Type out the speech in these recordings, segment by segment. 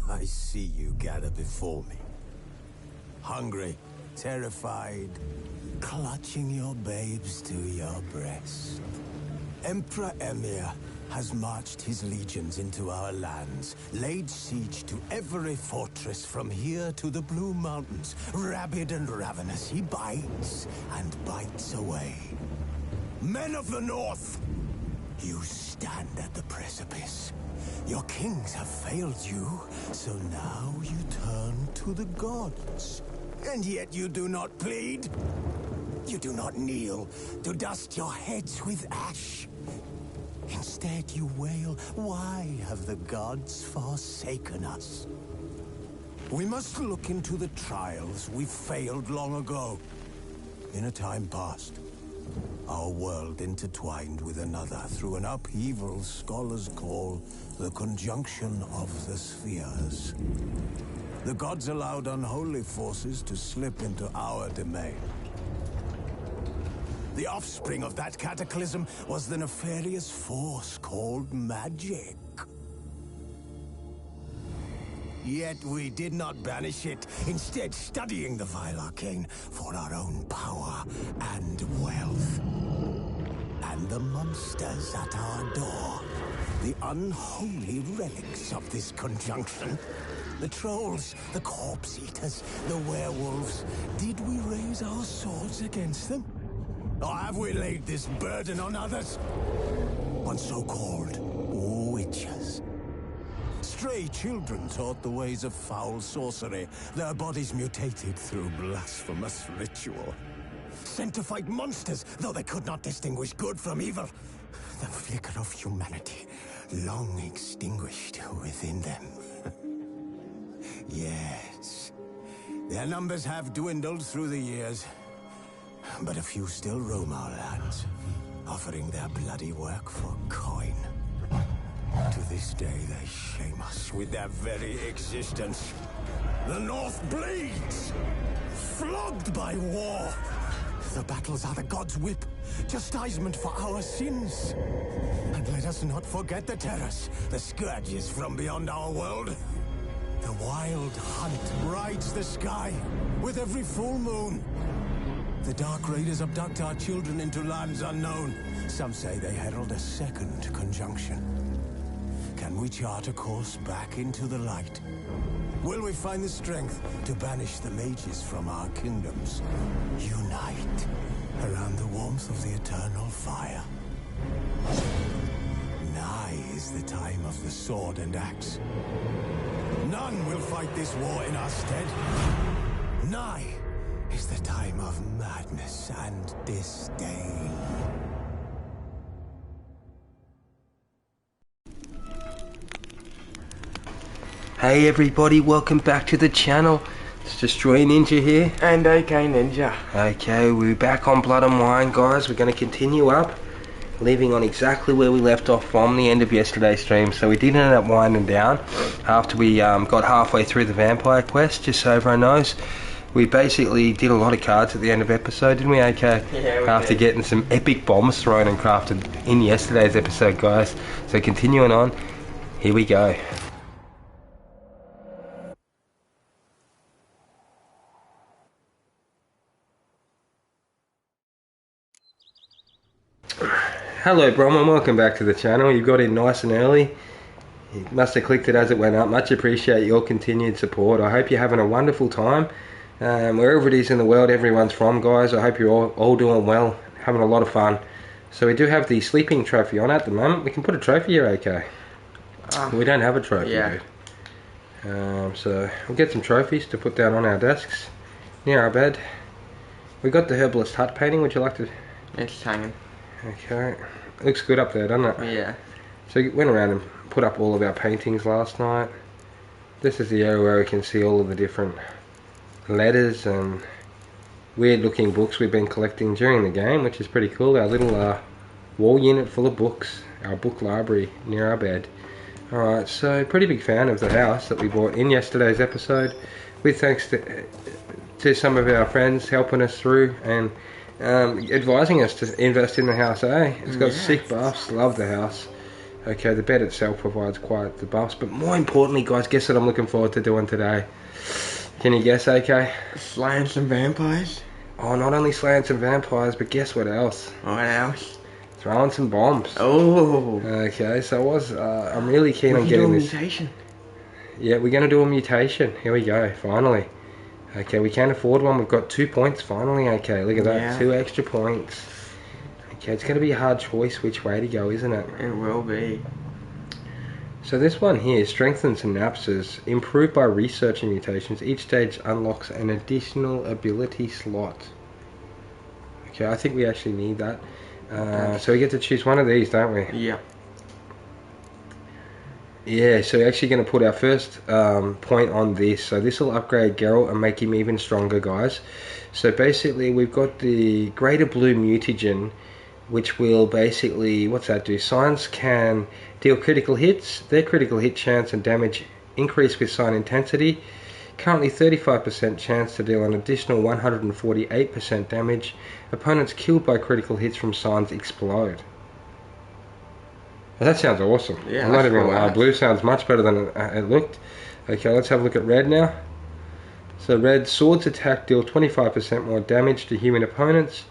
I see you gather before me. Hungry, terrified, clutching your babes to your breast. Emperor Emir has marched his legions into our lands, laid siege to every fortress from here to the Blue Mountains. Rabid and ravenous, he bites and bites away. Men of the North, you stand at the precipice. Your kings have failed you, so now you turn to the gods. And yet you do not plead. You do not kneel to dust your heads with ash. Instead you wail, why have the gods forsaken us? We must look into the trials we failed long ago. In a time past, our world intertwined with another through an upheaval scholars call the conjunction of the spheres. The gods allowed unholy forces to slip into our domain. The offspring of that cataclysm was the nefarious force called magic. Yet we did not banish it, instead studying the vile arcane for our own power and wealth. And the monsters at our door, the unholy relics of this conjunction. The trolls, the corpse eaters, the werewolves. Did we raise our swords against them? Or have we laid this burden on others? On so-called witches. Stray children taught the ways of foul sorcery, their bodies mutated through blasphemous ritual. Sent to fight monsters, though they could not distinguish good from evil. The flicker of humanity, long extinguished within them. Yes, their numbers have dwindled through the years. But a few still roam our lands, offering their bloody work for coin. To this day, they shame us with their very existence. The North bleeds, flogged by war. The battles are the gods' whip, chastisement for our sins. And let us not forget the terrors, the scourges from beyond our world. The wild hunt rides the sky with every full moon. The Dark Raiders abduct our children into lands unknown. Some say they herald a second conjunction. Can we chart a course back into the light? Will we find the strength to banish the mages from our kingdoms? Unite around the warmth of the eternal fire. Nigh is the time of the sword and axe. None will fight this war in our stead. Nigh is the time of madness and disdain. Hey everybody, welcome back to the channel. It's Destroy Ninja here. And OK Ninja. Okay, we're back on Blood and Wine, guys. We're going to continue up, leaving on exactly where we left off from the end of yesterday's stream. So we did end up winding down after we got halfway through the vampire quest, just so everyone knows. We basically did a lot of cards at the end of episode, didn't we, AK? Yeah, we After did. getting some epic bombs thrown and crafted in yesterday's episode, guys. So continuing on, here we go. Hello Brom, and welcome back to the channel. You got in nice and early. You must have clicked it as it went up. Much appreciate your continued support. I hope you're having a wonderful time. Wherever it is in the world everyone's from, guys, I hope you're all doing well, having a lot of fun. So we do have the sleeping trophy on at the moment. We can put a trophy here, okay? We don't have a trophy, yeah. dude. So we'll get some trophies to put down on our desks near our bed. We got the Herbalist Hut painting. Would you like to? It's hanging. Okay, it looks good up there, doesn't it? Yeah. So we went around and put up all of our paintings last night. This is the area where we can see all of the different letters and weird looking books we've been collecting during the game, which is pretty cool. Our little wall unit full of books, our book library near our bed. Alright, so pretty big fan of the house that we bought in yesterday's episode, with thanks to some of our friends helping us through and advising us to invest in the house, eh? It's got sick buffs, love the house. Okay, the bed itself provides quite the buffs, but more importantly, guys, guess what I'm looking forward to doing today? Can you guess, okay? Slaying some vampires. Oh, not only slaying some vampires, but guess what else? What else? Throwing some bombs. Oh. Okay, so I'm really keen on We can getting do a this. mutation. Yeah, we're going to do a mutation. Here we go, finally. Okay, we can afford one. We've got 2 points finally. Okay, look at that. Yeah. 2 extra points. Okay, it's going to be a hard choice which way to go, isn't it? It will be. So this one here, strengthens synapses, improved by researching mutations. Each stage unlocks an additional ability slot. Okay, I think we actually need that. So we get to choose one of these, don't we? Yeah. Yeah, so we're actually going to put our first point on this. So this will upgrade Geralt and make him even stronger, guys. So basically we've got the Greater Blue Mutagen, which will basically, what's that do? Signs can deal critical hits. Their critical hit chance and damage increase with sign intensity. Currently 35% chance to deal an additional 148% damage. Opponents killed by critical hits from signs explode. Well, that sounds awesome. Yeah, I'm not even cool, gonna lie. Blue sounds much better than it looked. Okay, let's have a look at red now. So red, swords attack deal 25% more damage to human opponents.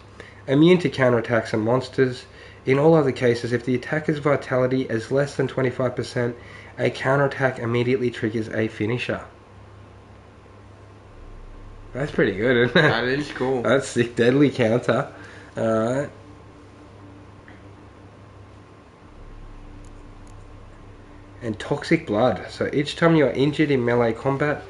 Immune to counterattacks and monsters. In all other cases, if the attacker's vitality is less than 25%, a counterattack immediately triggers a finisher. That's pretty good, isn't it? That is cool. That's sick. Deadly counter. Alright. And toxic blood. So each time you are injured in melee combat,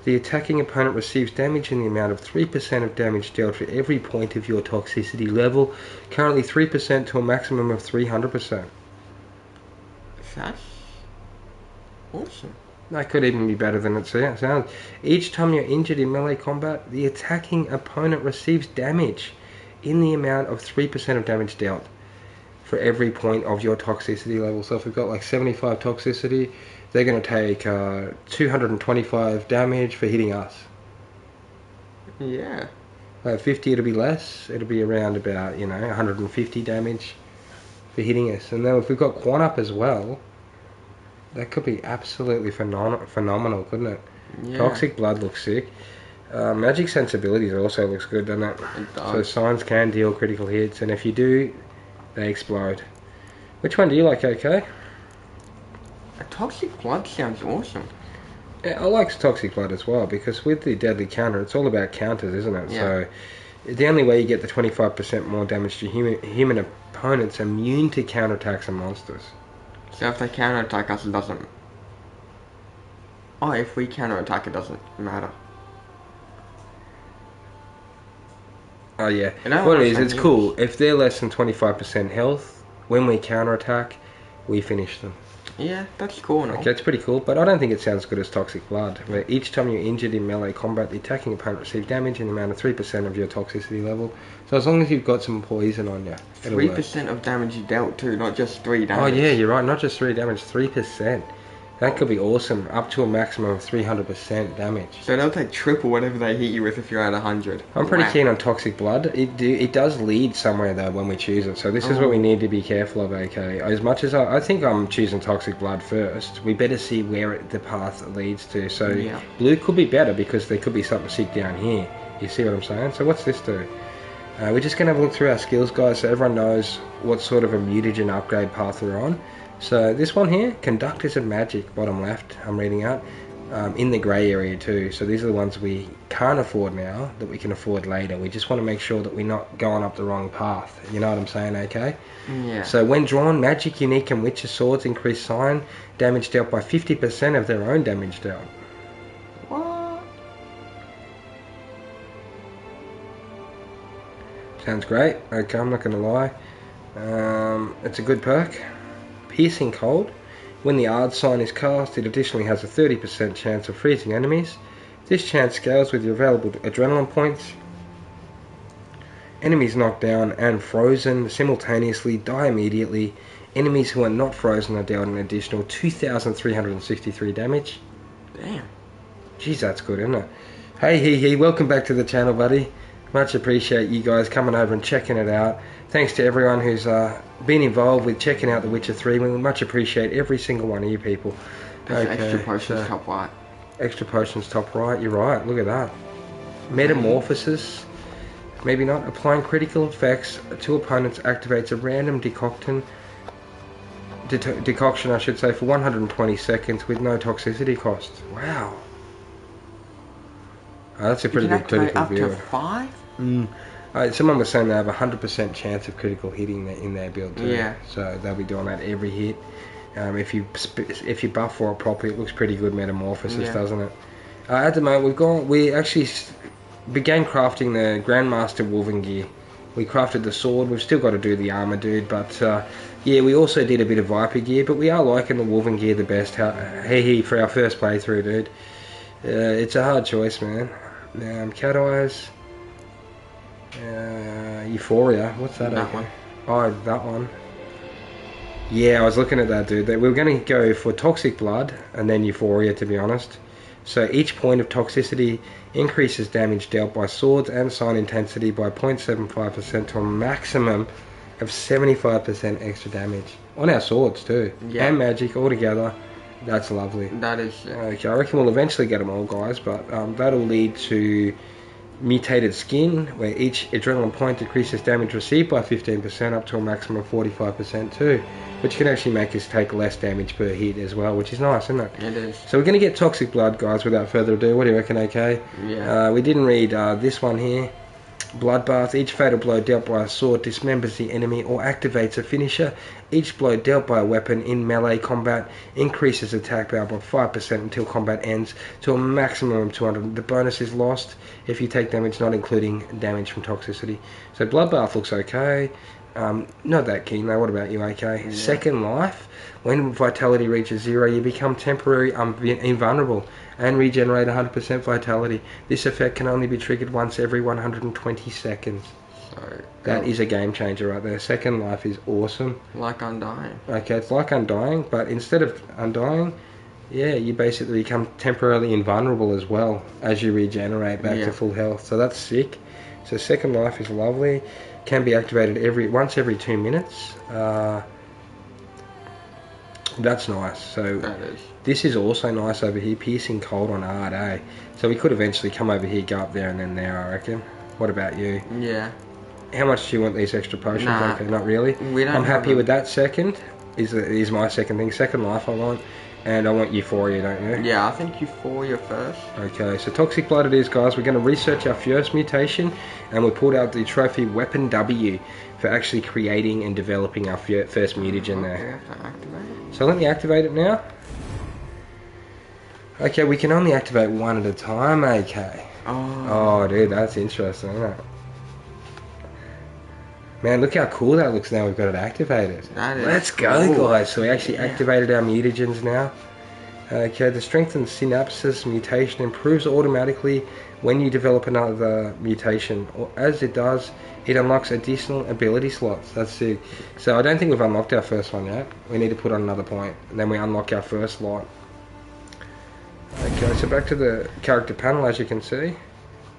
the attacking opponent receives damage in the amount of 3% of damage dealt for every point of your toxicity level. Currently 3% to a maximum of 300%. That's awesome. That could even be better than it sounds. Each time you're injured in melee combat, the attacking opponent receives damage in the amount of 3% of damage dealt for every point of your toxicity level. So if we've got like 75 toxicity, they're going to take 225 damage for hitting us. Yeah. 50, it'll be less. It'll be around about, 150 damage for hitting us. And then if we've got Quan up as well, that could be absolutely phenomenal, couldn't it? Yeah. Toxic blood looks sick. Magic sensibilities also looks good, doesn't it? It does. So signs can deal critical hits, and if you do, they explode. Which one do you like, okay? A toxic blood sounds awesome. Yeah, I like toxic blood as well, because with the deadly counter, it's all about counters, isn't it? Yeah. So the only way you get the 25% more damage to human opponents immune to counterattacks and monsters. So if they counterattack us, it doesn't... Oh, if we counterattack, it doesn't matter. Oh yeah, You know what what it is, I'm it's saying? cool. If they're less than 25% health, when we counterattack, we finish them. Yeah, that's cool and all. Okay, it's pretty cool, but I don't think it sounds good as toxic blood, where each time you're injured in melee combat, the attacking opponent receives damage in the amount of 3% of your toxicity level. So as long as you've got some poison on you, it'll work. 3% of damage you dealt too, not just 3 Oh damage. yeah, you're right, not just 3 damage, 3%. That could be awesome, up to a maximum of 300% damage. So they'll take triple whatever they hit you with if you're at 100. I'm pretty Wow. keen on toxic blood. It does lead somewhere though when we choose it, so this is what we need to be careful of, okay? As much as I think I'm choosing toxic blood first, we better see where the path leads to. So Yeah. blue could be better because there could be something sick down here. You see what I'm saying? So what's this do? We're just going to have a look through our skills, guys, so everyone knows what sort of a mutagen upgrade path we're on. So this one here, Conductors of Magic, bottom left, I'm reading out, in the grey area too. So these are the ones we can't afford now, that we can afford later. We just want to make sure that we're not going up the wrong path. You know what I'm saying, okay? Yeah. So when drawn, Magic, Unique and Witcher swords increase sign damage dealt by 50% of their own damage dealt. What? Sounds great. Okay, I'm not going to lie. It's a good perk. Piercing Cold. When the Ard sign is cast, it additionally has a 30% chance of freezing enemies. This chance scales with your available adrenaline points. Enemies knocked down and frozen simultaneously die immediately. Enemies who are not frozen are dealt an additional 2,363 damage. Damn. Jeez, that's good, isn't it? Hey, welcome back to the channel, buddy. Much appreciate you guys coming over and checking it out. Thanks to everyone who's been involved with checking out The Witcher 3. We much appreciate every single one of you people. There's extra potions top right. Extra potions top right, you're right, look at that. Metamorphosis, maybe not. Applying critical effects to opponents activates a random decoction I should say, for 120 seconds with no toxicity cost. Wow. That's a pretty good critical view. Up to 5? Someone was saying they have a 100% chance of critical hitting in their build too. Yeah. So they'll be doing that every hit. If you buff for it properly, it looks pretty good metamorphosis, doesn't it? At the moment, we actually began crafting the Grandmaster Wolven gear. We crafted the sword. We've still got to do the armor, dude. But yeah, we also did a bit of Viper gear. But we are liking the Wolven gear the best. Hey, for our first playthrough, dude. It's a hard choice, man. Cat Eyes. Euphoria. What's that? That one. Oh, that one. Yeah, I was looking at that, dude. We were going to go for Toxic Blood and then Euphoria, to be honest. So each point of toxicity increases damage dealt by swords and sign intensity by 0.75% to a maximum of 75% extra damage. On our swords, too. Yeah. And magic, all together. That's lovely. That is... Okay, I reckon we'll eventually get them all, guys, but that'll lead to Mutated Skin, where each adrenaline point decreases damage received by 15% up to a maximum of 45% too, which can actually make us take less damage per hit as well, which is nice, isn't it? It is. So we're going to get Toxic Blood, guys, without further ado. What do you reckon, okay? Yeah. We didn't read this one here. Bloodbath. Each fatal blow dealt by a sword dismembers the enemy or activates a finisher. Each blow dealt by a weapon in melee combat increases attack power by 5% until combat ends to a maximum of 200. The bonus is lost if you take damage not including damage from toxicity. So Bloodbath looks okay. Not that keen though. What about you, AK? Yeah. Second Life. When vitality reaches 0, you become temporarily invulnerable and regenerate 100% vitality. This effect can only be triggered once every 120 seconds. So that is a game changer right there. Second Life is awesome. Like Undying. Okay, it's like Undying, but instead of Undying, yeah, you basically become temporarily invulnerable as well as you regenerate back to full health. So that's sick. So Second Life is lovely. Can be activated once every 2 minutes. That's nice. So that is. This is also nice over here. Piercing Cold on hard, eh? So we could eventually come over here, go up there and then there, I reckon. What about you? Yeah. How much do you want these extra potions? Nah, okay, not really. I'm happy with that. Second is my second thing. Second Life I want. And I want Euphoria, don't you? Yeah, I think Euphoria first. Okay, so Toxic Blood it is, guys. We're going to research our first mutation, and we pulled out the trophy Weapon W for actually creating and developing our first mutagen there. So let me activate it now. Okay, we can only activate one at a time, okay. Oh, dude, that's interesting, isn't it? Man, look how cool that looks now we've got it activated. Let's go, guys. So we actually activated our mutagens now. Okay, the strengthened synapses mutation improves automatically when you develop another mutation. As it does, it unlocks additional ability slots. That's it. So I don't think we've unlocked our first one yet. We need to put on another point, and then we unlock our first lot. Okay, so back to the character panel, as you can see.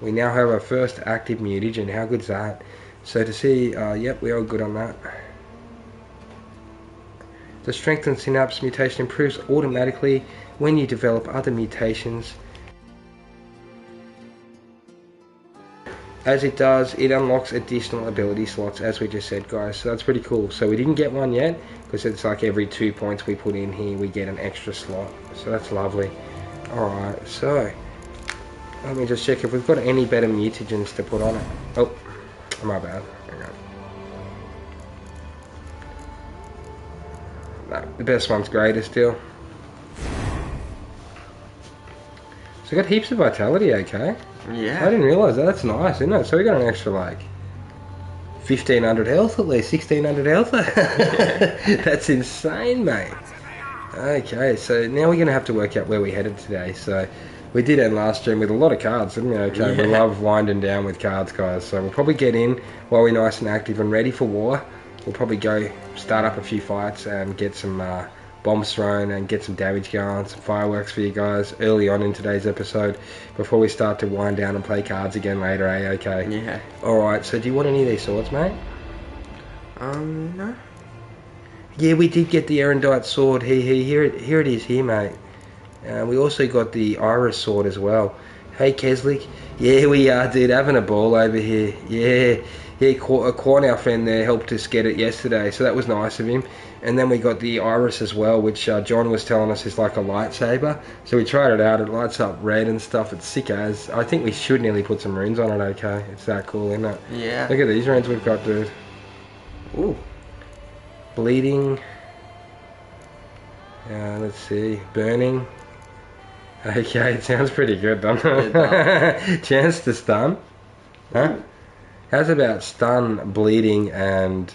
We now have our first active mutagen. How good's that? So to see, yep, we are good on that. The strengthened synapse mutation improves automatically when you develop other mutations. As it does, it unlocks additional ability slots, as we just said, guys. So that's pretty cool. So we didn't get one yet, because it's like every 2 points we put in here, we get an extra slot. So that's lovely. Alright, so let me just check if we've got any better mutagens to put on it. Oh, my bad. No, the best one's greater still. So we got heaps of vitality, okay? Yeah. I didn't realise that. That's nice, isn't it? So we got an extra like 1500 health at least, 1600 health. That's insane, mate. Okay, so now we're going to have to work out where we headed today. So we did end last stream with a lot of cards, didn't we? Okay, we love winding down with cards, guys. So we'll probably get in while we're nice and active and ready for war. We'll probably go start up a few fights and get some bombs thrown and get some damage going, some fireworks for you guys early on in today's episode before we start to wind down and play cards again later, eh? Okay. Yeah. Alright, so do you want any of these swords, mate? No. Yeah, we did get the Erendite sword. Here it is here, mate. We also got the Iris sword as well. Hey, Keslick. Yeah, we are, dude, having a ball over here. Yeah, Quan, our friend there, helped us get it yesterday, so that was nice of him. And then we got the Iris as well, which John was telling us is like a lightsaber. So we tried it out. It lights up red and stuff. It's sick as. I think we should nearly put some runes on it, okay? It's that cool, isn't it? Yeah. Look at these runes we've got, dude. Ooh. Bleeding. Let's see. Burning. Okay, it sounds pretty good, doesn't it? Chance to stun. Huh? How's about stun, bleeding, and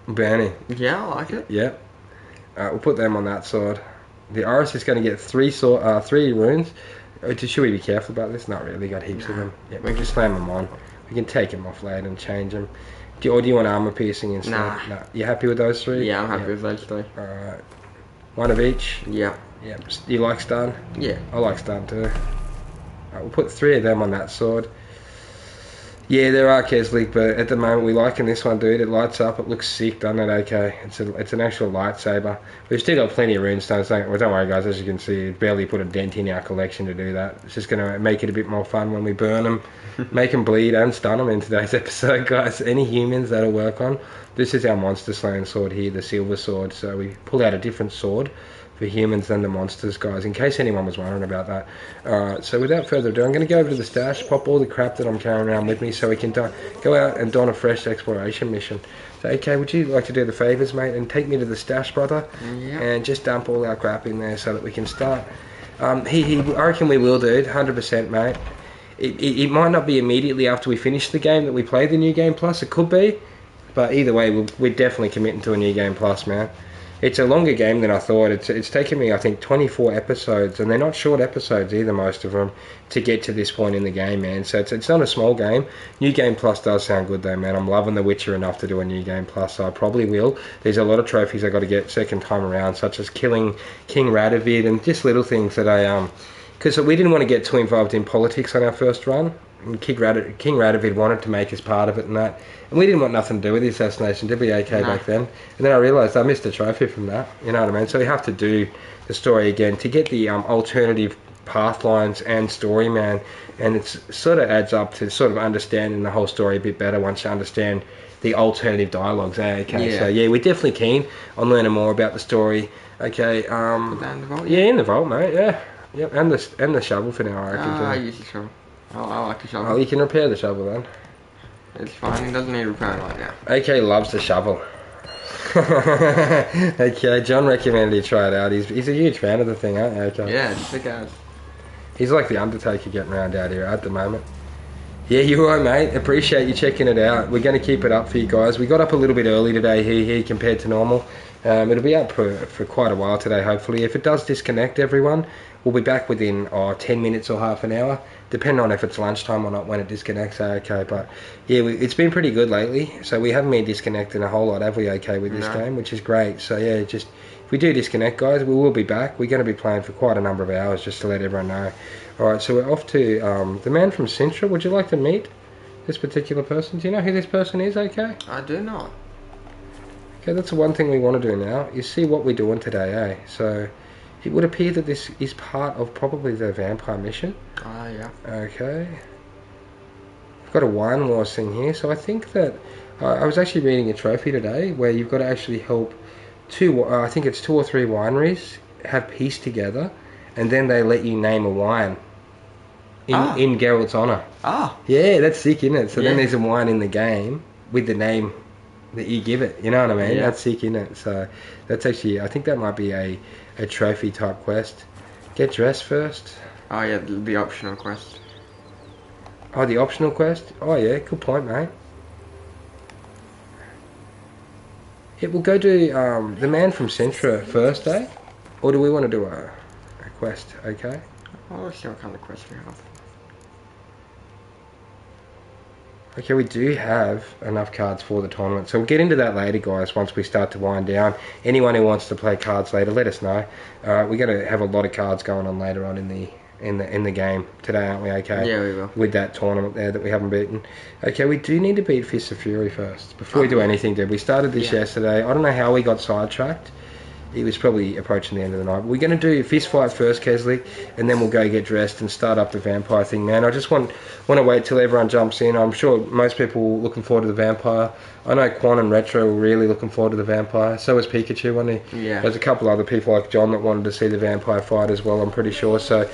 burning? Yeah, I like it. Yep. We'll put them on that sword. The Iris is going to get three runes. Should we be careful about this? Not really. Got heaps of them. Yeah, we can just slam them on. We can take them off later and change them. Or do you want armor piercing instead? Nah. You happy with those three? Yeah, I'm happy with those three. Alright. One of each? Yeah. Yeah. You like stun? Yeah. I like stun too. Alright, we'll put three of them on that sword. Yeah, there are Keslick, but at the moment we liking this one, dude. It lights up. It looks sick, doesn't it? Okay. It's an actual lightsaber. We've still got plenty of runestones. Well, don't worry, guys. As you can see, it barely put a dent in our collection to do that. It's just going to make it a bit more fun when we burn them, make them bleed, and stun them in today's episode, guys. Any humans that'll work on. This is our monster slaying sword here, the silver sword. So we pull out a different sword for humans than the monsters, guys, in case anyone was wondering about that. Alright, so without further ado, I'm going to go over to the stash, pop all the crap that I'm carrying around with me so we can go out and don a fresh exploration mission. So, okay, would you like to do the favours, mate, and take me to the stash, brother? Yeah. And just dump all our crap in there so that we can start. I reckon we will, dude, 100%, mate. It might not be immediately after we finish the game that we play the New Game Plus, it could be, but either way, we're definitely committing to a New Game Plus, man. It's a longer game than I thought. It's taken me, I think, 24 episodes, and they're not short episodes either, most of them, to get to this point in the game, man. So it's not a small game. New Game Plus does sound good, though, man. I'm loving The Witcher enough to do a New Game Plus, so I probably will. There's a lot of trophies I got to get second time around, such as killing King Radovid, and just little things that because we didn't want to get too involved in politics on our first run. And King Radovid wanted to make us part of it and that. And we didn't want nothing to do with the assassination, did we, AK, back then? And then I realised I missed a trophy from that, you know what I mean? So we have to do the story again to get the alternative path lines and story, man. And it sort of adds up to sort of understanding the whole story a bit better once you understand the alternative dialogues, okay? Yeah. So, yeah, we're definitely keen on learning more about the story, okay? Put that in the vault? Yeah, in the vault, mate, yeah. Yep, and the shovel for now, I reckon. I use the shovel. I like the shovel. Oh, you can repair the shovel then. It's fine, it doesn't need repairing right now. AK loves the shovel. Okay, John recommended you try it out. He's a huge fan of the thing, aren't you? Okay. Yeah, it's sick as. He's like the Undertaker getting around out here at the moment. Yeah, you're right, mate. Appreciate you checking it out. We're going to keep it up for you guys. We got up a little bit early today here compared to normal. It'll be up for quite a while today, hopefully. If it does disconnect, everyone, we'll be back within 10 minutes or half an hour, depending on if it's lunchtime or not when it disconnects, okay? But yeah, it's been pretty good lately, so we haven't been disconnecting a whole lot, have we, okay, with this game, which is great. So yeah, just if we do disconnect, guys, we will be back. We're going to be playing for quite a number of hours, just to let everyone know. Alright, so we're off to the man from Sintra. Would you like to meet this particular person? Do you know who this person is, okay? I do not. Okay, that's the one thing we want to do now. You see what we're doing today, eh? So it would appear that this is part of probably the vampire mission. Ah, yeah. Okay. We've got a wine wars thing here. So I think that I was actually reading a trophy today where you've got to actually help I think it's 2 or 3 wineries have peace together, and then they let you name a wine in Geralt's honour. Ah. Yeah, that's sick, isn't it? So then there's a wine in the game with the name that you give it, you know what I mean? Yeah. That's sick, isn't it? So that's actually, I think that might be a trophy type quest. Get dressed first. Oh yeah, the optional quest. Oh, the optional quest? Oh yeah, good point, mate. Yeah, we'll go do the man from Sintra first, eh? Or do we want to do a quest, okay? Oh, let's see what kind of quest we have. Okay, we do have enough cards for the tournament, so we'll get into that later, guys, once we start to wind down. Anyone who wants to play cards later, let us know. We're going to have a lot of cards going on later on in the game today, aren't we? Okay. Yeah, we will. With that tournament there that we haven't beaten. Okay, we do need to beat Fist of Fury first before we do anything. We started this yesterday. I don't know how we got sidetracked. It was probably approaching the end of the night. We're going to do fist fight first, Kesley, and then we'll go get dressed and start up the vampire thing, man. I just want to wait till everyone jumps in. I'm sure most people are looking forward to the vampire. I know Quan and Retro were really looking forward to the vampire. So was Pikachu, wasn't he? Yeah. There's a couple other people like John that wanted to see the vampire fight as well, I'm pretty sure. So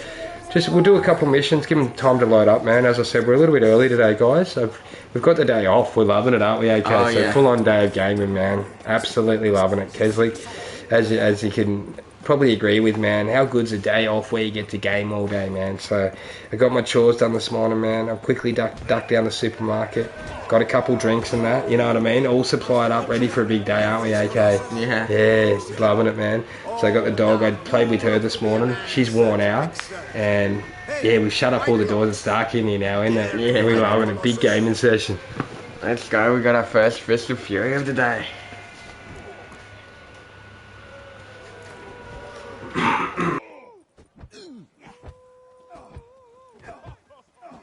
we'll do a couple missions, give them time to load up, man. As I said, we're a little bit early today, guys. So we've got the day off. We're loving it, aren't we? Okay, oh, so full-on day of gaming, man. Absolutely loving it, Kesley. As you can probably agree with, man, how good's a day off where you get to game all day, man. So I got my chores done this morning, man. I've quickly ducked down the supermarket, got a couple drinks and that, you know what I mean, all supplied up, ready for a big day, aren't we? Okay. Yeah, loving it, man. So I got the dog. I played with her this morning. She's worn out, and yeah, we've shut up all the doors. It's dark in here now, isn't it? Yeah, we're loving a big gaming session. Let's go. We got our first Fist of Fury of the day.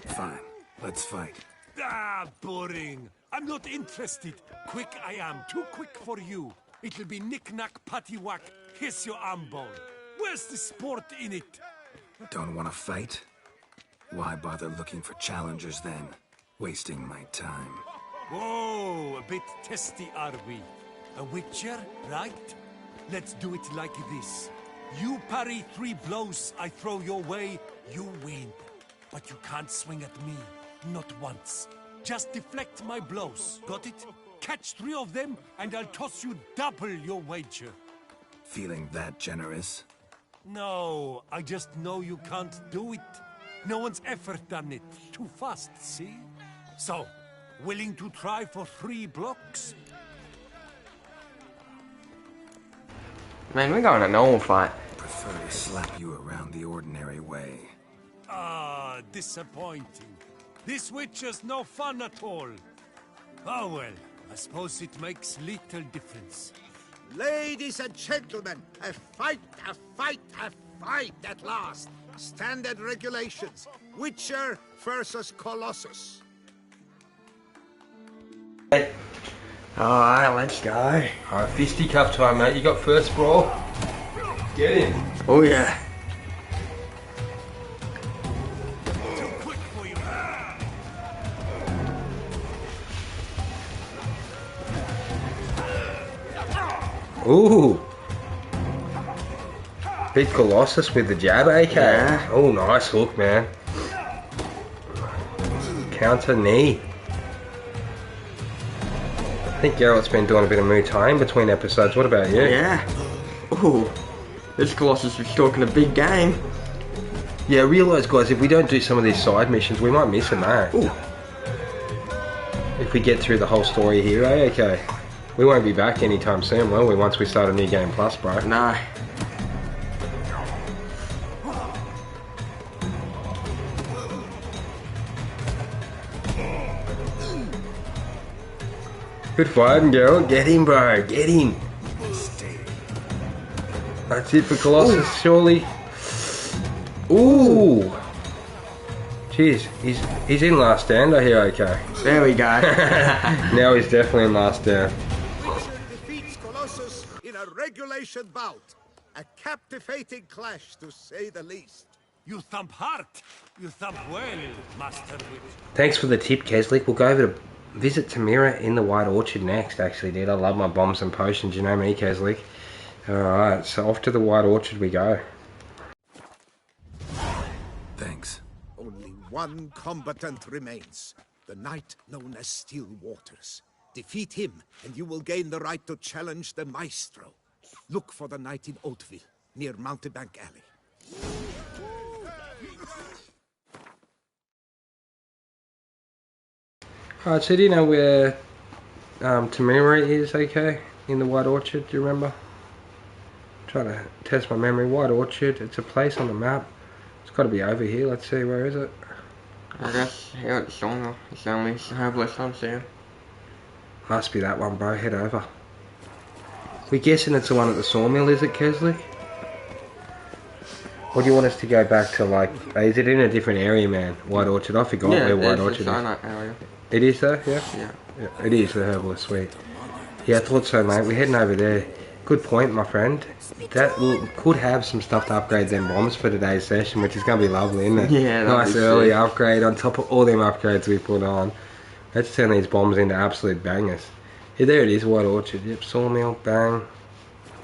Fine, let's fight. Ah, boring. I'm not interested. Quick I am, too quick for you. It'll be knick-knack, paddywhack, kiss your arm bone. Where's the sport in it? Don't want to fight? Why bother looking for challengers then? Wasting my time. Whoa, a bit testy are we? A witcher, right? Let's do it like this. You parry 3 blows I throw your way, you win. But you can't swing at me, not once. Just deflect my blows, got it? Catch 3 of them, and I'll toss you double your wager. Feeling that generous? No, I just know you can't do it. No one's ever done it. Too fast, see? So, willing to try for 3 blocks? Man, we're going a normal fight. Prefer to slap you around the ordinary way. Ah, disappointing. This witcher's no fun at all. Oh well, I suppose it makes little difference. Ladies and gentlemen, a fight at last. Standard regulations. Witcher versus Colossus. Alright, let's go. Alright, fisticuff time, mate. You got first brawl. Get in. Oh yeah. Too quick for you. Ooh. Big Colossus with the jab, AK. Yeah. Oh, nice hook, man. Counter knee. I think Geralt's been doing a bit of Muay Thai in between episodes. What about you? Yeah. Ooh. This Colossus is talking a big game. Yeah, realise, guys, if we don't do some of these side missions, we might miss them, eh? Ooh. If we get through the whole story here, eh? Okay. We won't be back anytime soon, will we, once we start a new game plus, bro? No. Good fighting, Geralt. Get him, bro. Get him. That's it for Colossus, surely. Ooh. Jeez, he's in last stand, I hear, okay. There we go. Now he's definitely in last stand. Witcher defeats Colossus in a regulation bout. A captivating clash, to say the least. You thump hard. You thump well, Master Witch. Thanks for the tip, Keslik. We'll go over to visit Tamira in the White Orchard next, actually, dude. I love my bombs and potions, you know me, Keslik. Alright, so off to the White Orchard we go. Thanks. Only one combatant remains. The knight known as Still Waters. Defeat him, and you will gain the right to challenge the Maestro. Look for the knight in Oatville, near Mountebank Alley. Alright, so do you know where Tamira is, okay? In the White Orchard, do you remember? Trying to test my memory. White Orchard, it's a place on the map. It's got to be over here. Let's see, where is it? I guess here at the sawmill, it's the only herbalist I'm seeing. Must be that one, bro. Head over. We're guessing it's the one at the sawmill, is it, Kesley? Or do you want us to go back to, like, is it in a different area, man? White Orchard? I forgot where White Orchard is. Area. It is, though, yeah? Yeah. It is the herbalist, sweet. Yeah, I thought so, mate. We're heading over there. Good point, my friend. That could have some stuff to upgrade them bombs for today's session, which is going to be lovely, isn't it? Yeah, nice early upgrade on top of all them upgrades we put on. Let's turn these bombs into absolute bangers. Yeah, there it is, White Orchard. Yep, sawmill, bang.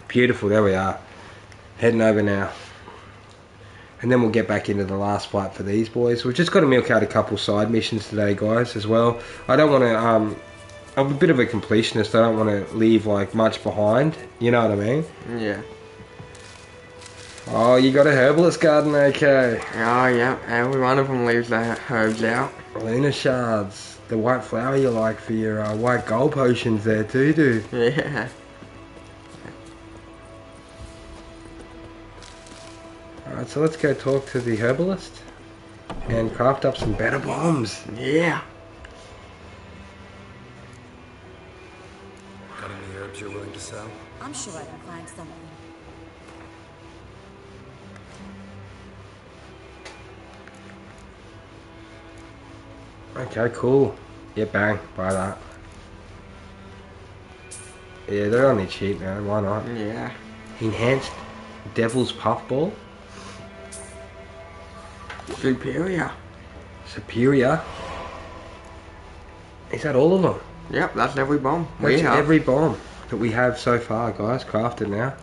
Beautiful, there we are. Heading over now. And then we'll get back into the last fight for these boys. We've just got to milk out a couple side missions today, guys, as well. I don't want to, I'm a bit of a completionist. I don't want to leave, like, much behind. You know what I mean? Yeah. Oh, you got a herbalist garden, okay. Oh, yeah. Every one of them leaves their herbs out. Luna shards. The white flower you like for your white gold potions there too, dude. Yeah. Alright, so let's go talk to the herbalist and craft up some better bombs. Yeah. Got any herbs you're willing to sell? I'm sure I can find something. Okay, cool. Yeah, bang, buy that. Yeah, they're only cheap, man. Why not? Yeah. Enhanced Devil's Puffball. Superior. Superior. Is that all of them? Yep, that's every bomb. That's every bomb that we have so far, guys. Crafted now.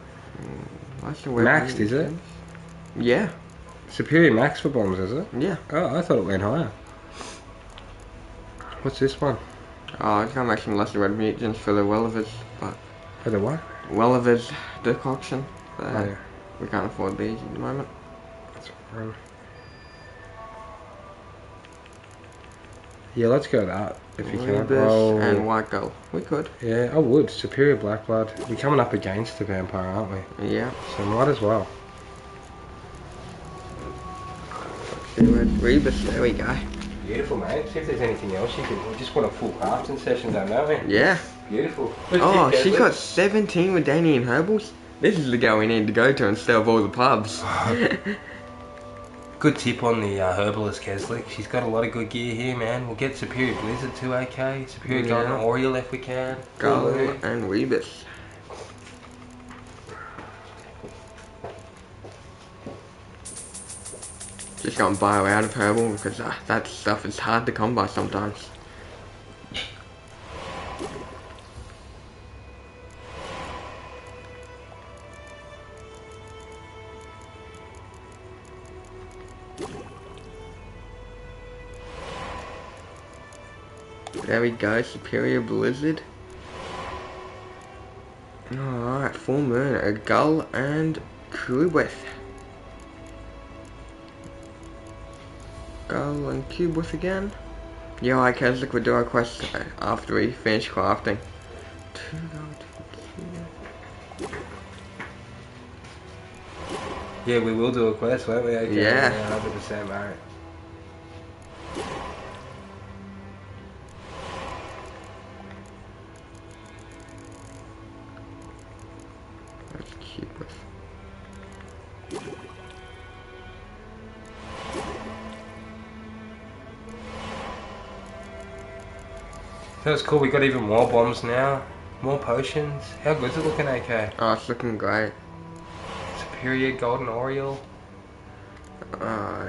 That's the Maxed, is it? Yeah. Superior max for bombs, is it? Yeah. Oh, I thought it went higher. What's this one? Oh, it's gonna make some lesser red mutants for the Welliver's, but For the what? Welliver's decoction. So Oh, yeah. we can't afford these at the moment. That's fine. Yeah, let's go that if you can. Rebus and white gold. We could. Yeah, I would. Superior black blood. We're coming up against the vampire, aren't we? Yeah. So might as well. See where's Rebus? There we go. Beautiful, mate. See if there's anything else you can. We just want a full crafting session, don't we? Yeah. Beautiful. Oh, she's got 17 Redanian herbals. This is the girl we need to go to instead of all the pubs. Good tip on the herbalist Keslick. She's got a lot of good gear here, man. We'll get Superior Blizzard too, okay? Superior Golden Oriole if we can. Golden and Rebus. Just gonna buy her out of herbal because that stuff is hard to come by sometimes. There we go, Superior Blizzard. Alright, full moon, a gull and Cubeth. Gull and Cubeth again. Yeah, I guess we'll do our quest after we finish crafting. Yeah, we will do a quest, won't we? Okay. Yeah. 100%, mate. That's Cubeth. That's cool, we got even more bombs now. More potions. How good's it looking, AK? Oh, it's looking great. Superior Golden Oriole. I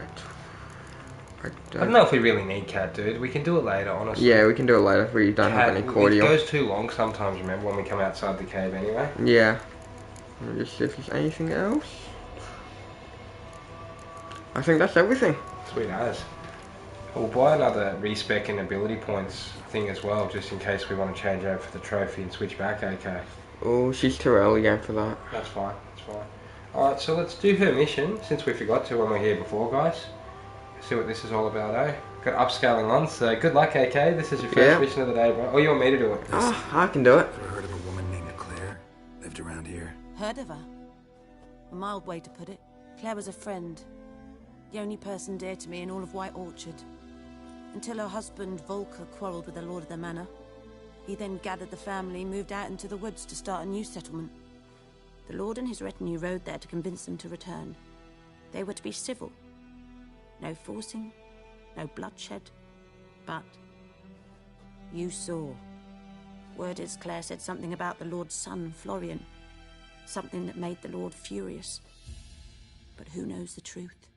I don't know if we really need Cat, dude. We can do it later, honestly. Yeah, we can do it later if we don't have any cordial. It goes too long sometimes, remember, when we come outside the cave anyway. Yeah. Let me just see if there's anything else. I think that's everything. Sweet as. We'll buy another respec and ability points thing as well, just in case we want to change over for the trophy and switch back, okay? Oh, she's too early again for that. That's fine, that's fine. Alright, so let's do her mission, since we forgot to when we were here before, guys. See what this is all about, eh? Got upscaling on, so good luck, AK. This is your first mission of the day, bro. Oh, you want me to do it? Oh, I can do it. Ever heard of a woman named Claire? Lived around here. Heard of her? A mild way to put it. Claire was a friend. The only person dear to me in all of White Orchard. until her husband Volker quarreled with the lord of the manor. He then gathered the family, moved out into the woods to start a new settlement. The lord and his retinue rode there to convince them to return. They were to be civil. No forcing, no bloodshed, but you saw. Word is Claire said something about the lord's son, Florian. Something that made the lord furious. But who knows the truth?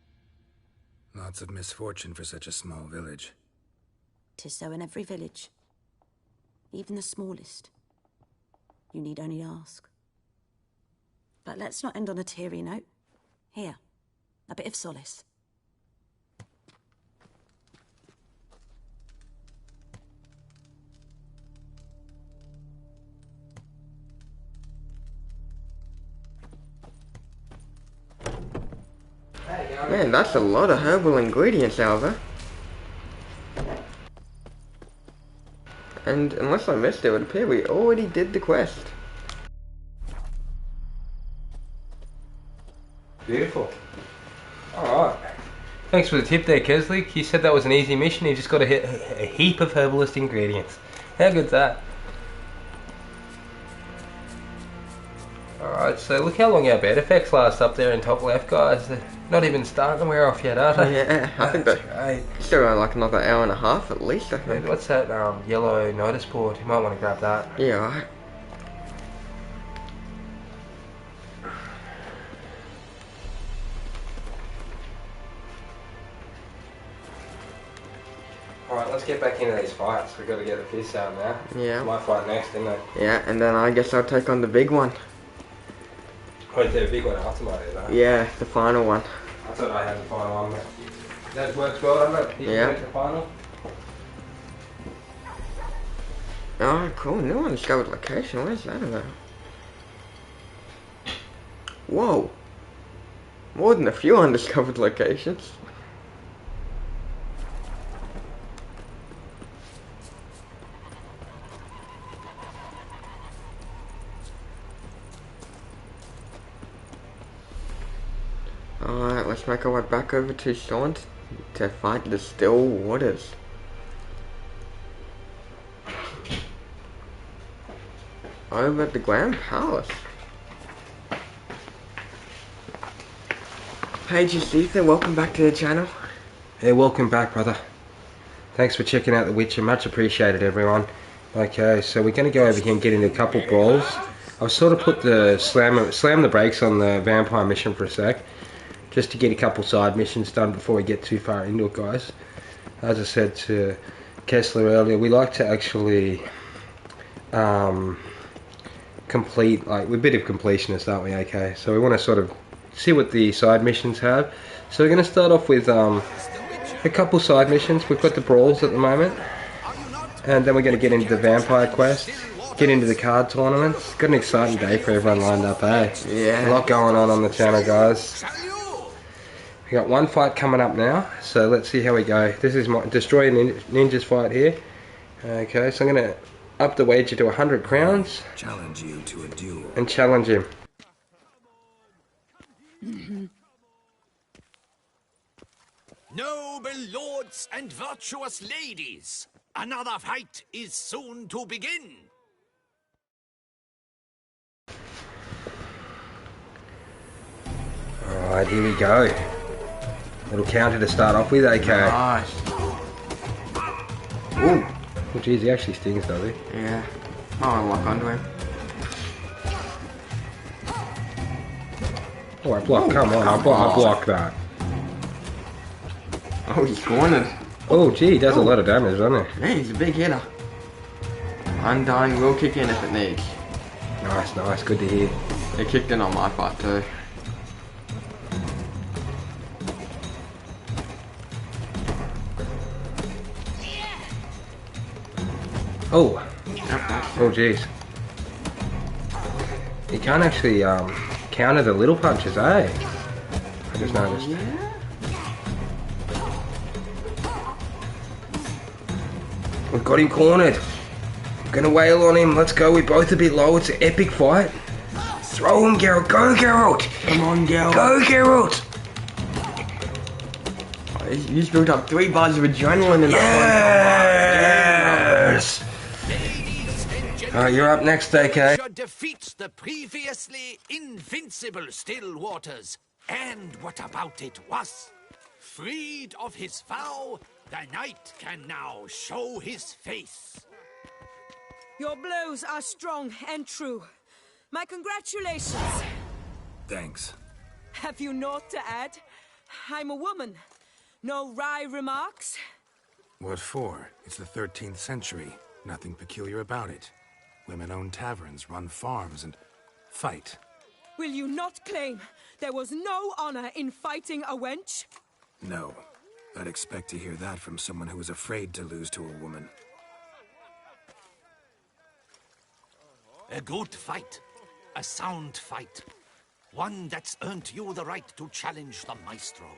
Lots of misfortune for such a small village. 'Tis so in every village. Even the smallest. You need only ask. But let's not end on a teary note. Here, a bit of solace. Man, that's a lot of herbal ingredients, Alva. And unless I missed it, it would appear we already did the quest. Beautiful. Alright. Thanks for the tip there, Kesley. You said that was an easy mission. You just got to hit a heap of herbalist ingredients. How good's that? Alright, so look how long our bed effects last up there in top left, guys. They're not even starting to wear off yet, are they? Yeah, I think that's that great. still got like another hour and a half at least, I think. What's that yellow notice board? You might want to grab that. Yeah, right. Alright, let's get back into these fights. We've got to get the piss out now. Yeah. It's my fight next, isn't it? Yeah, and then I guess I'll take on the big one. Wait, the big one after my though. Yeah, the final one. I thought I had the final one, but that works well, doesn't it? You Yeah. make the final. Oh, cool. New undiscovered location. Where's that about? Whoa. More than a few undiscovered locations. Alright, let's make our way back over to Shaunt to fight the Still Waters. Over at the Grand Palace. Paige Ethan, welcome back to the channel. Hey, welcome back, brother. Thanks for checking out The Witcher. Much appreciated, everyone. Okay, so we're going to go over here and get into a couple brawls. I've sort of put the slam the brakes on the vampire mission for a sec, just to get a couple side missions done before we get too far into it, guys. As I said to Kessler earlier, we like to actually complete, like, we're a bit of completionists, aren't we? Okay, so we want to sort of see what the side missions have. So we're going to start off with a couple side missions. We've got the brawls at the moment, and then we're going to get into the vampire quest, get into the card tournaments. Got an exciting day for everyone lined up, eh? Yeah. A lot going on the channel, guys. We got one fight coming up now, so let's see how we go. This is my Destroy Ninjas fight here. Okay, so I'm going to up the wager to 100 crowns. Challenge you to a duel. And challenge him. Noble lords and virtuous ladies, another fight is soon to begin. Alright, here we go. Little counter to start off with, okay. Nice. Ooh. Oh geez, he actually stings, does he? Yeah. I'll lock onto him. Oh, I blocked, come on, I blocked that. Oh, he's cornered. Oh gee, he does a lot of damage, doesn't he? Yeah, he's a big hitter. Undying will kick in if it needs. Nice, nice, good to hear. It kicked in on my fight too. Oh! Oh jeez. He can't actually counter the little punches, eh? I just noticed. Yeah. We've got him cornered. We're gonna wail on him. Let's go. We're both a bit low. It's an epic fight. Throw him, Geralt. Go, Geralt. Come on, Geralt. Go, Geralt. You just built up 3 bars of adrenaline in that Yes! Alright, you're up next, AK. Defeats the previously invincible still waters. And what about it was? Freed of his vow, the knight can now show his face. Your blows are strong and true. My congratulations. Thanks. Have you naught to add? I'm a woman. No wry remarks? What for? It's the 13th century. Nothing peculiar about it. Women own taverns, run farms, and fight. Will you not claim there was no honor in fighting a wench? No. I'd expect to hear that from someone who was afraid to lose to a woman. A good fight. A sound fight. One that's earned you the right to challenge the Maestro.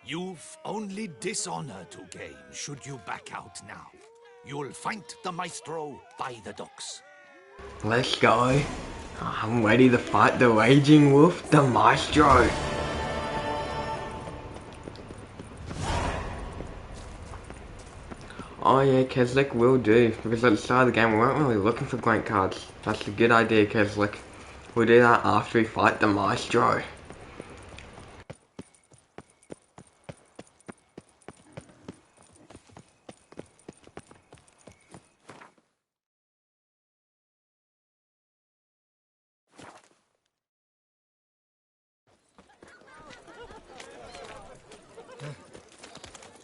You've only dishonor to gain should you back out now. You'll find the Maestro by the docks. Let's go. I'm ready to fight the raging wolf, the Maestro. Oh yeah, Keslik, will do. Because at the start of the game we weren't really looking for Gwent cards. That's a good idea, Keslik. We'll do that after we fight the Maestro.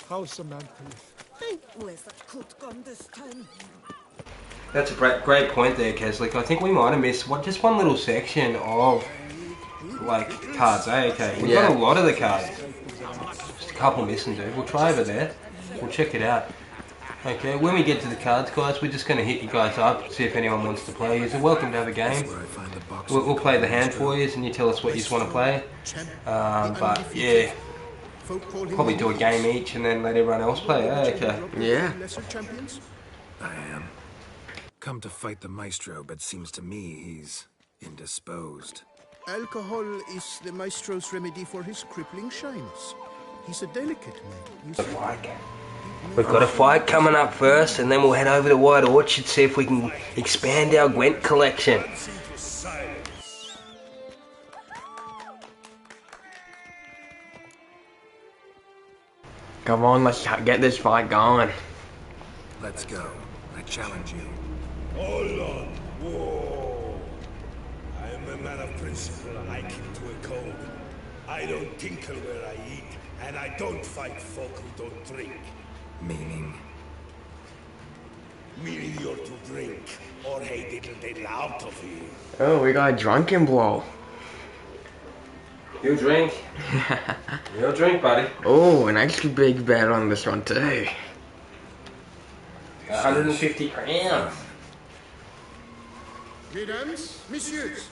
How's the man, please? Where's that coat gone this time? That's a great point there, Keslik. I think we might have missed just one little section of like cards, eh? Okay, we've got a lot of the cards. Just a couple missing, dude. We'll try over there. We'll check it out. Okay, when we get to the cards, guys, we're just going to hit you guys up, see if anyone wants to play. You're welcome to have a game. We'll play the hand for you, and you tell us what you just want to play. But yeah, probably do a game each, and then let everyone else play. Okay. Yeah. I am. Come to fight the Maestro, but seems to me he's indisposed. Alcohol is the Maestro's remedy for his crippling shyness. He's a delicate man. We've got a fight coming up first, and then we'll head over to White Orchard, see if we can expand our Gwent collection. Come on, let's get this fight going. Let's go. I challenge you. Hold on. Whoa. I am a man of principle. I keep to a code. I don't tinkle where I eat, and I don't fight folk who don't drink. Meaning? Meaning you're to drink, or hey diddle out of you. Oh, we got a drunken blow. You drink. You'll drink, buddy. Oh, an extra big bet on this one too. 150 crowns. Mesdames, messieurs,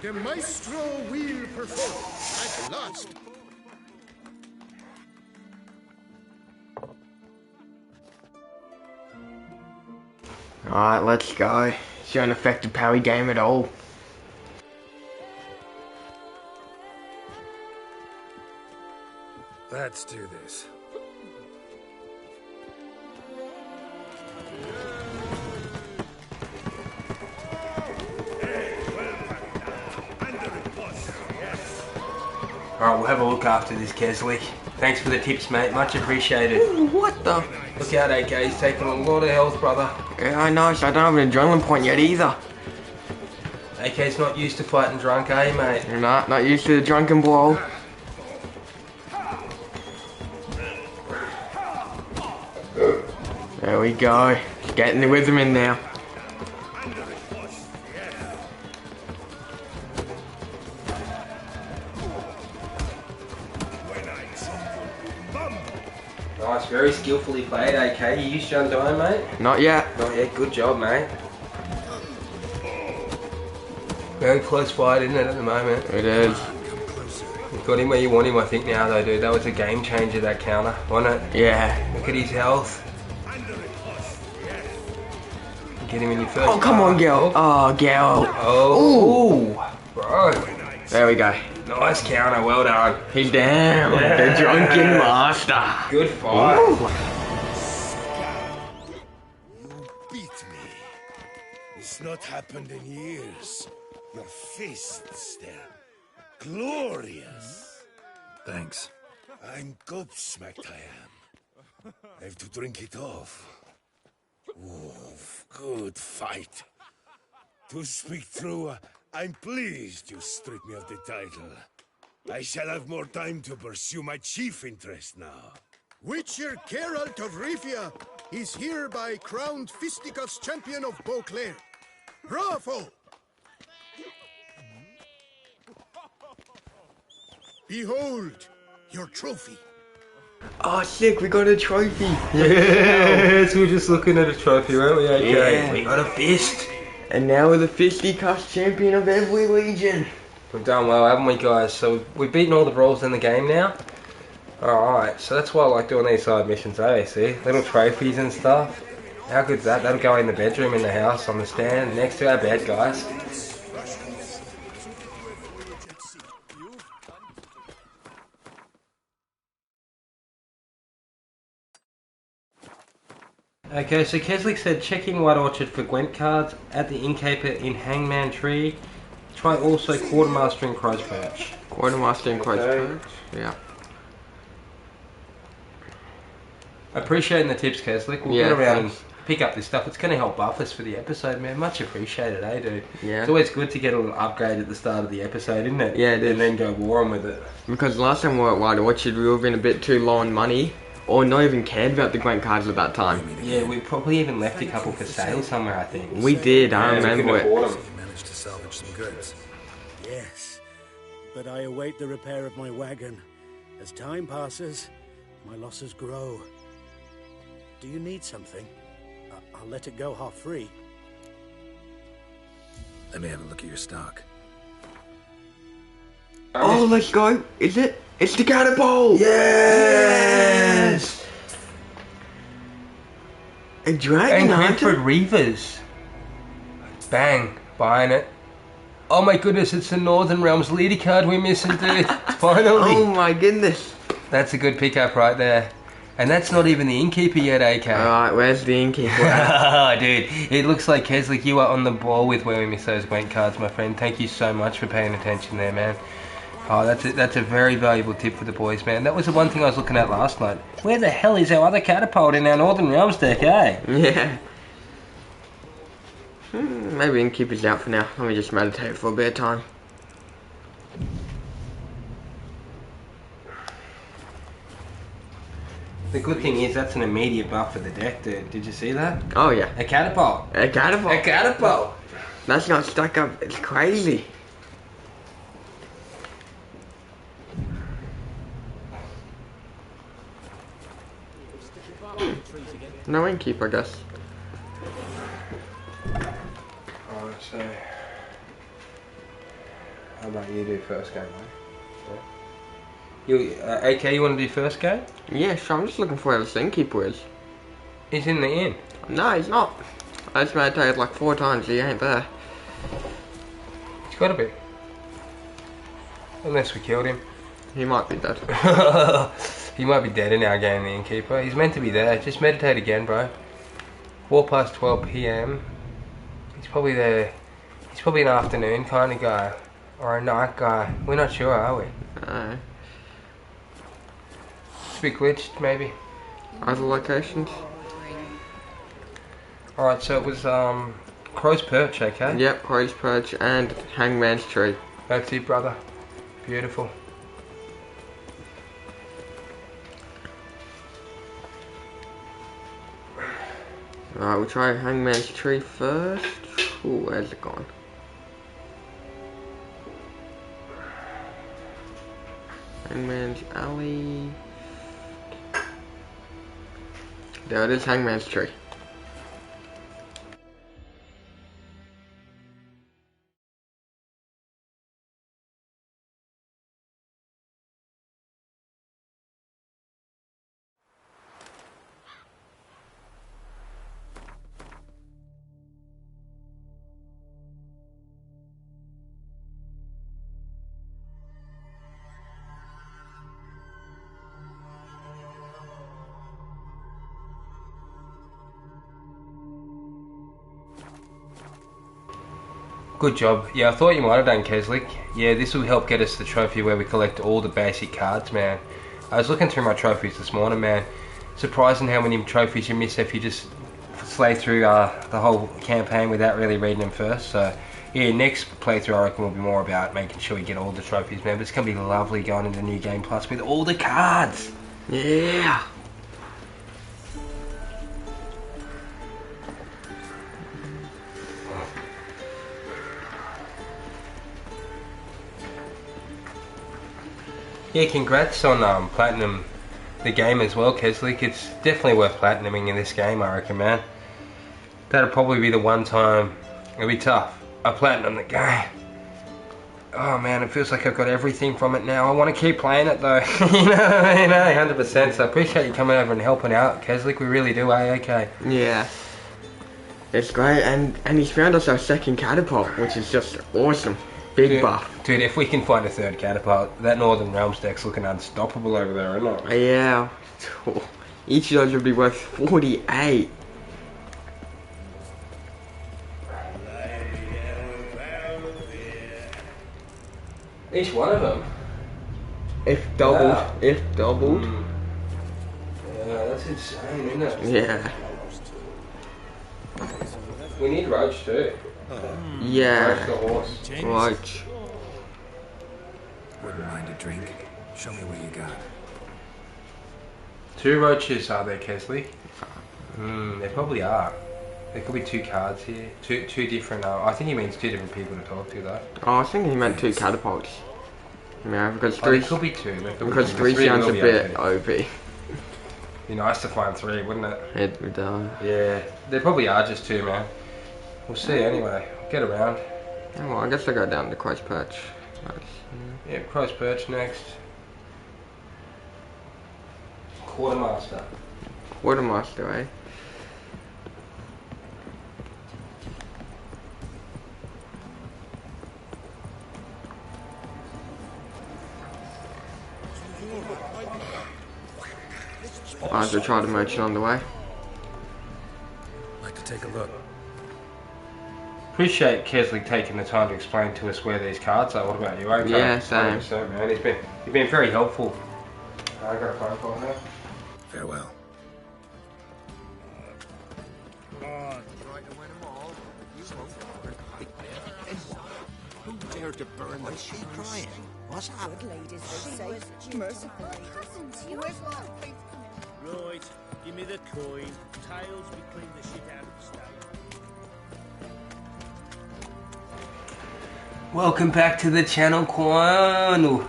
the Maestro will perform at last. Alright, let's go. It's an effective parry game at all. Let's do this. Alright, we'll have a look after this, Keslik. Thanks for the tips, mate. Much appreciated. Ooh, what the? Look out, AK. He's taking a lot of health, brother. Yeah, I know, so I don't have an adrenaline point yet either. AK's not used to fighting drunk, eh, mate? Nah, not used to the drunken blow. There we go. Getting the rhythm in now. Nice, very skillfully played, AK. You used your undying, mate? Not yet. Not yet. Good job, mate. Very close fight, isn't it, at the moment? It is. You've got him where you want him, I think, now, though, dude. That was a game changer, that counter, wasn't it? Yeah. Look at his health. Get him in your first. Oh, come on, girl. Oh, girl. Oh, bro. There we go. Nice counter, well done. He's down. The drunken master. Good fight. You beat me. It's not happened in years. Your fists, they're glorious. Thanks. I'm gobsmacked, I am. I have to drink it off. Ooh, good fight. To speak true, I'm pleased you stripped me of the title. I shall have more time to pursue my chief interest now. Witcher Geralt of Rivia is hereby crowned Fisticuffs champion of Beauclair. Bravo! Behold, your trophy. Oh, sick, we got a trophy. Yes, we were just looking at a trophy, weren't we? Okay. Yeah. We got a fist. And now we're the Fisticuffs champion of every legion. We've done well, haven't we, guys? So we've beaten all the brawls in the game now. Alright, so that's why I like doing these side missions, eh? See? Little trophies and stuff. How good's that? That'll go in the bedroom in the house on the stand next to our bed, guys. Okay, so Keswick said checking White Orchard for Gwent cards at the innkeeper in Hangman Tree. Try also Quartermaster and Crow's Perch. Quartermaster and Crow's Perch? Yeah. Appreciating the tips, Keswick. We'll get around and pick up this stuff. It's going to help buff us for the episode, man. Much appreciated, eh, dude? Yeah. It's always good to get a little upgrade at the start of the episode, isn't it? Yeah, it is. And then go war on with it. Because last time we were at White Orchard, we were been a bit too low on money. Or not even cared about the Gwent cards at that time. Yeah, we probably even left a couple for sale somewhere, I think. We did, I remember it. You managed to salvage some goods. Yes, but I await the repair of my wagon. As time passes, my losses grow. Do you need something? I'll let it go half free. Let me have a look at your stock. Oh, let's go. Is it? It's the catapult! Yes! A dragon And hunter? Grimford Reavers. Bang. Buying it. Oh my goodness, it's the Northern Realms leader card we're missing, dude. Finally. Oh my goodness. That's a good pickup right there. And that's not even the innkeeper yet, AK. Alright, where's the innkeeper? Dude, it looks like Keswick, you are on the ball with where we miss those Gwent cards, my friend. Thank you so much for paying attention there, man. Oh, that's a very valuable tip for the boys, man. That was the one thing I was looking at last night. Where the hell is our other catapult in our Northern Realms deck, eh? Yeah. Maybe innkeeper's out for now. Let me just meditate for a bit of time. The good thing is that's an immediate buff for the deck, dude. Did you see that? Oh yeah. A catapult. A catapult. A catapult. That's not stuck up. It's crazy. No innkeep, I guess. Alright, so how about you do first game, mate? You, AK, you want to do first game? Yeah, sure. I'm just looking for where this innkeeper is. He's in the inn. No, he's not. I just meditated like 4 times. He ain't there. He's got to be. Unless we killed him. He might be dead. He might be dead in our game, the innkeeper. He's meant to be there. Just meditate again, bro. 12 PM. He's probably there. He's probably an afternoon kind of guy. Or a night guy. We're not sure, are we? No. It's a bit glitched, maybe. Other locations? Alright, so it was Crow's Perch, okay? Yep, Crow's Perch and Hangman's Tree. That's it, brother. Beautiful. Alright, we'll try Hangman's Tree first. Ooh, where's it gone? Hangman's Alley. There it is, Hangman's Tree. Good job. Yeah, I thought you might have done, Keslik. Yeah, this will help get us the trophy where we collect all the basic cards, man. I was looking through my trophies this morning, man. Surprising how many trophies you miss if you just slay through the whole campaign without really reading them first. So, yeah, next playthrough I reckon will be more about making sure you get all the trophies, man. But it's going to be lovely going into New Game Plus with all the cards. Yeah. Yeah, congrats on platinum the game as well, Keslik. It's definitely worth platinuming in this game, I reckon, man. That'll probably be the one time it'll be tough. I platinum the game. Oh man, it feels like I've got everything from it now. I want to keep playing it though. You know what I mean? 100%. So I appreciate you coming over and helping out, Keslik. We really do, okay. Yeah. It's great, and he's found us our second catapult, which is just awesome. Big buff. Dude, if we can find a third catapult, that Northern Realms deck's looking unstoppable over there, isn't it? Yeah. Each of those would be worth 48. Each one of them? If doubled. Wow. If doubled. Yeah, that's insane, isn't it? Yeah. We need Roach too. Yeah. Roach the horse. Roach. Wouldn't mind a drink. Show me what you got. 2 Roaches are there, Keslik? There probably are. There could be 2 cards here. Two different, I think he means 2 different people to talk to though. Oh, I think he meant 2 catapults. Yeah, because 3... there could be 2. Because 3 sounds a bit OP. Be nice to find 3, wouldn't it? It does. Yeah, there probably are just 2, man. We'll see anyway. Get around. Oh, well, I guess I go down to Christ Perch. Yeah, Christ Perch next. Quartermaster. Quartermaster, eh? Might as well try the merchant on the way. Like to take a look. Appreciate Keslik taking the time to explain to us where these cards are. What about you? Okay. Yeah, same. 100%, man. He's been very helpful. I got a phone call now. Farewell. Who dared to burn the she crying? What's happened? Ladies, they say. Merciful ladies. Right, give me the coin. Tails, we clean the shit out of the stone. Welcome back to the channel, Quan.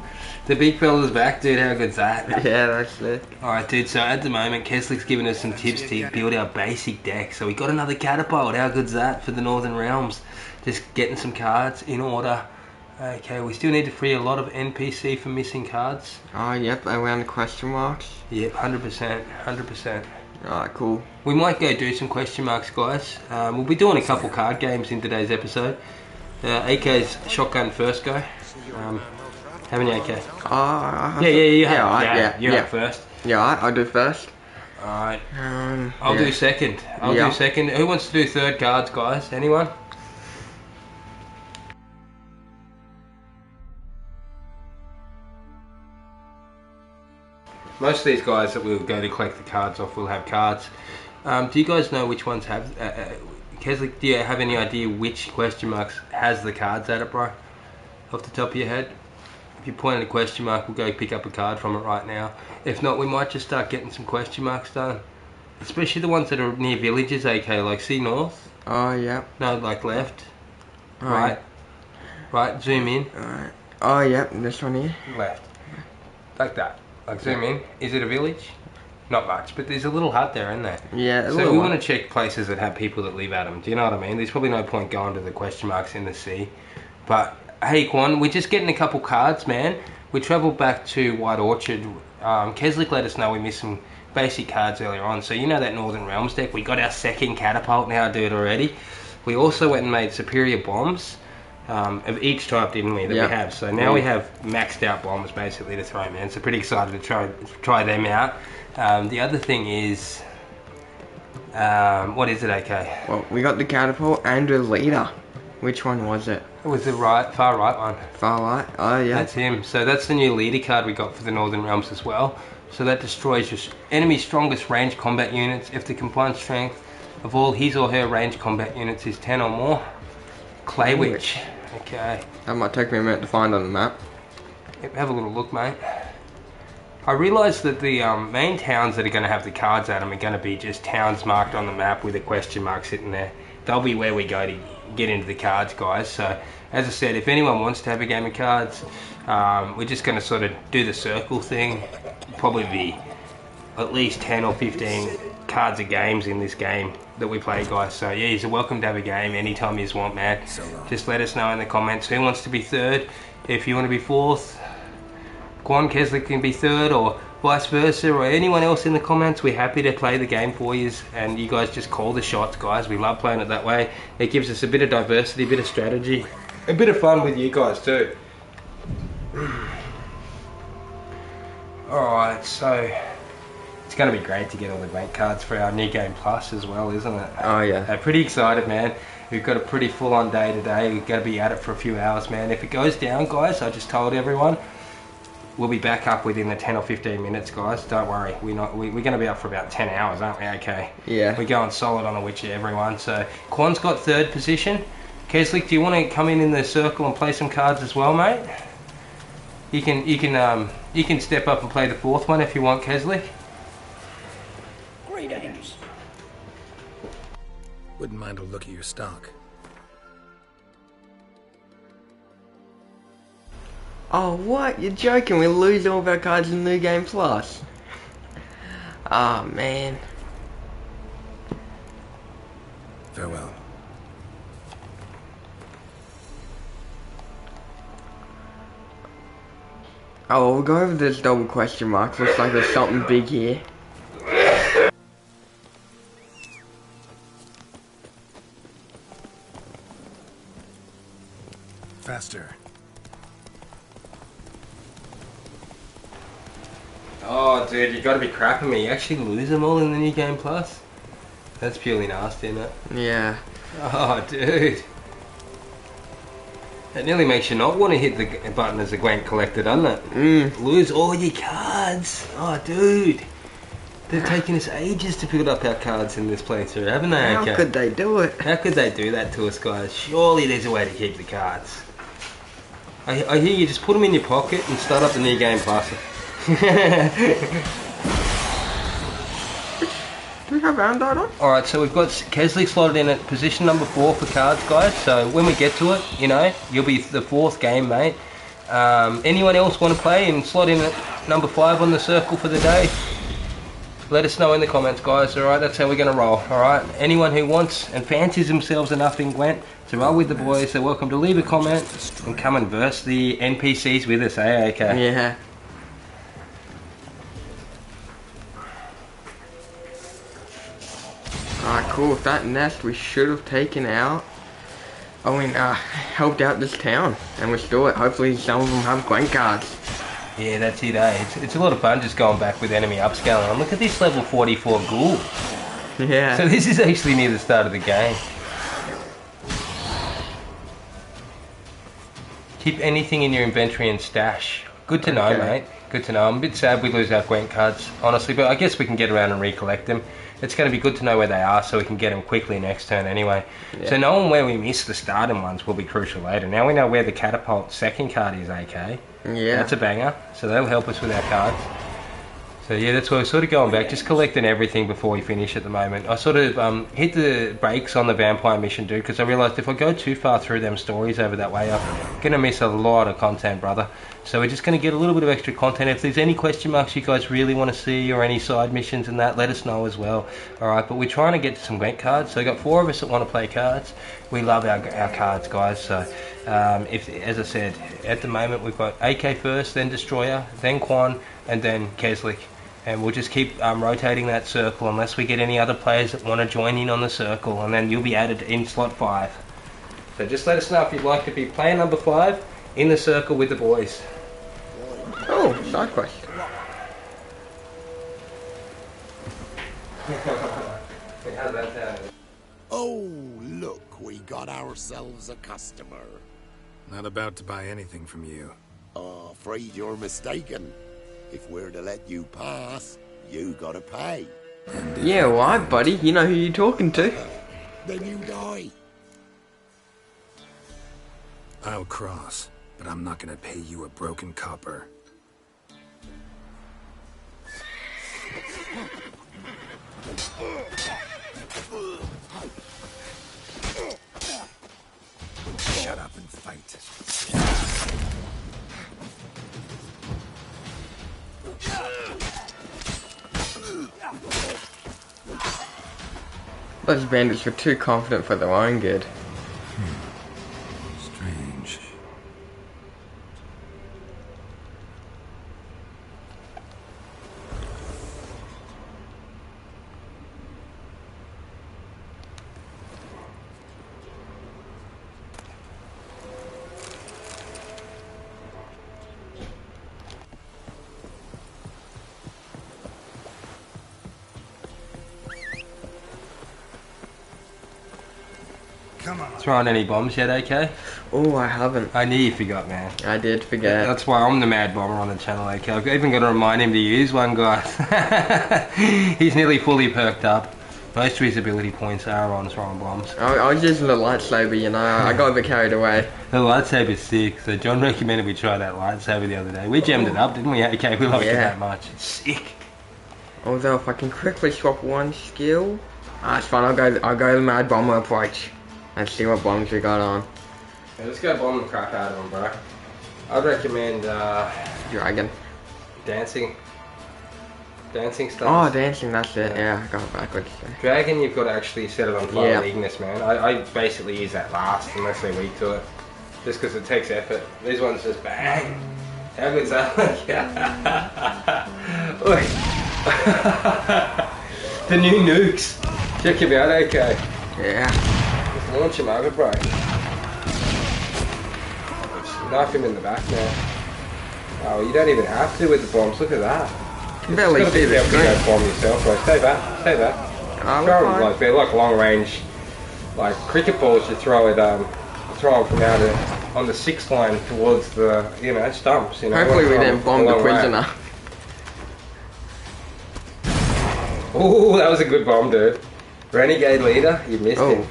The big fella's back, dude. How good's that? Yeah, that's it. Alright, dude, so at the moment, Keslik's giving us some tips to build our basic deck. So we got another catapult. How good's that for the Northern Realms? Just getting some cards in order. Okay, we still need to free a lot of NPC for missing cards. Oh, yep, around the question marks. Yep, 100%, 100%. Alright, cool. We might go do some question marks, guys. We'll be doing a couple card games in today's episode. AK's shotgun first go. Haven't you, AK? Yeah, you have. yeah, You're up first. Yeah, I'll do first. Alright. I'll do second. I'll do second. Who wants to do third cards, guys? Anyone? Most of these guys that we'll go to collect the cards off will have cards. Do you guys know which ones have... Keslik, do you have any idea which question marks has the cards at it, bro? Off the top of your head? If you point at a question mark, we'll go pick up a card from it right now. If not, we might just start getting some question marks done. Especially the ones that are near villages, AK, like see north? Oh, yeah. No, like left. Right. Right, zoom in. Alright. Oh, yep, this one here. Left. Like that. Like zoom in. Is it a village? Not much, but there's a little hut there, isn't there? Yeah, so we want to check places that have people that live at them. Do you know what I mean? There's probably no point going to the question marks in the sea. But, hey, Quan, we're just getting a couple cards, man. We travelled back to White Orchard. Keslik let us know we missed some basic cards earlier on. So you know that Northern Realms deck? We got our second catapult now, dude, already. We also went and made superior bombs. Of each type, didn't we, that we have. So now we have maxed out bombs basically to throw, man. So pretty excited to try them out. The other thing is, what is it, AK? Well, we got the catapult and a leader. Which one was it? It was the far right one. Far right? Oh, yeah. That's him. So that's the new leader card we got for the Northern Realms as well. So that destroys your enemy's strongest range combat units if the combined strength of all his or her range combat units is 10 or more. Clay Witch. Okay. That might take me a minute to find on the map. Yep, have a little look, mate. I realised that the main towns that are going to have the cards at them are going to be just towns marked on the map with a question mark sitting there. They'll be where we go to get into the cards, guys. So, as I said, if anyone wants to have a game of cards, we're just going to sort of do the circle thing. Probably be at least 10 or 15 cards of games in this game that we play, guys. So yeah, you're welcome to have a game anytime you want, man. Just let us know in the comments who wants to be third. If you want to be fourth, Quan Keslick can be third, or vice versa, or anyone else in the comments. We're happy to play the game for you, and you guys just call the shots, guys. We love playing it that way. It gives us a bit of diversity, a bit of strategy, a bit of fun with you guys too. Alright, so it's going to be great to get all the great cards for our New Game Plus as well, isn't it? Oh yeah. Pretty excited, man. We've got a pretty full-on day today. We're going to be at it for a few hours, man. If it goes down, guys, I just told everyone, we'll be back up within the 10 or 15 minutes, guys. Don't worry. We're going to be up for about 10 hours, aren't we? Okay. Yeah. We're going solid on the Witcher, everyone. So, Quan's got third position. Keslick, do you want to come in the circle and play some cards as well, mate? You can step up and play the fourth one if you want, Keslick. Greetings. Wouldn't mind a look at your stock. Oh, what? You're joking? We lose all of our cards in New Game Plus. Ah, oh, man. Farewell. Oh, we'll go over this double question mark. Looks like there's something big here. Faster. Oh, dude, you got to be crapping me. You actually lose them all in the New Game Plus? That's purely nasty, isn't it? Yeah. Oh, dude. That nearly makes you not want to hit the button as a Gwent collector, doesn't it? Lose all your cards. Oh, dude. They've taken us ages to build up our cards in this playthrough, haven't they? How could they do it? How could they do that to us, guys? Surely there's a way to keep the cards. I hear you just put them in your pocket and start up the New Game Plus. Do we have Roundard on? Alright, so we've got Keslick slotted in at position number 4 for cards, guys. So when we get to it, you know, you'll be the 4th game, mate. Anyone else want to play and slot in at number 5 on the circle for the day? Let us know in the comments, guys. Alright, that's how we're going to roll. Alright, anyone who wants and fancies themselves enough in Gwent to roll with the boys, they're welcome to leave a comment and come and verse the NPCs with us, eh? Okay. Yeah. Alright, cool. With that nest we should have taken out, helped out this town and restore it. Hopefully some of them have Gwent cards. Yeah, that's it, eh? It's a lot of fun just going back with enemy upscaling. And look at this level 44 ghoul. Yeah. So this is actually near the start of the game. Keep anything in your inventory and stash. Good to know, mate. Good to know. I'm a bit sad we lose our Gwent cards, honestly, but I guess we can get around and recollect them. It's going to be good to know where they are so we can get them quickly next turn anyway. Yeah. So knowing where we missed the starting ones will be crucial later. Now we know where the catapult second card is, AK. Yeah. That's a banger, so that'll help us with our cards. So yeah, that's why we're sort of going back, just collecting everything before we finish at the moment. I sort of hit the brakes on the vampire mission, dude, because I realised if I go too far through them stories over that way, I'm going to miss a lot of content, brother. So we're just going to get a little bit of extra content. If there's any question marks you guys really want to see or any side missions and that, let us know as well. Alright, but we're trying to get to some Gwent cards. So we've got 4 of us that want to play cards. We love our cards, guys. So as I said, at the moment we've got AK first, then Destroyer, then Quan, and then Keslick. And we'll just keep rotating that circle unless we get any other players that want to join in on the circle, and then you'll be added in slot 5. So just let us know if you'd like to be player number 5 in the circle with the boys. Oh, side quest. Oh, look we got ourselves a customer. Not about to buy anything from you. Afraid you're mistaken. If we're to let you pass, you gotta pay. Yeah, why, buddy? You know who you're talking to. Then you die. I'll cross, but I'm not gonna pay you a broken copper. Shut up and fight. Those bandits were too confident for their own good. Strange. Come on. Thrown any bombs yet, okay? Oh, I haven't. I knew you forgot, man. I did forget. That's why I'm the mad bomber on the channel, okay? I've even got to remind him to use one, guys. He's nearly fully perked up. Most of his ability points are on throwing bombs. I was using the lightsaber, you know. I got a bit carried away. The lightsaber's sick. So John recommended we try that lightsaber the other day. We gemmed it up, didn't we? Okay, we liked it that much. It's sick. Although if I can quickly swap one skill, it's fine. I'll go the mad bomber approach and see what bombs we got on. Yeah, let's go bomb the crap out of them, bro. I'd recommend Dragon. Dancing. Dancing stuff. Oh, dancing, that's it. Yeah, I got it backwards. Dragon, you've got to actually set it on fire with Ignis, man. I basically use that last unless they're weak to it. Just because it takes effort. These ones just bang. How good's that? Oi. The new nukes. Check him out, okay? Yeah. Just launch him over, bro. Knife him in the back now. Oh, you don't even have to with the bombs. Look at that. You barely see the screen. You bomb yourself, bro. Stay back. Stay back. Like they're like long range, like cricket balls. You throw it, throw them from out on the 6th line towards the, stumps. You know. Hopefully we didn't bomb the prisoner. Oh, that was a good bomb, dude. Renegade leader, you missed him.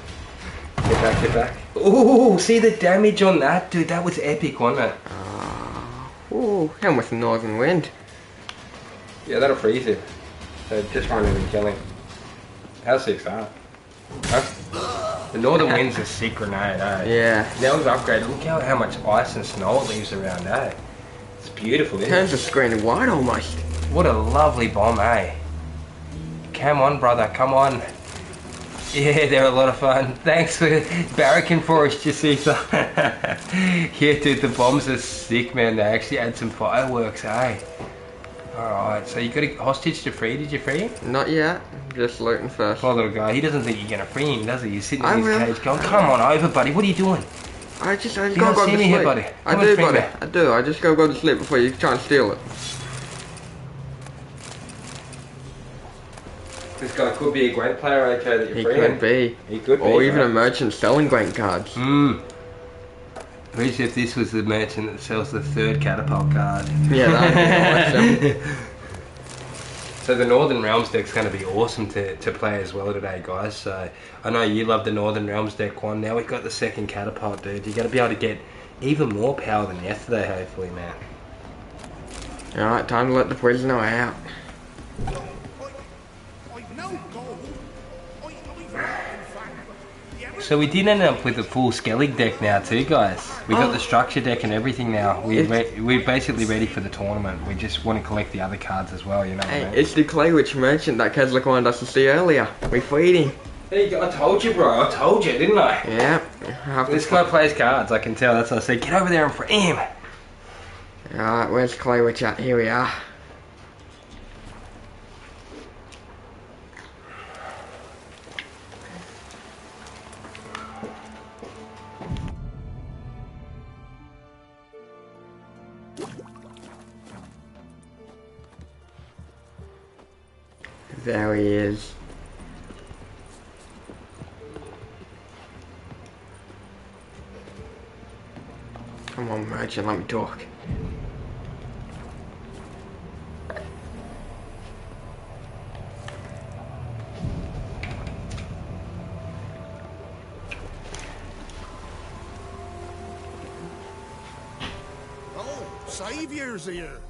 Get back, get back. Oh, see the damage on that, dude. That was epic, wasn't it? Oh, how much northern wind? Yeah, that'll freeze him. So just run in and kill him. How sick's that? Huh? The northern wind's a sick grenade, eh? Yeah. Now we've upgraded. Look how much ice and snow it leaves around, eh? It's beautiful, isn't it? Turns the screen white almost. What a lovely bomb, eh? Come on, brother, come on. Yeah, they're a lot of fun. Thanks for barracking for us, Jacinta. Yeah, dude, the bombs are sick, man. They actually add some fireworks, eh? Alright, so you got a hostage to free. Did you free him? Not yet. Just looting first. Poor little guy. He doesn't think you're going to free him, does he? He's sitting in his cage going, come on over, buddy. What are you doing? I just you gotta go to sleep. Here, buddy. I do, buddy. I do. I just gotta go to sleep before you try and steal it. This guy could be a Gwent player, okay, that you're freeing. He could be. He could be. Or even a merchant selling Gwent cards. Imagine if this was the merchant that sells the 3rd catapult card. Yeah, that'd be awesome. So the Northern Realms deck's going to be awesome to play as well today, guys. So I know you love the Northern Realms deck one. Now we've got the 2nd catapult, dude. You're going to be able to get even more power than yesterday, hopefully, man. Alright, time to let the prisoner out. So we did end up with a full Skellig deck now too, guys. We got the structure deck and everything now. We're basically ready for the tournament. We just want to collect the other cards as well, you know what I mean? It's the Clay Witch merchant that Keslick wanted us to see earlier. We freed him. There you go. I told you, bro. I told you, didn't I? Yeah. This guy plays cards, I can tell. That's what I said. Get over there and free him. Alright, where's Clay Witch at? Here we are. There he is. young merchant, let me talk. Saviour's here.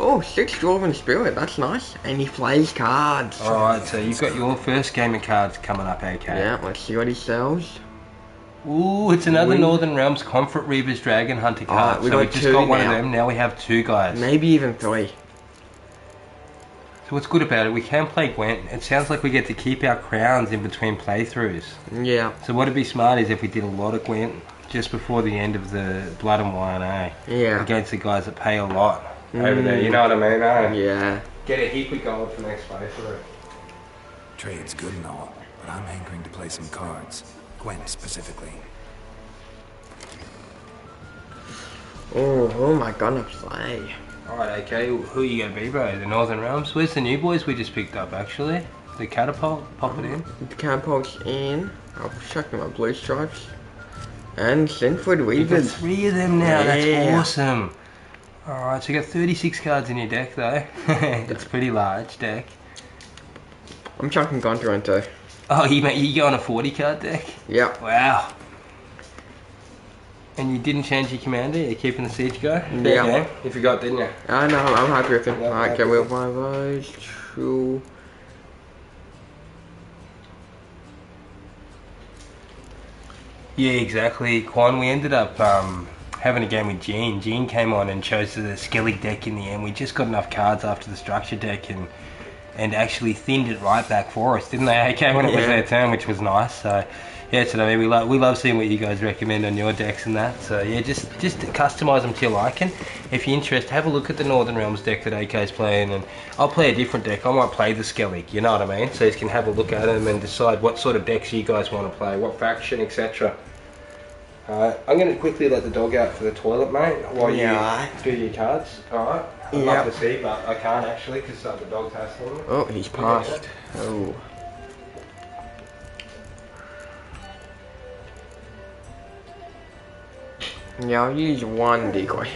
Oh, 6 Dwarven Spirit, that's nice. And he plays cards. Alright, so you've got your first game of cards coming up, okay? Yeah, let's see what he sells. Ooh, it's another Northern Realms Conflict Reaper's Dragon Hunter card. we So we got just 2 got one of now. them, now we have 2 guys. Maybe even 3. So what's good about it, we can play Gwent. It sounds like we get to keep our crowns in between playthroughs. Yeah. So what'd be smart is if we did a lot of Gwent just before the end of the Blood and Wine, eh? Yeah. Against the guys that pay a lot over there, you know what I mean, eh? Yeah. Get a heap of gold for next playthrough. Trade's good and all, but I'm hankering to play some cards. Gwent specifically. Oh, who am I gonna play? Alright, okay, who are you gonna be, bro? The Northern Realms? Where's the new boys we just picked up, actually? The catapult? Pop it in. The catapult's in. I'll check my blue stripes. And Sinford You've got Weavers. 3 of them now, Yeah. that's awesome. Alright, so you got 36 cards in your deck, though. It's a pretty large deck. I'm chucking Gonter into. Oh, you go on a 40 card deck? Yep. Wow. And you didn't change your commander? You're keeping the siege go? Yeah. Okay. You forgot, didn't you? I know, I'm happy with it. Yeah, Alright, happy get rid with of one of those. 2. Yeah, exactly. Quan, we ended up having a game with Gene. Gene came on and chose the Skellig deck in the end. We just got enough cards after the structure deck and actually thinned it right back for us, didn't they? Okay, when it was their turn, which was nice. So yeah, so I mean, we love seeing what you guys recommend on your decks and that. So yeah, just customise them to your liking. If you're interested, have a look at the Northern Realms deck that AK's playing, and I'll play a different deck. I might play the Skellig, you know what I mean? So you can have a look at them and decide what sort of decks you guys want to play, what faction, etc. I'm going to quickly let the dog out for the toilet, mate, while you do your cards. Alright? I'd love to see, but I can't actually because the dog's hassling me. Oh, he's passed. Oh. Yeah, I'll use 1 decoy.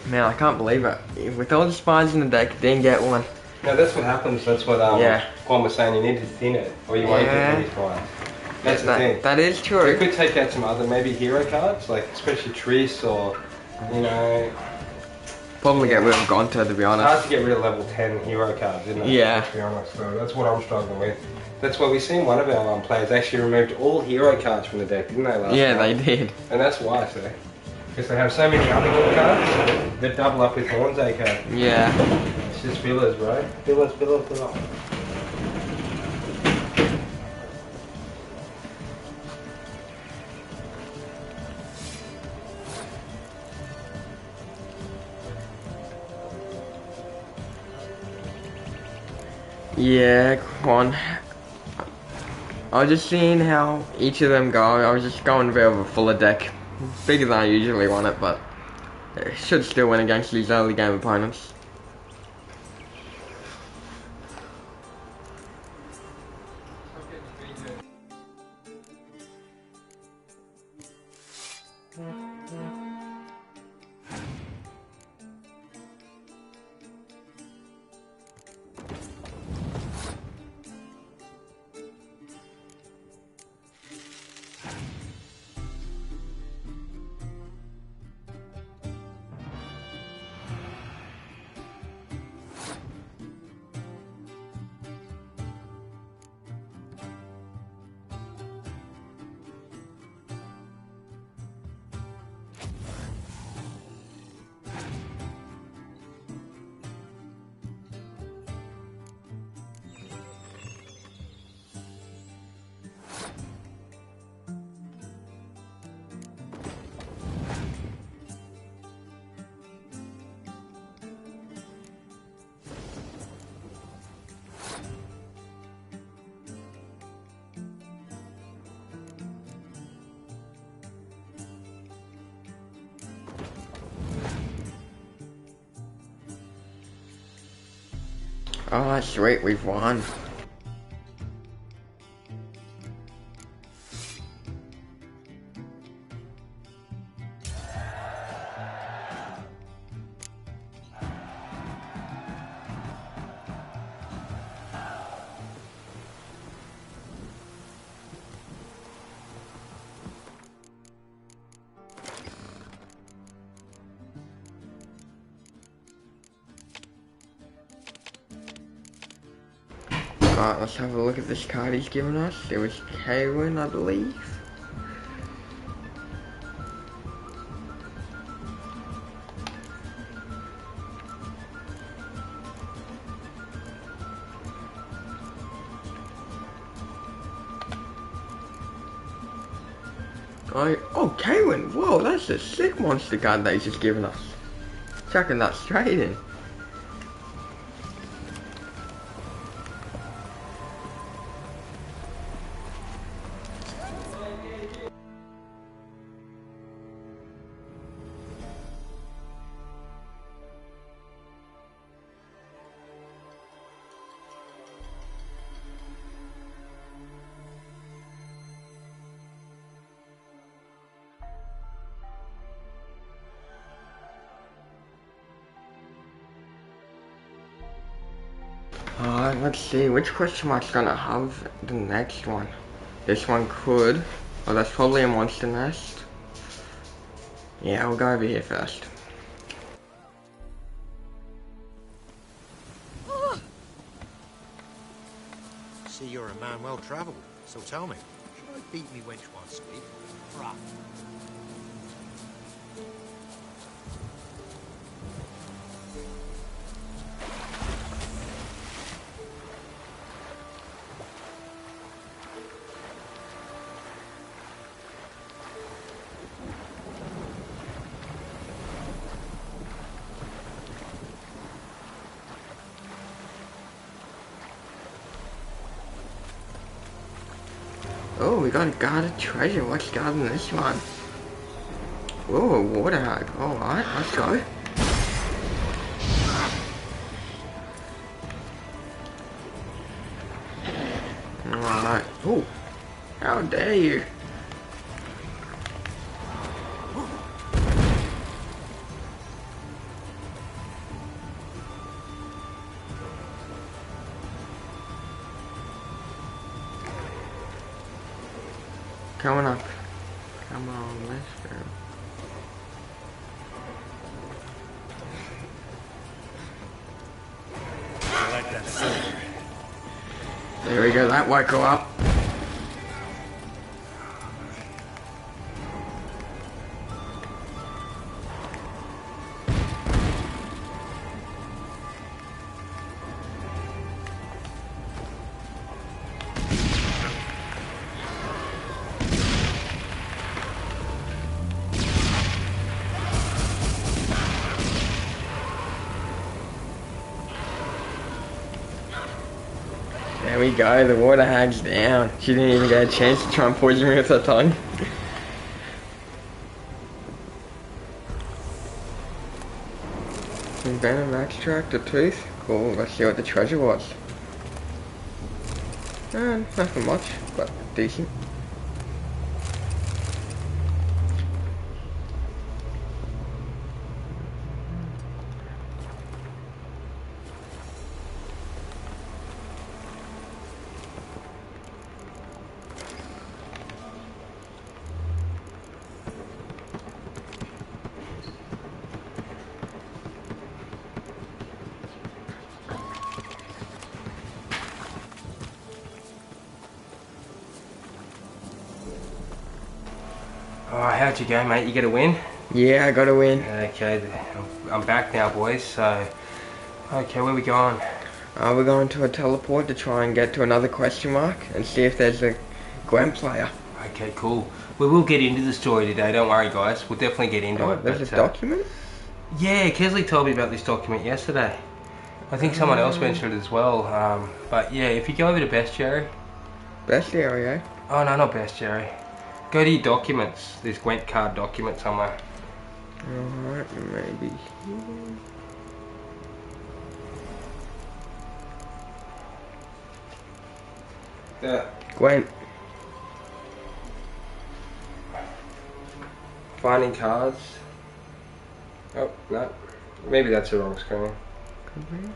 Man, I can't believe it. With all the spies in the deck, didn't get one. No, that's what happens. That's what Quan was saying. You need to thin it, or you won't get any spies. That's the thing. That is true. You could take out some other maybe hero cards, like especially Triss or, you know. Probably get rid of Gonta, to be honest. It's hard to get rid of level 10 hero cards, isn't it? Yeah. To be honest, so that's what I'm struggling with. That's why we've seen one of our players actually removed all hero cards from the deck, didn't they, last Yeah, night? they did. And that's why, so. Because they have so many other good cards that double up with Horns AK. Yeah. It's just fillers, bro. Fillers. Yeah, Quan. I was just seeing how each of them go. I was just going a bit of a fuller deck. Bigger than I usually want it, but it should still win against these early game opponents. Oh, sweet, we've won. Alright, let's have a look at this card he's given us. It was Kaywin, I believe. Oh, Kaywin! Whoa, that's a sick monster card that he's just given us. Chucking that straight in. Alright, let's see, which question mark's gonna have the next one? This one could. Oh, that's probably a monster nest. Yeah, I'll go over here first. See, you're a man well travelled, so tell me, should I beat me wench one sweet? Right. Oh, we got a guarded treasure. What's guarding this one? Whoa, a water hag. Alright, let's go. Alright. Oh, how dare you? Coming up. Come on, let's go. I like that silver. There we go, that won't go up. There we go, the water hag's down. She didn't even get a chance to try and poison me with her tongue. Venom extract, a tooth. Cool, let's see what the treasure was. Nothing much, but decent. Oh, how'd you go, mate? You get a win? Yeah, I got a win. Okay, I'm back now, boys, so... Okay, where we going? We're going to a teleport to try and get to another question mark and see if there's a Gwent player. Okay, cool. We will get into the story today, don't worry, guys. We'll definitely get into it. There's a document? Yeah, Kesley told me about this document yesterday. I think someone else mentioned it as well. But yeah, if you go over to Bestiary... Bestiary, eh? Oh, no, not Bestiary. Go to your documents. There's Gwent card document somewhere. Alright, maybe here. There. Gwent. Finding cards. Oh, no. Maybe that's the wrong screen. Could be.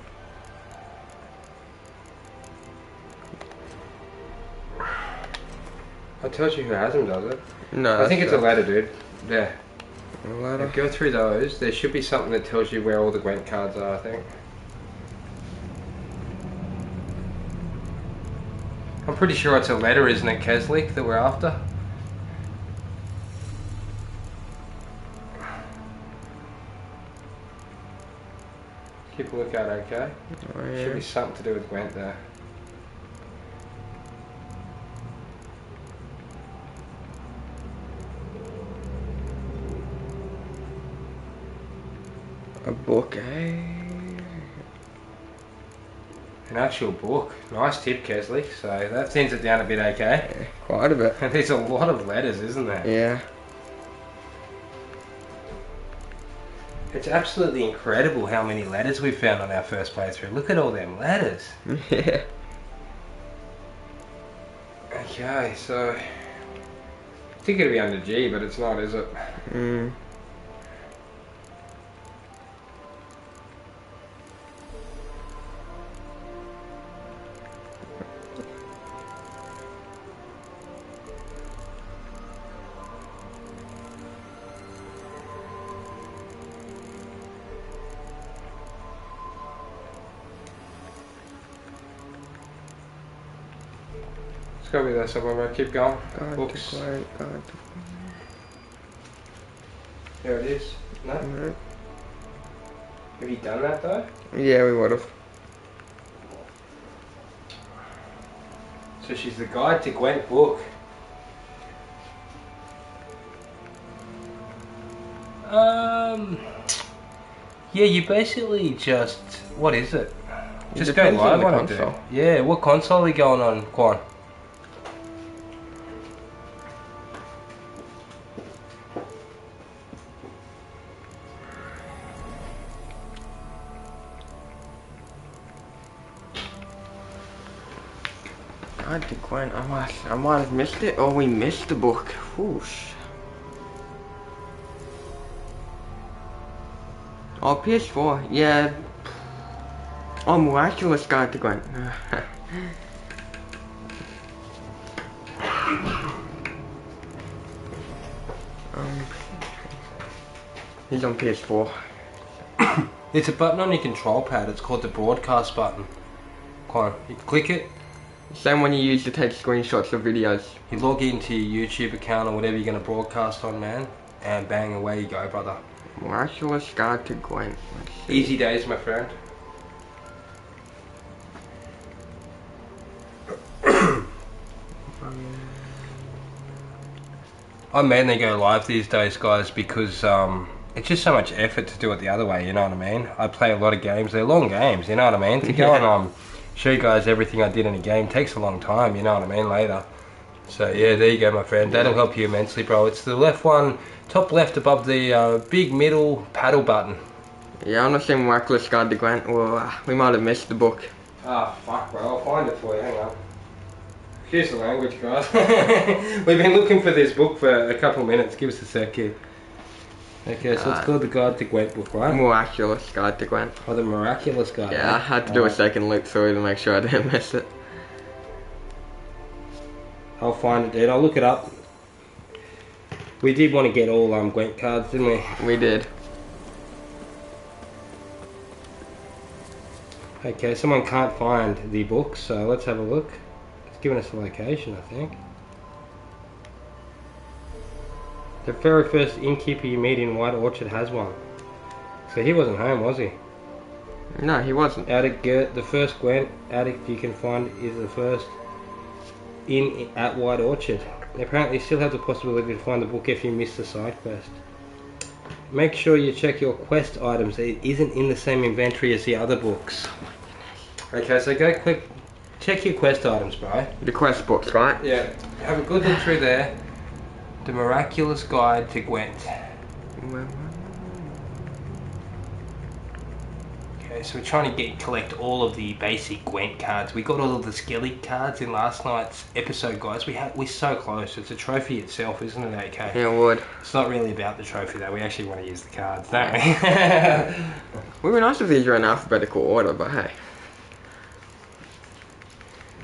I told you who has them, does it? No, I think it's a ladder, dude. There. A ladder? Go through those. There should be something that tells you where all the Gwent cards are, I think. I'm pretty sure it's a letter, isn't it, Keslik, that we're after? Keep a lookout, okay? Oh, yeah. Should be something to do with Gwent there. A book, eh? An actual book. Nice tip, Keslik. So that sends it down a bit, okay? Yeah, quite a bit. And there's a lot of letters, isn't there? Yeah. It's absolutely incredible how many letters we found on our first playthrough. Look at all them letters. Yeah. Okay, so I think it'll be under G, but it's not, is it? Mm. It's gotta be there somewhere, right? Keep going. Books. There it is. No? No. Have you done that though? Yeah, we would have. So she's the guide to Gwent book. Yeah, you basically just, what is it? Just go live on it, dude. Yeah, what console are you going on, Quan? I think when I might have missed it, or we missed the book. Whoosh. Oh, PS4, yeah. Oh, Miraculous Guide to Gwent. He's on PS4. It's a button on your control pad. It's called the broadcast button. Quan, you click it. Same one you use to take screenshots of videos. You log into your YouTube account or whatever you're going to broadcast on, man, and bang, away you go, brother. Miraculous Guide to Gwent. Easy days, my friend. I mainly go live these days, guys, because it's just so much effort to do it the other way, you know what I mean? I play a lot of games, they're long games, you know what I mean? To go and show you guys everything I did in a game takes a long time, you know what I mean, later. So yeah, there you go, my friend. That'll help you immensely, bro. It's the left one, top left above the big middle paddle button. Yeah, I'm not saying Miraculous Guide to Gwent. Well, we might have missed the book. Ah, fuck, bro. I'll find it for you. Hang on. Excuse the language, guys. We've been looking for this book for a couple of minutes. Give us a sec here. Okay, so it's called the Guide to Gwent book, right? Miraculous Guide to Gwent. Oh, the Miraculous Guide. Yeah, I had to do a second look through to make sure I didn't miss it. I'll find it, dude. I'll look it up. We did want to get all Gwent cards, didn't we? We did. Okay, someone can't find the book, so let's have a look. It's given us a location, I think. The very first innkeeper you meet in White Orchard has one. So he wasn't home, was he? No, he wasn't. Attic, the first Gwent attic you can find is the first inn at White Orchard. Apparently you still have the possibility to find the book if you miss the side quest. Make sure you check your quest items. It isn't in the same inventory as the other books. Okay, so go click, check your quest items, bro. The quest books, right? Yeah. Have a good look through there. The Miraculous Guide to Gwent. Okay, Okay, so we're trying to collect all of the basic Gwent cards. We got all of the Skelly cards in last night's episode, guys. We're so close. It's a trophy itself, isn't it, AK? Yeah, it would. It's not really about the trophy, though. We actually want to use the cards, don't we? It would be nice if these were in alphabetical order, but hey.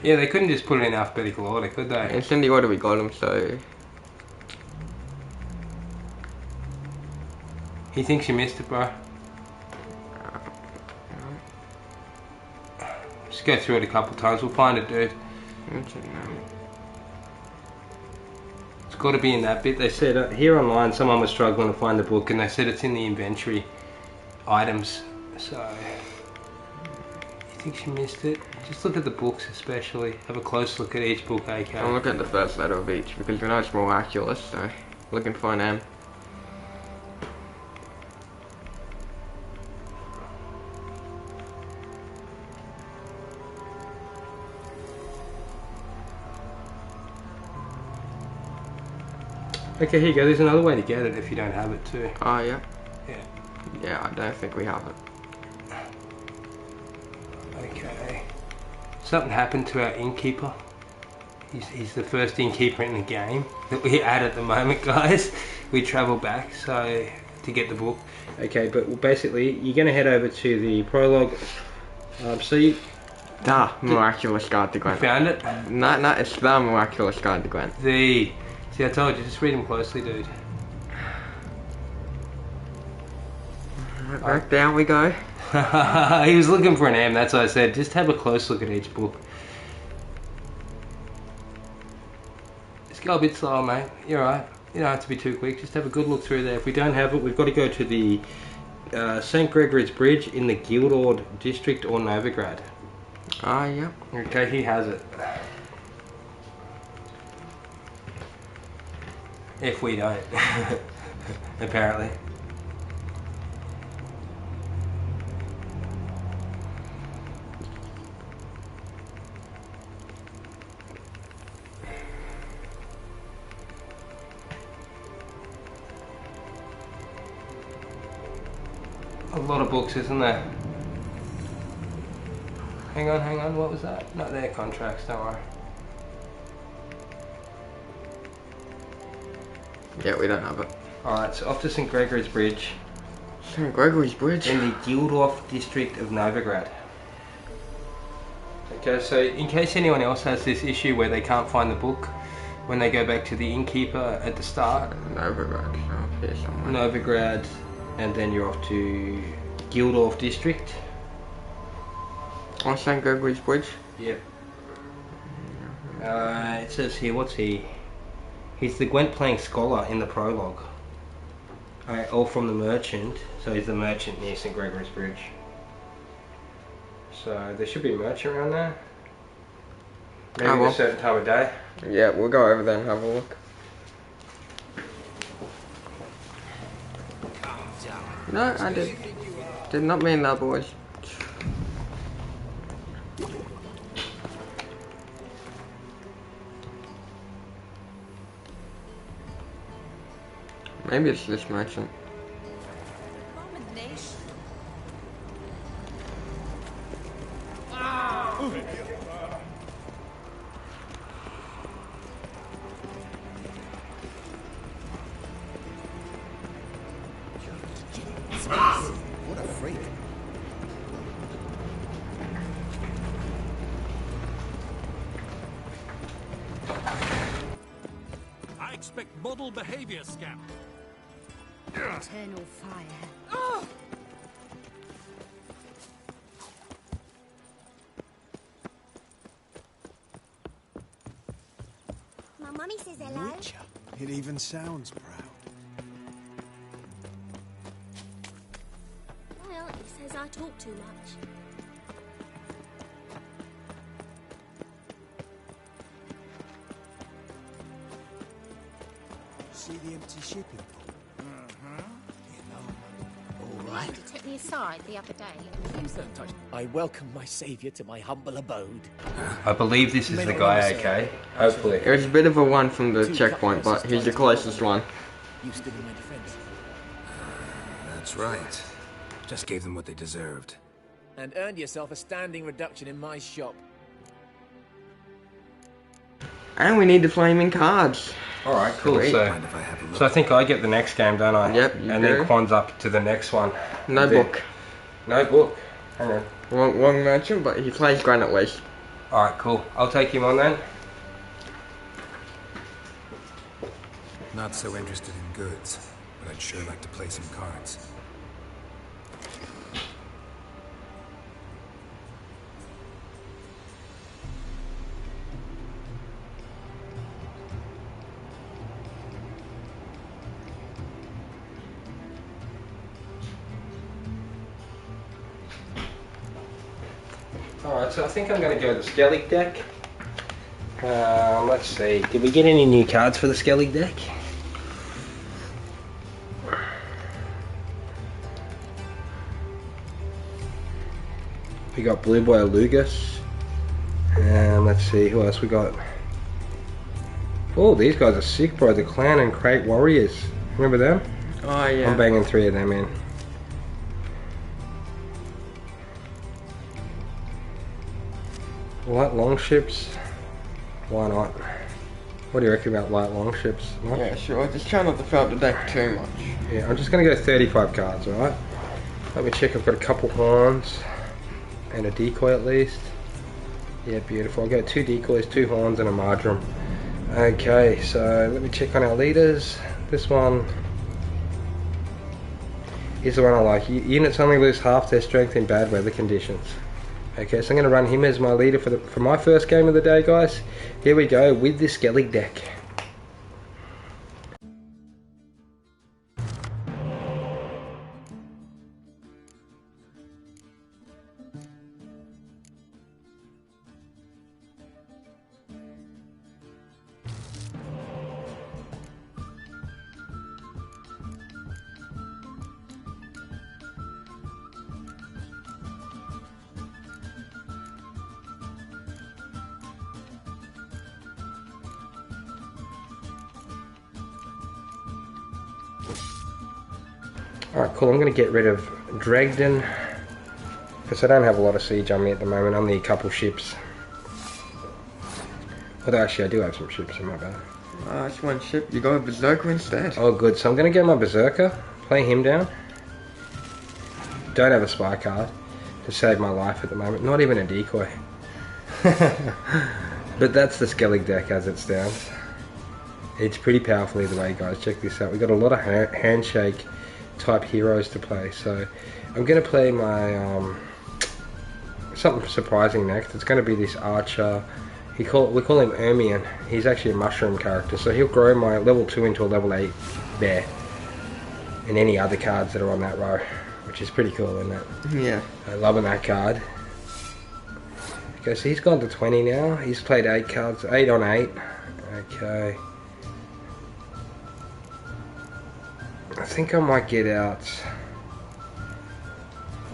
Yeah, they couldn't just put it in alphabetical order, could they? It's in the order we got them, so... He thinks you missed it, bro. Just go through it a couple times. We'll find it, dude. It's got to be in that bit. They said here online someone was struggling to find the book, and they said it's in the inventory items. So, you think she missed it? Just look at the books, especially. Have a close look at each book, AK. I'm looking at the first letter of each because we know it's miraculous. So, looking for an M. Okay, here you go. There's another way to get it if you don't have it too. Oh, yeah? Yeah. Yeah, I don't think we have it. Okay. Something happened to our innkeeper. He's the first innkeeper in the game that we're at the moment, guys. We travel back so to get the book. Okay, but basically you're going to head over to the prologue. So you... Miraculous Guide to Gwent. Found it? No, it's the Miraculous Guide to Gwent. See, I told you, just read them closely, dude. Right, back down we go. He was looking for an M, that's why I said, just have a close look at each book. Just go a bit slower, mate. You're alright. You don't have to be too quick, just have a good look through there. If we don't have it, we've got to go to the St. Gregory's Bridge in the Guildord district or Novigrad. Ah, yeah. Okay, he has it. If we don't, apparently. A lot of books, isn't there? Hang on, what was that? Not their contracts, don't worry. Yeah, we don't have it. Alright, so off to St. Gregory's Bridge. St. Gregory's Bridge? In the Guildorf district of Novigrad. Okay, so in case anyone else has this issue where they can't find the book, when they go back to the innkeeper at the start. Novigrad, so here somewhere. Novigrad, and then you're off to Guildorf district. Oh, St. Gregory's Bridge? Yep. It says here, what's he? He's the Gwent playing scholar in the prologue. All from the merchant, so he's the merchant near St. Gregory's Bridge. So there should be a merchant around there. Maybe at a certain time of day. Yeah, we'll go over there and have a look. No, I did not mean that, boys. Maybe it's this merchant. What a freak. I expect model behavior, scamp. Eternal fire. My mummy says hello. Witcher. It even sounds proud. Well, he says I talk too much. See the empty shipping pool? All right. You took me aside the other day. I welcome my saviour to my humble abode. I believe this is the guy, okay? Hopefully. It was a bit of a one from the checkpoint, but he's the closest one. You stood in my defence. That's right. Just gave them what they deserved. and earned yourself a standing reduction in my shop. And we need the flaming cards. Alright, cool. Sweet. So I think I get the next game, don't I? Yep, you And do. then Quan's up to the next one. No book. No book. Hang on. Wrong merchant, but he plays Granite Waste. Alright, cool. I'll take him on then. Not so interested in goods, but I'd sure like to play some cards. Alright, so I think I'm going to go the Skellig deck. Let's see. Did we get any new cards for the Skellig deck? We got Blue Boy Lugus. And let's see, who else we got? Oh, these guys are sick, bro. The Clan and Crate Warriors. Remember them? Oh, yeah. I'm banging 3 of them in. Light longships? Why not? What do you reckon about light longships? Much? Yeah, sure. Just try not to fill up the deck too much. Yeah, I'm just going to go 35 cards, alright? Let me check. I've got a couple horns and a decoy at least. Yeah, beautiful. I'll go 2 decoys, 2 horns and a marjoram. Okay, so let me check on our leaders. This one is the one I like. Units only lose half their strength in bad weather conditions. Okay, so I'm going to run him as my leader for my first game of the day, guys. Here we go with the Skellig deck. Alright, cool. I'm going to get rid of Dregden because I don't have a lot of siege on me at the moment. Only a couple ships. Although actually I do have some ships in my bag. That's one ship. You got a Berserker instead. Oh good, so I'm going to get my Berserker, play him down. Don't have a spy card to save my life at the moment. Not even a decoy. But that's the Skellig deck as it stands. It's pretty powerful either way, guys. Check this out. We've got a lot of handshake type heroes to play, so I'm going to play my something surprising next. It's going to be this archer. We call him Ermion. He's actually a mushroom character, so he'll grow my level 2 into a level 8 bear and any other cards that are on that row, which is pretty cool, isn't it? Yeah. I'm loving that card. Okay, so he's gone to 20 now. He's played 8 cards, 8 on 8. Okay. I think I might get out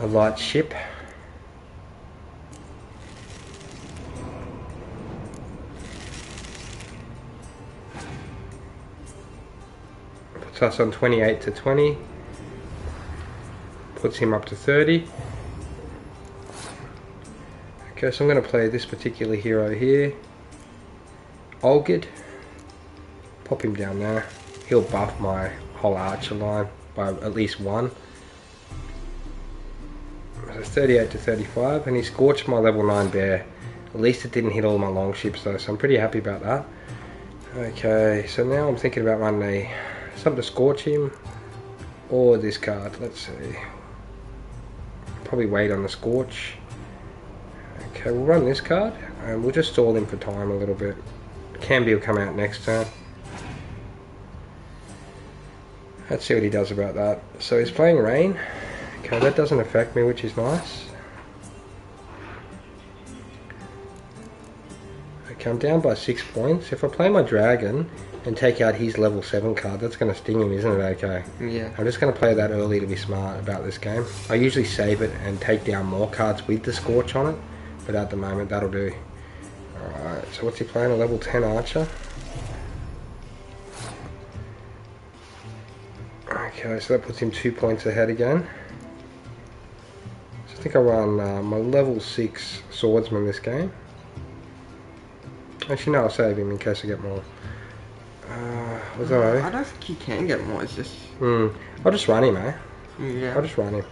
a light ship. Puts us on 28 to 20. Puts him up to 30. Okay, so I'm going to play this particular hero here. Olgid. Pop him down there. He'll buff my whole archer line by at least 1. So 38 to 35, and he scorched my level 9 bear. At least it didn't hit all my long ships though, so I'm pretty happy about that. Okay, so now I'm thinking about running something to scorch him, or this card. Let's see. Probably wait on the scorch. Okay, we'll run this card, and we'll just stall him for time a little bit. Camby will come out next turn. Let's see what he does about that. So he's playing rain. Okay, that doesn't affect me, which is nice. Okay, I'm down by 6 points. If I play my dragon and take out his level 7 card, that's going to sting him, isn't it? Okay. Yeah. I'm just going to play that early to be smart about this game. I usually save it and take down more cards with the Scorch on it, but at the moment that'll do. Alright, so what's he playing? A level 10 archer. Okay, so that puts him 2 points ahead again. So I think I run my level 6 swordsman this game. Actually no, I'll save him in case I get more. Was that I don't think you can get more, it's just... I'll just run him, eh? Yeah. I'll just run him.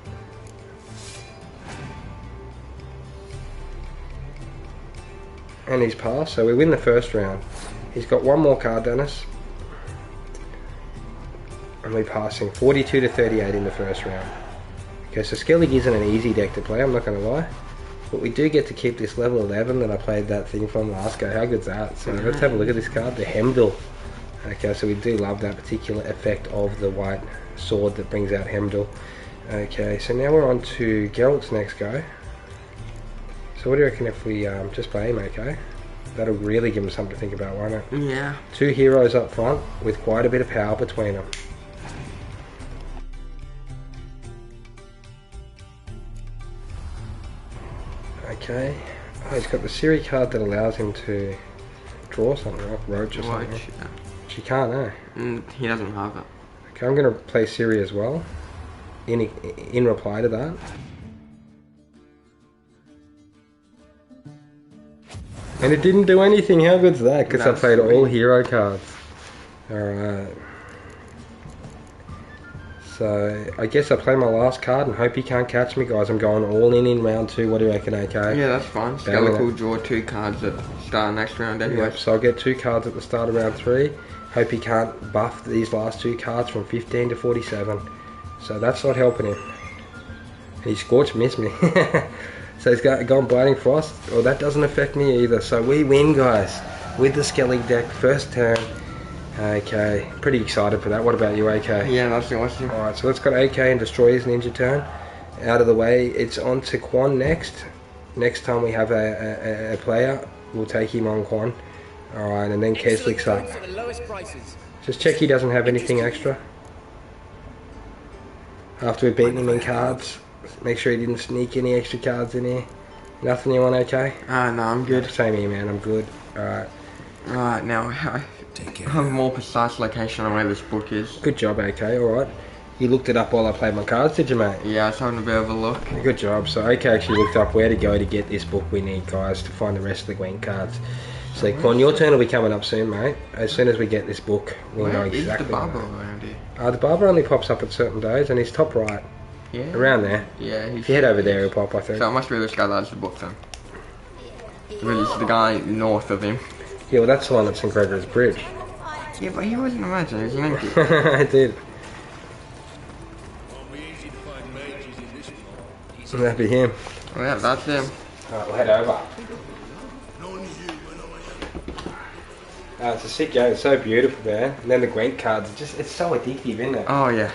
And he's passed, so we win the first round. He's got one more card than us. And we're passing 42 to 38 in the first round. Okay, so Skellig isn't an easy deck to play, I'm not going to lie. But we do get to keep this level 11 that I played that thing from last go. How good's that? So let's have a look at this card, the Hemdall. Okay, so we do love that particular effect of the white sword that brings out Hemdall. Okay, so now we're on to Geralt's next go. So what do you reckon if we just play him, okay? That'll really give him something to think about, won't it? Yeah. 2 heroes up front with quite a bit of power between them. Okay. Oh, he's got the Siri card that allows him to draw something like Roach or something. Yeah. She can't, eh? He doesn't have it. Okay, I'm going to play Siri as well. In reply to that. And it didn't do anything. How good's that? Because I played all hero cards. Alright. So, I guess I play my last card and hope he can't catch me, guys. I'm going all in round 2. What do you reckon, okay? Yeah, that's fine. Skellig will draw 2 cards at the start of next round anyway. Yep, so I'll get 2 cards at the start of round 3. Hope he can't buff these last 2 cards from 15 to 47. So that's not helping him. And he Scorch missed me. So he's gone Biting Frost. Well, that doesn't affect me either. So we win, guys, with the Skellig deck. First turn. Okay, pretty excited for that. What about you, AK? Yeah, that's awesome. Alright, so let's go to AK and destroy his ninja turn. Out of the way. It's on to Quan next. Next time we have a player, we'll take him on Quan. Alright, and then Keswick's up. Just check he doesn't have anything extra. After we've beaten him in cards, make sure he didn't sneak any extra cards in here. Nothing you want, okay? No, I'm good. Same here, man, I'm good. Alright. Right, now I have a more precise location on where this book is. Good job, AK, alright. You looked it up while I played my cards, did you, mate? Yeah, I was having a bit of a look. Good job. So AK actually looked up where to go to get this book we need, guys, to find the rest of the green cards. So, Quan, your turn will be coming up soon, mate. As soon as we get this book, we'll know exactly. Is the barber around here? The barber only pops up at certain days, and he's top right. Yeah. Around there. Yeah. If you head over there, he'll pop, I think. So it must be this guy that has the book then. Really, it's the guy north of him. Yeah, well, that's the one that's in Gregor's Bridge. Yeah, but he wasn't a magic, he was an empty. I did. So that'd be him. Oh, yeah, that's him. Alright, we'll head over. It's a sick game, it's so beautiful, man. And then the Gwent cards, it's so addictive, isn't it? Oh, yeah.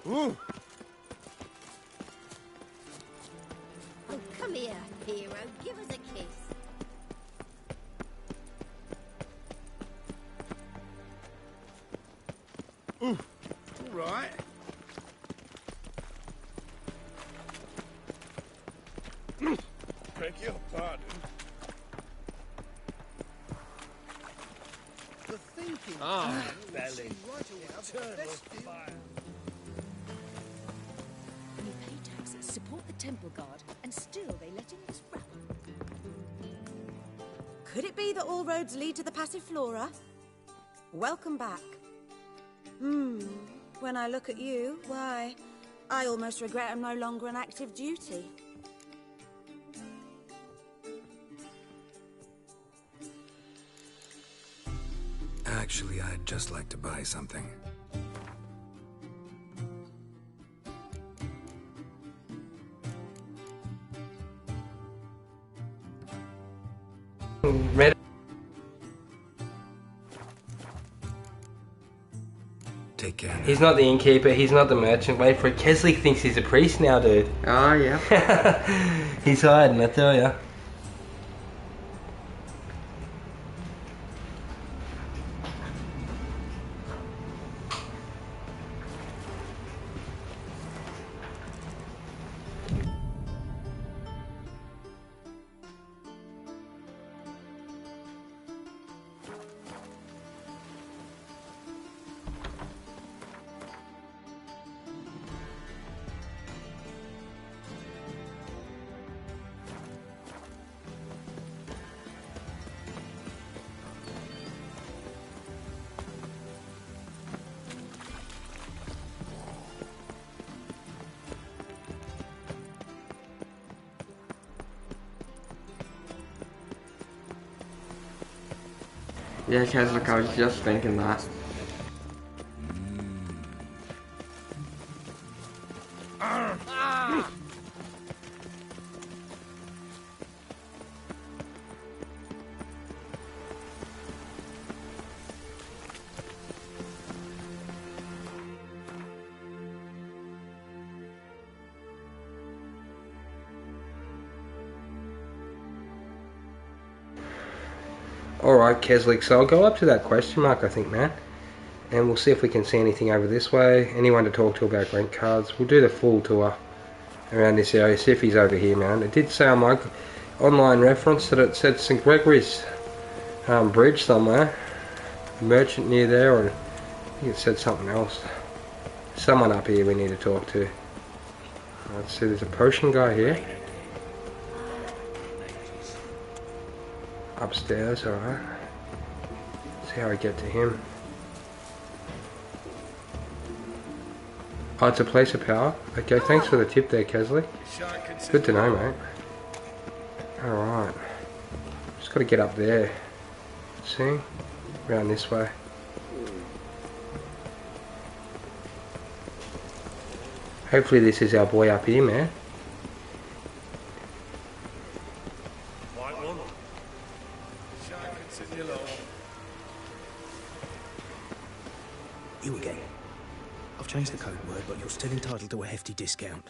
Oh, come here, hero. Give us a kiss. Ooh, all right. Beg your pardon. The thinking. Belly. Eternal fire. You pay taxes, support the temple guard, and still they let in this rabble. Could it be that all roads lead to the Passiflora? Welcome back. When I look at you, why, I almost regret I'm no longer on active duty. Actually, I'd just like to buy something. Red. Take care. He's not the innkeeper, he's not the merchant. Wait for it. Keswick thinks he's a priest now, dude. Oh, yeah. He's hiding, I tell ya. Yeah, Keswick, I was just thinking that. Alright, Keswick, so I'll go up to that question mark, I think, man. And we'll see if we can see anything over this way. Anyone to talk to about rent cards. We'll do the full tour around this area. See if he's over here, man. It did say on my online reference that it said St. Gregory's Bridge somewhere. A merchant near there, or I think it said something else. Someone up here we need to talk to. Let's see, there's a potion guy here. Upstairs, alright. See how I get to him. Oh, it's a place of power. Okay, thanks for the tip there, Kesley. Good to know, mate. Alright. Just gotta get up there. See? Around this way. Hopefully this is our boy up here, man. You again. I've changed the code word, but you're still entitled to a hefty discount.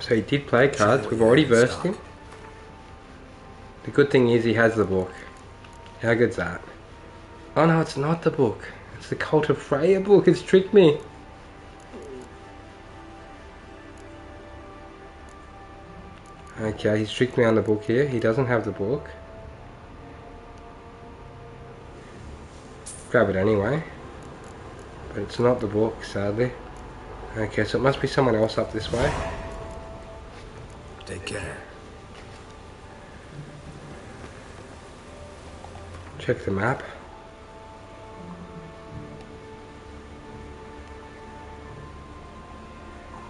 So he did play cards. We've already versed him. The good thing is he has the book. How good's that? Oh no, it's not the book. It's the Cult of Freya book. It's tricked me. Okay, he's tricked me on the book here. He doesn't have the book. Grab it anyway. But it's not the book, sadly. Okay, so it must be someone else up this way. Take care. Check the map.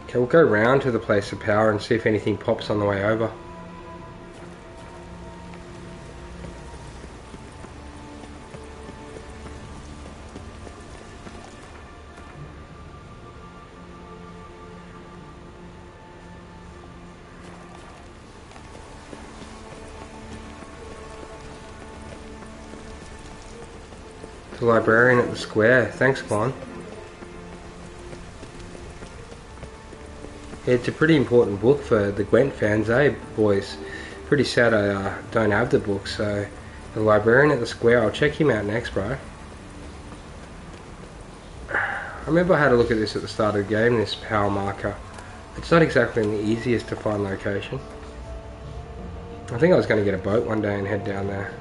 Okay, we'll go round to the place of power and see if anything pops on the way over. The librarian at the square. Thanks, Quan. Yeah, it's a pretty important book for the Gwent fans, eh, boys? Pretty sad I don't have the book, so the librarian at the square, I'll check him out next, bro. I remember I had a look at this at the start of the game, this power marker. It's not exactly the easiest to find location. I think I was going to get a boat one day and head down there.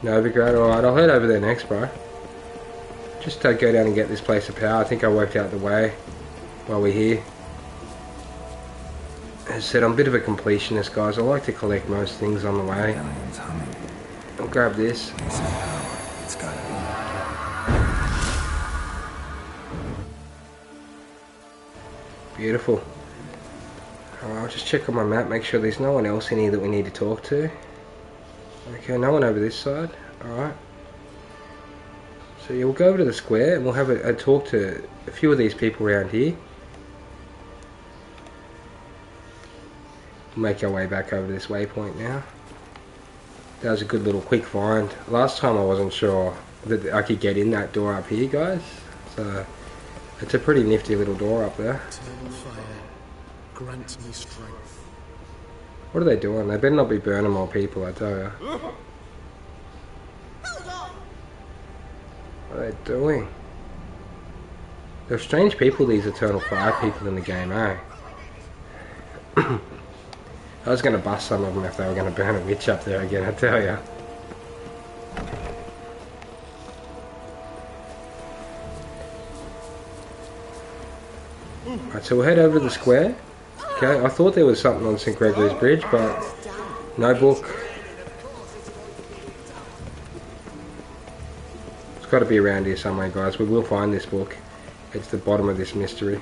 Novigrad, alright, I'll head over there next, bro. Just go down and get this place of power. I think I worked out the way while we're here. As I said, I'm a bit of a completionist, guys. I like to collect most things on the way. I'll grab this. It's gotta be. Beautiful. Alright, I'll just check on my map, make sure there's no one else in here that we need to talk to. Okay, no one over this side. Alright. So yeah, we'll go over to the square and we'll have a talk to a few of these people around here. We'll make our way back over this waypoint now. That was a good little quick find. Last time I wasn't sure that I could get in that door up here, guys. So it's a pretty nifty little door up there. Eternal fire, grant me strength. What are they doing? They better not be burning more people, I tell you. What are they doing? They're strange people, these Eternal Fire people in the game, eh? I was going to bust some of them if they were going to burn a witch up there again, I tell you. Alright, so we'll head over to the square. Okay, I thought there was something on St. Gregory's Bridge, but no book. It's got to be around here somewhere, guys. We will find this book. It's the bottom of this mystery.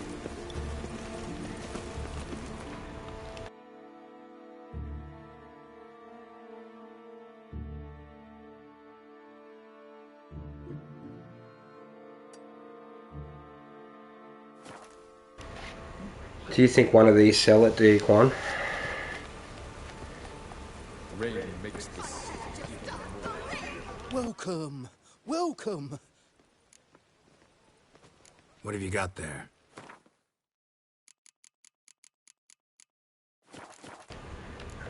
Do you think one of these sell it, do you, Quan? Rain makes the city even more. Welcome, welcome. What have you got there?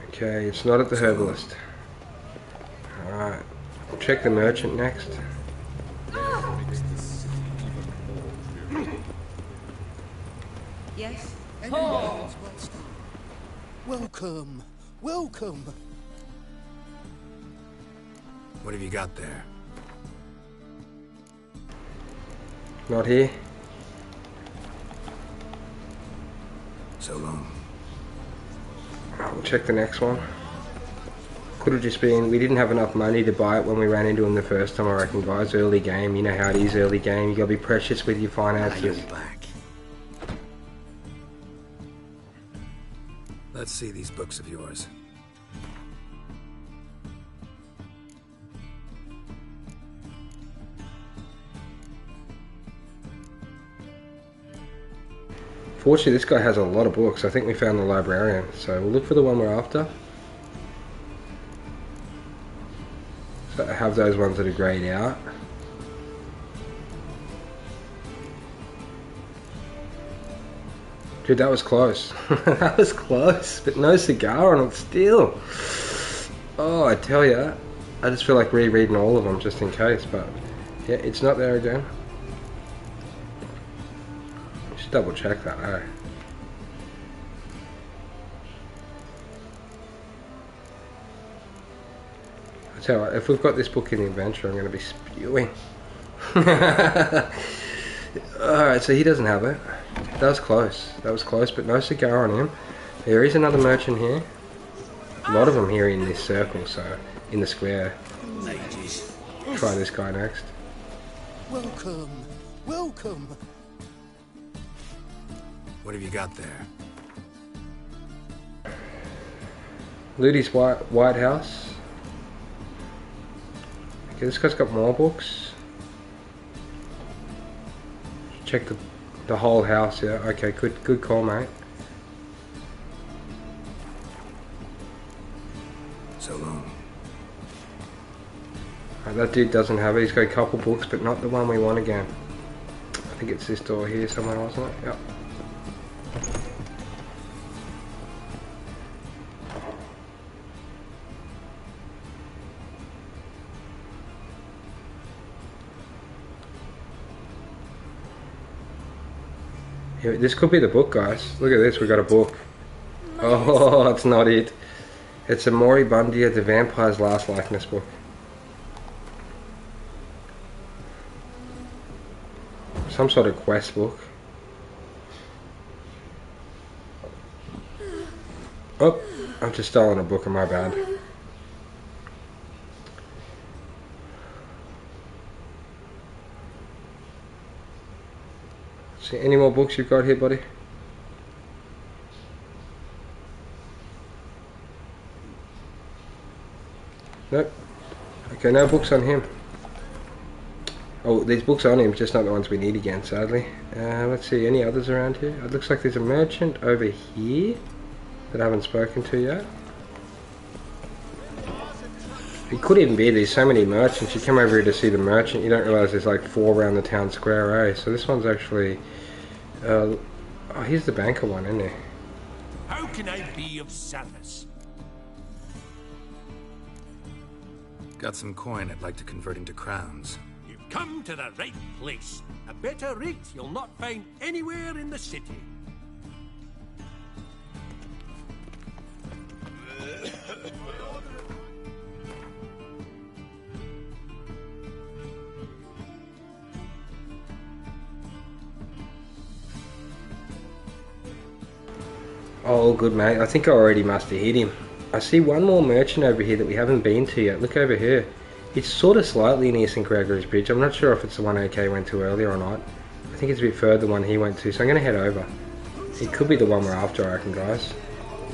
Okay, it's not at the herbalist. Alright, we'll check the merchant next. Rain makes the city even more beautiful. Yes? Oh. Welcome, welcome. What have you got there? Not here. So long. We'll check the next one. Could have just been, we didn't have enough money to buy it when we ran into him the first time, I reckon, guys. Early game, you know how it is early game. You gotta be precious with your finances. Let's see these books of yours. Fortunately, this guy has a lot of books. I think we found the librarian, so we'll look for the one we're after. So I have those ones that are grayed out. Dude, that was close. That was close, but no cigar on it still. Oh, I tell ya, I just feel like rereading all of them just in case, but yeah, it's not there again. Just double check that, eh? I tell you what, if we've got this book in the adventure, I'm going to be spewing. Alright, so he doesn't have it. That was close. That was close, but no cigar on him. There is another merchant here. A lot of them here in this circle, so in the square. Ladies. Try this guy next. Welcome, welcome. What have you got there? Ludi's White House. Okay, this guy's got more books. Check the whole house, yeah. Okay, good call, mate. So long. Right, that dude doesn't have it. He's got a couple books, but not the one we want again. I think it's this door here somewhere, wasn't it? Yep. Yeah, this could be the book, guys. Look at this, we got a book. Oh, it's not it. It's a Moribundia, the Vampire's Last Likeness book. Some sort of quest book. Oh, I've just stolen a book, my bad. See, any more books you've got here, buddy? Nope. Okay, no books on him. Oh, there's books on him, just not the ones we need again, sadly. Let's see, any others around here? It looks like there's a merchant over here that I haven't spoken to yet. It could even be there's so many merchants. You come over here to see the merchant, you don't realise there's like 4 around the town square, eh? So this one's actually... oh, here's the banker one, isn't he? How can I be of service? Got some coin I'd like to convert into crowns. You've come to the right place. A better rate you'll not find anywhere in the city. Oh, good, mate. I think I already must have hit him. I see one more merchant over here that we haven't been to yet. Look over here. It's sort of slightly near St. Gregory's Bridge. I'm not sure if it's the one AK went to earlier or not. I think it's a bit further the one he went to, so I'm going to head over. It could be the one we're after, I reckon, guys.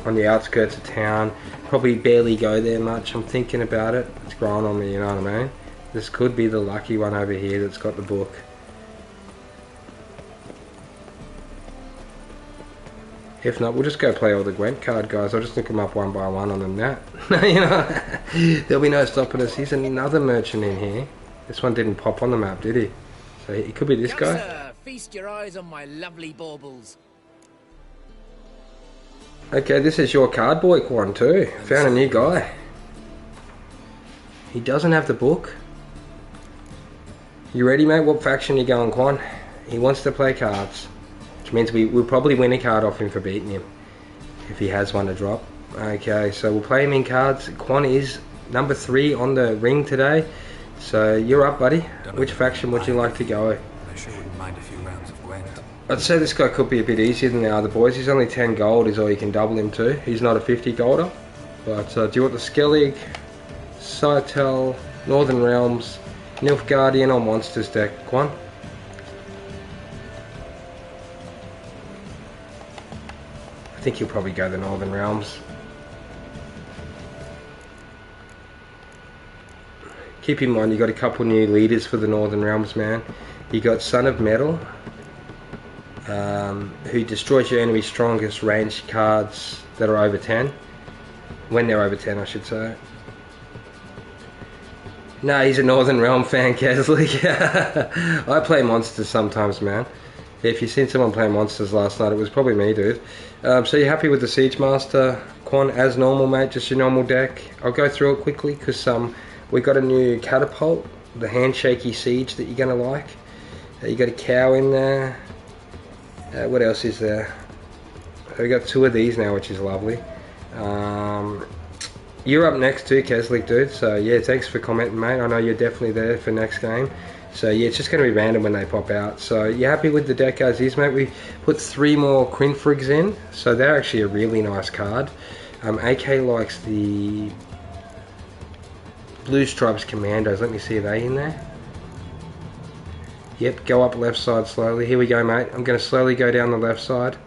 On the outskirts of town. Probably barely go there much. I'm thinking about it. It's growing on me, you know what I mean? This could be the lucky one over here that's got the book. If not, we'll just go play all the Gwent card guys. I'll just look them up one by one on the map. You know, there'll be no stopping us. Here's another merchant in here. This one didn't pop on the map, did he? So it could be this Come, guy. sir, feast your eyes on my lovely baubles. Okay, this is your card boy, Quan, too. Found a new guy. He doesn't have the book. You ready, mate? What faction you going, Quan? He wants to play cards. Which means we'll probably win a card off him for beating him. If he has one to drop. Okay, so we'll play him in cards. Quan is number 3 on the ring today. So you're up, buddy. Which faction would you like to go? I sure wouldn't mind a few rounds of Gwent. I'd say this guy could be a bit easier than the other boys. He's only 10 gold is all you can double him to. He's not a 50 golder. But do you want the Skellig, Scytel, Northern Realms, Nilfgaardian or Monsters deck, Quan? I think he'll probably go the Northern Realms. Keep in mind you got a couple new leaders for the Northern Realms, man. You got Son of Metal, who destroys your enemy's strongest ranged cards that are over 10. When they're over 10, I should say. No, he's a Northern Realm fan, Keslick. I play monsters sometimes, man. If you've seen someone play monsters last night, it was probably me, dude. So you're happy with the Siege Master, Quan, as normal, mate? Just your normal deck? I'll go through it quickly, because we got a new catapult, the handshaky siege that you're going to like. You got a cow in there. What else is there? We got 2 of these now, which is lovely. You're up next too, Keslick, dude. So yeah, thanks for commenting, mate. I know you're definitely there for next game. So yeah, it's just going to be random when they pop out. So you happy with the deck as is, mate? We put 3 more Crinfrigs in, so they're actually a really nice card. AK likes the Blue Stripes Commandos. Let me see, are they in there? Yep, go up left side slowly. Here we go, mate. I'm going to slowly go down the left side.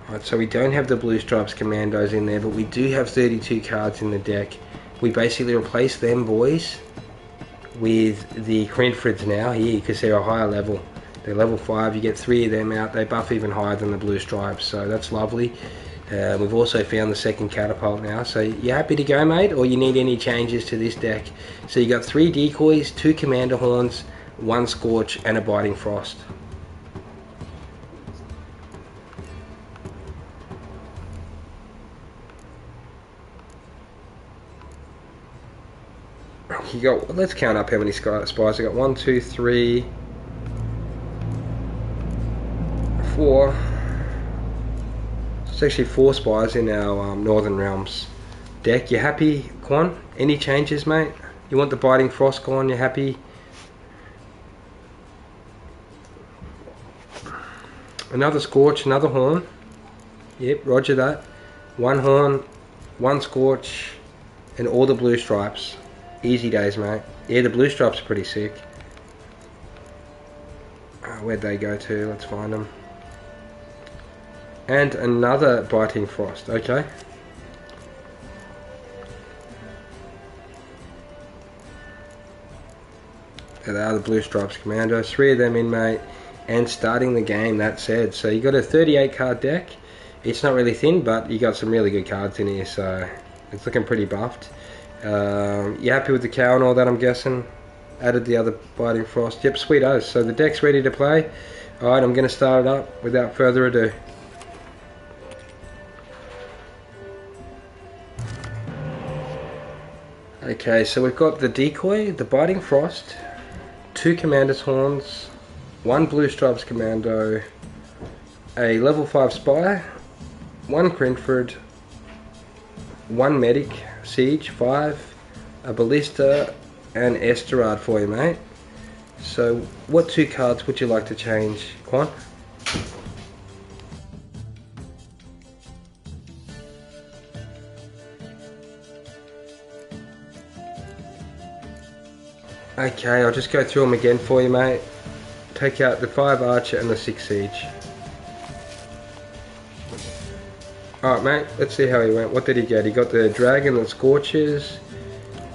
Right, so we don't have the Blue Stripes Commandos in there, but we do have 32 cards in the deck. We basically replace them boys with the Crinfrids now here, because they're a higher level. They're level 5, you get 3 of them out. They buff even higher than the Blue Stripes, so that's lovely. We've also found the second catapult now. So you happy to go, mate, or you need any changes to this deck? So you got 3 decoys, 2 commander horns, 1 scorch and a biting frost. You got, let's count up how many spies. I got 1, 2, 3, 4. It's actually 4 spies in our Northern Realms deck. You happy, Quan? Any changes, mate? You want the biting frost gone? You happy? Another scorch, another horn. Yep, roger that. 1 horn, 1 scorch, and all the blue stripes. Easy days, mate. Yeah, the blue stripes are pretty sick. Where'd they go to? Let's find them. And another biting frost. Okay. There they are, the blue stripes commandos. 3 of them in, mate. And starting the game, that said. So you got a 38 card deck. It's not really thin, but you got some really good cards in here, so it's looking pretty buffed. You happy with the cow and all that, I'm guessing? Added the other biting frost. Yep, sweet as. So the deck's ready to play. Alright, I'm going to start it up without further ado. Okay, so we've got the decoy, the biting frost, 2 commander's horns, 1 blue stripes commando, a level 5 spy, 1 Crinfrid, 1 medic, siege, 5, a ballista, and Esterard for you, mate. So what 2 cards would you like to change, Quan? Okay, I'll just go through them again for you, mate. Take out the 5 archer and the 6 siege. Alright mate, let's see how he went. What did he get? He got the dragon that scorches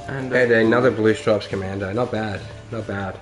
and another blue stripes commando. Not bad, not bad.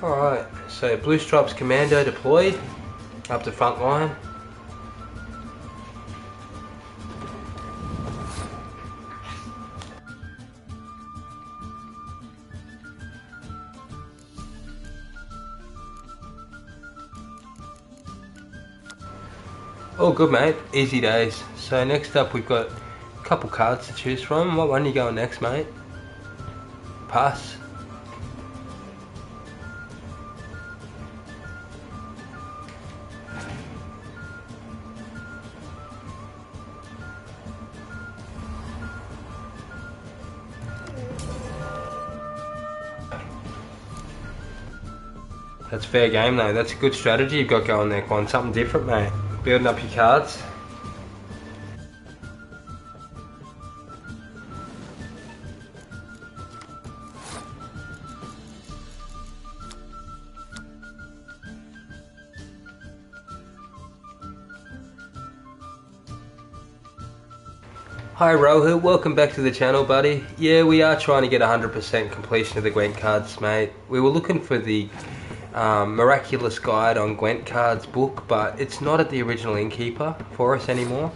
Alright, so Blue Stripes Commando deployed up to front line. All good mate, easy days. So next up we've got a couple cards to choose from. What one are you going next mate? Pass. That's fair game though, that's a good strategy you've got going there, Quan. Something different mate. Building up your cards. Hi Rohu, welcome back to the channel buddy. Yeah, we are trying to get 100% completion of the Gwent cards mate. We were looking for the Miraculous Guide on Gwent cards book, but it's not at the original innkeeper for us anymore.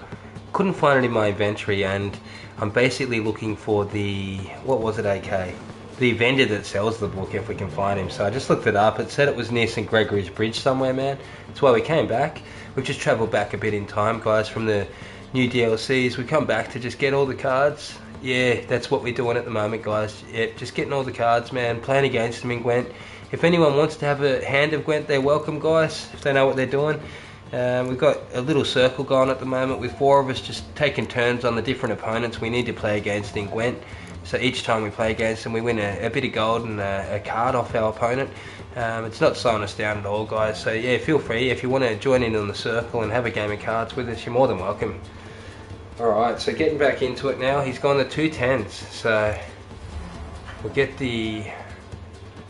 Couldn't find it in my inventory, and I'm basically looking for the, what was it AK? The vendor that sells the book if we can find him. So I just looked it up, it said it was near St. Gregory's Bridge somewhere man. That's why we came back. We've just travelled back a bit in time guys from the new DLCs. We come back to just get all the cards. Yeah, that's what we're doing at the moment guys. Yeah, just getting all the cards man, playing against them in Gwent. If anyone wants to have a hand of Gwent, they're welcome guys, if they know what they're doing. We've got a little circle going at the moment with 4 of us just taking turns on the different opponents we need to play against in Gwent. So each time we play against them we win a bit of gold and a card off our opponent. It's not slowing us down at all guys, so yeah, feel free. If you want to join in on the circle and have a game of cards with us, you're more than welcome. Alright, so getting back into it now, he's gone to 2 10s, so we'll get the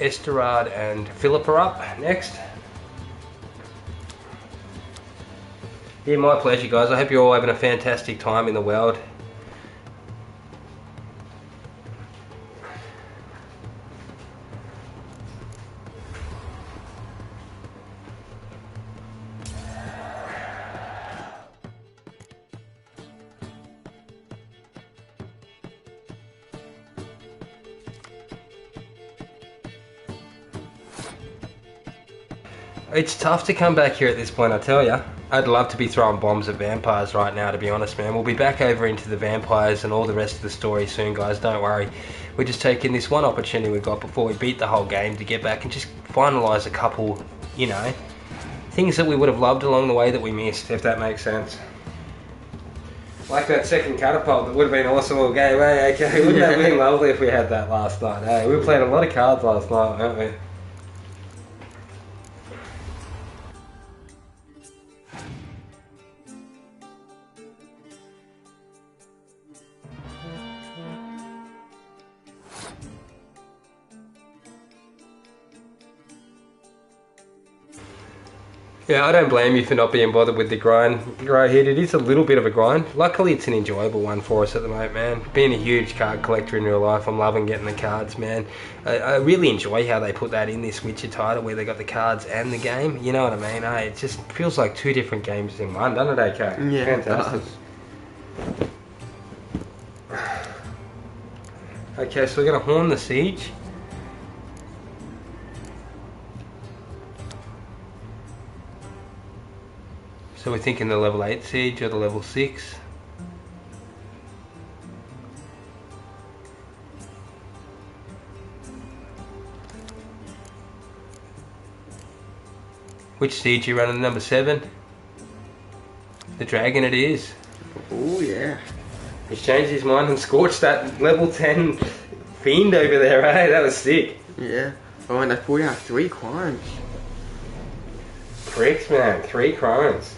Esterard and Philippa up next. Yeah, my pleasure guys. I hope you're all having a fantastic time in the world. It's tough to come back here at this point, I tell ya. I'd love to be throwing bombs at vampires right now, to be honest, man. We'll be back over into the vampires and all the rest of the story soon, guys. Don't worry. We're just taking this one opportunity we got before we beat the whole game to get back and just finalise a couple, you know, things that we would have loved along the way that we missed, if that makes sense. Like that second catapult, that would have been awesome all game, eh? Okay, wouldn't that have been lovely if we had that last night, eh? We were playing a lot of cards last night, weren't we? Yeah, I don't blame you for not being bothered with the grind right here. It is a little bit of a grind. Luckily, it's an enjoyable one for us at the moment, man. Being a huge card collector in real life, I'm loving getting the cards, man. I really enjoy how they put that in this Witcher title, where they got the cards and the game. You know what I mean? It just feels like 2 different games in one, doesn't it, AK? Yeah, fantastic. Okay, so we're going to horn the siege. So we're thinking the level 8 siege or the level 6. Which siege you running? Number 7? The dragon it is. Oh yeah. He's changed his mind and scorched that level 10 fiend over there, eh? That was sick. Yeah. Oh, and they pulled out 3 crimes. Correct, man. 3 crimes.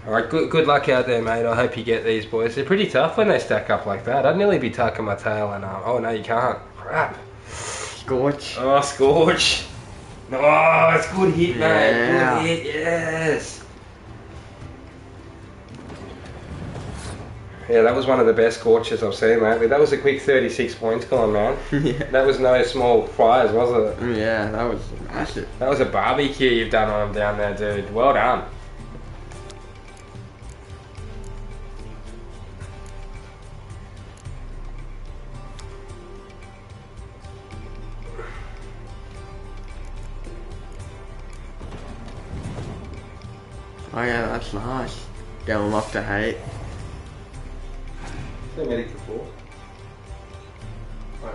Alright, good luck out there, mate. I hope you get these boys. They're pretty tough when they stack up like that. I'd nearly be tucking my tail and... oh, no, you can't. Crap. Scorch. Oh, Scorch. Oh, it's good hit, mate. Yeah. Good hit, yes. Yeah, that was one of the best Scorches I've seen lately. That was a quick 36 points gone, man. Yeah. That was no small prize, was it? Yeah, that was massive. That was a barbecue you've done on him down there, dude. Well done. Oh yeah, that's nice. Get them up to 8. No medic before. Right.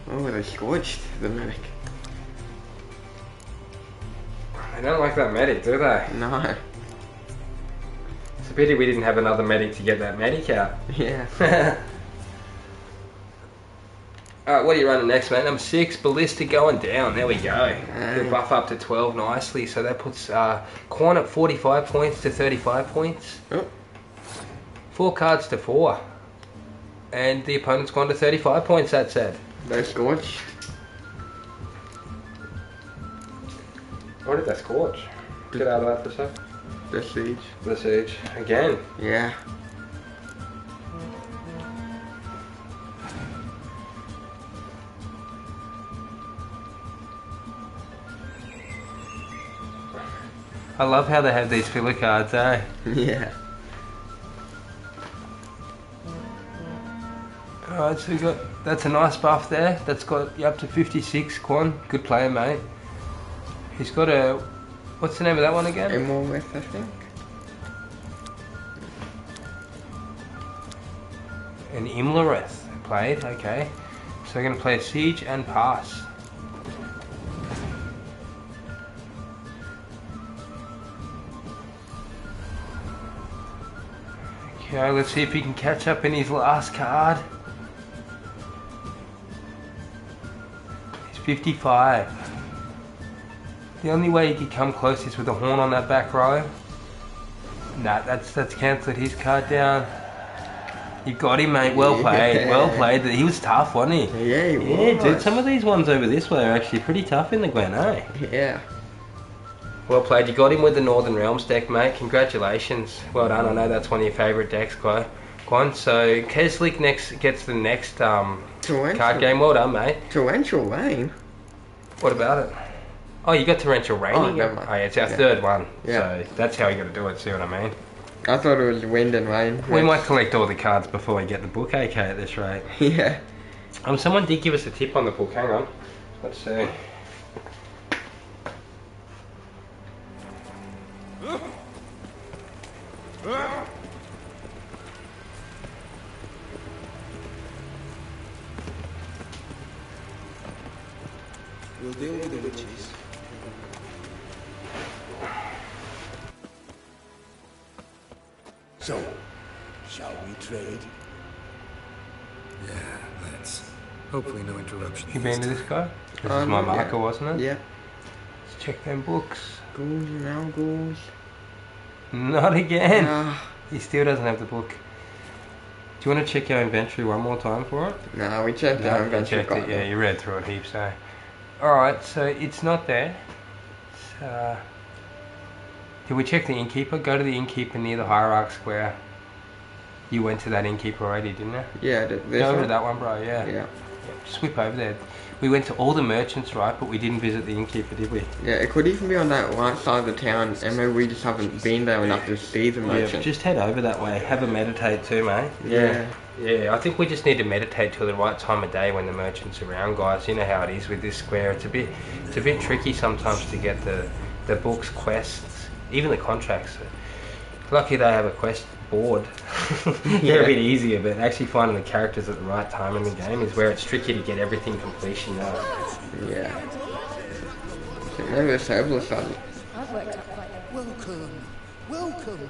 Oh, they scorched the medic. They don't like that medic, do they? No. It's a pity we didn't have another medic to get that medic out. Yeah. Alright, what are you running next, mate? Number 6, Ballista going down. There we go. The buff up to 12 nicely. So that puts Quan at 45 points to 35 points. Oh. 4 cards to 4. And the opponent's gone to 35 points, that said. They scorched. What did they scorch? Get out of that for a sec. The siege. The siege. Again. Yeah. I love how they have these filler cards, eh? Yeah. Alright, so we got, that's a nice buff there. That's got you up to 56, Quan. Good player, mate. He's got a, what's the name of that one again? Immorwith, I think. An Imlerith played, okay. So we're going to play a siege and pass. Okay, let's see if he can catch up in his last card. He's 55. The only way he could come close is with a horn on that back row. Nah, that's cancelled his card down. You got him, mate. Well played. Yeah. Well played. He was tough, wasn't he? Yeah, he was. Yeah, dude. Some of these ones over this way are actually pretty tough in the Glen, eh? Yeah. Well played. You got him with the Northern Realms deck, mate. Congratulations. Well done. I know that's one of your favourite decks, Quan. So Keslik next gets the next card game. Well done, mate. Torrential Rain. What about it? Oh, you got Torrential Rain. Oh, never mind. Oh, yeah, it's our third one. Yeah. So that's how you got to do it. See what I mean? I thought it was Wind and Rain. We might collect all the cards before we get the book, AK, at this rate. Yeah. Someone did give us a tip on the book. Hang on. Let's see. We'll deal with the witches. So, shall we trade? Yeah, let's. Hopefully no interruption. You been to this guy? This is my marker, wasn't it? Yeah. Let's check them books. Ghouls and now ghouls. Not again. Nah. He still doesn't have the book. Do you want to check our inventory one more time for it? No, we checked our inventory. Checked it, yeah, you read through it heaps, so. Alright, so it's not there. Did we check the innkeeper? Go to the innkeeper near the Hierarch Square. You went to that innkeeper already, didn't you? Yeah, Go over to that one, bro, yeah. Yeah. Just whip over there. We went to all the merchants, right, but we didn't visit the innkeeper, did we? Yeah, it could even be on that right side of the town, and maybe we just haven't been there enough to see the merchant. Yeah, just head over that way. Have a meditate too, mate. Yeah. Yeah, I think we just need to meditate till the right time of day when the merchant's around, guys. You know how it is with this square. It's a bit tricky sometimes to get the books, quests, even the contracts. Lucky they have a quest board. They're a bit easier, but actually finding the characters at the right time in the game is where it's tricky to get everything completion now. Yeah. So maybe it's herbalist sudden. I've worked up quite a Welcome.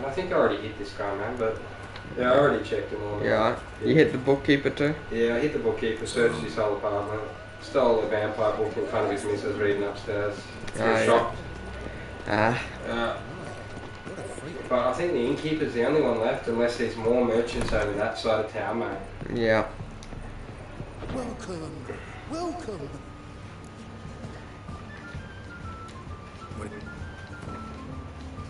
I think I already hit this guy, man, but yeah, I already checked him all. Yeah. You hit the bookkeeper too? Yeah, I hit the bookkeeper, searched his whole apartment, stole a vampire book in front of his missus reading upstairs. Shocked. But I think the innkeeper's the only one left, unless there's more merchants over that side of town, mate. Yeah. Welcome.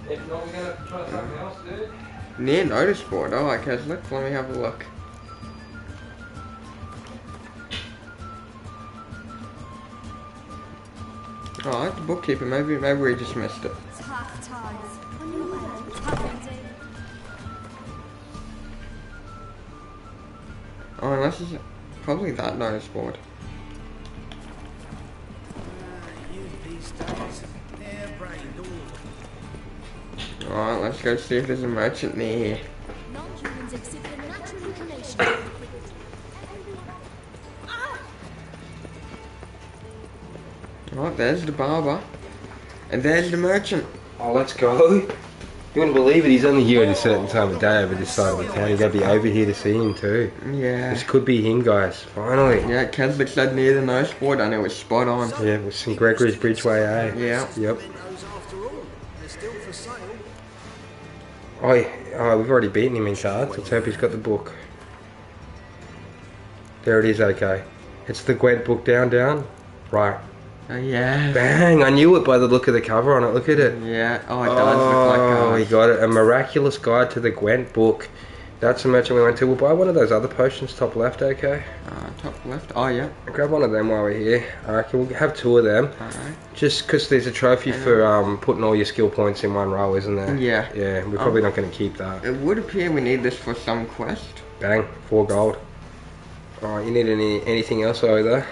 If not, we're gonna try something else, dude. Near notice board. Oh, okay, so let me have a look. Oh, the bookkeeper. Maybe we just missed it. tough times. Oh, unless it's probably that notice board. Alright, let's go see if there's a merchant near here. Non-humans exhibit a natural inclination. Alright, there's the barber. And there's the merchant. Oh, let's go. You wouldn't believe it, he's only here at a certain time of day over this side of the town. You gotta be over here to see him too. Yeah. This could be him, guys, finally. Yeah, Keswick said near the notice board and it was spot on. Yeah, with St. Gregory's Bridgeway, eh? Yeah. Yep. Oh, yeah. We've already beaten him in cards. Let's hope he's got the book. There it is, okay. It's the Gwent book down. Right. Oh, yeah. Bang! I knew it by the look of the cover on it. Look at it. Yeah. Oh, it does look like Oh, he got it. A miraculous guide to the Gwent book. That's the merchant we went to. We'll buy one of those other potions top left, okay? Top left? Oh, yeah. Grab one of them while we're here. I reckon we'll have two of them. Alright. Just because there's a trophy for putting all your skill points in one row, isn't there? Yeah. Yeah, we're probably not going to keep that. It would appear we need this for some quest. Bang, 4 gold. Alright, you need anything else over there?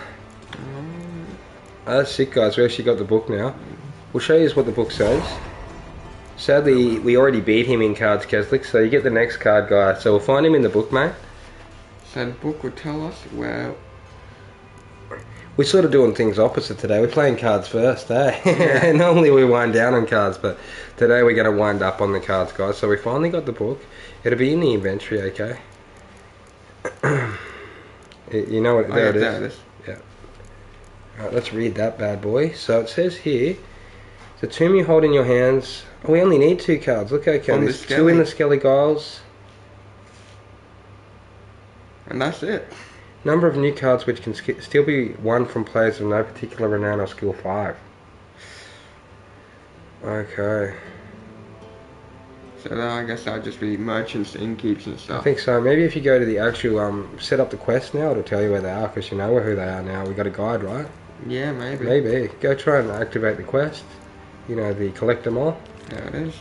That's sick, guys. We actually got the book now. We'll show you what the book says. Sadly, we already beat him in cards, Keswick, so you get the next card, guy. So we'll find him in the book, mate. So the book will tell us where... We're sort of doing things opposite today. We're playing cards first, eh? Yeah. Normally we wind down on cards, but today we're going to wind up on the cards, guys. So we finally got the book. It'll be in the inventory, okay? You know what? There it is. Yeah. Alright, let's read that bad boy. So it says here, the tomb you hold in your hands. Oh, we only need 2 cards. Look, okay, there's 2 in the Skellig Isles. And that's it. Number of new cards which can still be won from players of no particular renown or skill 5. Okay. So I guess that'll just be merchants, innkeeps and stuff. I think so. Maybe if you go to the actual, set up the quest now, it'll tell you where they are, because you know who they are now. We got a guide, right? Yeah, maybe. Maybe. Go try and activate the quest. You know, the collect them all. There it is.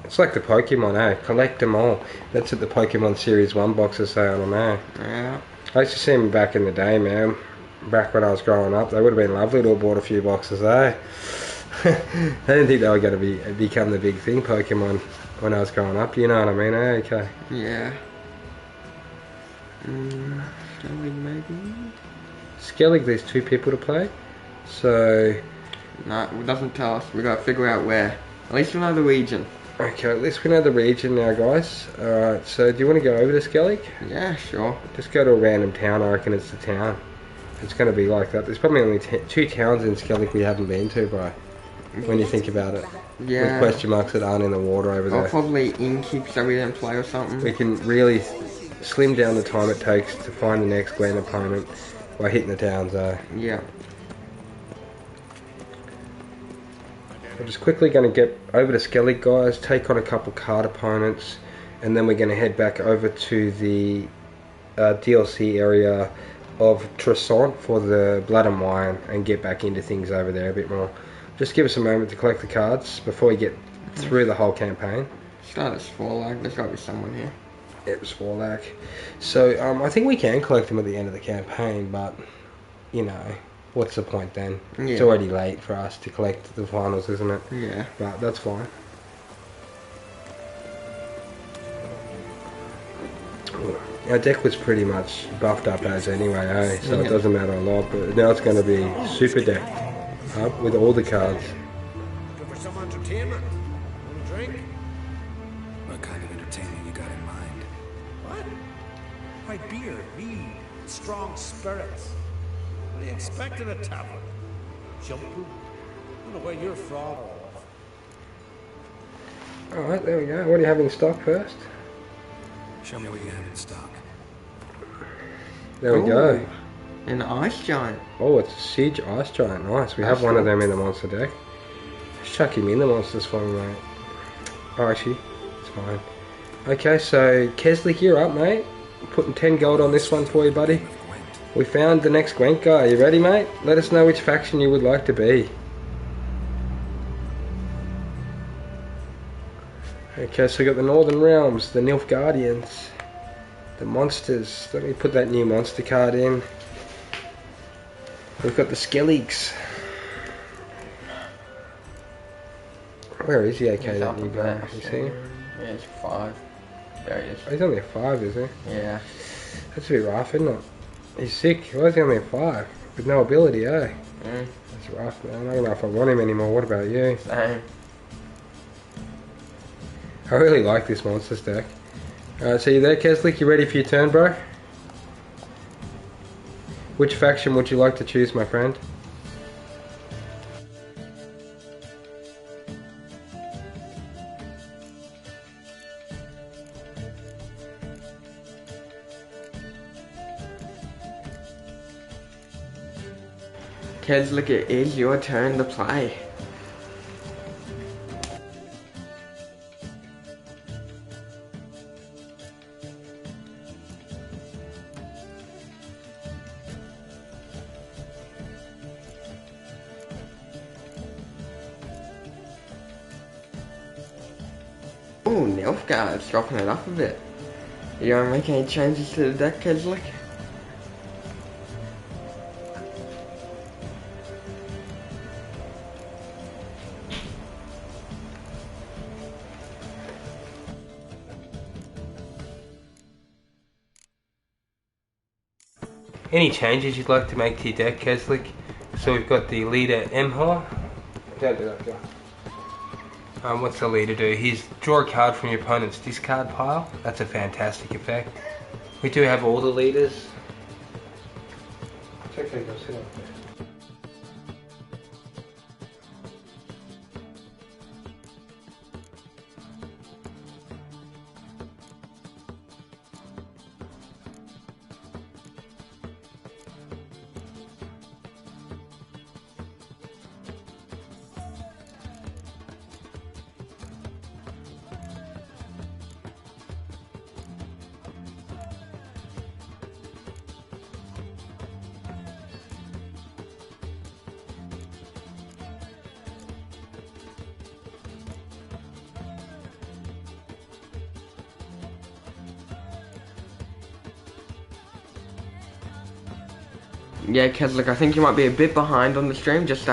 It's like the Pokemon, eh? Collect them all. That's what the Pokemon Series 1 boxes say on them, eh? Yeah. I used to see them back in the day, man. Back when I was growing up. They would have been lovely to have bought a few boxes, eh? I didn't think they were going to become the big thing, Pokemon, when I was growing up. You know what I mean, eh? Okay. Yeah. Skellig, maybe? Skellig, there's 2 people to play. So... No, it doesn't tell us. We got to figure out where. At least we know the region. Okay, at least we know the region now, guys. Alright, so do you want to go over to Skellig? Yeah, sure. Just go to a random town. I reckon it's the town. It's going to be like that. There's probably only 2 towns in Skellig we haven't been to, bro. When you think about it. Yeah. With question marks that aren't in the water over there. Or probably innkeeps that we didn't play or something. We can really slim down the time it takes to find the next Glen opponent by hitting the towns, though. Yeah. We're just quickly going to get over to Skellig, guys, take on a couple card opponents, and then we're going to head back over to the DLC area of Tresant for the Blood and Wine and get back into things over there a bit more. Just give us a moment to collect the cards before we get through the whole campaign. Start at Swarlag, there's got to be someone here. It was Swarlag. So I think we can collect them at the end of the campaign, but you know, what's the point then? Yeah. It's already late for us to collect the finals, isn't it? Yeah. But that's fine. Our deck was pretty much buffed up as anyway, eh? So it doesn't matter a lot, but now it's going to be super decked up with all the cards. Looking for some entertainment? Want a drink? What kind of entertainment you got in mind? What? Why, beer, mead, strong spirits. What do you expect in a tavern? Shampoo? I don't know where you're from. Alright, there we go. What do you have in stock first? Show me what you have in stock. There we go. An ice giant. Oh, it's a siege ice giant. Nice. We have one of them in the monster deck. Just chuck him in the monsters for me, mate. Oh, actually, it's fine. Okay, so Keslik, you're up, mate. Putting 10 gold on this one for you, buddy. We found the next Gwent guy. You ready, mate? Let us know which faction you would like to be. Okay, so we got the Northern Realms, the Nilfgaardians, the monsters. Let me put that new monster card in. We've got the Skelligs. Where is he? Okay, that new guy. You see him? Yeah, it's 5. There he is. Oh, he's only a 5, is he? Yeah. That's a bit rough, isn't it? He's sick. Why is he only a 5? With no ability, eh? Mm. That's rough, man. I don't know if I want him anymore. What about you? Same. I really like this monsters deck. Alright, so you there, Keslik? You ready for your turn, bro? Which faction would you like to choose, my friend? Keslik, it is your turn to play. Ooh, Nilfgaard's dropping it up a bit. You gonna make any changes to the deck, Keslik? Any changes you'd like to make to your deck, Keslik? So we've got the leader Emhar. Don't do that, guy. What's the leader do? He's draw a card from your opponent's discard pile. That's a fantastic effect. We do have all the leaders. It's okay, go sit up there. Yeah, Keslik, I think you might be a bit behind on the stream. Just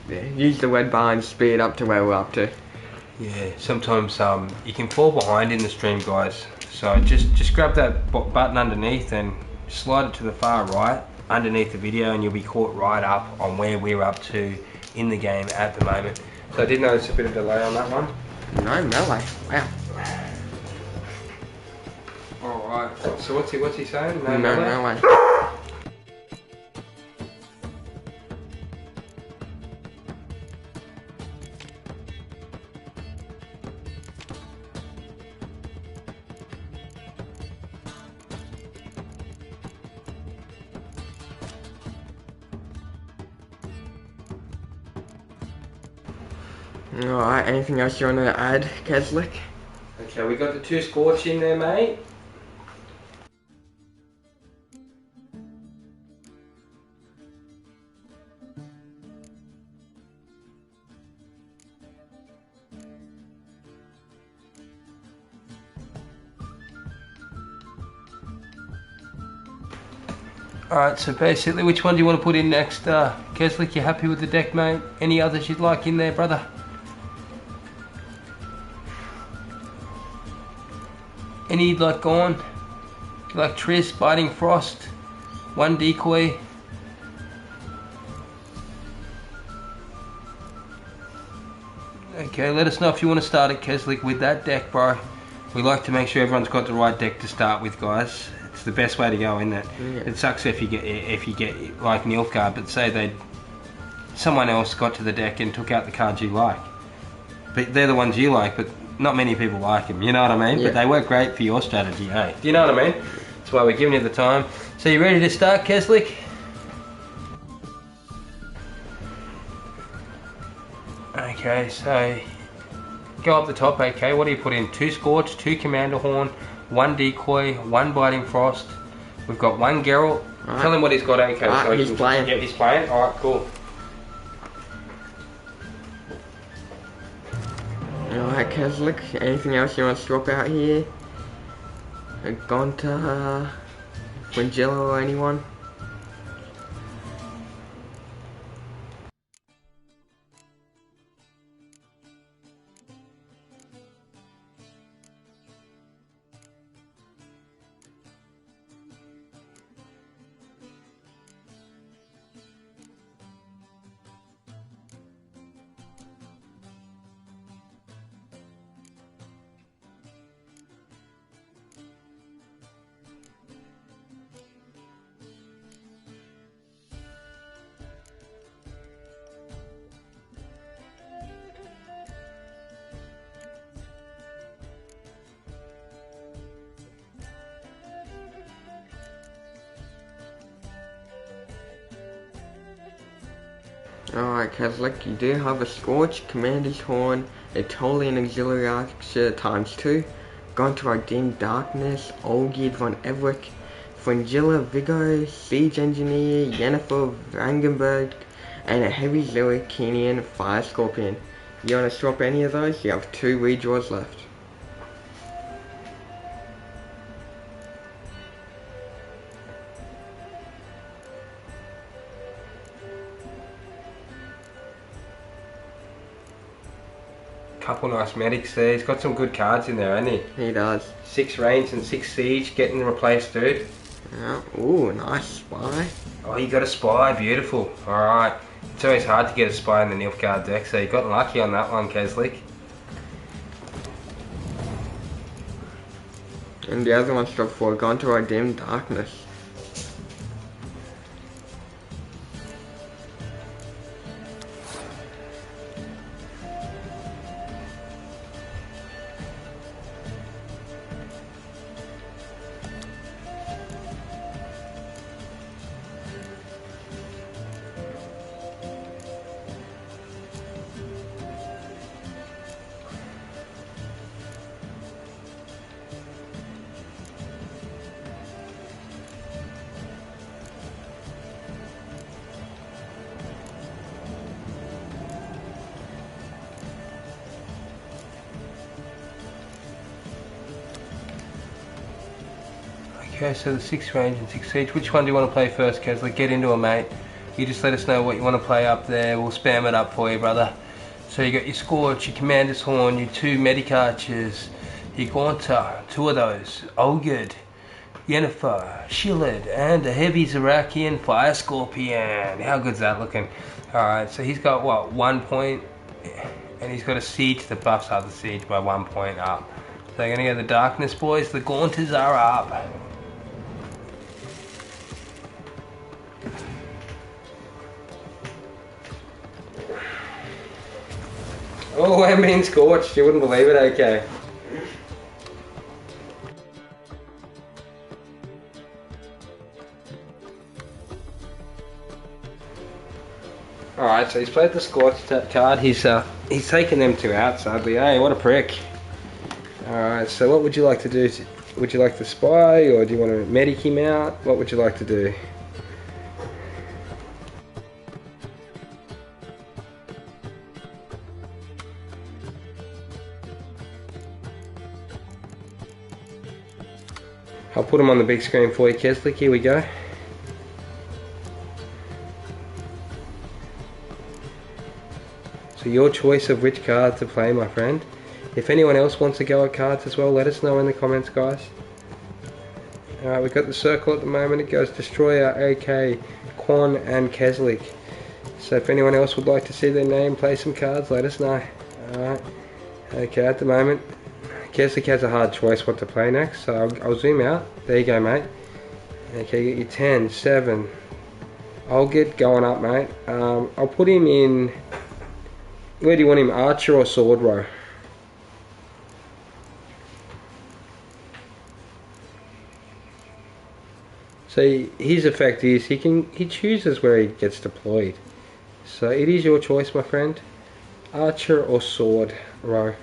use the web bar and speed up to where we're up to. Yeah, sometimes you can fall behind in the stream, guys. So just grab that button underneath and slide it to the far right underneath the video, and you'll be caught right up on where we're up to in the game at the moment. So I did notice a bit of delay on that one. No melee. Wow. Alright, so what's he saying? No melee. Alright, anything else you want to add, Keslik? Okay, we got the 2 Scorch in there, mate. Alright, so basically, which one do you want to put in next? Keslick, you happy with the deck, mate? Any others you'd like in there, brother? Any you'd like gone? You like Triss, Biting Frost, one decoy? Okay, let us know if you want to start at Keslick with that deck, bro. We like to make sure everyone's got the right deck to start with, guys. It's the best way to go, isn't it? Yeah. It sucks if you get like Nilfgaard, but say someone else got to the deck and took out the cards you like. But they're the ones you like, but not many people like them. You know what I mean? Yeah. But they work great for your strategy, hey? Do you know what I mean? That's why we're giving you the time. So you ready to start, Keslick? Okay, so go up the top, okay, what do you put in? 2 Scorch, 2 Commander Horn, 1 Decoy, 1 Biting Frost. We've got 1 Geralt. Right. Tell him what he's got, okay. Right, so he's playing. Yeah, he's playing? Alright, cool. Alright, Keslick, anything else you want to swap out here? Gone to Fringilla or anyone? Alright, Keslick, you do have a Scorch, Commander's Horn, a Totally and Auxiliary Archer ×2, Gone to our Dim Darkness, Olgierd von Everick, Fringilla Vigo, Siege Engineer, Yennefer Vangenberg, and a Heavy Zerrikinian Fire Scorpion. You want to swap any of those? You have 2 redraws left. Couple nice medics there. He's got some good cards in there, hasn't he? He does. 6 range and 6 siege, getting replaced, dude. Yeah. Ooh, nice spy. Oh, you got a spy, beautiful. Alright. It's always hard to get a spy in the Nilfgaard deck, so you got lucky on that one, Keslick. And the other one's dropped for Gone to our Dim Darkness. Okay, so the 6 range and 6 siege. Which one do you want to play first, Keslick? Get into it, mate. You just let us know what you want to play up there. We'll spam it up for you, brother. So you got your Scorch, your Commander's Horn, your 2 Medic Archers, your Gaunter, 2 of those, Olgierd, Yennefer, Shillard, and a Heavy Zerrikinian Fire Scorpion. How good's that looking? Alright, so he's got, what, 1 point? And he's got a siege that buffs up the siege by 1 point up. So they're going to go the Darkness, boys. The Gaunters are up. Oh, I'm being scorched. You wouldn't believe it, okay. Alright, so he's played the scorched card. He's taken them 2 out, sadly. Hey, what a prick. Alright, so what would you like to do? Would you like to spy, or do you want to medic him out? What would you like to do? I'll put him on the big screen for you, Keslick. Here we go. So your choice of which card to play, my friend. If anyone else wants to go at cards as well, let us know in the comments, guys. Alright, we've got the circle at the moment. It goes Destroyer, AK, Quan and Keslik. So if anyone else would like to see their name play some cards, let us know. Alright. Okay, at the moment, Keslik has a hard choice what to play next. So I'll zoom out. There you go, mate. Okay, get your 10, 7. I'll get going up, mate. I'll put him in... Where do you want him? Archer or sword row? So his effect is he chooses where he gets deployed. So it is your choice, my friend. Archer or sword row.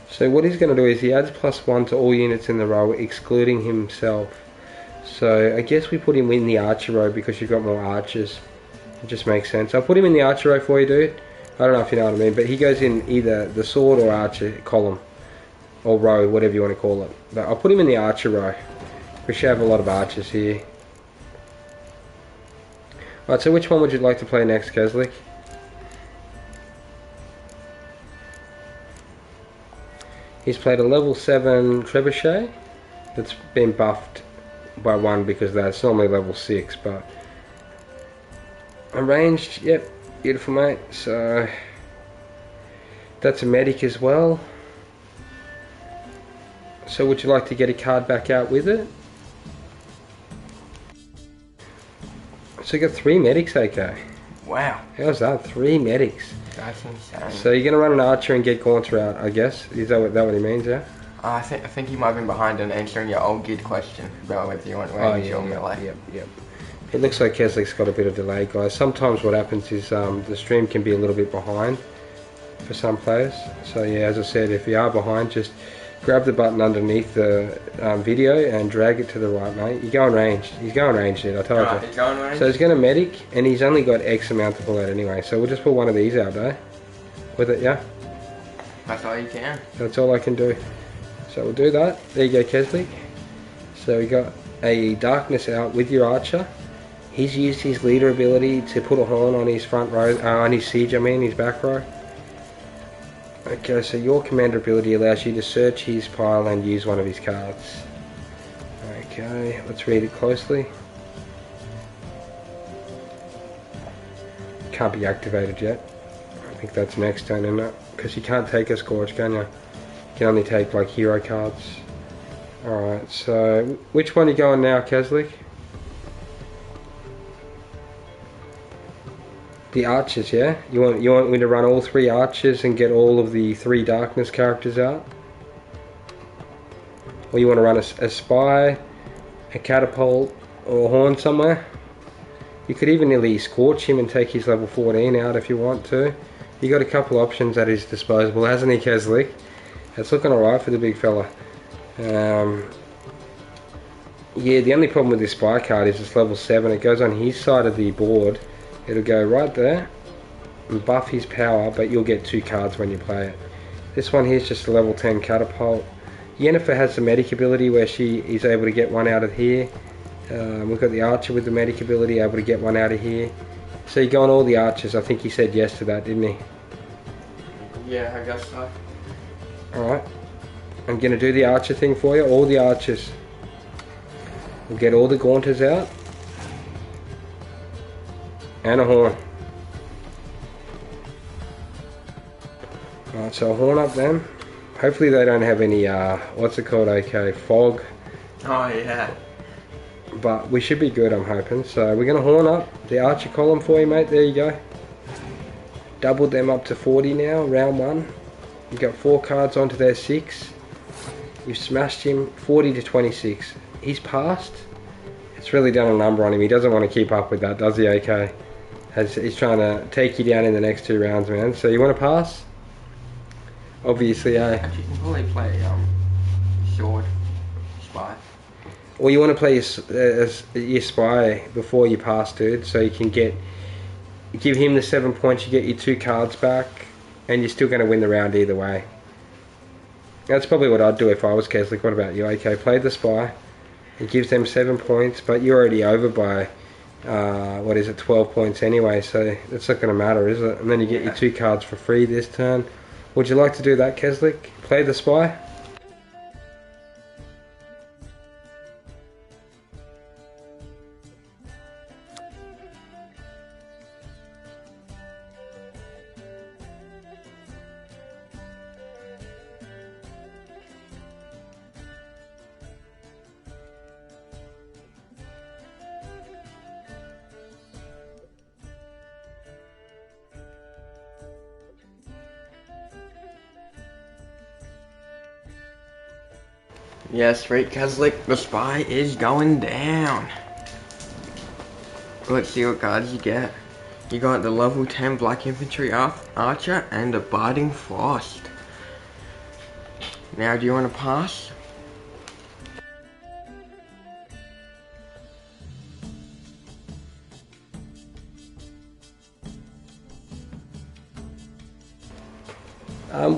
So what he's going to do is he adds +1 to all units in the row, excluding himself. So I guess we put him in the archer row because you've got more archers. It just makes sense. I'll put him in the archer row for you, dude. I don't know if you know what I mean, but he goes in either the sword or archer column. Or row, whatever you want to call it. But I'll put him in the archer row. We should have a lot of archers here. Alright, so which one would you like to play next, Keslik? He's played a level 7 trebuchet that's been buffed by 1 because that's normally level 6, but ranged, yep, beautiful, mate. So that's a medic as well. So would you like to get a card back out with it? So you got 3 medics, AK. Wow. How's that? 3 medics. That's insane. So you're gonna run an archer and get Gaunter out, I guess. Is that what he means, yeah? I think you might have been behind in answering your old gid question about whether you want your melee. Yep. It looks like Keslik's got a bit of delay, guys. Sometimes what happens is the stream can be a little bit behind for some players. So yeah, as I said, if you are behind, just grab the button underneath the video and drag it to the right, mate. You're going ranged. He's going ranged, dude. I told you. He's going ranged? So he's going to medic, and he's only got X amount to pull out anyway. So we'll just put one of these out, though. With it, yeah? That's all you can. That's all I can do. So we'll do that. There you go, Keslik. So we got a darkness out with your archer. He's used his leader ability to put a horn on his front row, on his siege, his back row. Okay, so your commander ability allows you to search his pile and use one of his cards. Okay, let's read it closely. Can't be activated yet. I think that's next turn, isn't it? Because you can't take a Scourge, can you? You can only take like hero cards. Alright, so which one are you going now, Keslik? The archers, yeah? You want me to run all 3 archers and get all of the 3 darkness characters out? Or you want to run a spy, a catapult, or a horn somewhere? You could even nearly scorch him and take his level 14 out if you want to. You got a couple options at his disposal, hasn't he, Keslik? It's looking alright for the big fella. Yeah, the only problem with this spy card is it's level 7. It goes on his side of the board. It'll go right there and buff his power, but you'll get 2 cards when you play it. This one here is just a level 10 catapult. Yennefer has the medic ability where she is able to get one out of here. We've got the archer with the medic ability, able to get one out of here. So you go on all the archers. I think he said yes to that, didn't he? Yeah, I guess so. Alright. I'm going to do the archer thing for you. All the archers. We'll get all the Gaunters out. And a horn. Alright, so a horn up them. Hopefully they don't have any, what's it called, okay, fog. Oh yeah. But we should be good, I'm hoping. So we're going to horn up the archer column for you, mate. There you go. Doubled them up to 40 now, round 1. You've got 4 cards onto their 6. You've smashed him 40 to 26. He's passed. It's really done a number on him. He doesn't want to keep up with that, does he, AK? He's trying to take you down in the next 2 rounds, man. So you want to pass? Obviously, eh? Actually, you can probably play sword, spy. Or you want to play your spy before you pass, dude, so you can get give him the 7 points, you get your 2 cards back, and you're still going to win the round either way. That's probably what I'd do if I was Keswick. What about you? Okay, play the spy. It gives them 7 points, but you're already over by, 12 points anyway, so it's not going to matter, is it? And then you get your 2 cards for free this turn. Would you like to do that, Keswick? Play the spy? Yes, right, Keswick, the spy is going down. Let's see what cards you get. You got the level 10 Black Infantry Archer and a Biting Frost. Now, do you want to pass?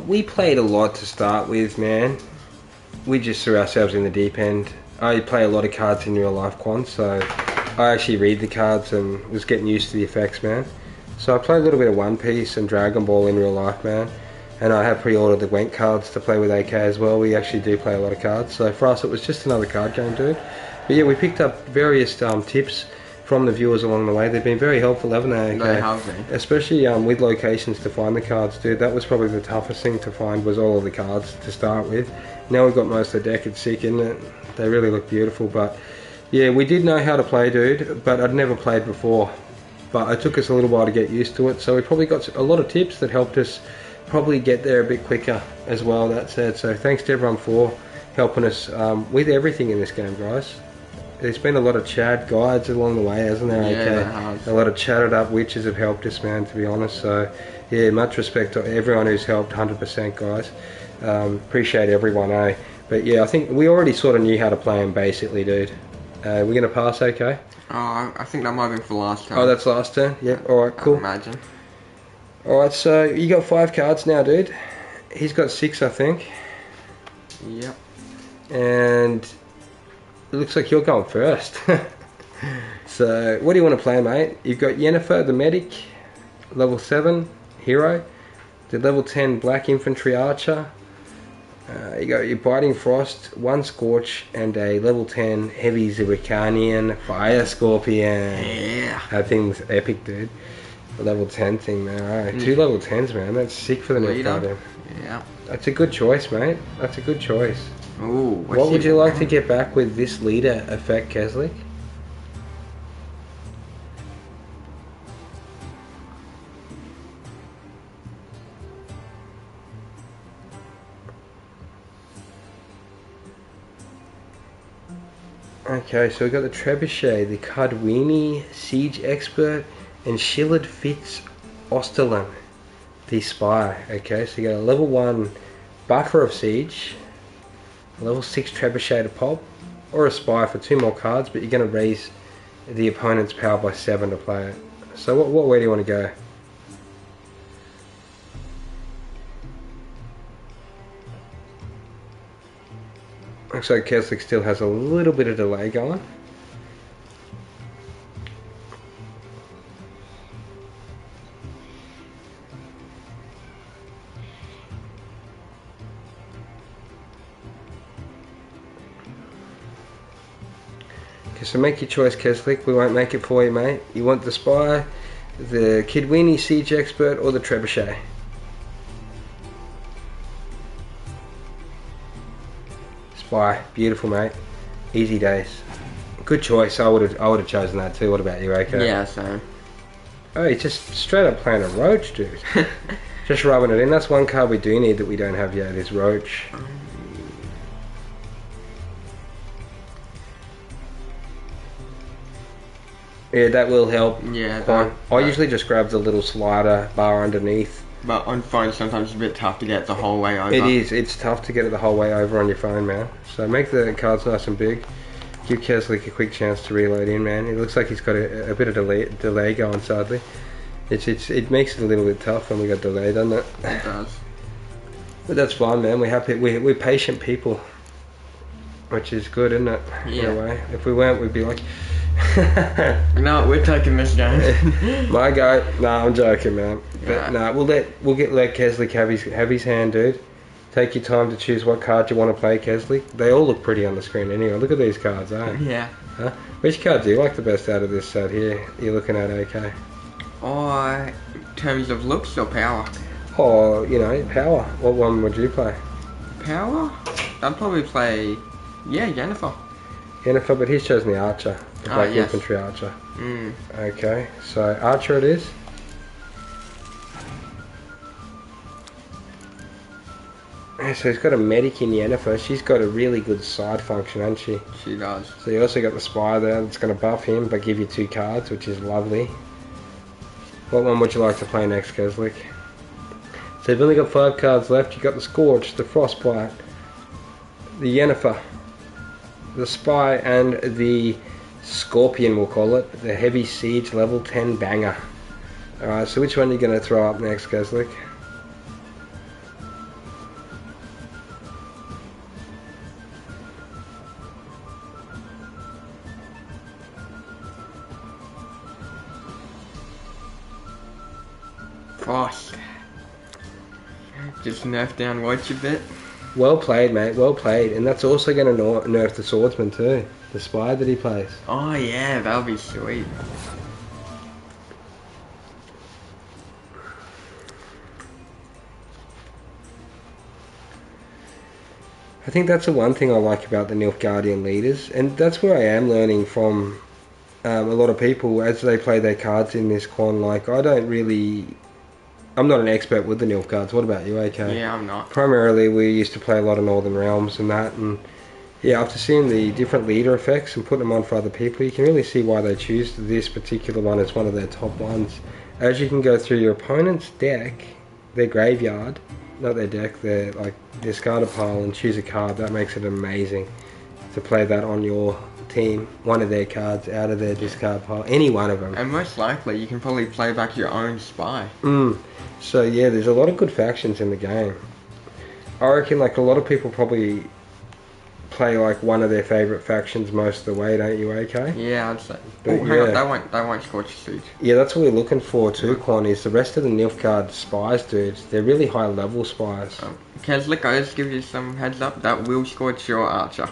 We played a lot to start with, man. We just threw ourselves in the deep end. I play a lot of cards in real life, Quan, so I actually read the cards and was getting used to the effects, man. So I play a little bit of One Piece and Dragon Ball in real life, man. And I have pre-ordered the Gwent cards to play with AK as well. We actually do play a lot of cards. So for us, it was just another card game, dude. But yeah, we picked up various tips from the viewers along the way. They've been very helpful, haven't they? They have been. Especially with locations to find the cards, dude. That was probably the toughest thing to find, was all of the cards to start with. Now we've got most of the deck. It's sick, isn't it? They really look beautiful. But yeah, we did know how to play, dude, but I'd never played before. But it took us a little while to get used to it. So we probably got a lot of tips that helped us probably get there a bit quicker as well, that said. So thanks to everyone for helping us with everything in this game, guys. There's been a lot of Chad guides along the way, hasn't there? Yeah, a lot of chatted up witches have helped us, man, to be honest. So yeah, much respect to everyone who's helped, 100%, guys. Appreciate everyone, eh? But yeah, I think we already sort of knew how to play them basically, dude. We're going to pass, okay? Oh, I think that might have been for last turn. Oh, that's last turn? Yep, alright, cool. I imagine. Alright, so you got 5 cards now, dude. He's got 6, I think. Yep. And it looks like you're going first. So, what do you want to play, mate? You've got Yennefer, the medic, level 7, hero. The level 10 Black Infantry Archer. You got your Biting Frost, 1 Scorch, and a level 10 Heavy Zircanian Fire Scorpion. Yeah. That thing's epic, dude. The level 10 thing, man. Alright, 2 level 10s, man. That's sick for the next item. Yeah. That's a good choice, mate. That's a good choice. Ooh, what would you like to get back with this leader effect, Keswick? Okay, so we've got the Trebuchet, the Cardwini Siege Expert, and Shillard Fitz Osterlin, the Spy. Okay, so you got a level 1 Buffer of Siege, a level 6 Trebuchet to pop, or a Spy for 2 more cards, but you're going to raise the opponent's power by 7 to play it. So what way do you want to go? Looks like Keswick still has a little bit of delay going. Okay, so make your choice, Keswick. We won't make it for you, mate. You want the Spy, the Kidwini Siege Expert, or the Trebuchet? Spy, beautiful, mate. Easy days. Good choice. I would have chosen that too. What about you, okay? Yeah, same. Oh, he's just straight up playing a Roach, dude. Just rubbing it in. That's one card we do need that we don't have yet, is Roach. Yeah, that will help. Yeah, I usually just grab the little slider bar underneath. But on phone, sometimes it's a bit tough to get the whole way over. It is. It's tough to get it the whole way over on your phone, man. So make the cards nice and big. Give Keswick a quick chance to reload in, man. It looks like he's got a bit of delay going, sadly. It makes it a little bit tough when we got delayed, doesn't it? It does. But that's fine, man. We're happy. We're patient people, which is good, isn't it? Yeah. In a way. If we weren't, we'd be like. No, we're taking this game. My guy. Nah, I'm joking, man. But Yeah. nah, we'll let Keslick have his hand, dude. Take your time to choose what card you want to play, Keslick. They all look pretty on the screen anyway. Look at these cards, eh? Yeah. Huh? Which card do you like the best out of this set here? You're looking at, okay. In terms of looks or power? Oh, you know, power. What one would you play? Power? I'd probably play, Jennifer. Jennifer, but he's chosen the archer. The black Yes. infantry archer. Mm. Okay, so archer it is. So he's got a medic in Yennefer. She's got a really good side function, hasn't she? She does. So you also got the spy there that's going to buff him but give you 2 cards, which is lovely. What one would you like to play next, Keslick? So you've only got 5 cards left. You've got the Scorch, the Frostbite, the Yennefer, the Spy, and the Scorpion, we'll call it. The Heavy Siege level 10 banger. Alright, so which one are you going to throw up next, Keslick? Frost. Just nerf down Watch a bit. Well played, mate. Well played. And that's also going to nerf the Swordsman too. The Spy that he plays. Oh yeah, that'll be sweet. I think that's the one thing I like about the Nilfgaardian leaders, and that's where I am learning from a lot of people as they play their cards in this con. Like, I'm not an expert with the Nilfgaards. What about you, AK? Yeah, I'm not. Primarily, we used to play a lot of Northern Realms and that, and yeah, after seeing the different leader effects and putting them on for other people, you can really see why they choose this particular one as one of their top ones. As you can go through your opponent's deck, their graveyard, not their deck, their like discard a pile and choose a card. That makes it amazing to play that on your team, one of their cards out of their discard pile, any one of them. And most likely, you can probably play back your own spy. So yeah, there's a lot of good factions in the game. I reckon like a lot of people probably play like one of their favourite factions most of the way, don't you, AK? Yeah, I'd say. But Oh, hang on, they won't Scorch Siege. Yeah, that's what we're looking for too, Quan, is the rest of the Nilfgaard spies, dudes. They're really high level spies. Keslick, I'll just give you some heads up, that will Scorch your archer.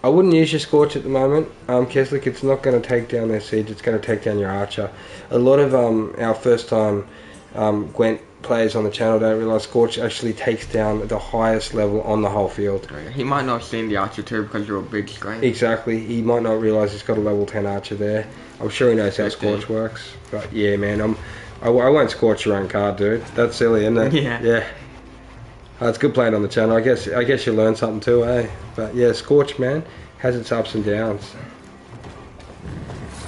I wouldn't use your Scorch at the moment, Keslick. It's not going to take down their siege, it's going to take down your archer. A lot of our first time Gwent players on the channel don't realise Scorch actually takes down the highest level on the whole field. He might not have seen the archer too because you're a big screen. Exactly, he might not realise he's got a level 10 archer there. I'm sure he knows how Scorch works, but yeah, man, I won't Scorch your own card, dude. That's silly, isn't it? Yeah. It's good playing on the channel. I guess you learn something too, eh? But yeah, Scorch, man, has its ups and downs.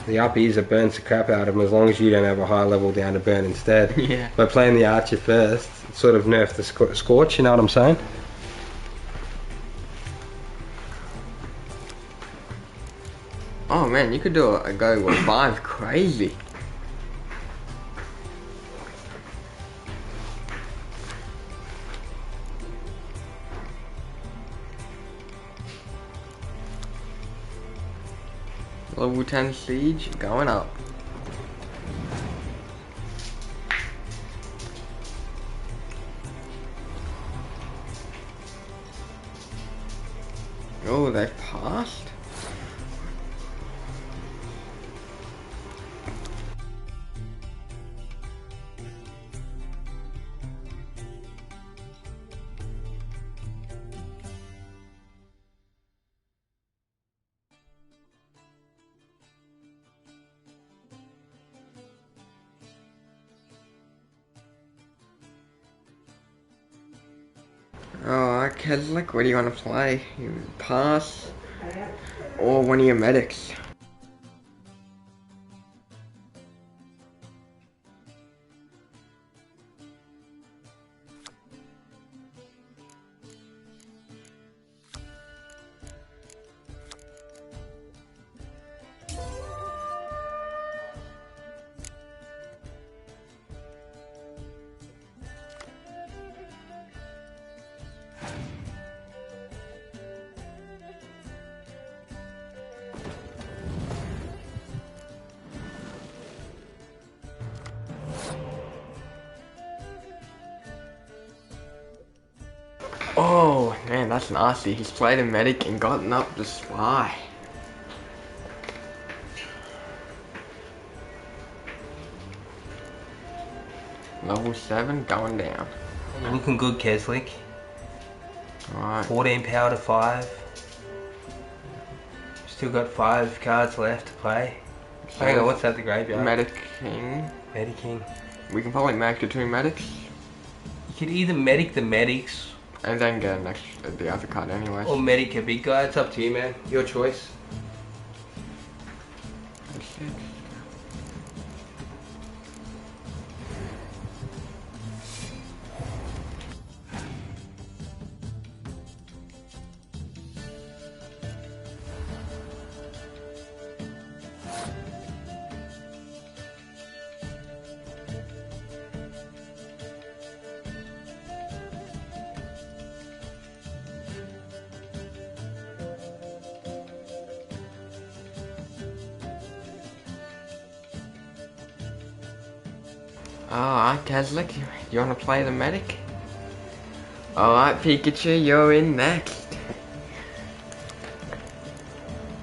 The up is it burns the crap out of them as long as you don't have a high level down to burn instead. Yeah. By playing the archer first, it sort of nerf the Scorch, you know what I'm saying? Oh man, you could do a go with 5, crazy. Level 10 siege going up. Oh, they've passed? Alright, Keslick, what do you want to play? You pass? Or one of your medics? Man, that's nasty. He's played a medic and gotten up the spy. Level 7 going down. Looking good, Keslik. Alright. 14 power to 5. Still got 5 cards left to play. Hang on, what's that, the graveyard? Medicing. Medicing. We can probably make the 2 medics. You could either medic the medics. And then get the other card anyway. Or medic a big guy, it's up to you, man. Your choice. Alright, Keslik, you wanna play the medic? Alright, Pikachu, you're in next.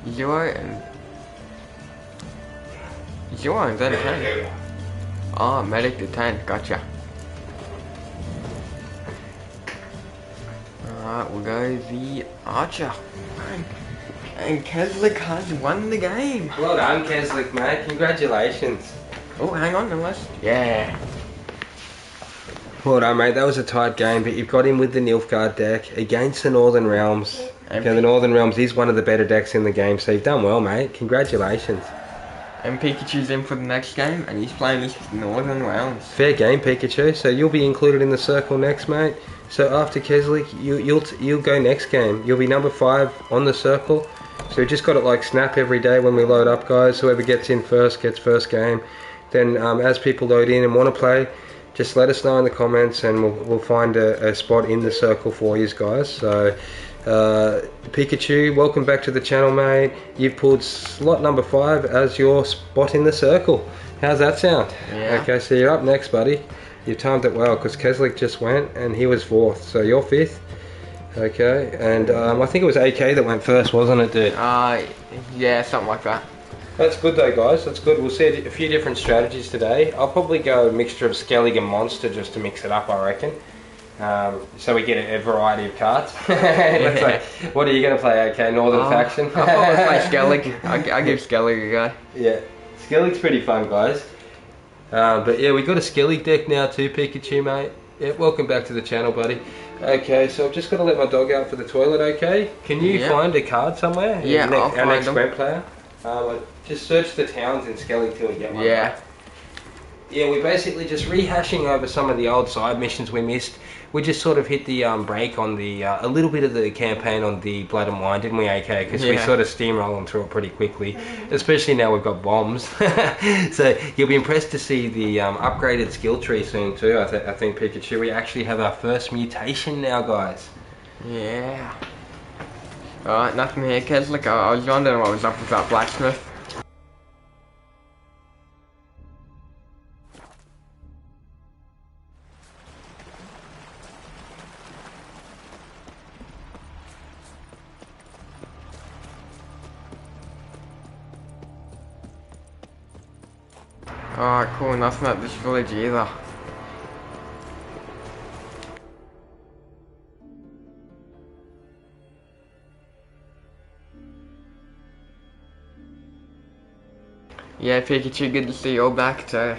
You're in then 10. Oh, medic to 10, gotcha. Alright, we'll go the Archer. And Keslik has won the game. Well done, Keslik, mate. Congratulations. Oh, hang on, unless... Yeah. Well done, mate. That was a tight game, but you've got him with the Nilfgaard deck against the Northern Realms. Okay, the Northern Realms is one of the better decks in the game, so you've done well, mate. Congratulations. And Pikachu's in for the next game, and he's playing this Northern Realms. Fair game, Pikachu. So you'll be included in the circle next, mate. So after Keslik, you'll go next game. You'll be number 5 on the circle. So we just got it like snap every day when we load up, guys. Whoever gets in first gets first game. Then as people load in and want to play, just let us know in the comments and we'll find a spot in the circle for you guys. So Pikachu, welcome back to the channel, mate. You've pulled slot number 5 as your spot in the circle. How's that sound? Yeah. Okay, so you're up next, buddy. You timed it well because Keslik just went and he was 4th, so you're 5th. Okay, and I think it was AK that went first, wasn't it, dude? Yeah, something like that. That's good though, guys. That's good. We'll see a few different strategies today. I'll probably go a mixture of Skellig and Monster just to mix it up, I reckon. So we get a variety of cards. Like, what are you going to play, AK? Northern Faction? I'll probably play Skellig. I give Skellig a go. Yeah, Skellig's pretty fun, guys. But yeah, we got a Skellig deck now too, Pikachu, mate. Yeah, welcome back to the channel, buddy. Okay, so I've just got to let my dog out for the toilet, okay? Can you find a card somewhere? Yeah, I'll find our next them. Gwent player? Just search the towns in Skellig till we get one. Yeah. Yeah, we're basically just rehashing over some of the old side missions we missed. We just sort of hit the break on the a little bit of the campaign on the Blood and Wine, didn't we, AK? Because we sort of steamrolling through it pretty quickly, especially now we've got bombs. So you'll be impressed to see the upgraded skill tree soon too. I think Pikachu, we actually have our first mutation now, guys. Yeah. Alright, nothing here, Keslik. I was wondering what was up with that blacksmith. Alright, cool. Nothing at this village either. Yeah, Pikachu, good to see you all back too.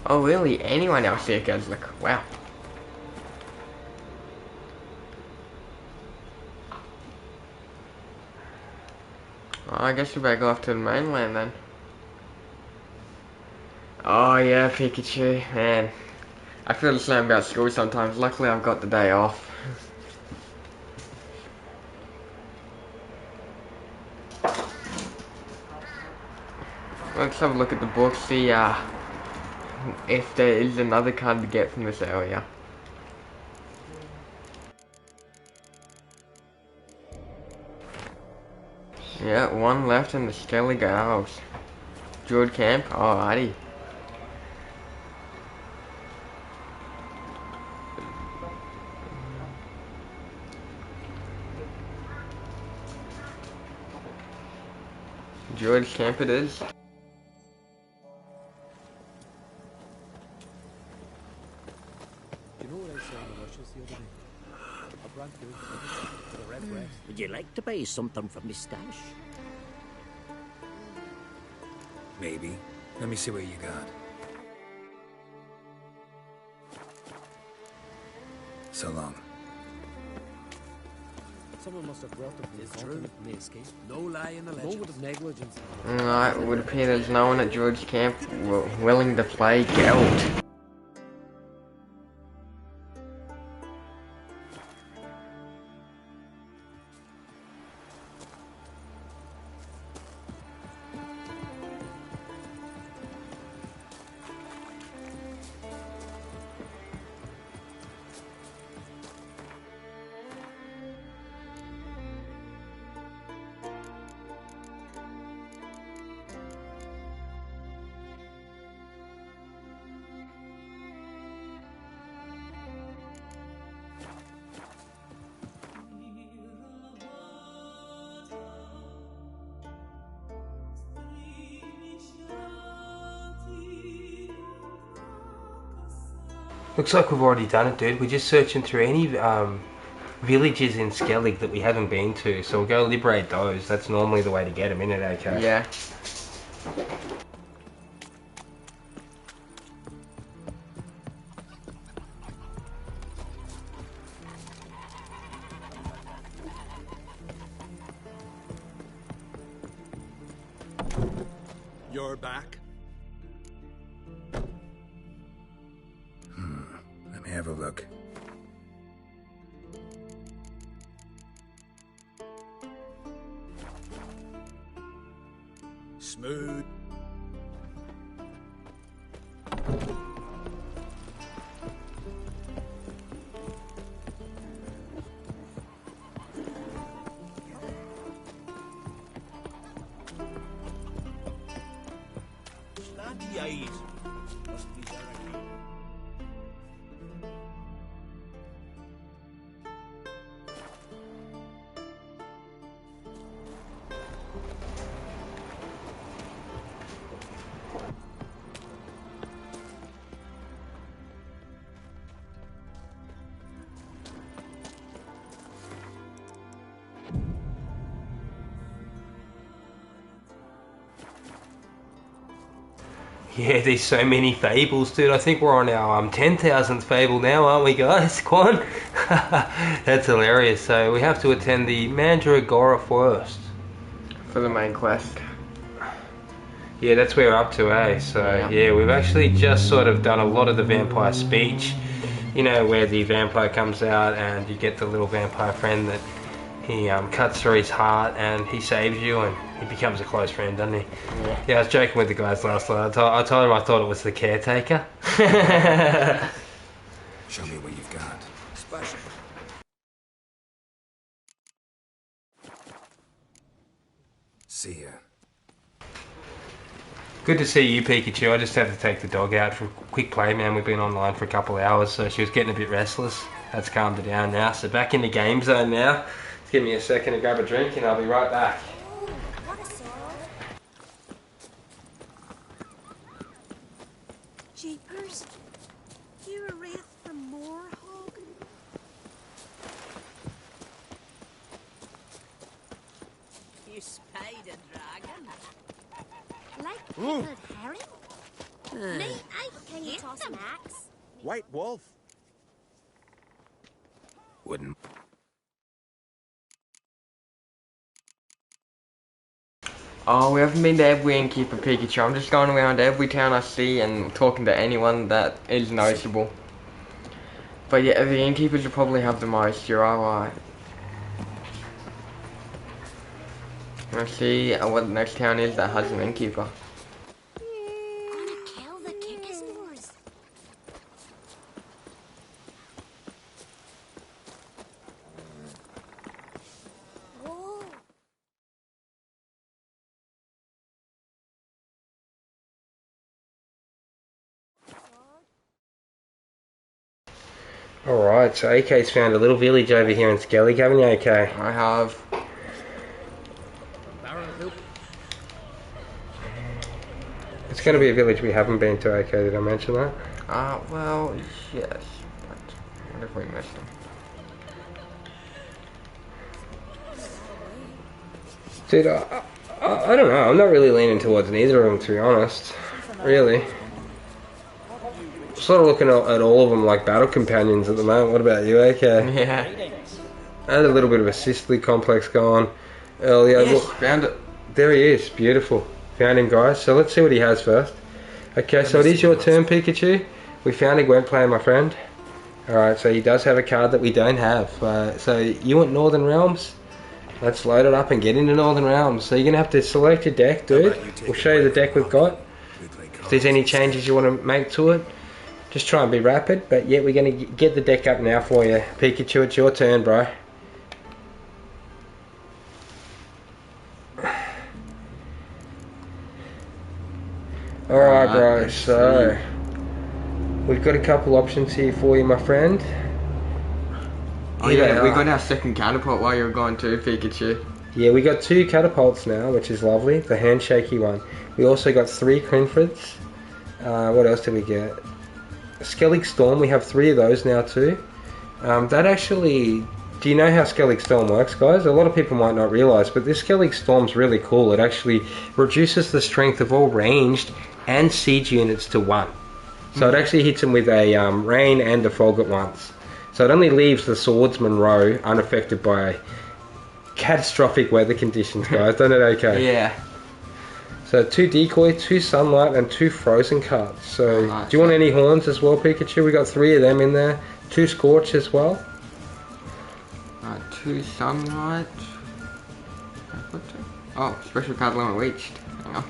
Oh really? Anyone else here, guys? Like, wow. I guess we better go off to the mainland then. Oh yeah, Pikachu, man. I feel the same about school sometimes. Luckily I've got the day off. Let's have a look at the book, see if there is another card to get from this area. Yeah, one left in the Skellig Isles. Druid camp? Alrighty. Druid camp it is. Do you know what I saw in the rushes the other day? A brand new with a red breast. Would you like to buy something from my stash? Maybe. Let me see what you got. So long. Someone must have brought them from the continent and they escaped. No lie in the legend. Moment of negligence. Alright, it would appear there's no one at Druid's camp willing to play Geralt. Looks like we've already done it, dude. We're just searching through any villages in Skellig that we haven't been to, so we'll go liberate those. That's normally the way to get them, isn't it, okay? Yeah. You're back? Let me have a look. Smooth. Slanty eyes. Must be there again. Yeah, there's so many fables, dude. I think we're on our 10,000th fable now, aren't we, guys? Quan? That's hilarious. So we have to attend the Mandragora first. For the main quest. Yeah, that's where we're up to, eh? So yeah, we've actually just sort of done a lot of the vampire speech. You know, where the vampire comes out and you get the little vampire friend that he cuts through his heart and he saves you and he becomes a close friend, doesn't he? Yeah, I was joking with the guys last night. I told him I thought it was the caretaker. Show me what you've got. Special. See ya. Good to see you, Pikachu. I just had to take the dog out for a quick play, man. We've been online for a couple of hours, so she was getting a bit restless. That's calmed her down now. So back in the game zone now. Just give me a second to grab a drink and I'll be right back. Jeepers, you're a wraith from Moorhog? You spied a dragon? Like pickled herring? Me, I Can you toss an axe? White Wolf. Wouldn't. Oh, we haven't been to every innkeeper, Pikachu. I'm just going around every town I see and talking to anyone that is noticeable. But yeah, the innkeepers will probably have the most. You're alright. Let's see what the next town is that has an innkeeper. Alright, so AK's found a little village over here in Skellig, haven't you, AK? I have. It's going to be a village we haven't been to, AK, did I mention that? Well, yes, but what if we missed them? Dude, I don't know, I'm not really leaning towards neither of them, to be honest. Really. Sort of looking at all of them like battle companions at the moment. What about you, AK? Yeah. I had a little bit of a sisterly complex going earlier. Yes, found it. There he is, beautiful. Found him, guys. So let's see what he has first. Okay, so it is your turn, Pikachu. We found a Gwent player, my friend. Alright, so he does have a card that we don't have. So you want Northern Realms? Let's load it up and get into Northern Realms. So you're going to have to select your deck, dude. We'll show you the deck we've got. If there's any changes you want to make to it, just try and be rapid. But yeah, we're going to get the deck up now for you. Pikachu, it's your turn, bro. Alright, bro, so we've got a couple options here for you, my friend. Oh yeah, we got our second catapult while you were gone too, Pikachu. Yeah, we got 2 catapults now, which is lovely. The handshaky one. We also got 3 Crinfrids. What else did we get? Skellig Storm, we have 3 of those now too. That actually... Do you know how Skellig Storm works, guys? A lot of people might not realise, but this Skellig Storm's really cool. It actually reduces the strength of all ranged and siege units to 1. So it actually hits them with a rain and a fog at once. So it only leaves the swordsman row unaffected by catastrophic weather conditions, guys. Don't it, okay? Yeah. So 2 decoy, 2 sunlight, and 2 frozen cards. So do you want any horns as well, Pikachu? We got 3 of them in there. 2 scorch as well. 2 sunlight. Oh, special card limit reached. Hang on.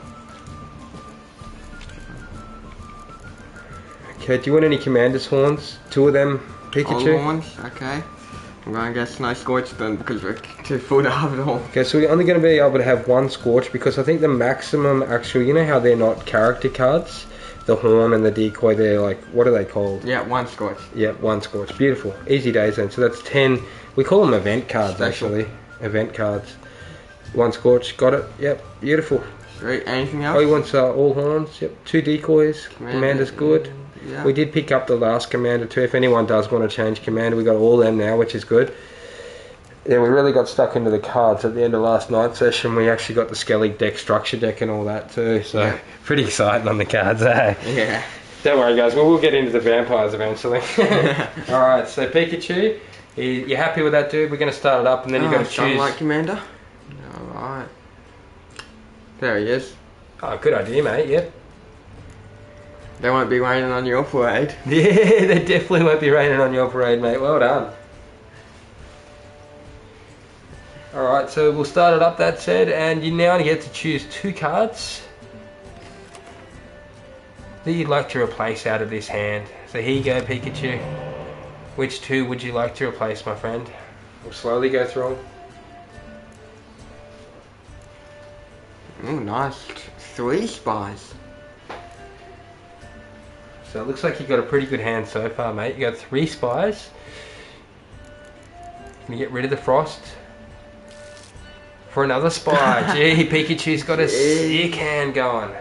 Okay, do you want any commander's horns? 2 of them, Pikachu? All horns, okay. I'm going to get Snow Scorch then because we're too full to have it all. Okay, so we're only going to be able to have 1 Scorch because I think the maximum actually, you know how they're not character cards? The horn and the decoy, they're like, what are they called? Yeah, 1 Scorch. Yeah, 1 Scorch. Beautiful. Easy days then. So that's 10. We call them event cards actually. Event cards. 1 Scorch. Got it. Yep. Beautiful. Great. Anything else? Oh, he wants all horns. Yep. 2 decoys. Commander's good. Yeah. We did pick up the last commander too. If anyone does want to change commander, we got all them now, which is good. Yeah, we really got stuck into the cards at the end of last night's session. We actually got the Skellig deck, structure deck and all that too. So yeah. Pretty exciting on the cards, eh? Yeah. Don't worry guys, we'll get into the vampires eventually. Alright, so Pikachu, you happy with that, dude? We're going to start it up and then you've got to choose... Sunlight Commander. Alright. There he is. Oh, good idea, mate, yep. They won't be raining on your parade. Yeah, they definitely won't be raining on your parade, mate. Well done. Alright, so we'll start it up, that said, and you now get to choose 2 cards that you'd like to replace out of this hand. So here you go, Pikachu. Which 2 would you like to replace, my friend? We'll slowly go through them. Oh, nice. 3 spies. So it looks like you got a pretty good hand so far, mate. You got 3 spies. Can you get rid of the frost? For another spy. Gee, Pikachu's got a sick hand going.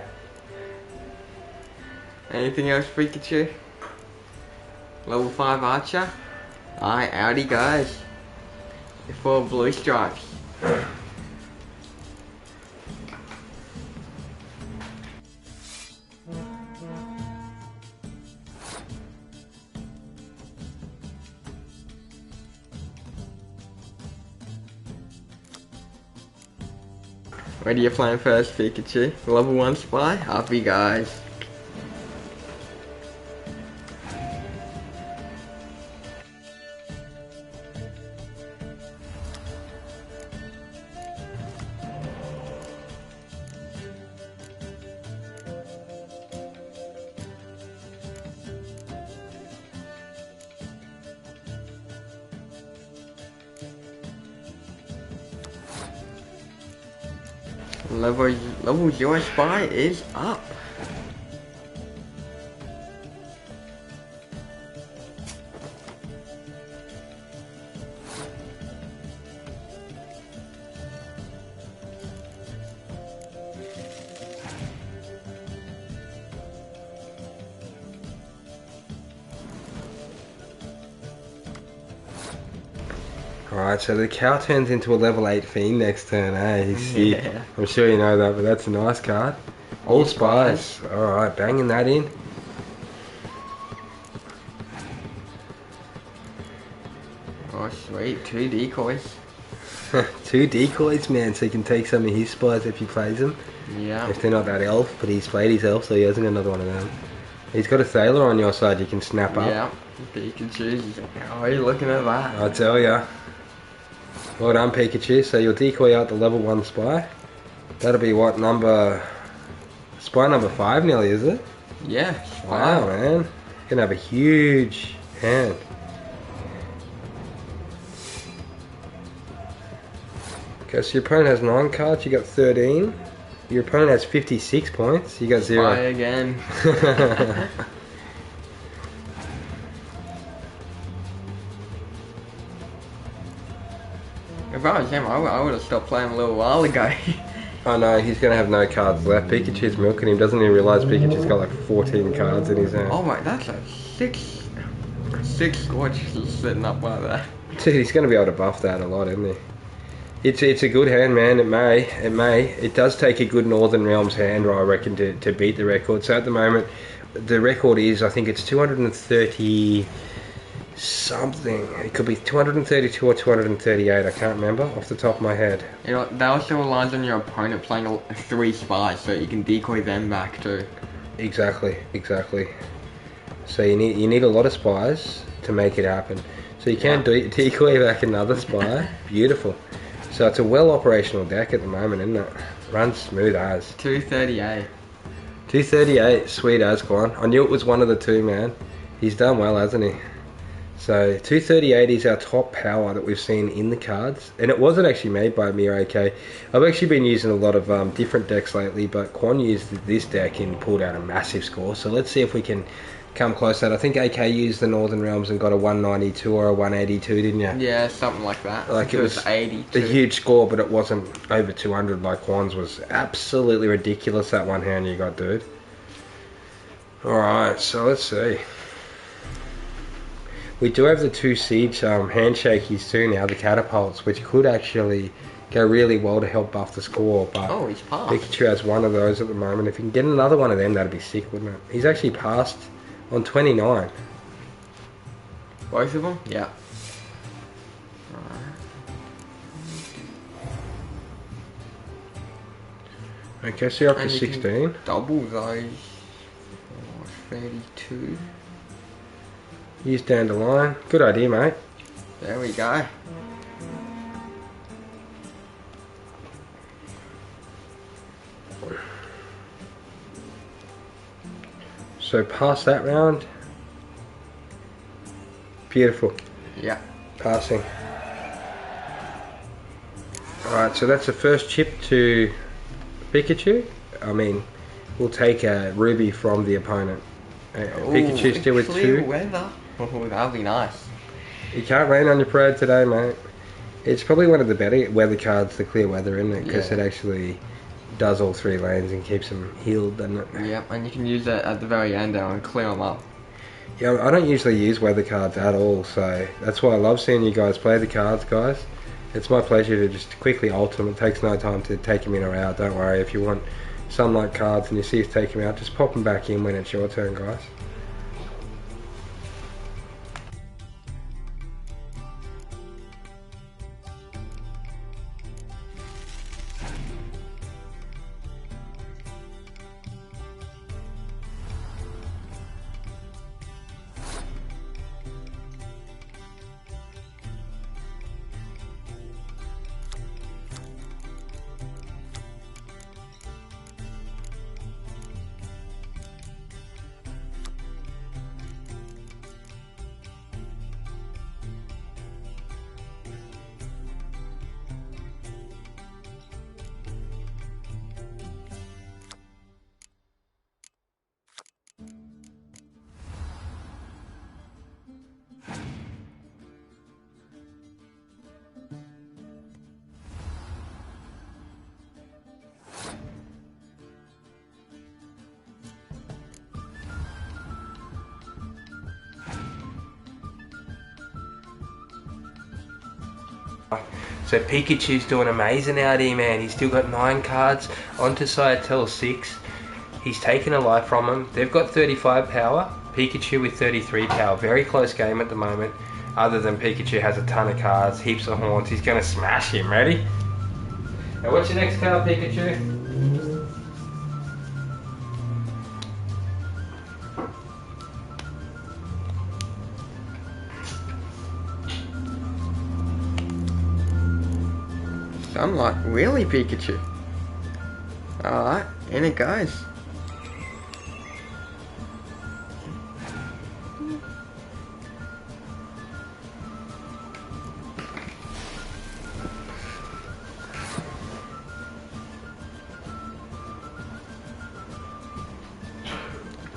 Anything else, Pikachu? Level 5 Archer? Aye, out he goes. 4 blue stripes. Where do you plan first, Pikachu? Level 1 spy? Up he goes. Level your spy is up. Alright, so the cow turns into a level 8 fiend next turn, eh? He's sick. Yeah. I'm sure you know that, but that's a nice card. All spies. Alright, banging that in. Oh, sweet. 2 decoys. 2 decoys, man, so he can take some of his spies if he plays them. Yeah. If they're not that elf, but he's played his elf, so he hasn't got another one of them. He's got a sailor on your side you can snap up. Yeah. Pikachu. Oh, you're looking at that. I tell ya. Well done, Pikachu. So you'll decoy out the level 1 spy. That'll be what, spy number 5 nearly, is it? Yeah. Wow, man. You're gonna have a huge hand. Okay, so your opponent has 9 cards, you got 13. Your opponent has 56 points, you got 0. Spy again. If I was him, I would have stopped playing a little while ago. Oh no, he's going to have no cards left. Pikachu's milking him. Doesn't even realise Pikachu's got like 14 cards in his hand. Oh my, that's like 6 squads just sitting up like that. Dude, he's going to be able to buff that a lot, isn't he? It's a good hand, man. It does take a good Northern Realms hand, I reckon, to beat the record. So at the moment, the record is, I think it's 230 something. It could be 232 or 238. I can't remember off the top of my head. You know, that also relies on your opponent playing 3 spies, so you can decoy them back too. Exactly. So you need a lot of spies to make it happen. So you can decoy back another spy. Beautiful. So it's a well operational deck at the moment, isn't it? Runs smooth as. 238. 238, sweet as, Quan. I knew it was one of the two, man. He's done well, hasn't he? So 238 is our top power that we've seen in the cards, and it wasn't actually made by me or AK. I've actually been using a lot of different decks lately, but Quan used this deck and pulled out a massive score. So let's see if we can come close to that. I think AK used the Northern Realms and got a 192 or a 182, didn't you? Yeah, something like that. Like it was 82. a huge score, but it wasn't over 200 like Quan's was. Absolutely ridiculous, that one hand you got, dude. Alright, so let's see. We do have the 2 siege handshakies too now, the catapults, which could actually go really well to help buff the score. But he's passed. Pikachu has one of those at the moment. If you can get another one of them, that'd be sick, wouldn't it? He's actually passed on 29. Both of them? Yeah. Okay, so you're up to 16. Double those. 32. Use Dandelion. Good idea, mate. There we go. So pass that round. Beautiful. Yeah. Passing. Alright, so that's the first chip to Pikachu. I mean, we'll take a Ruby from the opponent. Pikachu still with 2. Clear weather. Oh, that'll be nice. You can't rain on your parade today, mate. It's probably one of the better weather cards, the clear weather, isn't it? Because it actually does all 3 lanes and keeps them healed, doesn't it? Yep, and you can use that at the very end and clear them up. Yeah, I don't usually use weather cards at all, so that's why I love seeing you guys play the cards, guys. It's my pleasure to just quickly ult them. It takes no time to take them in or out, don't worry. If you want sunlight cards and you see us take them out, just pop them back in when it's your turn, guys. So Pikachu's doing amazing out here, man. He's still got 9 cards, onto Sciatel 6. He's taken a life from him. They've got 35 power, Pikachu with 33 power. Very close game at the moment, other than Pikachu has a ton of cards, heaps of horns. He's going to smash him. Ready? Now what's your next card, Pikachu? Sunlight, really, Pikachu? Alright, in it goes.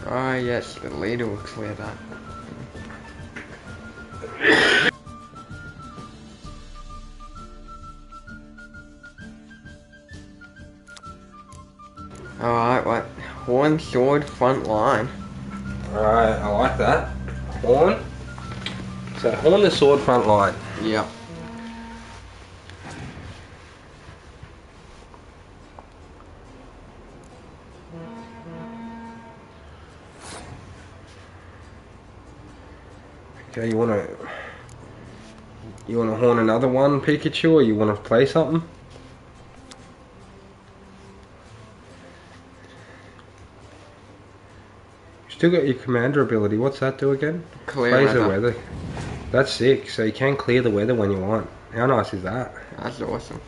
Ah, yes, the leader will clear that. Alright, what? Horn, sword, front line. Alright, I like that. Horn. So horn, the sword, front line. Yep. Okay, you wanna horn another one, Pikachu, or you wanna play something? Still got your commander ability. What's that do again? Clear the weather. weather. That's sick. So you can clear the weather when you want. How nice is that? That's awesome.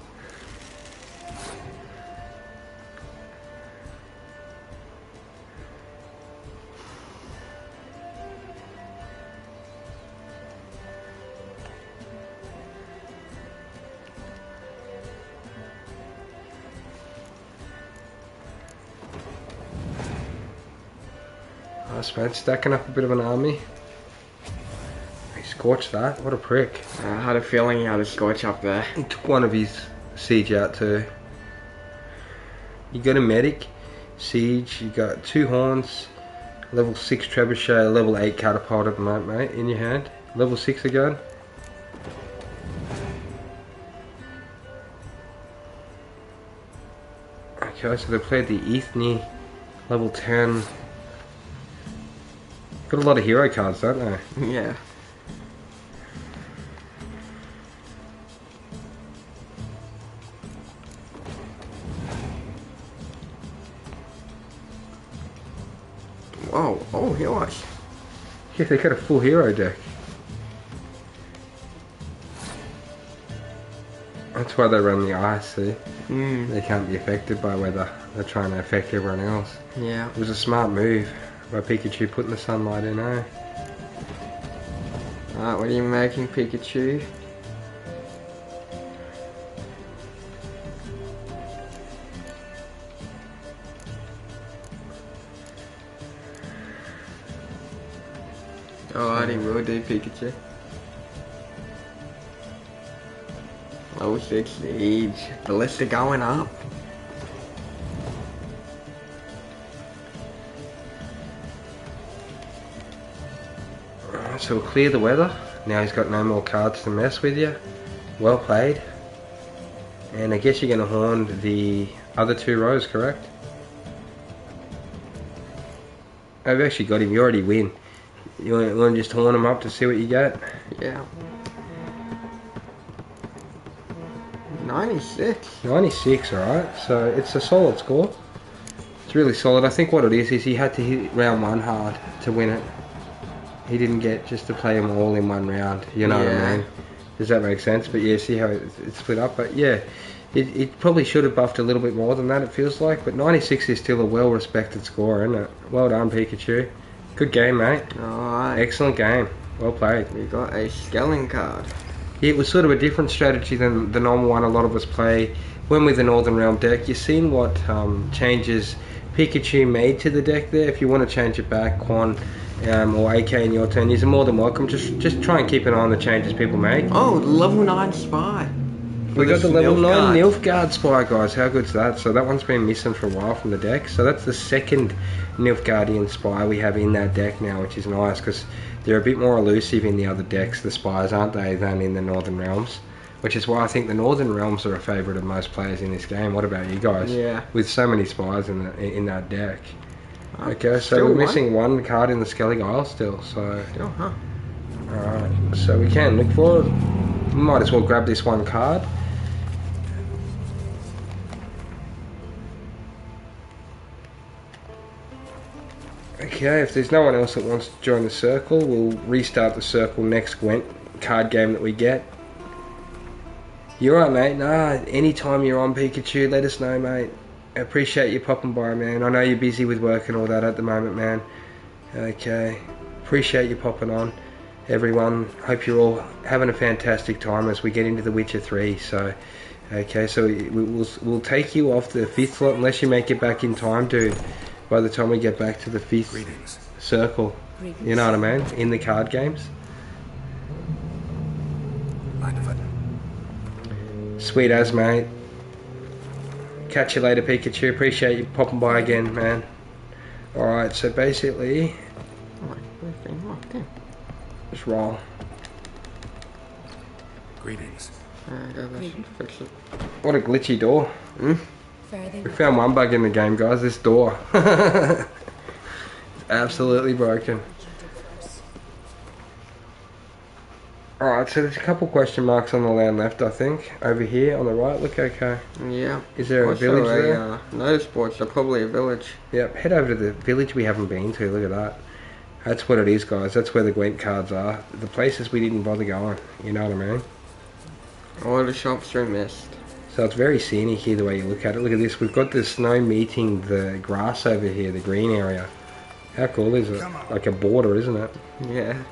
Nice, man. Stacking up a bit of an army. He scorched that. What a prick. I had a feeling he had a scorch up there. He took one of his siege out too. You got a medic, siege, you got 2 horns, level 6 trebuchet, level 8 catapult at the moment, mate, in your hand. Level 6 again. Okay, so they played the Ethni, level 10. Got a lot of hero cards, don't they? Yeah. Whoa, oh, heroes. Yeah, they got a full hero deck. That's why they run the ice, see? They can't be affected by weather. They're trying to affect everyone else. Yeah. It was a smart move by Pikachu putting the sunlight in, eh? Alright, what are you making, Pikachu? Alrighty, will do, Pikachu. Level 6 siege. Ballista going up. So we'll clear the weather. Now he's got no more cards to mess with you. Well played. And I guess you're going to horn the other 2 rows, correct? I've actually got him. You already win. You want to just horn him up to see what you get? Yeah. 96. 96, alright. So it's a solid score. It's really solid. I think what it is he had to hit round 1 hard to win it. He didn't get just to play them all in 1 round. You know what I mean? Does that make sense? But yeah, see how it's split up? But yeah, it probably should have buffed a little bit more than that, it feels like. But 96 is still a well-respected score, isn't it? Well done, Pikachu. Good game, mate. Alright. Excellent game. Well played. We got a scaling card. Yeah, it was sort of a different strategy than the normal one a lot of us play when with the Northern Realm deck. You've seen what changes Pikachu made to the deck there. If you want to change it back, Quan or AK in your turn, you're more than welcome. Just try and keep an eye on the changes people make. Oh, level 9 spy. We got the level 9 Nilfgaard spy, guys. How good's that? So that one's been missing for a while from the deck. So that's the second Nilfgaardian spy we have in that deck now, which is nice because they're a bit more elusive in the other decks, the spies, aren't they, than in the Northern Realms. which is why I think the Northern Realms are a favourite of most players in this game. What about you guys? Yeah. With so many spies in that deck. Okay, so Still we're one? missing one card in the Skellig Isle still, so... Still, huh? Alright, so we can look for it. Might as well grab this one card. Okay, if there's no one else that wants to join the circle, we'll restart the circle next Gwent card game that we get. You alright, mate? Nah, anytime you're on Pikachu, let us know, mate. I appreciate you popping by, man. I know you're busy with work and all that at the moment, man. Okay, appreciate you popping on. Everyone, hope you're all having a fantastic time as we get into The Witcher 3. So, okay, so we'll take you off the 5th slot unless you make it back in time, dude. By the time we get back to the 5th circle, you know what I mean? In the card games. Mind if I... Sweet as, mate. Catch you later, Pikachu. Appreciate you popping by again, man. Alright, so basically... Just roll. Greetings. What a glitchy door. We found one bug in the game, guys. This door. It's absolutely broken. Alright, so there's a couple question marks on the land left, I think. Over here on the right, look okay. Yeah. Is there a village there? No sports, they're probably a village. Yep, head over to the village we haven't been to, look at that. That's what it is, guys. That's where the Gwent cards are. The places we didn't bother going, you know what I mean? All the shops are missed. So it's very scenic here the way you look at it. Look at this, we've got the snow meeting the grass over here, the green area. How cool is it? Like a border, isn't it? Yeah.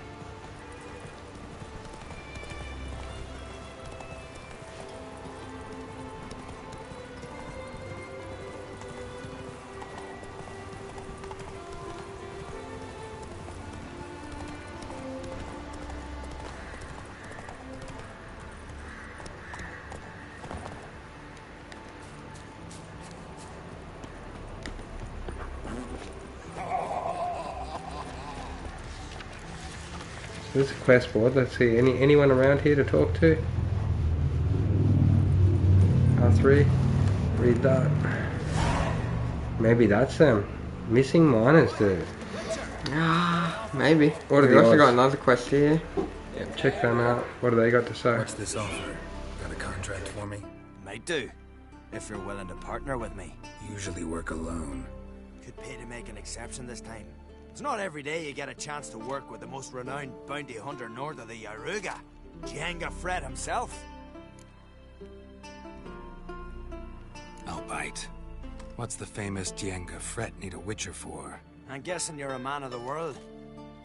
There's a quest board. Let's see. Anyone around here to talk to? R3. Read that. Maybe that's them. Missing miners, dude. Ah, maybe. What are We the also odds? got another quest here. Yep, check them out. What do they got to say? What's this offer? Got a contract for me? Might do, if you're willing to partner with me. Usually work alone. Could pay to make an exception this time. It's not every day you get a chance to work with the most renowned bounty hunter north of the Yaruga, Jenga Fred himself. I'll bite. What's the famous Jenga Fred need a witcher for? I'm guessing you're a man of the world.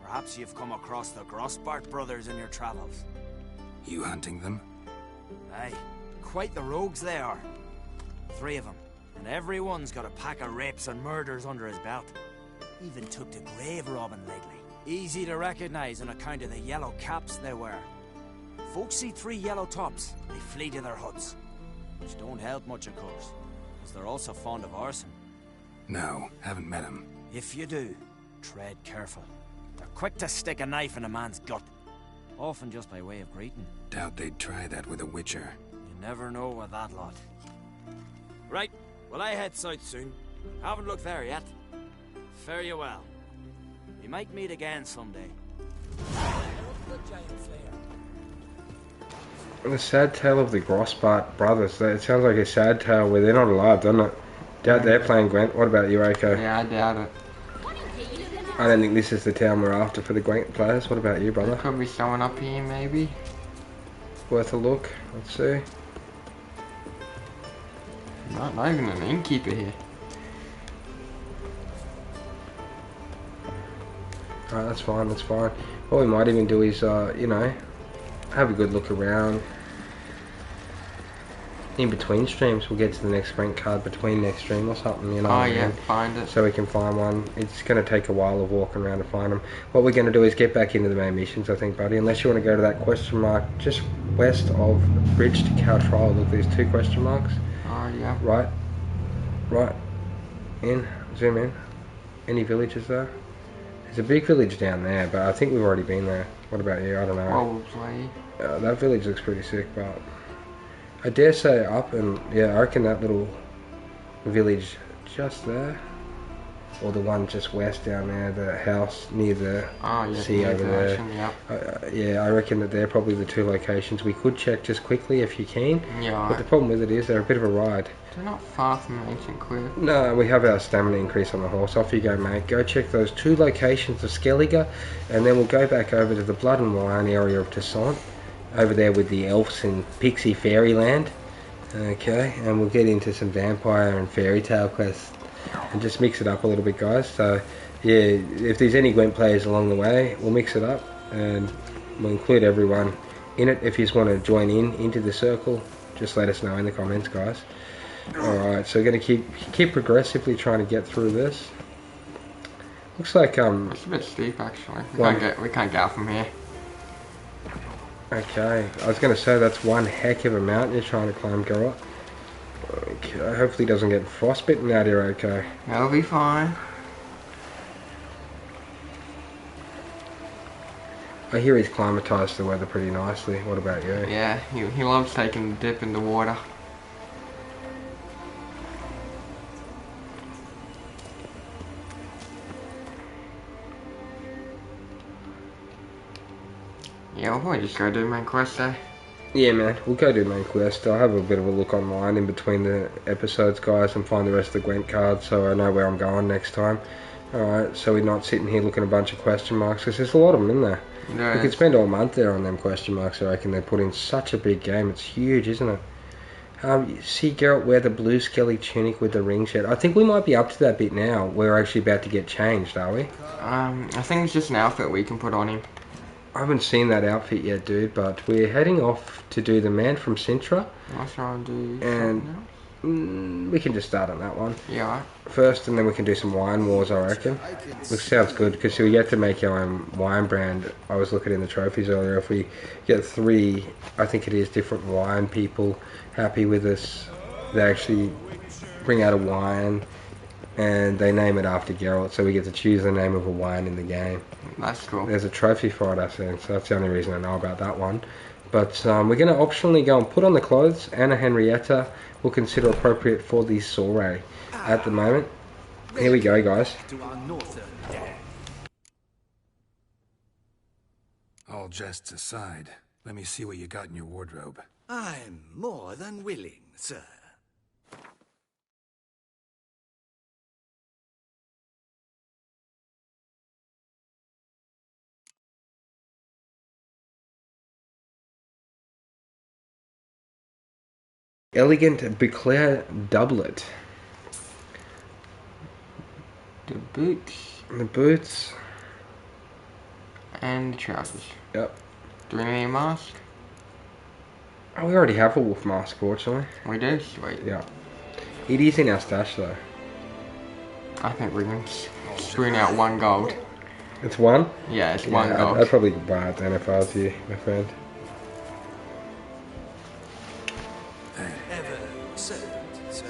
Perhaps you've come across the Grossbart brothers in your travels. You hunting them? Aye, quite the rogues they are. 3 of them, and everyone's got a pack of rapes and murders under his belt. Even took to grave robbing lately. Easy to recognize on account of the yellow caps they wear. Folks see 3 yellow tops, they flee to their huts. Which don't help much, of course, as they're also fond of arson. No, haven't met him. If you do, tread careful. They're quick to stick a knife in a man's gut, often just by way of greeting. Doubt they'd try that with a witcher. You never know with that lot. Right, well I head south soon. Haven't looked there yet. Fare you well. We might meet again someday. The sad tale of the Grossbart brothers. It sounds like a sad tale where they're not alive, doesn't it? Doubt they're playing Gwent. What about you, Aiko? Yeah, I doubt it. I don't think this is the town we're after for the Gwent players. What about you, brother? Could be someone up here, maybe. Worth a look. Let's see. Not even an innkeeper here. Alright, that's fine, that's fine. What we might even do is, you know, have a good look around. In between streams, we'll get to the next rank card between next stream or something, you know. Oh yeah, find it. So we can find one. It's going to take a while of walking around to find them. What we're going to do is get back into the main missions, I think, buddy. Unless you want to go to that question mark just west of Bridge to Caltrial. Look, there's 2 question marks. Oh yeah. Right. Right. In. Zoom in. Any villages there? There's a big village down there, but I think we've already been there. What about you? I don't know. Probably. That village looks pretty sick, but I dare say up, and yeah, I reckon that little village just there, or the one just west down there, the house near the sea over there. Ocean, yeah. Yeah, I reckon that they're probably the two locations. We could check just quickly if you can. Yeah. But the problem with it is they're a bit of a ride. They're not far from Ancient Cliff. No, we have our stamina increase on the horse. Off you go, mate. Go check those two locations of Skellige, and then we'll go back over to the Blood and Wine area of Toussaint, over there with the elves in Pixie Fairyland. Okay, and we'll get into some vampire and fairy tale quests and just mix it up a little bit, guys. So yeah, if there's any Gwent players along the way, we'll mix it up and we'll include everyone in it. If you just want to join into the circle, just let us know in the comments, guys. Alright, so we're going to keep progressively trying to get through this. Looks like it's a bit steep actually. We can't get from here. Okay, I was going to say that's one heck of a mountain you're trying to climb, Geralt. Okay, hopefully it doesn't get frostbitten out here, okay. That'll be fine. I hear he's climatised the weather pretty nicely. What about you? Yeah, he loves taking a dip in the water. Yeah, we'll probably just go do main quest there. Yeah, man, we'll go do main quest. I'll have a bit of a look online in between the episodes, guys, and find the rest of the Gwent cards so I know where I'm going next time. Alright, so we're not sitting here looking at a bunch of question marks, because there's a lot of them in there. Yeah, we could spend all month there on them question marks, I reckon. They put in such a big game. It's huge, isn't it? See Geralt wear the blue skelly tunic with the ring shed. I think we might be up to that bit now. We're actually about to get changed, are we? I think it's just an outfit we can put on him. I haven't seen that outfit yet, dude, but we're heading off to do the Man from Sintra. I'll try and do and we can just start on that one. Yeah. First, and then we can do some wine wars, I reckon. Which sounds good, because we get to make our own wine brand. I was looking in the trophies earlier. If we get 3, I think it is, different wine people happy with us, they actually bring out a wine and they name it after Geralt, so we get to choose the name of a wine in the game. That's cool. There's a trophy for it, I think, so that's the only reason I know about that one. But we're going to optionally go and put on the clothes. Anna Henrietta will consider appropriate for the soiree at the moment. Here we go, guys. All jests aside, let me see what you got in your wardrobe. I'm more than willing, sir. Elegant Beclair doublet. The boots. The boots. And the trousers. Yep. Do we need a mask? Oh, we already have a wolf mask, fortunately. We do? Sweet. Yeah. It is in our stash, though. I think we can screen out 1 gold. It's 1? Yeah, it's 1 gold. I'd probably buy it then if I was you, my friend. Ever servant, sir.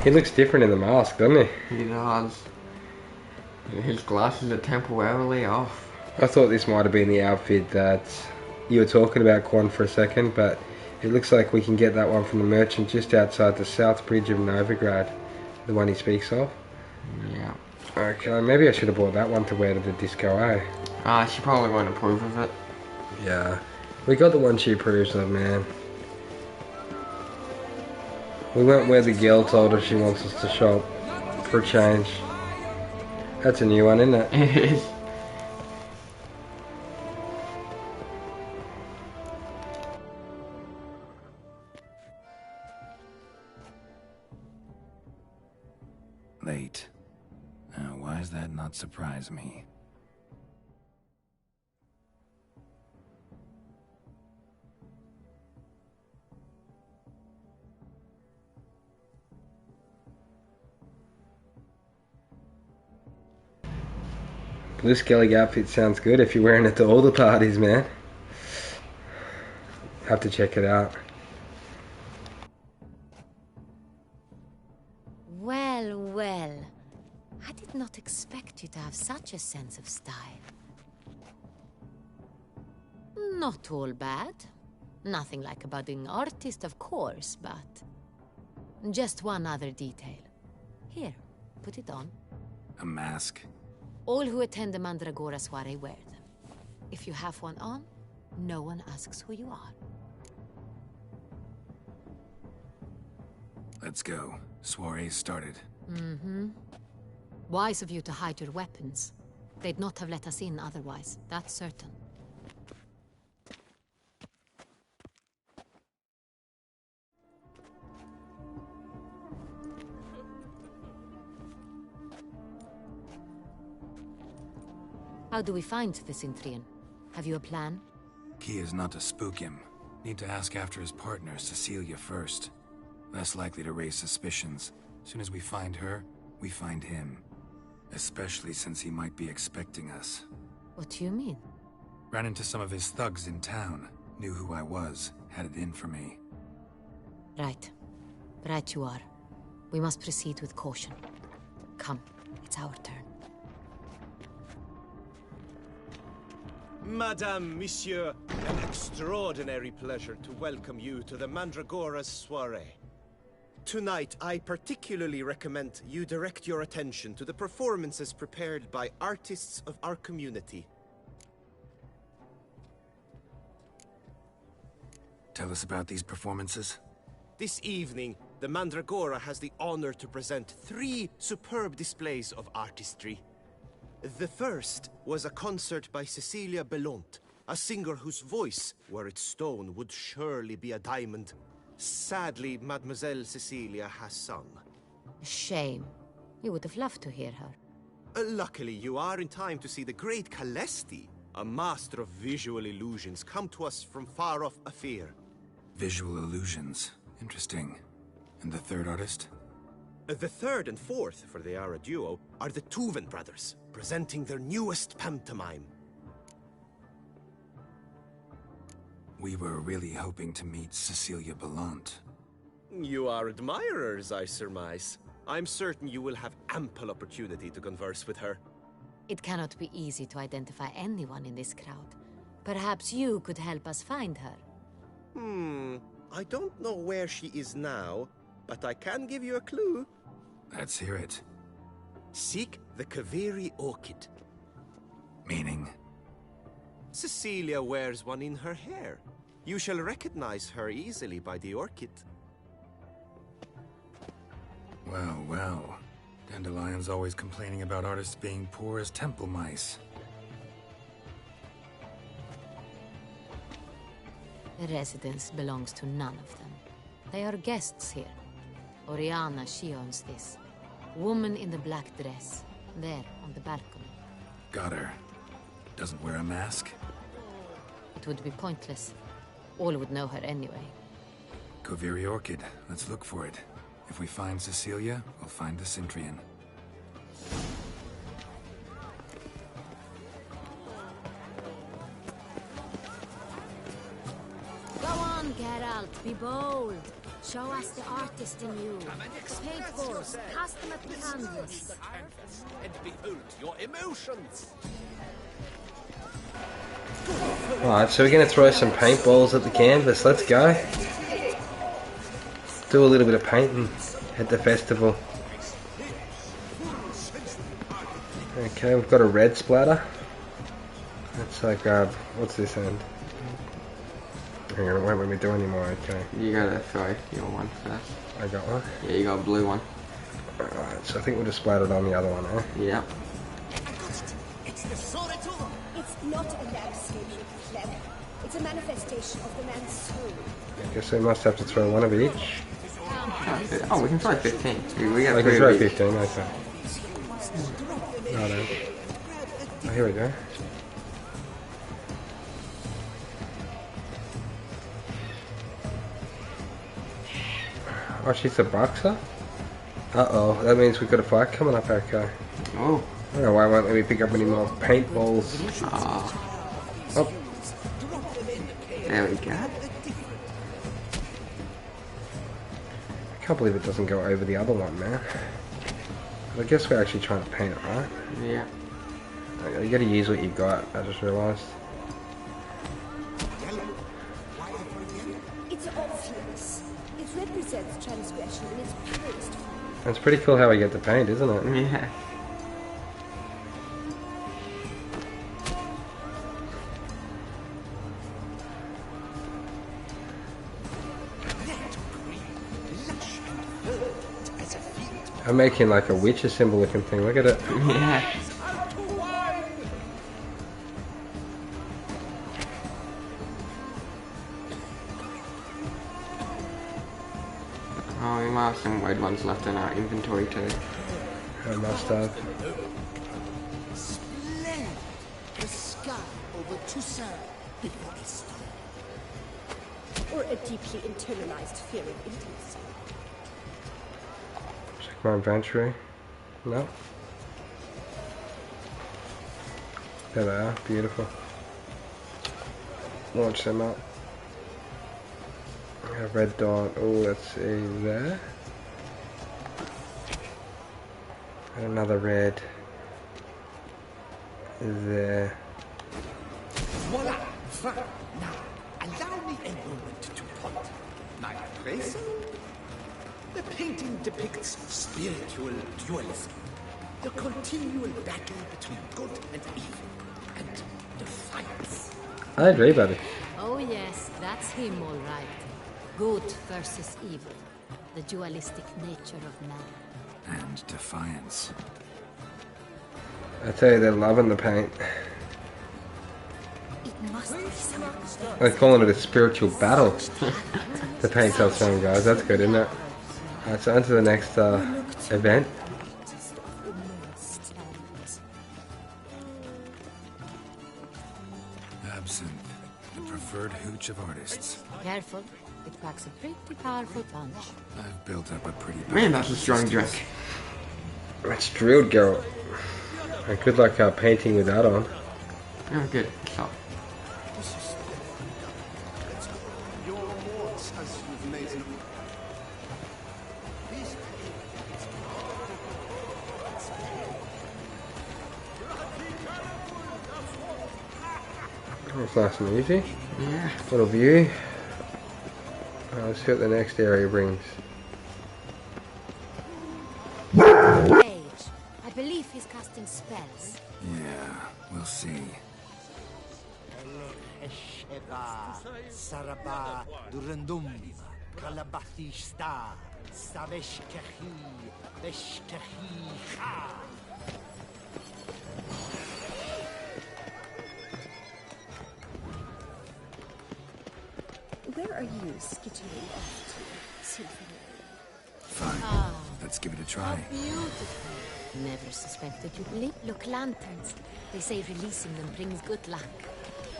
He looks different in the mask, doesn't he? He does. His glasses are temporarily off. I thought this might have been the outfit that you were talking about, Quan, for a second, but it looks like we can get that one from the merchant just outside the south bridge of Novigrad, the one he speaks of. Yeah. Okay, maybe I should have bought that one to wear to the disco, eh? She probably won't approve of it. Yeah. We got the one she approves of, man. We went where the girl told her she wants us to shop for a change. That's a new one, isn't it? It is. Late. Now, why does that not surprise me? Blue Skellig outfit sounds good if you're wearing it to all the parties, man. Have to check it out. such a sense of style. Not all bad. Nothing like a budding artist, of course, but... just one other detail. Here, put it on. A mask? All who attend the Mandragora soiree wear them. If you have one on, no one asks who you are. Let's go. Soiree started. Mm-hmm. Wise of you to hide your weapons. They'd not have let us in otherwise, that's certain. How do we find the Cintrian? Have you a plan? Key is not to spook him. Need to ask after his partner, Cecilia, first. Less likely to raise suspicions. Soon as we find her, we find him. Especially since he might be expecting us. What do you mean? Ran into some of his thugs in town. Knew who I was. Had it in for me. Right. Right you are. We must proceed with caution. Come, it's our turn. Madame, Monsieur, an extraordinary pleasure to welcome you to the Mandragora's soiree. Tonight, I particularly recommend you direct your attention to the performances prepared by artists of our community. Tell us about these performances. This evening, the Mandragora has the honor to present 3 superb displays of artistry. The first was a concert by Cecilia Belont, a singer whose voice, were it stone, would surely be a diamond. Sadly, Mademoiselle Cecilia has sung. Shame. You would have loved to hear her. Luckily, you are in time to see the great Calesti, a master of visual illusions, come to us from far off Afir. Visual illusions. Interesting. And the third artist? The third and fourth, for they are a duo, are the Tuven brothers, presenting their newest pantomime. We were really hoping to meet Cecilia Belont. You are admirers, I surmise. I'm certain you will have ample opportunity to converse with her. It cannot be easy to identify anyone in this crowd. Perhaps you could help us find her. I don't know where she is now, but I can give you a clue. Let's hear it. Seek the Kaveri orchid. Meaning? Cecilia wears one in her hair. You shall recognize her easily by the orchid. Well, well. Dandelion's always complaining about artists being poor as temple mice. The residence belongs to none of them. They are guests here. Oriana, she owns this. Woman in the black dress. There, on the balcony. Got her. Doesn't wear a mask? It would be pointless. All would know her anyway. Kaveri Orchid. Let's look for it. If we find Cecilia, we'll find the Cintrian. Go on, Geralt. Be bold. Show us the artist in you. Paintballs. Cast them at the canvas. And behold your emotions. Alright, so we're going to throw some paintballs at the canvas. Let's go. Do a little bit of painting at the festival. Okay, we've got a red splatter. Let's grab, what's this end? Hang on, it won't let me do anymore, okay. You gotta throw your one first. I got one? Yeah, you got a blue one. Alright, so I think we'll just splatter it on the other one, eh? Yeah. It's the Soretul. It's not a landscape, Clem. It's a manifestation of the man's soul. I guess we must have to throw one of each. Oh, we can throw 15. We got I can 3 throw of each. 15, okay. Righto. Oh, here we go. Oh, she's a boxer? Uh-oh, that means we've got a fight coming up, okay. Oh. I don't know why it won't let me pick up any more paintballs. Oh. There we go. I can't believe it doesn't go over the other one, man. But I guess we're actually trying to paint it, right? Yeah. You gotta use what you got, I just realised. It's obvious. It represents transgression in its purest form. It's pretty cool how we get the paint, isn't it? Yeah. I'm making like a witcher symbol looking thing, look at it. Yeah. Oh, we might have some weird ones left in our inventory too. I must have. Splendid! The sky over Toussaint before a storm. Or a deeply internalized fear of intimacy. Check my inventory. No. There they are, beautiful. Launch them up. A red dot, oh let's see there. And another red there. Voila! Now, allow me a moment to point. My appraisal? The painting depicts spiritual dualism. The continual battle between good and evil, and defiance. I agree, buddy. Oh yes, that's him all right. Good versus evil. The dualistic nature of man. And defiance. I tell you, they're loving the paint. It must be something. They're calling it a spiritual battle. The paint self showing, guys. That's good, isn't it? Alright, so on to the next event. Absinthe, the preferred hooch of artists. Careful, it packs a pretty powerful punch. I've built up a pretty Man, that's a strong drink. It's drilled, girl. And good luck painting with that on. Oh, good. So. Your rewards as you've made them. It's nice and easy. Yeah. Little view. Let's see what the next area brings. Mage. I believe he's casting spells. Yeah, we'll see. Saraba Durandum Kalabathista Saveshkehi Veshkehi Ha. Where are you skittering off to, Symphony? Fine. Let's give it a try. Beautiful. Never suspected you'd believe. Look, lanterns. They say releasing them brings good luck.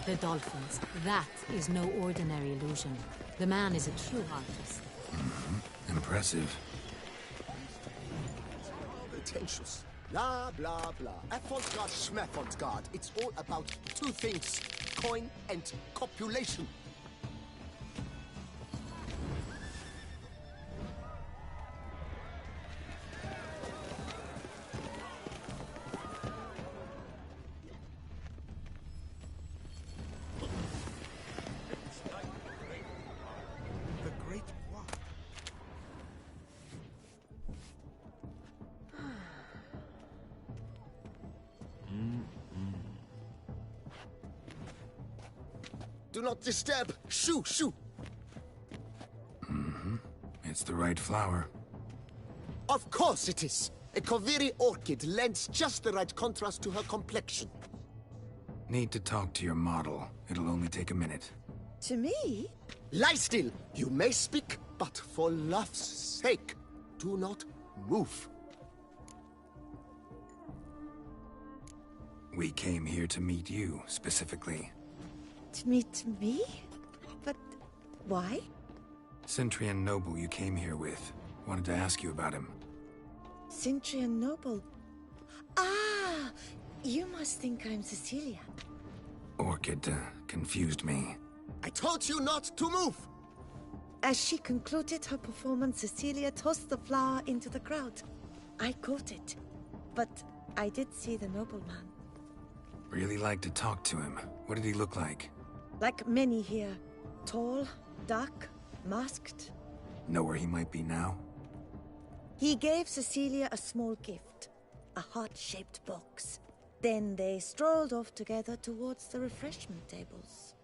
The dolphins. That is no ordinary illusion. The man is a true artist. Impressive. Pretentious. Blah, blah, blah. Avant-garde, schmavant-garde. It's all about two things. Coin and copulation. Do not disturb. Shoo, shoo. It's the right flower. Of course it is. A Koviri orchid lends just the right contrast to her complexion. Need to talk to your model. It'll only take a minute. To me? Lie still. You may speak, but for love's sake, do not move. We came here to meet you, specifically. To meet me? But why? Centrian noble you came here with. Wanted to ask you about him. Centrian noble. Ah! You must think I'm Cecilia. Orchid confused me. I told you not to move! As she concluded her performance, Cecilia tossed the flower into the crowd. I caught it, but I did see the nobleman. Really like to talk to him. What did he look like? Like many here. Tall, dark, masked. Know where he might be now? He gave Cecilia a small gift. A heart-shaped box. Then they strolled off together towards the refreshment tables.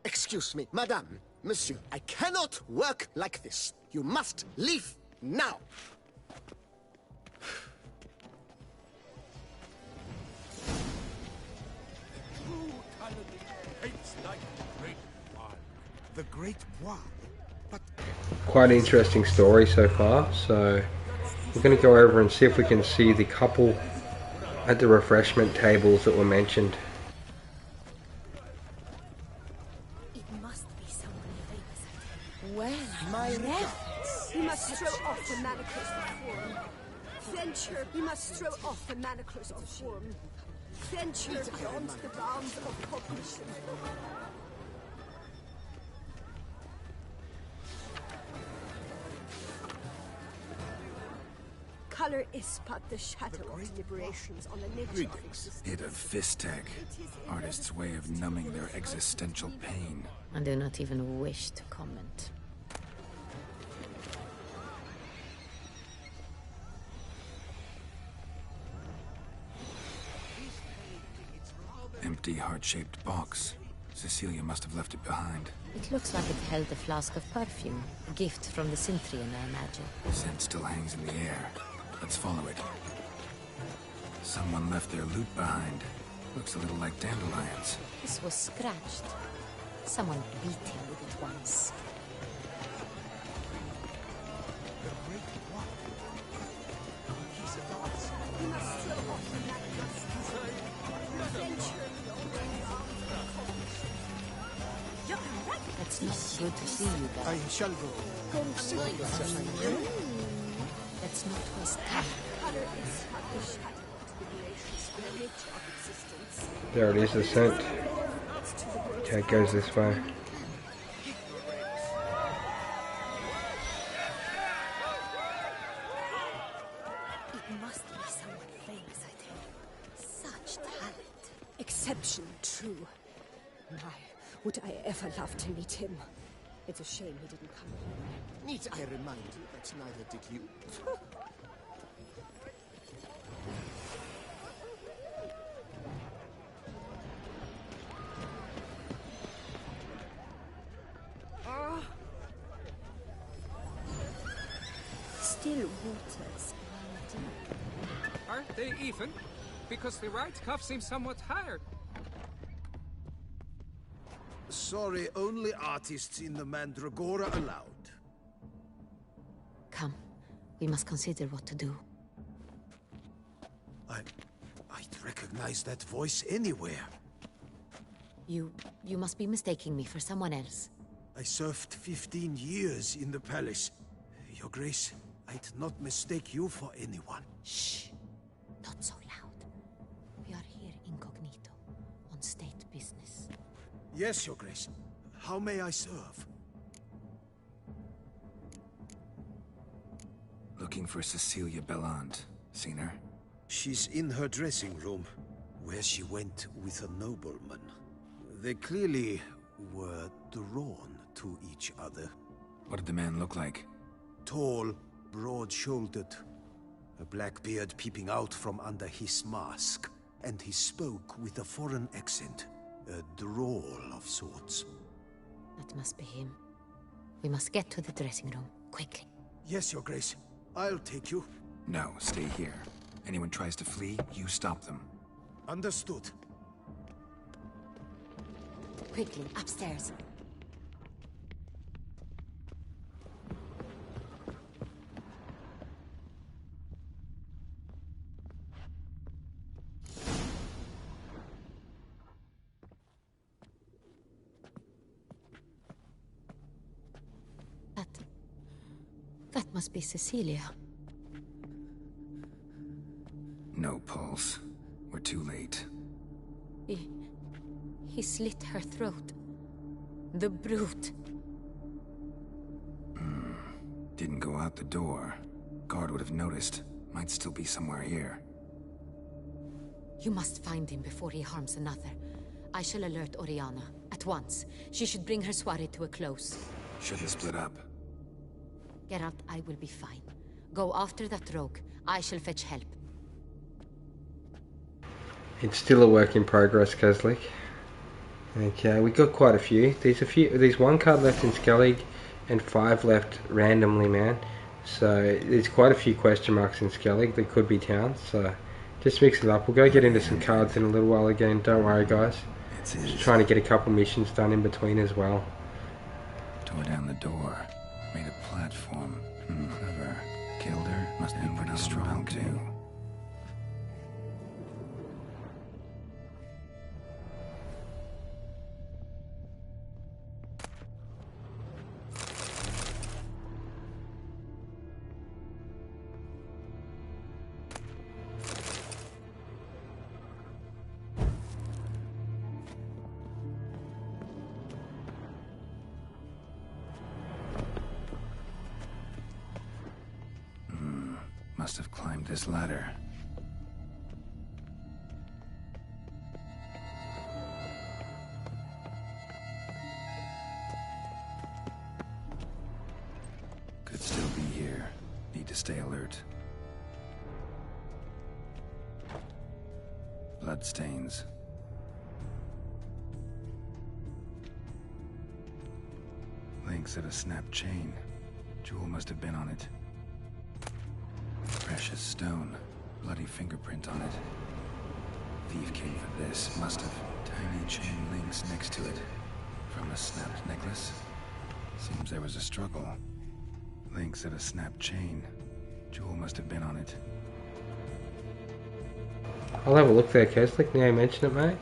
Excuse me, madame, monsieur, I cannot work like this. You must leave now. The Great Wall? But Quite an interesting story so far, so we're going to go over and see if we can see the couple at the refreshment tables that were mentioned. It must be someone famous. Well, My reverence. We must throw off the manacles of form. Venture, we must throw off the manacles of form. Venture beyond the bounds of cognition. Color is but the shadow of deliberations on the nature of existence. Hit of Fistek. Artists' way of numbing their existential pain. I do not even wish to comment. Empty heart-shaped box. Cecilia must have left it behind. It looks like it held a flask of perfume. A gift from the Synthrian, I imagine. Scent still hangs in the air. Let's follow it. Someone left their loot behind. Looks a little like dandelions. This was scratched. Someone beat him with it once. It's not good to see you guys. I shall go. Let's not waste time. Color is but the shadow of deliberations on the nature of existence. There it is, the scent. Okay, it goes this way. It must be someone famous, I tell you. Such talent. Exception, true. My, would I ever love to meet him. It's a shame he didn't come here. Need I remind you that neither did you? Still waters. Aren't they even? Because the right cuff seems somewhat higher. sorry, only artists in the Mandragora allowed. Come, we must consider what to do. I'd recognize that voice anywhere. You must be mistaking me for someone else. I served 15 years in the palace. Your Grace, I'd not mistake you for anyone. Shh! Not so loud. We are here incognito, on state business. Yes, Your Grace. How may I serve? Looking for Cecilia Belland. Seen her? She's in her dressing room, where she went with a nobleman. They clearly were drawn to each other. What did the man look like? Tall, broad-shouldered, a black beard peeping out from under his mask, and he spoke with a foreign accent, a drawl of sorts. That must be him. We must get to the dressing room, quickly. Yes, Your Grace. I'll take you. No, stay here. Anyone tries to flee, you stop them. Understood. Quickly, upstairs. That must be Cecilia. No pulse. We're too late. He slit her throat. The brute. Didn't go out the door. Guard would have noticed. Might still be somewhere here. You must find him before he harms another. I shall alert Oriana at once. She should bring her soirée to a close. Shouldn't split up. Geralt, I will be fine. Go after that rogue. I shall fetch help. It's still a work in progress, Keslik. Okay, we got quite a few. There's one card left in Skellig and 5 left randomly, man. So there's quite a few question marks in Skellig. There could be towns, so just mix it up. We'll go get into some cards in a little while again. Don't worry, guys. Just trying to get a couple missions done in between as well. Tore down the door. Made a platform. Clever. Killed her. Must be pretty strong too. Must have climbed this ladder. Could still be here. Need to stay alert. Bloodstains. Links of a snapped chain. Jewel must have been on it. Precious stone. Bloody fingerprint on it. Thief came for this. Must have. Tiny chain links next to it. From a snapped necklace. Seems there was a struggle. Links of a snapped chain. Jewel must have been on it. I'll have a look there, Keslik. Now you mention it, mate.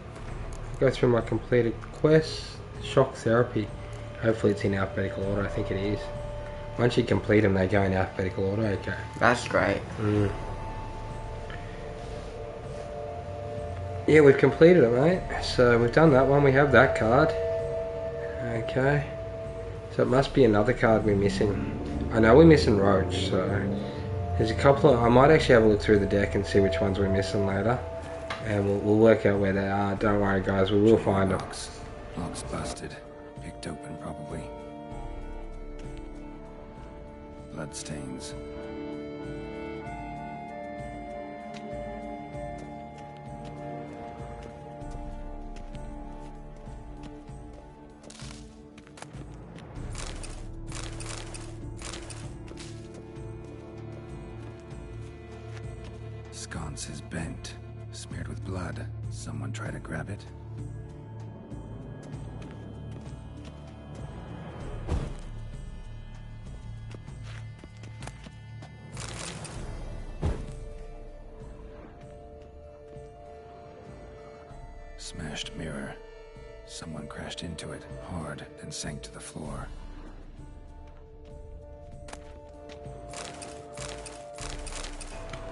Go through my completed quests. Shock therapy. Hopefully it's in alphabetical order. I think it is. Once you complete them, they go in alphabetical order. Okay. That's great. Yeah, we've completed it, mate. So we've done that one. We have that card. Okay. So it must be another card we're missing. I know we're missing Roach, so there's a couple of... I might actually have a look through the deck and see which ones we're missing later. And we'll work out where they are. Don't worry, guys. We will find them. Lock's busted. Picked open, probably. Bloodstains. Sconce is bent, smeared with blood. Someone try to grab it? Smashed mirror. Someone crashed into it hard, then sank to the floor.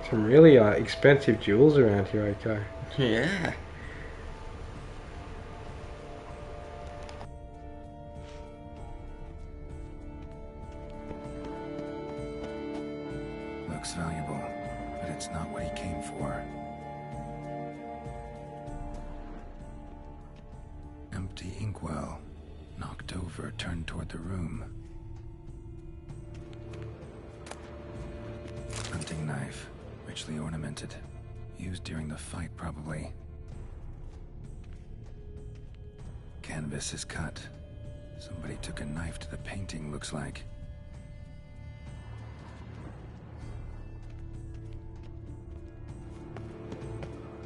Some really expensive jewels around here, okay. Yeah. Looks valuable, but it's not what he came for. Empty inkwell. Knocked over, turned toward the room. Hunting knife. Richly ornamented. Used during the fight, probably. Canvas is cut. Somebody took a knife to the painting, looks like.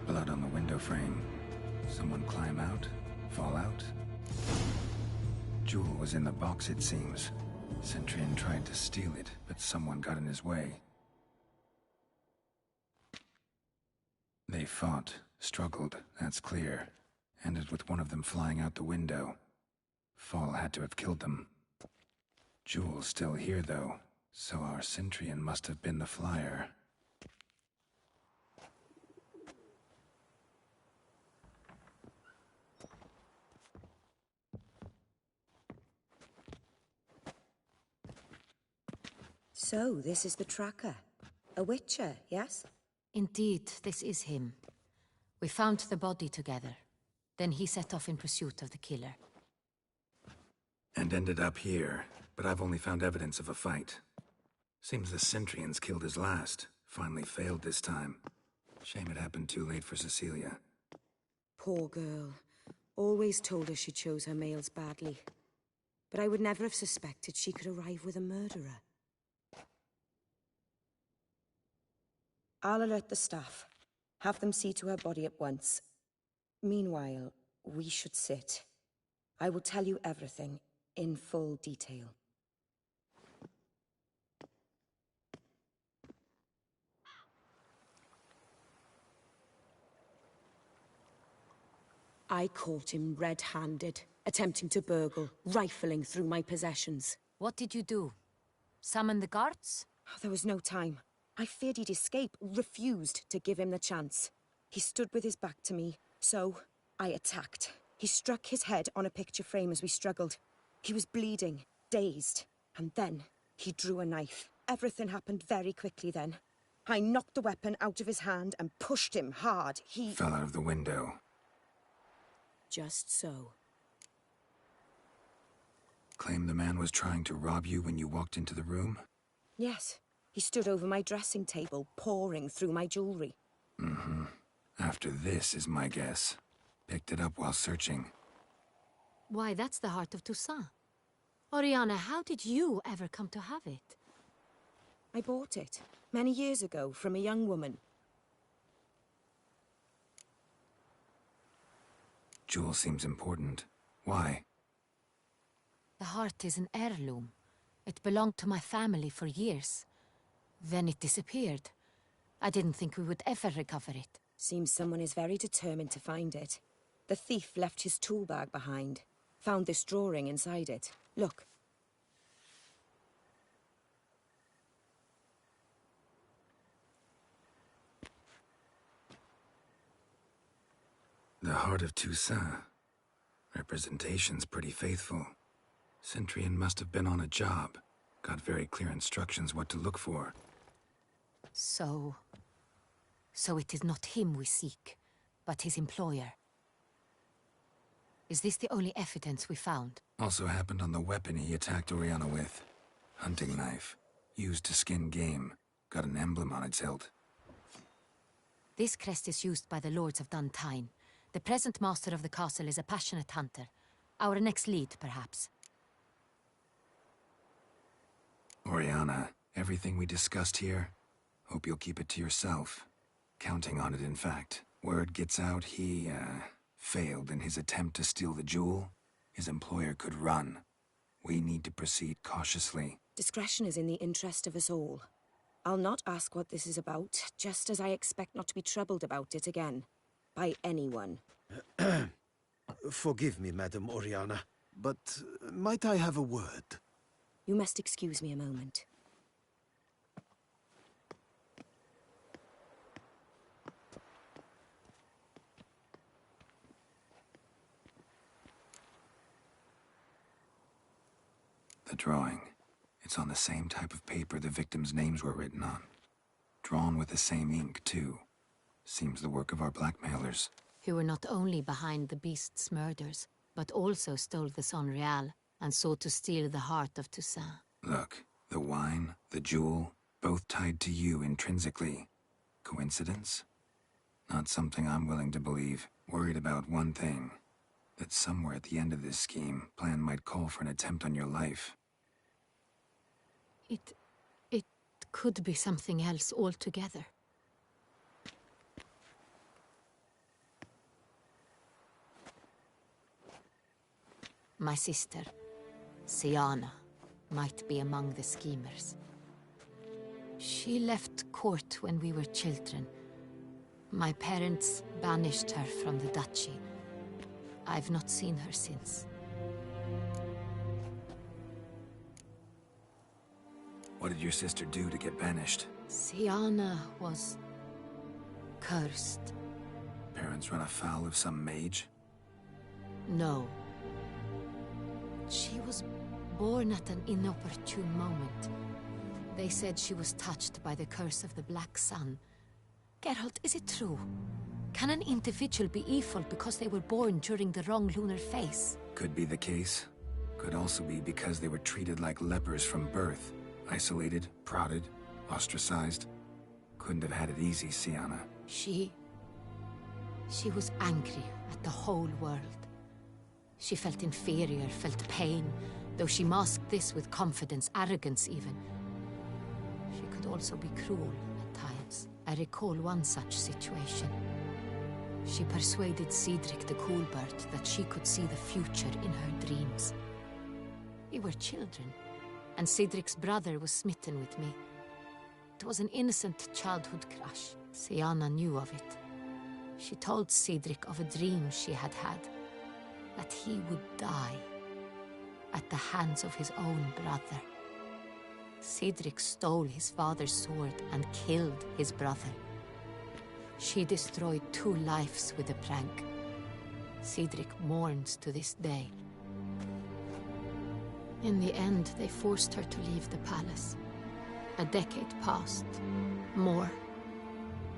Blood on the window frame. Someone climb out? Fall out? Jewel was in the box, it seems. Centurion tried to steal it, but someone got in his way. They fought, struggled, that's clear. Ended with one of them flying out the window. Fall had to have killed them. Jewel's still here, though, so our Centurion must have been the flyer. So, this is the tracker. A witcher, yes? Indeed, this is him. We found the body together. Then he set off in pursuit of the killer. And ended up here, but I've only found evidence of a fight. Seems the Centrians killed his last. Finally failed this time. Shame it happened too late for Cecilia. Poor girl. Always told her she chose her males badly. But I would never have suspected she could arrive with a murderer. I'll alert the staff. Have them see to her body at once. Meanwhile, we should sit. I will tell you everything, in full detail. I caught him red-handed, attempting to burgle, rifling through my possessions. What did you do? Summon the guards? There was no time. I feared he'd escape, refused to give him the chance. He stood with his back to me, so I attacked. He struck his head on a picture frame as we struggled. He was bleeding, dazed, and then he drew a knife. Everything happened very quickly then. I knocked the weapon out of his hand and pushed him hard. He fell out of the window. Just so. Claim the man was trying to rob you when you walked into the room? Yes. He stood over my dressing table, pouring through my jewelry. Mm-hmm. After this is my guess. Picked it up while searching. Why, that's the heart of Toussaint. Oriana, how did you ever come to have it? I bought it, many years ago, from a young woman. Jewel seems important. Why? The heart is an heirloom. It belonged to my family for years. Then it disappeared. I didn't think we would ever recover it. Seems someone is very determined to find it. The thief left his tool bag behind. Found this drawing inside it. Look. The heart of Toussaint. Representation's pretty faithful. Centurion must have been on a job. Got very clear instructions what to look for. So it is not him we seek, but his employer. Is this the only evidence we found? Also happened on the weapon he attacked Oriana with. Hunting knife. Used to skin game. Got an emblem on its hilt. This crest is used by the Lords of Duntine. The present master of the castle is a passionate hunter. Our next lead, perhaps. Oriana, everything we discussed here, hope you'll keep it to yourself. Counting on it, in fact. Word gets out he, failed in his attempt to steal the jewel. His employer could run. We need to proceed cautiously. Discretion is in the interest of us all. I'll not ask what this is about, just as I expect not to be troubled about it again. By anyone. Forgive me, Madam Oriana, but might I have a word? You must excuse me a moment. The drawing. It's on the same type of paper the victims' names were written on. Drawn with the same ink, too. Seems the work of our blackmailers. Who were not only behind the beast's murders, but also stole the Son Real and sought to steal the heart of Toussaint. Look, the wine, the jewel, both tied to you intrinsically. Coincidence? Not something I'm willing to believe. Worried about one thing. That somewhere at the end of this scheme, plan might call for an attempt on your life. It could be something else altogether. My sister, Siana, might be among the schemers. She left court when we were children. My parents banished her from the duchy. I've not seen her since. What did your sister do to get banished? Siana was cursed. Parents run afoul of some mage? No. She was born at an inopportune moment. They said she was touched by the curse of the Black Sun. Geralt, is it true? Can an individual be evil because they were born during the wrong lunar phase? Could be the case. Could also be because they were treated like lepers from birth. Isolated, prodded, ostracized. Couldn't have had it easy, Sienna. She was angry at the whole world. She felt inferior, felt pain, though she masked this with confidence, arrogance even. She could also be cruel at times. I recall one such situation. She persuaded Cedric the Coolbird that she could see the future in her dreams. We were children, and Cedric's brother was smitten with me. It was an innocent childhood crush. Sienna knew of it. She told Cedric of a dream she had had, that he would die at the hands of his own brother. Cedric stole his father's sword and killed his brother. She destroyed 2 lives with a prank. Cedric mourns to this day. In the end, they forced her to leave the palace. A decade passed. More.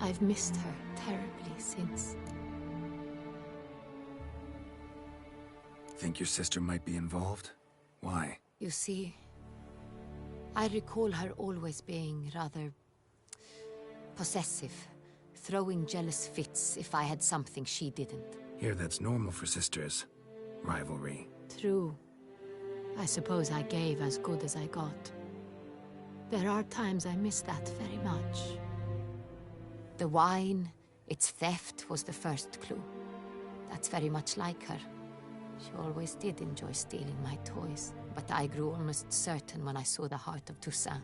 I've missed her terribly since. Think your sister might be involved? Why? You see, I recall her always being rather possessive, throwing jealous fits if I had something she didn't. Here, that's normal for sisters. Rivalry. True. I suppose I gave as good as I got. There are times I miss that very much. The wine, its theft, was the first clue. That's very much like her. She always did enjoy stealing my toys, but I grew almost certain when I saw the heart of Toussaint.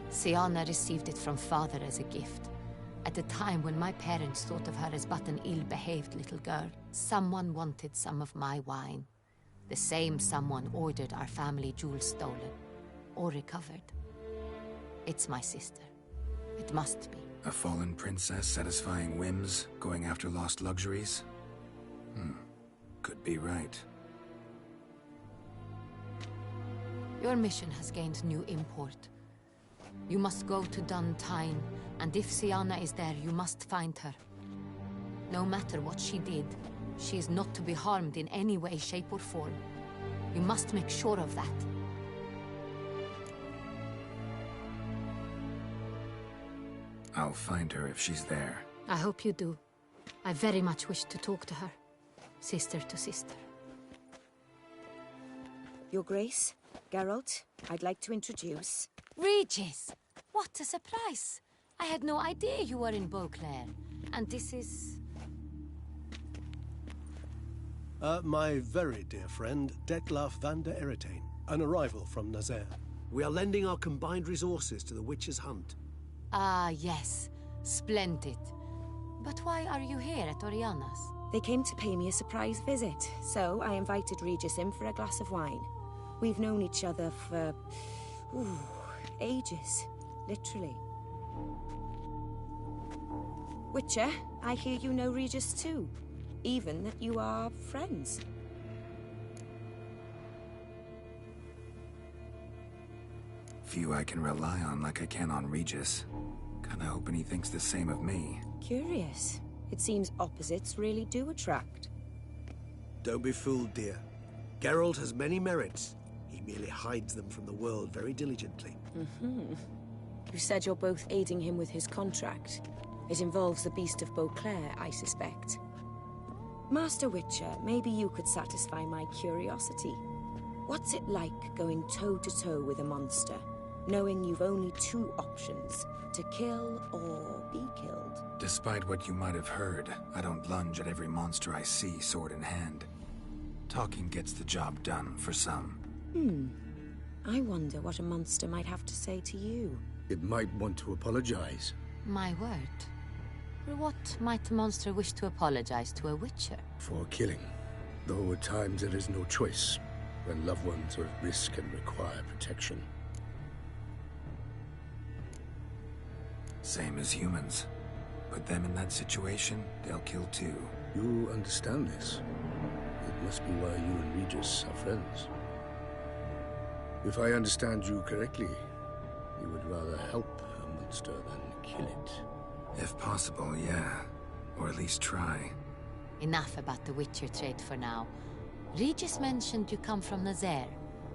Sienna received it from father as a gift. At a time when my parents thought of her as but an ill-behaved little girl, someone wanted some of my wine. The same someone ordered our family jewels stolen, or recovered. It's my sister. It must be. A fallen princess satisfying whims, going after lost luxuries? Could be right. Your mission has gained new import. You must go to Duntine, and if Sienna is there, you must find her. No matter what she did, she is not to be harmed in any way, shape, or form. You must make sure of that. I'll find her if she's there. I hope you do. I very much wish to talk to her. Sister to sister. Your Grace, Geralt, I'd like to introduce... Regis! What a surprise! I had no idea you were in Beauclair. And this is... My very dear friend, Detlaf van der Eretain, an arrival from Nazaire. We are lending our combined resources to the Witch's Hunt. Ah, yes. Splendid. But why are you here at Oriana's? They came to pay me a surprise visit, so I invited Regis in for a glass of wine. We've known each other for... ages. Literally. Witcher, I hear you know Regis too. Even that you are friends. Few I can rely on like I can on Regis. Kinda hoping he thinks the same of me. Curious. It seems opposites really do attract. Don't be fooled, dear. Geralt has many merits. He merely hides them from the world very diligently. You said you're both aiding him with his contract. It involves the Beast of Beauclair, I suspect. Master Witcher, maybe you could satisfy my curiosity. What's it like going toe-to-toe with a monster, knowing you've only 2 options, to kill or be killed? Despite what you might have heard, I don't lunge at every monster I see sword in hand. Talking gets the job done for some. I wonder what a monster might have to say to you. It might want to apologize. My word. For what might a monster wish to apologize to a witcher? For killing. Though at times there is no choice, when loved ones are at risk and require protection. Same as humans. Put them in that situation, they'll kill too. You understand this. It must be why you and Regis are friends. If I understand you correctly, you would rather help a monster than kill it. If possible, yeah. Or at least try. Enough about the Witcher trade for now. Regis mentioned you come from Nazaire.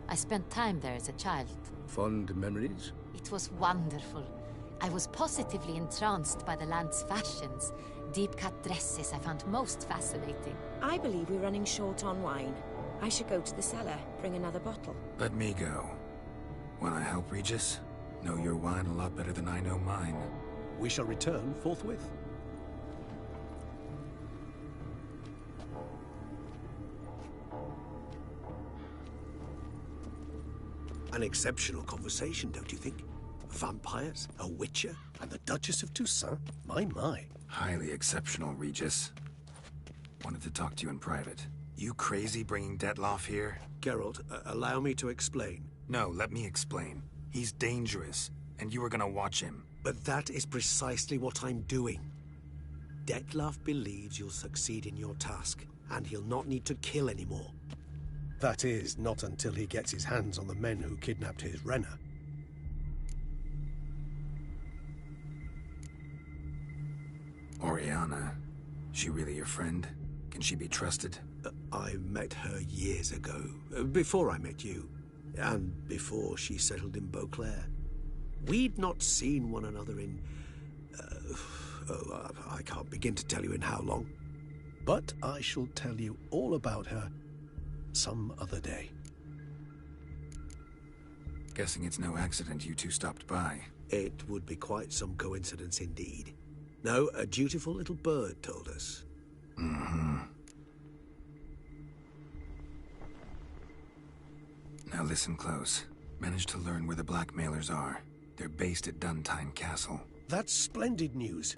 I spent time there as a child. Fond memories? It was wonderful. I was positively entranced by the land's fashions. Deep-cut dresses I found most fascinating. I believe we're running short on wine. I should go to the cellar, bring another bottle. Let me go. Wanna help, Regis? Know your wine a lot better than I know mine. We shall return forthwith. An exceptional conversation, don't you think? Vampires, a witcher, and the Duchess of Toussaint? My. Highly exceptional, Regis. Wanted to talk to you in private. You crazy bringing Detloff here? Geralt, allow me to explain. No, let me explain. He's dangerous, and you were gonna watch him. But that is precisely what I'm doing. Detloff believes you'll succeed in your task, and he'll not need to kill anymore. That is, not until he gets his hands on the men who kidnapped his Renner. Oriana, she really your friend? Can she be trusted? I met her years ago, before I met you, and before she settled in Beauclair. We'd not seen one another in... I can't begin to tell you in how long. But I shall tell you all about her some other day. Guessing it's no accident you two stopped by. It would be quite some coincidence indeed. No, a dutiful little bird told us. Mm-hmm. Now listen close. Managed to learn where the blackmailers are. They're based at Duntine Castle. That's splendid news.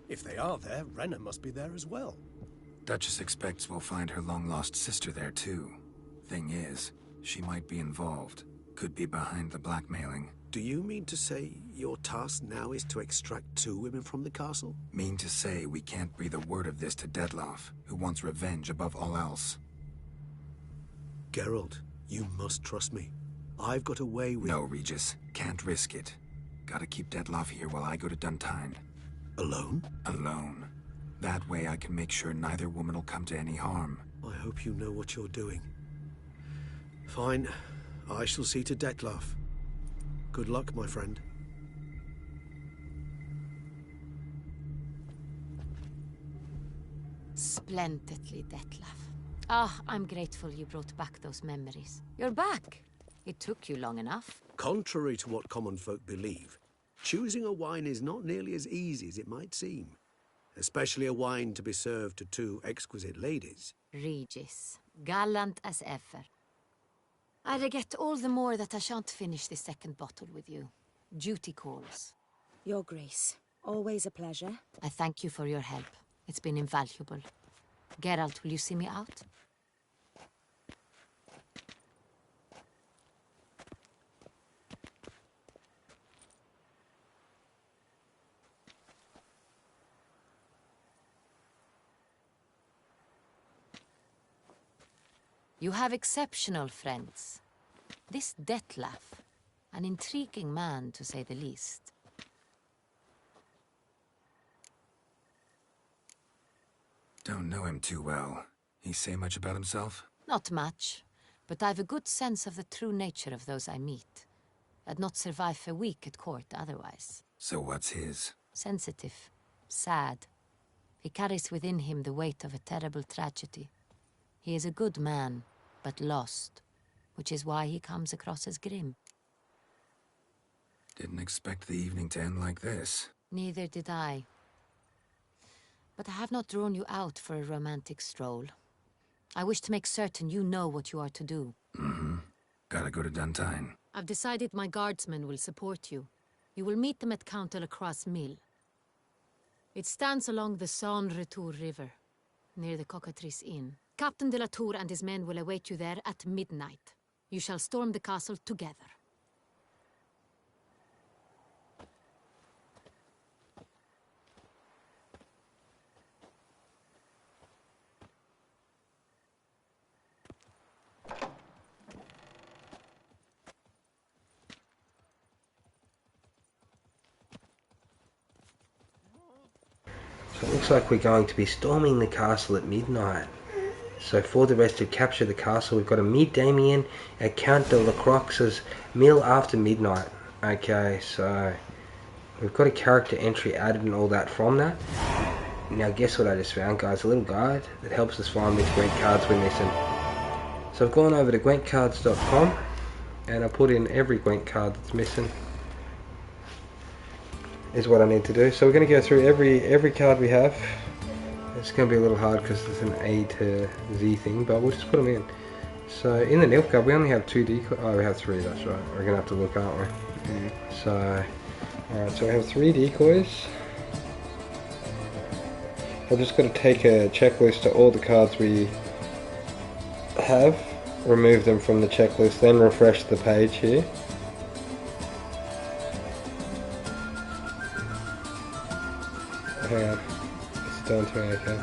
If they are there, Renner must be there as well. Duchess expects we'll find her long-lost sister there too. Thing is, she might be involved. Could be behind the blackmailing. Do you mean to say your task now is to extract 2 women from the castle? Mean to say we can't breathe a word of this to Detloff, who wants revenge above all else. Geralt, you must trust me. I've got a way with... No, Regis. Can't risk it. Gotta keep Detloff here while I go to Duntine. Alone? Alone. That way I can make sure neither woman will come to any harm. I hope you know what you're doing. Fine. I shall see to Detloff. Good luck, my friend. Splendidly, Detlaff. I'm grateful you brought back those memories. You're back. It took you long enough. Contrary to what common folk believe, choosing a wine is not nearly as easy as it might seem. Especially a wine to be served to 2 exquisite ladies. Regis, gallant as ever. I regret all the more that I shan't finish this second bottle with you. Duty calls. Your Grace, always a pleasure. I thank you for your help. It's been invaluable. Geralt, will you see me out? You have exceptional friends. This Detlaff, an intriguing man to say the least. Don't know him too well. He say much about himself? Not much, but I've a good sense of the true nature of those I meet. I'd not survive a week at court otherwise. So what's his? Sensitive, sad. He carries within him the weight of a terrible tragedy. He is a good man, but lost, which is why he comes across as grim. Didn't expect the evening to end like this. Neither did I. But I have not drawn you out for a romantic stroll. I wish to make certain you know what you are to do. Mm-hmm. Gotta go to Duntine. I've decided my guardsmen will support you. You will meet them at Count de la Croix's mill. It stands along the Saône-Retour River, near the Cockatrice Inn. Captain de la Tour and his men will await you there at midnight. You shall storm the castle together. So it looks like we're going to be storming the castle at midnight. So for the rest to capture the castle, we've got to meet Damien at Count de la Croix's meal after midnight. Okay, so we've got a character entry added and all that from that. Now guess what I just found, guys? A little guide that helps us find which Gwent cards we're missing. So I've gone over to gwentcards.com and I put in every Gwent card that's missing. Is what I need to do. So we're going to go through every card we have. It's going to be a little hard because it's an A to Z thing, but we'll just put them in. So in the Nilfgaard we only have 2 decoys. Oh, we have 3, that's right. We're going to have to look, aren't we? So, alright, so we have 3 decoys. I've just got to take a checklist to all the cards we have, remove them from the checklist, then refresh the page here. Hang on, it's done to me, okay.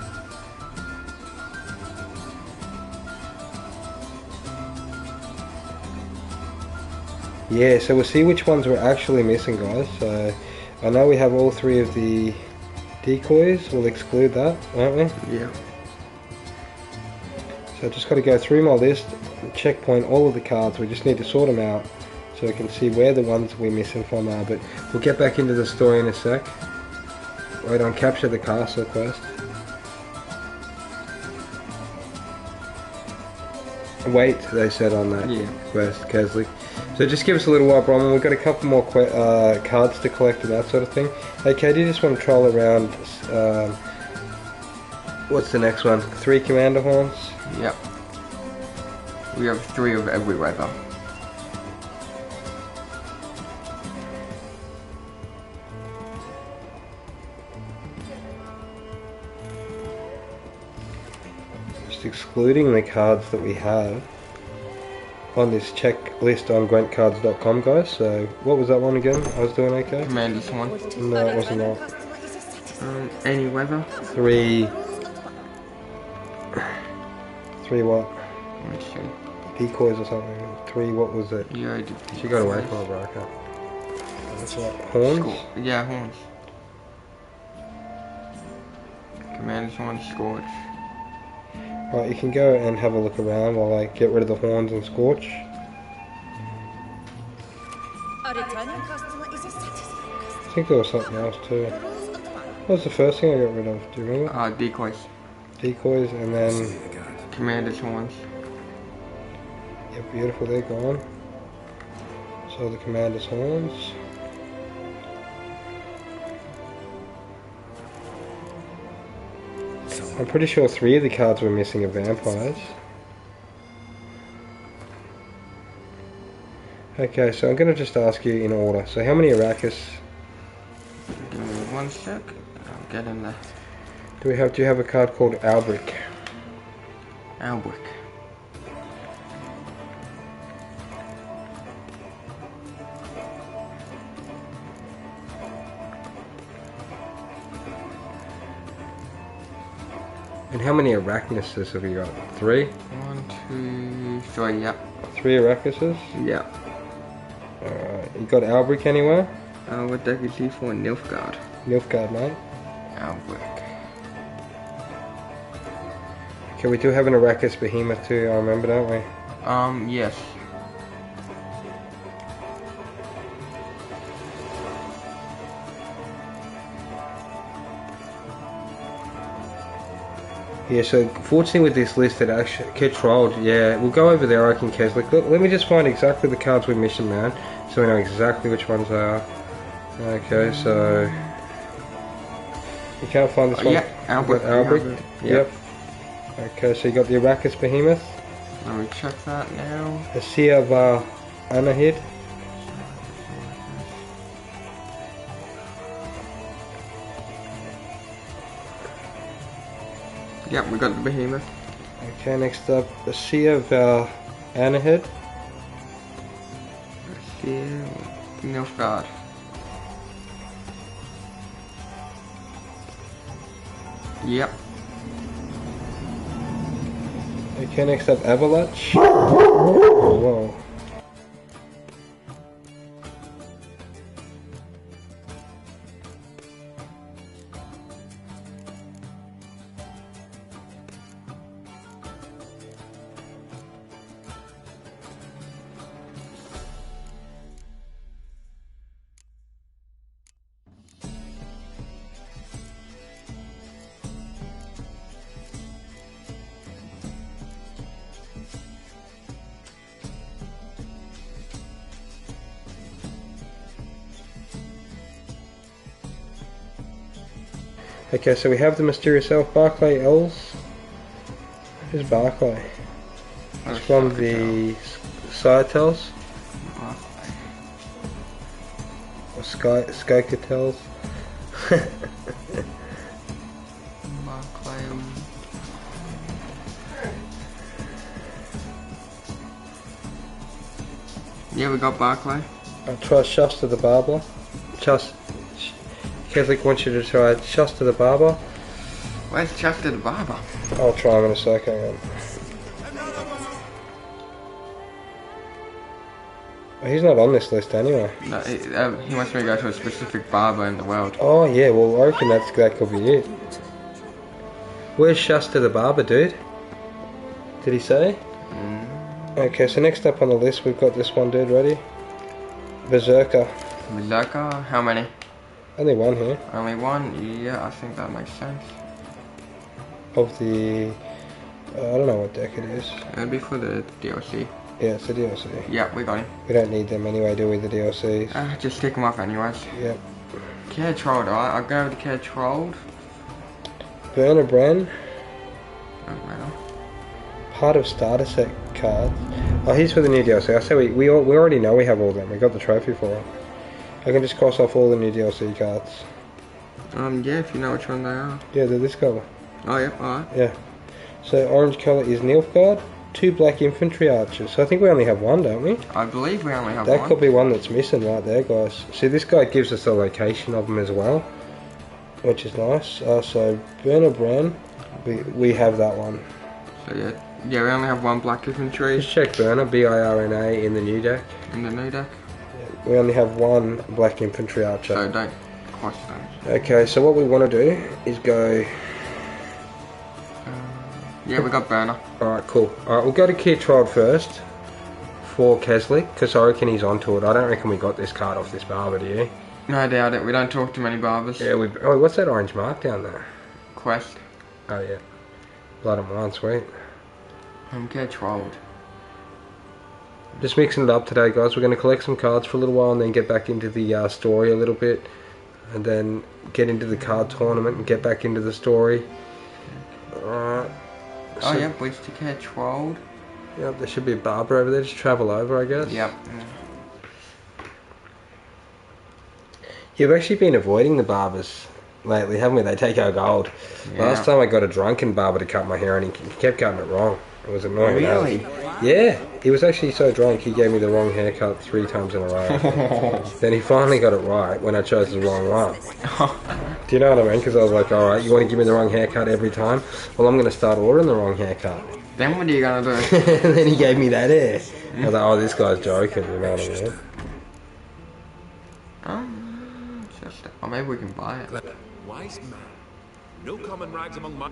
Yeah, so we'll see which ones we're actually missing, guys. So I know we have all 3 of the decoys, we'll exclude that, won't we? Yeah. So I just got to go through my list, checkpoint all of the cards, we just need to sort them out so we can see where the ones we're missing from are, but we'll get back into the story in a sec. Wait on capture the castle quest. Wait, they said on that quest, Kesley. So just give us a little while, Bronwyn. We've got a couple more cards to collect and that sort of thing. Okay, do you just want to troll around? What's the next one? 3 commander horns? Yep. We have 3 of every weather. Just excluding the cards that we have on this checklist on gwentcards.com, guys. So what was that one again? I was doing okay? Commander's one. No, it wasn't that. Any weather? 3 what? Let's see. Decoys or something. 3, what was it? Yeah, I did. She got away from it, bro. Okay. That's what? Horns? Yeah, horns. Commander's one, Scorch. Right, you can go and have a look around while I get rid of the horns and Scorch. A returning customer is a satisfied customer. I think there was something else too. What was the first thing I got rid of? Do you remember? Decoys. Decoys and then... Commander's horns. Yeah, beautiful, they're gone. So the commander's horns. I'm pretty sure 3 of the cards we're missing are vampires. Okay, so I'm going to just ask you in order. So how many Arrakis? Give me 1 sec. I'll get in there. Do you have a card called Albric? Albric. And how many Arachnises have you got? 3? 1, 2, 3, yep. 3 Arachises? Yep. Alright, you got Albric anywhere? What deck is he for? Nilfgaard. Nilfgaard, mate. Albric. Okay, we do have an Arrakis Behemoth too, I remember, don't we? Yes. Yeah, so fortunately with this list it actually get trolled. Yeah, we'll go over there, I reckon, Kez. Look, let me just find exactly the cards we're missing, man, so we know exactly which ones they are. Okay, so you can't find this one. Yeah, Albric. Yep. Okay, so you got the Arrakis Behemoth. Let me check that now. The Sia Va Anahid. Yep, we got the Behemoth. Okay, next up, the Sia Va Anahid. Sia Nilfgaard. Yep. Okay, next up, Avalanche. Whoa. Okay, so we have the mysterious elf, Barclay Elves. Who's Barclay? It's from the Scytels. Or Skykatels. Barclay. Yeah, we got Barclay. I'll try Shasta the Barber. Catholic wants you to try Shasta the Barber. Where's Shasta the Barber? I'll try him in a sec, hang on. Oh, he's not on this list anyway. No, he wants me to go to a specific barber in the world. Oh yeah, well I reckon that could be it. Where's Shasta the Barber, dude? Did he say? Okay, so next up on the list we've got this one, dude. Ready? Berserker. Berserker? How many? Only one here. Only one? Yeah, I think that makes sense. Of the... I don't know what deck it is. It'd be for the DLC. Yeah, it's the DLC. Yeah, we got him. We don't need them anyway, do we, the DLCs? Just stick them off anyways. Yep. Care Trolled, alright, I'll go with the Care Trolled. Burner Bran. Don't matter. Part of starter set cards. Oh, here's for the new DLC. I say we already know we have all them. We got the trophy for them. I can just cross off all the new DLC cards. Yeah, if you know which one they are. Yeah, they're this colour. Oh, yeah, alright. Yeah. So orange colour is Nilfgaard. 2 black infantry archers. So I think we only have one, don't we? I believe we only have one. That could be one that's missing right there, guys. See, this guy gives us the location of them as well, which is nice. So Burner Bran, we have that one. So yeah, we only have one black infantry. Just check Burner, B-I-R-N-A, in the new deck. In the new deck? We only have one black infantry archer. So don't question those. Okay, so what we want to do is go... yeah, we got Burner. Alright, cool. Alright, we'll go to Kir Trial first for Keslick, because I reckon he's onto it. I don't reckon we got this card off this barber, do you? No, I doubt it. We don't talk to many barbers. Yeah, oh, what's that orange mark down there? Quest. Oh, yeah. Blood and wine, sweet. Get trolled. Just mixing it up today, guys. We're going to collect some cards for a little while and then get back into the story a little bit. And then get into the card tournament and get back into the story. Alright. Oh, yeah, Bleach to Care Trolled. Yep, there should be a barber over there. Just travel over, I guess. Yep. You've actually been avoiding the barbers lately, haven't we? They take our gold. Yeah. Last time I got a drunken barber to cut my hair and he kept cutting it wrong. It was annoying. Really? Yeah. He was actually so drunk he gave me the wrong haircut 3 times in a row. Then he finally got it right when I chose the wrong one. Do you know what I mean? Because I was like, alright, you want to give me the wrong haircut every time? Well, I'm going to start ordering the wrong haircut. Then what are you going to do? And then he gave me that hair. I was like, oh, this guy's joking, you know what I mean? Or maybe we can buy it. Wise man. No common rags among my...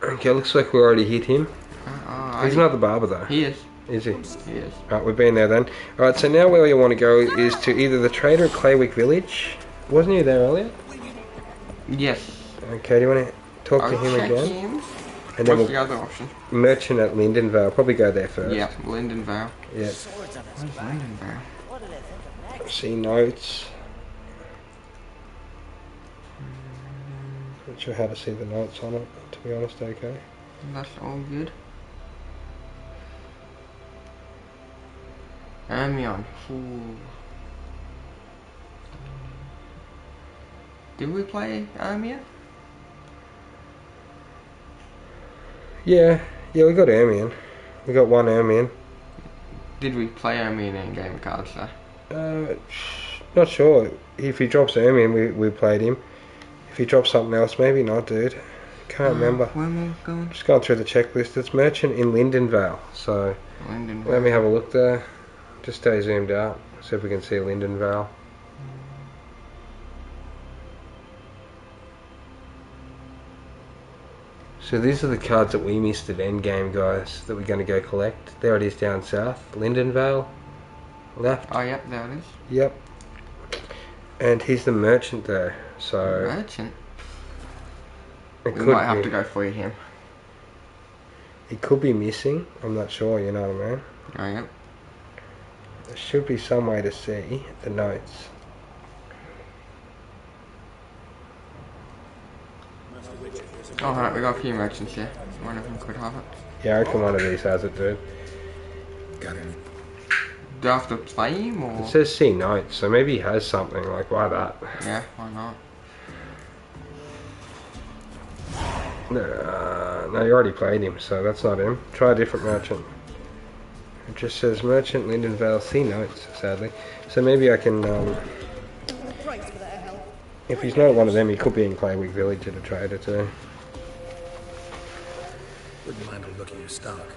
Okay, looks like we already hit him. He's not the barber though. He is. Is he? He is. Alright, we've been there then. Alright, so now where you want to go is to either the trader at Claywick Village. Wasn't he there earlier? Yes. Okay, do you want to talk to him again? And then What's the other option? Merchant at Lindenvale. Probably go there first. Yeah, Lindenvale. Yeah. Where's Lindenvale? See notes. Not sure how to see the notes on it, to be honest, okay. That's all good. Amion. Did we play Amion? Yeah, we got Amion. We got one Amion. Did we play Amion in game cards though? Not sure. If he drops Amion, we played him. If he drops something else, maybe not, dude. Can't remember. Where am I going? Just going through the checklist. It's Merchant in Lindenvale. So Lindenvale. Let me have a look there. Just stay zoomed out. See if we can see Lindenvale. So these are the cards that we missed at endgame, guys, that we're going to go collect. There it is down south. Lindenvale. Left. Oh, yep, there it is. Yep. And he's the merchant there. So merchant. We might have to go for him. He could be missing. I'm not sure. You know what I mean? Oh yep. There should be some way to see the notes. Alright, we got a few merchants here. One of them could have it. Yeah, I reckon one of these has it, dude. Got it. Do I have to play him or? It says see notes, so maybe he has something, like why that? Yeah, why not? No, you already played him, so that's not him. Try a different merchant. It just says merchant Lindenvale, see notes, sadly. So maybe I can, if he's not one of them, he could be in Claywick Village at a trader too. Wouldn't mind a look at your stock.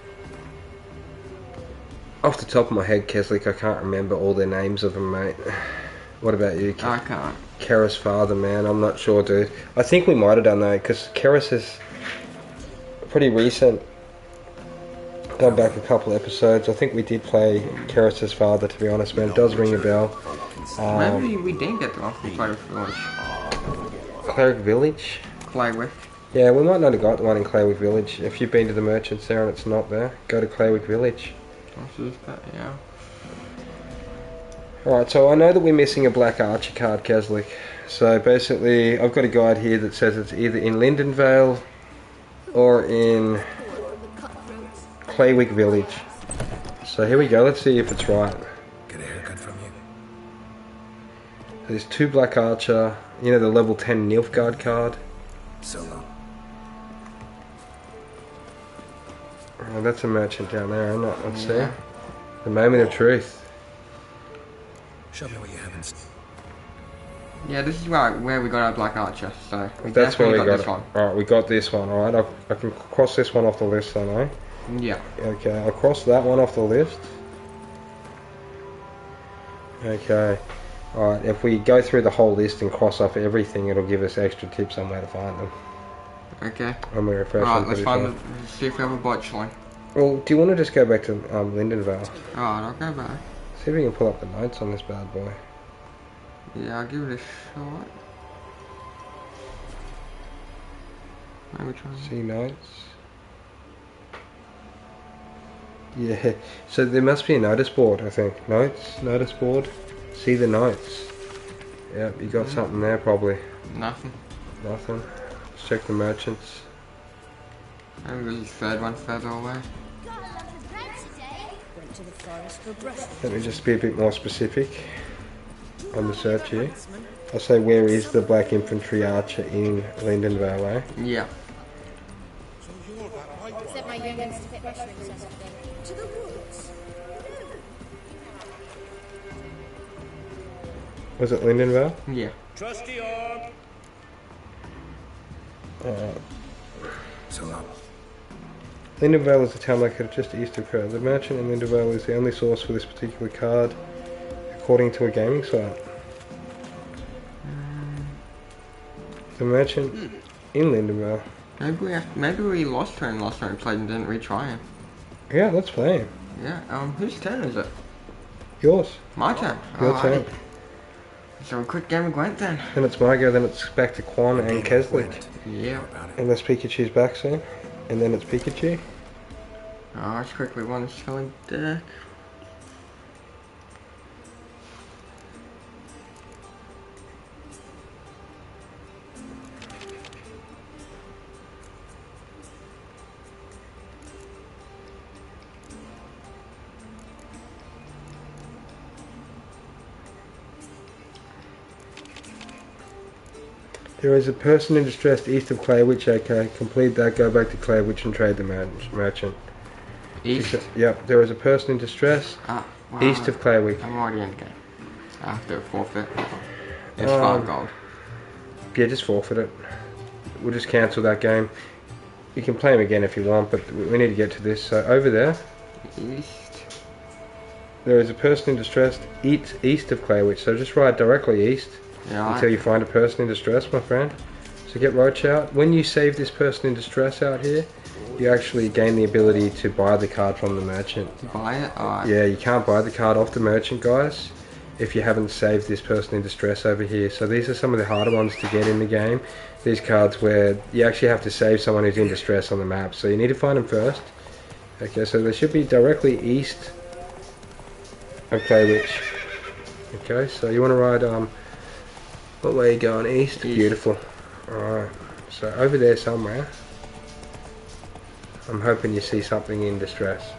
Off the top of my head, Keslick, I can't remember all their names of them, mate. What about you? I can't. Kara's father, man, I'm not sure, dude. I think we might have done that, because Karis is pretty recent. Gone back a couple episodes. I think we did play Karis' father, to be honest, man. It does ring a bell. Maybe we didn't get the one from Cleric Village. Cleric Village? Claywick. Yeah, we might not have got the one in Claywick Village. If you've been to the merchants there and it's not there, go to Claywick Village. Yeah. Alright, so I know that we're missing a black archer card, Keslick. So basically, I've got a guide here that says it's either in Lindenvale or in Claywick Village. So here we go, let's see if it's right. Get a haircut from you. There's 2 black archer, you know, the level 10 Nilfgaard card. So long. Oh, that's a merchant down there, isn't it? Let's see. The moment of truth. Show me what you haven't. Yeah, this is where we got our black archer, so we That's where we got this it. one. Alright, we got this one, alright. I can cross this one off the list then, eh? Yeah. Okay, I'll cross that one off the list. Okay. Alright, if we go through the whole list and cross off everything, it'll give us extra tips on where to find them. Okay. I'm gonna refresh. Alright, let's see if we have a botchline. Well, do you want to just go back to Lindenvale? Alright, I'll go back. See if we can pull up the notes on this bad boy. Yeah, I'll give it a shot. Maybe try. See notes. Yeah, so there must be a notice board, I think. Notes, notice board. See the notes. Yep, you got something there probably. Nothing. Nothing. Let's check the merchants. Maybe there's a third one further away. Let me just be a bit more specific on the search here. I'll say, where is the black infantry archer in Lindenvale, eh? Yeah. Set my youngins to pick mushrooms or something. To the woods. Was it Lindenvale? Yeah. Trusty orb. So long. Lindenvale is a town located just east of Crow. The merchant in Lindenvale is the only source for this particular card, according to a gaming site. The merchant in Lindenvale. Maybe we lost her in last time we played and didn't retry him. Yeah, let's play him. Yeah. Whose turn is it? Yours. My turn. Your turn. So a quick game of Gwent then. Then it's my go. Then it's back to Quan and Keslick. Yeah. Unless Pikachu's back soon, and then it's Pikachu. Oh, let's quickly run this selling deck. There is a person in distress east of Claywitch. Okay, complete that. Go back to Claywitch and trade the merchant. East? Yep, there is a person in distress east of Claywitch. I'm already in the game. I have to forfeit. It's 5 gold. Yeah, just forfeit it. We'll just cancel that game. You can play him again if you want, but we need to get to this. So over there, East. there is a person in distress east of Claywitch. So just ride directly east until you find a person in distress, my friend. So get Roach out. When you save this person in distress out here, you actually gain the ability to buy the card from the merchant. Buy it? Alright. Yeah, you can't buy the card off the merchant, guys, if you haven't saved this person in distress over here. So these are some of the harder ones to get in the game. These cards where you actually have to save someone who's in distress on the map. So you need to find them first. Okay, so they should be directly east of Claywitch. Okay, so you want to ride, what way are you going? East? Beautiful. Alright, So over there somewhere, I'm hoping you see something in distress.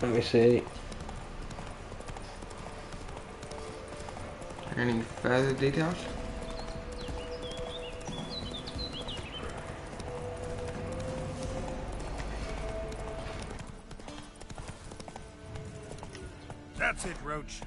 Let me see. Any further details? That's it, Roach.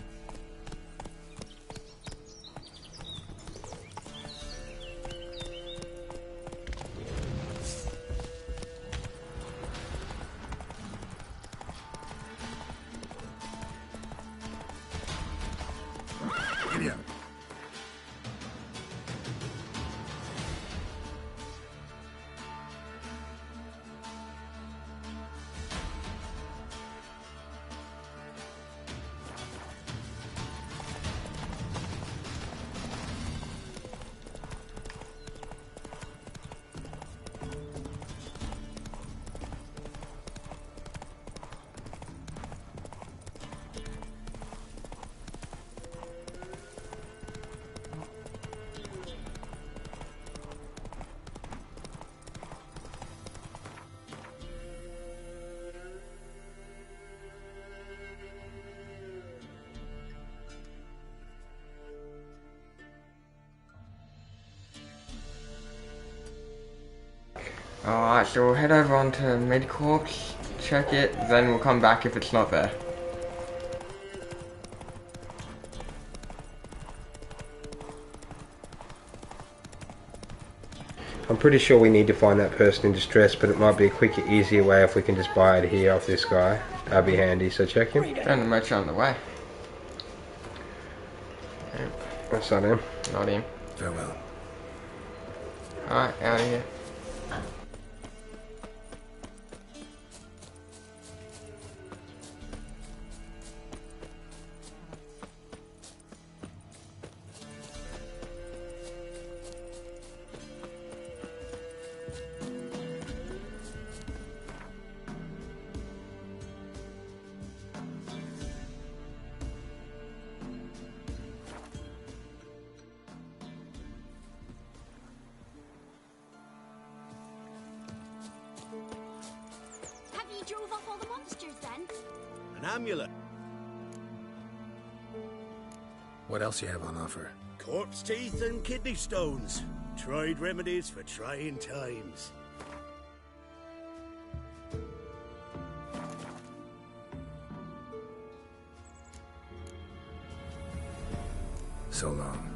Get here. Alright, so we'll head over onto mid-corps, check it, then we'll come back if it's not there. I'm pretty sure we need to find that person in distress, but it might be a quicker, easier way if we can just buy it here off this guy. That'd be handy, so check him. And the merch on the way. That's not him. Not him. Farewell. Alright, out of here. Drove off all the monsters then? An amulet. What else you have on offer? Corpse teeth and kidney stones. Tried remedies for trying times. So long.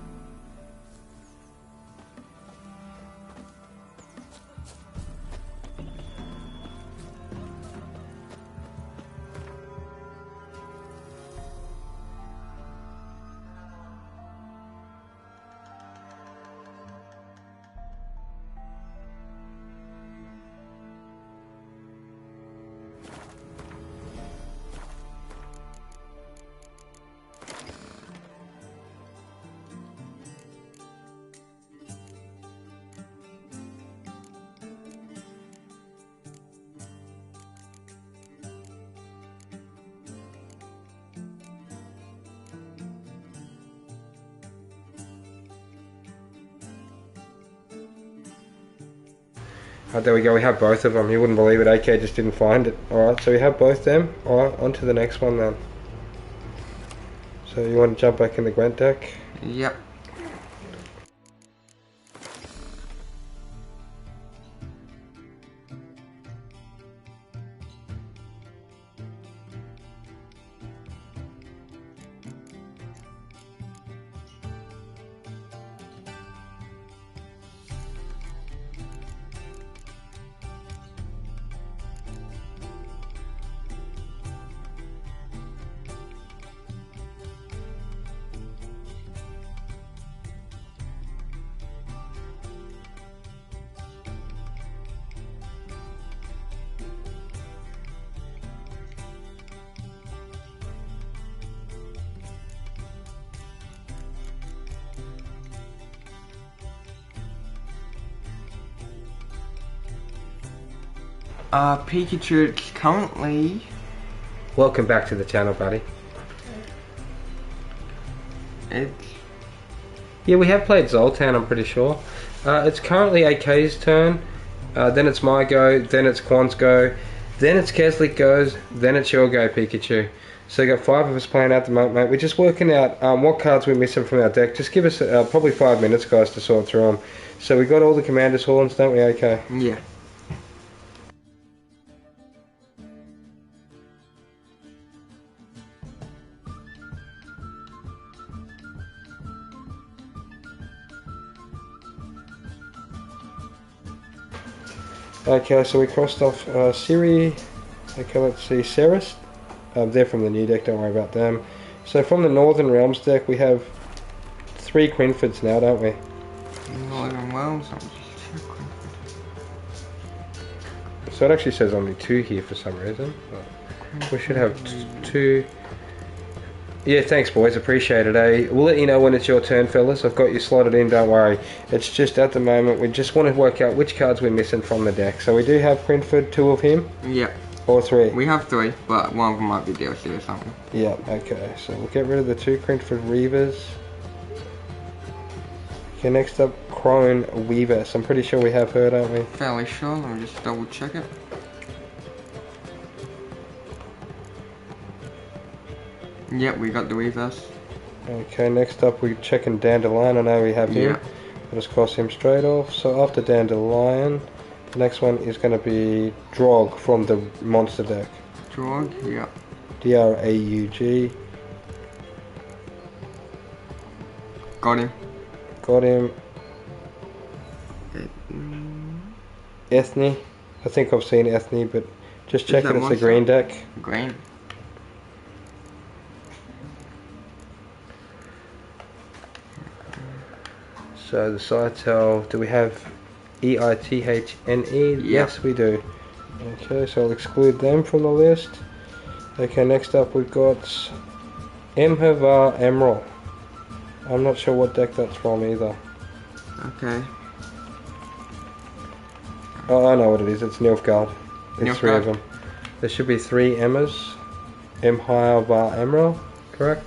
Oh, there we go, we have both of them. You wouldn't believe it, AK just didn't find it. Alright, so we have both them. Alright, on to the next one then. So you want to jump back in the Gwent deck? Yep. Pikachu it's currently... Welcome back to the channel, buddy. Yeah, we have played Zoltan, I'm pretty sure. It's currently AK's turn, then it's my go, then it's Quan's go, then it's Keslik goes, then it's your go, Pikachu. So you got 5 of us playing at the moment, mate. We're just working out what cards we're missing from our deck. Just give us probably 5 minutes, guys, to sort through them. So we got all the Commander's Horns, don't we, AK? Yeah. Okay, so we crossed off Siri. Okay, let's see, Ceres. They're from the new deck, don't worry about them. So from the Northern Realms deck, we have 3 Quinfords now, don't we? Northern Realms, so it actually says only 2 here for some reason. But we should have 2. Yeah, thanks boys, appreciate it, eh? We'll let you know when it's your turn, fellas. I've got you slotted in, don't worry. It's just at the moment, we just want to work out which cards we're missing from the deck. So we do have Quinford, 2 of him? Yeah. Or 3? We have 3, but one of them might be DLC or something. Yeah, okay, so we'll get rid of the 2 Quinford Reavers. Okay, next up, Crone Weavers. I'm pretty sure we have her, don't we? Fairly sure, let me just double check it. Yep, we got the Weavers. Okay, next up we're checking Dandelion. I know we have him. I'll just cross him straight off. So after Dandelion, the next one is going to be Drog from the monster deck. Drog, yeah. D-R-A-U-G. Got him. Got him. Ethne. I think I've seen Ethne, but just checking it's the green deck. Green. So the Cytel, do we have E-I-T-H-N-E? Yes, we do. Okay, so I'll exclude them from the list. Okay, next up we've got Emhavar Emerald. I'm not sure what deck that's from either. Okay. Oh, I know what it is. It's Nilfgaard. It's 3 of Nilfgaard. them. There should be 3 Emmas. Emhavar Emerald, correct?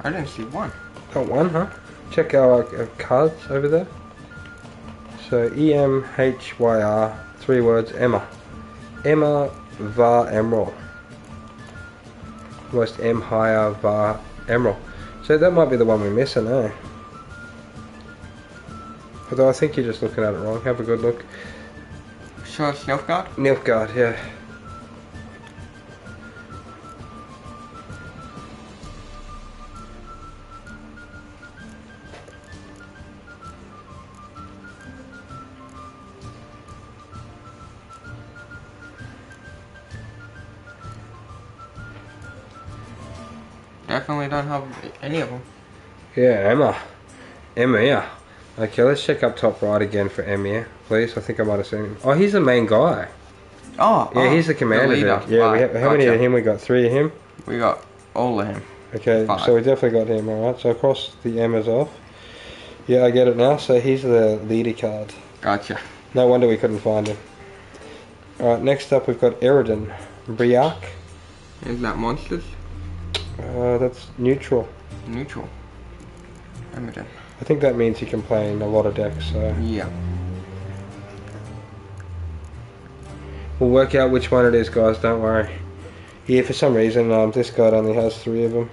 I didn't see one. Got 1, huh? Check our cards over there. So E-M-H-Y-R, 3 words, Emma. Emma var Emerald. Almost M higher var Emerald. So that might be the one we're missing, eh? Although I think you're just looking at it wrong. Have a good look. Sure, it's Nilfgaard? Nilfgaard, yeah. Definitely don't have any of them. Yeah, Emma. Emir. Okay, let's check up top right again for Emir, please. I think I might have seen him. Oh, he's the main guy. Oh, yeah, he's the commander. leader. Yeah, Right, how many of him? We got 3 of him. We got all of him. Okay, 5. so we definitely got him. All right, so across the Emmas off. Yeah, I get it now. So he's the leader card. Gotcha. No wonder we couldn't find him. All right, next up we've got Eridan Briark. Is that monsters? That's neutral. Neutral. Eridan. I think that means he can play in a lot of decks. So yeah. We'll work out which one it is, guys. Don't worry. Yeah, for some reason, this guy only has 3 of them,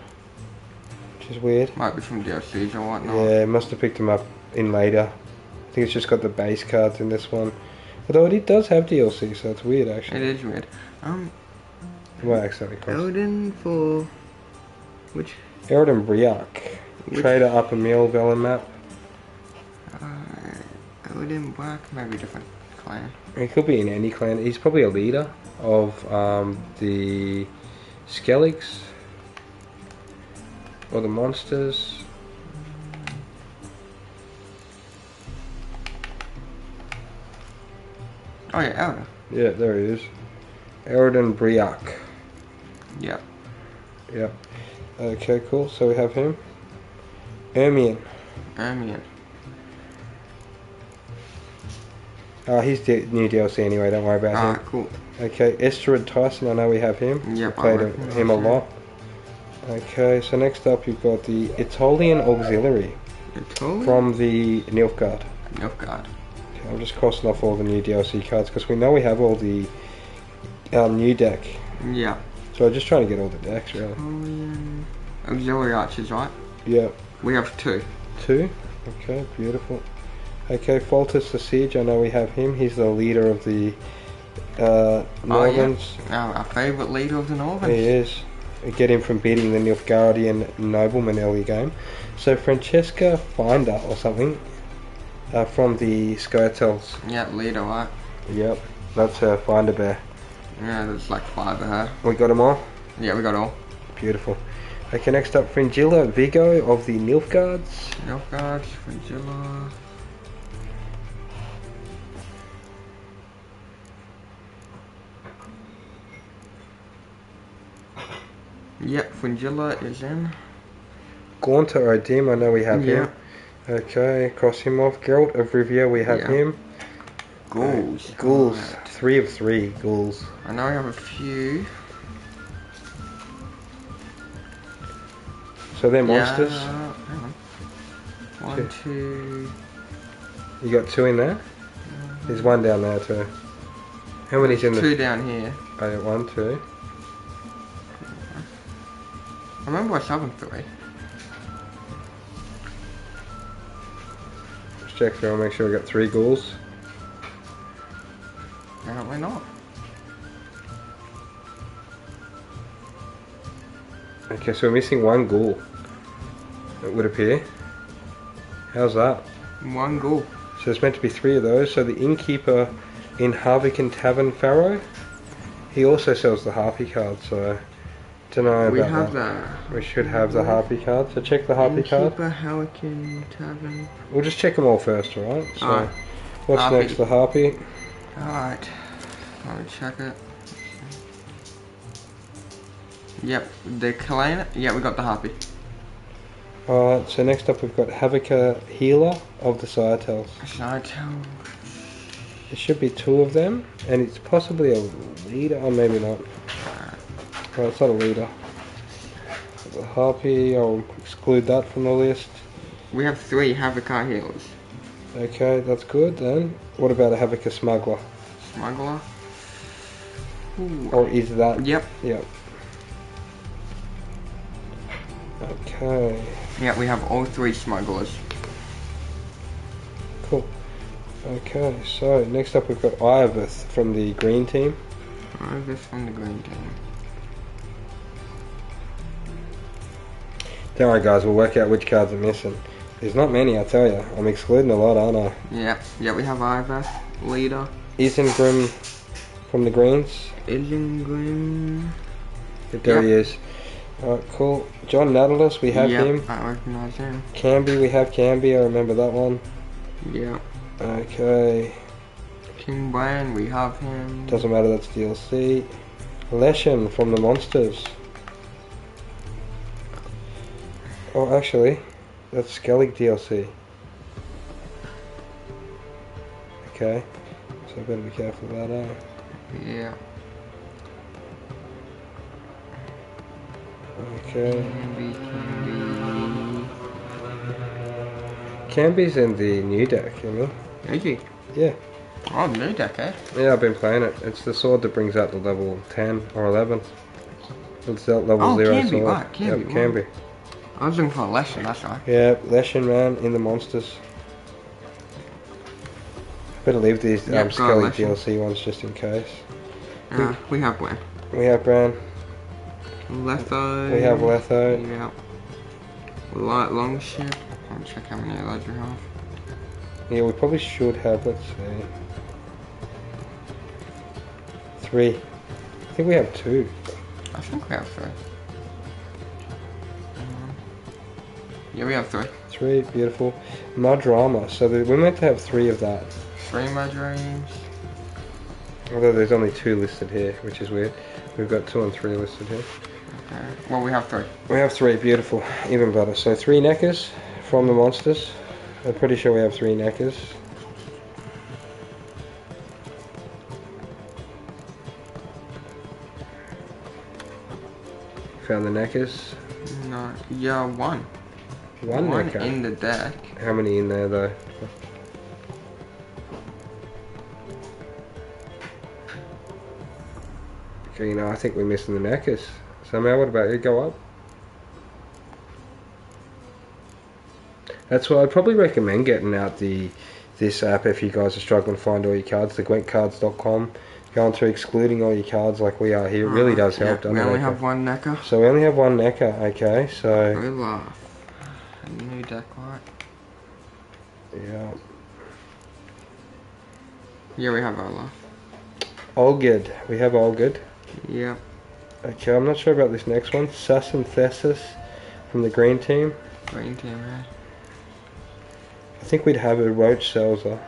which is weird. Might be from DLCs or whatnot. Yeah, must have picked them up in later. I think it's just got the base cards in this one. Although it does have DLC, so it's weird actually. It is weird. Well, accidentally crossed. Eridan for which? Eridan Briark. Trader Upper Mill Velen map. Eridan Black, maybe different clan. He could be in any clan. He's probably a leader of the Skelligs or the monsters. Oh yeah, Eridan. Yeah, there he is. Eridan Briak. Yep. Yep. Okay, cool. So we have him. Ermion. He's the new DLC anyway, don't worry about him. Cool. Okay, Esterad Tyson, I know we have him. Yep, we played him a lot. Okay, so next up you've got the Italian Auxiliary. From the Nilfgaard. Nilfgaard. Okay, I'm just crossing off all the new DLC cards because we know we have all the new deck. Yeah. So I'm just trying to get all the decks really. Auxiliary archers, right? Yeah. We have 2. 2? Okay, beautiful. Okay, Foltest the Siege, I know we have him. He's the leader of the Northerns. Oh, yeah. Our favourite leader of the Northerns. He is. We get him from beating the Nilfgaardian nobleman early game. So Francesca Finder or something from the Skytels. Yeah, leader, right? Yep, that's her Finder Bear. Yeah, there's like 5 of her. We got them all? Yeah, we got all. Beautiful. Okay, next up, Fringilla Vigo of the Nilfgaards. Nilfgaards, Fringilla. Yep, Fringilla is in. Gaunter Odim, I know we have him. Okay, cross him off. Geralt of Rivia, we have him. Ghouls. Ghouls. 3 of 3 ghouls. I know we have a few. So they're monsters? Hang on. 1, 2. You got 2 in there? There's 1 down there too. How many's in the... 2 down here. Oh, yeah, 1, 2. I remember us having 3. Let's check through and make sure we got 3 ghouls. Apparently not. Okay, so we're missing 1 ghoul. It would appear. How's that? 1 ghoul. So there's meant to be 3 of those. So the innkeeper in Harvican Tavern Pharaoh, he also sells the Harpy card, so don't know about we have that. We should have the Harpy card, so check the Harpy card. Innkeeper, Harvican Tavern. We'll just check them all first, alright? So Alright. what's Harpy. next? The Harpy. Alright. I'll check it. Yep, the Kalana. Yeah, we got the Harpy. Alright, so next up we've got Havika Healer of the Scytels. Scytels. There should be 2 of them, and it's possibly a leader, or maybe not. Right, it's not a leader. The Harpy, I'll exclude that from the list. We have 3 Havika healers. Okay, that's good then. What about a Havika Smuggler? Smuggler? Ooh. Or is that? Yep. Yep. Okay. Yeah, we have all 3 smugglers. Cool. Okay, so next up we've got Iovith from the green team. Iovith from the green team. Don't worry guys, we'll work out which cards are missing. There's not many, I tell you. I'm excluding a lot, aren't I? Yeah, we have Iovith, leader. Isengrim from the greens. Isengrim. There he is. Alright, cool. John Nadalus, we have him. I recognise him. Camby, we have Camby, I remember that one. Yeah. Okay. King Bran, we have him. Doesn't matter, that's DLC. Leshen from the Monsters. Oh, actually, that's Skellig DLC. Okay. So I better be careful of that, eh? Yeah. Okay. Camby's in the new deck, you know? Is he? Yeah. Oh, new deck, eh? Yeah, I've been playing it. It's the sword that brings out the level 10 or 11. It's that level 0 Camby, sword. right, Camby. Yep, Camby. I was looking for a Leshen, that's right. Yeah, Leshen, man, in the Monsters. Better leave these Skelly DLC ones just in case. We have Bran. We have Bran. Letho. We have Letho. Yeah. Light Longship. I'll check how many of those we have. Yeah, we probably should have, let's see. 3. I think we have 2. I think we have 3. Yeah, we have 3. 3, beautiful. Mudrama, so we're meant to have 3 of that. 3 Mudramas. Although there's only 2 listed here, which is weird. We've got 2 and 3 listed here. Okay. Well, we have 3. We have 3, beautiful. Even better. So 3 neckers from the monsters. I'm pretty sure we have 3 neckers. Found the neckers? No. Yeah, 1. 1 necker? In the deck. How many in there though? Okay, you know, I think we're missing the neckers. Somehow, what about you? Go up. That's why I'd probably recommend getting out this app if you guys are struggling to find all your cards, the gwentcards.com. Going through excluding all your cards like we are here, it really does help, doesn't it? We only have 1 necker. So we only have 1 necker, okay, so... A new deck, right? Yeah. Yeah, we have Olaf. Olgid. We have Olgid. Yep. Okay, I'm not sure about this next one. Sus and Thesis from the green team. Green team, right? I think we'd have a Roach Selzer.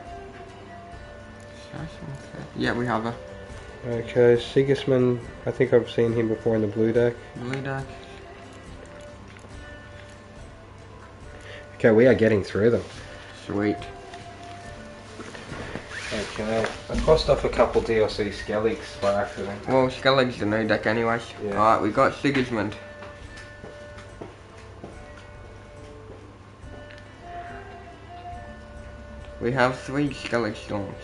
Yeah, we have her. Okay, Sigismund, I think I've seen him before in the blue deck. Blue deck. Okay, we are getting through them. Sweet. Okay, I crossed off a couple DLC Skelligs by accident. Well, Skellig's the new deck anyways. Yeah. Alright, we got Sigismund. We have 3 Skellig Storms.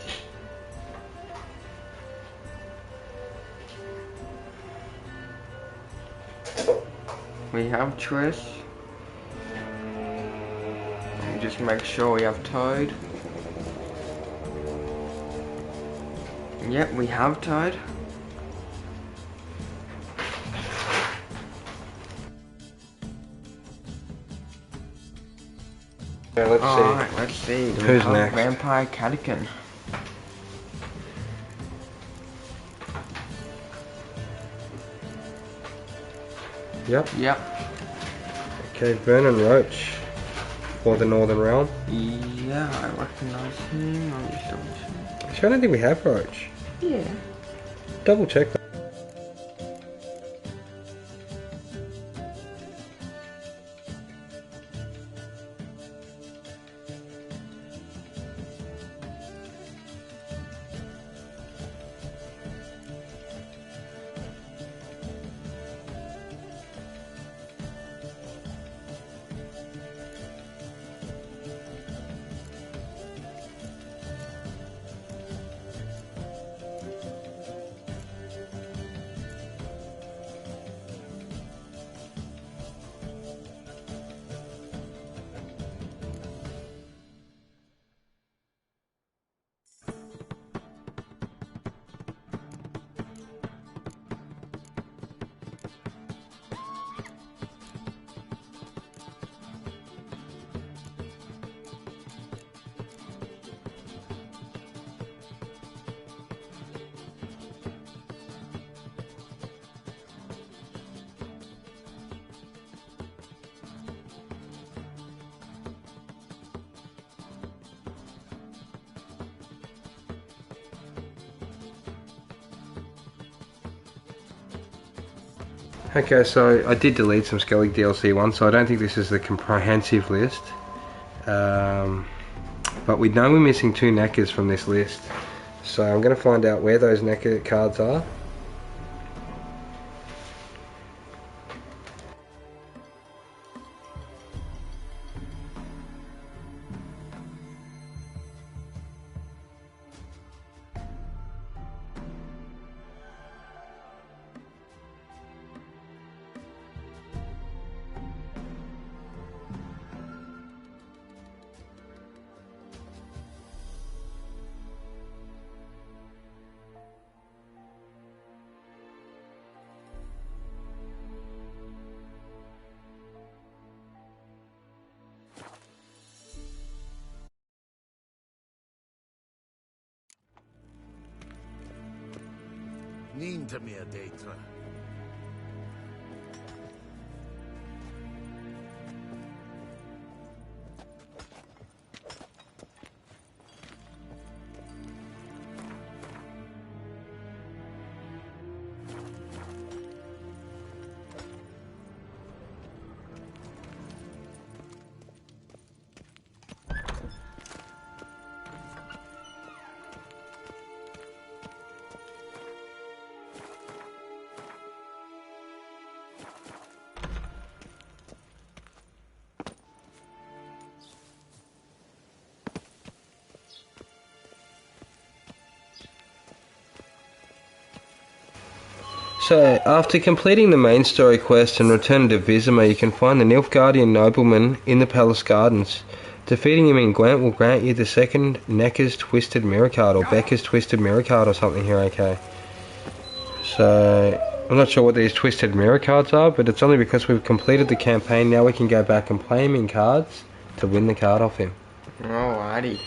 We have Triss. And just make sure we have Toad. Yep, we have Toad. Yeah, let's see. Alright, let's see. Do Who's we have next? Vampire Catechin? Yep. Yep. Okay, Vernon Roach for the Northern Realm. Yeah, I recognize him. I'm just double check. Actually, I don't think we have Roach. Yeah. Double check that. Okay, so I did delete some Skellig DLC ones, so I don't think this is the comprehensive list. But we know we're missing 2 neckers from this list. So I'm going to find out where those necker cards are. Niente meer deitra. So, after completing the main story quest and returning to Vizima, you can find the Nilfgaardian nobleman in the palace gardens. Defeating him in Gwent will grant you the second Necker's Twisted Mirror card, or Becker's Twisted Mirror card or something here, okay. So, I'm not sure what these Twisted Mirror cards are, but it's only because we've completed the campaign, now we can go back and play him in cards to win the card off him. Alrighty.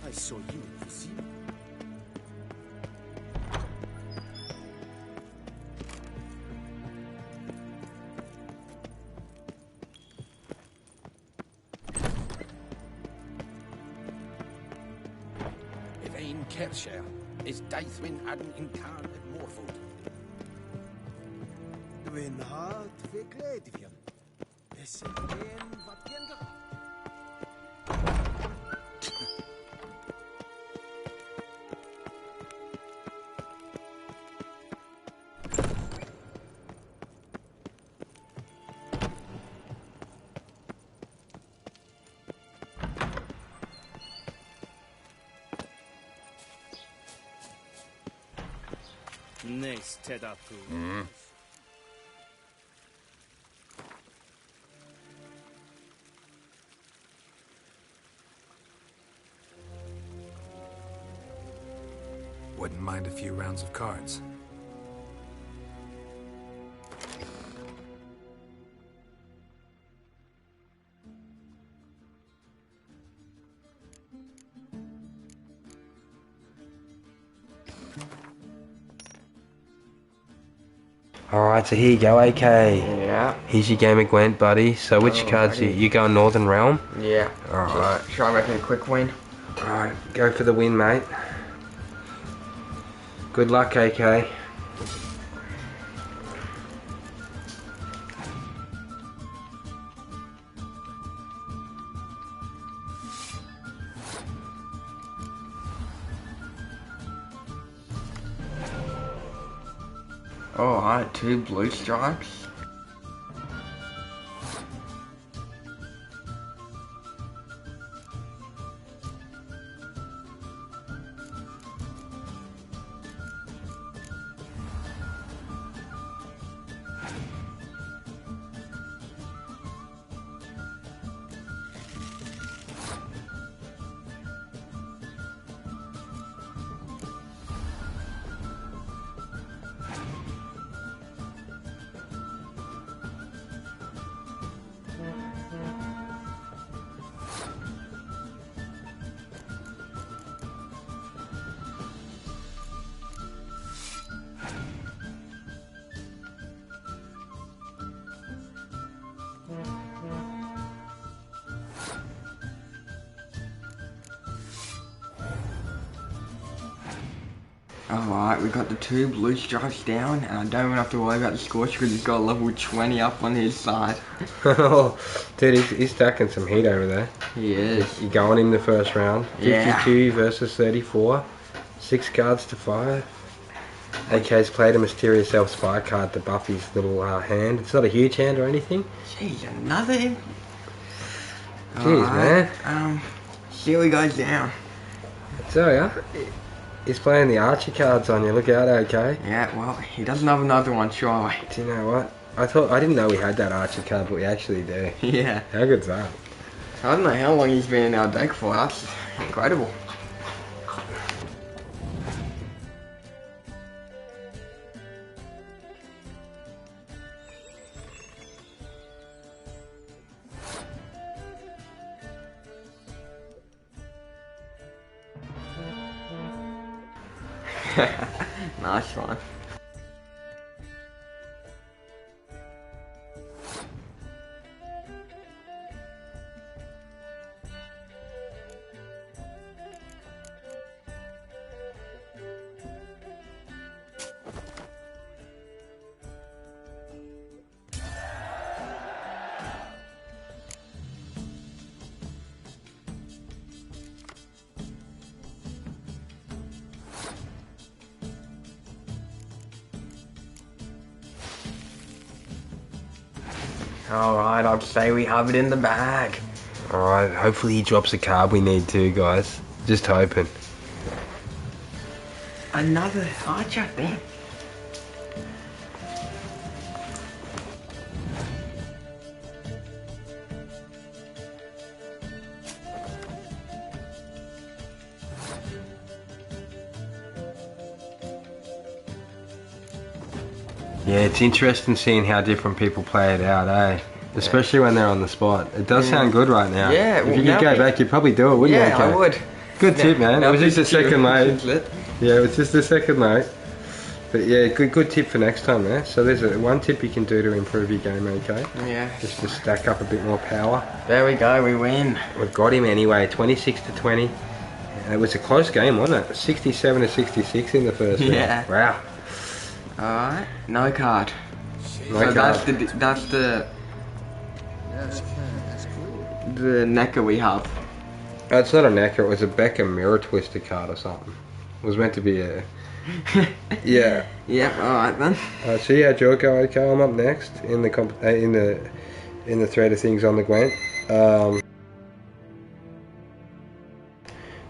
I saw you in the sea. Evain Kershire is Daithwin Adden in Khan at Morfoot. Dwi'n hard fi gled i fi. Ys yn hen fod gen go. Nice, Tedapu. Wouldn't mind a few rounds of cards. Alright, so here you go, AK. Yeah. Here's your game of Gwent, buddy. So which cards you going Northern Realm? Yeah. Alright. Try and make a quick win. Alright, go for the win, mate. Good luck, AK. Alright, 2 blue stripes. Alright, we got the 2 blue stripes down, and I don't even have to worry about the Scorch because he's got level 20 up on his side. Oh, dude, he's stacking some heat over there. He is. You going in the first round. 52 Yeah. versus 34. 6 cards to 5. AK's played a Mysterious Elf Spy card to buff his little hand. It's not a huge hand or anything. Jeez, another. Jeez, man. See what goes down. I tell ya, he's playing the Archer cards on you. Look out, AK. Yeah, well, he doesn't have another one, surely. Do you know what? I didn't know we had that Archer card, but we actually do. Yeah. How good's that? I don't know how long he's been in our deck for. That's incredible. Nice one. Alright, I'd say we have it in the bag. Alright, hopefully he drops a card we need to, guys. Just hoping. Another archer there. Yeah, it's interesting seeing how different people play it out, eh? Especially when they're on the spot. It does sound good right now. Yeah, if you could go back, you'd probably do it, wouldn't you? Yeah, I would. Good tip, man. It was just a second late. Yeah, it was just a second late. But yeah, good tip for next time, man. So there's one tip you can do to improve your game, okay? Yeah. Just to stack up a bit more power. There we go, we win. We've got him anyway, 26 to 20. It was a close game, wasn't it? 67 to 66 in the first round. Yeah. Wow. Alright, no card. No so card. that's the necker we have. It's not a necker, it was a Becca mirror twister card or something. It was meant to be a... yeah. Yep, alright then. So yeah, Joe, go okay. I'm up next in the in the thread of things on the Gwent.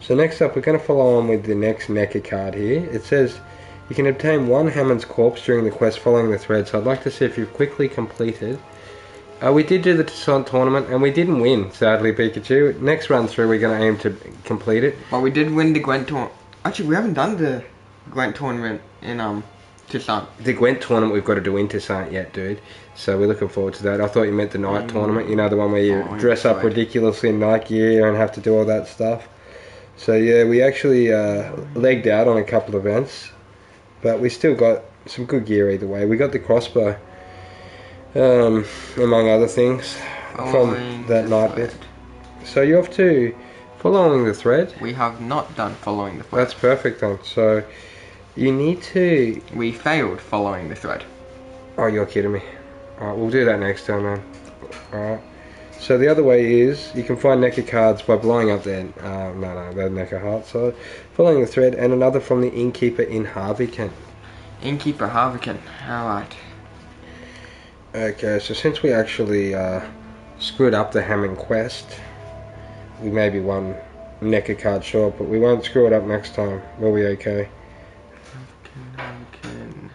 So next up, we're going to follow on with the next necker card here. It says you can obtain one Hammond's corpse during the quest following the thread. So I'd like to see if you've quickly completed. We did do the tournament and we didn't win, sadly, Pikachu. Next run through, we're going to aim to complete it. But we did win the Gwent tournament. Actually, we haven't done the Gwent tournament in Toussaint. The Gwent tournament we've got to do in Toussaint yet, dude. So we're looking forward to that. I thought you meant the night tournament. You know, the one where you dress up ridiculously in night gear and have to do all that stuff. So yeah, we actually legged out on a couple of events. But we still got some good gear either way. We got the crossbow, among other things, from that night bit. So you're off to following the thread. We have not done following the thread. That's perfect then. So you need to... We failed following the thread. Oh, you're kidding me. Alright, we'll do that next time, man. Alright. So the other way is, you can find necker cards by blowing up their... their necker heart. So following the thread, and another from the Innkeeper in Harviken. Innkeeper Harviken, alright. Okay, so since we actually screwed up the Hammond quest, we may be one necker card short, but we won't screw it up next time. Will we okay? Harviken.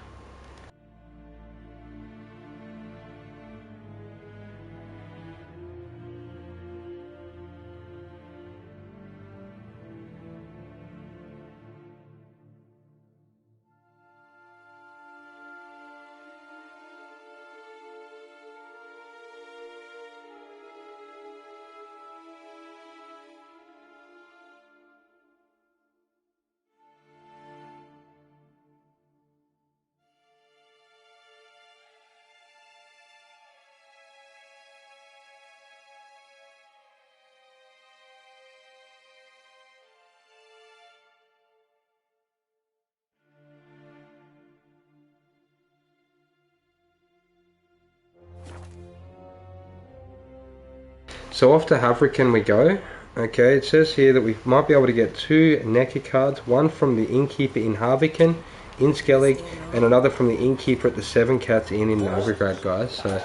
So off to Havrican we go. Okay, it says here that we might be able to get 2 necker cards, one from the Innkeeper in Harviken, in Skellig, and another from the Innkeeper at the Seven Cats Inn in Novigrad, guys. So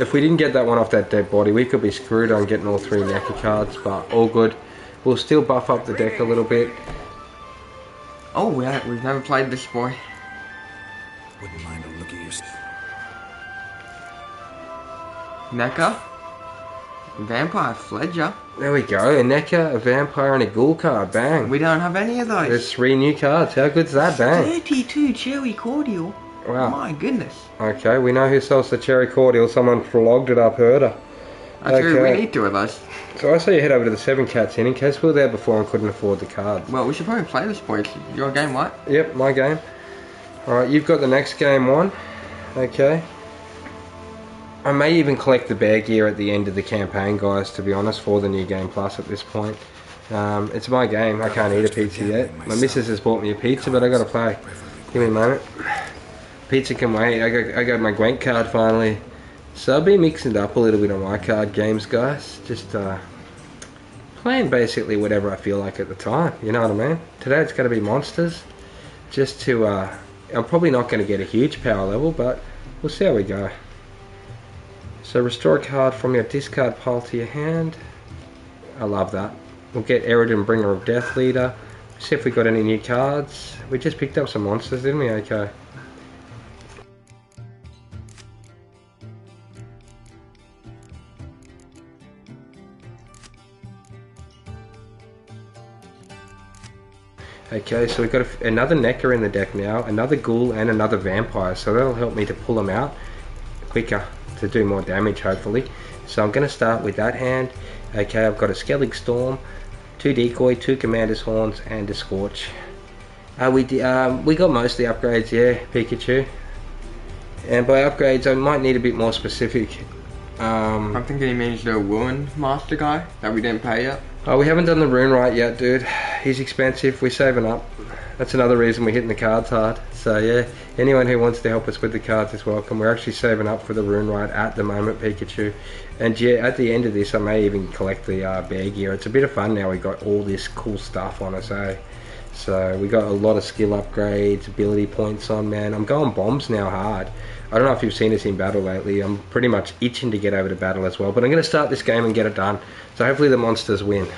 if we didn't get that one off that dead body, we could be screwed on getting all 3 necker cards, but all good. We'll still buff up the deck a little bit. Oh yeah, we've never played this boy. Wouldn't mind a look at your... Necker? Vampire Fledger. There we go, a necker, a vampire, and a ghoul card. Bang. We don't have any of those. There's 3 new cards. How good's that? Bang. 32 cherry cordial. Wow. My goodness. Okay, we know who sells the cherry cordial. Someone flogged it up herder. Actually, we need 2 of those. So I say you head over to the Seven Cats Inn in case we were there before and couldn't afford the cards. Well, we should probably play this, boy. Your game, what? Yep, my game. Alright, you've got the next game on. Okay. I may even collect the bear gear at the end of the campaign, guys, to be honest, for the new Game Plus at this point. It's my game. I can't eat a pizza yet. My missus has bought me a pizza, but I gotta play. Give me a moment. Pizza can wait. I got my Gwent card finally. So I'll be mixing it up a little bit on my card games, guys. Just playing basically whatever I feel like at the time. You know what I mean? Today it's going to be monsters. Just to... I'm probably not going to get a huge power level, but we'll see how we go. So restore a card from your discard pile to your hand. I love that. We'll get Eridan, Bringer of Death Leader. See if we got any new cards. We just picked up some monsters, didn't we? Okay. Okay, so we've got another Necker in the deck now, another Ghoul and another Vampire, so that'll help me to pull them out quicker to do more damage hopefully. So I'm going to start with that hand. Okay, I've got a Skellig Storm, 2 Decoy, 2 Commander's Horns and a Scorch. We got most of the upgrades, yeah, Pikachu. And by upgrades I might need a bit more specific. I'm thinking he means the Wound Master guy that we didn't pay yet. Oh, we haven't done the rune right yet, dude. He's expensive. We're saving up. That's another reason we're hitting the cards hard. So yeah, anyone who wants to help us with the cards is welcome. We're actually saving up for the rune right at the moment, Pikachu. And yeah, at the end of this, I may even collect the bear gear. It's a bit of fun now. We got all this cool stuff on us, eh? So we got a lot of skill upgrades, ability points on, man. I'm going bombs now hard. I don't know if you've seen us in battle lately. I'm pretty much itching to get over to battle as well. But I'm going to start this game and get it done. So hopefully the monsters win.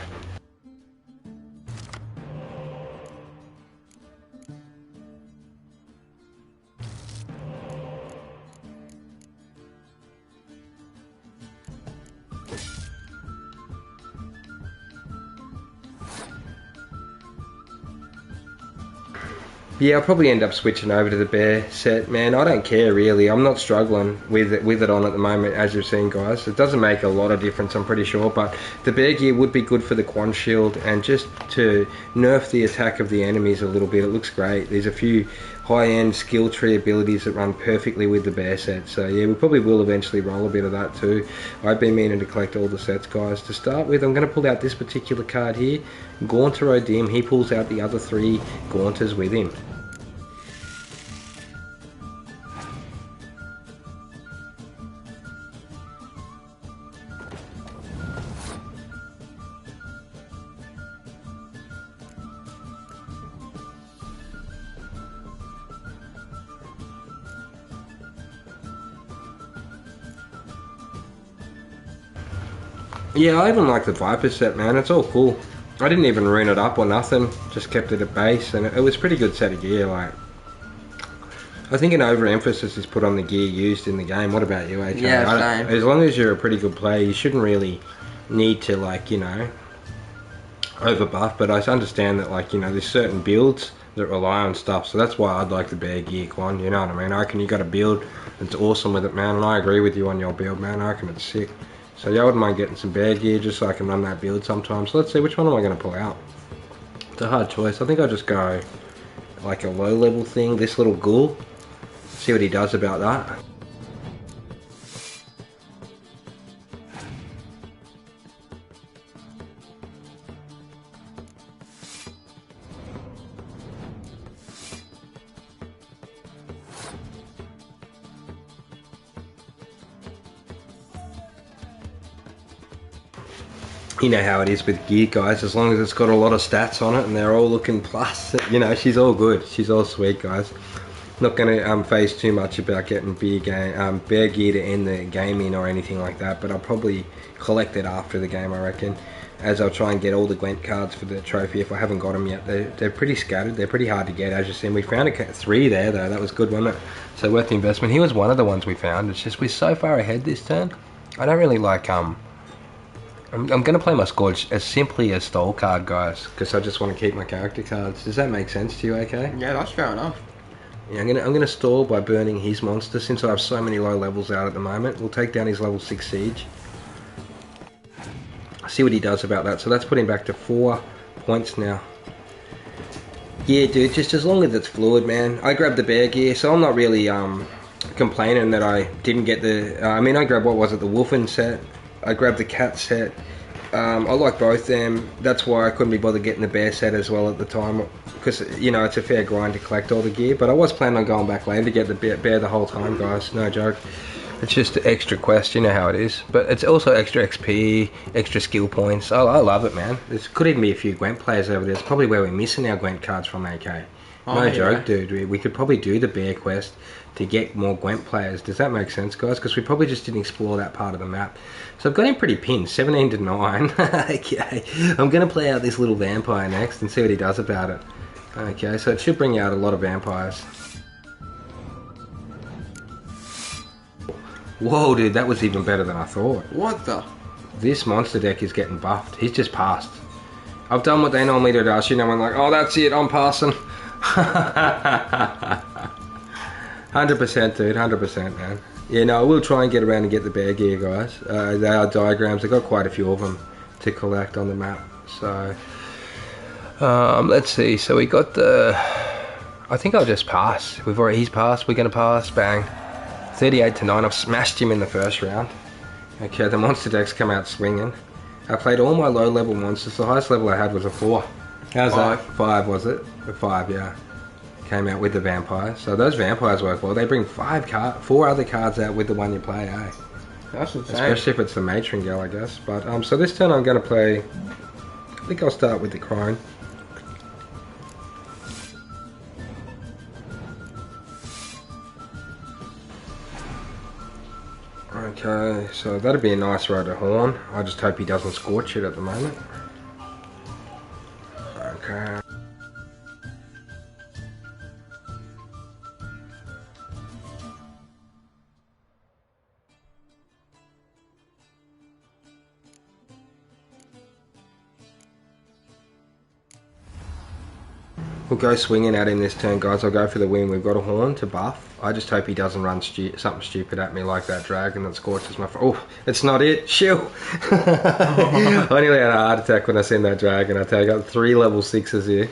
Yeah, I'll probably end up switching over to the bear set, man. I don't care really. I'm not struggling with it on at the moment, as you've seen, guys. It doesn't make a lot of difference, I'm pretty sure, but the bear gear would be good for the Quan shield and just to nerf the attack of the enemies a little bit. It looks great. There's a few high-end skill tree abilities that run perfectly with the bear set, so yeah, we probably will eventually roll a bit of that too. I've been meaning to collect all the sets, guys. To start with, I'm going to pull out this particular card here, Gaunter O'Dim. He pulls out the other 3 Gaunters with him. Yeah, I even like the Viper set, man. It's all cool. I didn't even rune it up or nothing. Just kept it at base, and it was a pretty good set of gear. Like, I think an overemphasis is put on the gear used in the game. What about you, HJ? Yeah, same. As long as you're a pretty good player, you shouldn't really need to, like, you know, overbuff. But I understand that, like, you know, there's certain builds that rely on stuff. So that's why I'd like the bear gear, Quan. You know what I mean? I reckon you got a build that's awesome with it, man. And I agree with you on your build, man. I reckon it's sick. So yeah, I wouldn't mind getting some bear gear just so I can run that build sometimes. So let's see, which one am I going to pull out? It's a hard choice. I think I'll just go like a low level thing, this little ghoul. See what he does about that. You know how it is with gear, guys. As long as it's got a lot of stats on it and they're all looking plus, you know, she's all good. She's all sweet, guys. Not going to phase too much about getting bear gear to end the game in or anything like that, but I'll probably collect it after the game, I reckon, as I'll try and get all the Gwent cards for the trophy if I haven't got them yet. They're pretty scattered. They're pretty hard to get, as you've seen. We found 3 there, though. That was good, wasn't it? So worth the investment. He was one of the ones we found. It's just we're so far ahead this turn. I don't really like... I'm going to play my Scourge as simply as Stole card, guys, because I just want to keep my character cards. Does that make sense to you, okay? Yeah, that's fair enough. Yeah, I'm gonna stall by burning his monster since I have so many low levels out at the moment. We'll take down his level 6 siege. See what he does about that. So that's put him back to 4 points now. Yeah, dude, just as long as it's fluid, man. I grabbed the bear gear, so I'm not really complaining that I didn't get the... I mean, I grabbed, what was it, the Wolfen set. I grabbed the cat set. I like both them. That's why I couldn't be bothered getting the bear set as well at the time, because, you know, it's a fair grind to collect all the gear. But I was planning on going back later to get the bear the whole time, guys. No joke. It's just an extra quest, you know how it is. But it's also extra XP, extra skill points. I love it, man. There could even be a few Gwent players over there. It's probably where we're missing our Gwent cards from, AK. No joke, dude. We could probably do the bear quest to get more Gwent players. Does that make sense, guys? Because we probably just didn't explore that part of the map. So I've got him pretty pinned, 17 to 9. Okay, I'm going to play out this little vampire next and see what he does about it. Okay, so it should bring out a lot of vampires. Whoa, dude, that was even better than I thought. What the? This monster deck is getting buffed. He's just passed. I've done what they normally do to us, you know, I'm like, oh, that's it, I'm passing. 100%, dude, 100%, man. Yeah, no, we'll try and get around and get the bear gear, guys. They are diagrams. I've got quite a few of them to collect on the map. So, let's see. So we got the... I think I'll just pass. He's passed. We're going to pass. Bang. 38 to 9. I've smashed him in the first round. Okay, the monster decks come out swinging. I played all my low-level monsters. The highest level I had was a 4. How's that? 5, was it? A 5, yeah. Came out with the vampire. So those vampires work well. They bring 4 other cards out with the one you play, eh? That's insane. Especially if it's the matron girl, I guess. But so this turn I'm going to play... I think I'll start with the crone. Okay, so that'd be a nice row to horn. I just hope he doesn't scorch it at the moment. Okay. We'll go swinging at him this turn, guys. I'll go for the win. We've got a horn to buff. I just hope he doesn't run something stupid at me like that dragon that scorches my... Oh, it's not it. Shill. I nearly had a heart attack when I seen that dragon. I tell you, I got 3 level 6s here.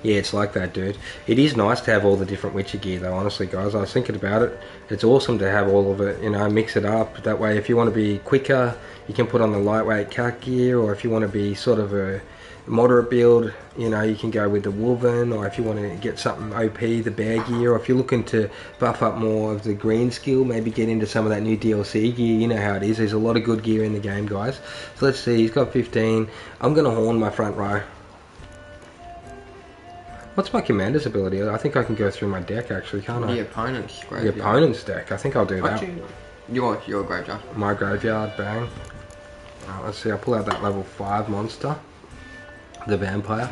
Yeah, it's like that, dude. It is nice to have all the different Witcher gear, though, honestly, guys. I was thinking about it. It's awesome to have all of it, you know, mix it up. That way, if you want to be quicker, you can put on the lightweight cat gear, or if you want to be sort of a moderate build, you know, you can go with the Wolven, or if you want to get something OP, the bear gear, or if you're looking to buff up more of the green skill, maybe get into some of that new DLC gear. You know how it is. There's a lot of good gear in the game, guys. So let's see. He's got 15. I'm going to horn my front row. What's my commander's ability? I think I can go through my deck actually, can't I? The opponent's graveyard. The opponent's deck. I think I'll do that. Your graveyard. My graveyard, bang. Let's see, I'll pull out that level 5 monster. The vampire.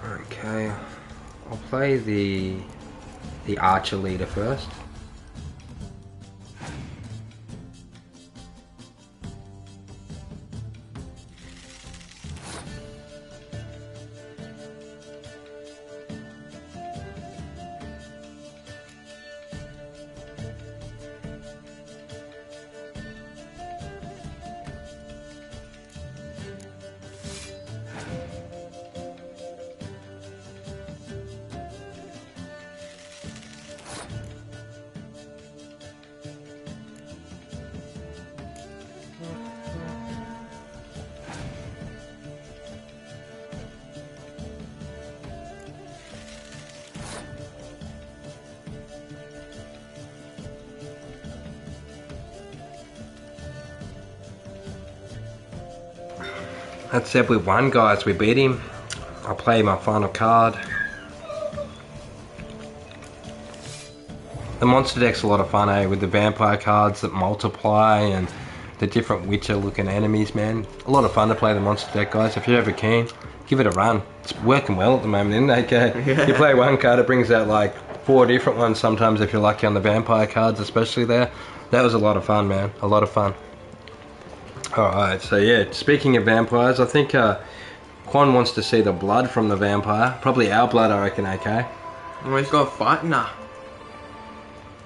Okay. I'll play the archer leader first. That's it, we won, guys. We beat him. I'll play my final card. The monster deck's a lot of fun, eh? With the vampire cards that multiply and the different Witcher looking enemies, man. A lot of fun to play the monster deck, guys. If you're ever keen, give it a run. It's working well at the moment, isn't it? Okay. Yeah. You play one card, it brings out like 4 different ones sometimes if you're lucky on the vampire cards, especially there. That was a lot of fun, man. A lot of fun. Alright, so yeah, speaking of vampires, I think Quan wants to see the blood from the vampire. Probably our blood, I reckon, AK. Oh, he's got a Fightener.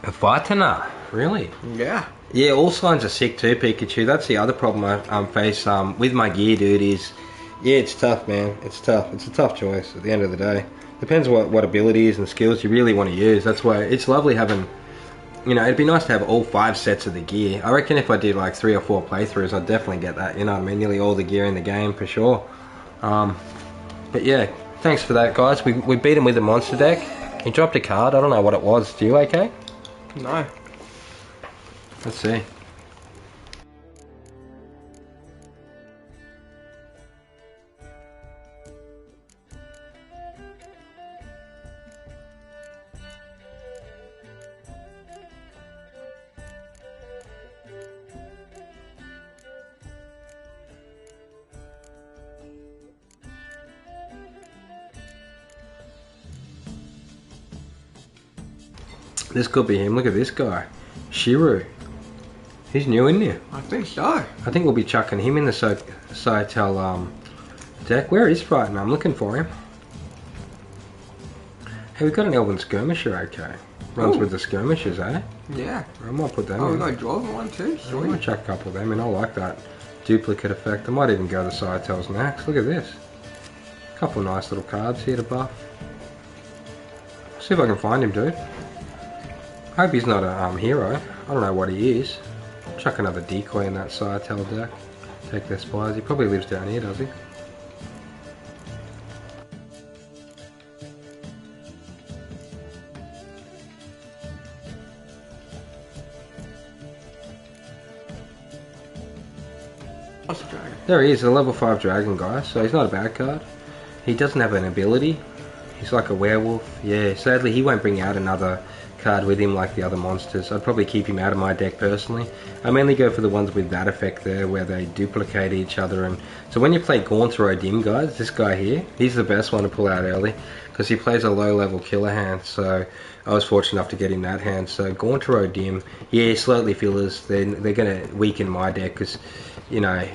A Fightener? Really? Yeah. Yeah, all signs are sick too, Pikachu. That's the other problem I face with my gear, dude, is... Yeah, it's tough, man. It's tough. It's a tough choice at the end of the day. Depends what abilities and skills you really want to use. That's why it's lovely having you know, it'd be nice to have all 5 sets of the gear. I reckon if I did like 3 or 4 playthroughs, I'd definitely get that, you know what I mean? Nearly all the gear in the game for sure. But yeah, thanks for that, guys. We beat him with the monster deck. He dropped a card. I don't know what it was. Do you, AK? No. Let's see. This could be him. Look at this guy. Shiru. He's new, isn't he? I think so. I think we'll be chucking him in the Scytale deck. Where is Frighten? I'm looking for him. Hey, we've got an Elven Skirmisher, okay. Runs with the Skirmishers, eh? Yeah. I might put them in. in. We got a Dwarven one too. I might chuck a couple of them in. I like that duplicate effect. I might even go the Scytale's Max. Look at this. A couple of nice little cards here to buff. See if I can find him, dude. I hope he's not a hero. I don't know what he is. Chuck another decoy in that Scytale deck. Take their spies. He probably lives down here, does he? There he is, a level 5 dragon guy, so he's not a bad card. He doesn't have an ability. He's like a werewolf. Yeah, sadly he won't bring out another card with him like the other monsters. I'd probably keep him out of my deck personally. I mainly go for the ones with that effect there where they duplicate each other. And so when you play Gaunt or Odim, guys, this guy here, he's the best one to pull out early because he plays a low level killer hand. So I was fortunate enough to get him that hand. So Gaunt or Odim, yeah, slowly fillers, they're going to weaken my deck because, you know,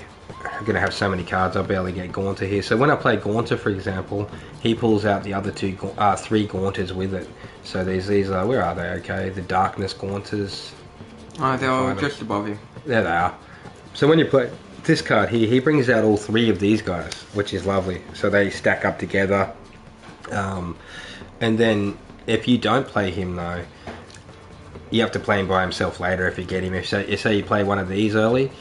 I'm going to have so many cards I barely get Gaunter here. So when I play Gaunter, for example, he pulls out the other 3 Gaunters with it. So these are, where are they? Okay, the Darkness Gaunters. Oh, they're all just above you. There they are. So when you play this card here, he brings out all 3 of these guys, which is lovely. So they stack up together. And then if you don't play him though, you have to play him by himself later if you get him. If say you play one of these early,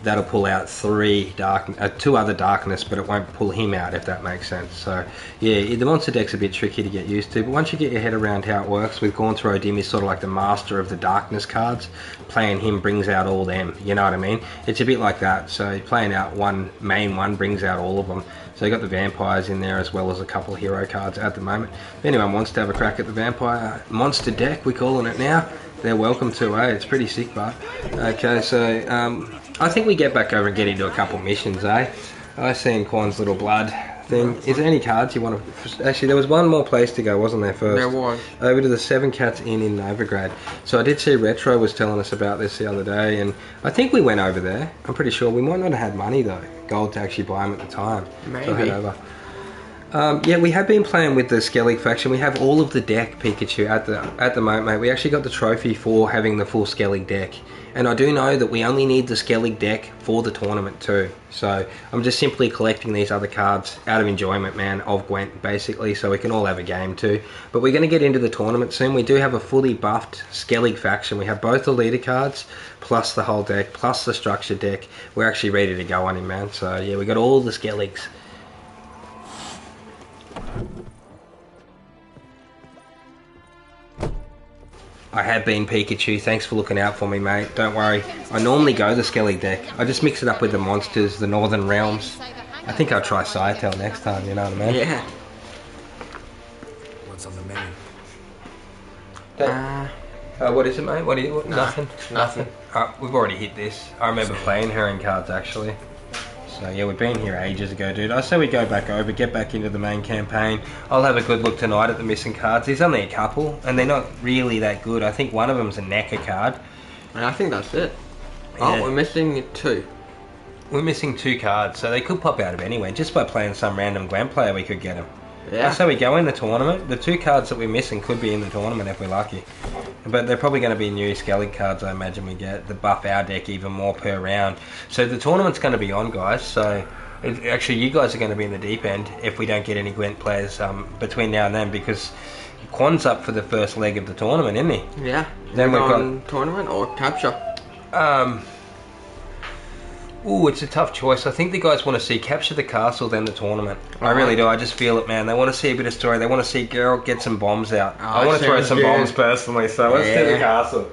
that'll pull out 2 other darkness, but it won't pull him out, if that makes sense. So yeah, the monster deck's a bit tricky to get used to, but once you get your head around how it works, with Gaunter Odim is sort of like the master of the darkness cards. Playing him brings out all them, you know what I mean? It's a bit like that. So playing out one main one brings out all of them. So you got the vampires in there as well as a couple of hero cards at the moment. If anyone wants to have a crack at the vampire monster deck, we're calling it now, they're welcome to, eh? It's pretty sick, but okay, so I think we get back over and get into a couple missions, eh? I seen Quan's little blood thing. Is there any cards you want to... Actually, there was one more place to go, wasn't there, first? There was. Over to the 7 Cats Inn in Novigrad. So I did see Retro was telling us about this the other day, and I think we went over there. I'm pretty sure. We might not have had money, though. Gold to actually buy them at the time. Maybe. So I head over. Yeah, we have been playing with the Skellig faction. We have all of the deck Pikachu at the moment, mate. We actually got the trophy for having the full Skellig deck. And I do know that we only need the Skellig deck for the tournament too. So I'm just simply collecting these other cards out of enjoyment, man, of Gwent, basically, so we can all have a game too. But we're going to get into the tournament soon. We do have a fully buffed Skellig faction. We have both the leader cards, plus the whole deck, plus the structure deck. We're actually ready to go on him, man. So yeah, we got all the Skelligs. I have been Pikachu, thanks for looking out for me, mate. Don't worry, I normally go the Skellig deck. I just mix it up with the monsters, the Northern Realms. I think I'll try Scytale next time, you know what I mean? Yeah. What's on the menu? What is it, mate? Nothing? Nothing. We've already hit this. I remember playing Herring cards, actually. So yeah, we've been here ages ago, dude. I say we go back over, get back into the main campaign. I'll have a good look tonight at the missing cards. There's only a couple, and they're not really that good. I think one of them's a Necker card. And I think that's it. Yeah. Oh, we're missing 2. We're missing 2 cards, so they could pop out of anywhere. Just by playing some random Gwent player, we could get them. Yeah. So we go in the tournament. The 2 cards that we're missing could be in the tournament if we're lucky. But they're probably going to be new Skellig cards, I imagine we get. The buff our deck even more per round. So the tournament's going to be on, guys. So actually, you guys are going to be in the deep end if we don't get any Gwent players between now and then, because Quan's up for the first leg of the tournament, isn't he? Yeah. Then we've got tournament or capture. Ooh, it's a tough choice. I think the guys want to see capture the castle, then the tournament. I really do. I just feel it, man. They want to see a bit of story. They want to see Geralt get some bombs out. I want to throw some bombs personally, so let's do the castle.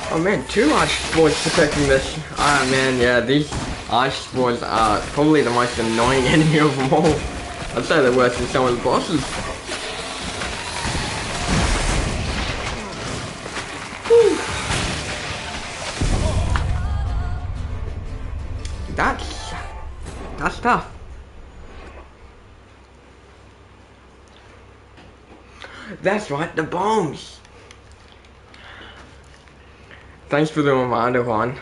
Oh man, 2 archspores protecting this. Ah man, yeah, these archspores are probably the most annoying enemy of them all. I'd say they're worse than some of the bosses. Whew. That's tough. That's right, the bombs. Thanks for the reminder, Juan.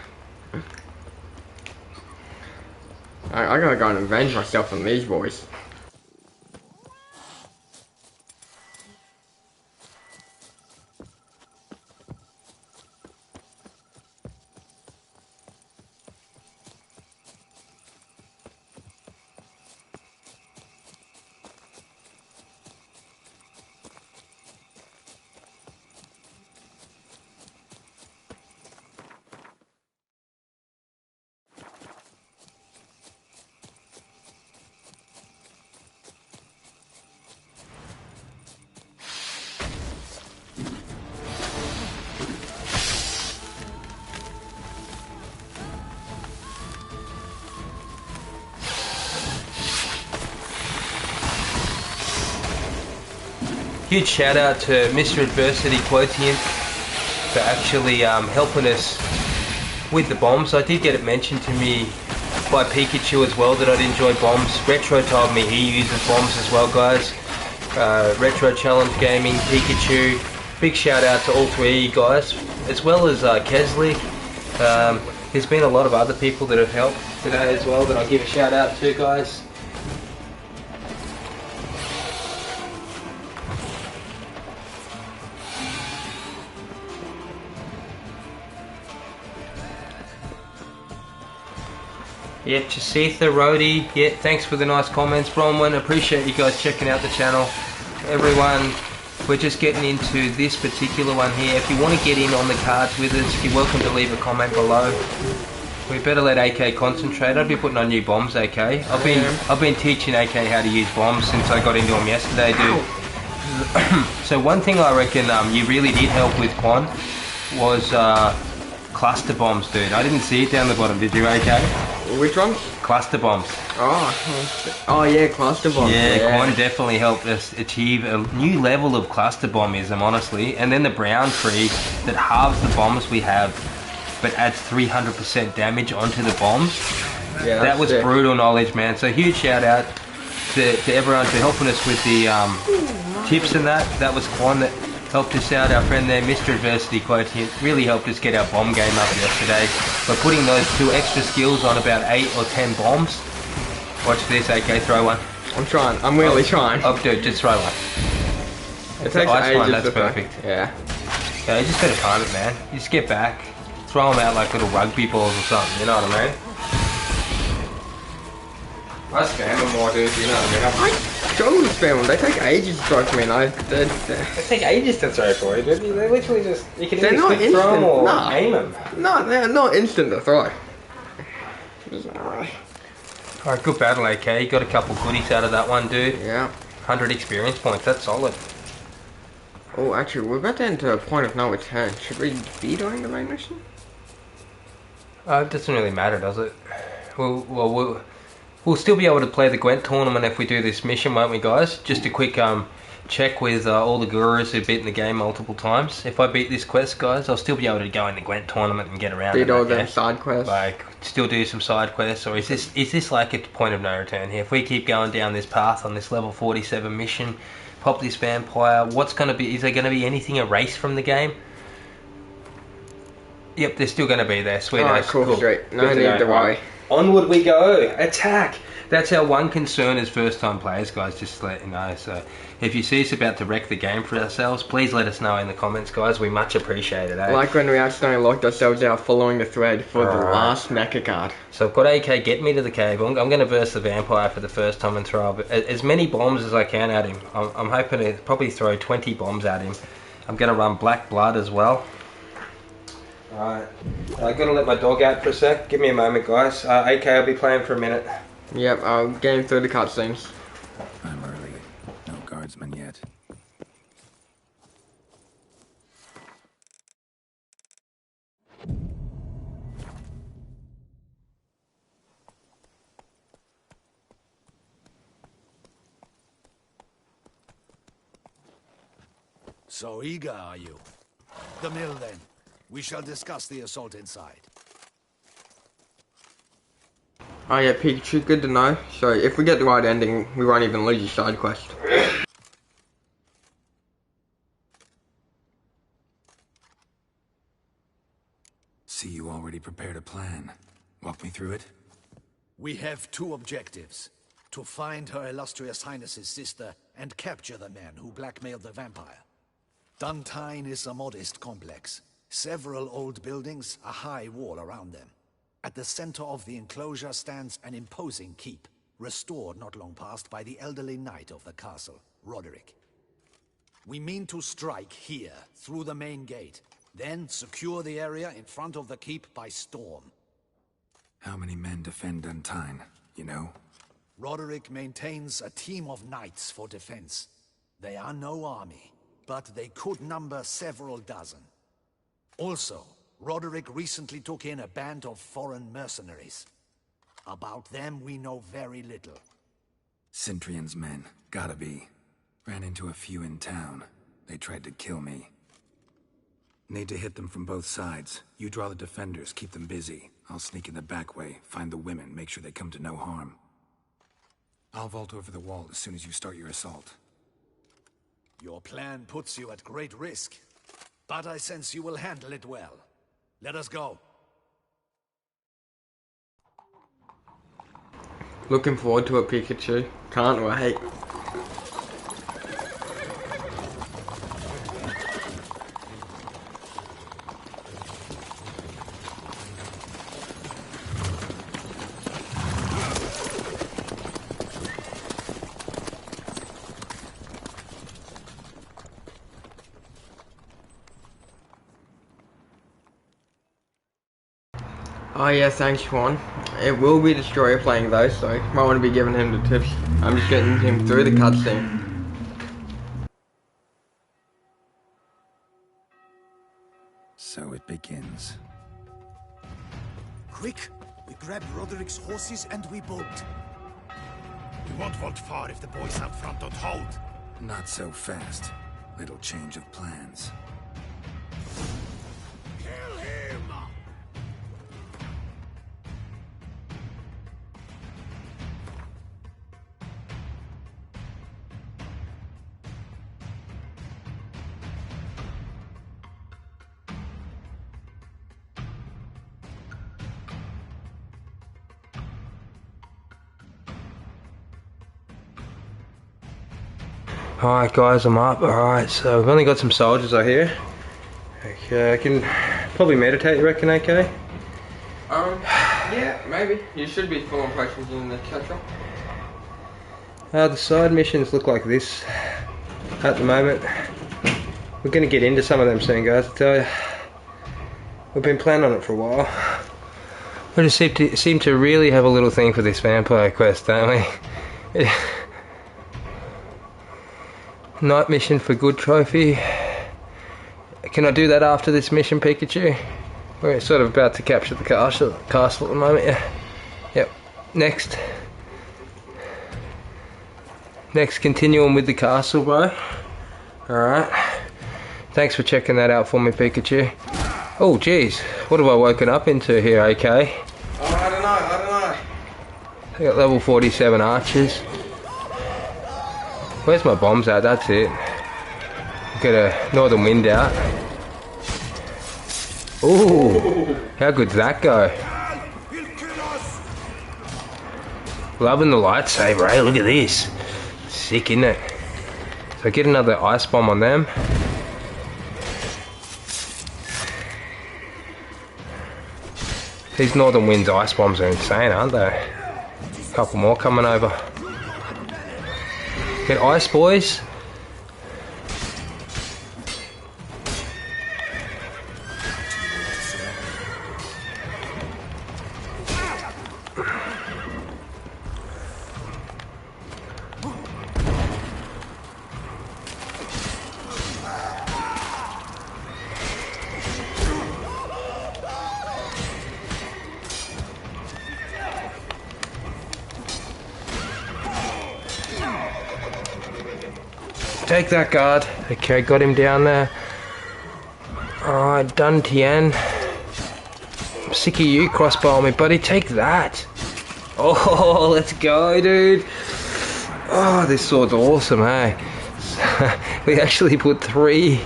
I gotta go and avenge myself on these boys. Huge shout out to Mr. Adversity Quotient for actually helping us with the bombs. I did get it mentioned to me by Pikachu as well that I'd enjoy bombs. Retro told me he uses bombs as well, guys. Retro Challenge Gaming, Pikachu. Big shout out to all 3 of you guys, as well as Keslick. There's been a lot of other people that have helped today as well that I'll give a shout out to, guys. Yeah, Chasitha, Rhodey, yeah, thanks for the nice comments. Bronwyn, appreciate you guys checking out the channel. Everyone, we're just getting into this particular one here. If you want to get in on the cards with us, you're welcome to leave a comment below. We better let AK concentrate. I'd be putting on new bombs, AK. I've been teaching AK how to use bombs since I got into them yesterday, dude. So one thing I reckon you really did help with, Quan, was cluster bombs, dude. I didn't see it down the bottom, did you, AK? Which one? Cluster bombs. Oh yeah, cluster bombs. Yeah, Quan definitely helped us achieve a new level of cluster bombism, honestly. And then the brown tree that halves the bombs we have, but adds 300% damage onto the bombs. Yeah, that was brutal knowledge, man. So huge shout out to everyone for helping us with the tips and that. That was Quan that helped us out. Our friend there, Mr. Adversity Quote, he really helped us get our bomb game up yesterday. We're putting those 2 extra skills on about 8 or 10 bombs. Watch this, AK, throw one. I'm trying. I'm really trying. Oh, dude, just throw one. It takes ages one, that's to throw. perfect. Yeah. Yeah, you just gotta time it, man. You just get back, throw them out like little rugby balls or something, you know what I mean? I spam them more, dude, you know what I mean? I don't spam them. They take ages to throw for me, and They take ages to throw for you, dude. They literally just... You can they're either not quick throw them or instant. aim them. No, they're not instant to throw. Alright, good battle, AK. You got a couple goodies out of that one, dude. Yeah. 100 experience points, that's solid. Oh, actually, we're about to enter a point of no return. Should we be doing the main mission? It doesn't really matter, does it? We'll still be able to play the Gwent tournament if we do this mission, won't we, guys? Just a quick check with all the gurus who've beaten the game multiple times. If I beat this quest, guys, I'll still be able to go in the Gwent tournament and get around. Beat all them side quests. Like, still do some side quests, or is this like a point of no return here? If we keep going down this path on this level 47 mission, pop this vampire, what's going to be? Is there going to be anything erased from the game? Yep, they're still going to be there. Sweet. Alright, cool. Straight. No need to worry. Onward we go. Attack. That's our one concern as first time players, guys, just to let you know. So if you see us about to wreck the game for ourselves, please let us know in the comments, guys. We much appreciate it, eh? Like when we accidentally locked ourselves out following the thread for the last mecha card. So I've got AK, get me to the cave. I'm going to verse the vampire for the first time and throw as many bombs as I can at him. I'm hoping to probably throw 20 bombs at him. I'm going to run Black Blood as well. Alright, I've got to let my dog out for a sec. Give me a moment, guys. AK, I'll be playing for a minute. Yep, I'll game through the cutscenes. I'm early. No guardsmen yet. So eager, are you? The mill, then. We shall discuss the assault inside. Oh yeah, Pikachu, good to know. So if we get the right ending, we won't even lose your side quest. See, you already prepared a plan. Walk me through it. We have 2 objectives. To find Her Illustrious Highness's sister and capture the man who blackmailed the vampire. Duntine is a modest complex. Several old buildings, a high wall around them. At the center of the enclosure stands an imposing keep, restored not long past by the elderly knight of the castle, Roderick. We mean to strike here, through the main gate, then secure the area in front of the keep by storm. How many men defend Duntine, you know? Roderick maintains a team of knights for defense. They are no army, but they could number several dozen. Also, Roderick recently took in a band of foreign mercenaries. About them we know very little. Cintrian's men, gotta be. Ran into a few in town. They tried to kill me. Need to hit them from both sides. You draw the defenders, keep them busy. I'll sneak in the back way, find the women, make sure they come to no harm. I'll vault over the wall as soon as you start your assault. Your plan puts you at great risk, but I sense you will handle it well. Let us go. Looking forward to it, Pikachu. Can't wait. Oh yeah, thanks Juan. It will be Destroyer playing though, so might want to be giving him the tips. I'm just getting him through the cutscene. So it begins. Quick! We grab Roderick's horses and we bolt. We won't vault far if the boys out front don't hold. Not so fast. Little change of plans. Kill him! Alright guys, I'm up. Alright, so we've only got some soldiers out here. Okay, I can probably meditate, you reckon, okay? Yeah, maybe. You should be full on potions in the chapter. The side missions look like this at the moment. We're going to get into some of them soon, guys, I tell you. We've been planning on it for a while. We just seem to really have a little thing for this vampire quest, don't we? Night mission for good trophy. Can I do that after this mission, Pikachu? We're sort of about to capture the castle at the moment, yeah. Yep. Next, continuing with the castle, bro. Alright. Thanks for checking that out for me, Pikachu. Oh, jeez. What have I woken up into here, AK? Oh, I don't know. I got level 47 archers. Where's my bombs at? That's it. Get a northern wind out. Ooh, how good's that go? Loving the lightsaber, eh? Look at this. Sick, isn't it? So get another ice bomb on them. These Northern Winds ice bombs are insane, aren't they? A couple more coming over. Get ice, boys. Take that, guard. Okay, got him down there. Alright, done, Tien. I'm sick of you crossbow me, buddy. Take that. Oh, let's go, dude. Oh, this sword's awesome, hey. We actually put 3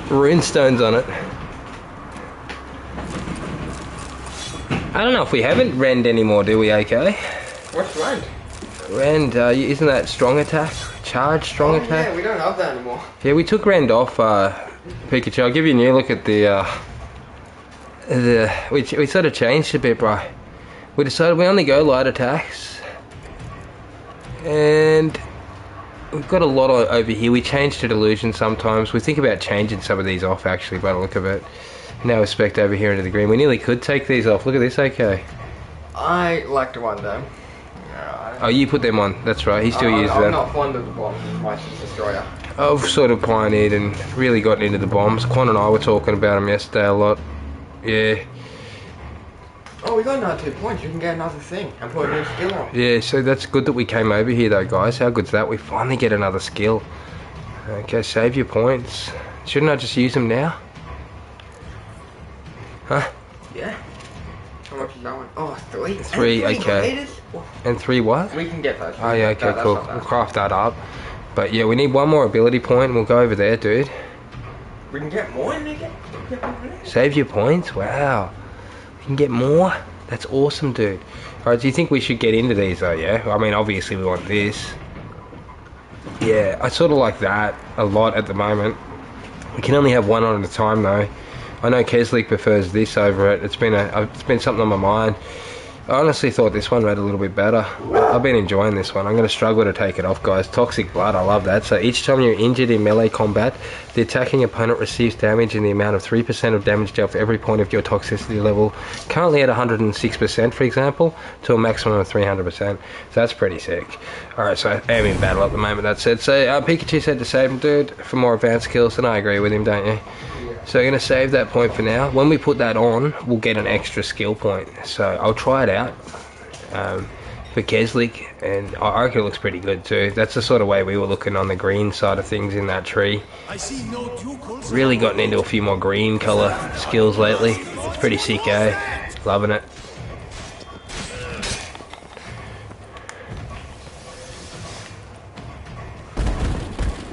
runestones on it. I don't know if we haven't rend anymore, do we, AK? What's rend? Rend, isn't that strong attack? Charge, strong attack? Yeah, we don't have that anymore. Yeah, we took rend off, Pikachu. I'll give you a new look at we sort of changed a bit, bro. We decided we only go light attacks. And we've got a lot over here. We changed to illusion sometimes. We think about changing some of these off, actually, by the look of it. Now we spec over here into the green. We nearly could take these off. Look at this, okay. I like to want them. Oh, you put them on. That's right. He still uses them. I'm not fond of the bombs. My destroyer. I've sort of pioneered and really gotten into the bombs. Quan and I were talking about them yesterday a lot. Yeah. Oh, we got another 2 points. You can get another thing and put a new skill on. Yeah, so that's good that we came over here though, guys. How good's that? We finally get another skill. Okay, save your points. Shouldn't I just use them now? Huh? Yeah. How much is that one? Oh, 3. 3, okay. And 3 what? We can get those. Oh yeah, okay, cool. We'll craft that up. But yeah, we need 1 more ability point and we'll go over there, dude. We can get more and get Save your points? Wow. We can get more? That's awesome, dude. Alright, do you think we should get into these though, yeah? I mean, obviously we want this. Yeah, I sort of like that a lot at the moment. We can only have 1 on at a time though. I know Keslik prefers this over it. It's been something on my mind. I honestly thought this one read a little bit better. I've been enjoying this one. I'm going to struggle to take it off, guys. Toxic Blood, I love that. So each time you're injured in melee combat, the attacking opponent receives damage in the amount of 3% of damage dealt for every point of your toxicity level. Currently at 106%, for example, to a maximum of 300%. So that's pretty sick. Alright, so I am in battle at the moment, that said. So Pikachu said to save him, dude, for more advanced skills, and I agree with him, don't you? So I'm going to save that point for now. When we put that on, we'll get an extra skill point. So I'll try it out for Keslik, and I reckon it looks pretty good too. That's the sort of way we were looking on the green side of things in that tree. Really gotten into a few more green colour skills lately. It's pretty sick, eh? Loving it.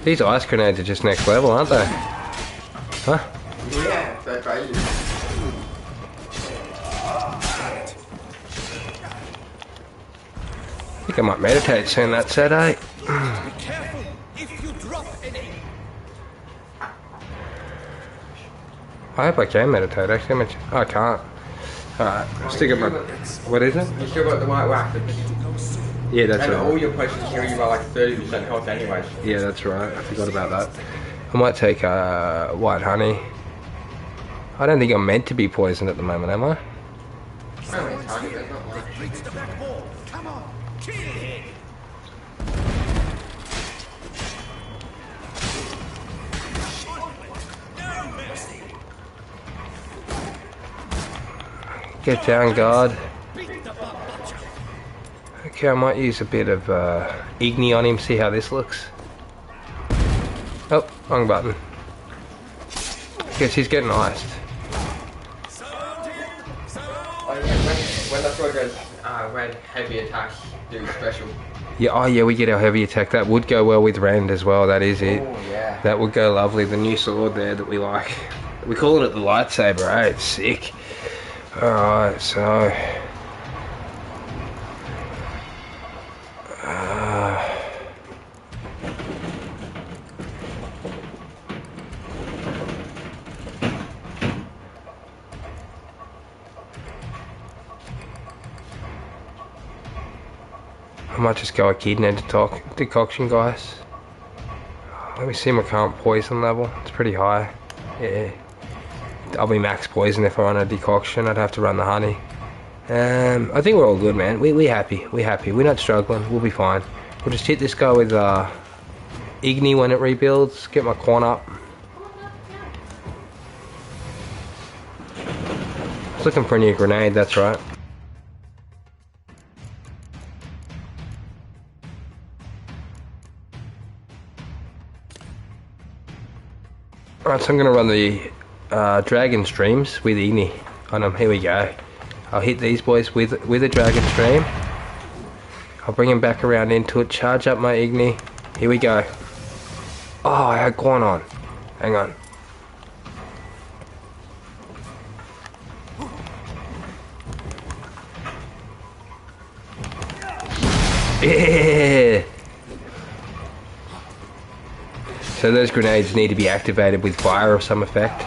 These ice grenades are just next level, aren't they? Huh? Yeah, they're crazy. I think I might meditate soon, that said, eh? Be careful. If you drop a I hope I can meditate, actually. I can't. Alright, stick it my... What is it? You still got the white whack. Yeah, that's and right. all your potions heal you by like 30% health anyways. Yeah, that's right. I forgot about that. I might take white honey. I don't think I'm meant to be poisoned at the moment, am I? Come on, kill him! No mercy! Get down, guard. Okay, I might use a bit of Igni on him, see how this looks. Oh, wrong button. Guess he's getting iced. Oh yeah, when the sword goes red, heavy attacks do special. Yeah, oh yeah, we get our heavy attack. That would go well with Rand as well, that is it. Oh yeah. That would go lovely, the new sword there that we like. We call it the lightsaber, eh? It's sick. Alright, so... I might just go a kidney decoction, guys. Let me see my current poison level. It's pretty high. Yeah. I'll be max poison if I run a decoction. I'd have to run the honey. I think we're all good, man. We happy. We happy. We're not struggling. We'll be fine. We'll just hit this guy with Igni when it rebuilds. Get my corn up. I was looking for a new grenade, that's right. Alright, so I'm going to run the dragon streams with Igni on them. Here we go. I'll hit these boys with a dragon stream. I'll bring him back around into it, charge up my Igni. Here we go. Oh, I had corn on. Hang on. Yeah! So those grenades need to be activated with fire of some effect.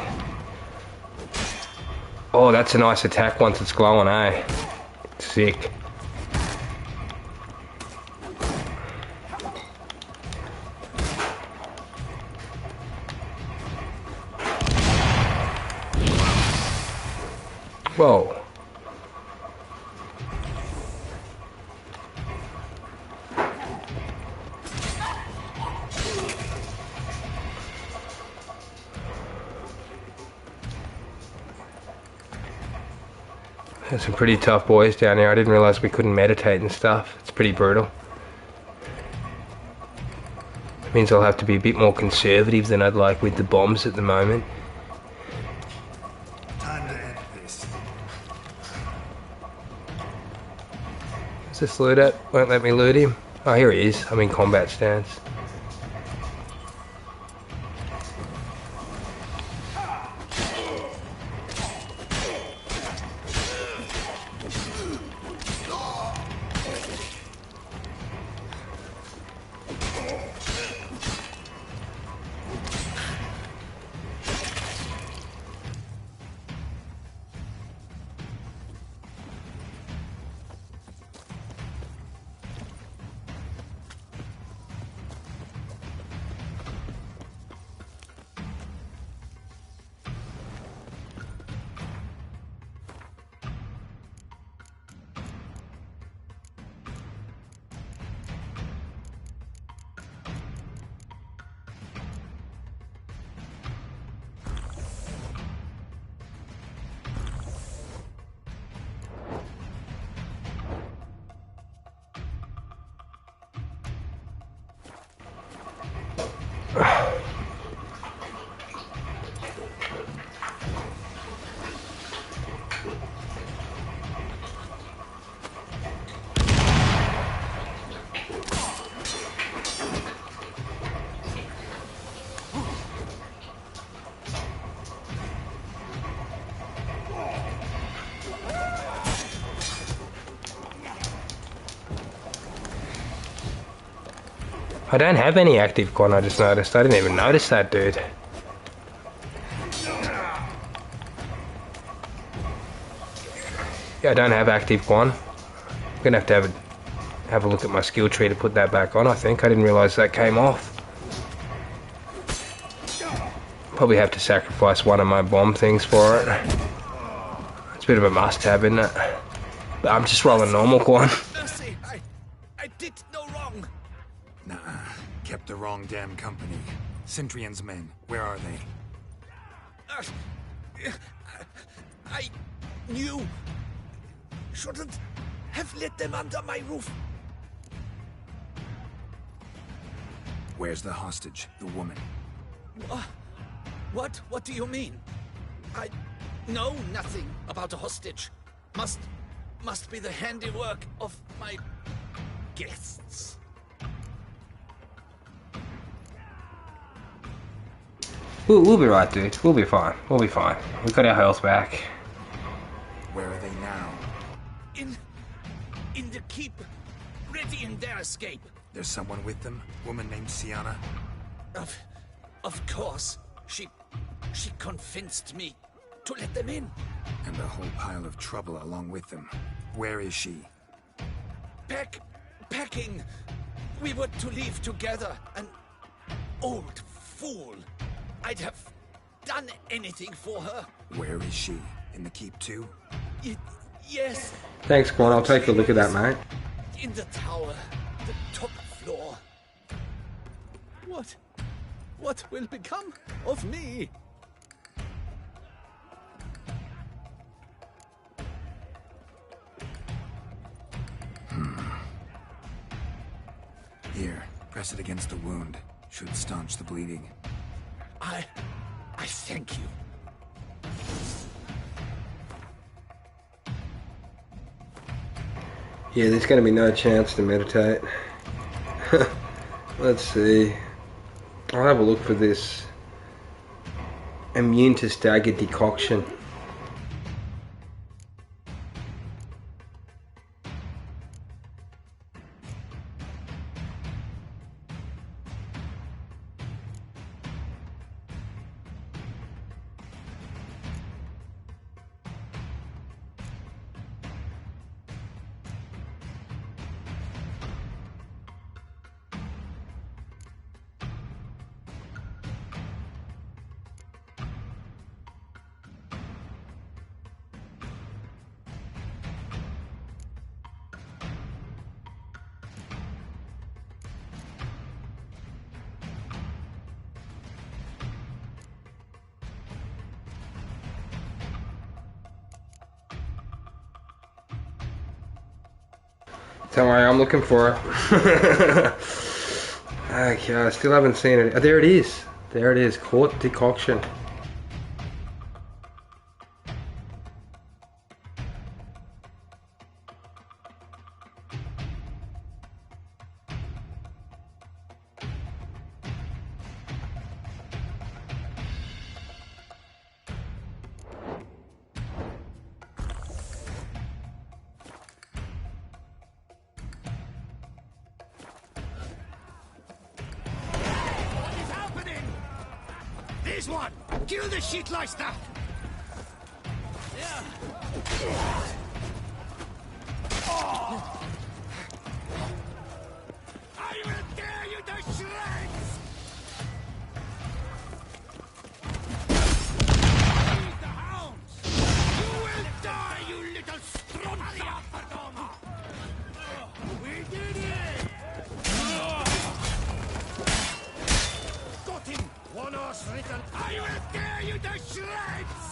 Oh, that's a nice attack once it's glowing, eh? Sick. Whoa. There's some pretty tough boys down here. I didn't realise we couldn't meditate and stuff. It's pretty brutal. It means I'll have to be a bit more conservative than I'd like with the bombs at the moment. Time to end this. Is this loot at? Won't let me loot him. Oh, here he is. I'm in combat stance. I don't have any active con, I just noticed. I didn't even notice that, dude. Yeah, I don't have active con. I'm gonna have to have a look at my skill tree to put that back on, I think. I didn't realise that came off. Probably have to sacrifice one of my bomb things for it. It's a bit of a must-have, isn't it? But I'm just rolling normal con. Mercy, I did no wrong. Nah, kept the wrong damn company. Centrion's men, where are they? I knew. Shouldn't have let them under my roof. Where's the hostage, the woman? What do you mean? I know nothing about a hostage. Must be the handiwork of my guests. We'll be right, dude. We'll be fine. We'll be fine. We've got our health back. Where are they now? In the keep, ready in their escape. There's someone with them? Woman named Sienna? Of course. She convinced me to let them in. And a whole pile of trouble along with them. Where is she? Packing. We were to leave together. An old fool. I'd have done anything for her. Where is she? In the keep too? Yes. Thanks, Quan. I'll take a look at that, mate. In the tower. The top floor. What will become of me? Here, press it against the wound. Should staunch the bleeding. I thank you. Yeah, there's going to be no chance to meditate. Let's see. I'll have a look for this immune to stagger decoction. Don't worry, I'm looking for it. Okay, I still haven't seen it. Oh, there it is. There it is. Court decoction. This one! Kill the shitleister! I will tear you to shreds! Leave the hounds! You will die, you little strontia! We did it! Got him! One horse written. I will tear you to shreds!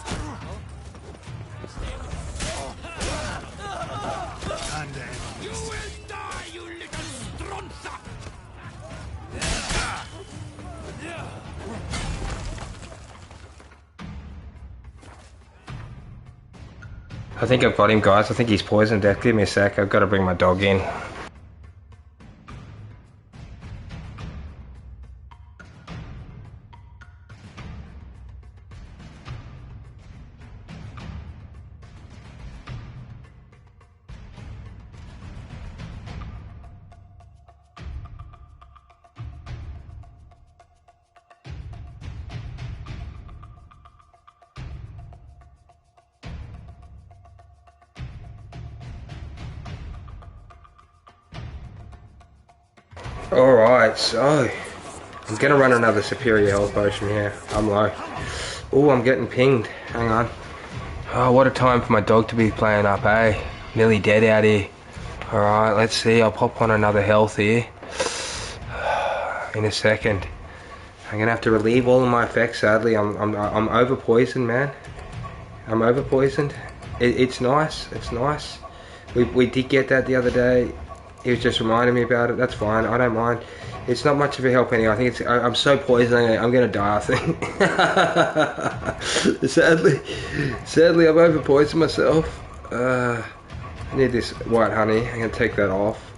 You will die, you little stronza! I think I've got him, guys. I think he's poisoned death. Give me a sec. I've got to bring my dog in. Alright, so I'm gonna run another superior health potion here. I'm low. Oh, I'm getting pinged. Hang on. Oh, what a time for my dog to be playing up, eh? Nearly dead out here. Alright, let's see. I'll pop on another health here in a second. I'm gonna have to relieve all of my effects, sadly. I'm over poisoned, man. I'm over poisoned. It's nice, it's nice. We did get that the other day. He was just reminding me about it. That's fine, I don't mind. It's not much of a help anyway. I think I'm so poisoned, I'm gonna die, I think. Sadly, I've over poisoned myself. I need this white honey. I'm gonna take that off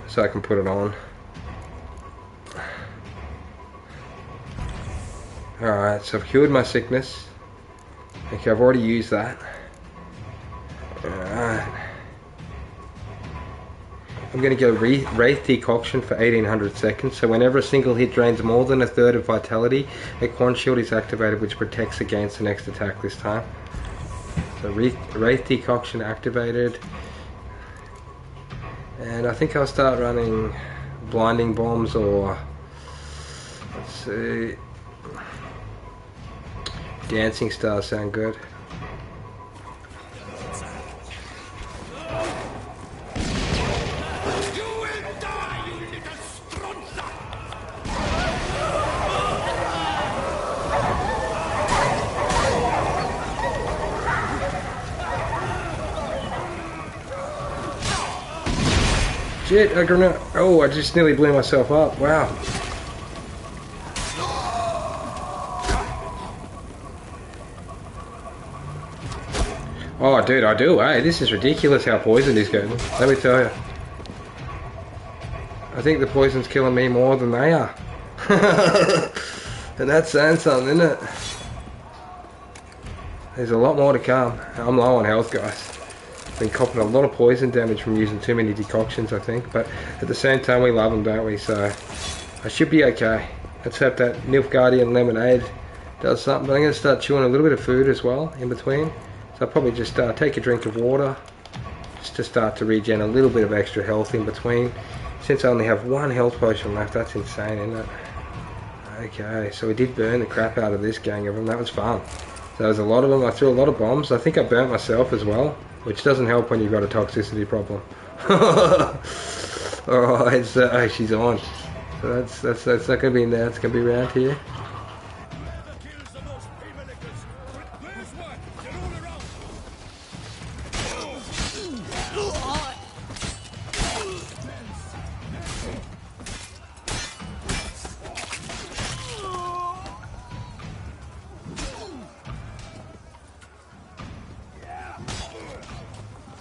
so I can put it on. Alright, so I've cured my sickness. Okay, I've already used that. Alright. I'm going to go Wraith Decoction for 1800 seconds. So whenever a single hit drains more than a third of vitality, a Quan Shield is activated which protects against the next attack this time. So Wraith Decoction activated. And I think I'll start running Blinding Bombs or... Let's see... Dancing Stars sound good. Shit, I just nearly blew myself up. Wow. Oh, dude, I do, eh? This is ridiculous how poisoned he's getting. Let me tell you. I think the poison's killing me more than they are. And that's saying something, isn't it? There's a lot more to come. I'm low on health, guys. Been copping a lot of poison damage from using too many decoctions, I think. But at the same time, we love them, don't we? So I should be okay. Let's hope that Nilfgaardian lemonade does something. But I'm going to start chewing a little bit of food as well in between. So I'll probably just take a drink of water just to start to regen a little bit of extra health in between. Since I only have one health potion left, that's insane, isn't it? Okay, so we did burn the crap out of this gang of them. That was fun. So there was a lot of them. I threw a lot of bombs. I think I burnt myself as well, which doesn't help when you've got a toxicity problem. Alright, so she's on. So that's not going to be in there. It's going to be around here.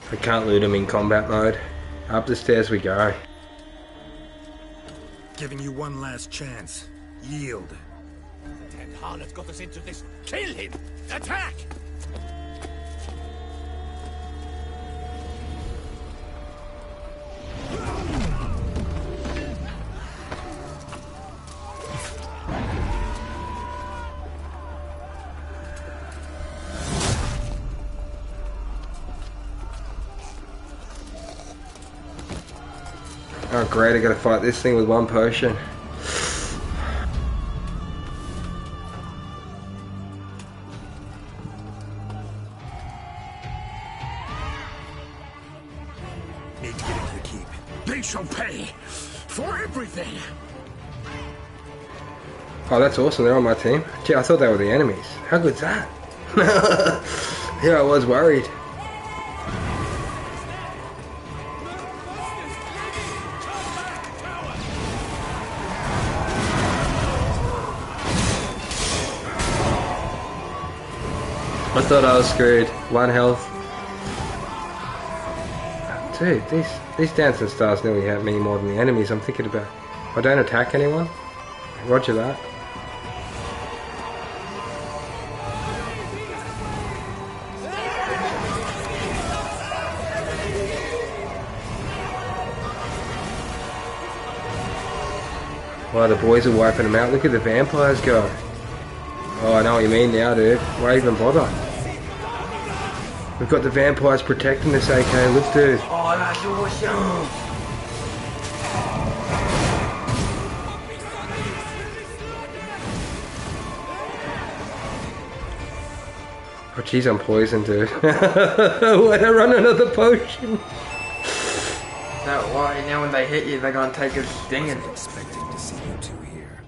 I can't loot him in combat mode. Up the stairs we go. Giving you one last chance. Yield. The 10th harlot got us into this. Kill him! Attack! Oh great, I gotta fight this thing with one potion. Need to get into the keep. They shall pay for everything. Oh, that's awesome, they're on my team. Gee, I thought they were the enemies. How good's that? Yeah, I was worried. I thought I was screwed. One health. Dude, these dancing stars nearly hurt me more than the enemies I'm thinking about. I don't attack anyone. Roger that. Wow, the boys are wiping them out. Look at the vampires go. Oh, I know what you mean now, dude. Why even bother? We've got the vampires protecting this AK. Look, dude. Oh, that's awesome. Oh, geez, I'm poisoned, dude. Why'd I run another potion? Is that why now when they hit you, they're gonna take a stinging? Expecting to see you two here.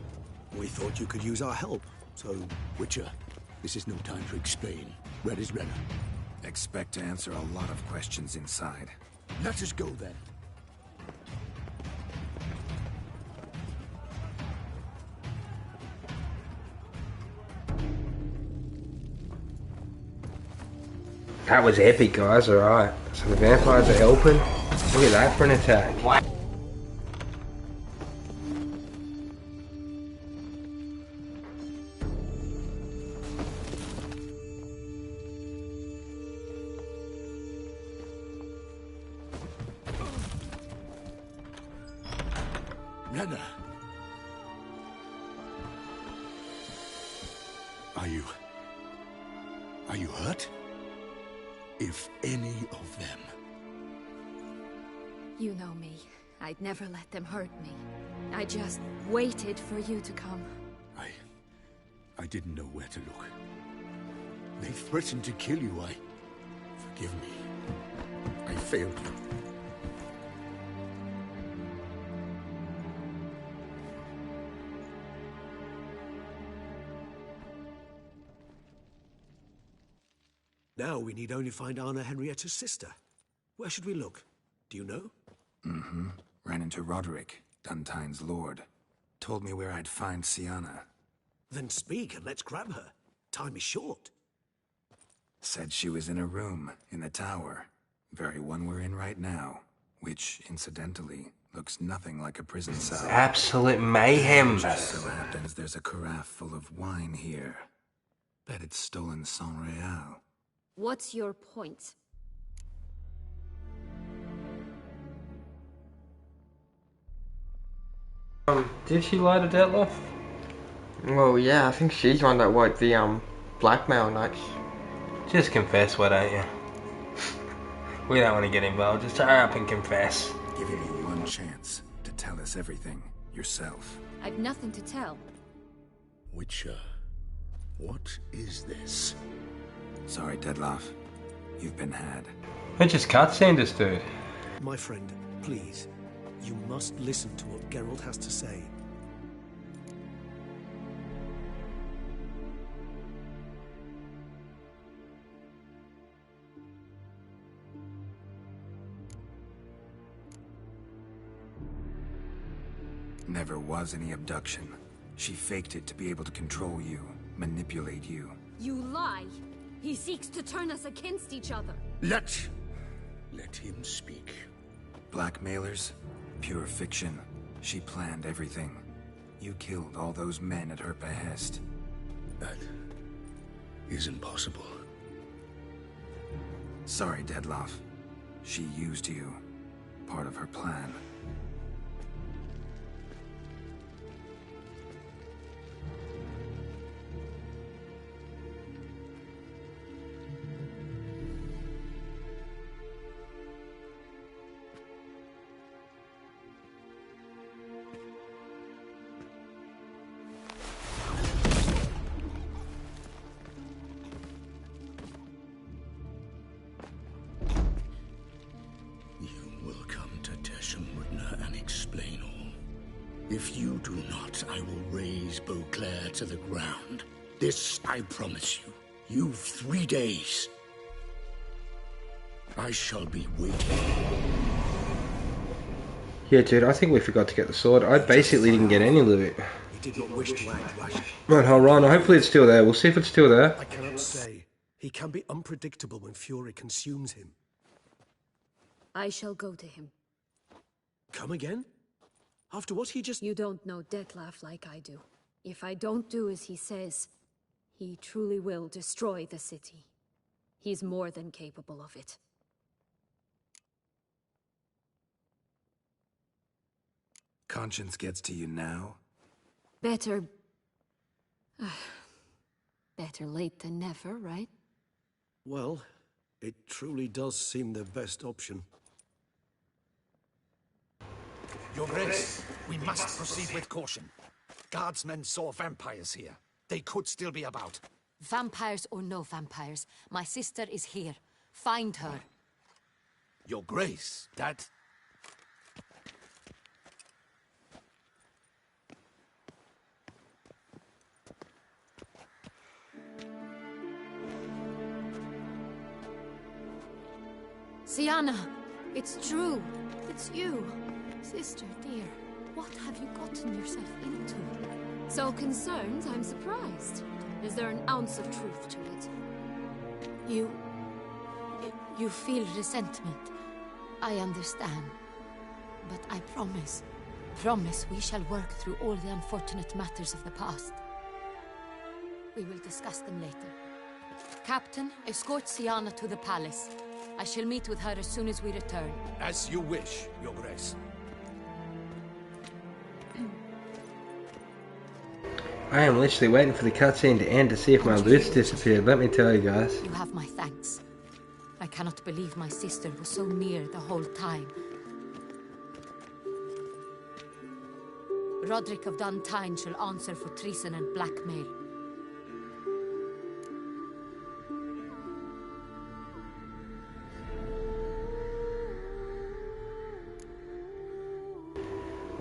We thought you could use our help, so... Witcher, this is no time to explain. Where is Renna? Expect to answer a lot of questions inside. Let us go then. That was epic, guys. Alright. So the vampires are helping. Look at that for an attack. What? Renna! Are you hurt? If any of them. You know me. I'd never let them hurt me. I just waited for you to come. I didn't know where to look. They threatened to kill you. Forgive me. I failed you. Now we need only find Anna Henrietta's sister. Where should we look? Do you know? Mm-hmm. Ran into Roderick, Duntine's lord. Told me where I'd find Sienna. Then speak and let's grab her. Time is short. Said she was in a room in the tower. Very one we're in right now. Which, incidentally, looks nothing like a prison cell. Absolute mayhem. Just so happens there's a carafe full of wine here. Bet it's stolen San Real. What's your point? Did she lie to Detlef? Well, yeah, I think she's one that worked the blackmail nights. Just confess, why don't you? We don't want to get involved. Just hurry up and confess. Giving you one chance to tell us everything yourself. I've nothing to tell. Witcher, what is this? Sorry, Detlef. You've been had. It just cutscened us, dude. My friend, please. You must listen to what Geralt has to say. Never was any abduction. She faked it to be able to control you, manipulate you. You lie! He seeks to turn us against each other. Let him speak. Blackmailers? Pure fiction. She planned everything. You killed all those men at her behest. That is impossible. Sorry, Detlef. She used you. Part of her plan. If you do not, I will raise Beauclair to the ground. This I promise you. You've 3 days. I shall be waiting. Yeah, dude, I think we forgot to get the sword. I basically didn't get any of it. He did not wish to act rash. Right, hold on. Hopefully it's still there. We'll see if it's still there. I cannot say. He can be unpredictable when fury consumes him. I shall go to him. Come again? After what he just... You don't know Detlef like I do. If I don't do as he says, he truly will destroy the city. He's more than capable of it. Conscience gets to you now? Better... better late than never, right? Well, it truly does seem the best option. Your Grace, we must proceed with caution. Guardsmen saw vampires here. They could still be about. Vampires or no vampires, my sister is here. Find her. Your Grace, that... Sienna, it's true. It's you. Sister, dear, what have you gotten yourself into? So concerned, I'm surprised. Is there an ounce of truth to it? You feel resentment. I understand. But I promise we shall work through all the unfortunate matters of the past. We will discuss them later. Captain, escort Sienna to the palace. I shall meet with her as soon as we return. As you wish, Your Grace. I am literally waiting for the cutscene to end to see if my loot's disappeared, let me tell you guys. You have my thanks. I cannot believe my sister was so near the whole time. Roderick of Duntine shall answer for treason and blackmail.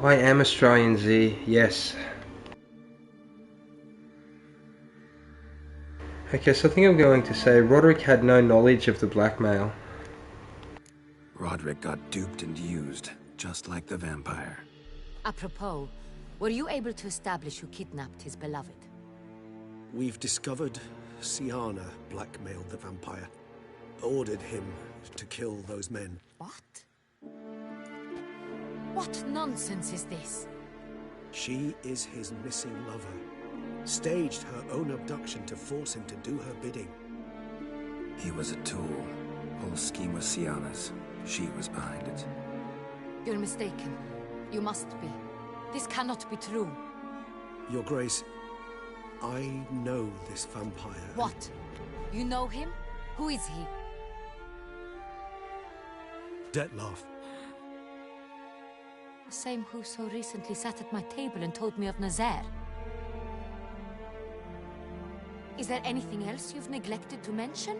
I am Australian Z, yes. Okay, so I think I'm going to say Roderick had no knowledge of the blackmail. Roderick got duped and used, just like the vampire. Apropos, were you able to establish who kidnapped his beloved? We've discovered Sienna blackmailed the vampire. Ordered him to kill those men. What? What nonsense is this? She is his missing lover. Staged her own abduction to force him to do her bidding. He was a tool. Whole scheme was Sienna's. She was behind it. You're mistaken. You must be. This cannot be true. Your Grace, I know this vampire. What? You know him? Who is he? Dettlaff. The same who so recently sat at my table and told me of Nazaire. Is there anything else you've neglected to mention?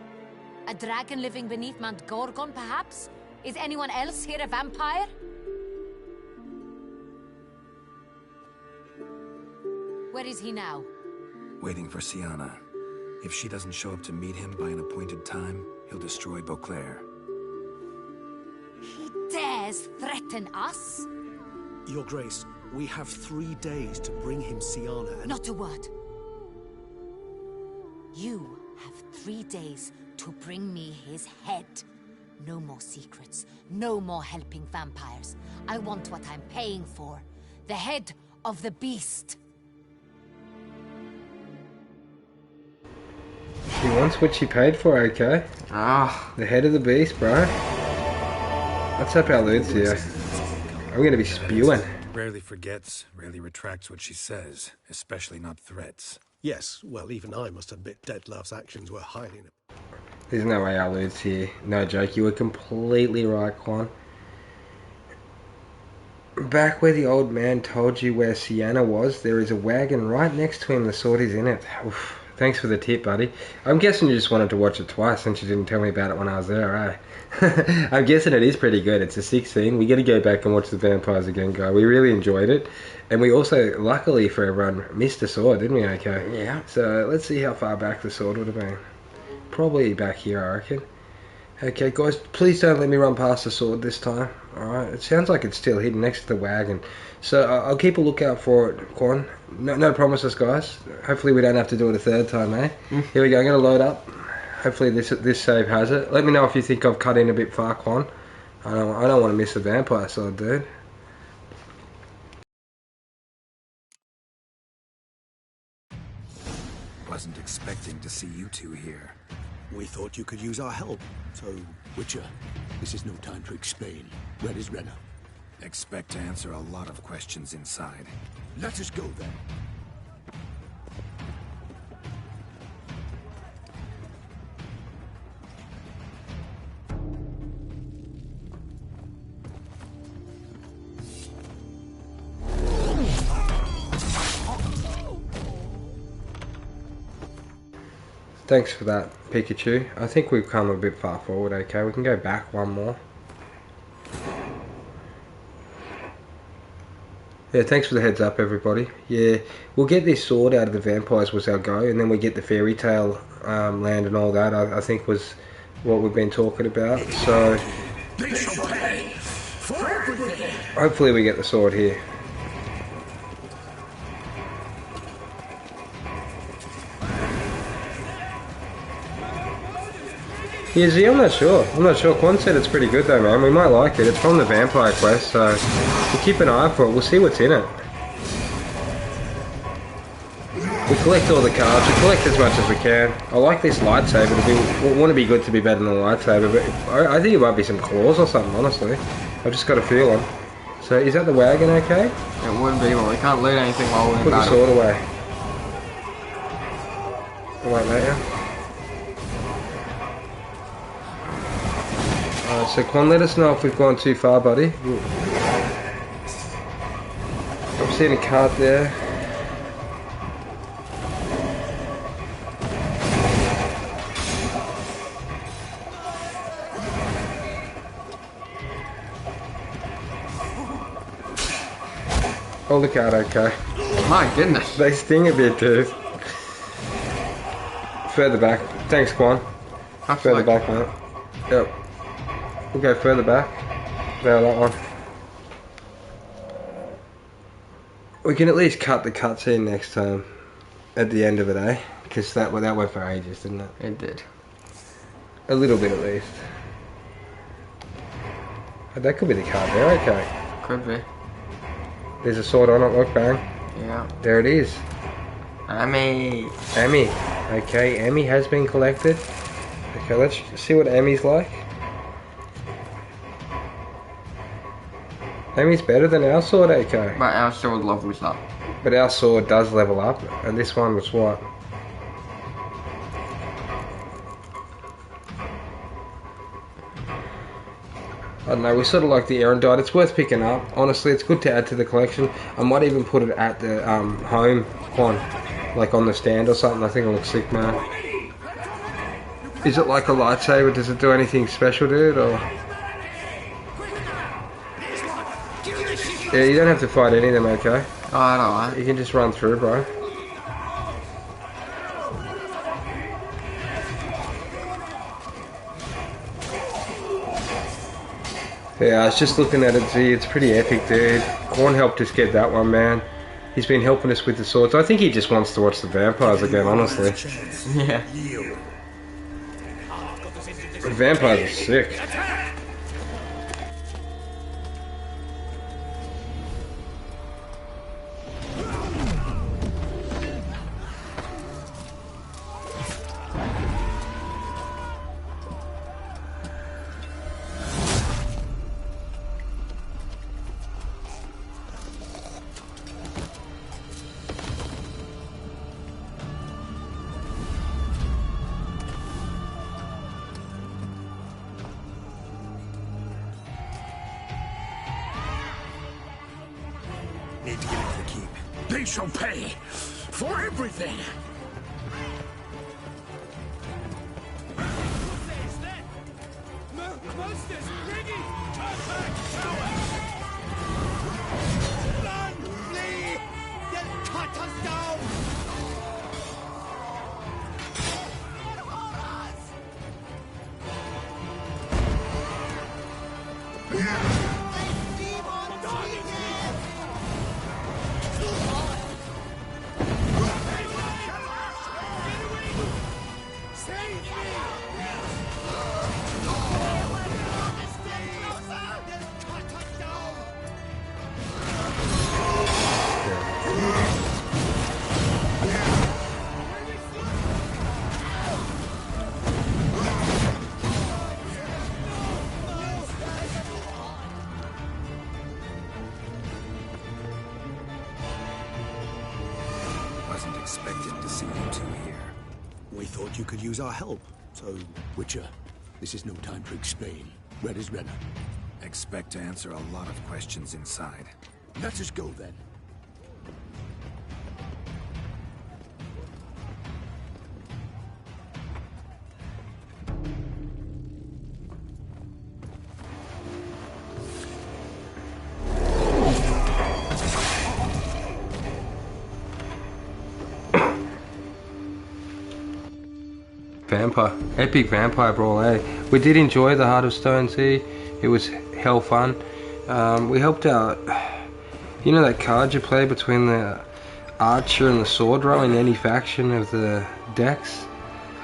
A dragon living beneath Mount Gorgon, perhaps? Is anyone else here a vampire? Where is he now? Waiting for Sienna. If she doesn't show up to meet him by an appointed time, he'll destroy Beauclair. He dares threaten us? Your Grace, we have 3 days to bring him Sienna and... Not a word. You have 3 days to bring me his head. No more secrets. No more helping vampires. I want what I'm paying for. The head of the beast. She wants what she paid for, okay? The head of the beast, bro. Let's hope our loot's here. I'm gonna be spewing. Rarely forgets, rarely retracts what she says, especially not threats. Yes, well, even I must admit Dettlaff's actions were highly... There's no way our loot's here. No joke, you were completely right, Quan. Back where the old man told you where Sienna was, there is a wagon right next to him. The sword is in it. Oof. Thanks for the tip, buddy. I'm guessing you just wanted to watch it twice since you didn't tell me about it when I was there, eh? I'm guessing it is pretty good. It's a 16. We got to go back and watch the vampires again, guy. We really enjoyed it. And we also, luckily for everyone, missed the sword, didn't we, okay? Yeah. So let's see how far back the sword would have been. Probably back here, I reckon. Okay, guys, please don't let me run past the sword this time. Alright, it sounds like it's still hidden next to the wagon. So I'll keep a lookout for it, Quan. No promises, guys. Hopefully we don't have to do it a third time, eh? Here we go, I'm going to load up. Hopefully this save has it. Let me know if you think I've cut in a bit far, Quan. I don't want to miss the vampire sword, dude. Wasn't expecting to see you two here. We thought you could use our help, so... Witcher, this is no time to explain. Where is Renna? Expect to answer a lot of questions inside. Let us go then. Thanks for that, Pikachu. I think we've come a bit far forward, okay? We can go back one more. Yeah, thanks for the heads up, everybody. Yeah, we'll get this sword out of the vampires was our go, and then we get the fairy tale land and all that, I think was what we've been talking about. So, They shall pay for everything. hopefully we get the sword here. Yeah, Z, I'm not sure. Quan said it's pretty good though, man. We might like it. It's from the Vampire Quest, so we'll keep an eye out for it. We'll see what's in it. We collect all the cards. We collect as much as we can. I like this lightsaber. We want to be good to be better than the lightsaber, but I think it might be some claws or something, honestly. I've just got a feeling. So, is that the wagon okay? It would be, but we can't loot anything while we're in Put the battle. sword away. I won't let you. So Quan, let us know if we've gone too far, buddy. I've seen a cart there. Oh, the cart, okay. My goodness. They sting a bit, dude. Further back. Thanks, Quan. Further back, mate. Yep. We'll go further back. There, that one. We can at least cut the cutscene next time. At the end of it, eh? Because that went for ages, didn't it? It did. A little bit at least. Oh, that could be the card there, okay. Could be. There's a sword on it, look, bang. Yeah. There it is. Emmy. Emmy. Okay, Emmy has been collected. Okay, let's see what Emmy's like. Emmy's better than our sword, okay. But our sword levels up. But our sword does level up, and this one was what? I don't know, we sort of like the Erendite. It's worth picking up. Honestly, it's good to add to the collection. I might even put it at the home one, like on the stand or something. I think it looks sick, man. Is it like a lightsaber? Does it do anything special, dude? Or yeah, you don't have to fight any of them, okay? Oh, I don't know. You can just run through, bro. Yeah, I was just looking at it, Z. It's pretty epic, dude. Quan helped us get that one, man. He's been helping us with the swords. I think he just wants to watch the vampires again, honestly. Yeah. The vampires are sick. Need to get into the keep. They shall pay for everything. Monsters, ready! Attack tower! Run, flee! They'll cut us down! Wasn't expecting to see you two here. We thought you could use our help, so... Witcher, this is no time to explain. Red is redder. Expect to answer a lot of questions inside. Let us go, then. Epic vampire brawl, eh? We did enjoy the Heart of Stone Sea. It was hell fun. We helped out, you know that card you play between the archer and the sword row in any faction of the decks?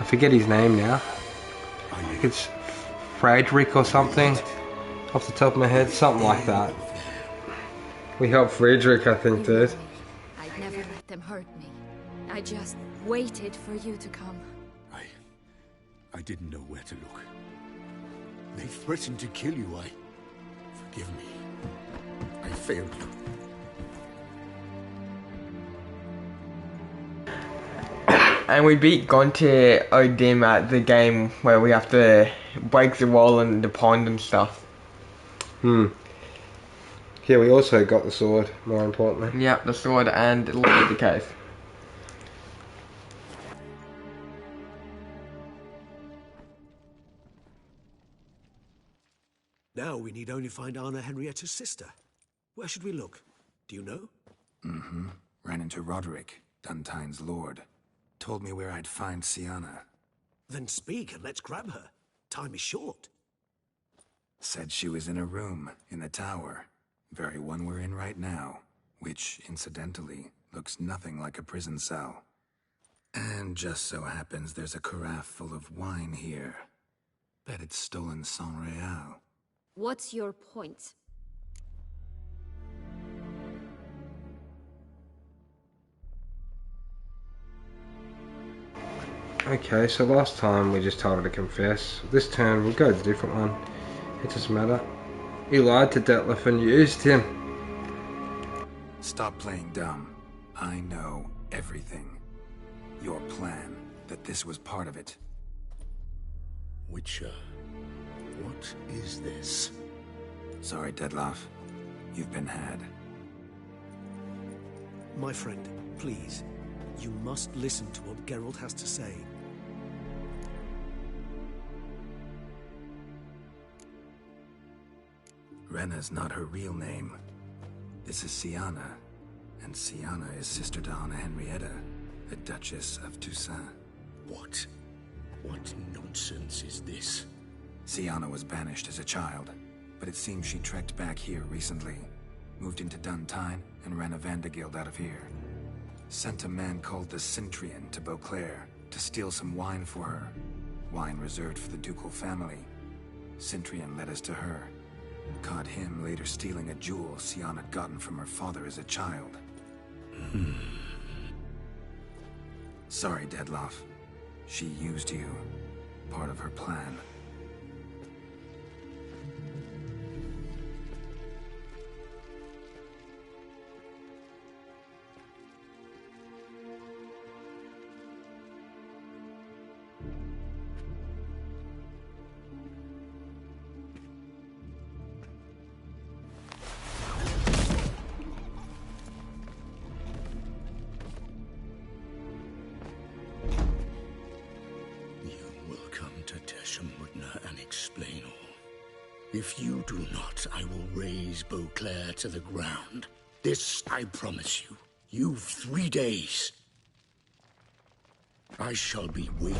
I forget his name now. I think it's Frederick or something, off the top of my head, something like that. We helped Frederick, I think, dude. I'd never let them hurt me. I just waited for you to come. I didn't know where to look. They threatened to kill you. Forgive me. I failed you. And we beat Gonte Odim at the game where we have to break the wall and the pond and stuff. Yeah, we also got the sword, more importantly. Yeah, the sword and the cave. Now we need only find Anna Henrietta's sister. Where should we look? Do you know? Ran into Roderick, Duntine's lord. Told me where I'd find Siana. Then speak and let's grab her. Time is short. Said she was in a room in the tower. Very one we're in right now. Which, incidentally, looks nothing like a prison cell. And just so happens there's a carafe full of wine here. Bet it's stolen San Real. What's your point? Okay, so last time we just told her to confess. This turn we'll go to a different one. It doesn't matter. He lied to Detlef and used him. Stop playing dumb. I know everything. Your plan, that this was part of it. Witcher, what is this? Sorry, Detlef. You've been had. My friend, please. You must listen to what Geralt has to say. Rena's not her real name. This is Siana. And Siana is sister to Anna Henrietta, the Duchess of Toussaint. What? What nonsense is this? Siana was banished as a child, but it seems she trekked back here recently. Moved into Duntine and ran a Vanderguild out of here. Sent a man called the Centrian to Beauclair to steal some wine for her. Wine reserved for the ducal family. Centrian led us to her. Caught him later stealing a jewel Siana had gotten from her father as a child. Sorry, Detlef. She used you. Part of her plan. If you do not, I will raise Beauclair to the ground. This I promise you. You've 3 days. I shall be waiting.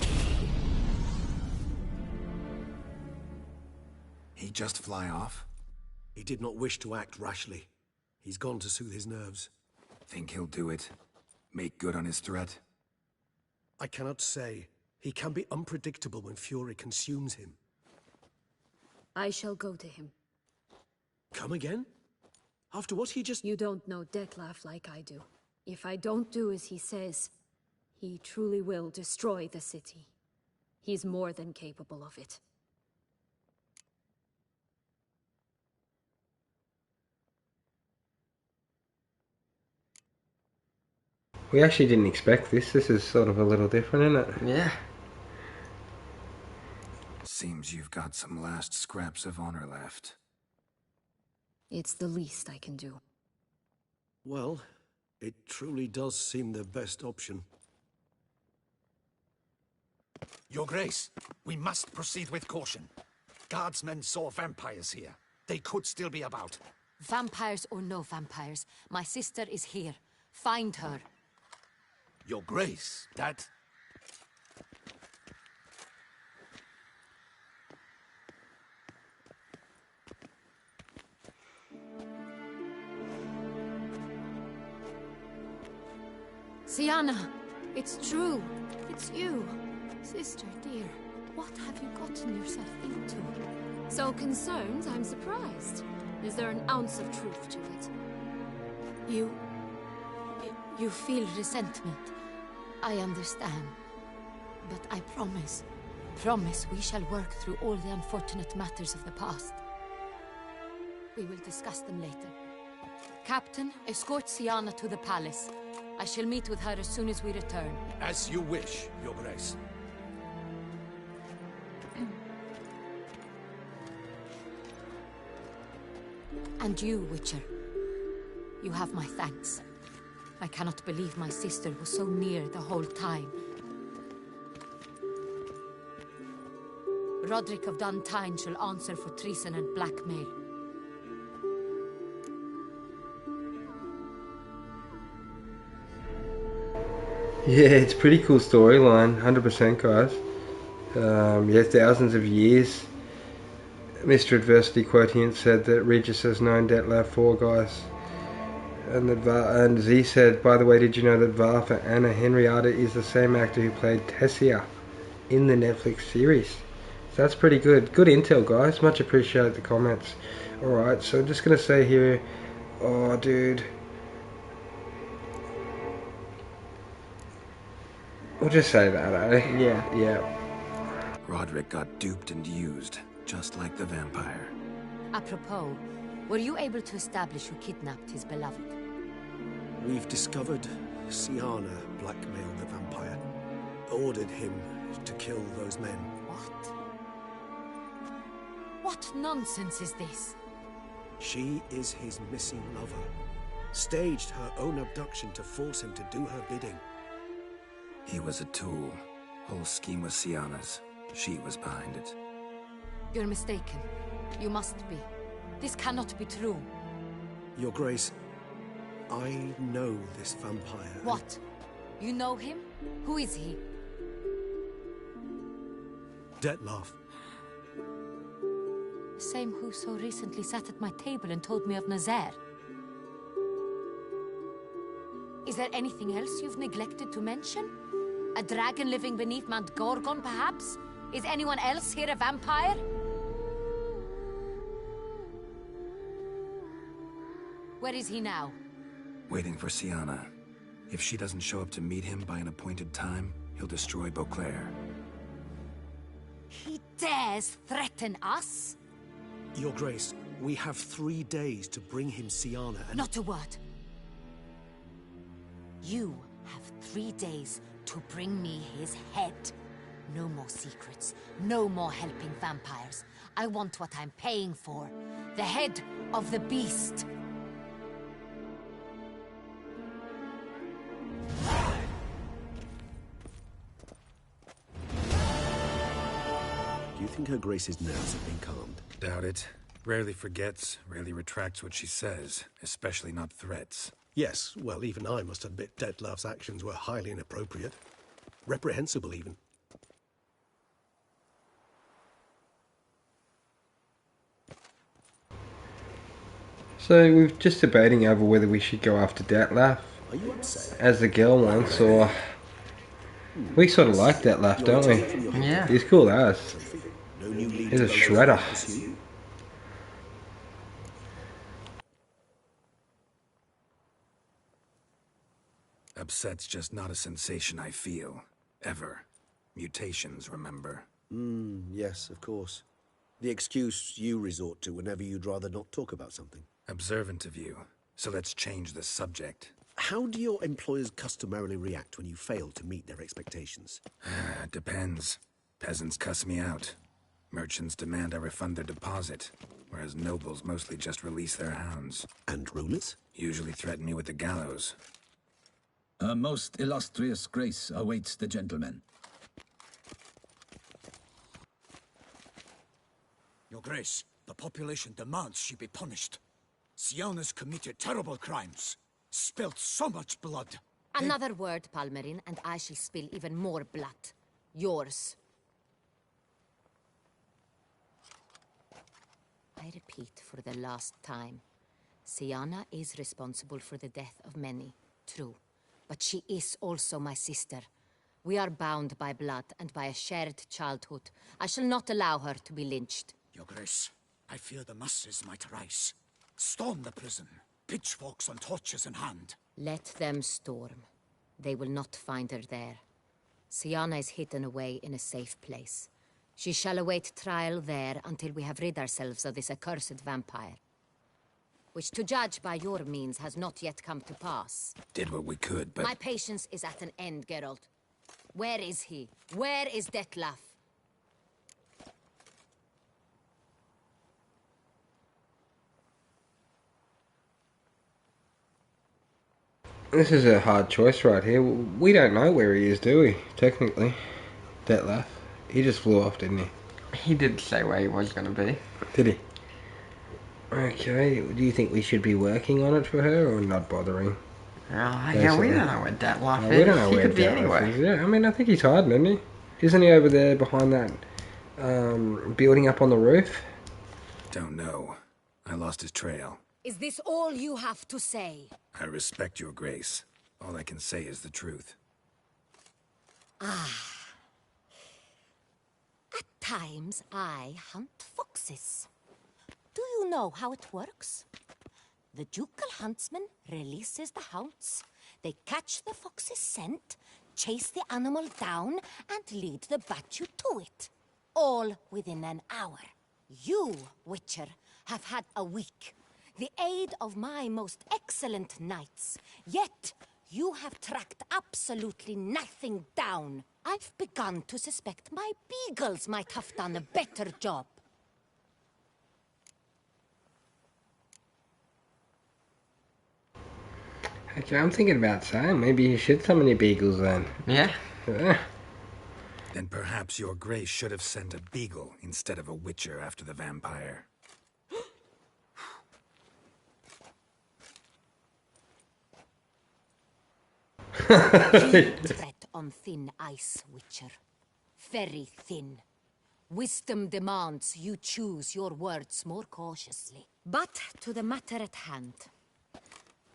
He just fly off? He did not wish to act rashly. He's gone to soothe his nerves. Think he'll do it? Make good on his threat? I cannot say. He can be unpredictable when fury consumes him. I shall go to him. Come again? After what he just... You don't know Detlef like I do. If I don't do as he says, he truly will destroy the city. He's more than capable of it. We actually didn't expect this. This is sort of a little different, isn't it? Yeah. Seems you've got some last scraps of honor left. It's the least I can do. Well, it truly does seem the best option. Your Grace, we must proceed with caution. Guardsmen saw vampires here. They could still be about. Vampires or no vampires, my sister is here. Find her. Your Grace, that... Sienna, it's true. It's you. Sister, dear, what have you gotten yourself into? So concerned, I'm surprised. Is there an ounce of truth to it? You feel resentment. I understand. But I promise we shall work through all the unfortunate matters of the past. We will discuss them later. Captain, escort Sienna to the palace. I shall meet with her as soon as we return. As you wish, Your Grace. And you, Witcher. You have my thanks. I cannot believe my sister was so near the whole time. Roderick of Duntine shall answer for treason and blackmail. Yeah, it's a pretty cool storyline, 100% guys. Yeah, thousands of years. Mr. Adversity Quotient said that Regis has known Dettlaff for guys. And Z said, by the way, did you know that Var for Anna Henrietta is the same actor who played Tessia in the Netflix series? So that's pretty good. Good intel, guys. Much appreciate the comments. Alright, so I'm just going to say here, oh, dude. We'll just say that, eh? Yeah. Roderick got duped and used, just like the vampire. Apropos, were you able to establish who kidnapped his beloved? We've discovered Sienna blackmailed the vampire, ordered him to kill those men. What? What nonsense is this? She is his missing lover. Staged her own abduction to force him to do her bidding. He was a tool. Whole scheme was Sienna's. She was behind it. You're mistaken. You must be. This cannot be true. Your Grace, I know this vampire. What? You know him? Who is he? Dettlaff. The same who so recently sat at my table and told me of Nazaire. Is there anything else you've neglected to mention? A dragon living beneath Mount Gorgon, perhaps? Is anyone else here a vampire? Where is he now? Waiting for Sienna. If she doesn't show up to meet him by an appointed time, he'll destroy Beauclair. He dares threaten us? Your Grace, we have 3 days to bring him Sienna and... Not a word. You have 3 days to bring me his head. No more secrets. No more helping vampires. I want what I'm paying for. The head of the beast. Do you think Her Grace's nerves have been calmed? Doubt it. Rarely forgets, rarely retracts what she says, especially not threats. Yes, well, even I must admit Dettlaff's actions were highly inappropriate. Reprehensible, even. So we're just debating over whether we should go after Dettlaff as the girl wants, or we sort of like Dettlaff, don't we? Yeah. He's cool as. He's a shredder. Upset's just not a sensation I feel. Ever. Mutations, remember? Yes, of course. The excuse you resort to whenever you'd rather not talk about something. Observant of you. So let's change the subject. How do your employers customarily react when you fail to meet their expectations? Depends. Peasants cuss me out. Merchants demand I refund their deposit, whereas nobles mostly just release their hounds. And rulers? Usually threaten me with the gallows. A most illustrious grace awaits the gentleman. Your Grace, the population demands she be punished. Sienna's committed terrible crimes. Spilt so much blood. Another word, Palmerin, and I shall spill even more blood. Yours. I repeat for the last time. Sienna is responsible for the death of many, true. but she is also my sister. We are bound by blood and by a shared childhood. I shall not allow her to be lynched. Your Grace, I fear the masses might rise. Storm the prison, pitchforks and torches in hand. Let them storm. They will not find her there. Siana is hidden away in a safe place. She shall await trial there until we have rid ourselves of this accursed vampire. Which, to judge by your means, has not yet come to pass. Did what we could, but... My patience is at an end, Geralt. Where is he? Where is Detlef? This is a hard choice right here. We don't know where he is, do we? Technically. Detlef. He just flew off, didn't he? He did say where he was going to be. Did he? Okay, do you think we should be working on it for her or not bothering? Yeah, we don't know where Detlef is. We don't know he where could be Detlef anywhere. is. Yeah, I mean, I think he's hiding, isn't he? Isn't he over there behind that building up on the roof? Don't know. I lost his trail. Is this all you have to say? I respect your grace. All I can say is the truth. Ah. At times, I hunt foxes. Do you know how it works? The ducal huntsman releases the hounds. They catch the fox's scent, chase the animal down, and lead the battue to it. All within an hour. You, Witcher, have had a week. The aid of my most excellent knights. Yet, you have tracked absolutely nothing down. I've begun to suspect my beagles might have done a better job. Okay, I'm thinking about saying maybe you should summon your beagles then. Yeah? Yeah. Then perhaps your grace should have sent a beagle instead of a witcher after the vampire. You tread on thin ice, Witcher. Very thin. Wisdom demands you choose your words more cautiously. But to the matter at hand.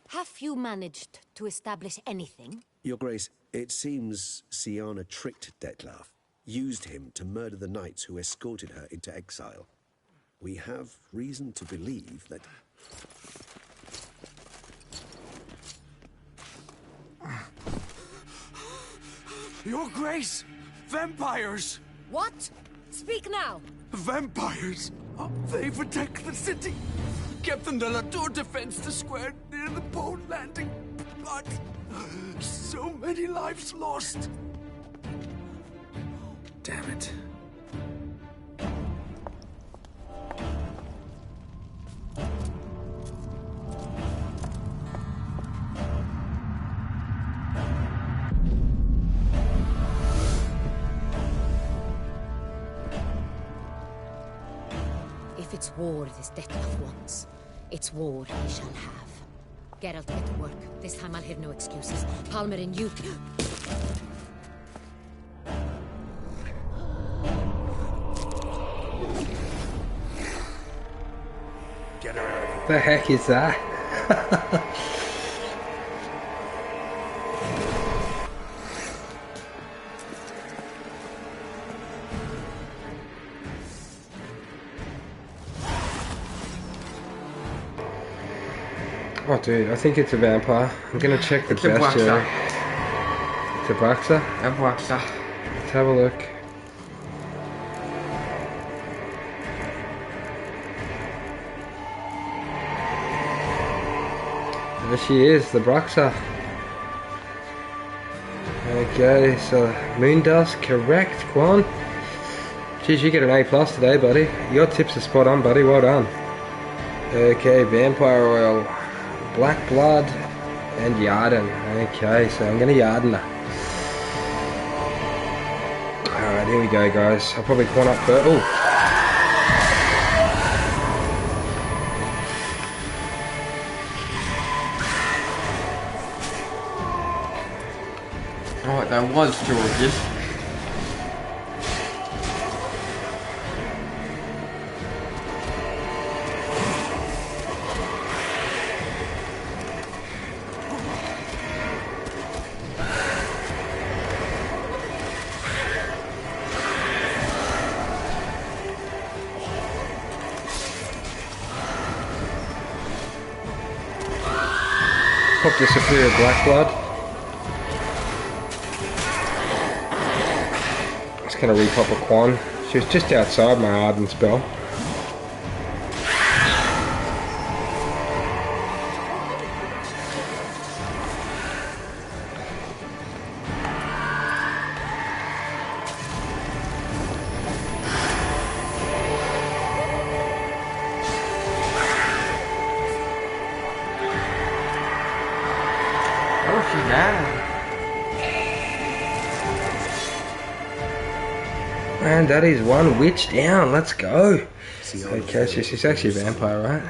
Have you managed to establish anything? Your Grace, it seems Siana tricked Detlef, used him to murder the knights who escorted her into exile. We have reason to believe that... Your Grace! Vampires! What? Speak now! Vampires! They protect the city! Captain de la Tour defends the square near the boat landing, but so many lives lost. Damn it. If it's war this Detlef wants, it's war he shall have. Geralt, get to work. This time I'll hear no excuses. Palmer and you... Get her out of here. The heck is that? Oh dude, I think it's a vampire. I'm gonna check the bestiary. It's a boxer? A boxer. Let's have a look. There she is, the boxer. Okay, so Moondust, correct, Quan. Geez, you get an A+ today, buddy. Your tips are spot on, buddy. Well done. Okay, vampire oil, black blood, and Yarden. Okay, so I'm gonna Yarden her. Alright, here we go, guys. I'll probably Quan up first. Oh! Oh, that was George's. up the superior black blood. Just gonna repop a Quan. She was just outside my Arden spell. Man, that is one witch down. Let's go. Okay, she's actually a vampire, right?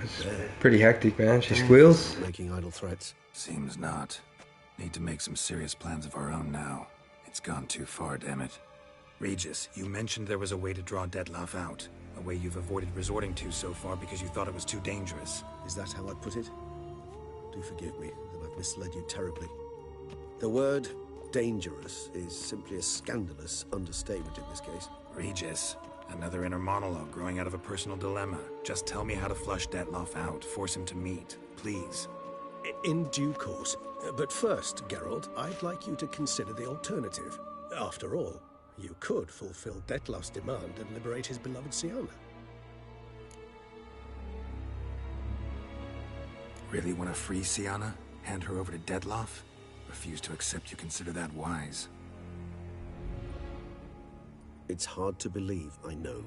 It's pretty hectic, man. She squeals. Making idle threats. Seems not. Need to make some serious plans of our own now. It's gone too far, damn it. Regis, you mentioned there was a way to draw Dettlaff out. A way you've avoided resorting to so far because you thought it was too dangerous. Is that how I put it? Do forgive me that I've misled you terribly. The word dangerous is simply a scandalous understatement in this case. Regis, another inner monologue growing out of a personal dilemma. Just tell me how to flush Dettlaff out, force him to meet, please. In due course. But first, Geralt, I'd like you to consider the alternative. After all, you could fulfill Dettlaff's demand and liberate his beloved Siana. Really want to free Siana? Hand her over to Dettlaff? Refuse to accept you consider that wise. It's hard to believe, I know,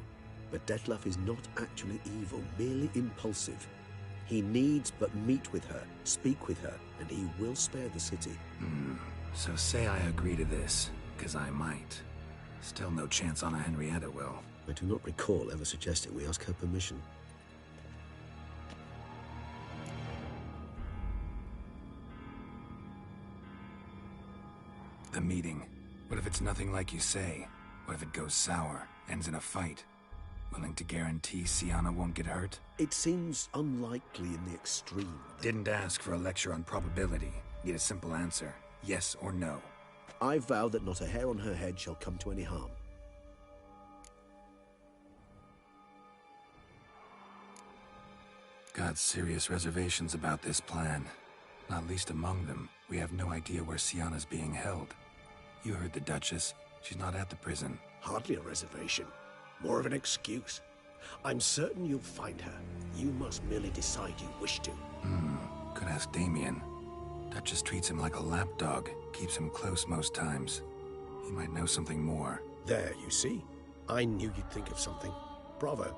but Dettlaff is not actually evil, merely impulsive. He needs but meet with her, speak with her, and he will spare the city. So say I agree to this, because I might. Still no chance Anna Henrietta will. I do not recall ever suggesting we ask her permission. The meeting. What if it's nothing like you say? What if it goes sour, ends in a fight? Willing to guarantee Siana won't get hurt? It seems unlikely in the extreme. Didn't ask for a lecture on probability. Need a simple answer. Yes or no. I vow that not a hair on her head shall come to any harm. Got serious reservations about this plan. Not least among them, we have no idea where Siana's being held. You heard the Duchess. She's not at the prison. Hardly a reservation. More of an excuse. I'm certain you'll find her. You must merely decide you wish to. Could ask Damien. Duchess treats him like a lapdog. Keeps him close most times. He might know something more. There, you see? I knew you'd think of something. Bravo.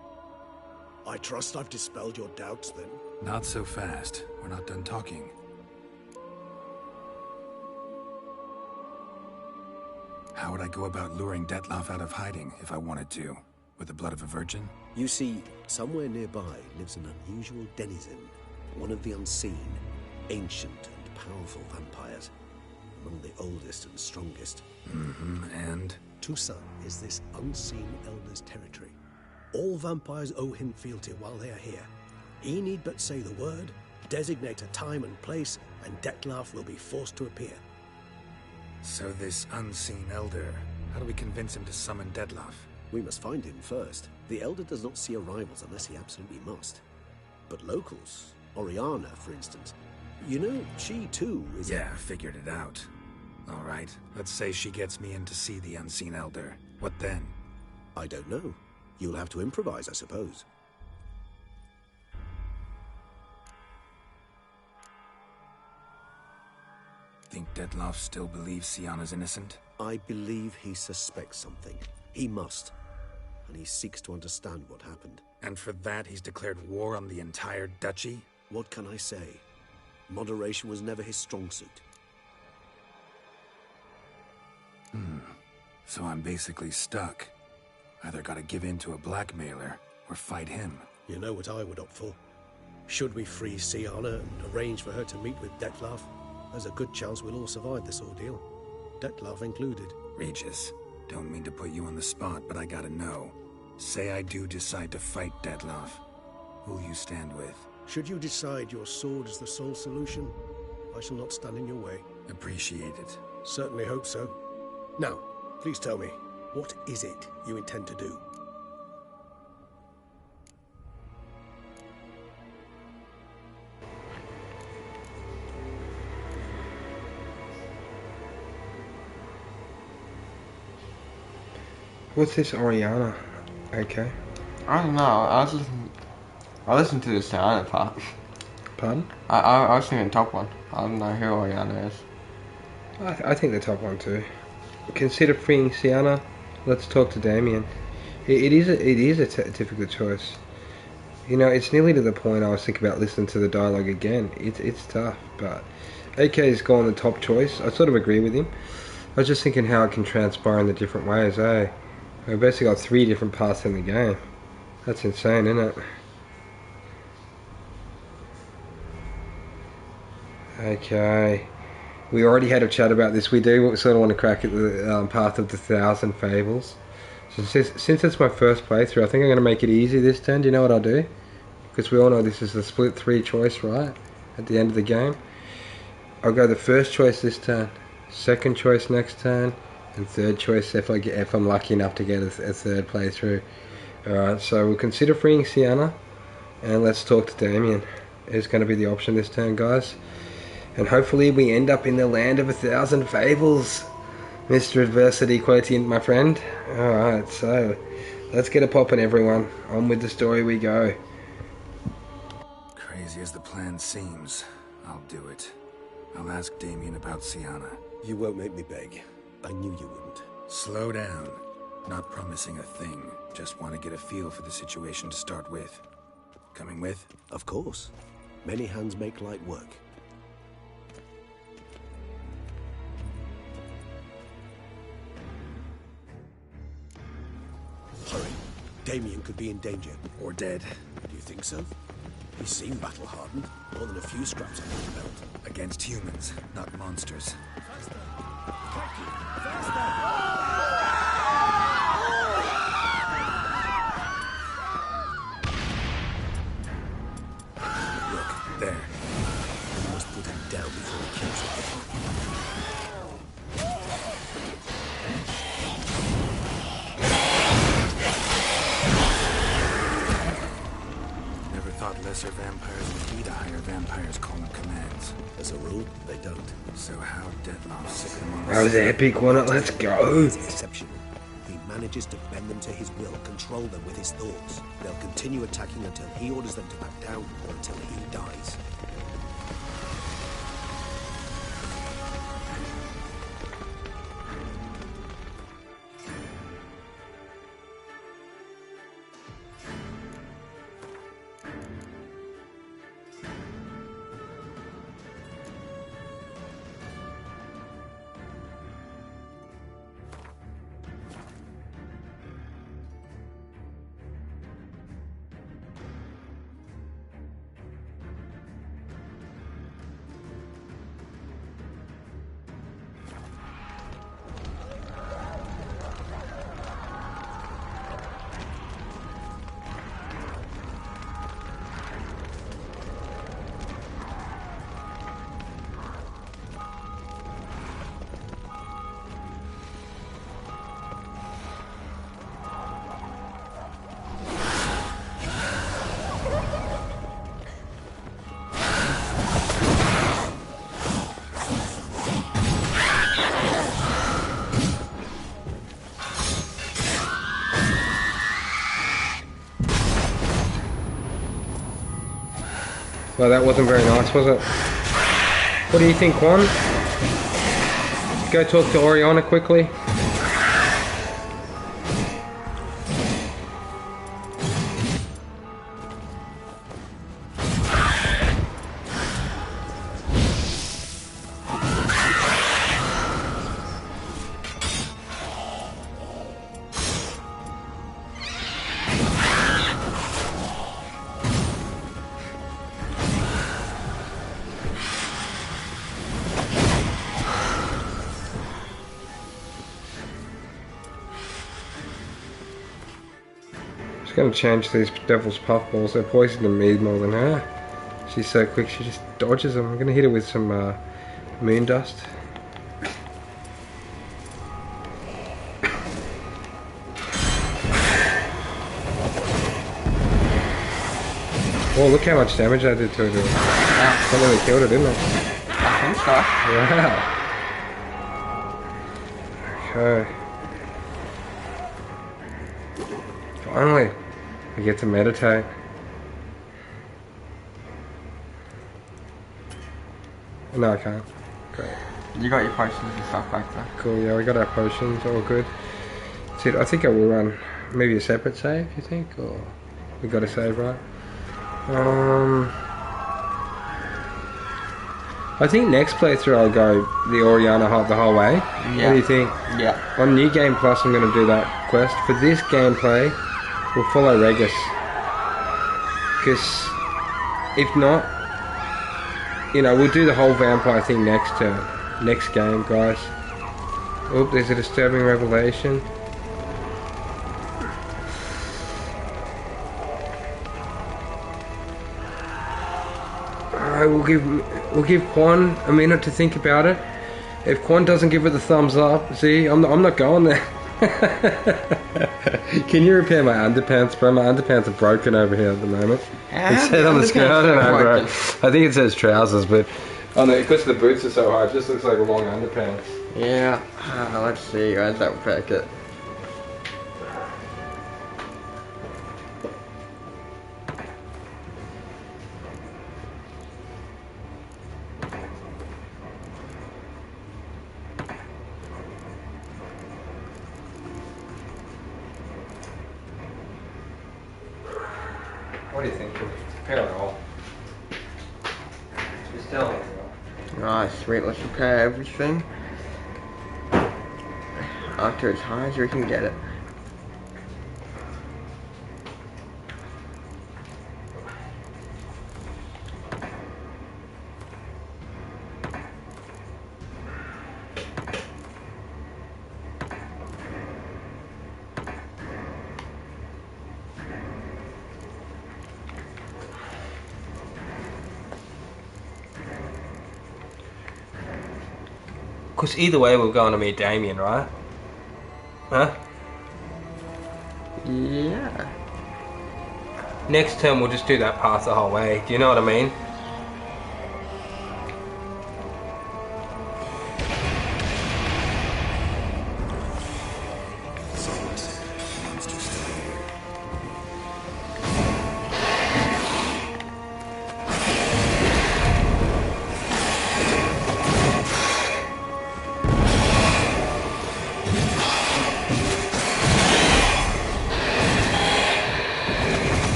I trust I've dispelled your doubts, then. Not so fast. We're not done talking. How would I go about luring Dettlaff out of hiding if I wanted to? With the blood of a virgin? You see, somewhere nearby lives an unusual denizen. One of the unseen, ancient and powerful vampires. Among the oldest and strongest. And? Toussaint is this unseen elder's territory. All vampires owe him fealty while they are here. He need but say the word, designate a time and place, and Dettlaff will be forced to appear. So this unseen elder, how do we convince him to summon Dettlaff? We must find him first. The elder does not see arrivals unless he absolutely must. But locals, Oriana, for instance, you know, she too is... Yeah, figured it out. All right, let's say she gets me in to see the unseen elder. What then? I don't know. You'll have to improvise, I suppose. Think Dettlaff still believes Siana's innocent? I believe he suspects something. He must. And he seeks to understand what happened. And for that, he's declared war on the entire duchy? What can I say? Moderation was never his strong suit. So I'm basically stuck. Either gotta give in to a blackmailer, or fight him. You know what I would opt for. Should we free Siana and arrange for her to meet with Dettlaff, there's a good chance we'll all survive this ordeal. Dettlaff included. Regis, don't mean to put you on the spot, but I gotta know. Say I do decide to fight Dettlaff. Who'll you stand with? Should you decide your sword is the sole solution, I shall not stand in your way. Appreciate it. Certainly hope so. Now, please tell me, what is it you intend to do? What's this Oriana? Okay. I don't know. I listened to the Sienna part. Pardon? I was thinking top one. I don't know who Oriana is. I think the top one too. Consider freeing Sienna. Let's talk to Damien. It is a difficult choice. You know, it's nearly to the point I was thinking about listening to the dialogue again. It's tough, but AK's gone the top choice. I sort of agree with him. I was just thinking how it can transpire in the different ways, eh? We've basically got 3 different paths in the game. That's insane, isn't it? Okay. We already had a chat about this. We do sort of want to crack at the path of the 1,000 fables. So since it's my first playthrough, I think I'm going to make it easy this turn. Do you know what I'll do? Because we all know this is the split 3 choice, right? At the end of the game. I'll go the first choice this turn, second choice next turn, and third choice if I'm lucky enough to get a third playthrough. Alright, so we'll consider freeing Sienna, and let's talk to Damien. Is going to be the option this turn, guys. And hopefully we end up in the land of 1,000 fables, Mr. Adversity Quotient, my friend. Alright, so let's get it poppin', everyone. On with the story we go. Crazy as the plan seems, I'll do it. I'll ask Damien about Sienna. You won't make me beg. I knew you wouldn't. Slow down. Not promising a thing. Just want to get a feel for the situation to start with. Coming with? Of course. Many hands make light work. Hurry. Damien could be in danger. Or dead. Do you think so? He seemed battle-hardened. More than a few scraps under his belt. Against humans, not monsters. Look, there. We must put him down before he kills him. Never thought lesser vampires would be the higher vampires calling commands. As a rule, they don't. So how Dettlaff sick them on That was epic, wasn't it? Let's go! It's exceptional. He manages to bend them to his will, control them with his thoughts. They'll continue attacking until he orders them to back down, or until he dies. Well, that wasn't very nice, was it? What do you think, Juan? Go talk to Oriana quickly. Gonna change these devil's puffballs. They're poisoning me more than her. She's so quick, she just dodges them. I'm gonna hit her with some moon dust. Oh, look how much damage I did to her. That really killed her, didn't it? I think so. Wow. Okay. Finally, I get to meditate. No, I can't. Great. You got your potions and stuff back there. Cool, yeah, we got our potions, all good. That's it. I think I will run maybe a separate save, you think? Or we got a save, right? I think next playthrough I'll go the Oriana Hut the whole way. Yeah. What do you think? Yeah. On New Game Plus I'm going to do that quest. For this gameplay, we'll follow Regis. Because if not, you know, we'll do the whole vampire thing next game, guys. Oop, there's a disturbing revelation. Alright, we'll give Quan a minute to think about it. If Quan doesn't give it the thumbs up, see, I'm not going there. Can you repair my underpants, bro? My underpants are broken over here at the moment. It said on the screen, I don't know, bro. I think it says trousers, but because the boots are so high, it just looks like long underpants. Yeah. Let's see, where's that packet? What do you think? Repair it all. Just tell me. Alright, sweet, let's repair everything. Up to as high as we can get it. Because either way we're going to meet Damien, right? Huh? Yeah. Next term we'll just do that path the whole way. Do you know what I mean?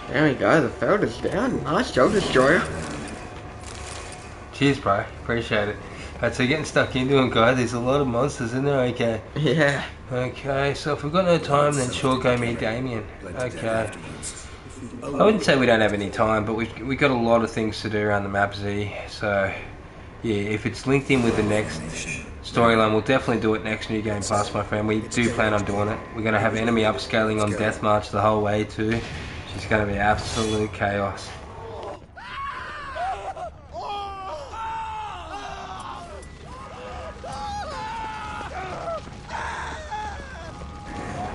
There we go, the field is down. Nice job, Destroyer. Cheers, bro. Appreciate it. Alright, so getting stuck into it, guys. There's a lot of monsters in there, okay? Yeah. Okay, so if we've got no time, then sure, go meet Damien. Okay. I wouldn't say we don't have any time, but we got a lot of things to do around the map, Z. So, yeah, if it's linked in with the next storyline, we'll definitely do it next New Game Plus, my friend. We do plan on doing it. We're going to have enemy upscaling on deathmarch the whole way, too. It's going to be absolute chaos.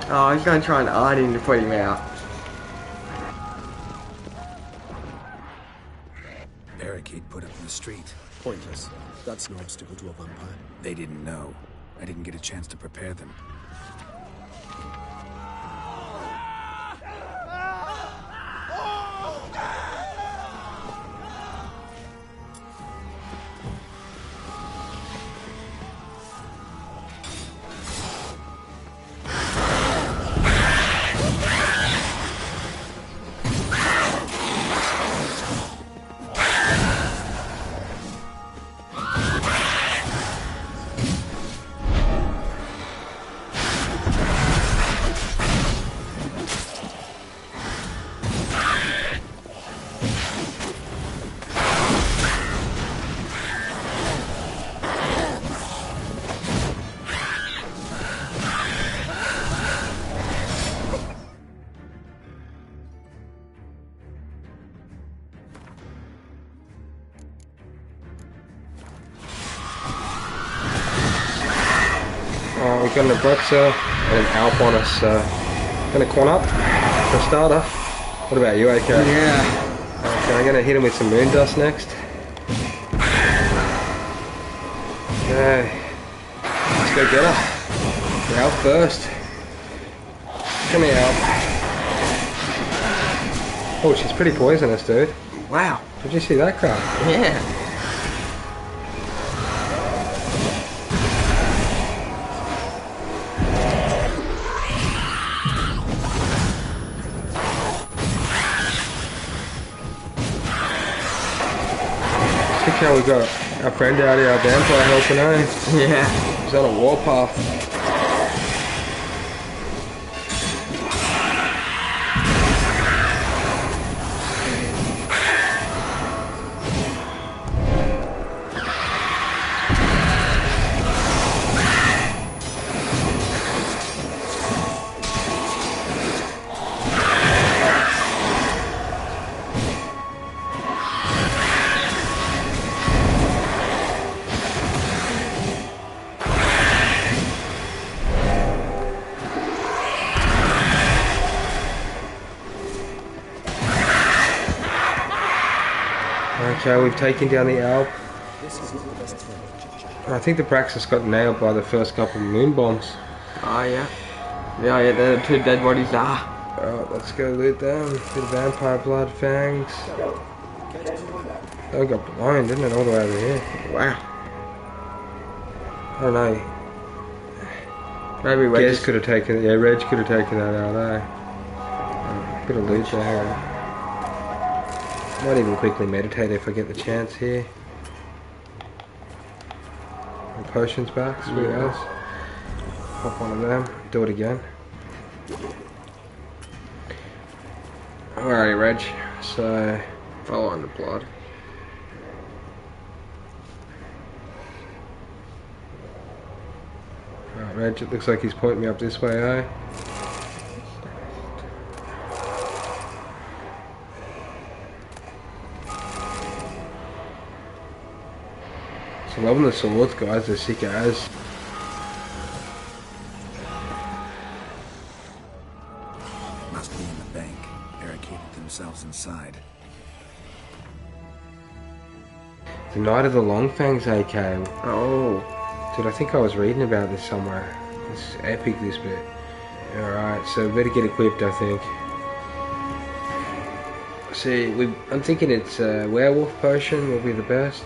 Oh, he's going to try and hide him to put him out. Barricade put up in the street. Pointless. That's no obstacle to a vampire. They didn't know. I didn't get a chance to prepare them. We've got an Abraxa and an Alp on us, so gonna con up for a starter. What about you, AK? Yeah. So I'm gonna hit him with some moon dust next. Okay. Let's go get her. We're out first. Come here, Alp. Oh, she's pretty poisonous, dude. Wow. Did you see that crap? Yeah. Look how we got our friend out here, our vampire helping home. Yeah. He's on a warpath. Okay, we've taken down the Alp. I think the Praxis got nailed by the first couple of moon bombs. Oh yeah. Yeah, the two dead bodies are. Alright, let's go loot them. Bit of vampire blood, fangs. Oh, got blown, didn't it? All the way over here. Wow. I don't know. Maybe Reg Guess could have taken, yeah, Reg could have taken that out, eh? Bit of loot there. Might even quickly meditate if I get the chance here. And potions back, sweet as. Pop one of them, do it again. Where are you, Reg? So, follow on the plot. Alright, Reg, it looks like he's pointing me up this way, eh? I'm loving the swords, guys, they're sick as. Must be in the bank, barricaded themselves inside. The Night of the Longfangs AK. Oh. Dude, I think I was reading about this somewhere. It's epic, this bit. Alright, so better get equipped, I think. See, I'm thinking it's a werewolf potion will be the best.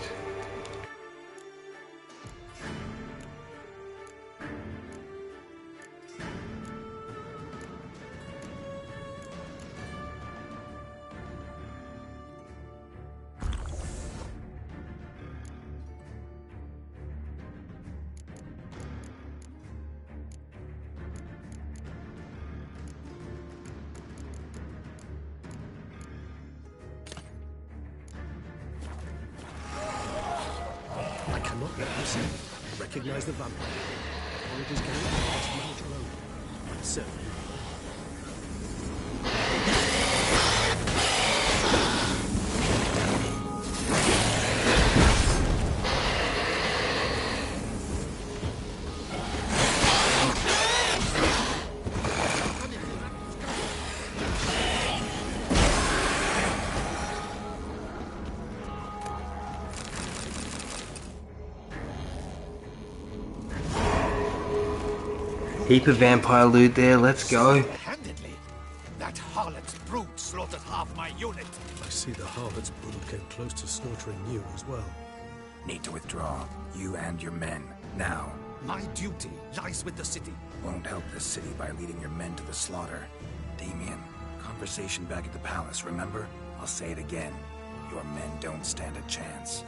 Recognize the vampire. Or it is going to cost manage alone. Certainly. Heap of vampire loot there, let's go. Handedly. That harlot's brood slaughtered half my unit. I see the harlot's brood came close to slaughtering you as well. Need to withdraw, you and your men, now. My duty lies with the city. Won't help the city by leading your men to the slaughter. Damien, conversation back at the palace, remember? I'll say it again. Your men don't stand a chance.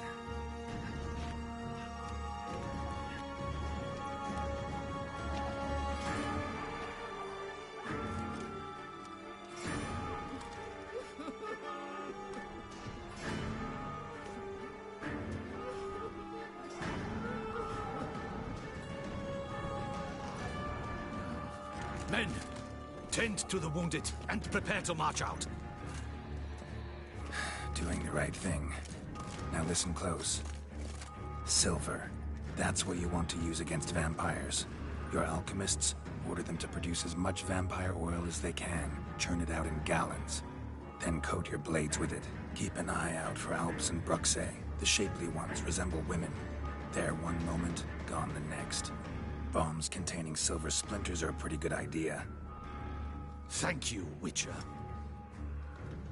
Men, tend to the wounded and prepare to march out. Doing the right thing. Now listen close. Silver. That's what you want to use against vampires. Your alchemists, order them to produce as much vampire oil as they can. Churn it out in gallons. Then coat your blades with it. Keep an eye out for Alps and Bruxae. The shapely ones resemble women. There one moment, gone the next. Bombs containing silver splinters are a pretty good idea. Thank you, Witcher.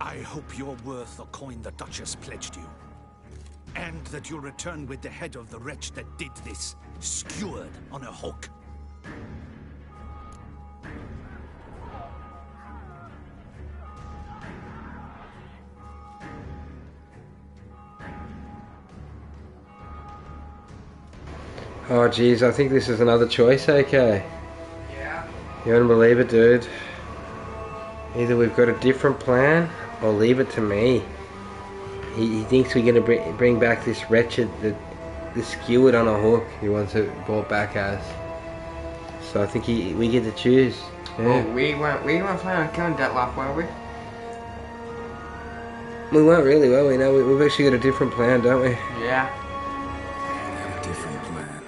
I hope you're worth the coin the Duchess pledged you. And that you'll return with the head of the wretch that did this, skewered on a hook. Oh geez, I think this is another choice, AK. Yeah. You wouldn't believe it, dude. Either we've got a different plan, or leave it to me. He thinks we're going to bring back this wretched, the skewered on a hook he wants it brought back as. So I think we get to choose. Yeah. Well, we weren't planning on killing Dettlaff, were we? We weren't really, were we? No, we've actually got a different plan, don't we? Yeah. A different plan.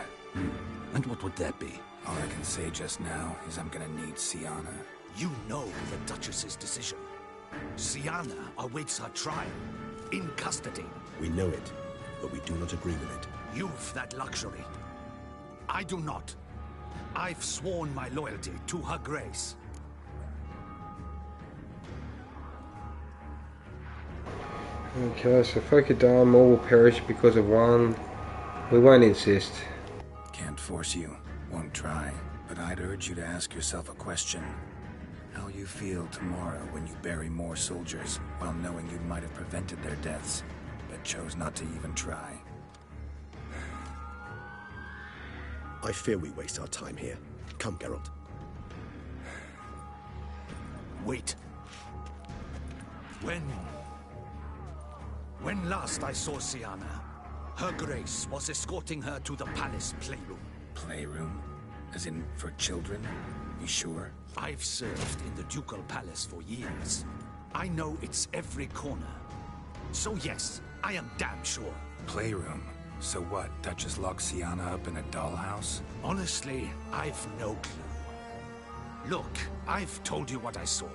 And what would that be? All I can say just now is I'm gonna need Siana. You know the Duchess's decision. Siana awaits her trial, in custody. We know it, but we do not agree with it. You've that luxury. I do not. I've sworn my loyalty to her grace. Okay, so if I could die, more will perish because of one. We won't insist. Can't force you, won't try, but I'd urge you to ask yourself a question. How you feel tomorrow when you bury more soldiers, while knowing you might have prevented their deaths, but chose not to even try. I fear we waste our time here. Come, Geralt. Wait. When last I saw Siana, her grace was escorting her to the palace playroom. Playroom? As in, for children? You sure? I've served in the ducal palace for years. I know its every corner. So yes, I am damn sure. Playroom? So what, Duchess locked Siana up in a dollhouse? Honestly, I've no clue. Look, I've told you what I saw.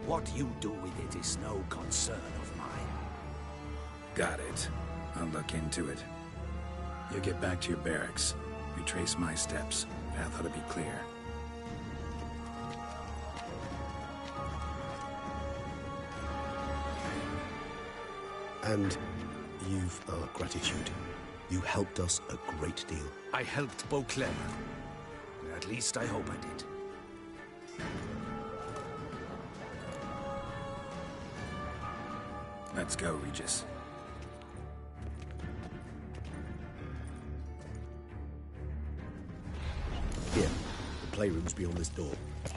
What you do with it is no concern of mine. Got it. I'll look into it. You get back to your barracks. Retrace my steps. Path ought to be clear. And you've our gratitude. You helped us a great deal. I helped Beauclair. At least I hope I did. Let's go, Regis. Here, the playroom's beyond this door.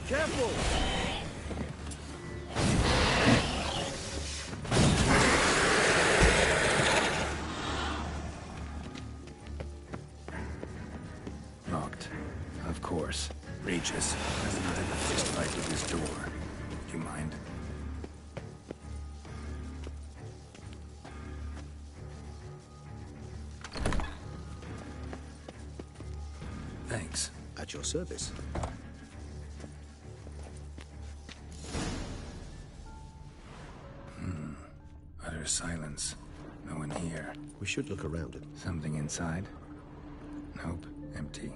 Careful! Locked. Of course. Regis doesn't get in a fist fight with this door. Do you mind? Thanks. At your service. Utter silence. No one here. We should look around it. Something inside? Nope. Empty.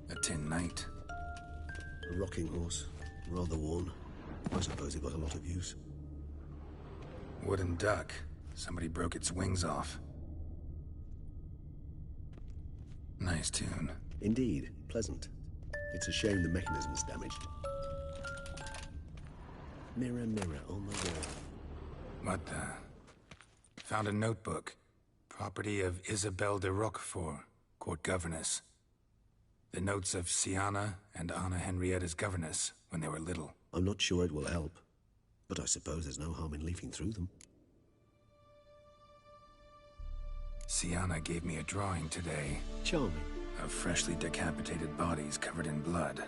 A tin knight. A rocking horse. Rather worn. I suppose it got a lot of use. Wooden duck. Somebody broke its wings off. Nice tune. Indeed. Pleasant. It's a shame the mechanism's damaged. Mirror, mirror on the wall. What the? Found a notebook. Property of Isabelle de Roquefort, court governess. The notes of Siana and Anna Henrietta's governess when they were little. I'm not sure it will help, but I suppose there's no harm in leafing through them. Siana gave me a drawing today. Charming. Of freshly decapitated bodies covered in blood.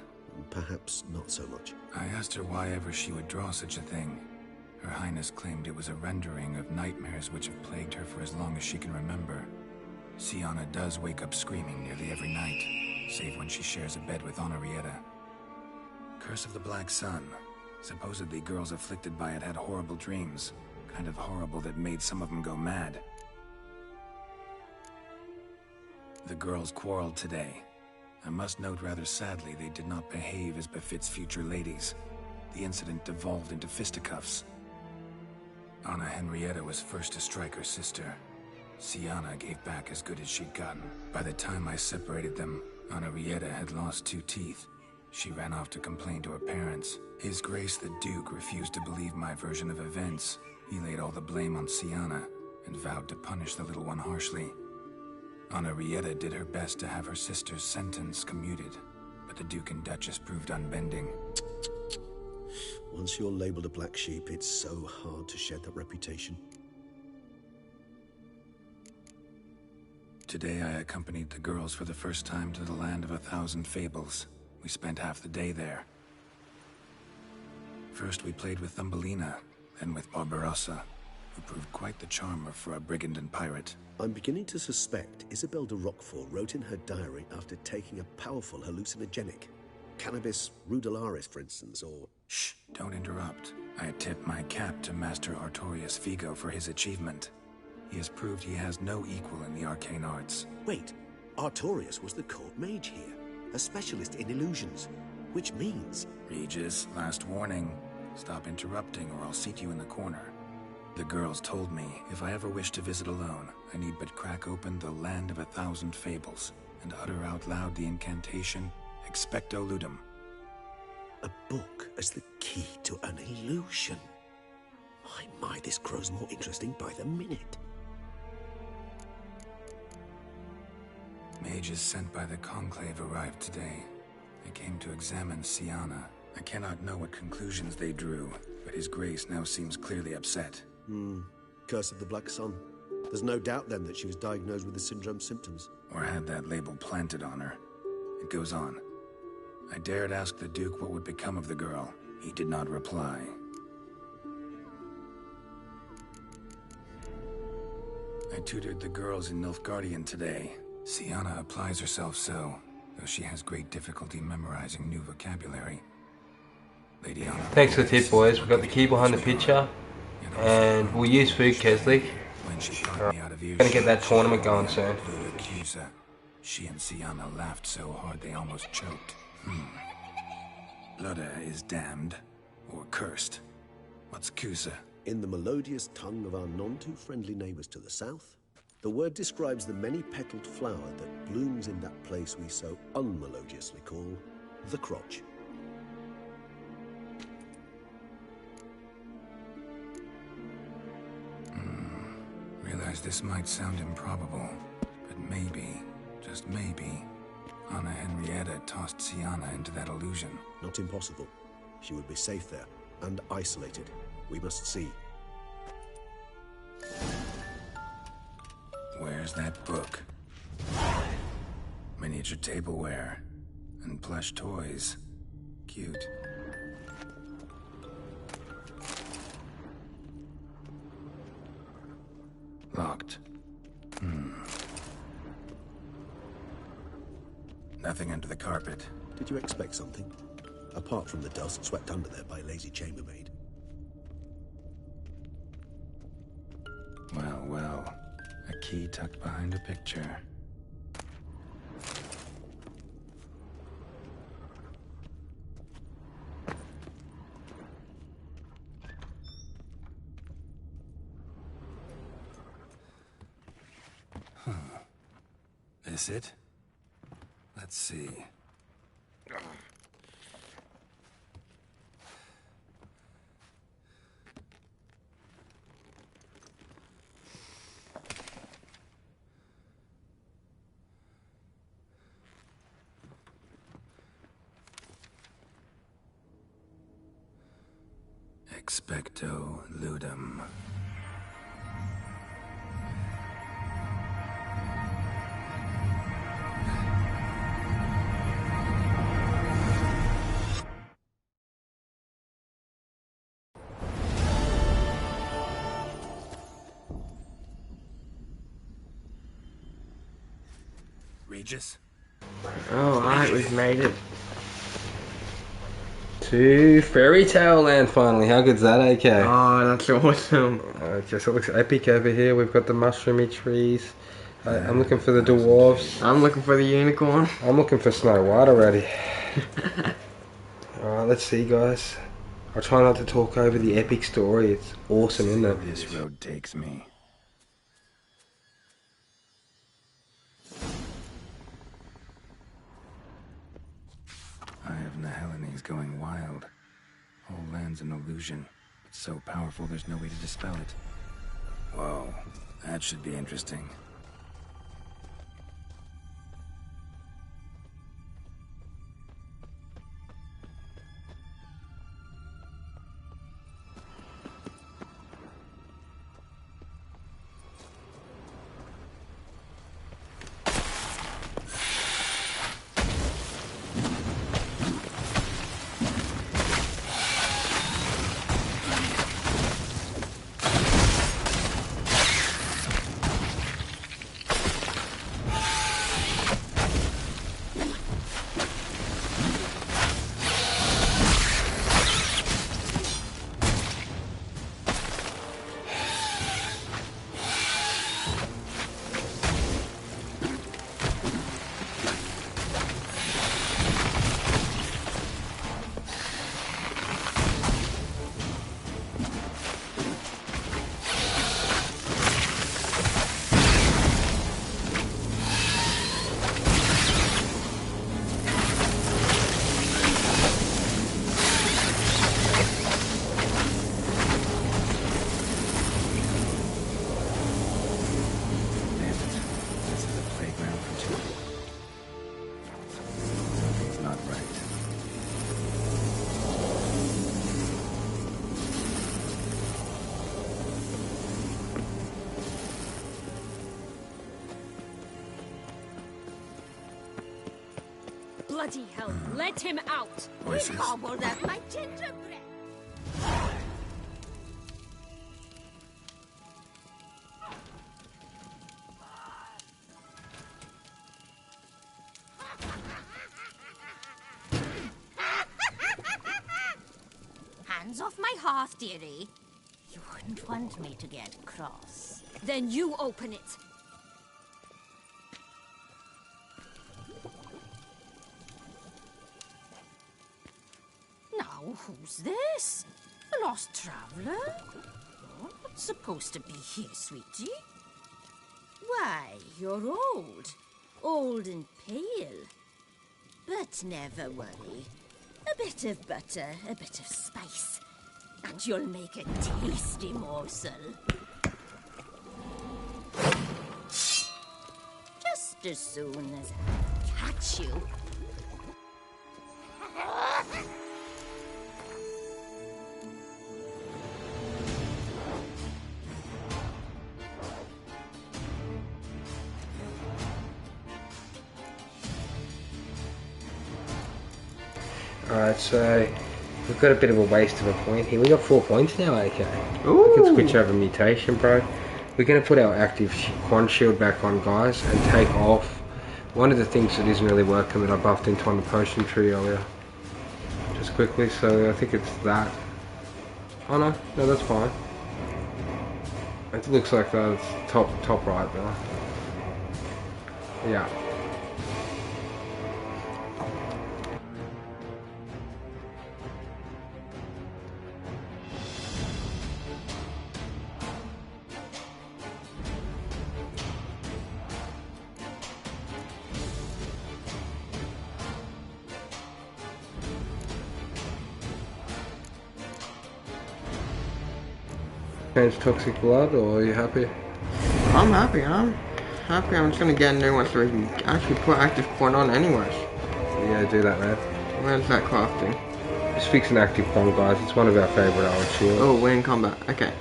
perhaps not so much. I asked her why ever she would draw such a thing. Her Highness claimed it was a rendering of nightmares which have plagued her for as long as she can remember. Siana does wake up screaming nearly every night, save when she shares a bed with Henrietta. Curse of the Black Sun. Supposedly girls afflicted by it had horrible dreams. Kind of horrible that made some of them go mad. The girls quarreled today. I must note rather sadly they did not behave as befits future ladies. The incident devolved into fisticuffs. Anna Henrietta was first to strike her sister. Siana gave back as good as she'd gotten. By the time I separated them, Henrietta had lost 2 teeth. She ran off to complain to her parents. His Grace the Duke refused to believe my version of events. He laid all the blame on Siana and vowed to punish the little one harshly. Henrietta did her best to have her sister's sentence commuted, but the Duke and Duchess proved unbending. Once you're labeled a black sheep, it's so hard to shed that reputation. Today I accompanied the girls for the first time to the land of 1,000 fables. We spent half the day there. First we played with Thumbelina, then with Barbarossa, who proved quite the charmer for a brigand and pirate. I'm beginning to suspect Isabel de Roquefort wrote in her diary after taking a powerful hallucinogenic. Cannabis rudelaris, for instance, or... Shh, don't interrupt. I tip my cap to Master Artorius Vigo for his achievement. He has proved he has no equal in the arcane arts. Wait, Artorius was the court mage here, a specialist in illusions, which means... Regis, last warning. Stop interrupting or I'll seat you in the corner. The girls told me if I ever wish to visit alone, I need but crack open the land of 1,000 fables and utter out loud the incantation Expecto Ludum. A book as the key to an illusion. My, this grows more interesting by the minute. Mages sent by the Conclave arrived today. They came to examine Siana. I cannot know what conclusions they drew, but His Grace now seems clearly upset. Curse of the Black Sun. There's no doubt then that she was diagnosed with the syndrome symptoms. Or had that label planted on her. It goes on. I dared ask the Duke what would become of the girl. He did not reply. I tutored the girls in Nilfgaardian today. Siana applies herself so, though she has great difficulty memorizing new vocabulary. Lady Anna. Thanks for the tip, boys. We've got the key behind the picture, and we'll use Food Keslik. We're gonna get that tournament going soon. She and Siana laughed so hard they almost choked. Luda is damned, or cursed. What's Kusa? In the melodious tongue of our none-too-friendly neighbors to the south, the word describes the many-petaled flower that blooms in that place we so unmelodiously call the crotch. Realize this might sound improbable, but maybe, just maybe, Anna Henrietta tossed Siana into that illusion. Not impossible. She would be safe there, and isolated. We must see. Where's that book? Miniature tableware. And plush toys. Cute. Locked. Nothing under the carpet. Did you expect something? Apart from the dust swept under there by a lazy chambermaid. Well, well. A key tucked behind a picture. This it? Let's see. Expecto Ludum. Regis? Alright, we've made it. To Fairy Tale Land finally. How good's that, AK? Oh, that's awesome. It looks epic over here. We've got the mushroomy trees. I'm looking for the dwarves. I'm looking for the unicorn. I'm looking for Snow White already. Alright, let's see, guys. I'll try not to talk over the epic story. It's awesome, isn't it? This road takes me. Eye of Nehelene going wild. Whole land's an illusion. It's so powerful there's no way to dispel it. Whoa, that should be interesting. Bloody hell, let him out! Voices. He gobbled up my gingerbread! Hands off my hearth, dearie. You wouldn't want me to get cross. Then you open it! Now, who's this? A lost traveler? You're not supposed to be here, sweetie. Why, you're old. Old and pale. But never worry. A bit of butter, a bit of spice, and you'll make a tasty morsel. Just as soon as I catch you. Alright, so we've got a bit of a waste of a point here. We got 4 points now, AK. Ooh. We can switch over mutation, bro. We're going to put our active quant shield back on, guys, and take off one of the things that isn't really working that I buffed into on the potion tree earlier. Just quickly, so I think it's that. Oh no, that's fine. It looks like that's top right though. Yeah. Change toxic blood, or are you happy? I'm happy, I'm just gonna get a new one so we can actually put active point on anyways. Yeah, do that, man. Where's that crafting? Just fix an active point, guys. It's one of our favourite old shields. Oh, we're in combat. Okay.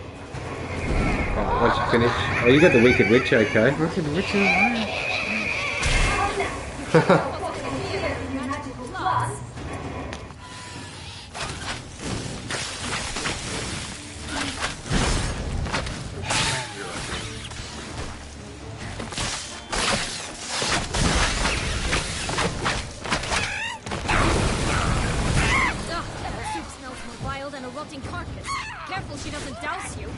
Right, once you finish. Oh, you got the Wicked Witch, okay? Wicked Witch is right. oil than a rotting carcass. Careful she doesn't douse you.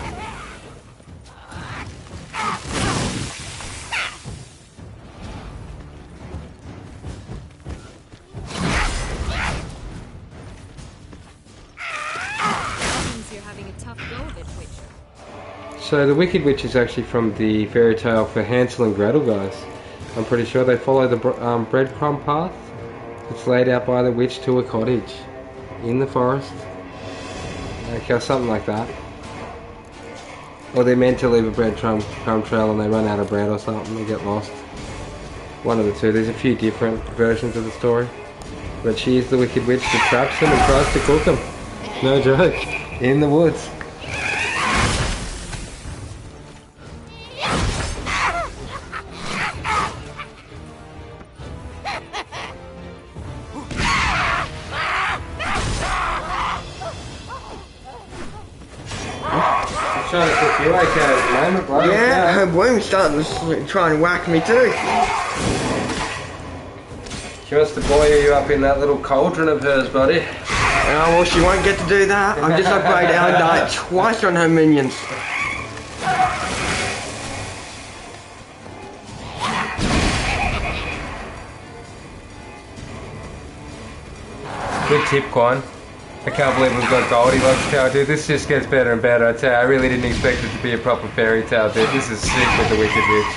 Seems you're having a tough go of it, Witcher. So the Wicked Witch is actually from the fairy tale for Hansel and Gretel, guys. I'm pretty sure they follow the breadcrumb path. It's laid out by the witch to a cottage in the forest. Okay, something like that. Or they're meant to leave a breadcrumb trail and they run out of bread or something, they get lost. One of the two. There's a few different versions of the story. But she is the Wicked Witch that traps them and tries to cook them. No joke. In the woods. Trying to cook you okay at the moment, bro. Yeah, her bloom's starting to try and whack me too. She wants to boil you up in that little cauldron of hers, buddy. Oh, well, she won't get to do that. I've just upgraded our diet twice on her minions. Good tip, Quan. I can't believe we've got Goldilocks Tower, dude. This just gets better and better. I tell you, I really didn't expect it to be a proper fairy tale, dude. This is sick with the Wicked Witch.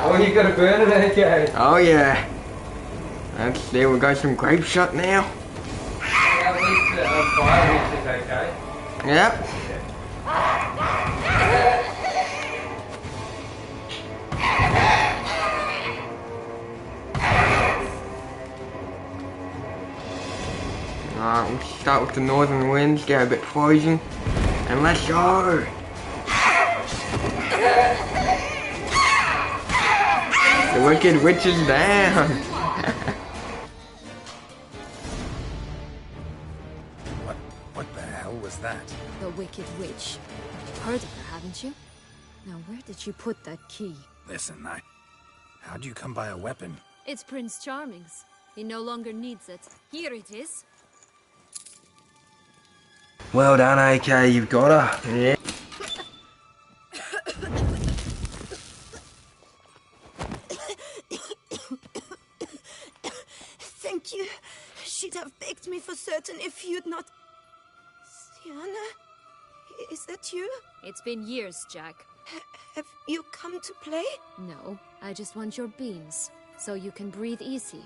Oh, you got a burn in okay? Oh, yeah. Let's see, we got some grape shot now. Yeah, at least fire witch is okay. Yep. Alright, we'll start with the northern winds, get a bit frozen, and let's go! The Wicked Witch is down! What the hell was that? The Wicked Witch. You've heard of her, haven't you? Now, where did you put that key? Listen, how'd you come by a weapon? It's Prince Charming's. He no longer needs it. Here it is. Well done, AK. You've got her. Yeah. Thank you. She'd have begged me for certain if you'd not... Sienna? Is that you? It's been years, Jack. Have you come to play? No, I just want your beans, so you can breathe easy.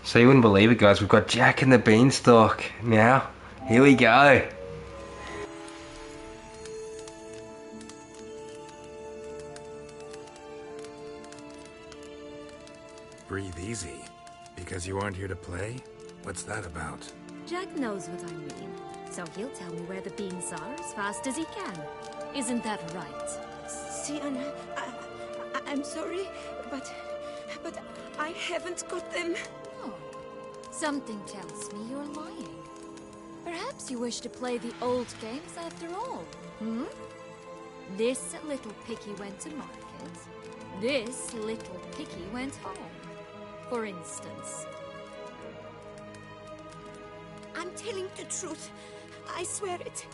So you wouldn't believe it, guys. We've got Jack and the Beanstalk now. Here we go. Breathe easy. Because you aren't here to play? What's that about? Jack knows what I mean, so he'll tell me where the beans are as fast as he can. Isn't that right? Sienna, I'm sorry, but I haven't got them. Oh, something tells me you're lying. Perhaps you wish to play the old games after all, hmm? This little picky went to market. This little picky went home, for instance. I'm telling the truth. I swear it.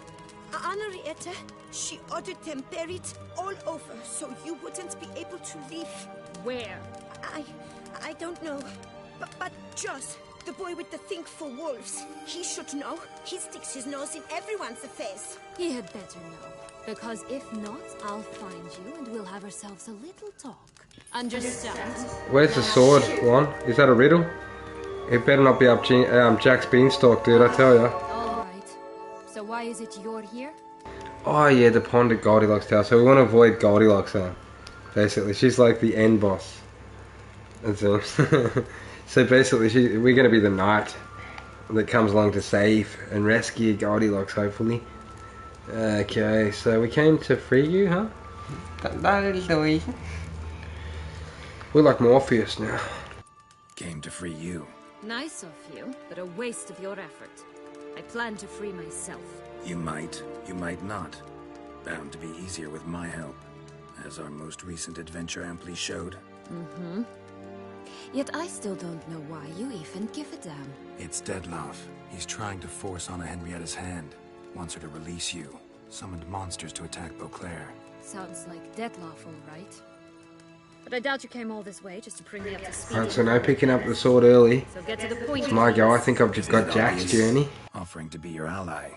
Henrietta, she ordered them buried all over, so you wouldn't be able to leave. Where? I don't know. But Joss, the boy with the thing for wolves, he should know. He sticks his nose in everyone's affairs. He had better know. Because if not, I'll find you and we'll have ourselves a little talk. Understand? Where's the sword, Juan? Is that a riddle? It better not be up Jack's Beanstalk, dude, I tell ya. Alright. So why is it you're here? Oh yeah, the pond at Goldilocks Tower. So we want to avoid Goldilocks then. Basically, she's like the end boss. So basically, we're going to be the knight that comes along to save and rescue Goldilocks, hopefully. Okay, so we came to free you, huh? That is the reason. We're like Morpheus now. Came to free you. Nice of you, but a waste of your effort. I plan to free myself. You might not. Bound to be easier with my help, as our most recent adventure amply showed. Mm-hmm. Yet I still don't know why you even give a damn. It's Dettlaff. He's trying to force Anna Henrietta's hand. Wants her to release you. Summoned monsters to attack Beauclair. Sounds like Dettlaff, all right. But I doubt you came all this way just to bring me up to speed. Right, so no picking up the sword early. So get to the point. My go, I think I've just got Jack's journey. Offering to be your ally.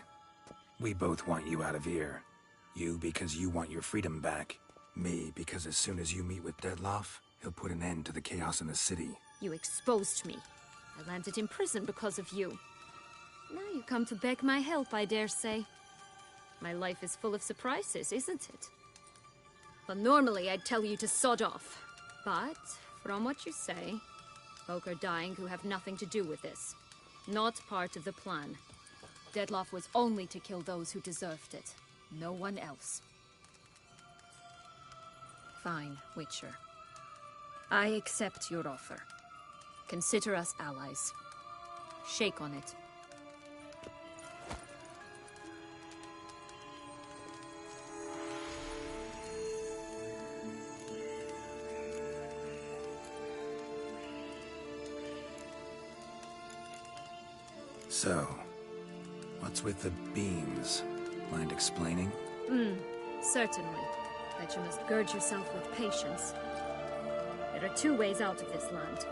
We both want you out of here. You because you want your freedom back. Me because as soon as you meet with Dettlaff, he'll put an end to the chaos in the city. You exposed me. I landed in prison because of you. Now you come to beg my help, I dare say. My life is full of surprises, isn't it? Well, normally I'd tell you to sod off. But, from what you say, folk are dying who have nothing to do with this. Not part of the plan. Dettlaff was only to kill those who deserved it. No one else. Fine, Witcher. I accept your offer. Consider us allies. Shake on it. So, what's with the beans? Mind explaining? Certainly. But you must gird yourself with patience. There are two ways out of this land.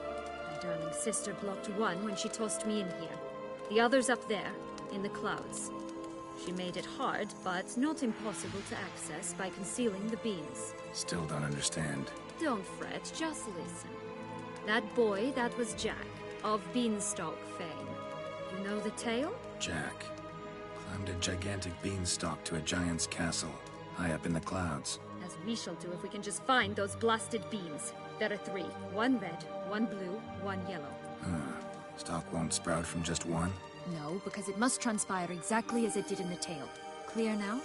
My darling sister blocked one when she tossed me in here. The other's up there, in the clouds. She made it hard, but not impossible to access by concealing the beans. Still don't understand. Don't fret, just listen. That boy, that was Jack, of Beanstalk fame. You know the tale? Jack climbed a gigantic beanstalk to a giant's castle, high up in the clouds. As we shall do if we can just find those blasted beans. There are 3. 1 red, 1 blue, 1 yellow. Stalk won't sprout from just one? No, because it must transpire exactly as it did in the tale. Clear now?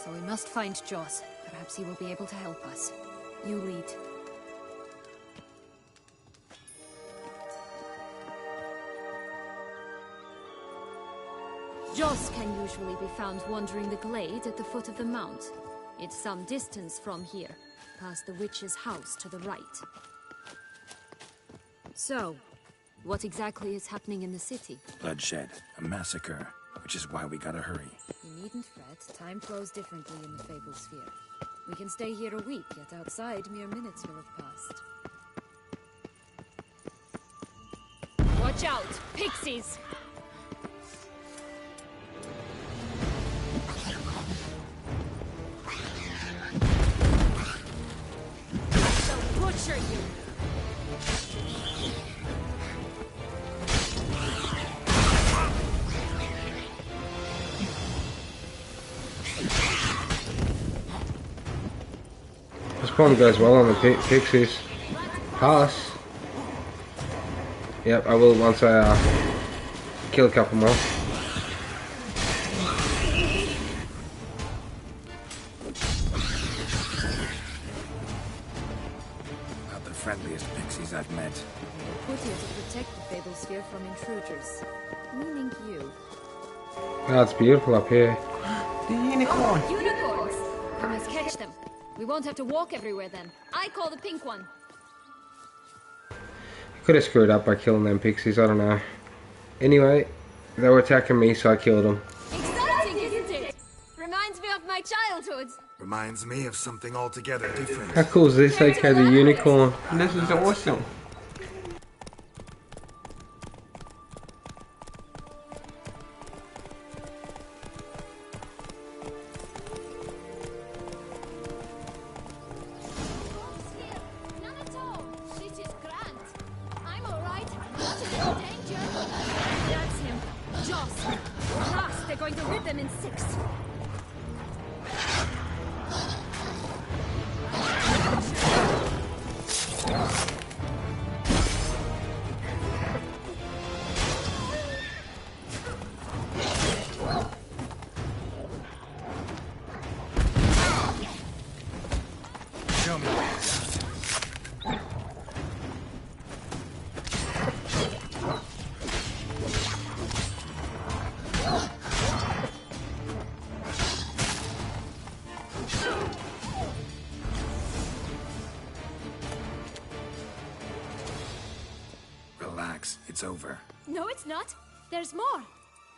So we must find Joss. Perhaps he will be able to help us. You lead. Joss can usually be found wandering the glade at the foot of the mount. It's some distance from here, past the witch's house to the right. So, what exactly is happening in the city? Bloodshed, a massacre, which is why we gotta hurry. You needn't fret, time flows differently in the Fable Sphere. We can stay here a week, yet outside mere minutes will have passed. Watch out! Pixies! Butcher you! This bomb goes well on the pixies. Pass. Yep, I will once I kill a couple more. Friendliest pixies I've met. We're put here to protect the Fable Sphere from intruders. Meaning you. Oh, it's beautiful up here. The unicorn! Unicorns! We must catch them. We won't have to walk everywhere then. I call the pink one. Could have screwed up by killing them pixies, I don't know. Anyway, they were attacking me, so I killed them. Exciting, isn't it? Reminds me of my childhood. Reminds me of something altogether different. How cool is this? Okay, the unicorn. This is awesome. That's him. Joss. Rust, they're going to rip them in 6. Show me. Jax. It's over. No, it's not. There's more.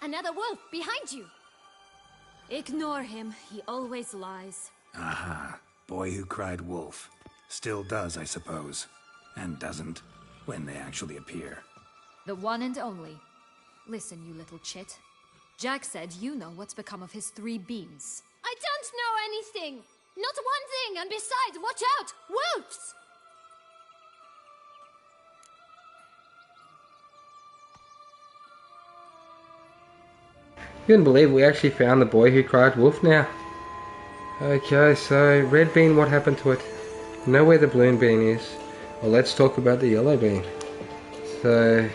Another wolf behind you. Ignore him. He always lies. Aha. Boy who cried wolf. Still does, I suppose. And doesn't, when they actually appear. The one and only. Listen, you little chit. Jack said you know what's become of his 3 beams. I don't know anything! Not one thing, and besides, watch out! Wolves! You couldn't believe we actually found the boy who cried wolf now. Okay, so red bean, what happened to it? Know where the balloon bean is. Well, let's talk about the yellow bean. So...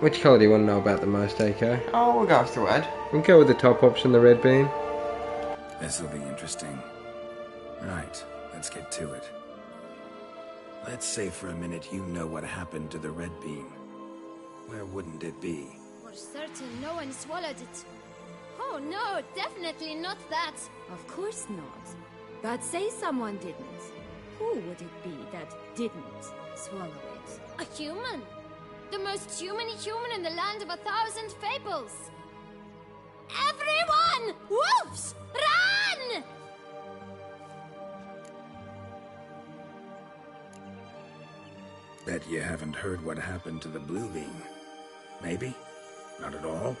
which colour do you want to know about the most, AK? Oh, we'll go with the red. We'll go with the top option, the red bean. This'll be interesting. Right, let's get to it. Let's say for a minute you know what happened to the red bean. Where wouldn't it be? For certain, no one swallowed it. Oh no, definitely not that. Of course not. But say someone didn't. Who would it be that didn't swallow it? A human. The most human in the land of 1,000 fables. Everyone! Wolves! Run! Bet you haven't heard what happened to the blue bean. Maybe? Not at all?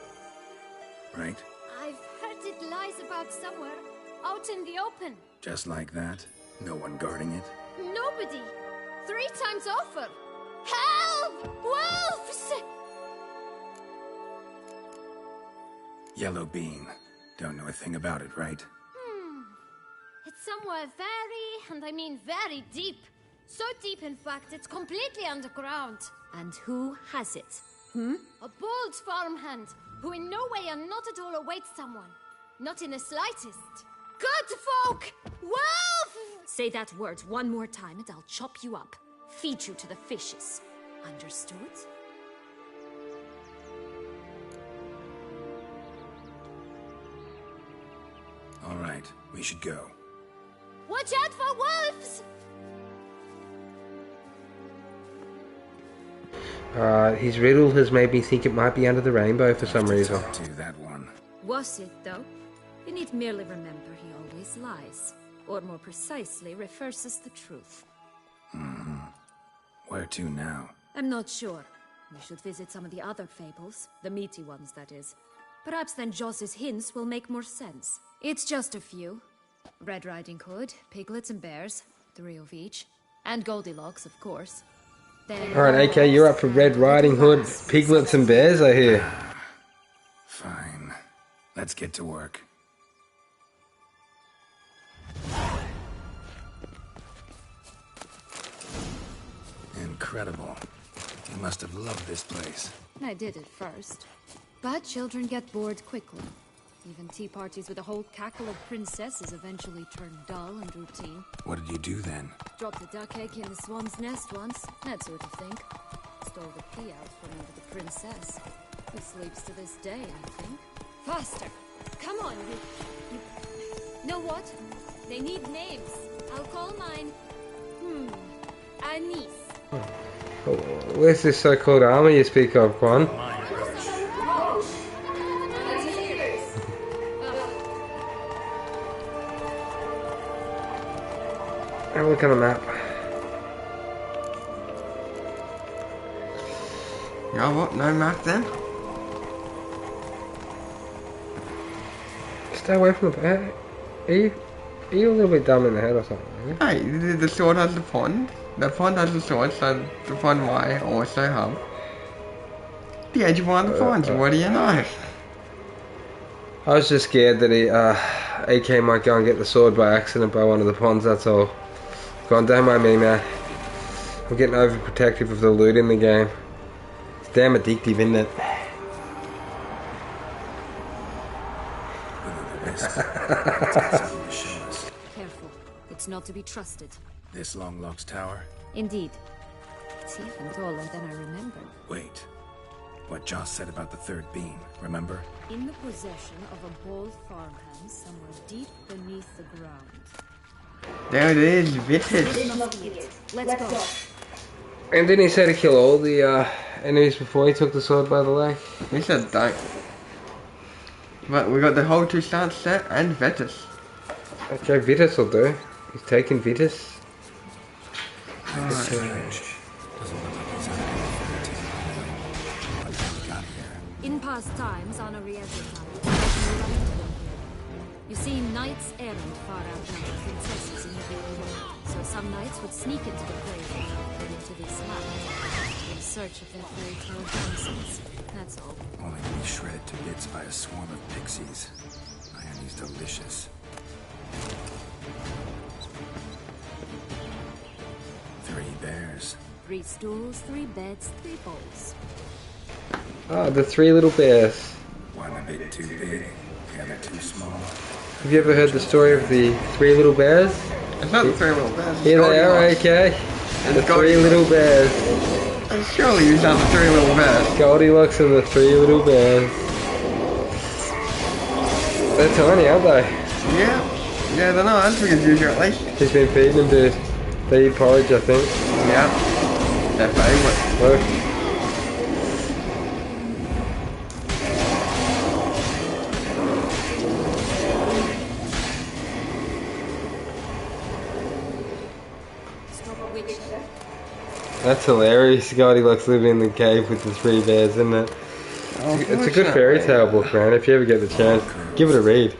Right? I've heard it lies about somewhere, out in the open. Just like that? No one guarding it? Nobody. 3 times over. Help! Wolves! Yellow bean. Don't know a thing about it, right? It's somewhere very, and I mean very deep. So deep, in fact, it's completely underground. And who has it? A bold farmhand, who in no way and not at all awaits someone. Not in the slightest. Good folk! Wolf! Say that word one more time and I'll chop you up. Feed you to the fishes. Understood? All right, we should go. Watch out for wolves! His riddle has made me think it might be under the rainbow for some reason. That one. Was it, though? You need merely remember he always lies. Or more precisely, reverses the truth. Where to now? I'm not sure. We should visit some of the other fables. The meaty ones, that is. Perhaps then Joss's hints will make more sense. It's just a few. Red Riding Hood, piglets and bears, 3 of each. And Goldilocks, of course. Alright, AK, you're up for Red Riding Hood, piglets and bears, I hear. Fine. Let's get to work. Incredible. You must have loved this place. I did at first. But children get bored quickly. Even tea parties with a whole cackle of princesses eventually turn dull and routine. What did you do then? Dropped a duck egg in the swan's nest once, that sort of thing. Stole the key out from under the princess. Who sleeps to this day, I think. Faster! Come on, you... Know what? They need names. I'll call mine... Anise. Where's this so-called armor you speak of, Quan? Have a look at the map. Yeah, what? No map then? Stay away from the... Are you a little bit dumb in the head or something? Hey, the sword has the pond. The pond has the sword, so the pond might also have the edge of one of the ponds. What do you know? I was just scared that AK might go and get the sword by accident by one of the ponds, that's all. Go on, don't mind me, man. I'm getting overprotective of the loot in the game. It's damn addictive, isn't it? Careful. It's not to be trusted. This Longlock's tower? Indeed. It's even taller than I remember. Wait. What Joss said about the 3rd beam, remember? In the possession of a bold farmhand somewhere deep beneath the ground. There it is, Vitus. Let's go. And then he said to kill all the enemies before he took the sword by the lake. He said don't. But we got the whole 2 start set and Vitus. Okay, Vitus will do. He's taking Vitus. In past times, on a you see, knights errant far outnumber princesses in the big world. So some knights would sneak into the grave and into this land in search of their fairy tale gems. That's all. Only to be shredded to bits by a swarm of pixies. Irony's delicious. 3 bears. 3 stools, 3 beds, 3 bowls. Ah, the 3 little bears. One a bit too big, the other too small. Have you ever heard the story of the 3 little bears? It's not the 3 little bears. Here they are, okay? The 3 little bears. Surely you sound the 3 little bears. Goldilocks and the 3 little bears. They're tiny, aren't they? Yeah. Yeah, they're not as big as usual at least. He's been feeding them, dude. They eat porridge, I think. Yeah. Their favourite. Look. That's hilarious. Goldilocks living in the cave with the 3 bears, isn't it? It's a good fairy tale book, man. If you ever get the chance, give it a read.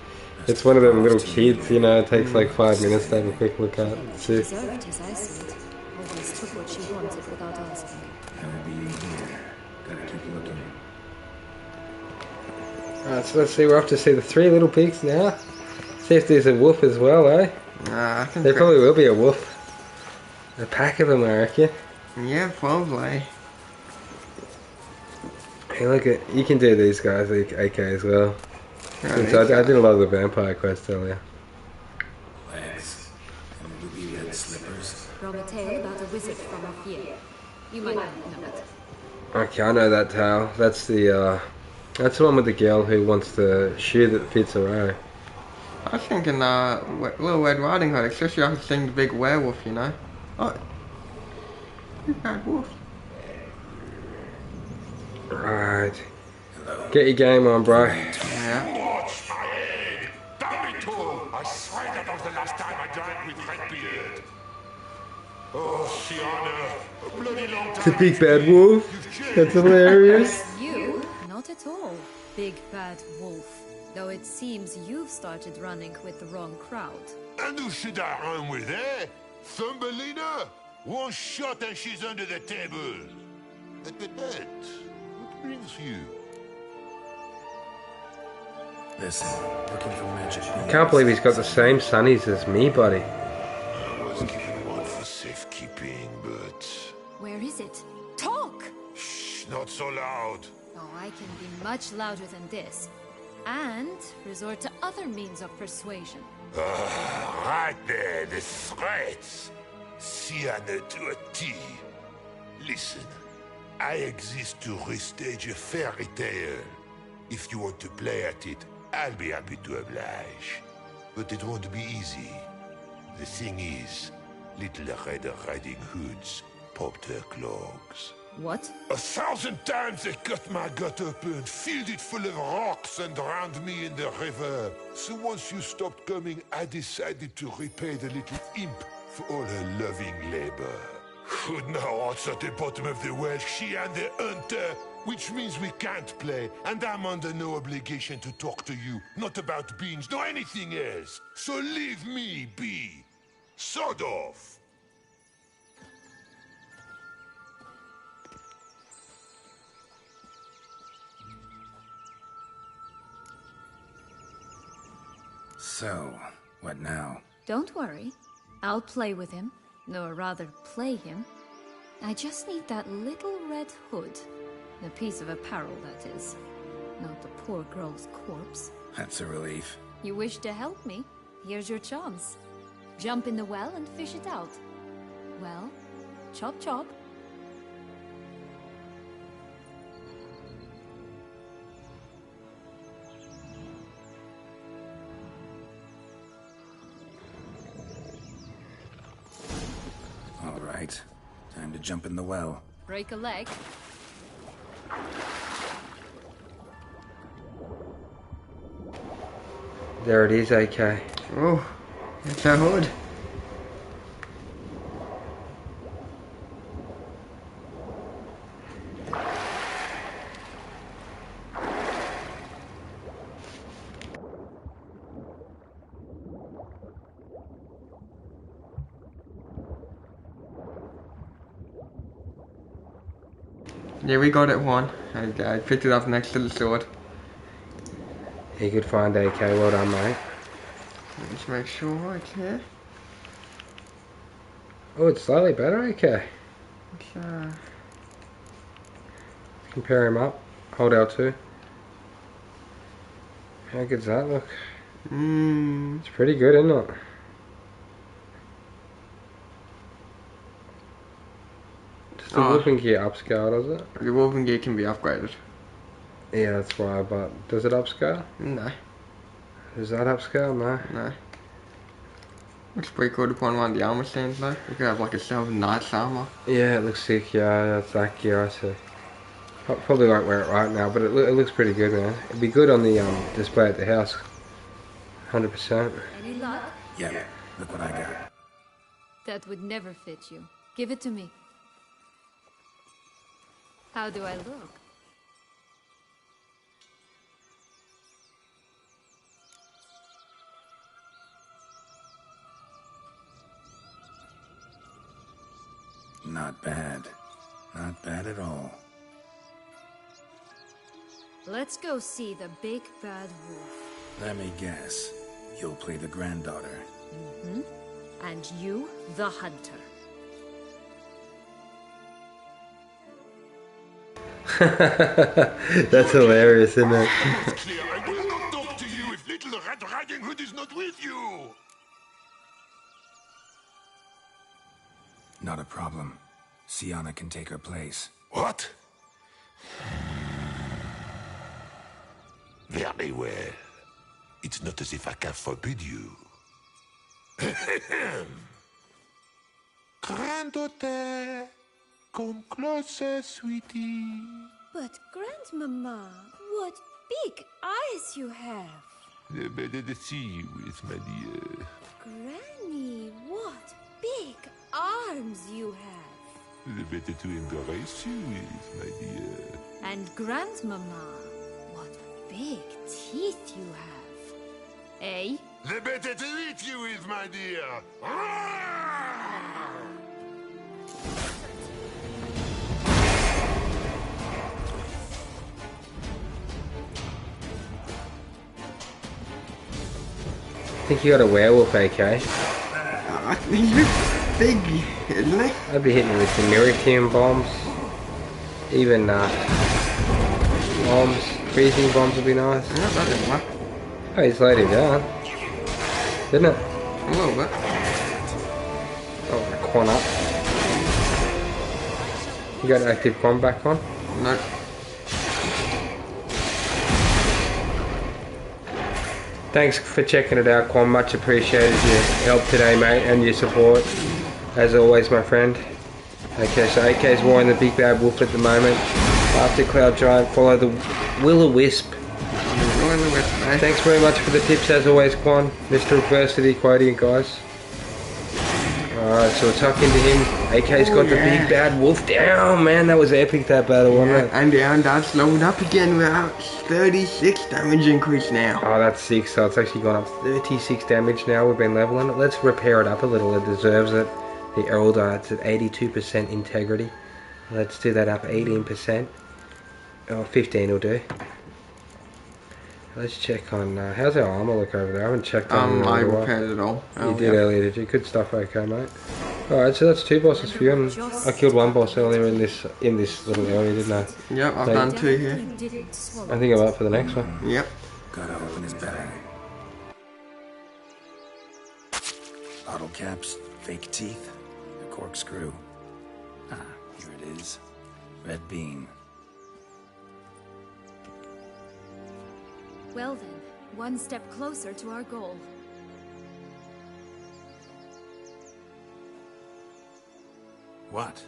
It's one of them little kids, you know, it takes like 5 minutes to have a quick look at. It's it. Deserved his eyesight. Always took what she wanted without asking. Gotta keep looking. Alright, so let's see, we're off to see the 3 little pigs now. See if there's a wolf as well, eh? Nah, there probably will be a wolf. A pack of them, I reckon. Yeah, probably. Hey, look at, you can do these guys, AK as well. Yeah, Since I did a lot of the vampire quests earlier. Legs and ruby red slippers. From a tale about a wizard from Ophir. You might not know it. Okay, I know that tale. That's the one with the girl who wants the shoe that fits her eye. I was thinking, Little Red Riding Hood, especially after seeing the big werewolf, you know? Oh. Big bad wolf. Right. Get your game on, bro. Yeah. Damn it all! I swear that was the last time I drank with Redbeard. Oh, Sienna, a bloody long time. The big bad wolf. That's hilarious. You? Not at all. Big bad wolf. Though it seems you've started running with the wrong crowd. And who should I run with, eh? Thumbelina? One shot and she's under the table. But, what brings you? Listen, looking for magic. I can't believe he's got the same sunnies as me, buddy. I was given one for safekeeping, but... Where is it? Talk! Shh, not so loud. Oh, I can be much louder than this. And resort to other means of persuasion. Right there, the threats. Sienna to a T. Listen, I exist to restage a fairy tale. If you want to play at it, I'll be happy to oblige. But it won't be easy. The thing is, Little Red Riding Hoods popped her clogs. What? 1,000 times they cut my gut open, filled it full of rocks and drowned me in the river. So once you stopped coming, I decided to repay the little imp for all her loving labor. Good now, what's at the bottom of the well, she and the hunter, which means we can't play, and I'm under no obligation to talk to you, not about beans, nor anything else. So leave me be. Sod off. So, what now? Don't worry. I'll play with him. Or rather, play him. I just need that little red hood. The piece of apparel, that is. Not the poor girl's corpse. That's a relief. You wish to help me? Here's your chance. Jump in the well and fish it out. Well, chop chop. right. Time to jump in the well. Break a leg? There it is, AK. Oh, it's a hood. Yeah, we got it, Juan. I picked it up next to the sword. You could find AK, well done, mate. Let's make sure it's here. Oh, it's slightly better, AK. It's, Compare him up. Hold L2. How good's that look? It's pretty good, isn't it? Does the wolfing gear upscale, does it? The wolfing gear can be upgraded. Yeah, that's why, but does it upscale? No. Does that upscale? No. No. Looks pretty cool to put on one of the armor stands though. You could have like a 7 knight's armor. Yeah, it looks sick, yeah, that's that gear, I see. Probably won't wear it right now, but it looks pretty good, man. It'd be good on the display at the house. 100%. Any luck? Yeah, look what I got. That would never fit you. Give it to me. How do I look? Not bad. Not bad at all. Let's go see the big bad wolf. Let me guess. You'll play the granddaughter. Mm-hmm. And you, the hunter. That's hilarious, isn't it? It's clear I will not talk to you if little Red Riding Hood is not with you. Not a problem. Sienna can take her place. What? Very well. It's not as if I can forbid you. Granddaughter, come closer, sweetie. But, Grandmama, what big eyes you have. The better to see you with, my dear. Granny, what big arms you have. The better to embrace you with, my dear. And Grandmama, what big teeth you have. Eh? The better to eat you with, my dear. I think you got a werewolf, AK. He's big, isn't he? I'd be hitting with the Mirakium bombs. Even bombs, freezing bombs would be nice. Yeah, that didn't work. Oh, he slowed him down. Didn't it? A little bit. Oh, quan up. You got active quan back on? No. Thanks for checking it out, Quan. Much appreciated your help today, mate, and your support. As always, my friend. Okay, so AK's wearing the big bad wolf at the moment. After Cloud Giant, follow the Will-O-Wisp. Thanks very much for the tips, as always, Quan. Mr. Adversity quoting, guys. Alright, so we'll tuck into him. AK's got the big bad wolf down, man. That was epic, that battle, wasn't it? And down, that's slowed up again. We're at 36 damage increase now. Oh, that's 6, so it's actually gone up 36 damage now. We've been leveling it. Let's repair it up a little. It deserves it. The Erldite, it's at 82% integrity. Let's do that up 18%. Oh, 15 will do. Let's check on, how's our armor look over there? I haven't checked on it. I repaired it all. You did earlier, did you? Good stuff, okay, mate. Alright, so that's 2 bosses for you, and I killed 1 boss earlier in this little area, didn't I? Yep, I've done 2 here. I think I'm up for the next one. Yep. Gotta open his belly. Bottle caps, fake teeth, a corkscrew. Ah, here it is. Red bean. Well then, one step closer to our goal. What?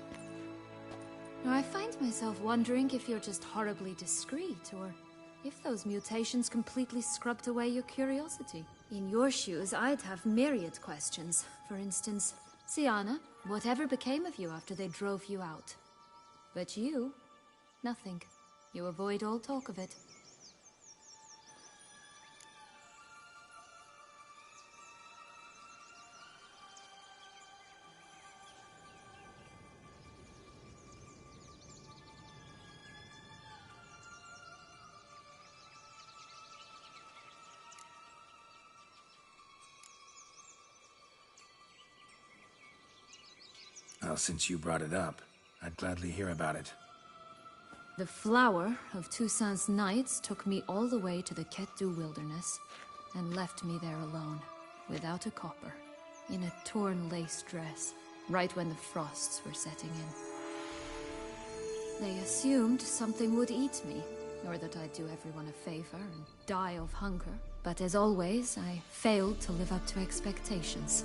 I find myself wondering if you're just horribly discreet, or if those mutations completely scrubbed away your curiosity. In your shoes, I'd have myriad questions. For instance, Siana, whatever became of you after they drove you out? But you, nothing. You avoid all talk of it. Well, since you brought it up, I'd gladly hear about it. The flower of Toussaint's Knights took me all the way to the Ketdu wilderness and left me there alone, without a copper, in a torn lace dress, right when the frosts were setting in. They assumed something would eat me, or that I'd do everyone a favor and die of hunger. But as always, I failed to live up to expectations.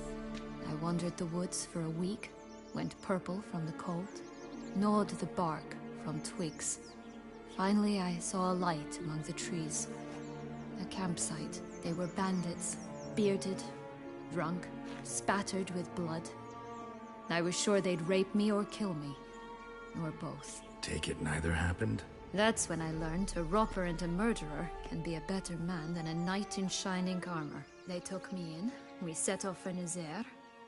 I wandered the woods for a week, went purple from the cold, gnawed the bark from twigs. Finally, I saw a light among the trees. A campsite. They were bandits, bearded, drunk, spattered with blood. I was sure they'd rape me or kill me, or both. Take it neither happened? That's when I learned a robber and a murderer can be a better man than a knight in shining armor. They took me in, we set off for Nazaire,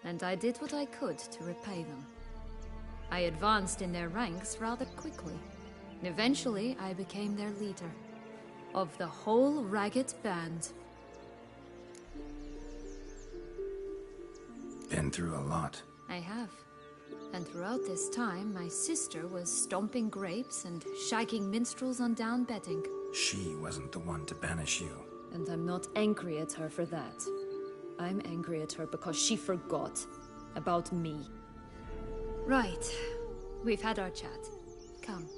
and I did what I could to repay them. I advanced in their ranks rather quickly. Eventually, I became their leader. Of the whole ragged band. Been through a lot. I have. And throughout this time, my sister was stomping grapes and shagging minstrels on down bedding. She wasn't the one to banish you. And I'm not angry at her for that. I'm angry at her because she forgot about me. Right. We've had our chat. Come.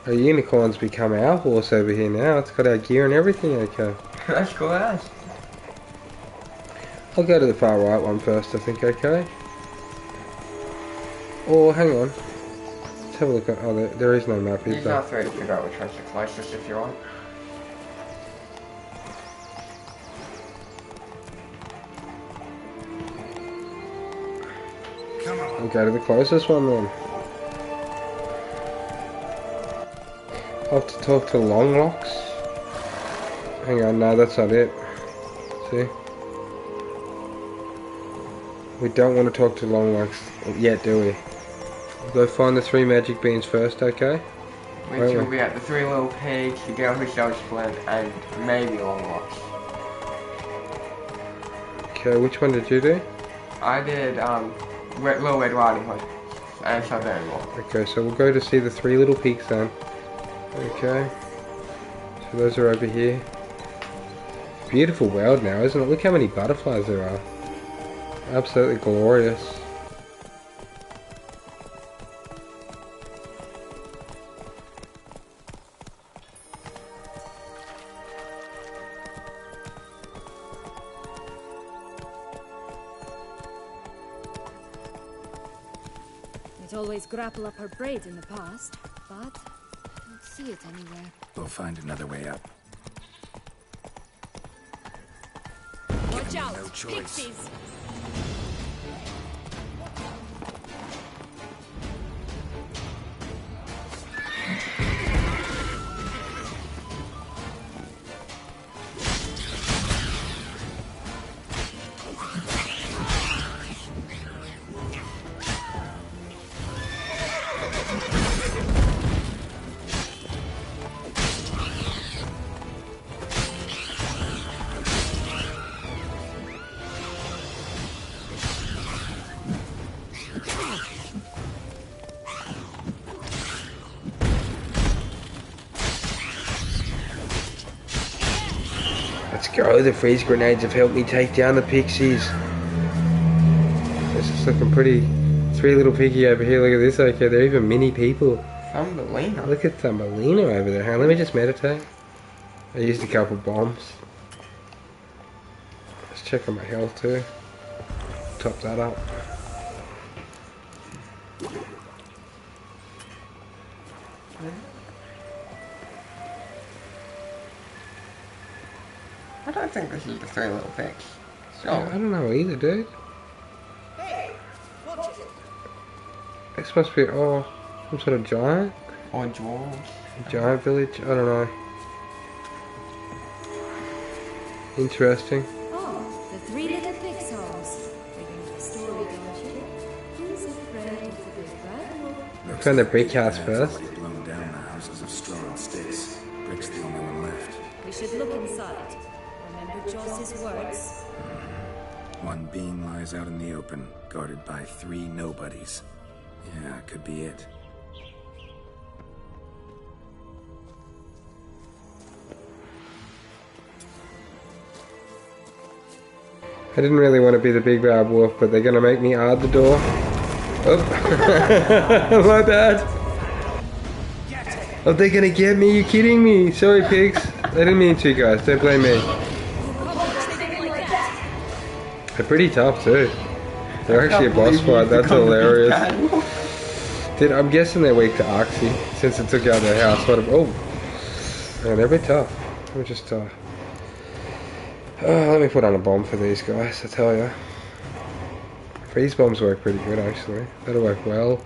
A unicorn's become our horse over here now. It's got our gear and everything, okay. That's cool as. I'll go to the far right one first, I think, okay. Oh, hang on. Let's have a look at... Oh, there is no map, is You there? can feel to figure out which one's the closest if you want. Come on. I'll go to the closest one then. I'll have to talk to Longlocks. Hang on, no, that's not it. See? We don't want to talk to Longlocks yet, do we? We'll go find the 3 magic beans first, okay? Which will be at the 3 little pigs, the girl who sells Flint, and maybe Longlocks. Okay, which one did you do? I did, Little Red Riding Hood, and Siberian Wolf. Okay, so we'll go to see the 3 little pigs then. Okay. So those are over here. Beautiful world now, isn't it? Look how many butterflies there are. Absolutely glorious. I'd always grapple up her braid in the past, but I don't see it anywhere. We'll find another way up. Watch out! No choice. Pixies! Let's go. The freeze grenades have helped me take down the pixies. This is looking pretty. Three little piggy over here. Look at this. Okay, they're even mini people. Thumbelina. Look at Thumbelina over there. Hang on, let me just meditate. I used a couple bombs. Let's check on my health too. Top that up. I don't think this is the three little pigs. So. I don't know either, dude. Hey, what is it? This must be, some sort of giant? Or dwarves. Giant village? I don't know. Interesting. Oh, the three little pigs homes. Beginning the story, don't you? Who's afraid of the big bad wolf? I found the brick house first. Blown down the houses of straw and sticks. Brick's the only one left. We should look inside. Remember Joss's words? One being lies out in the open, guarded by three nobodies. Yeah, could be it. I didn't really want to be the big bad wolf, but they're gonna make me guard the door. Oh, my bad. Oh, they're gonna get me? You kidding me? Sorry, pigs. I didn't mean to, guys. Don't blame me. They're pretty tough too. They're actually a boss fight. That's hilarious. Dude, I'm guessing they're weak to Oxy since it took out their house. Oh, man, they're a bit tough. Let me just let me put on a bomb for these guys. I tell ya, freeze bombs work pretty good actually. That'll work well.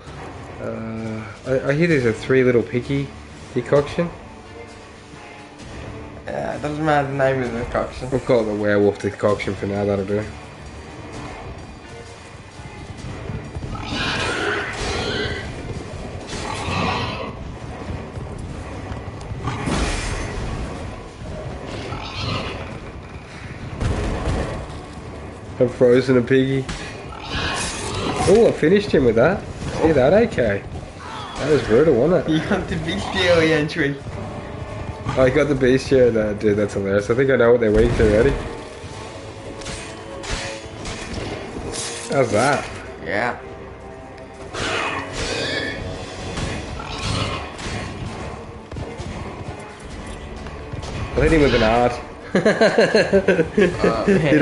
I hear there's a three little piggy decoction. Yeah, it doesn't matter the name of the decoction. We'll call it the werewolf decoction for now. That'll do. I've frozen a piggy. Oh, I finished him with that. See that? Okay. That was brutal, wasn't it? You got the bestiary entry. Oh, I got the bestiary. Dude, that's hilarious. I think I know what they're weak to already. How's that? Yeah. I hit him with an art. Dude, I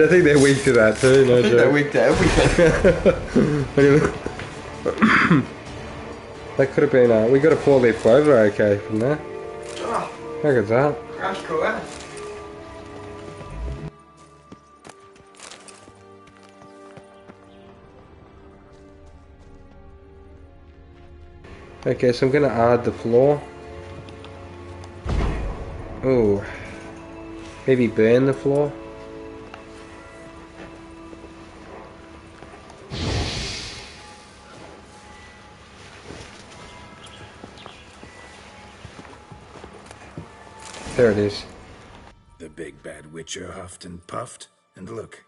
think they're weak to that too. No joke. They're weak to everything. That could have been. We got a 4-leaf clover, okay, from there. Oh, how good's that? That's cool, eh? Okay, so I'm gonna add the floor. Oh. Maybe burn the floor. There it is. The big bad witcher huffed and puffed, and look,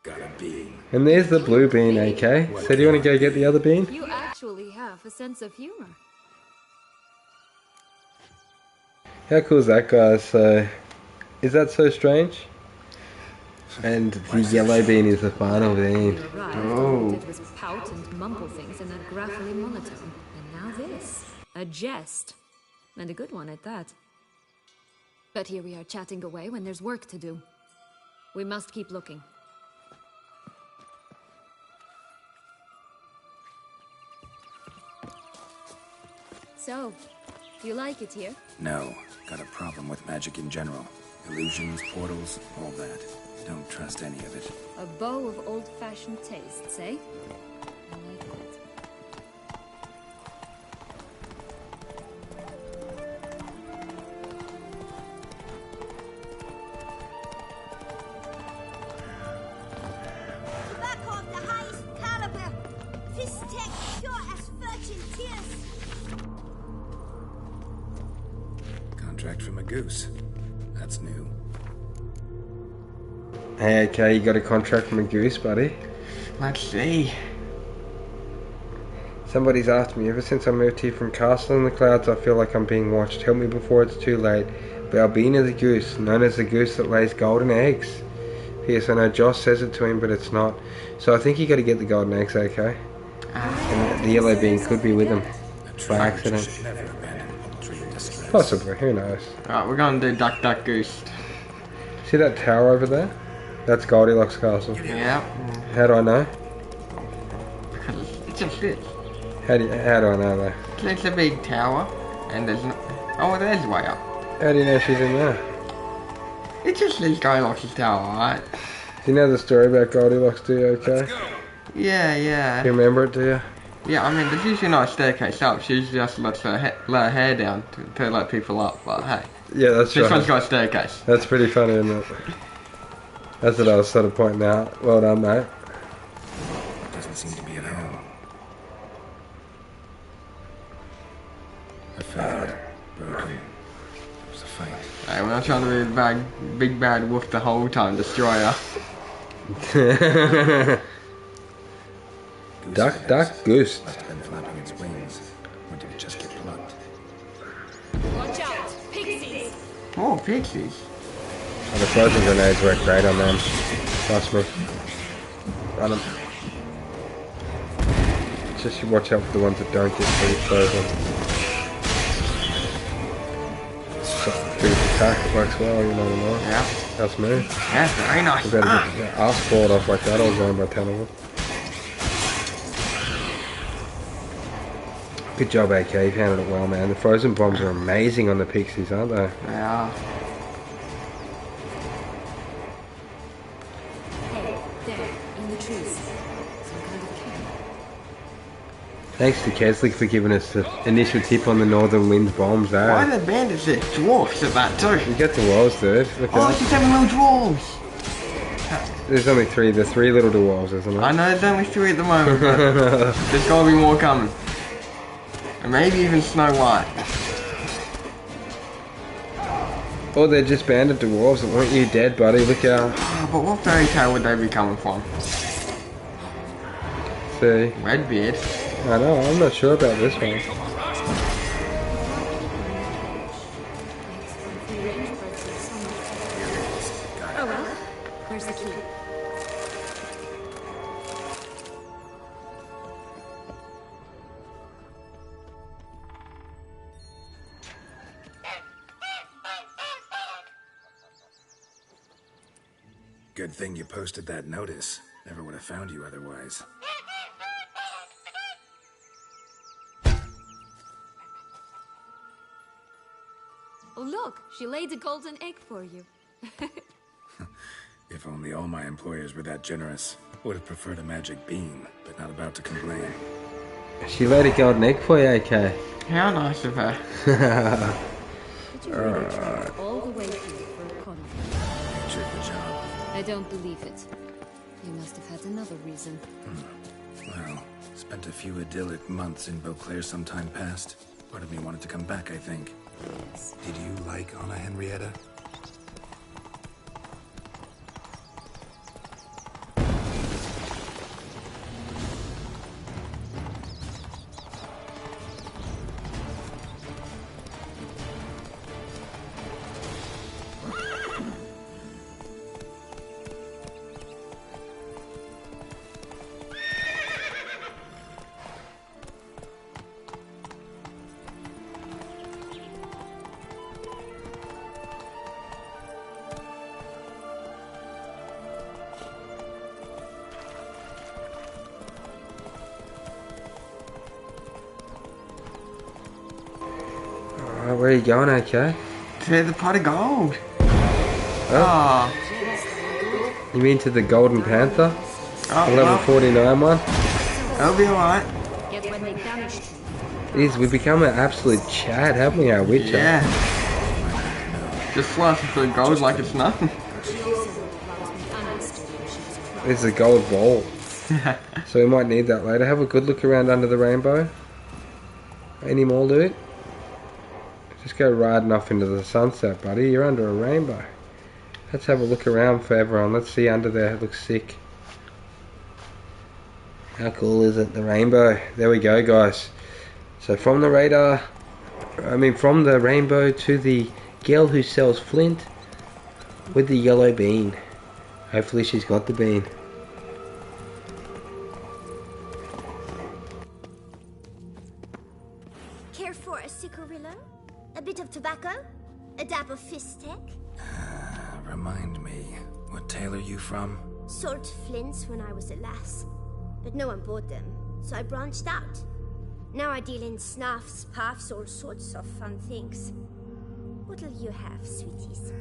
got a bean. And there's the blue bean, AK. So do you want to go get the other bean? You actually have a sense of humor. How cool is that, guys? So, is that so strange? And the yellow bean is the final bean. Oh. It was pout and mumble things in that gravelly monotone. And now this. A jest. And a good one at that. But here we are chatting away when there's work to do. We must keep looking. So, do you like it here? No, got a problem with magic in general. Illusions, portals, all that. Don't trust any of it. A bow of old-fashioned tastes, eh? I like that. Tobacco of the highest caliber. This tech pure as virgin tears. Contract from a goose. That's new. Hey, okay, you got a contract from a goose, buddy. Let's see. Somebody's asked me, ever since I moved here from Castle in the Clouds, I feel like I'm being watched. Help me before it's too late. Balbina the goose, known as the goose that lays golden eggs. Yes, I know Josh says it to him, but it's not. So I think you got to get the golden eggs, okay? And the yellow bean could be with them by accident. Possibly, who knows? Alright, we're going to do Duck Duck Goose. See that tower over there? That's Goldilocks Castle. Yeah. How do I know? It's a fit. How do I know that? It's a big tower, and there's no... Oh, there's way up. How do you know she's in there? It just says Goldilocks Tower, right? Do you know the story about Goldilocks, do you, okay? Yeah. Do you remember it, do you? Yeah, I mean, there's usually not a staircase up. She just lets her let her hair down to let people up, but hey. Yeah, that's right. This one's got a staircase. That's pretty funny, isn't it? That's what I was sort of pointing out. Well done, mate. Doesn't seem to be at home. A feather broken. It was a fight. Hey, we're not trying to be the big bad wolf the whole time, destroyer. Duck, goose. Must have been flapping its wings. Or did it just get plucked? Watch out! Pixies! Oh, pixies. Oh, the frozen grenades work great on them. Trust me. Run them. Just you watch out for the ones that don't get fully frozen. Substitute attack, it works well, you know what I mean? Yeah. That's me. Yeah, very nice. You better get your ass clawed off like that, I was going by 10 of them. Good job, AK. You've handled it well, man. The frozen bombs are amazing on the pixies, aren't they? Yeah. Hey, there, in the trees. Some kind of camp. Thanks to Keslick for giving us the initial tip on the Northern Wind bombs, eh? Why are the bandits there? Dwarfs at that too. You get the dwarves, dude. Look Oh, at it's just having little dwarves. There's only three. There's 3 little dwarves, isn't there? I know there's only 3 at the moment, but there's gotta be more coming. And maybe even Snow White. Or they're just banded dwarves that want you dead, buddy. Look out. Oh, but what fairy tale would they be coming from? See? Redbeard. I know, I'm not sure about this one. Oh well, where's the key? Good thing you posted that notice. Never would have found you otherwise. Oh look, she laid a golden egg for you. If only all my employers were that generous. Would have preferred a magic bean, but not about to complain. She laid a golden egg for you, AK. How nice of her. Did you really travel all the way here for a conference? Nature of the job. I don't believe it. You must have had another reason. Well, spent a few idyllic months in Beauclair some time past. Part of me wanted to come back, I think. Yes. Did you like Anna Henrietta? Where are you going, AK? To the pot of gold. Oh. You mean to the Golden Panther? Oh, the level 49 one? That'll be alright. We've become an absolute Chad, haven't we, our Witcher? Yeah. Just slicing through gold like it's nothing. There's a gold ball. So we might need that later. Have a good look around under the rainbow. Any more loot? Just go riding off into the sunset, buddy. You're under a rainbow. Let's have a look around for everyone. Let's see under there. It looks sick. How cool is it? The rainbow. There we go, guys. So from the radar, from the rainbow to the girl who sells flint with the yellow bean. Hopefully she's got the bean. Care for a cigarillo? A bit of tobacco? A dab of fistek? Remind me, what tale are you from? Sold flints when I was a lass, but no one bought them, so I branched out. Now I deal in snuffs, puffs, all sorts of fun things. What'll you have, sweeties?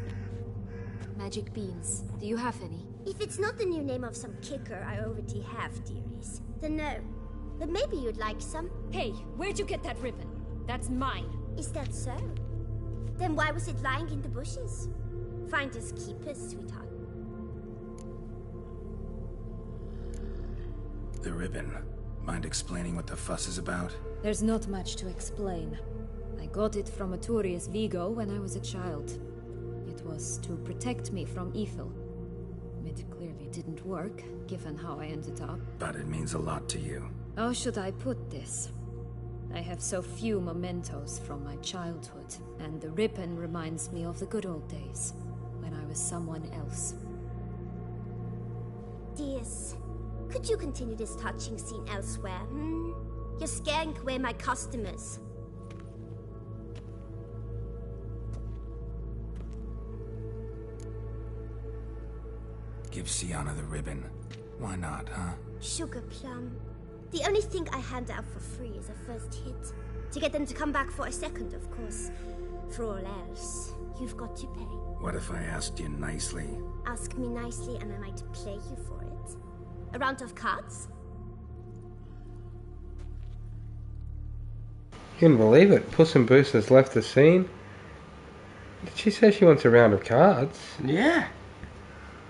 Magic beans. Do you have any? If it's not the new name of some kicker I already have, dearies, then no. But maybe you'd like some. Hey, where'd you get that ribbon? That's mine. Is that so? Then why was it lying in the bushes? Finders keepers, sweetheart. The ribbon. Mind explaining what the fuss is about? There's not much to explain. I got it from a Turius Vigo when I was a child. It was to protect me from evil. It clearly didn't work, given how I ended up. But it means a lot to you. How should I put this? I have so few mementos from my childhood, and the ribbon reminds me of the good old days, when I was someone else. Dears, could you continue this touching scene elsewhere, hmm? You're scaring away my customers. Give Sienna the ribbon. Why not, huh? Sugar plum. The only thing I hand out for free is a first hit. To get them to come back for a second, of course. For all else, you've got to pay. What if I asked you nicely? Ask me nicely and I might play you for it. A round of cards? You couldn't believe it. Puss in Boots has left the scene. Did she say she wants a round of cards? Yeah.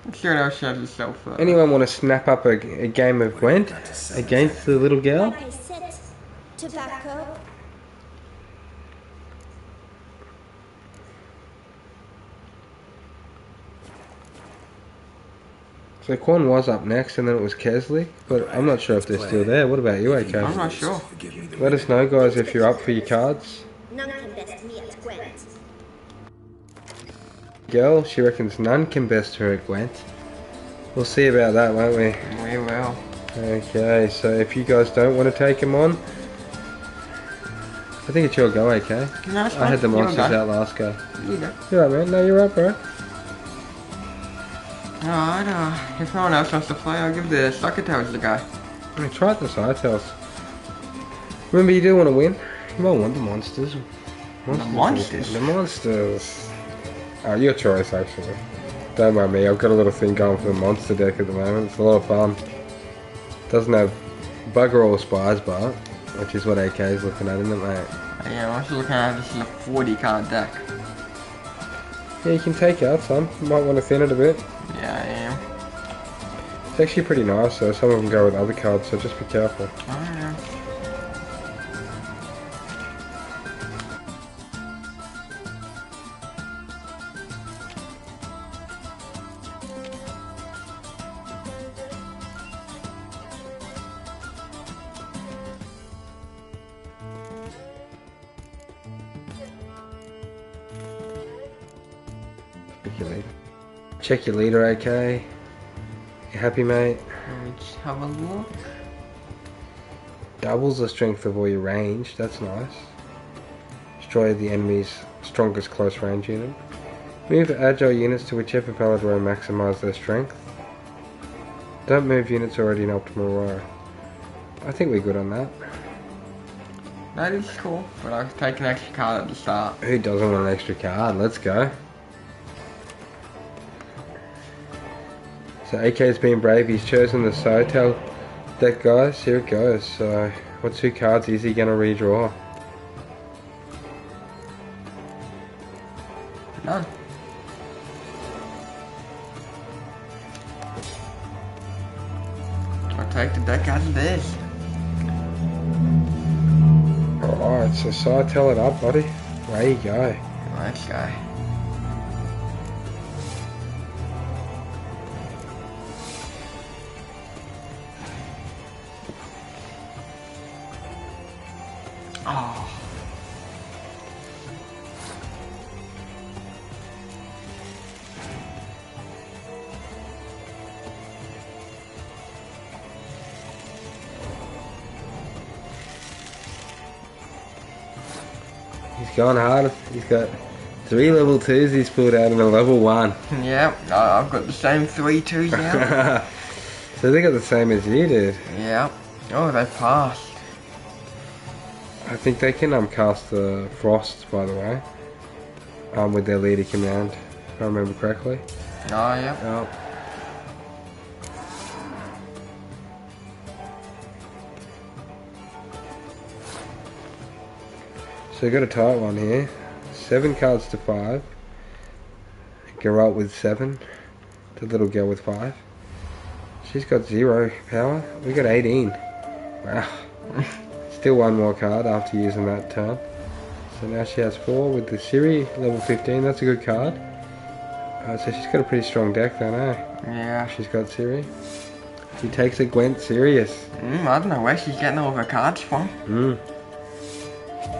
I'm sure that'll shut herself up. Anyone want to snap up a game of Gwent against the little girl? Like I said, tobacco. So Quan was up next and then it was Kesley, but I'm not sure if they're still there. What about you, AK? I'm not sure. Let us know, guys, if you're up for your cards. None can best me at Gwent. Girl, she reckons none can best her at Gwent. We'll see about that, won't we? We will. Okay, so if you guys don't want to take him on, I think it's your go, AK. No, I had the monsters out last go. You go. You're right, man. No, you're up, bro. Alright, if no one else wants to play, I'll give the Sucker Tails a go. Try the side tails. Remember, you do want to win. You might want the monsters. The monsters? The monsters. Your choice, actually. Don't mind me. I've got a little thing going for the monster deck at the moment. It's a lot of fun. Doesn't have bugger all spies, but which is what AK is looking at, isn't it, mate? Yeah, I'm actually looking at this is a 40 card deck. Yeah, you can take out some. You might want to thin it a bit. Yeah, I am. It's actually pretty nice, so some of them go with other cards, so just be careful. Oh, yeah. Check your leader, AK. You happy, mate? Let's have a look. Doubles the strength of all your range. That's nice. Destroy the enemy's strongest close range unit. Move agile units to whichever pallet row maximize their strength. Don't move units already in optimal row. I think we're good on that. That is cool, but I'll take an extra card at the start. Who doesn't want an extra card? Let's go. So AK's been brave, he's chosen the Sotel deck, guys. Here it goes. So what two cards is he going to redraw? None. I'll take the deck as it is. Alright, so Sotel it up, buddy. There you go. Let's go. Oh. going hard. He's got 3 level 2s he's pulled out and a level 1. Yeah, I've got the same 3 2s now. So they got the same as you did. Yeah. Oh, they passed. I think they can cast the Frost, by the way. With their leader command, if I remember correctly. Oh, yeah. Oh. So we got a tight one here. 7 cards to 5. Geralt with 7. The little girl with 5. She's got 0 power. We got 18. Wow. Still 1 more card after using that turn. So now she has 4 with the Ciri, level 15. That's a good card. So she's got a pretty strong deck then, eh? Yeah. She's got Ciri. She takes a Gwent serious. I don't know where she's getting all of her cards from.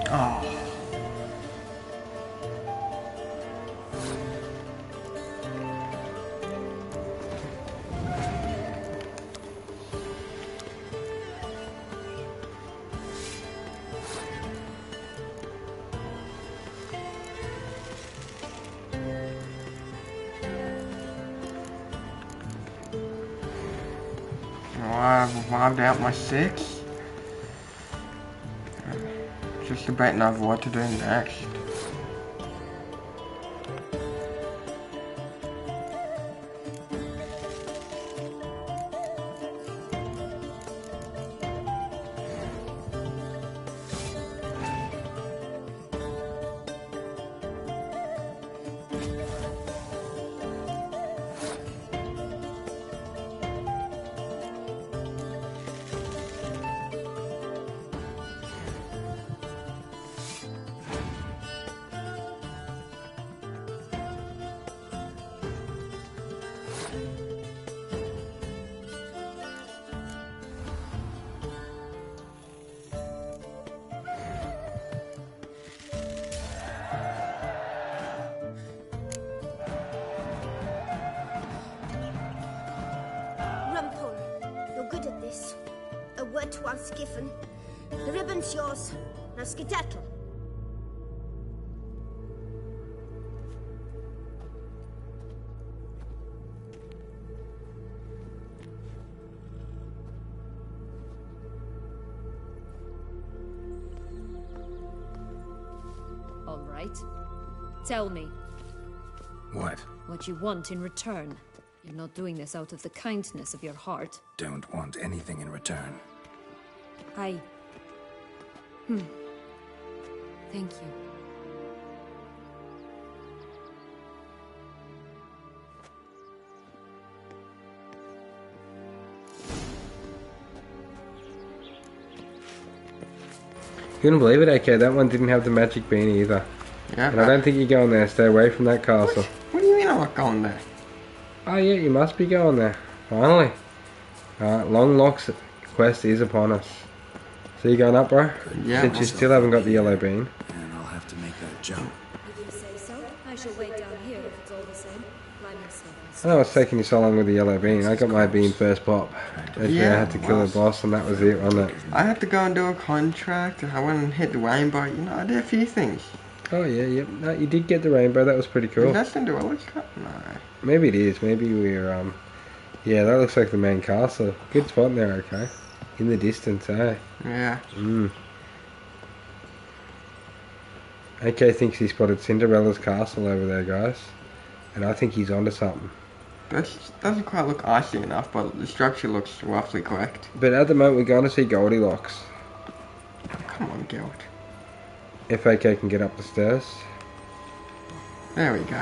Oh. I've revived out my 6. Just debating over what to do next. You're good at this. A word once given. The ribbon's yours. Now skedaddle. All right. Tell me. What? What you want in return. You're not doing this out of the kindness of your heart. Don't want anything in return. Thank you. Couldn't believe it, okay, that one didn't have the magic bean either. Yeah. And I don't think you're going there, stay away from that castle. What do you mean I'm not going there? Oh yeah, you must be going there. Finally. Alright, Long Lock's quest is upon us. So you going up, bro? Yeah. Since you still haven't got the yellow bean. And I'll have to make that jump. If you say so, I shall wait down here if it's all the same. I know it's taking you so long with the yellow bean. I got my bean first pop. Basically, I had to kill the boss and that was it, wasn't it? I had to go and do a contract. I went and hit the rainbow. You know, I did a few things. Oh yeah, yep. No, you did get the rainbow. That was pretty cool. That's into a look. No. Maybe it is. Maybe we're yeah, that looks like the main castle. Good spot there, okay. In the distance, eh? Yeah. AK thinks he spotted Cinderella's castle over there, guys. And I think he's onto something. That doesn't quite look icy enough, but the structure looks roughly correct. But at the moment, we're going to see Goldilocks. Come on, Geld. If AK can get up the stairs. There we go.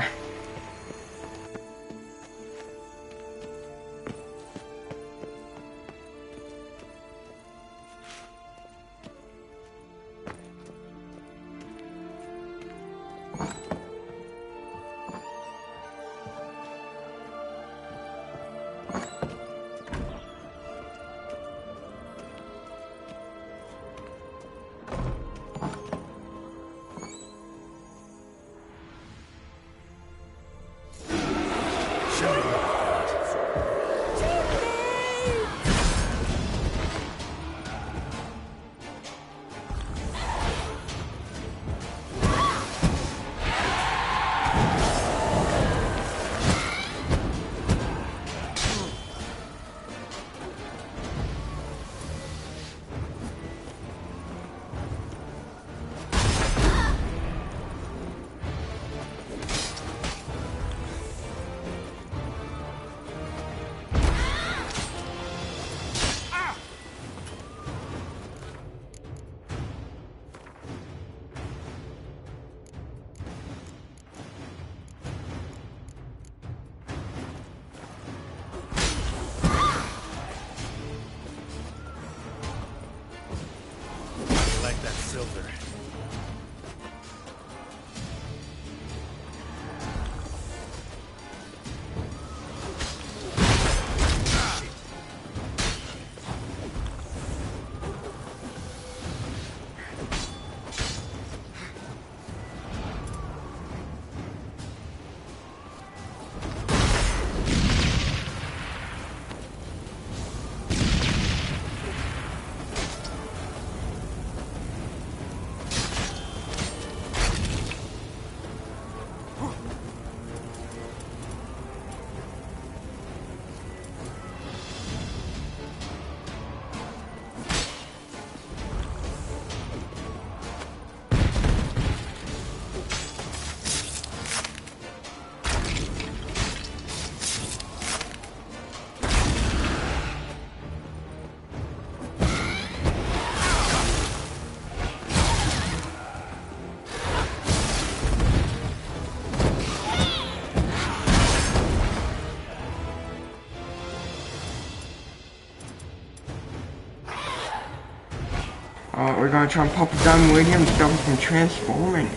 Alright, we're gonna try and pop a gun with him and stop him from transforming.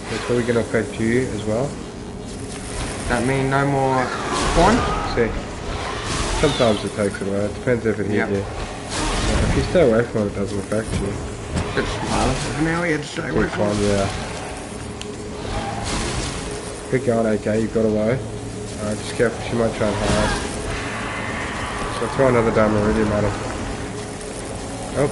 That's probably gonna affect you as well. That mean no more spawn? See. Sometimes it takes it away. It depends if it hit you. If you stay away from it, it doesn't affect you. It's smart. Now we had to stay away from it. Yeah. Good going, AK. You've got a low. Just careful. She might try and hide. So throw another diamond iridium at him. Oh.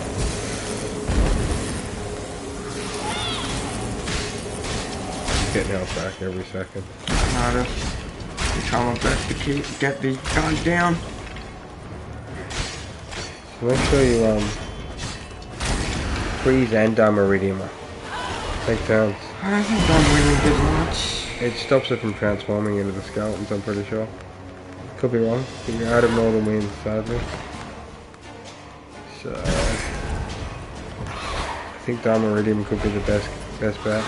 Getting health back every second. I just try my best to get these guys down. So make sure you freeze and iridium. Take turns. I don't think iridium did much. It stops it from transforming into the skeletons, I'm pretty sure. Could be wrong, but you're out of northern winds, sadly. So I think iridium could be the best bet.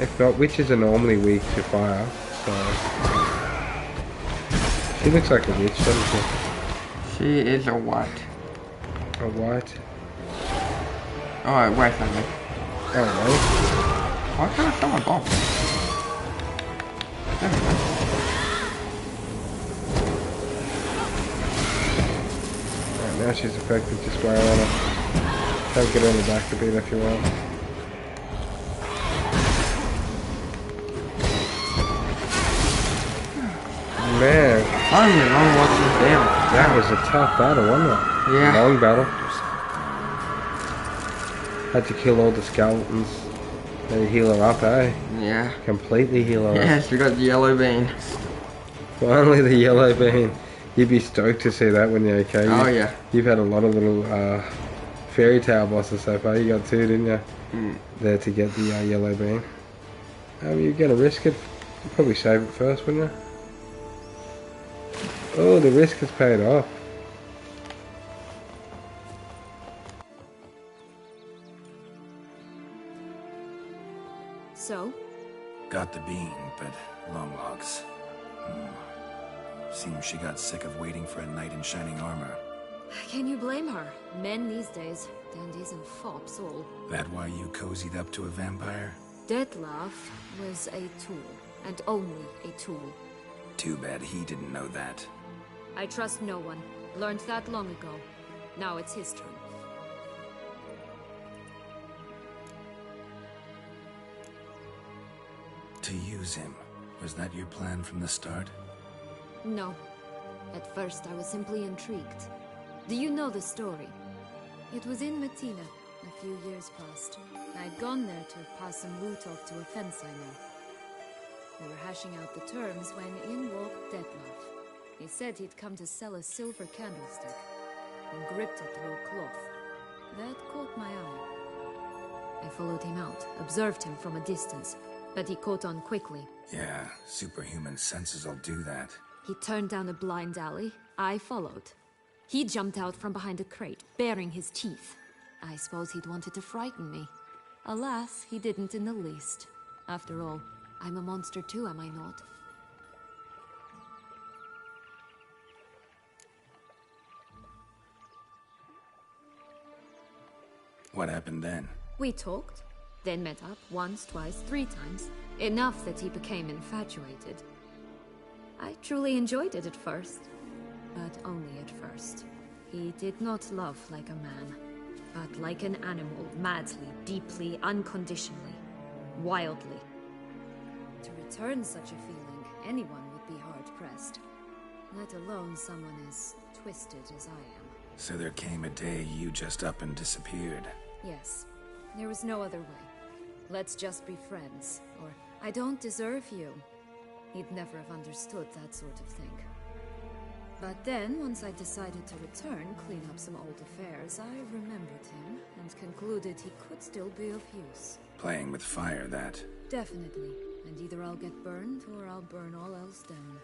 If not, witches are normally weak to fire, so she looks like a witch, doesn't she? She is a what? A what? Oh, wait a minute. Oh, really? Why can't I sell my box? There we go. Right, now she's affected, just wear on her. Try and get her on the back a bit if you want. Man. I don't even know what she's down. That was a tough battle, wasn't it? Yeah. Long battle. Had to kill all the skeletons. And heal her up, eh? Yeah. Completely heal her up. Yes, we got the yellow bean. Finally the yellow bean. You'd be stoked to see that, wouldn't you, okay? Oh, yeah. You've had a lot of little fairy tale bosses so far. You got 2, didn't you? There to get the yellow bean. You're going to risk it. You'd probably save it first, wouldn't you? Oh, the risk has paid off. So? Got the bean, but long logs. Seems she got sick of waiting for a knight in shining armor. Can you blame her? Men these days, dandies and fops all. That why you cozied up to a vampire? Dettlaff was a tool, and only a tool. Too bad he didn't know that. I trust no one. Learned that long ago. Now it's his turn. To use him, was that your plan from the start? No. At first I was simply intrigued. Do you know the story? It was in Matina, a few years past. I'd gone there to pass some loot off to a fence I know. We were hashing out the terms when in walked Dettlaff. He said he'd come to sell a silver candlestick, and gripped it through a cloth. That caught my eye. I followed him out, observed him from a distance, but he caught on quickly. Yeah, superhuman senses will do that. He turned down a blind alley. I followed. He jumped out from behind a crate, baring his teeth. I suppose he'd wanted to frighten me. Alas, he didn't in the least. After all, I'm a monster too, am I not? What happened then? We talked, then met up once, twice, 3 times. Enough that he became infatuated. I truly enjoyed it at first, but only at first. He did not love like a man, but like an animal, madly, deeply, unconditionally, wildly. To return such a feeling, anyone would be hard-pressed, let alone someone as twisted as I am. So there came a day you just up and disappeared. Yes, there was no other way. Let's just be friends, or I don't deserve you. He'd never have understood that sort of thing. But then, once I decided to return, clean up some old affairs, I remembered him and concluded he could still be of use. Playing with fire, that. Definitely. And either I'll get burned, or I'll burn all else down.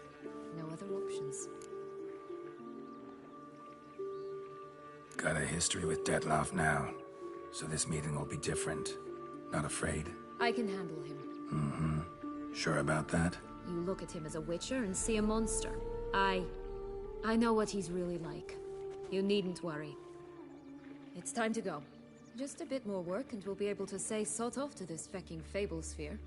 No other options. Got a history with Dettlaff now, so this meeting will be different. Not afraid? I can handle him. Mm-hmm. Sure about that? You look at him as a witcher and see a monster. I know what he's really like. You needn't worry. It's time to go. Just a bit more work and we'll be able to say sort off to this fecking fable sphere.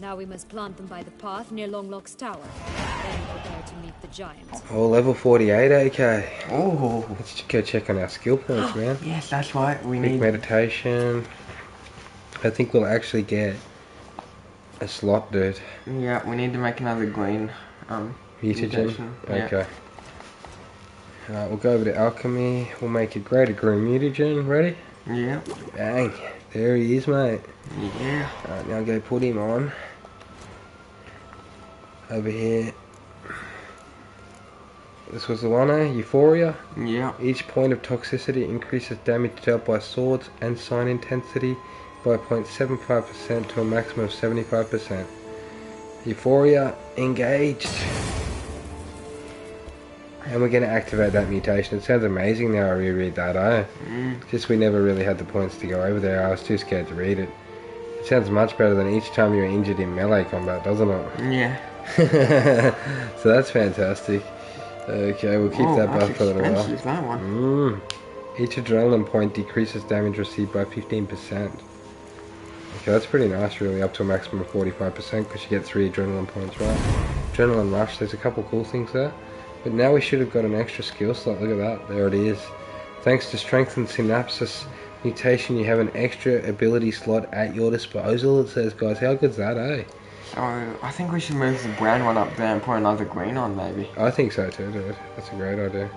Now we must plant them by the path near Longlock's tower. Then prepare to meet the giant. Oh, level 48 AK. Oh. Let's go check on our skill points, man. Yes, that's right. We Quick need meditation. I think we'll actually get a slot, dude. Yeah, we need to make another green Mutagen? Yeah. Okay. Alright, we'll go over to alchemy. We'll make a greater green mutagen. Ready? Yeah. Bang. There he is, mate. Yeah. Alright, now go put him on. Over here. This was the one, eh? Euphoria? Yeah. Each point of toxicity increases damage dealt by swords and sign intensity by 0.75% to a maximum of 75%. Euphoria engaged. And we're going to activate that mutation. It sounds amazing now I reread that, eh? Just we never really had the points to go over there. I was too scared to read it. It sounds much better than each time you're injured in melee combat, doesn't it? Yeah. So that's fantastic. Okay, we'll keep that buff for a little while. That one. Each adrenaline point decreases damage received by 15%. Okay, that's pretty nice really, up to a maximum of 45% because you get 3 adrenaline points, right? Adrenaline rush, there's a couple cool things there. But now we should have got an extra skill slot, look at that, there it is. Thanks to strengthened synapses mutation, you have an extra ability slot at your disposal, it says, guys. How good's that, eh? So, I think we should move the brown one up there and put another green on, maybe. I think so too, dude. That's a great idea.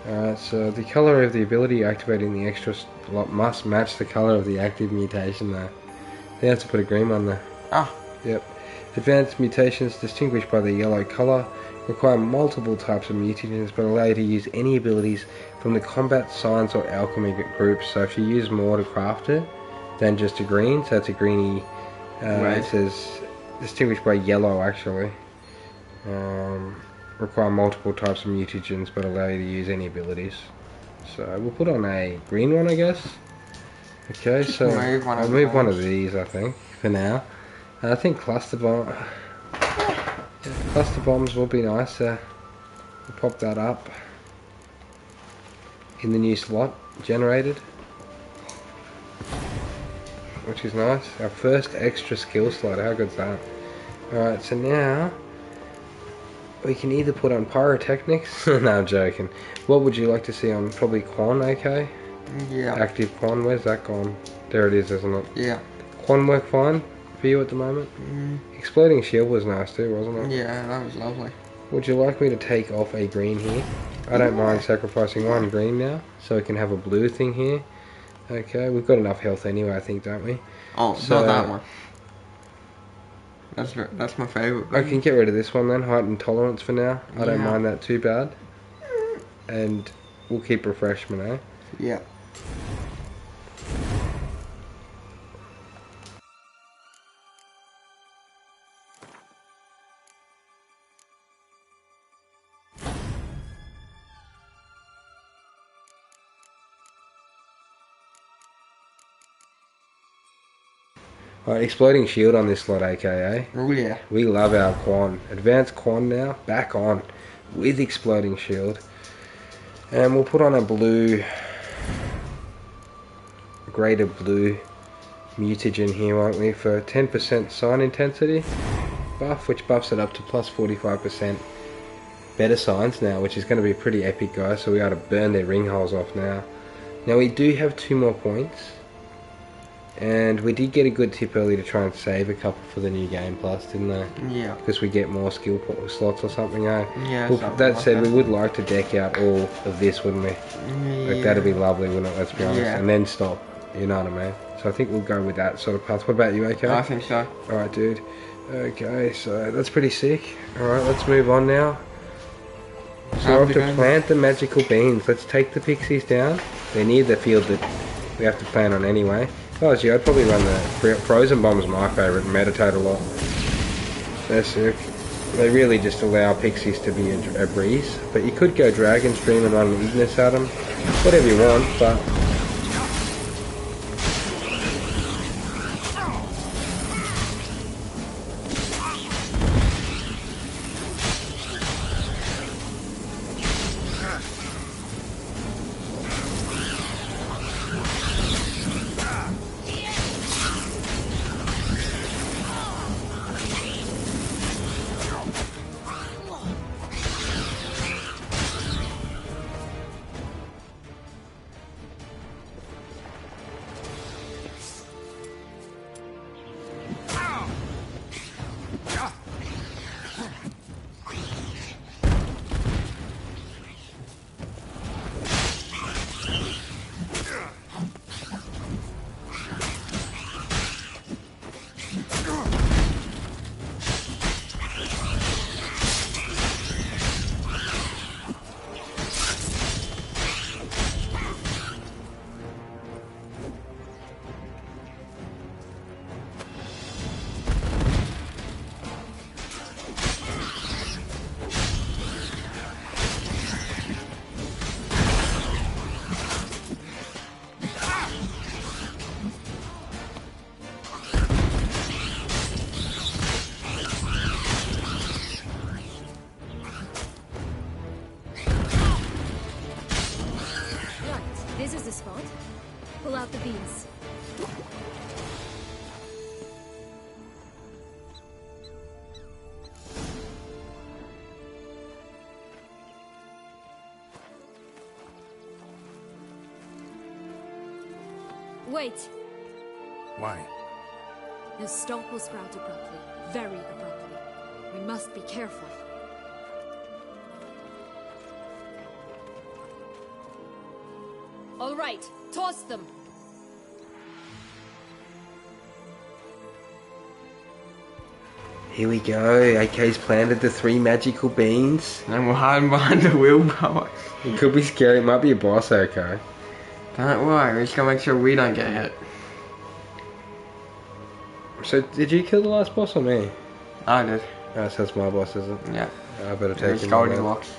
Alright, so the colour of the ability activating the extra slot must match the colour of the active mutation there. They have to put a green one there. Ah. Yep. Advanced mutations distinguished by the yellow colour require multiple types of mutagens but allow you to use any abilities from the combat, science or alchemy groups. So if you use more to craft it than just a green, so it's a greeny, it says distinguished by yellow actually. Require multiple types of mutagens but allow you to use any abilities. So we'll put on a green one, I guess. Okay, so I'll move one of these, I think, for now. I think cluster bombs will be nice. We'll pop that up in the new slot generated, which is nice. Our first extra skill slot. How good's that? Alright, so now we can either put on pyrotechnics. No, I'm joking. What would you like to see on? Probably Quan, okay? Yeah. Active Quan. Where's that gone? There it is, isn't it? Yeah. Quan work fine for you at the moment? Exploding shield was nice too, wasn't it? Yeah, that was lovely. Would you like me to take off a green here? I don't mind sacrificing one green now, so we can have a blue thing here. Okay, we've got enough health anyway, I think, don't we? Oh, so, not that one. That's my favourite. I can get rid of this one then, heightened tolerance for now. I don't mind that too bad. And we'll keep refreshment, eh? Yeah. Alright, exploding shield on this slot, aka. Oh yeah. We love our Quan. Advanced Quan now, back on with exploding shield. And we'll put on a blue, greater blue mutagen here, won't we, for 10% sign intensity buff, which buffs it up to plus 45% better signs now, which is going to be pretty epic, guys. So we ought to burn their ring holes off now. Now we do have 2 more points. And we did get a good tip early to try and save a couple for the new game plus, didn't they? Yeah. Because we get more skill slots or something, eh? Yeah. Well, that said, we would like to deck out all of this, wouldn't we? Yeah. Like, that'd be lovely, wouldn't it? Let's be honest. Yeah. And then stop. You know what I mean? So I think we'll go with that sort of path. What about you, okay? I think so. Alright, dude. Okay, so that's pretty sick. Alright, let's move on now. So we have to plant the magical beans. Let's take the pixies down. They're near the field that we have to plant on anyway. If I was you, I'd probably run the frozen bomb's my favourite and meditate a lot. They're sick. They really just allow pixies to be a breeze. But you could go Dragon Stream and run Ignis at them. Whatever you want, but... Wait! Why? The stalk will sprout abruptly. Very abruptly. We must be careful. All right, toss them! Here we go. AK's planted the 3 magical beans. And we're hiding behind the wheelbarrow. It could be scary. It might be a boss, AK. Don't worry, we just gotta make sure we don't get hit. So, did you kill the last boss or me? I did. Oh, so that's my boss, is it? Yeah. I better take him. Goldilocks.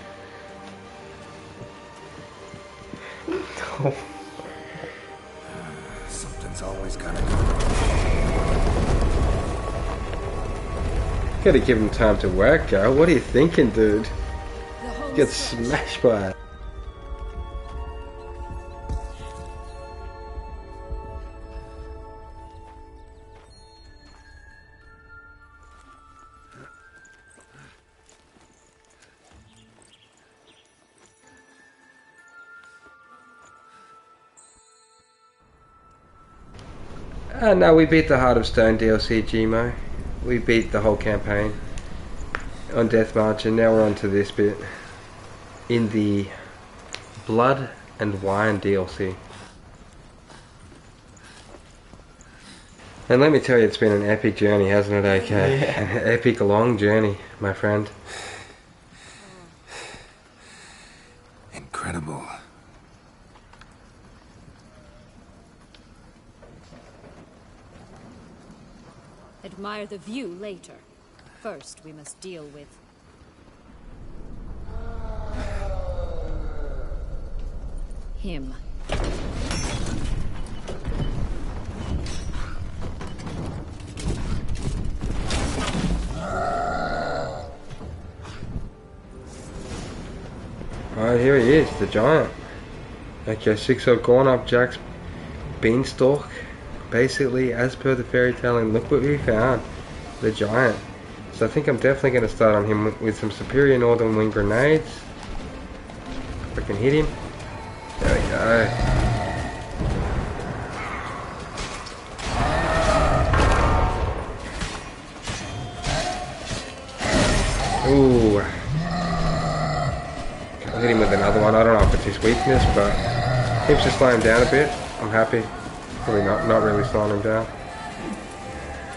Something's always gotta go. Gotta give him time to work, girl. What are you thinking, dude? Get smashed by it. No, we beat the Heart of Stone DLC, Gmo. We beat the whole campaign on deathmarch, and now we're on to this bit in the Blood and Wine DLC. And let me tell you, it's been an epic journey, hasn't it, AK? Yeah. An epic long journey, my friend. Incredible. Admire the view later. First, we must deal with... him. Alright, here he is, the giant. Okay, 6 have gone up Jack's beanstalk. Basically, as per the fairy tale, and look what we found. The giant. So I think I'm definitely going to start on him with some superior northern wind grenades. If I can hit him. There we go. Ooh. I'll hit him with another one. I don't know if it's his weakness, but seems to slow him down a bit. I'm happy. Probably not really slowing him down.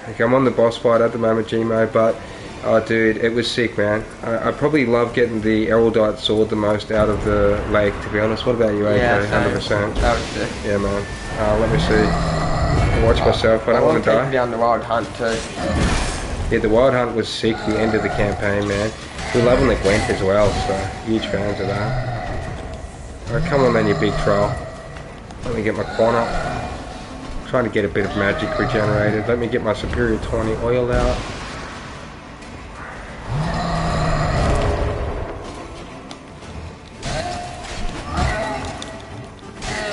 Okay, I'm on the boss fight at the moment, Gmo, but oh dude, it was sick, man. I probably love getting the Erudite sword the most out of the lake, to be honest. What about you, AK? Yeah, 100%. that was sick. Yeah, man. Let me see. I'll watch myself. I don't want to die. Down the wild hunt too. Yeah, the wild hunt was sick. The end of the campaign, man. We're loving the Gwent as well, so huge fans of that. Alright, come on, man, you big troll. Let me get my quant up. Trying to get a bit of magic regenerated. Let me get my superior 20 oil out.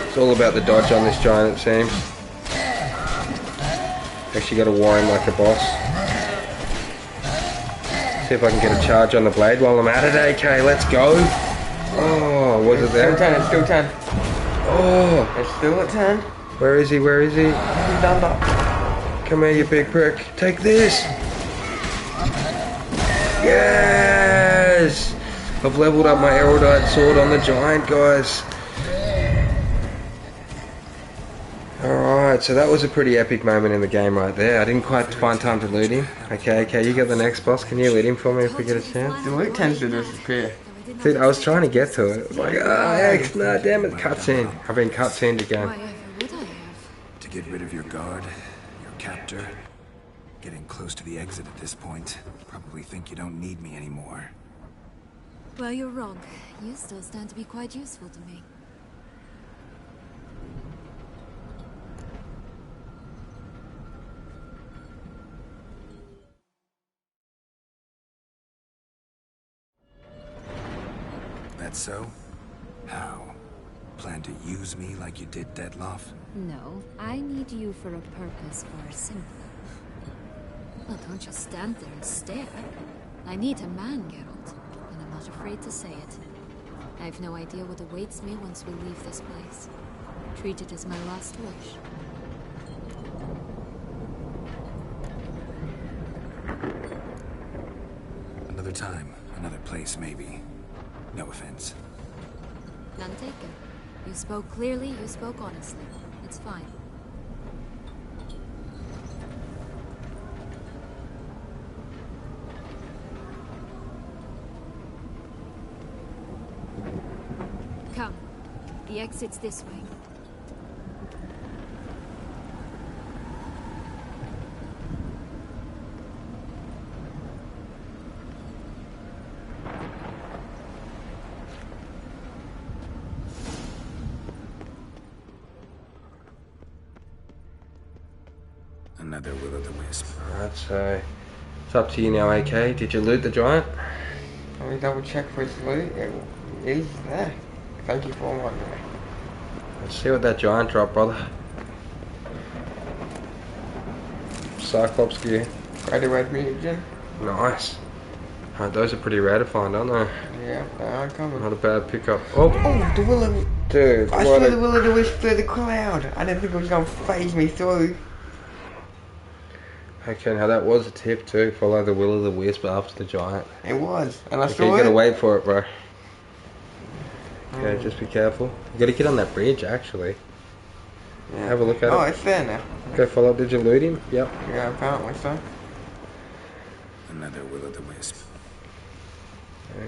It's all about the dodge on this giant, it seems. Actually got to war him like a boss. See if I can get a charge on the blade while I'm at it. AK, let's go. Oh, was it there? Still 10, it's still 10. Oh. It's still at 10. Where is he? Where is he? He's under. Come here, you big prick. Take this. Yes! I've leveled up my Erudite sword on the giant, guys. Alright, so that was a pretty epic moment in the game right there. I didn't quite find time to loot him. Okay, you got the next boss. Can you loot him for me if we get a chance? The loot tends to disappear. Dude, I was trying to get to it. It was like, X, no, damn it, cutscene. I've been cutscened again. To get rid of your guard, your captor, getting close to the exit at this point, probably think you don't need me anymore. Well, you're wrong. You still stand to be quite useful to me. That's so? How? Plan to use me like you did Dettlaff? No, I need you for a purpose far simpler. Well, don't just stand there and stare. I need a man, Geralt, and I'm not afraid to say it. I have no idea what awaits me once we leave this place. Treat it as my last wish. Another time, another place, maybe. No offense. None taken. You spoke clearly, you spoke honestly. It's fine. Come. The exit's this way. Another will-o'-the-wisp. Alright, so it's up to you now, AK. Did you loot the giant? Let me double check for its loot. It is there. Thank you for wondering. Let's see what that giant dropped, brother. Cyclops gear. Greater red mutagen. Nice. Those are pretty rare to find, aren't they? Yeah, they are coming. Not a bad pickup. Oh, the willow. Dude, I saw the will-o'-the-wisp through the cloud. I didn't think it was going to phase me through. Okay, now that was a tip too. Follow the will-o'-the-wisp after the giant. It was, and I okay, saw it. You gotta wait for it, bro. Okay, just be careful. You gotta get on that bridge, actually. Yeah. Have a look at it. Oh, it's there now. Okay, follow. Did you loot him? Yep. Yeah, apparently so. Another will-o'-the-wisp.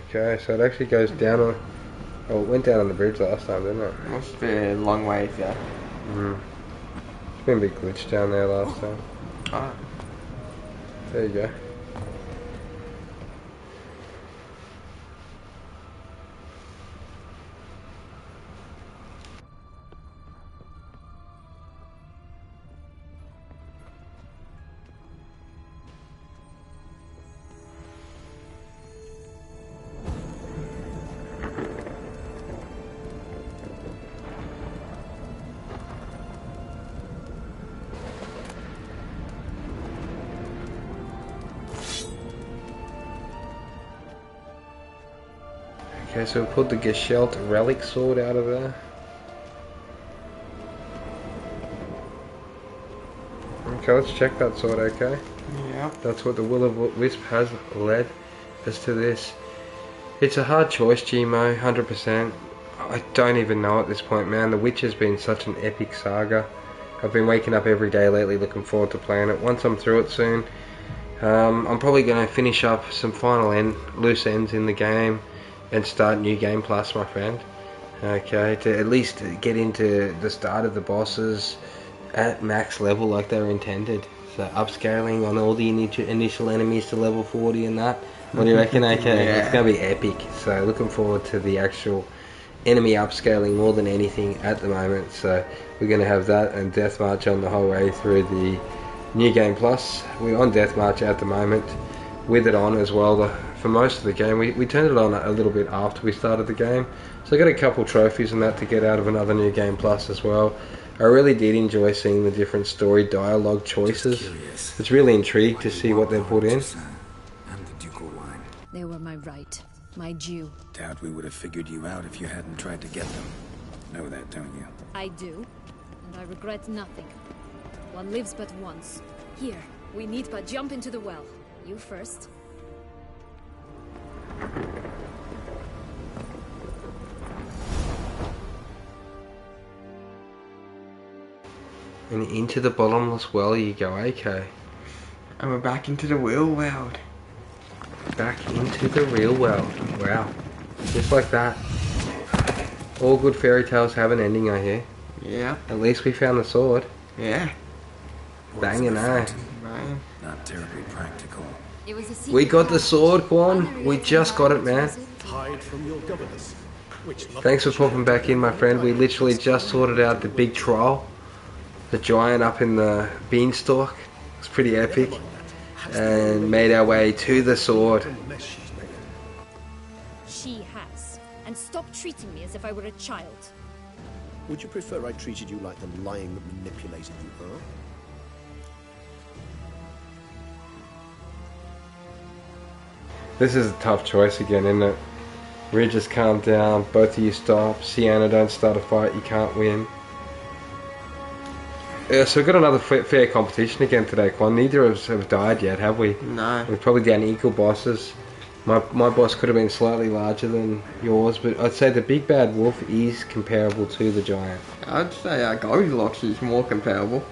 Okay, so it actually goes down on... Oh, it went down on the bridge last time, didn't it? Must be a long way, yeah. It's been a big glitch down there last time. Ah. There you go. Okay, so we pulled the Geschelt relic sword out of there. Okay, let's check that sword, okay? Yeah. That's what the will-o'-wisp has led us to this. It's a hard choice, Gmo, 100%. I don't even know at this point, man. The Witch has been such an epic saga. I've been waking up every day lately looking forward to playing it. Once I'm through it soon, I'm probably going to finish up some final loose ends in the game and start New Game Plus, my friend. Okay, to at least get into the start of the bosses at max level like they were intended. So upscaling on all the initial enemies to level 40 and that. What do you reckon, AK? Yeah. It's going to be epic. So looking forward to the actual enemy upscaling more than anything at the moment. So we're going to have that and deathmarch on the whole way through the New Game Plus. We're on deathmarch at the moment with it on as well. For most of the game, we turned it on a little bit after we started the game, so I got a couple trophies and that to get out of another New Game Plus as well. I really did enjoy seeing the different story dialogue choices. It's really intrigued to see what they've put in. And the ducal wine. They were my right, my due. Doubt we would have figured you out if you hadn't tried to get them. Know that, don't you? I do, and I regret nothing. One lives but once. Here, we need but jump into the well. You first. And into the bottomless well you go, AK. And we're back into the real world. Back into the real world. Wow. Just like that. All good fairy tales have an ending, I hear. Yeah. At least we found the sword. Yeah. Banging, eh? Right. Not terribly practical. It was a We got the sword, Quan. We just got it, man. Hide from your governors. Thanks for popping back in, my friend. We literally just sorted out the big troll. The giant up in the beanstalk. It's pretty epic. And made our way to the sword. She has. And stop treating me as if I were a child. Would you prefer I treated you like the lion that manipulated you, huh? This is a tough choice again, isn't it? Ridge has calmed down, both of you stop. Sienna, don't start a fight, you can't win. Yeah, so we've got another fair competition again today, Quan. Neither of us have died yet, have we? No. We're probably down equal bosses. My boss could have been slightly larger than yours, but I'd say the big bad wolf is comparable to the giant. I'd say Goldilocks is more comparable.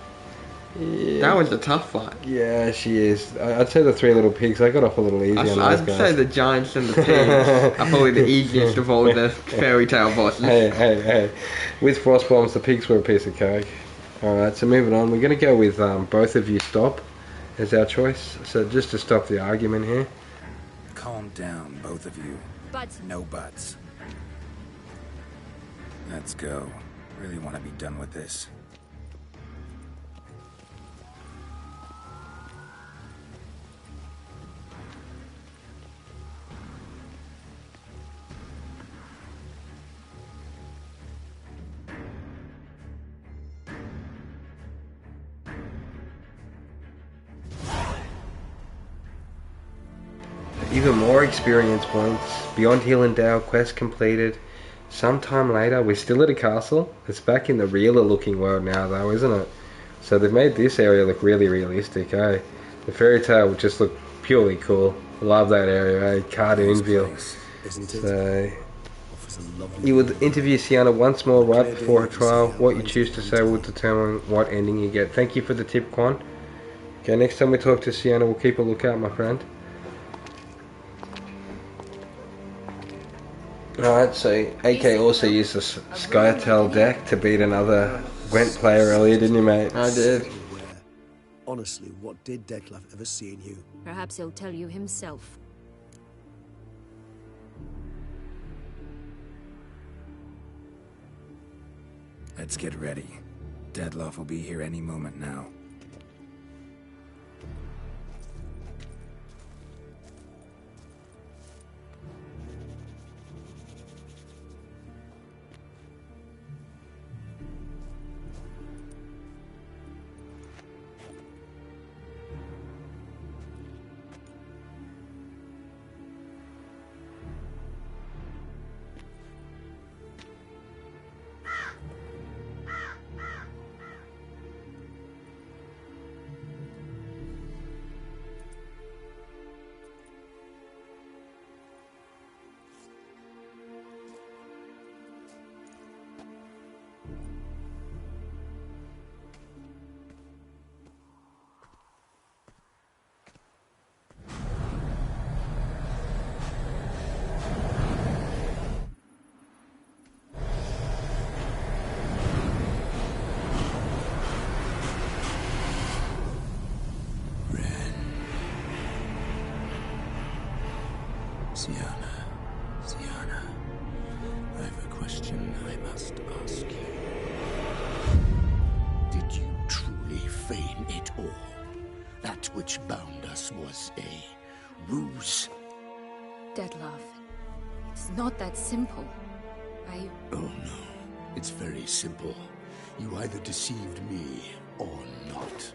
Yeah. That was a tough fight. Yeah, she is. I'd say the three little pigs, they got off a little easy on those guys. I'd say the giants and the pigs are probably the easiest of all the fairy tale bosses. Hey. With frost bombs, the pigs were a piece of cake. Alright, so moving on. We're going to go with both of you stop as our choice. So just to stop the argument here. Calm down, both of you. But no buts. Let's go. Really want to be done with this. Even more experience points. Beyond Hill and Dale, quest completed. Sometime later, we're still at a castle. It's back in the realer looking world now though, isn't it? So they've made this area look really realistic, eh? The fairy tale would just look purely cool. Love that area, eh? Cartoonville. So you would interview Sienna once more right before her trial. What you choose to say will determine what ending you get. Thank you for the tip, Quan. Okay, next time we talk to Sienna, we'll keep a lookout, my friend. Alright, so AK also used the Skytel deck to beat another Gwent player earlier, didn't you, mate? I did. Honestly, what did Dettlaff ever see in you? perhaps he'll tell you himself. Let's get ready. Dettlaff will be here any moment now. Sienna, I have a question I must ask you. Did you truly feign it all? That which bound us was a ruse? Dettlaff, it's not that simple. Oh no, it's very simple. You either deceived me or not.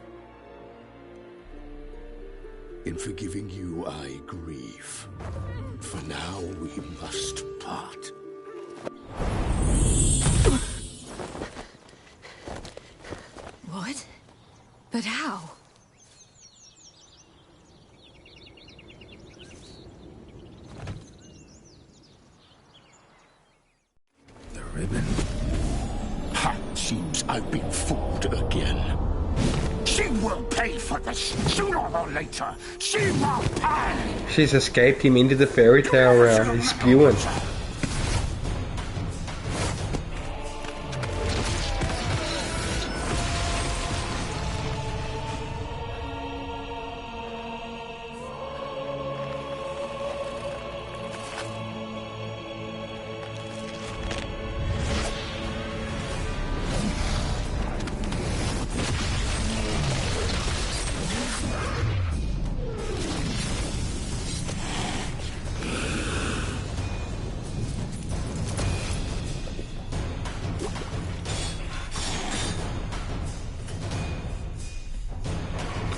In forgiving you, I grieve. For now, we must part. What? But how? The ribbon? Ha! Seems I've been fooled again. She will pay for this, sooner or later. She will pay! She's escaped him into the fairy tale realm. He's spewing.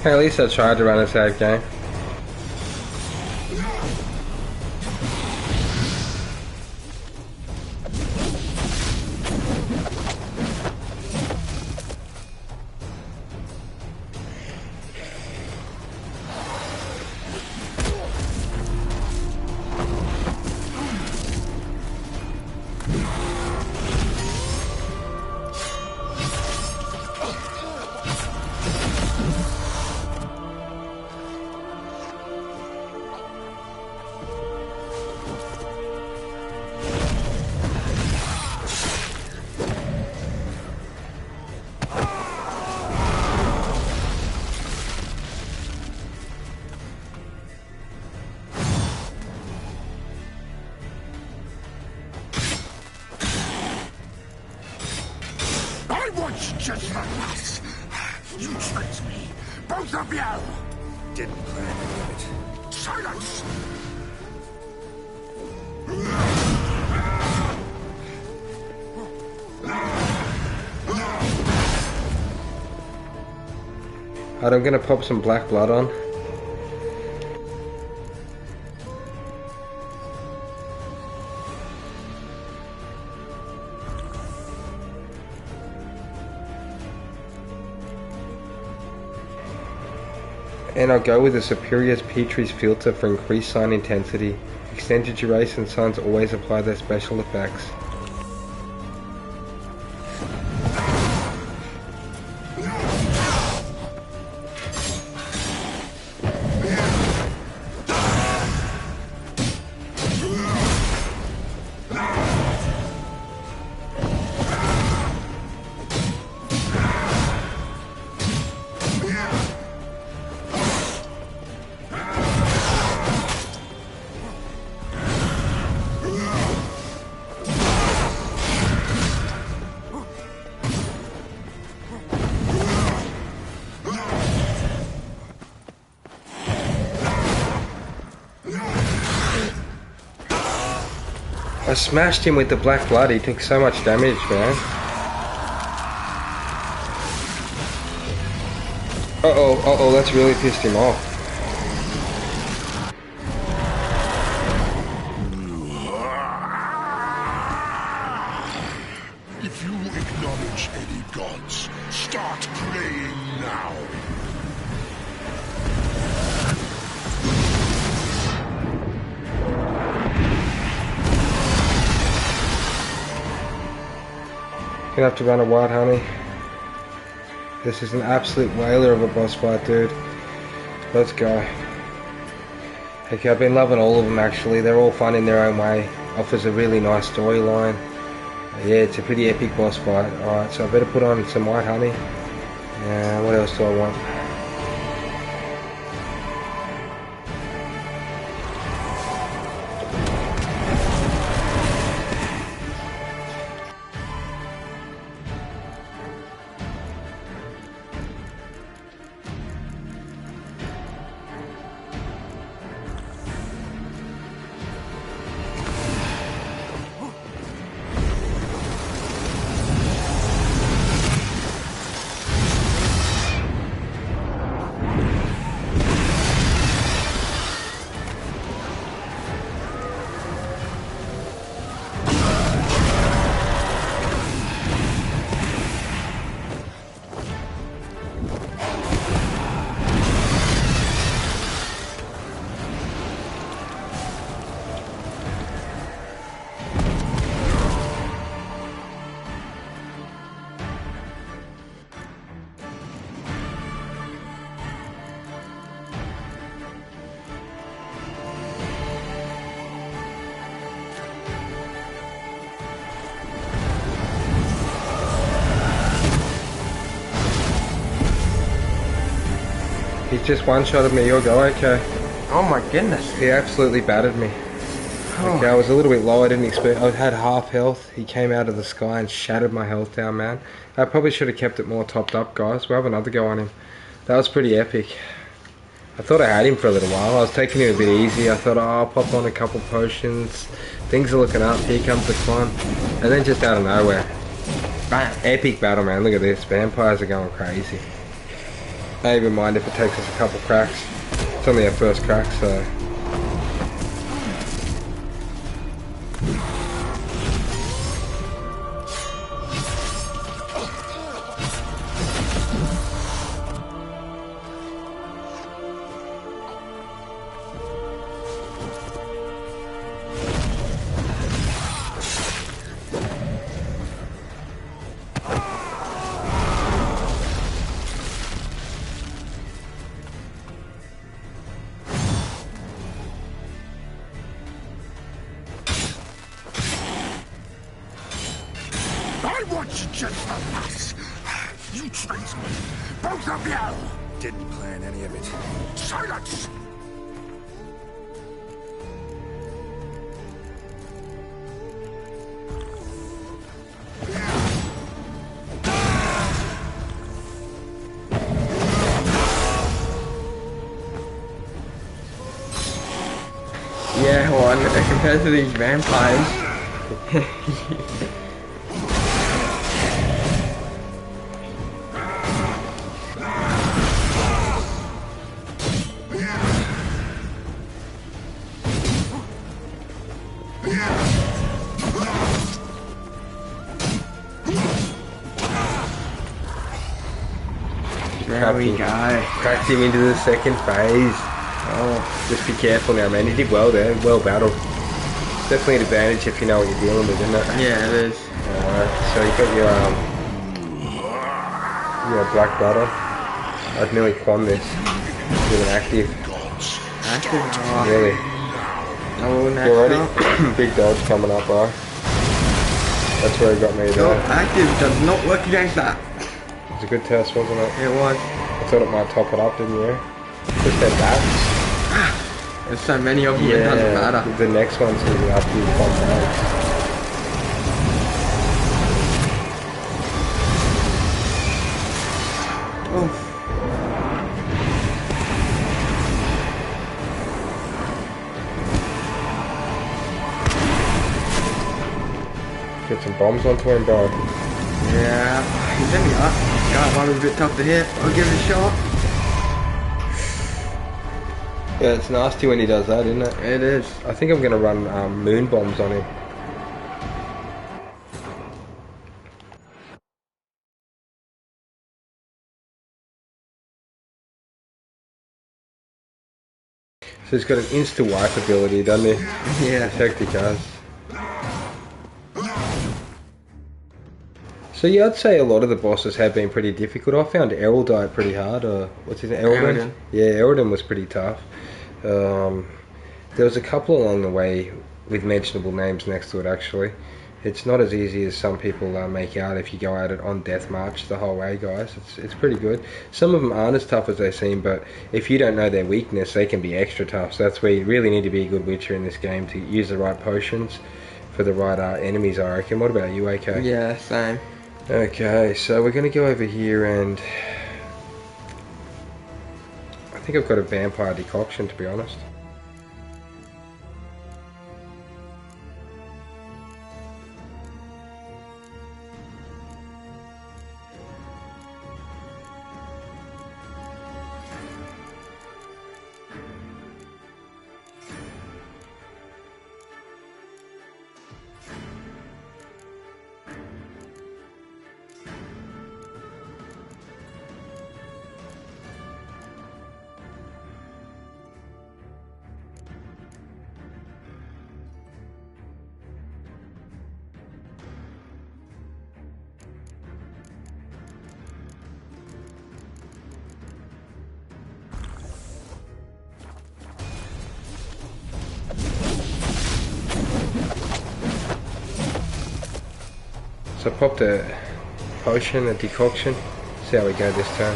Hey, at least I tried to run a safe game. witches for us! You tricked me! Both of you! Didn't plan any of it. Silence! Alright, I'm gonna pop some black blood on. And I'll go with the Superior's Petrie's filter for increased sign intensity. Extended duration signs always apply their special effects. I smashed him with the black blood, he took so much damage, man. Uh-oh, that's really pissed him off. If you acknowledge any gods, start praying now. Gonna have to run a wild honey. This is an absolute whaler of a boss fight, dude. Let's go. Okay, I've been loving all of them actually. They're all fun in their own way. Offers a really nice storyline. Yeah, it's a pretty epic boss fight. Alright, so I better put on some white honey. What else do I want? He's just one-shotted me, you'll go okay. Oh my goodness. He absolutely battered me. Okay, I was a little bit low, I didn't expect, I had half health. He came out of the sky and shattered my health down, man. I probably should have kept it more topped up, guys. We'll have another go on him. That was pretty epic. I thought I had him for a little while. I was taking it a bit easy. I thought, oh, I'll pop on a couple potions. Things are looking up, here comes the climb. And then just out of nowhere. Bam. Epic battle, man. Look at this. Vampires are going crazy. I don't even mind if it takes us a couple cracks. It's only our first crack, so... I want you just for us. You tricked me. Both of you. Didn't plan any of it. Silence! Yeah, one compared to these vampires. There we go. Cracked him into the second phase. Oh, just be careful now, man. He did well there. Well battled. Definitely an advantage if you know what you're dealing with, isn't it? Yeah, it is. Alright, so you got your black butter. I'd nearly quon this with an active. Active? Oh. Really? Oh, You ready? Big dodge coming up, bro. That's where he got me there. Active does not work against that. It was a good test, wasn't it? It was. I thought it might top it up, didn't you? Just said that. There's so many of them, it doesn't matter. The next one's going to be after you quon those. Oof. Get some bombs onto him, bro. Yeah, he's in the up. God, might be a bit tough to hit. I'll give it a shot. Yeah, it's nasty when he does that, isn't it? It is. I think I'm going to run moon bombs on him. So he's got an insta-wipe ability, doesn't he? Yeah. Hectic has. So yeah, I'd say a lot of the bosses have been pretty difficult. I found Eraldite pretty hard, or what's his name? Eredin. Yeah, Eredin was pretty tough. There was a couple along the way with mentionable names next to it actually. It's not as easy as some people make out if you go at it on deathmarch the whole way, guys. It's pretty good. Some of them aren't as tough as they seem, but if you don't know their weakness, they can be extra tough. So that's where you really need to be a good witcher in this game, to use the right potions for the right enemies, I reckon. What about you, AK? Yeah, same. Okay, so we're going to go over here and I think I've got a vampire decoction, to be honest. So I popped a potion, a decoction. See how we go this time.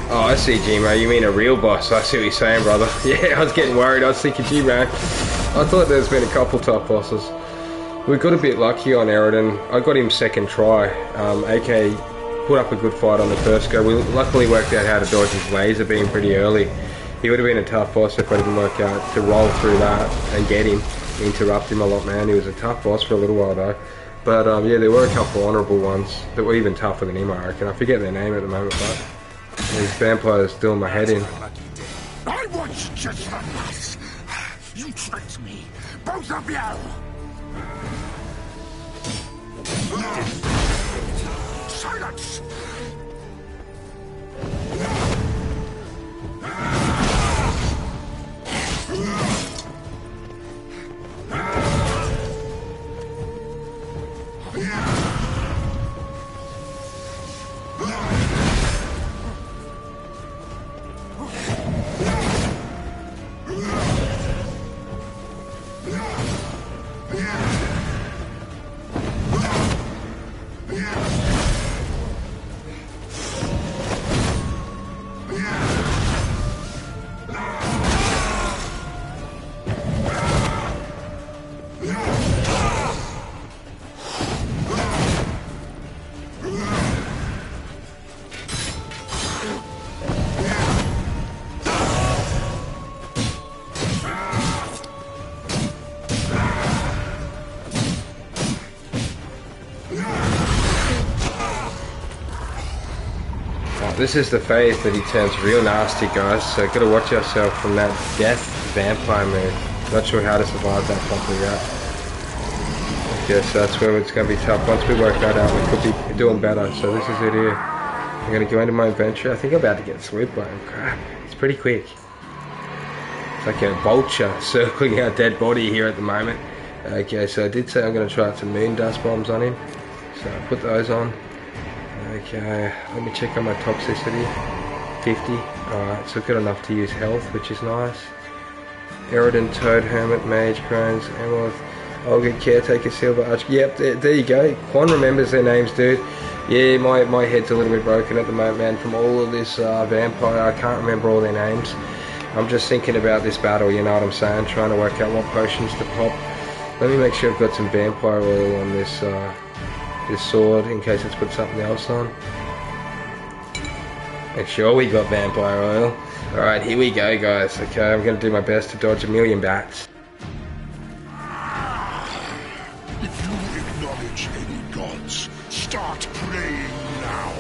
Oh, I see, G-Man. You mean a real boss. I see what you're saying, brother. Yeah, I was getting worried. I was thinking, G-Man. I thought there's been a couple tough bosses. We got a bit lucky on Eredin. I got him second try. AK put up a good fight on the first go. We luckily worked out how to dodge his laser beam pretty early. He would have been a tough boss if I didn't work out to roll through that and get him, interrupt him a lot, man. He was a tough boss for a little while though. But yeah, there were a couple honourable ones that were even tougher than him, I reckon. I forget their name at the moment, but these vampires doing my head in. I want you just for this. You tricked me, both of you. Silence! This is the phase that he turns real nasty, guys, so gotta watch yourself from that death vampire move. Not sure how to survive that properly yet. Okay, so that's where it's gonna be tough. Once we work that out, we could be doing better. So this is it here. I'm gonna go into my inventory. I think I'm about to get swooped by him. Crap, it's pretty quick. It's like a vulture circling our dead body here at the moment. Okay, so I did say I'm gonna try out some moon dust bombs on him. So I put those on. Okay, let me check on my toxicity. 50. Alright, so I've got enough to use health, which is nice. Eridan, Toad, Hermit, Mage, Crones, Amulet, Olga, Caretaker, Silver Arch. Yep, there you go. Quan remembers their names, dude. Yeah, my head's a little bit broken at the moment, man, from all of this vampire. I can't remember all their names. I'm just thinking about this battle, you know what I'm saying? Trying to work out what potions to pop. Let me make sure I've got some vampire oil on this this sword in case it's put something else on. Make sure we got vampire oil. Alright, here we go, guys. Okay, I'm going to do my best to dodge a million bats. If you acknowledge any gods, start praying now.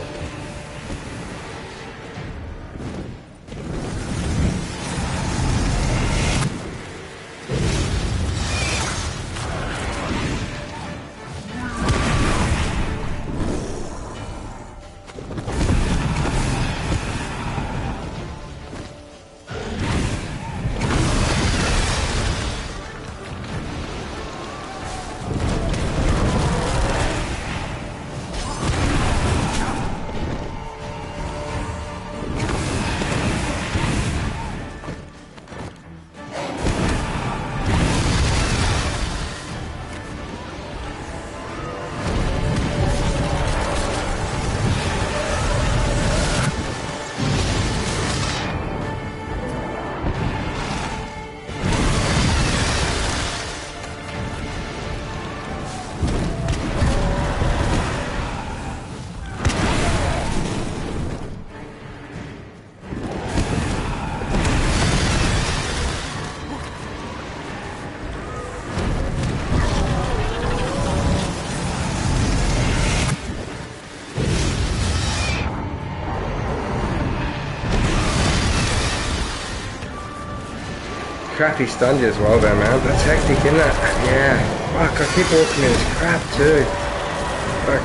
Crap, he stunned you as well there, man. That's hectic, isn't it? Yeah. Fuck, I keep walking in this crap too.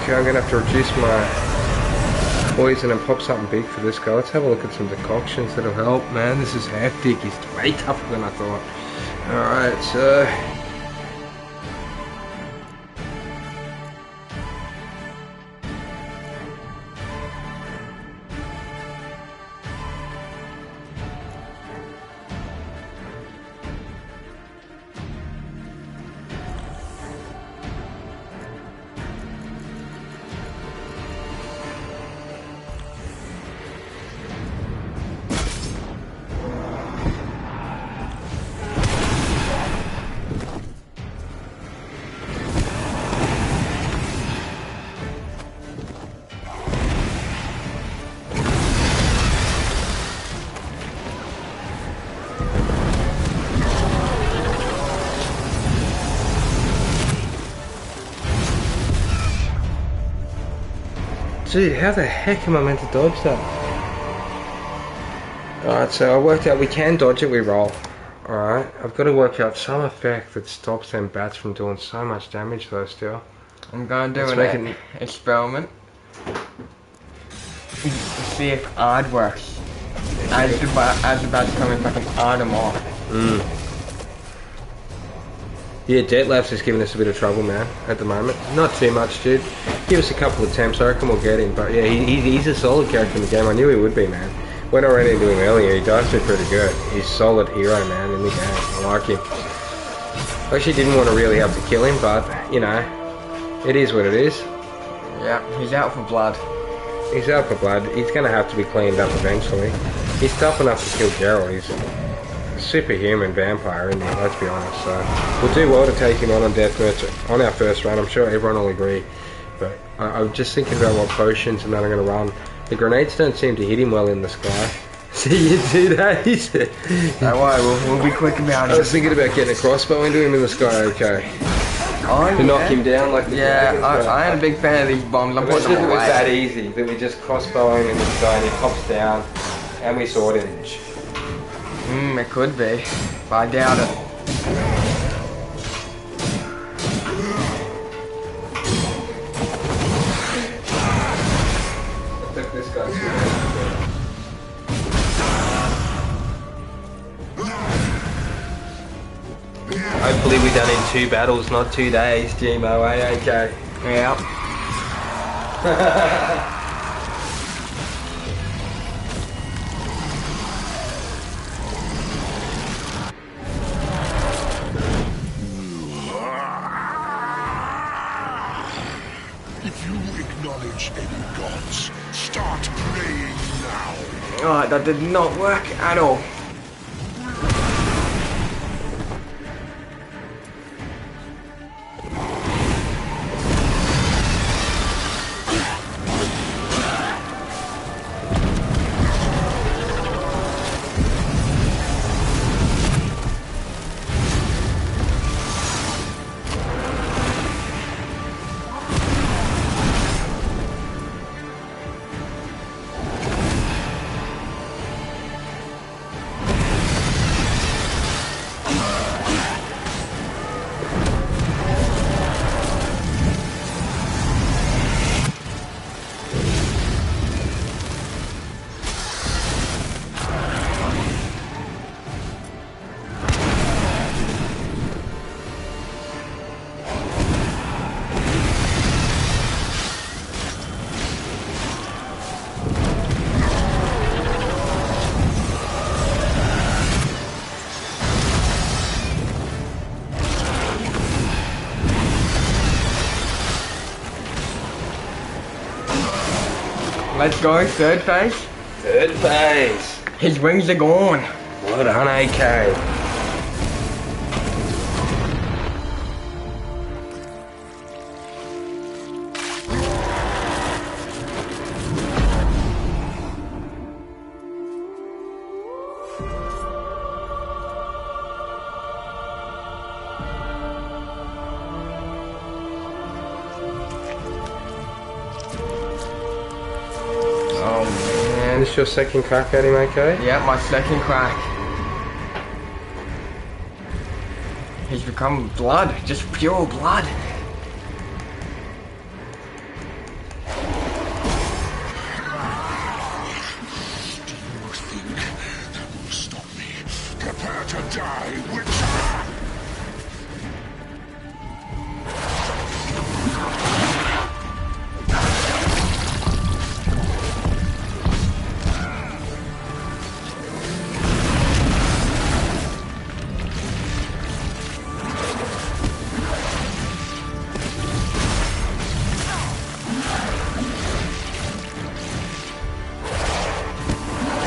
Okay, I'm gonna have to reduce my poison and pop something big for this guy. Let's have a look at some decoctions that'll help. Man, this is hectic. He's way tougher than I thought. Alright, so... Dude, how the heck am I meant to dodge that? Alright, so I worked out we can dodge it, we roll. Alright, I've got to work out some effect that stops them bats from doing so much damage though still. I'm going to do an experiment. See if odd works. As the bats coming back and odd them off. Yeah, Detlef's just giving us a bit of trouble, man, at the moment. Not too much, dude. Give us a couple of attempts, I reckon we'll get him. But yeah, he's a solid character in the game. I knew he would be, man. When I ran into him earlier, he does do pretty good. He's a solid hero, man, in the game. I like him. I actually didn't want to really have to kill him, but, you know, it is what it is. Yeah, he's out for blood. He's out for blood. He's going to have to be cleaned up eventually. He's tough enough to kill Geralt. He's a superhuman vampire, isn't he? Let's be honest. So we'll do well to take him on deathmatch on our first run. I'm sure everyone will agree. But I'm just thinking about what potions and then I'm going to run. The grenades don't seem to hit him well in the sky. See you do that. Don't worry, we'll be quick about it. I was thinking about getting a crossbow into him in the sky. Okay. to knock him down like the dragons, I ain't a big fan of these bombs. I'm putting them it was away. that easy that we just crossbow him in this guy and he pops down and we sword him. It could be, but I doubt it. This guy's hopefully we're done in 2 battles, not 2 days, GMO, okay. Yeah. If you acknowledge any gods, start praying now. Oh, that did not work at all. Let's go, 3rd phase. 3rd phase. His wings are gone. Well done, AK. Is this your 2nd crack at him, okay? Yeah, my 2nd crack. He's become blood, just pure blood. Do you think that will stop me? Prepare to die, Witcher!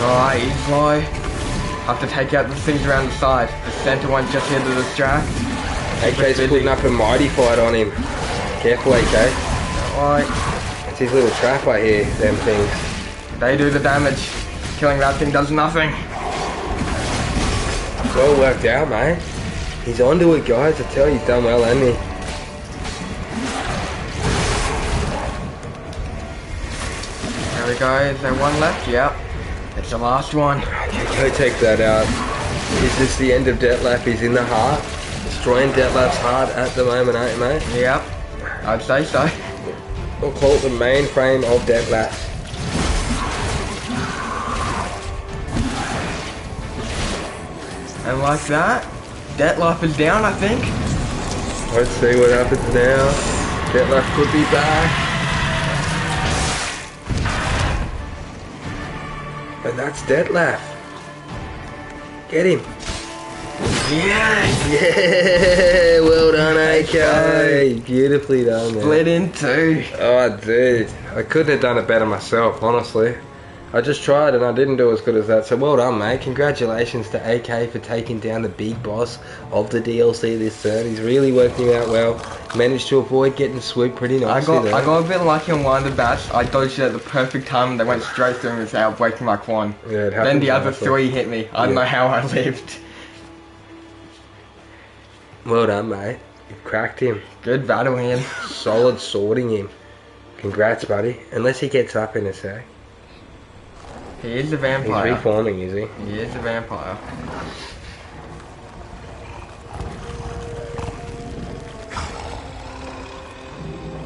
Alright, he's low. Have to take out the things around the side. The center one just here to distract. AK's putting up a mighty fight on him. Careful, AK. Alright. It's his little trap I hear, them things. They do the damage. Killing that thing does nothing. It's all worked out, mate. He's onto it, guys. I tell you, he's done well, hasn't he? There we go. Is there one left? Yep. It's the last one. Okay, go take that out. Is this the end of Detlef? He's in the heart. Destroying Detlef's heart at the moment, ain't you, mate? Yep. I'd say so. We'll call it the mainframe of Detlef. And like that, Detlef is down, I think. Let's see what happens now. Detlef could be back. And that's Detlef. Get him. Yeah. Yeah. Well done, AK. Beautifully done, man. Split in 2. Oh, dude. I couldn't have done it better myself, honestly. I just tried and I didn't do as good as that. So well done, mate. Congratulations to AK for taking down the big boss of the DLC this turn. He's really working out well. Managed to avoid getting swooped pretty nicely. I got a bit lucky on one of the bats. I dodged it at the perfect time and they went straight through me without breaking my quad. Yeah, it happens. Then the other 3 hit me. I don't know how I lived. Well done, mate. You've cracked him. Good battle, man. Solid sorting him. Congrats, buddy. Unless he gets up in a sec. He is a vampire. He's reforming, is he? He is a vampire.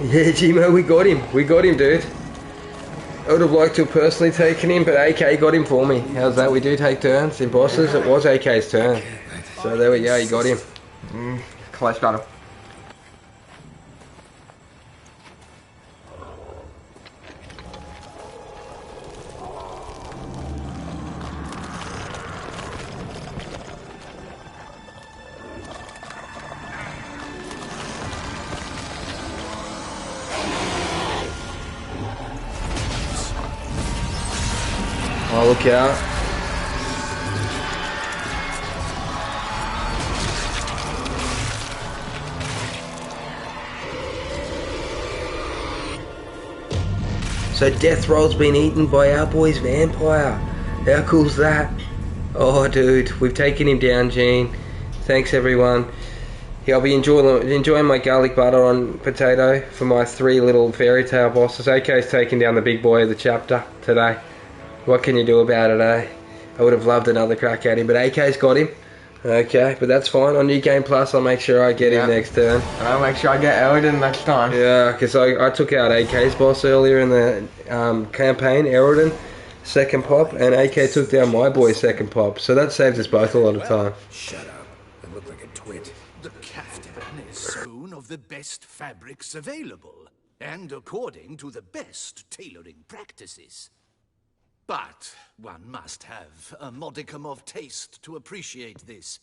Yeah, Gmo, we got him. We got him, dude. I would have liked to have personally taken him, but AK got him for me. How's that? We do take turns in bosses. It was AK's turn. So there we go, he got him. Close battle. Oh, look out. So Death Roll's been eaten by our boy's vampire. How cool's that? Oh, dude, we've taken him down, Gene. Thanks, everyone. Yeah, I'll be enjoying my garlic butter on potato for my 3 little fairy tale bosses. AK's taking down the big boy of the chapter today. What can you do about it, eh? I would have loved another crack at him, but AK's got him. Okay, but that's fine. On New Game Plus, I'll make sure I get him next turn. I'll make sure I get Eldon next time. Yeah, because I took out AK's boss earlier in the campaign, Eldon, second pop, and AK took down my boy second pop. So that saves us both a lot of time. Shut up. I look like a twit. The caftan is sewn of the best fabrics available, and according to the best tailoring practices. But one must have a modicum of taste to appreciate this.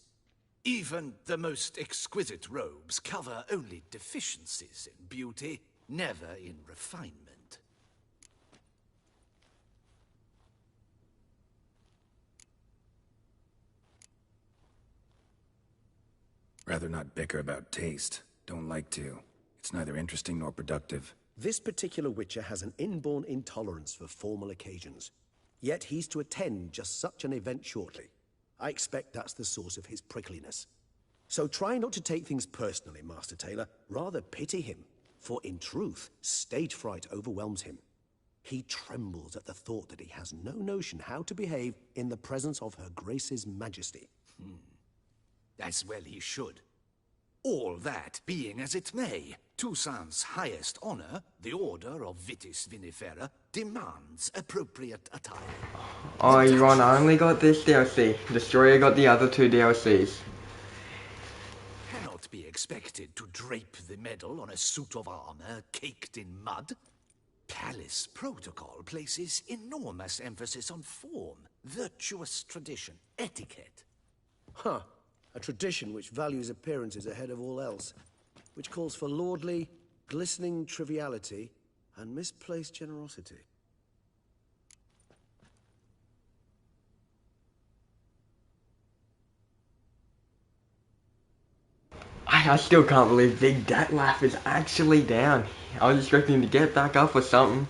Even the most exquisite robes cover only deficiencies in beauty, never in refinement. Rather not bicker about taste. Don't like to. It's neither interesting nor productive. This particular Witcher has an inborn intolerance for formal occasions. Yet he's to attend just such an event shortly. I expect that's the source of his prickliness. So try not to take things personally, Master Taylor. Rather pity him. For in truth, stage fright overwhelms him. He trembles at the thought that he has no notion how to behave in the presence of Her Grace's Majesty. As well he should. All that being as it may, Toussaint's highest honor, the Order of Vitis Vinifera, demands appropriate attire. Oh, Ron only got this DLC. Destroyer got the other 2 DLCs. Cannot be expected to drape the medal on a suit of armor caked in mud. Palace protocol places enormous emphasis on form, virtuous tradition, etiquette. Huh. A tradition which values appearances ahead of all else, which calls for lordly, glistening triviality and misplaced generosity. I still can't believe Big Detlef is actually down. I was expecting to get back up or something,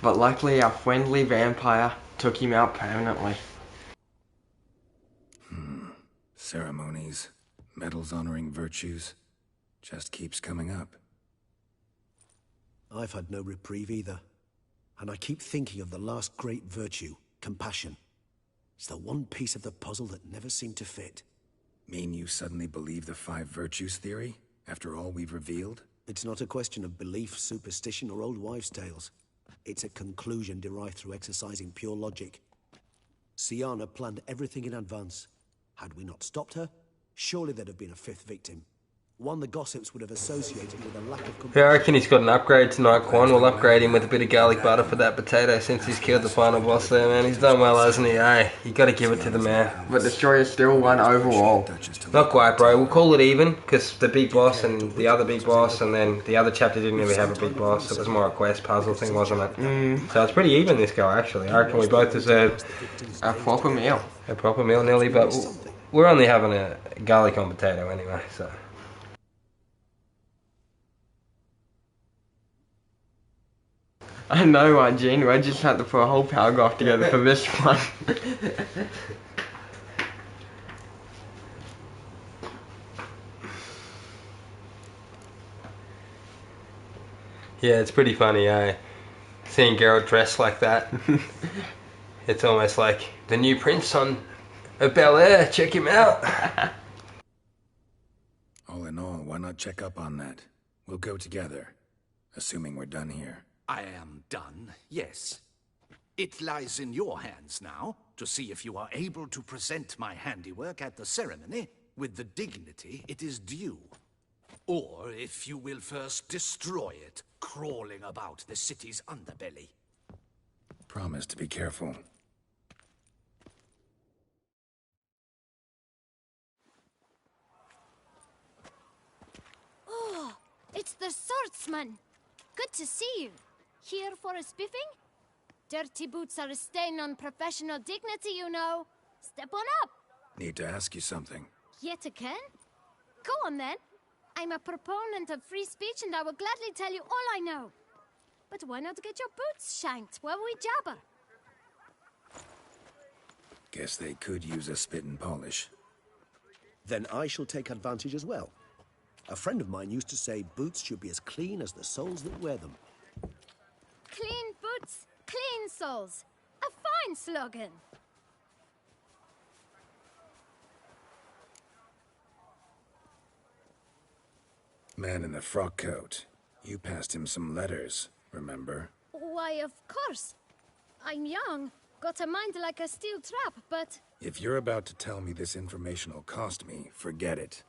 but luckily our friendly vampire took him out permanently. Ceremonies, medals honoring virtues, just keeps coming up. I've had no reprieve either. And I keep thinking of the last great virtue, compassion. It's the one piece of the puzzle that never seemed to fit. Mean you suddenly believe the 5 virtues theory, after all we've revealed? It's not a question of belief, superstition, or old wives' tales. It's a conclusion derived through exercising pure logic. Siana planned everything in advance. Had we not stopped her, surely there'd have been a 5th victim. One the gossips would have associated with a lack of compassion. Yeah, I reckon he's got an upgrade tonight, Quan. We'll upgrade him with a bit of garlic butter for that potato since he's killed the final boss there, man. He's done well, hasn't he, eh? You gotta give it to the man. But Destroyer still won overall. Not quite, bro. We'll call it even, because the big boss and the other big boss and then the other chapter didn't really have a big boss. It was more a quest puzzle thing, wasn't it? So it's pretty even, this guy, actually. I reckon we both deserve a proper meal. A proper meal, nearly, but we're only having a garlic on potato anyway, so... I know, Gene, I just had to put a whole paragraph together for this one. Yeah, it's pretty funny, eh? Seeing Geralt dressed like that. It's almost like the new prince of Bel Air. Check him out. All in all, why not check up on that? We'll go together, assuming we're done here. I am done, yes. It lies in your hands now to see if you are able to present my handiwork at the ceremony with the dignity it is due. Or if you will first destroy it, crawling about the city's underbelly. Promise to be careful. Oh, it's the swordsman. Good to see you. Here for a spiffing? Dirty boots are a stain on professional dignity, you know. Step on up. Need to ask you something. Yet again? Go on then. I'm a proponent of free speech and I will gladly tell you all I know. But why not get your boots shanked while we jabber? Guess they could use a spit and polish. Then I shall take advantage as well. A friend of mine used to say boots should be as clean as the soles that wear them. Clean boots, clean souls. A fine slogan. Man in the frock coat. You passed him some letters, remember? Why, of course. I'm young, got a mind like a steel trap, but... If you're about to tell me this information will cost me, forget it.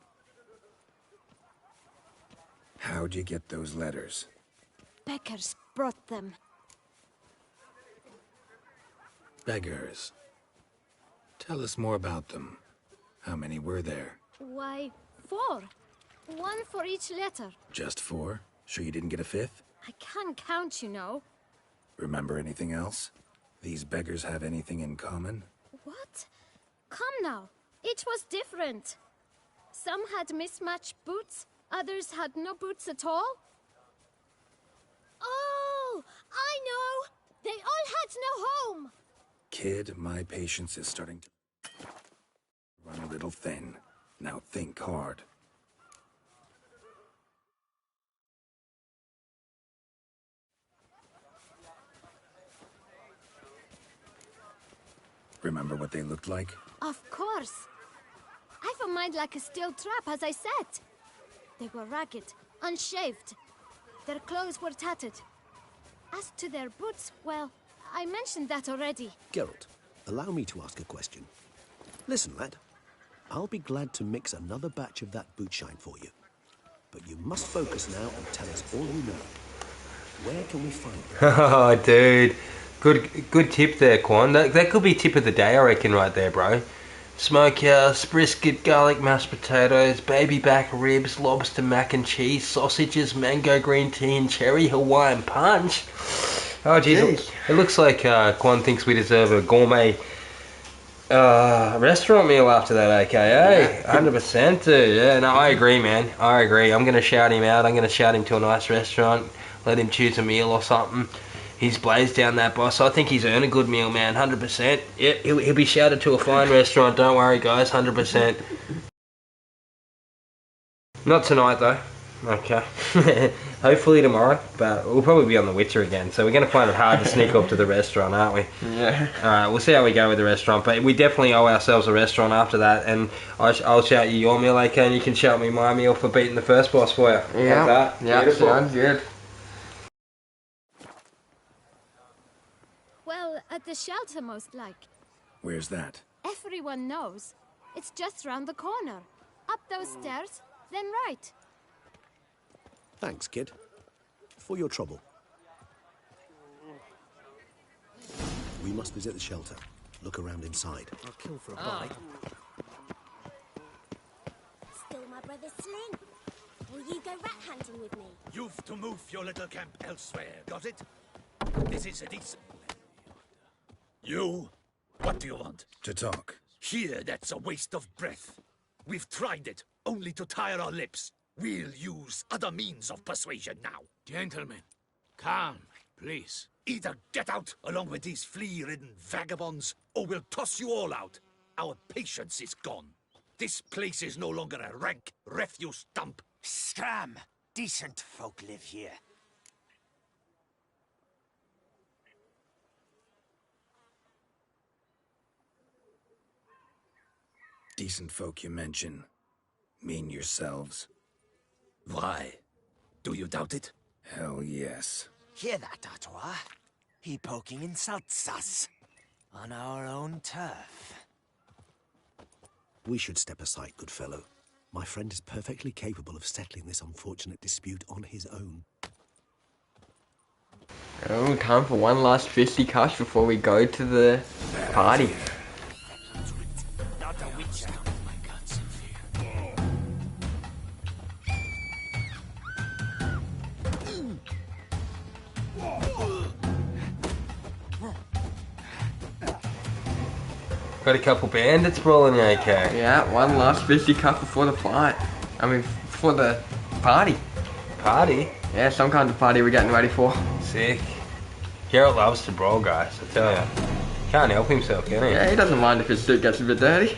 How'd you get those letters? Beggars brought them. Beggars. Tell us more about them. How many were there? Why, 4. 1 for each letter. Just 4? Sure you didn't get a 5th? I can't count, you know. Remember anything else? These beggars have anything in common? What? Come now. Each was different. Some had mismatched boots, others had no boots at all. Oh, I know! They all had no home! Kid, my patience is starting to run a little thin. Now think hard. Remember what they looked like? Of course. I've a mind like a steel trap, as I said. They were ragged, unshaved. Their clothes were tattered. As to their boots, well, I mentioned that already. Geralt, allow me to ask a question. Listen, lad. I'll be glad to mix another batch of that boot shine for you. But you must focus now and tell us all you know. Where can we find them? Oh, dude. Good tip there, Quan. That could be tip of the day, I reckon, right there, bro. Smokehouse, brisket, garlic mashed potatoes, baby back ribs, lobster mac and cheese, sausages, mango green tea, and cherry Hawaiian punch. Oh, jeez. It looks like Quan thinks we deserve a gourmet restaurant meal after that, aka 100%, dude. Yeah, no, I agree, man. I agree. I'm gonna shout him out. I'm gonna shout him to a nice restaurant, let him choose a meal or something. He's blazed down that, boss. I think he's earned a good meal, man. 100%. Yep, he'll be shouted to a fine restaurant. Don't worry, guys. 100%. Not tonight, though. Okay. Hopefully tomorrow, but we'll probably be on the Witcher again, so we're going to find it hard to sneak up to the restaurant, aren't we? Yeah. Alright, we'll see how we go with the restaurant, but we definitely owe ourselves a restaurant after that, and I'll shout you your meal, AK, and you can shout me my meal for beating the first boss for you. Yeah, like that. yeah, Beautiful. sounds good. Well, at the shelter, most like. Where's that? Everyone knows. It's just round the corner. Up those stairs, then right. Thanks, kid. For your trouble. We must visit the shelter. Look around inside. I'll kill for a bite. Still my brother's sling. Will you go rat hunting with me? You've to move your little camp elsewhere, got it? This is a decent... You? What do you want? To talk. Here, that's a waste of breath. We've tried it, only to tire our lips. We'll use other means of persuasion now. Gentlemen, calm, please. Either get out along with these flea-ridden vagabonds, or we'll toss you all out. Our patience is gone. This place is no longer a rank refuse dump. Scram! Decent folk live here. decent folk you mention mean yourselves? Why? Do you doubt it? Hell yes. Hear that, Artois? He poking insults us. On our own turf. We should step aside, good fellow. My friend is perfectly capable of settling this unfortunate dispute on his own. Oh, time for one last fisty cush before we go to the party. Not a witcher. Got a couple bandits brawling, AK. Yeah, one last fisty cuff before the fight. I mean, before the party. Party? Yeah, some kind of party we're getting ready for. Sick. Geralt loves to brawl, guys, I tell ya. Can't help himself, can he? Yeah, he doesn't mind if his suit gets a bit dirty.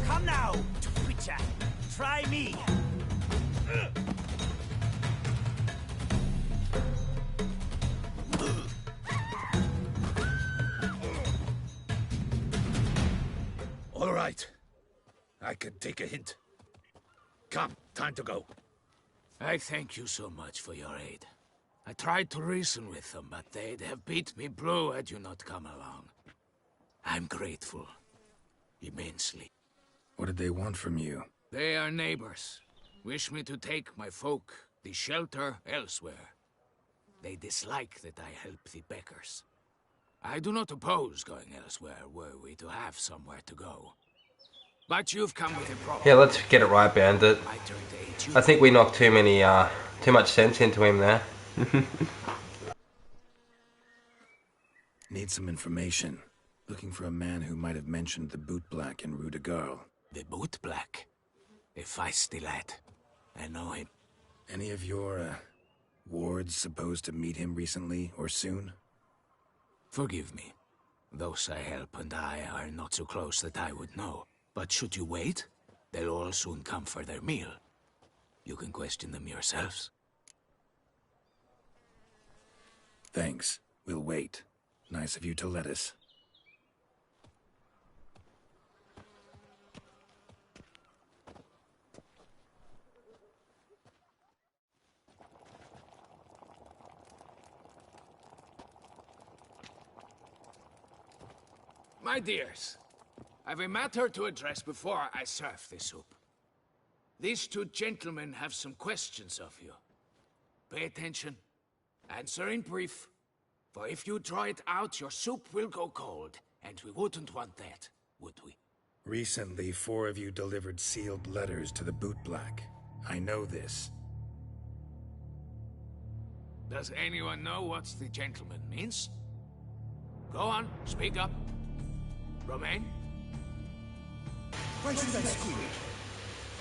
Come now, witcher. Try me. All right. I can take a hint. Come, time to go. I thank you so much for your aid. I tried to reason with them, but they'd have beat me blue had you not come along. I'm grateful. Immensely. What did they want from you? They are neighbors. Wish me to take my folk, the shelter, elsewhere. They dislike that I help the beggars. I do not oppose going elsewhere were we to have somewhere to go. But you've come with a problem. Yeah, let's get it right, Bandit. I think we knocked too much sense into him there. Need some information. Looking for a man who might have mentioned the Boot Black in Rue de Garl. The Boot Black? A feisty lad. I know him. Any of your, wards supposed to meet him recently or soon? Forgive me. Those I help and I are not so close that I would know. But should you wait, they'll all soon come for their meal. You can question them yourselves. Thanks. We'll wait. Nice of you to let us. My dears, I've a matter to address before I serve the soup. These two gentlemen have some questions of you. Pay attention. Answer in brief. For if you draw it out, your soup will go cold. And we wouldn't want that, would we? Recently, 4 of you delivered sealed letters to the Boot Black. I know this. Does anyone know what the gentleman means? Go on, speak up. Romain? Why should I squeal?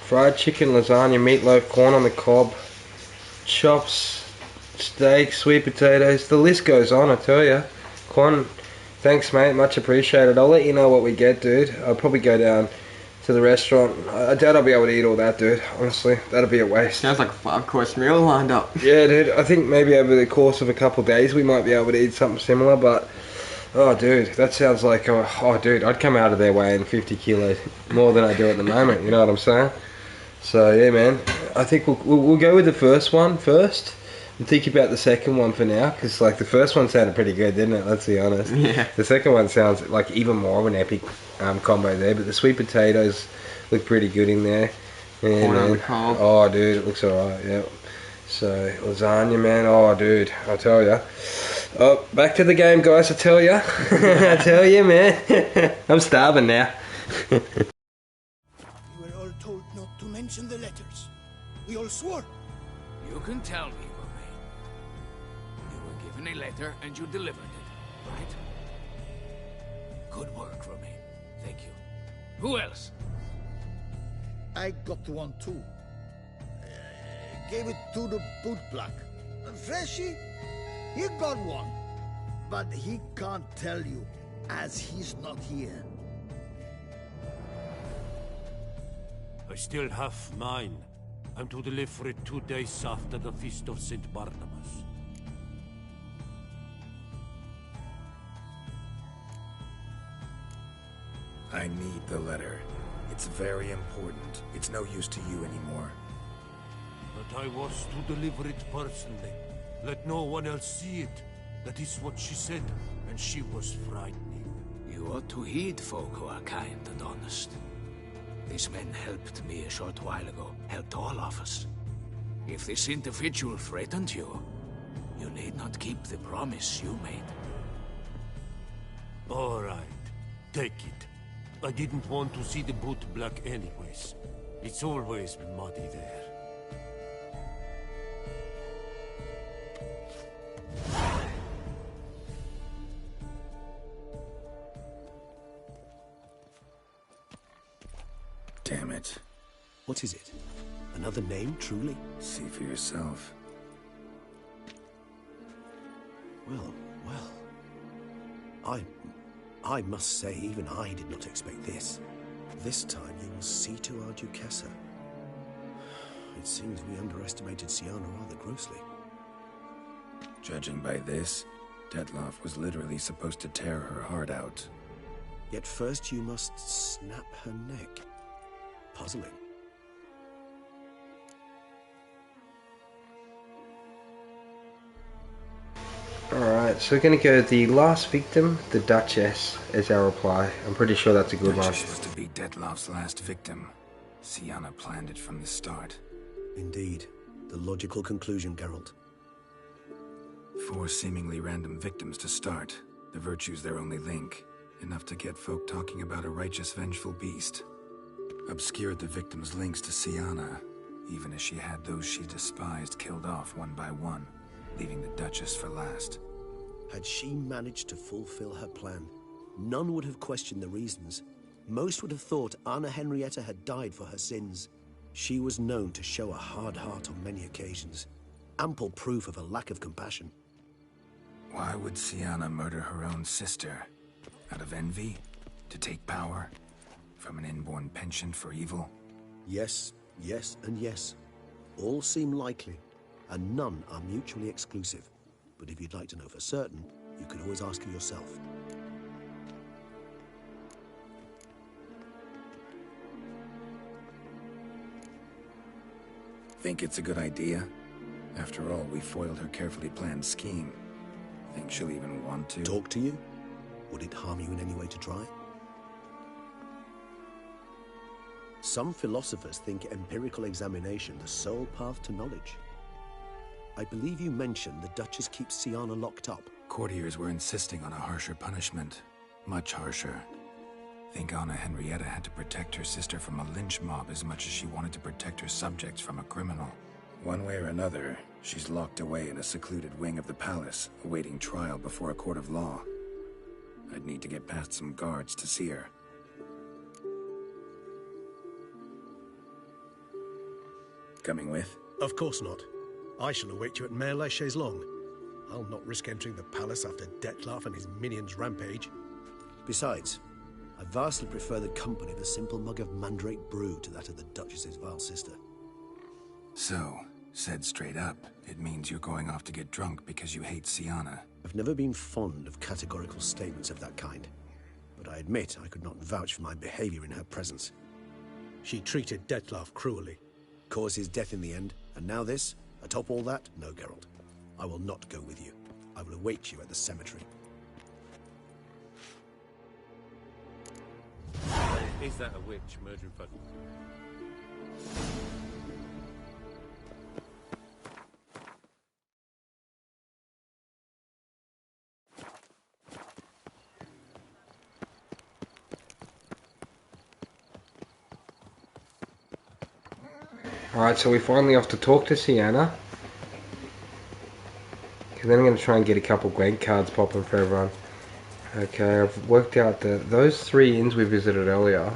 Fried chicken, lasagna, meatloaf, corn on the cob, chops, steak, sweet potatoes. The list goes on, I tell ya. Quan, thanks mate, much appreciated. I'll let you know what we get, dude. I'll probably go down to the restaurant. I doubt I'll be able to eat all that, dude. Honestly, that'll be a waste. Sounds like a 5-course meal lined up. Yeah, dude. I think maybe over the course of a couple of days we might be able to eat something similar, but... Oh, dude, that sounds like... Oh, dude, I'd come out of there weighing 50 kilos more than I do at the moment, you know what I'm saying? So, yeah, man. I think we'll go with the first one first and think about the second one for now, because, like, the first one sounded pretty good, didn't it? Let's be honest. Yeah. The second one sounds like even more of an epic combo there, but the sweet potatoes look pretty good in there. And, corn on the cob. Oh, dude, it looks alright, yeah. So, lasagna, man. Oh, dude, I tell ya. Oh, back to the game, guys, I tell ya. I tell ya, man. I'm starving now. We were all told not to mention the letters. We all swore. You can tell me, Romain. You were given a letter and you delivered it, right? Good work, Romain. Thank you. Who else? I got one too. Gave it to the Boot Black. Freshie, he got one. But he can't tell you, as he's not here. I still have mine. I'm to deliver it 2 days after the Feast of St. Barnabas. I need the letter. It's very important. It's no use to you anymore. But I was to deliver it personally. Let no one else see it. That is what she said, and she was frightening. You ought to heed folk who are kind and honest. These men helped me a short while ago, helped all of us. If this individual threatened you, you need not keep the promise you made. All right, take it. I didn't want to see the boot black anyways. It's always muddy there. Damn it. What is it? Another name, truly? See for yourself. Well. I must say, even I did not expect this. This time you will see to our Duchessa. It seems we underestimated Siana rather grossly. Judging by this, Dettlaff was literally supposed to tear her heart out. Yet first you must snap her neck. Puzzling. Alright, so we're going to go the last victim, the Duchess, as our reply. I'm pretty sure that's a good one. Duchess was to be Dettlaff's last victim. Siana planned it from the start. Indeed. The logical conclusion, Geralt. 4 seemingly random victims to start. The virtue's their only link. Enough to get folk talking about a righteous, vengeful beast. Obscured the victims' links to Siana, even as she had those she despised killed off one by one, leaving the Duchess for last. Had she managed to fulfill her plan, none would have questioned the reasons. Most would have thought Anna Henrietta had died for her sins. She was known to show a hard heart on many occasions. Ample proof of a lack of compassion. Why would Siana murder her own sister? Out of envy? To take power? From an inborn penchant for evil? Yes, yes, and yes. All seem likely, and none are mutually exclusive. But if you'd like to know for certain, you could always ask her yourself. Think it's a good idea? After all, we foiled her carefully planned scheme. Think she'll even want to? Talk to you? Would it harm you in any way to try? Some philosophers think empirical examination the sole path to knowledge. I believe you mentioned the Duchess keeps Siana locked up. Courtiers were insisting on a harsher punishment. Much harsher. Think Anna Henrietta had to protect her sister from a lynch mob as much as she wanted to protect her subjects from a criminal. One way or another, she's locked away in a secluded wing of the palace, awaiting trial before a court of law. I'd need to get past some guards to see her. Coming with? Of course not. I shall await you at Mare la Chaise-Longue. I'll not risk entering the palace after Dettlaff and his minions rampage. Besides, I vastly prefer the company of a simple mug of mandrake brew to that of the Duchess's vile sister. So, said straight up, it means you're going off to get drunk because you hate Siana. I've never been fond of categorical statements of that kind, but I admit I could not vouch for my behavior in her presence. She treated Dettlaff cruelly, caused his death in the end, and now this? Atop all that? No, Geralt. I will not go with you. I will await you at the cemetery. Is that a witch murdering folk? Alright, so we're finally off to talk to Siana. Because then I'm going to try and get a couple Gwent cards popping for everyone. Okay, I've worked out that those 3 inns we visited earlier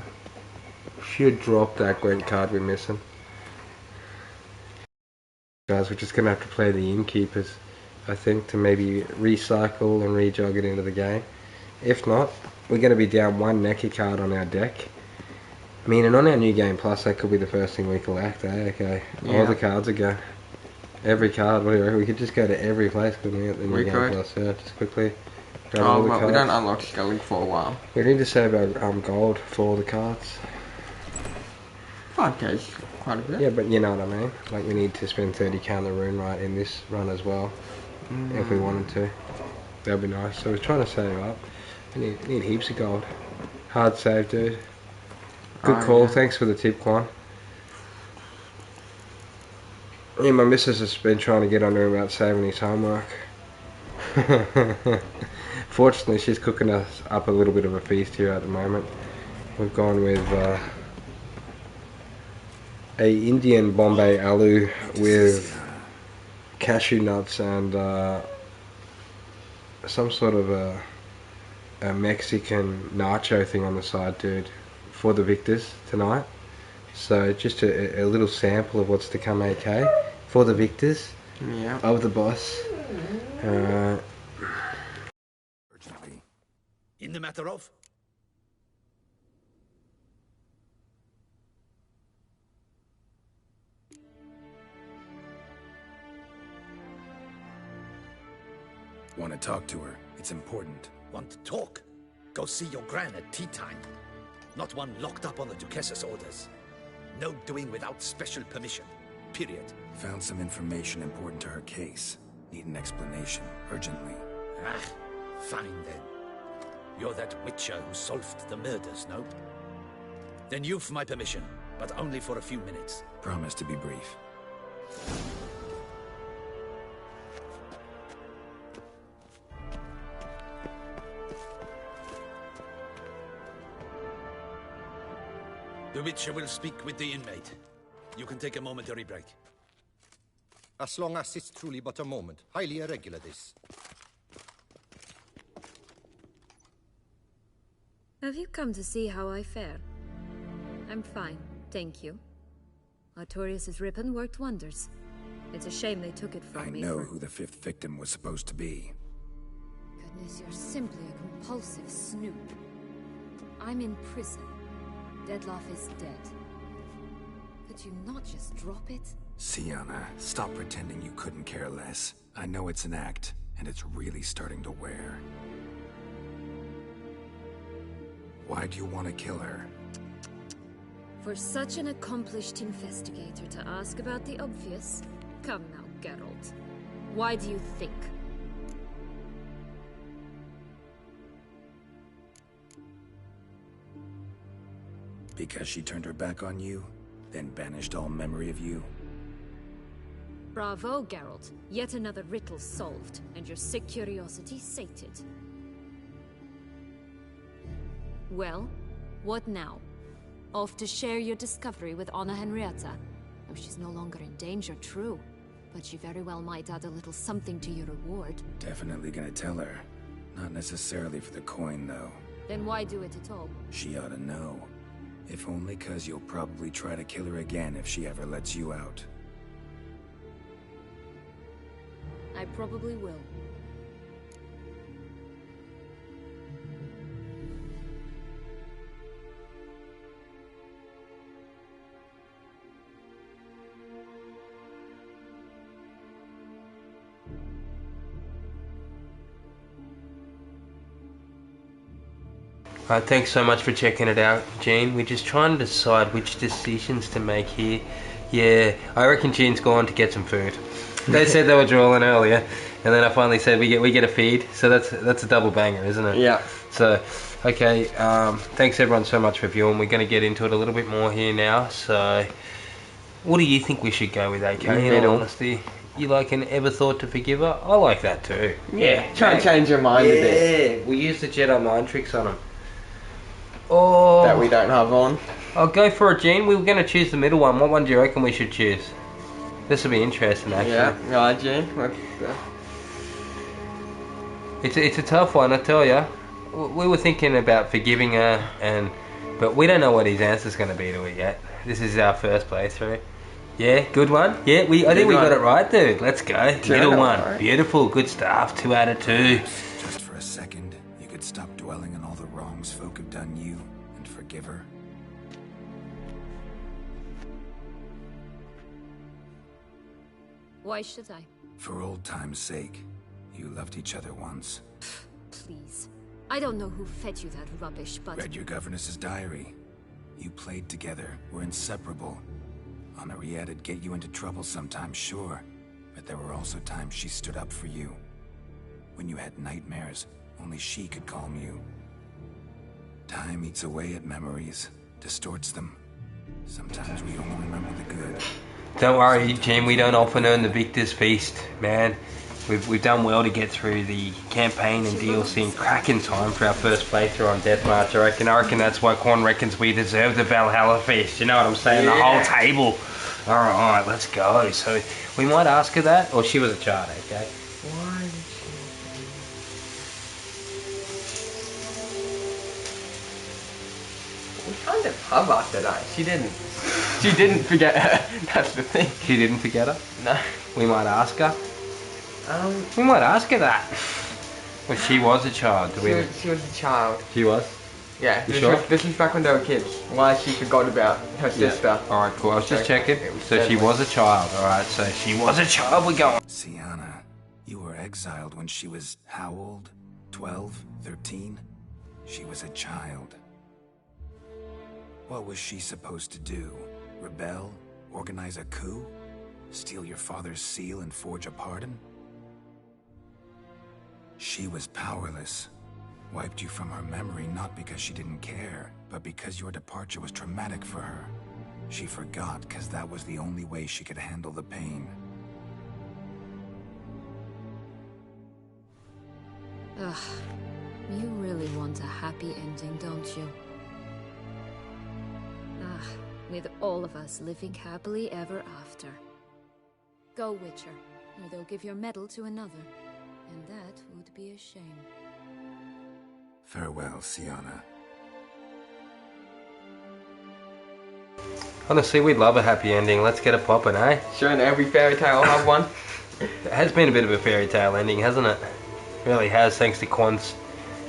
should drop that Gwent card we're missing. Guys, we're just going to have to play the innkeepers, I think, to maybe recycle and rejog it into the game. If not, we're going to be down 1 Necky card on our deck. I mean, and on our new game plus, that could be the first thing we collect, eh? Okay. Yeah. All the cards are go. Every card, what do you reckon? We could just go to every place, couldn't we, at the new We game could. plus? Yeah, just quickly grab all the but cards. we don't unlock scaling for a while. We need to save our gold for all the cards. 5k's quite a bit. Yeah, but you know what I mean? Like, we need to spend 30k on the rune right in this run as well. If we wanted to. That'd be nice. So we're trying to save up. We need heaps of gold. Hard save, dude. Good call. Yeah. Thanks for the tip, Quan. Yeah, my missus has been trying to get on to him about saving his homework. Fortunately, she's cooking us up a little bit of a feast here at the moment. We've gone with a Indian Bombay aloo with cashew nuts and some sort of a Mexican nacho thing on the side, dude, for the victors tonight. So just a little sample of what's to come, AK, for the victors of the boss. In the matter of? Want to talk to her? It's important. Want to talk? Go see your gran at tea time. Not one locked up on the Duchess's orders. No doing without special permission. Period. Found some information important to her case. Need an explanation, urgently. Ah, fine then. You're that witcher who solved the murders, no? Then you've my permission, but only for a few minutes. Promise to be brief. The Witcher will speak with the inmate. You can take a momentary break. As long as it's truly but a moment. Highly irregular, this. Have you come to see how I fare? I'm fine, thank you. Artorius' ribbon worked wonders. It's a shame they took it from me. I know who the 5th victim was supposed to be. Goodness, you're simply a compulsive snoop. I'm in prison. Dettlaff is dead. Could you not just drop it? Sienna, stop pretending you couldn't care less. I know it's an act, and it's really starting to wear. Why do you want to kill her? For such an accomplished investigator to ask about the obvious? Come now, Geralt. Why do you think? Because she turned her back on you, then banished all memory of you? Bravo, Geralt. Yet another riddle solved, and your sick curiosity sated. Well, what now? Off to share your discovery with Anna Henrietta? Oh, she's no longer in danger, true. But she very well might add a little something to your reward. Definitely gonna tell her. Not necessarily for the coin, though. Then why do it at all? She ought to know. If only 'cause you'll probably try to kill her again if she ever lets you out. I probably will. Thanks so much for checking it out, Jean. We're just trying to decide which decisions to make here. Yeah, I reckon Jean's gone to get some food. They said they were drawing earlier, and then I finally said we get a feed. So that's a double banger, isn't it? Yeah. So, okay. Thanks everyone so much for viewing. We're going to get into it a little bit more here now. So, what do you think we should go with, AK? In all honesty, you like an ever thought to forgive her? I like that too. Yeah. Try and change your mind a bit. Yeah, we use the Jedi mind tricks on them. Oh, that we don't have on. I'll go for it, Gene. We were going to choose the middle one. What one do you reckon we should choose? This will be interesting, actually. Yeah, right, Gene. It's a tough one, I tell you. We were thinking about forgiving her, but we don't know what his answer's going to be to it yet. This is our first playthrough. Yeah, good one. Yeah, I think we got it right, dude. Let's go. Middle one. Right. Beautiful, good stuff. 2 out of 2. Just for a second, you could stop dwelling on all the wrongs folk have done you and forgive her. Why should I? For old time's sake. You loved each other once. Please. I don't know who fed you that rubbish, but... Read your governess's diary. You played together, were inseparable. Henriette'd get you into trouble sometimes, sure. But there were also times she stood up for you. When you had nightmares, only she could calm you. Time eats away at memories, distorts them. Sometimes we only remember the good. Don't worry, Jim, we don't often earn the Victor's Feast, man. We've done well to get through the campaign and DLC in cracking time for our first playthrough on Deathmarch. I reckon that's why Quan reckons we deserve the Valhalla Feast. You know what I'm saying? Yeah. The whole table. Alright, let's go. So, we might ask her that, or she was a child, okay? Why did she... We kind of pub after that. She didn't. She didn't forget her. That's the thing. She didn't forget her? No. We might ask her. We might ask her that. Well, she was a child. She was a child. She was? Yeah. You sure? This was back when they were kids. Why she forgot about her sister. Yeah. Alright, cool. I was just checking. So she was a child. Alright, so she was a child. We're going. Sienna, you were exiled when she was how old? 12? 13? She was a child. What was she supposed to do? Rebel? Organize a coup? Steal your father's seal and forge a pardon? She was powerless. Wiped you from her memory not because she didn't care, but because your departure was traumatic for her. She forgot because that was the only way she could handle the pain. Ugh. You really want a happy ending, don't you? Ah, with all of us living happily ever after. Go, Witcher, or they'll give your medal to another. And that would be a shame. Farewell, Sienna. Honestly, we'd love a happy ending. Let's get it poppin', eh? Sure, and every fairy tale will have one. It has been a bit of a fairy tale ending, hasn't it? It really has, thanks to Quan's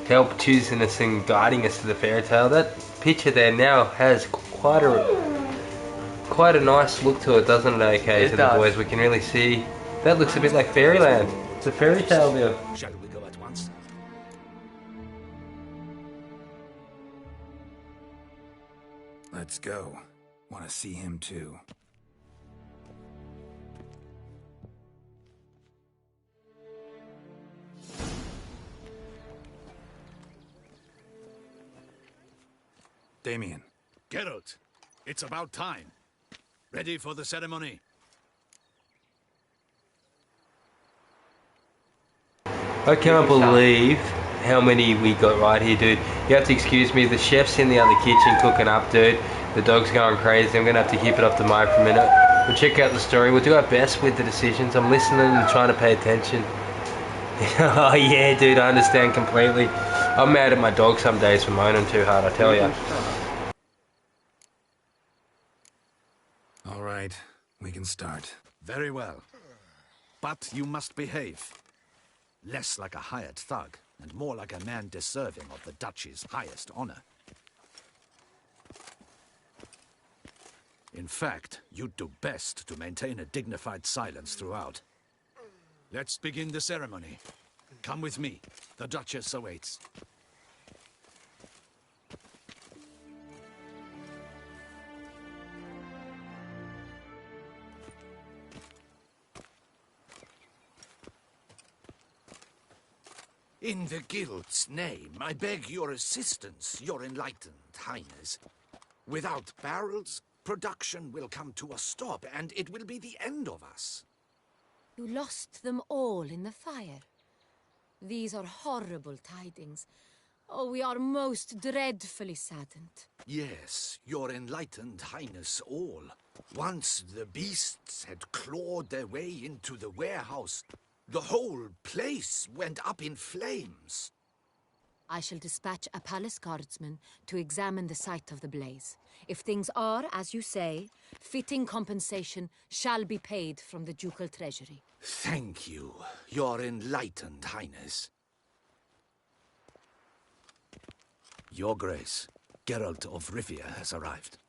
help choosing us and guiding us to the fairy tale. That picture there now has quite a nice look to it, doesn't it? Okay, to the boys, we can really see. That looks a bit like fairyland. It's a fairy tale there. Shall we go at once? Let's go. Want to see him too. Damien. Geralt, it's about time. Ready for the ceremony? I can't believe how many we got right here, dude. You have to excuse me, the chef's in the other kitchen cooking up, dude. The dog's going crazy. I'm gonna have to keep it off the mic for a minute. We'll check out the story. We'll do our best with the decisions. I'm listening and trying to pay attention. Oh yeah, dude, I understand completely. I'm mad at my dog some days for moaning too hard, I tell ya. All right, we can start. Very well. But you must behave. Less like a hired thug, and more like a man deserving of the Duchy's highest honor. In fact, you'd do best to maintain a dignified silence throughout. Let's begin the ceremony. Come with me. The Duchess awaits. In the Guild's name, I beg your assistance, your enlightened highness. Without barrels, production will come to a stop, and it will be the end of us. You lost them all in the fire. These are horrible tidings. Oh, we are most dreadfully saddened. Yes, your enlightened highness all. Once the beasts had clawed their way into the warehouse, the whole place went up in flames. I shall dispatch a palace guardsman to examine the site of the blaze. If things are, as you say, fitting compensation shall be paid from the ducal treasury. Thank you, your enlightened highness. Your Grace, Geralt of Rivia has arrived.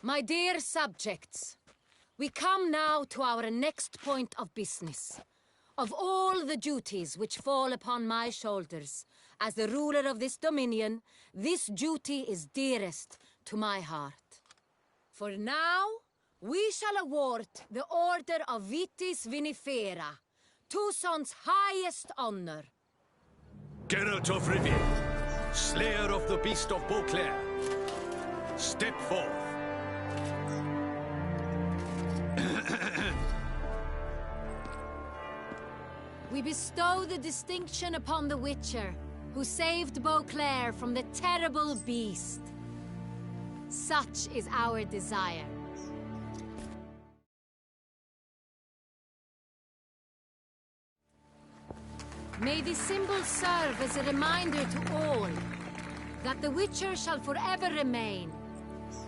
My dear subjects, We come now to our next point of business. Of all the duties which fall upon my shoulders, as the ruler of this dominion, this duty is dearest to my heart. For now, we shall award the Order of Vitis Vinifera, Toussaint's highest honor. Geralt of Rivia, Slayer of the Beast of Beauclair, step forth. We bestow the distinction upon the Witcher, who saved Beauclair from the terrible beast. Such is our desire. May this symbol serve as a reminder to all that the Witcher shall forever remain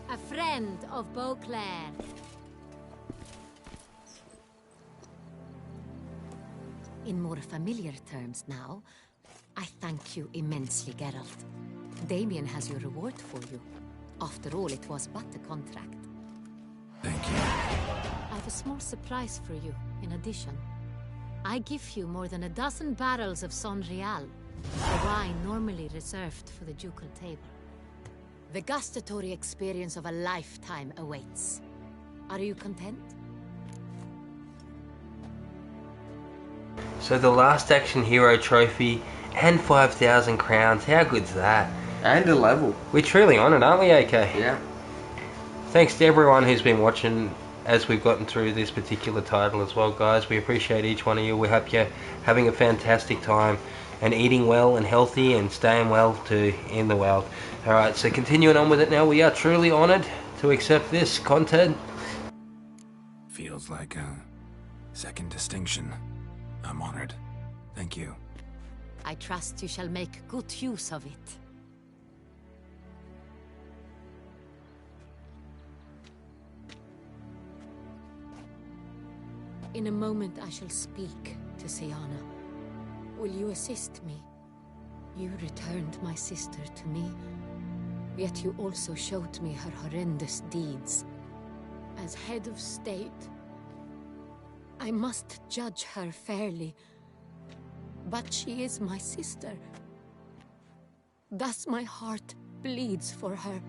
a friend of Beauclair. In more familiar terms now, I thank you immensely, Geralt. Damien has your reward for you. After all, it was but a contract. Thank you. I have a small surprise for you, in addition. I give you more than a dozen barrels of Sonreal, a wine normally reserved for the ducal table. The gustatory experience of a lifetime awaits. Are you content? So the Last Action Hero trophy and 5,000 crowns, how good's that? And a level. We're truly honoured, aren't we, AK? Yeah. Thanks to everyone who's been watching as we've gotten through this particular title as well, guys. We appreciate each one of you. We hope you're having a fantastic time and eating well and healthy and staying well too in the world. Alright, so continuing on with it now, we are truly honoured to accept this content. Feels like a second distinction. I'm honored. Thank you. I trust you shall make good use of it. In a moment I shall speak to Siana. Will you assist me? You returned my sister to me, yet you also showed me her horrendous deeds. As head of state, I must judge her fairly, but she is my sister. Thus my heart bleeds for her.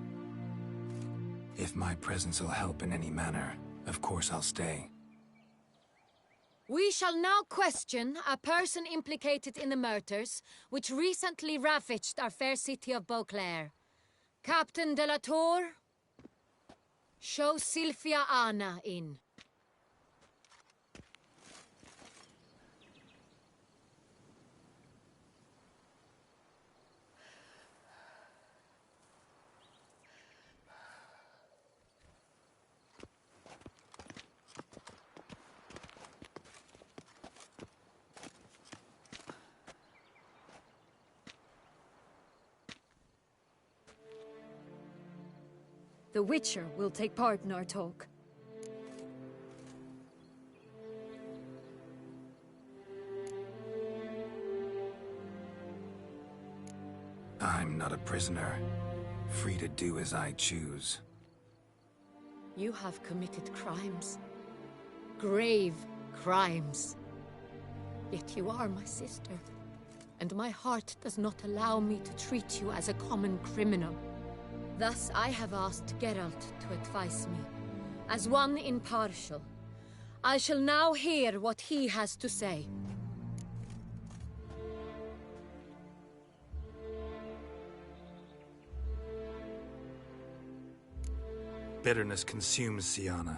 If my presence will help in any manner, of course I'll stay. We shall now question a person implicated in the murders which recently ravaged our fair city of Beauclair. Captain de la Tour, show Sylvia Anna in. The Witcher will take part in our talk. I'm not a prisoner, free to do as I choose. You have committed crimes. Grave crimes. Yet you are my sister, and my heart does not allow me to treat you as a common criminal. Thus I have asked Geralt to advise me, as one impartial. I shall now hear what he has to say. Bitterness consumes Siana.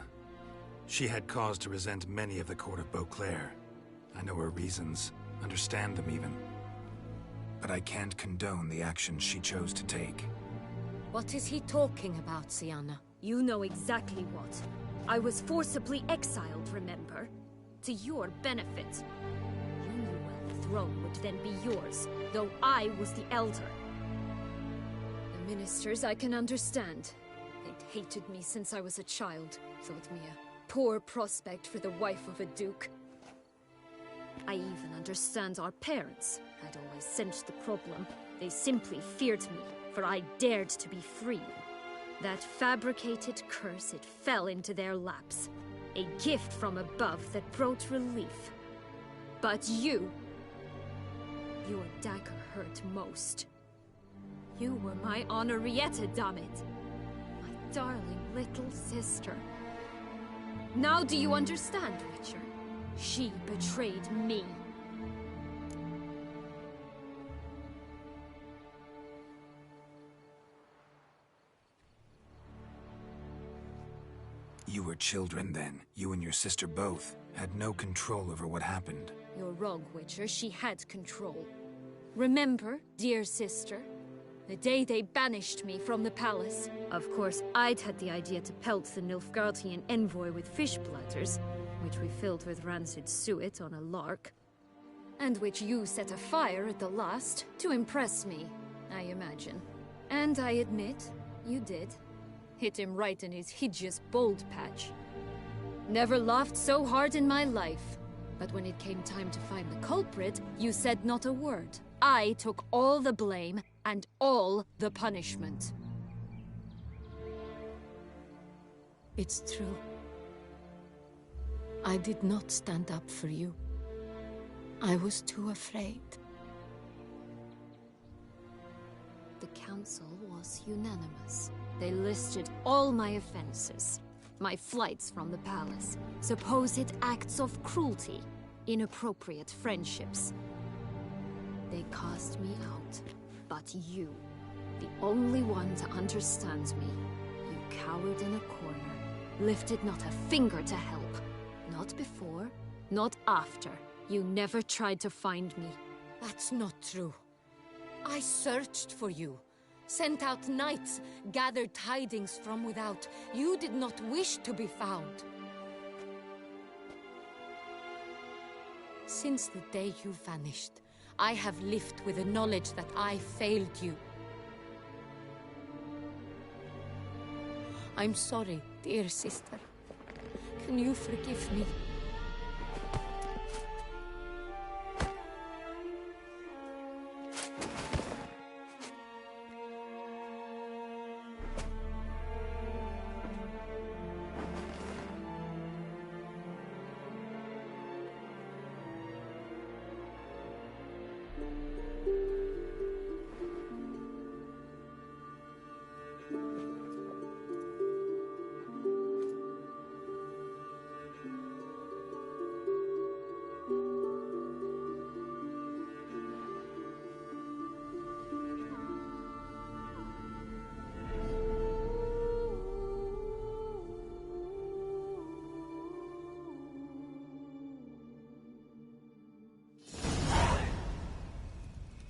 She had cause to resent many of the court of Beauclair. I know her reasons, understand them even. But I can't condone the actions she chose to take. What is he talking about, Siana? You know exactly what. I was forcibly exiled, remember? To your benefit. You knew well the throne would then be yours, though I was the elder. The ministers I can understand. They'd hated me since I was a child. Thought me a poor prospect for the wife of a duke. I even understand our parents. I'd always sensed the problem. They simply feared me, for I dared to be free. That fabricated curse, it fell into their laps. A gift from above that brought relief. But your dagger hurt most. You were my Henrietta, dammit. My darling little sister. Now do you understand, Witcher? She betrayed me. You were children then. You and your sister both had no control over what happened. You're wrong, Witcher. She had control. Remember, dear sister? The day they banished me from the palace. Of course, I'd had the idea to pelt the Nilfgaardian envoy with fish bladders, which we filled with rancid suet on a lark. And which you set afire at the last, to impress me, I imagine. And I admit, you did. Hit him right in his hideous bald patch. Never laughed so hard in my life. But when it came time to find the culprit, you said not a word. I took all the blame and all the punishment. It's true. I did not stand up for you. I was too afraid. The council was unanimous. They listed all my offenses. My flights from the palace, supposed acts of cruelty, inappropriate friendships. They cast me out. But you, the only one to understand me, you cowered in a corner, lifted not a finger to help. Not before, not after. You never tried to find me. That's not true. I searched for you. Sent out knights, gathered tidings from without. You did not wish to be found. Since the day you vanished, I have lived with the knowledge that I failed you. I'm sorry, dear sister. Can you forgive me?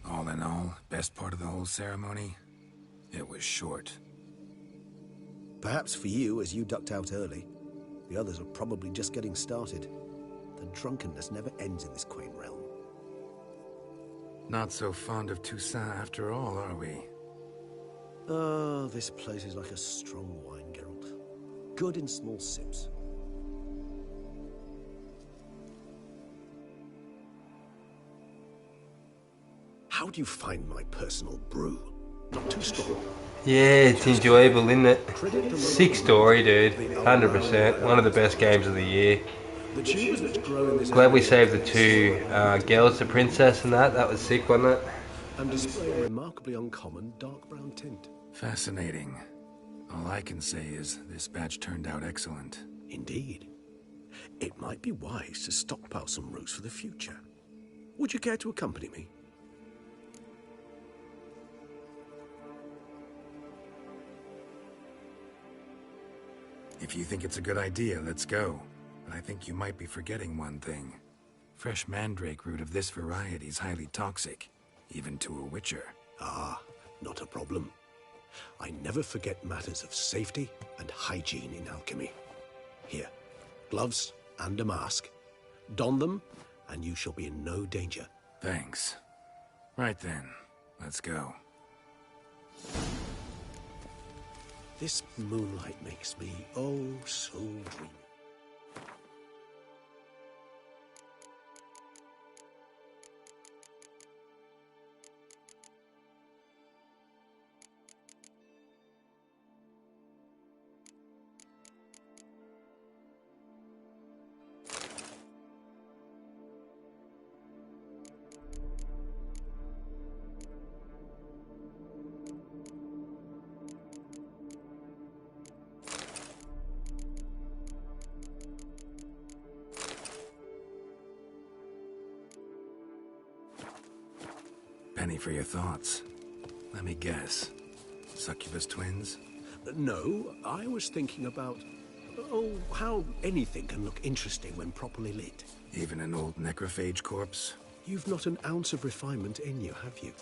All in all, best part of the whole ceremony? It was short. Perhaps for you, as you ducked out early. The others are probably just getting started. The drunkenness never ends in this quaint realm. Not so fond of Toussaint after all, are we? Oh, this place is like a strong wine, Geralt. Good in small sips. How do you find my personal brew? Not too strong. Yeah, it's enjoyable, isn't it? Sick story, dude. 100%. One of the best games of the year. Glad we saved the two girls, the princess and that. That was sick, wasn't it? And display a remarkably uncommon dark brown tint. Fascinating. All I can say is this batch turned out excellent. Indeed. It might be wise to stockpile some roots for the future. Would you care to accompany me? If you think it's a good idea, let's go. But I think you might be forgetting one thing. Fresh mandrake root of this variety is highly toxic, even to a witcher. Ah, not a problem. I never forget matters of safety and hygiene in alchemy. Here, gloves and a mask. Don them, and you shall be in no danger. Thanks. Right then, let's go. This moonlight makes me, oh, so dreamy. penny for your thoughts. Let me guess. Succubus twins? No, I was thinking about... oh, how anything can look interesting when properly lit. Even an old necrophage corpse? You've not an ounce of refinement in you, have you?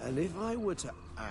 And if I were to add...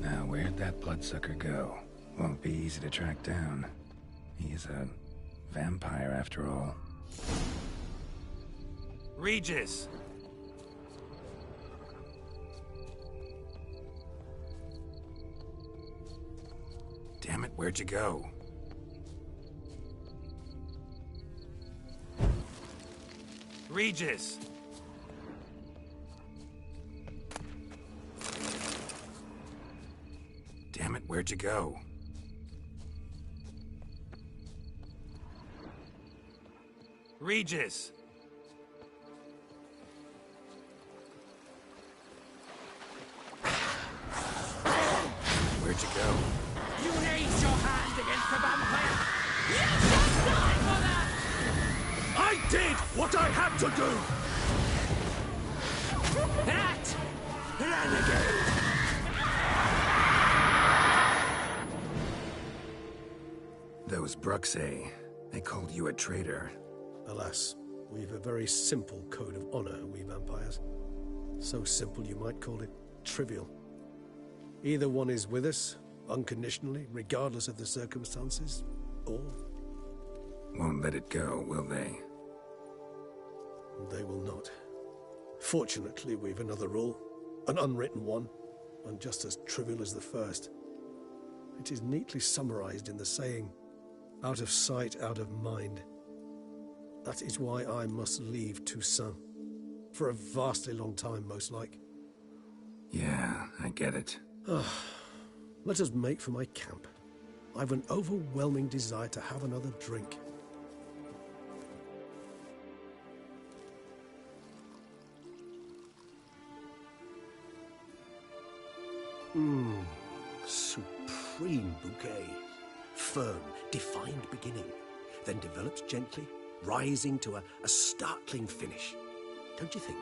Now, where'd that bloodsucker go? Won't be easy to track down. He's a vampire after all. Regis! Damn it, where'd you go? Regis! Damn it, where'd you go? Regis! Where'd you go? You raise your hand against the vampire! You shall die for that! I did what I had to do! That renegade! Those Bruxay, they called you a traitor. Alas, we've a very simple code of honor, we vampires. So simple you might call it trivial. Either one is with us, unconditionally, regardless of the circumstances, or... Won't let it go, will they? They will not. Fortunately, we've another rule, an unwritten one, and just as trivial as the first. It is neatly summarized in the saying, out of sight, out of mind. That is why I must leave Toussaint. For a vastly long time, most like. Yeah, I get it. Let us make for my camp. I've an overwhelming desire to have another drink. Supreme bouquet. Firm, defined beginning, then develops gently, rising to a startling finish. Don't you think?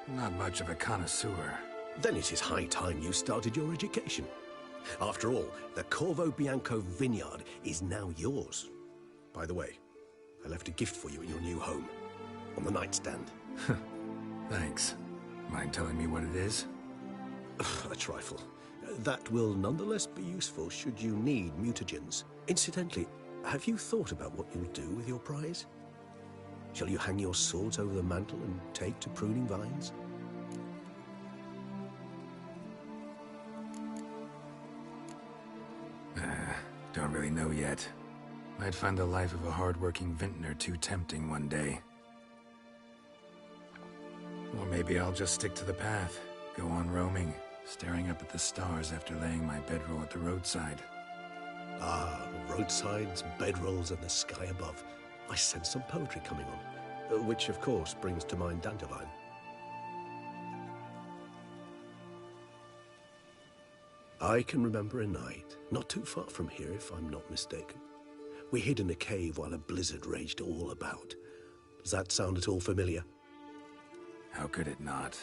Not much of a connoisseur. Then it is high time you started your education. After all, the Corvo Bianco vineyard is now yours. By the way, I left a gift for you at your new home. On the nightstand. Thanks. Mind telling me what it is? A trifle. That will nonetheless be useful should you need mutagens. Incidentally, have you thought about what you'll do with your prize? Shall you hang your swords over the mantle and take to pruning vines? Don't really know yet. Might find the life of a hard-working vintner too tempting one day. Or maybe I'll just stick to the path, go on roaming, staring up at the stars after laying my bedroll at the roadside. Ah, roadsides, bedrolls, and the sky above. I sense some poetry coming on, which of course brings to mind Dandelion. I can remember a night, not too far from here if I'm not mistaken. We hid in a cave while a blizzard raged all about. Does that sound at all familiar? How could it not?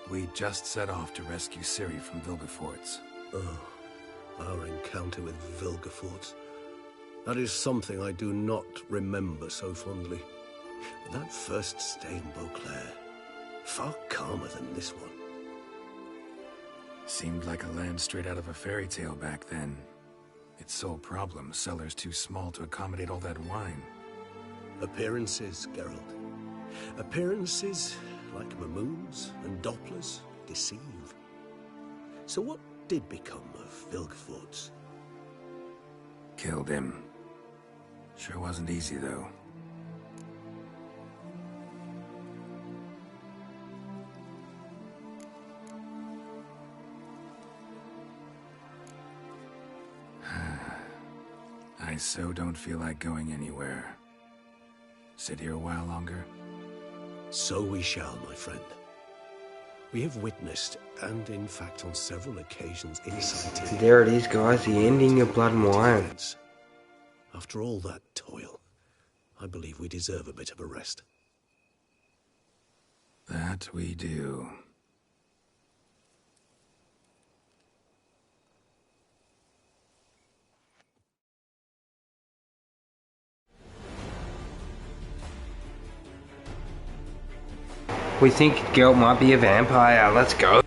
We just set off to rescue Ciri from Vilgefortz. Oh, our encounter with Vilgefortz. That is something I do not remember so fondly. But that first stay in Beauclair, far calmer than this one. Seemed like a land straight out of a fairy tale back then. Its sole problem, cellars too small to accommodate all that wine. Appearances, Geralt. Appearances, like Mamoons and Dopplers, deceive. So what did become of Vilgefortz? Killed him. Sure wasn't easy, though. I so don't feel like going anywhere. Sit here a while longer? So we shall, my friend. We have witnessed, and in fact on several occasions incited... There it is, guys, the ending of Blood and Wine. After all that toil, I believe we deserve a bit of a rest. That we do. We think Geralt might be a vampire. Let's go.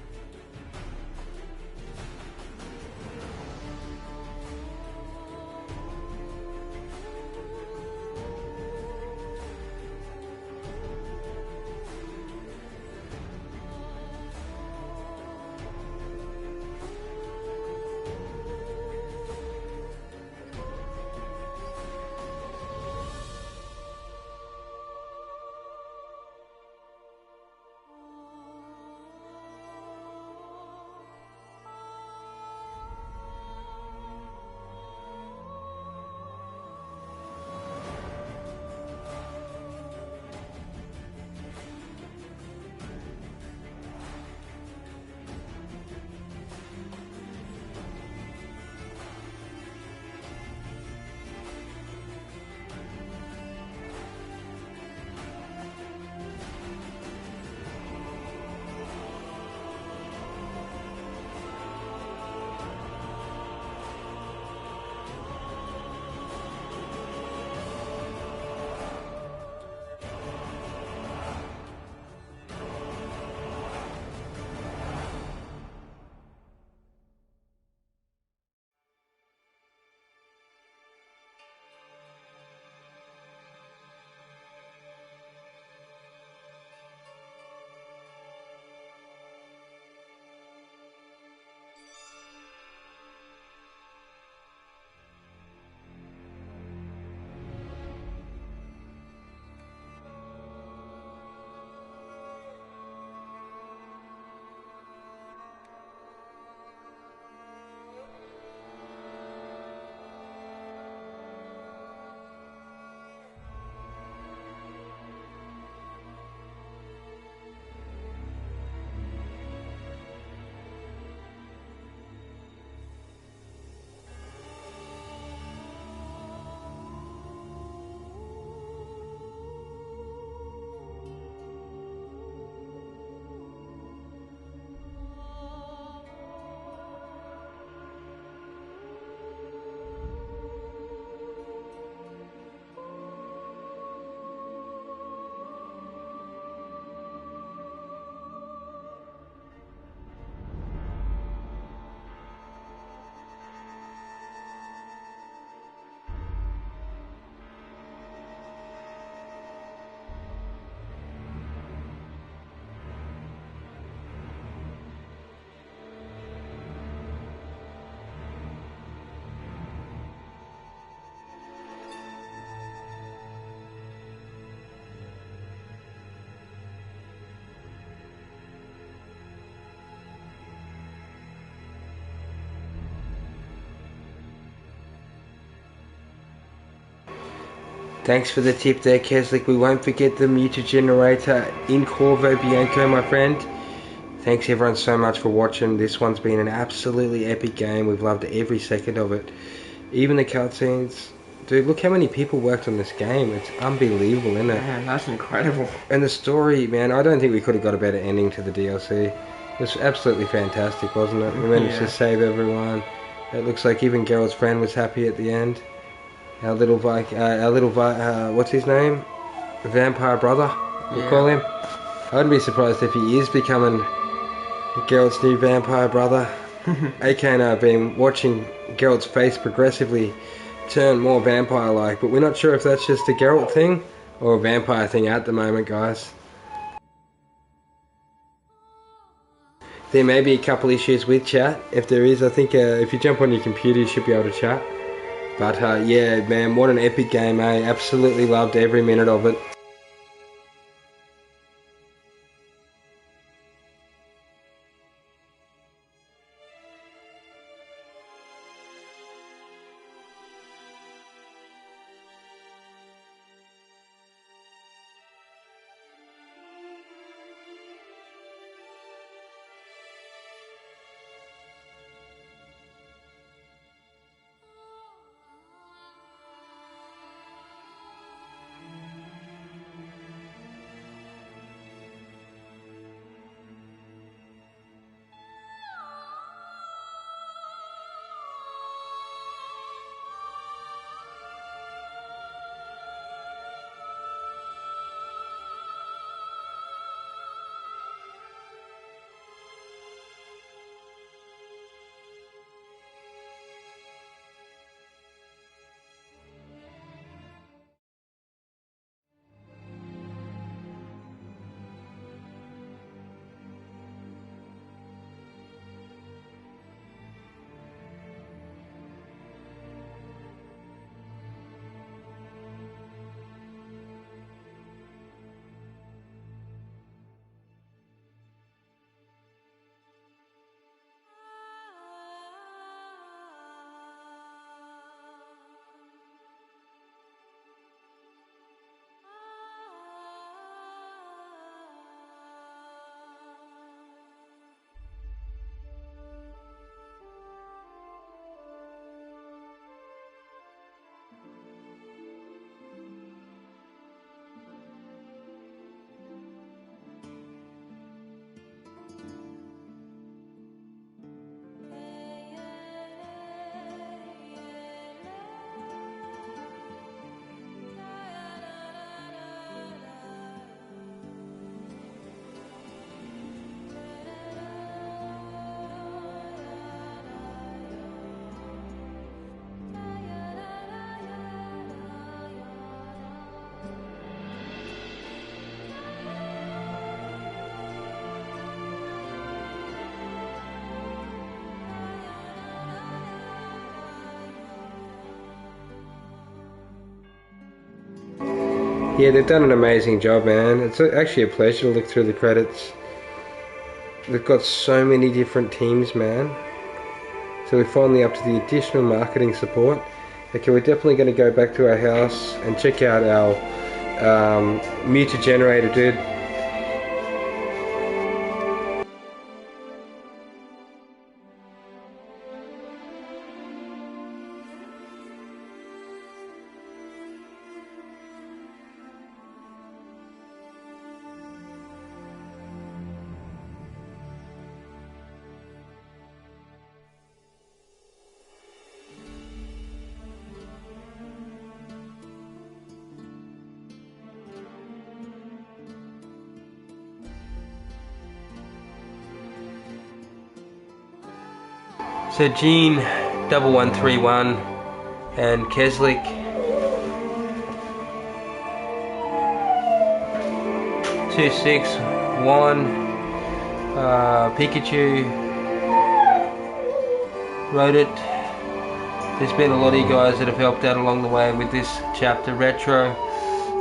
Thanks for the tip there, Keslik. We won't forget the mutagenerator in Corvo Bianco, my friend. Thanks everyone so much for watching. This one's been an absolutely epic game. We've loved every second of it. Even the cutscenes. Dude, look how many people worked on this game. It's unbelievable, isn't it? Man, that's incredible. And the story, man, I don't think we could have got a better ending to the DLC. It was absolutely fantastic, wasn't it? We managed to save everyone. It looks like even Geralt's friend was happy at the end. Our little what's his name? vampire brother, we'll call him. I wouldn't be surprised if he is becoming Geralt's new vampire brother. AK and I have been watching Geralt's face progressively turn more vampire-like, but we're not sure if that's just a Geralt thing or a vampire thing at the moment, guys. There may be a couple issues with chat. If there is, I think if you jump on your computer you should be able to chat. But yeah, man, what an epic game, eh? Absolutely loved every minute of it. Yeah, they've done an amazing job, man. It's actually a pleasure to look through the credits. They've got so many different teams, man. So we're finally up to the additional marketing support. Okay, we're definitely going to go back to our house and check out our meter generator, dude. So Gene 1131 and Keslik 261, Pikachu wrote it. There's been a lot of you guys that have helped out along the way with this chapter. Retro,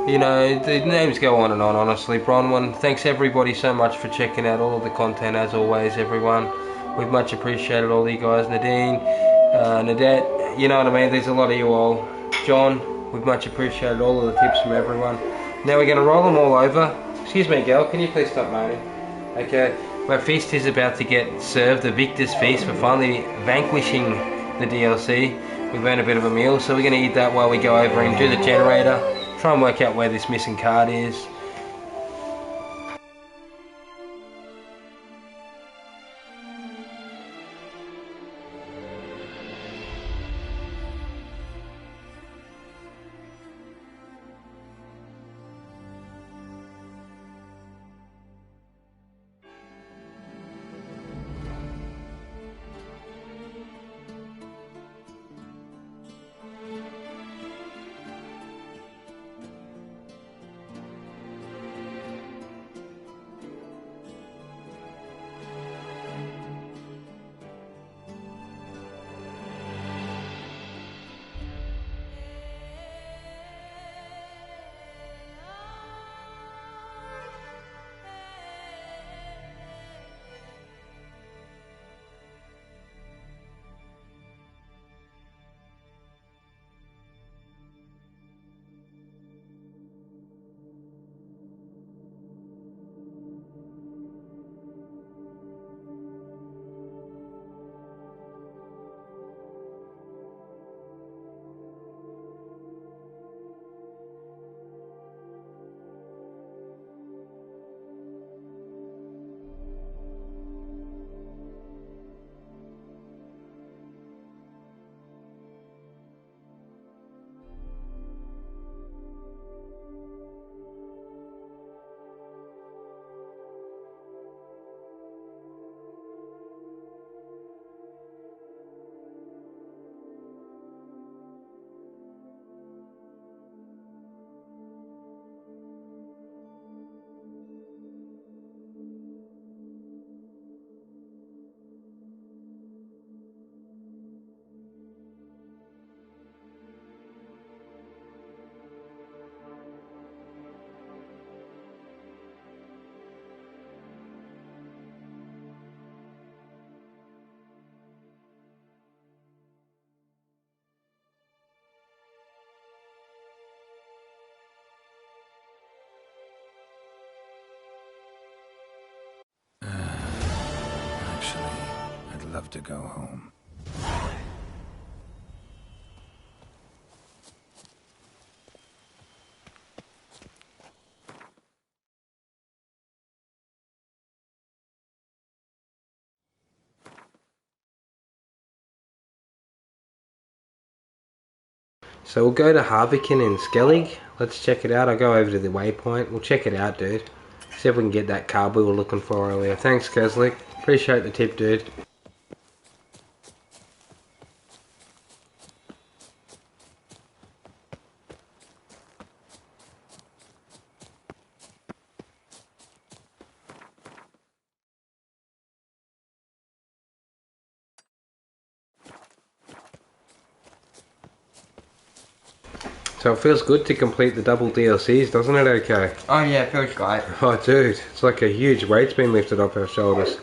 you know, the names go on and on, honestly. Bronwyn, thanks everybody so much for checking out all of the content as always, everyone. We've much appreciated all you guys. Nadine, Nadette, you know what I mean, there's a lot of you all. John, we've much appreciated all of the tips from everyone. Now we're going to roll them all over. Excuse me, girl, can you please stop moaning? Okay, my feast is about to get served, the Victor's Feast. We're finally vanquishing the DLC. We've earned a bit of a meal, so we're going to eat that while we go over and do the generator. Try and work out where this missing card is. Actually, I'd love to go home. So we'll go to Harviken in Skellig. Let's check it out. I'll go over to the waypoint. We'll check it out, dude. See if we can get that card we were looking for earlier. Thanks, Keslik. Appreciate the tip, dude. So it feels good to complete the double DLCs, doesn't it, okay? Oh yeah, it feels great. Oh dude, it's like a huge weight's been lifted off our shoulders.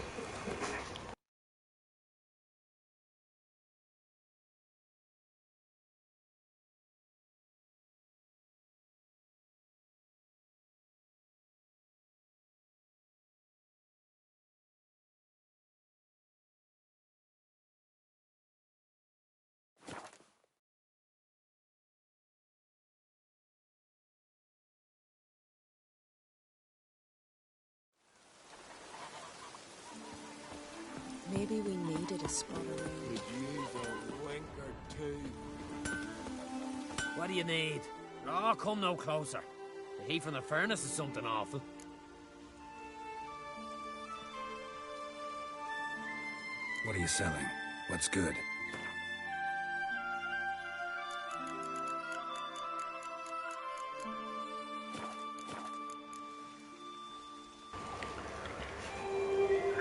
Maybe we needed a spot around. Could use a wink or two. What do you need? Oh, come no closer. The heat from the furnace is something awful. What are you selling? What's good?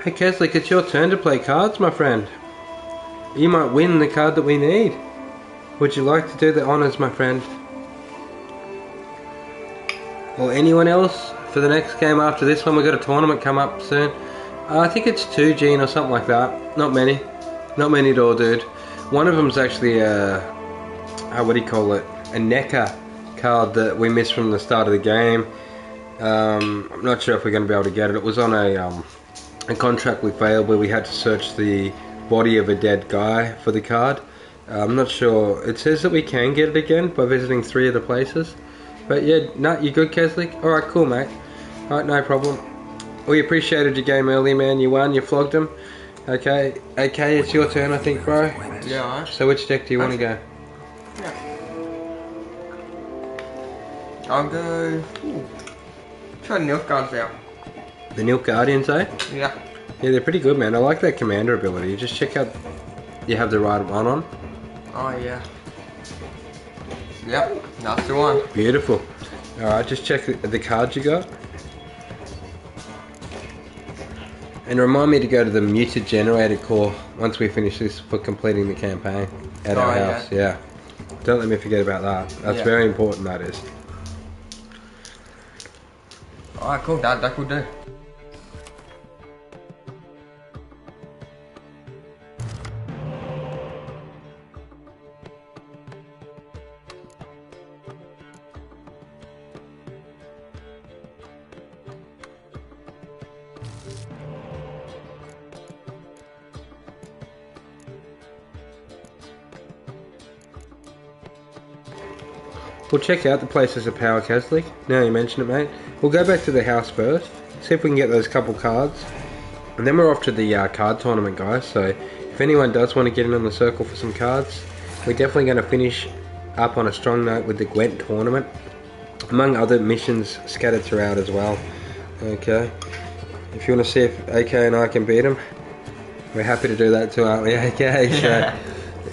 Hey Keslik, it's your turn to play cards, my friend. You might win the card that we need. Would you like to do the honours, my friend? Or anyone else for the next game after this one? We've got a tournament come up soon. I think it's 2 Gene or something like that. Not many. Not many at all, dude. One of them's actually what do you call it? A NECA card that we missed from the start of the game. I'm not sure if we're going to be able to get it. It was on a contract we failed where we had to search the body of a dead guy for the card. I'm not sure. It says that we can get it again by visiting 3 of the places. But yeah, no, you good, Keslik? Alright, cool, mate. Alright, no problem. We appreciated your game early, man. You won, you flogged him. Okay, it's your turn, I think, bro. Yeah, alright. So which deck do you want to go? Yeah. I'll go... Try the Nilfgaards out. The Nilfgaardians, eh? Yeah. Yeah, they're pretty good, man. I like that commander ability. Just check out... You have the right one on? Oh, yeah. Yep, that's the one. Beautiful. Alright, just check the cards you got. And remind me to go to the muted generator core once we finish this for completing the campaign at our house. Yeah. Don't let me forget about that. That's very important, that is. Alright, cool. That could do. We'll check out the places of power, Keslik. Now you mention it, mate. We'll go back to the house first, see if we can get those couple cards, and then we're off to the card tournament, guys. So if anyone does want to get in on the circle for some cards, we're definitely going to finish up on a strong note with the Gwent tournament, among other missions scattered throughout as well. Okay. If you want to see if AK and I can beat them, we're happy to do that too, aren't we, AK? So,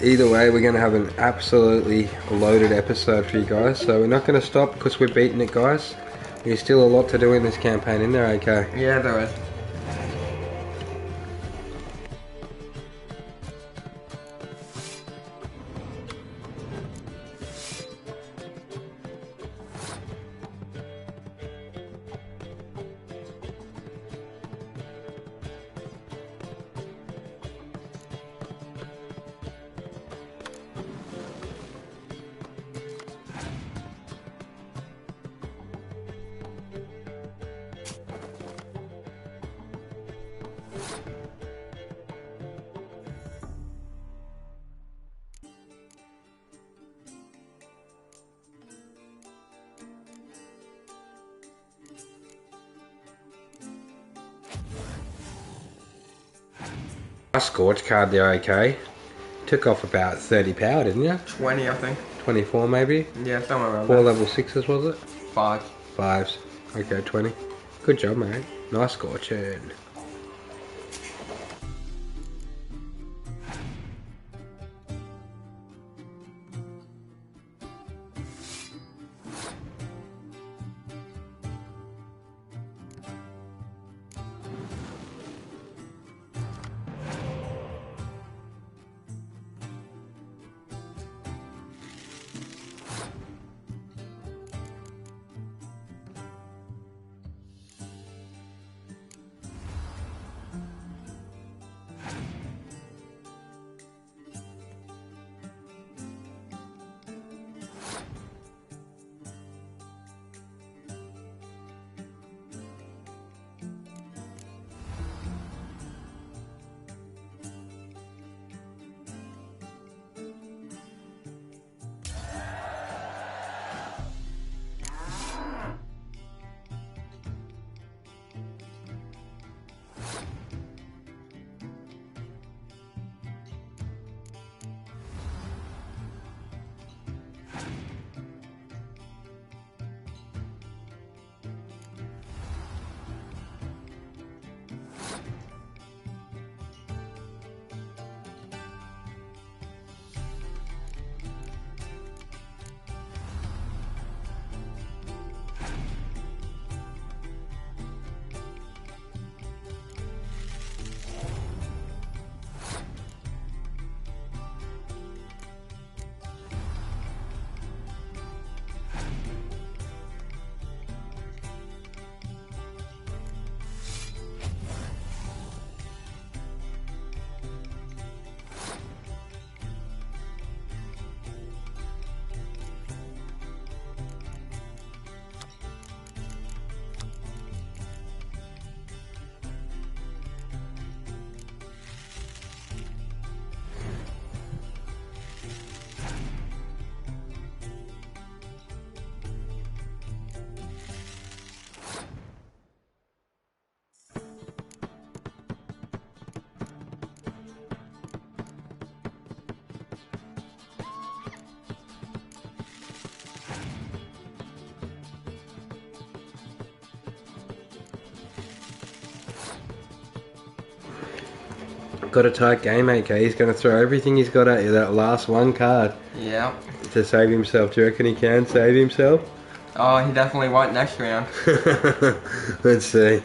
either way, we're going to have an absolutely loaded episode for you guys. So we're not going to stop because we're beating it, guys. There's still a lot to do in this campaign, isn't there, AK? Yeah, there is. Scorch card there, okay. Took off about 30 power, didn't you? 20, I think. 24 maybe? Yeah, somewhere around 4 there. level 6s, was it? 5. 5s. Okay, 20. Good job, mate. Nice Scorching. Got a tight game, AK. He's going to throw everything he's got at you, that last one card. Yeah. To save himself. Do you reckon he can save himself? Oh, he definitely won't next round. Let's see.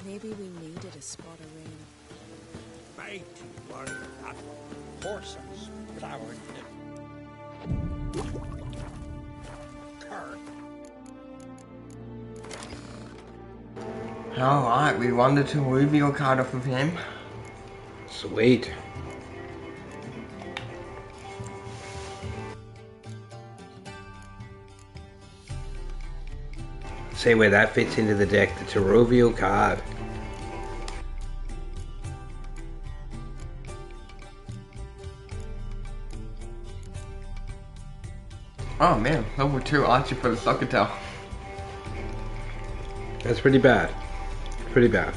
Maybe we needed a spot of rain. Mighty warrior that horses flowered Alright, we wanted to reveal card off of him. Sweet. See where that fits into the deck. It's a reveal card. Oh man, level 2 Archer for the Soccer. That's pretty bad. Pretty bad.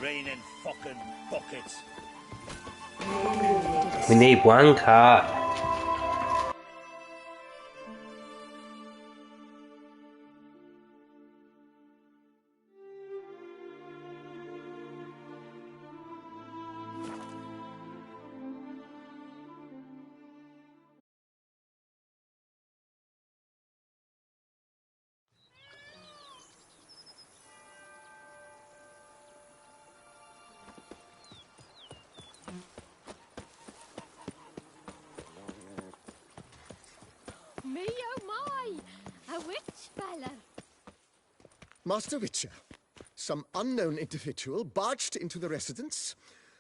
Raining fucking buckets. We need one cart. Me oh my! A witch fella. Master Witcher, some unknown individual barged into the residence.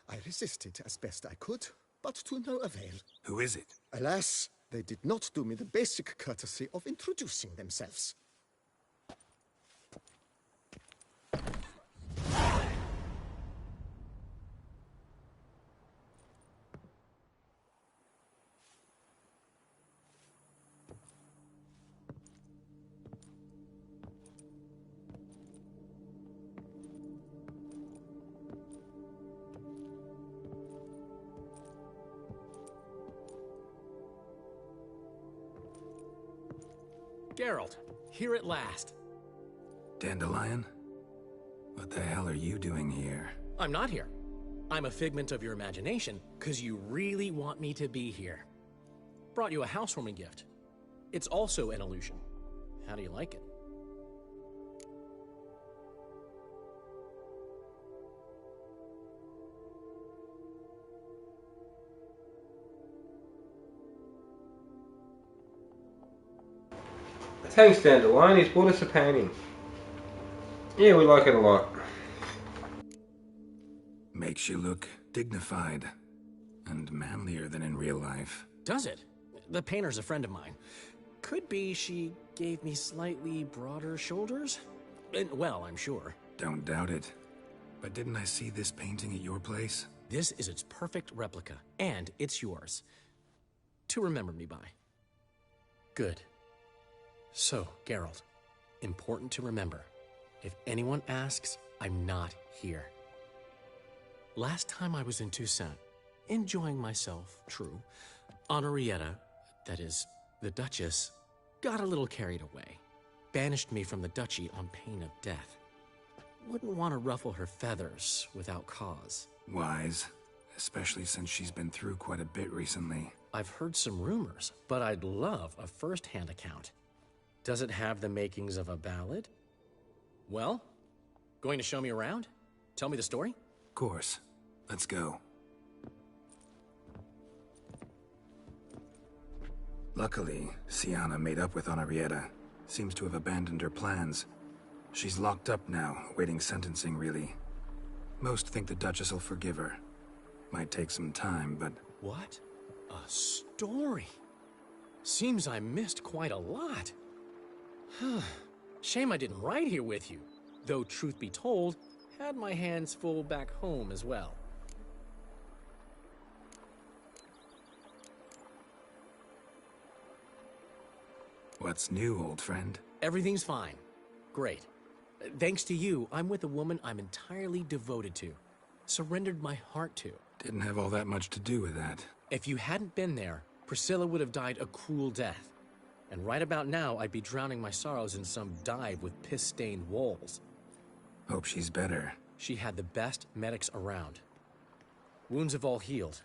I resisted as best I could, but to no avail. Who is it? Alas, they did not do me the basic courtesy of introducing themselves. Geralt, here at last. Dandelion? What the hell are you doing here? I'm not here. I'm a figment of your imagination, because you really want me to be here. Brought you a housewarming gift. It's also an illusion. How do you like it? Thanks, Dandelion. He's bought us a painting. Yeah, we like it a lot. Makes you look dignified and manlier than in real life. Does it? The painter's a friend of mine. Could be she gave me slightly broader shoulders? Well, I'm sure. Don't doubt it. But didn't I see this painting at your place? This is its perfect replica, and it's yours. To remember me by. Good. So, Geralt, important to remember. If anyone asks, I'm not here. Last time I was in Toussaint, enjoying myself, true, Henrietta, that is, the Duchess, got a little carried away. Banished me from the duchy on pain of death. Wouldn't want to ruffle her feathers without cause. Wise, especially since she's been through quite a bit recently. I've heard some rumors, but I'd love a first-hand account. Does it have the makings of a ballad? Well, going to show me around? Tell me the story? Of course. Let's go. Luckily, Sienna made up with Henrietta. Seems to have abandoned her plans. She's locked up now, awaiting sentencing, really. Most think the Duchess will forgive her. Might take some time, but... What? A story? Seems I missed quite a lot. Shame I didn't ride here with you. Though, truth be told, had my hands full back home as well. What's new, old friend? Everything's fine. Great. Thanks to you, I'm with a woman I'm entirely devoted to. Surrendered my heart to. Didn't have all that much to do with that. If you hadn't been there, Priscilla would have died a cruel death. And right about now, I'd be drowning my sorrows in some dive with piss-stained walls. Hope she's better. She had the best medics around. Wounds have all healed.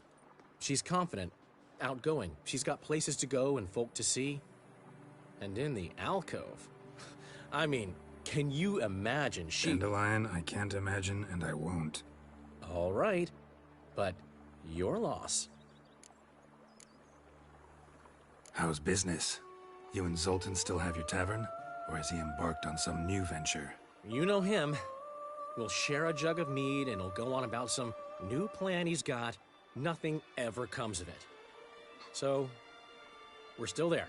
She's confident, outgoing. She's got places to go and folk to see. And in the alcove. I mean, can you imagine she... Dandelion, I can't imagine, and I won't. All right, but your loss. How's business? You and Zoltan still have your tavern? Or has he embarked on some new venture? You know him. We'll share a jug of mead and he'll go on about some new plan he's got. Nothing ever comes of it. So, we're still there.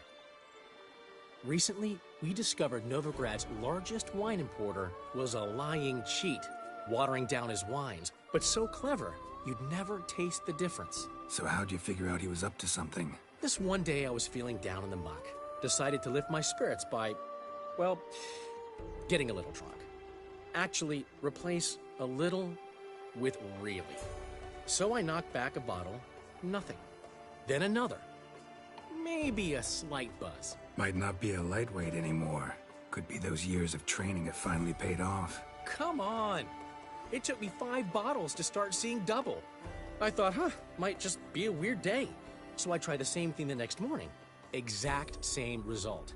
Recently, we discovered Novigrad's largest wine importer was a lying cheat, watering down his wines, but so clever, you'd never taste the difference. So how'd you figure out he was up to something? This one day I was feeling down in the muck. Decided to lift my spirits by, well, getting a little drunk. Actually, replace a little with really. So I knocked back a bottle, nothing. Then another. Maybe a slight buzz. Might not be a lightweight anymore. Could be those years of training have finally paid off. Come on! It took me 5 bottles to start seeing double. I thought, might just be a weird day. So I tried the same thing the next morning. Exact same result.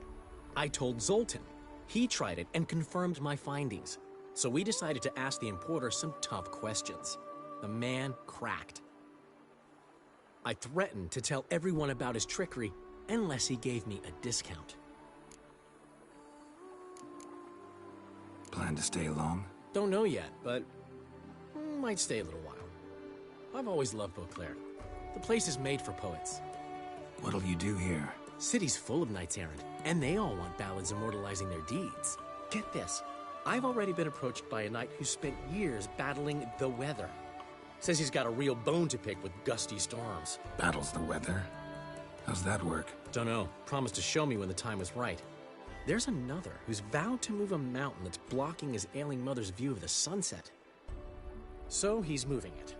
I told Zoltan. He tried it and confirmed my findings. So we decided to ask the importer some tough questions. The man cracked. I threatened to tell everyone about his trickery unless he gave me a discount. Plan to stay long? Don't know yet, but might stay a little while. I've always loved Beauclair. The place is made for poets. What'll you do here? City's full of knights errant, and they all want ballads immortalizing their deeds. Get this, I've already been approached by a knight who spent years battling the weather. Says he's got a real bone to pick with gusty storms. Battles the weather? How's that work? Dunno. Promised to show me when the time was right. There's another who's vowed to move a mountain that's blocking his ailing mother's view of the sunset. So he's moving it.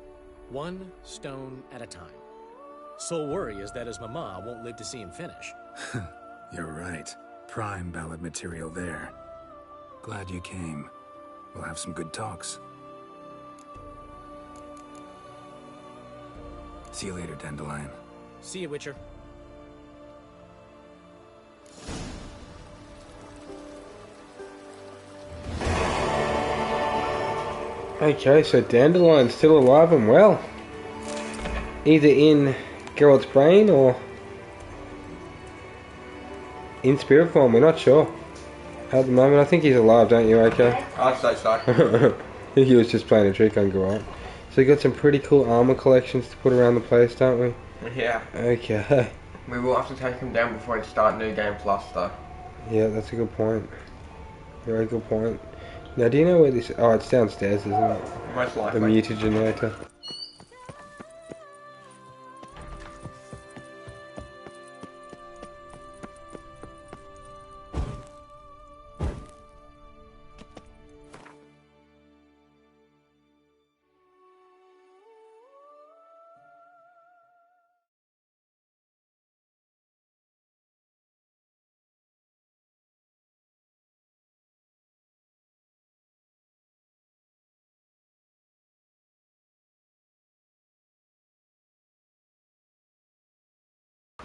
1 stone at a time. Sole worry is that his mama won't live to see him finish. You're right. Prime ballad material there. Glad you came. We'll have some good talks. See you later, Dandelion. See you, Witcher. Okay, so Dandelion's still alive and well. Either in Geralt's brain or in spirit form, we're not sure. At the moment, I think he's alive, don't you, AK? I'd say so. I think he was just playing a trick on Geralt. So we got some pretty cool armor collections to put around the place, don't we? Yeah. Okay. We will have to take him down before we start New Game Plus, though. Yeah, that's a good point. Very good point. Now, do you know where this... Oh, it's downstairs, isn't it? Most likely. The mutagenator.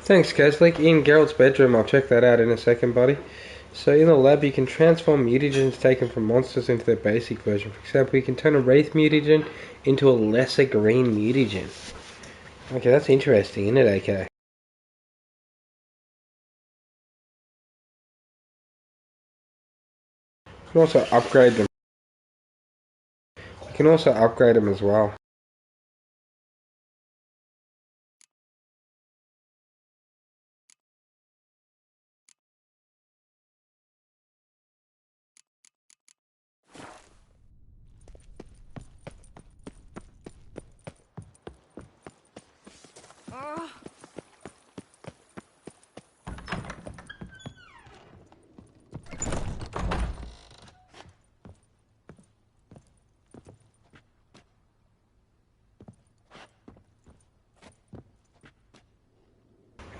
Thanks, Keslik. In Geralt's bedroom, I'll check that out in a second, buddy. So in the lab, you can transform mutagens taken from monsters into their basic version. For example, you can turn a Wraith mutagen into a lesser green mutagen. Okay, that's interesting, isn't it, AK? You can also upgrade them. You can also upgrade them as well.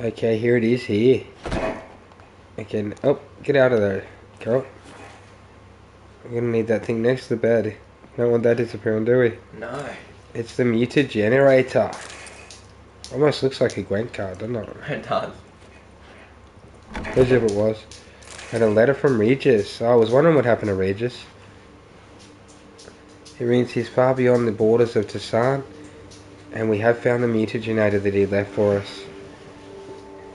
Okay, here it is here. Okay, oh, get out of there, Carol. We're gonna need that thing next to the bed. Don't want that disappearing, do we? No. It's the mutagenerator. Almost looks like a Gwent card, doesn't it? It does. As if it was. And a letter from Regis. Oh, I was wondering what happened to Regis. It means he's far beyond the borders of Toussaint, and we have found the mutagenator that he left for us.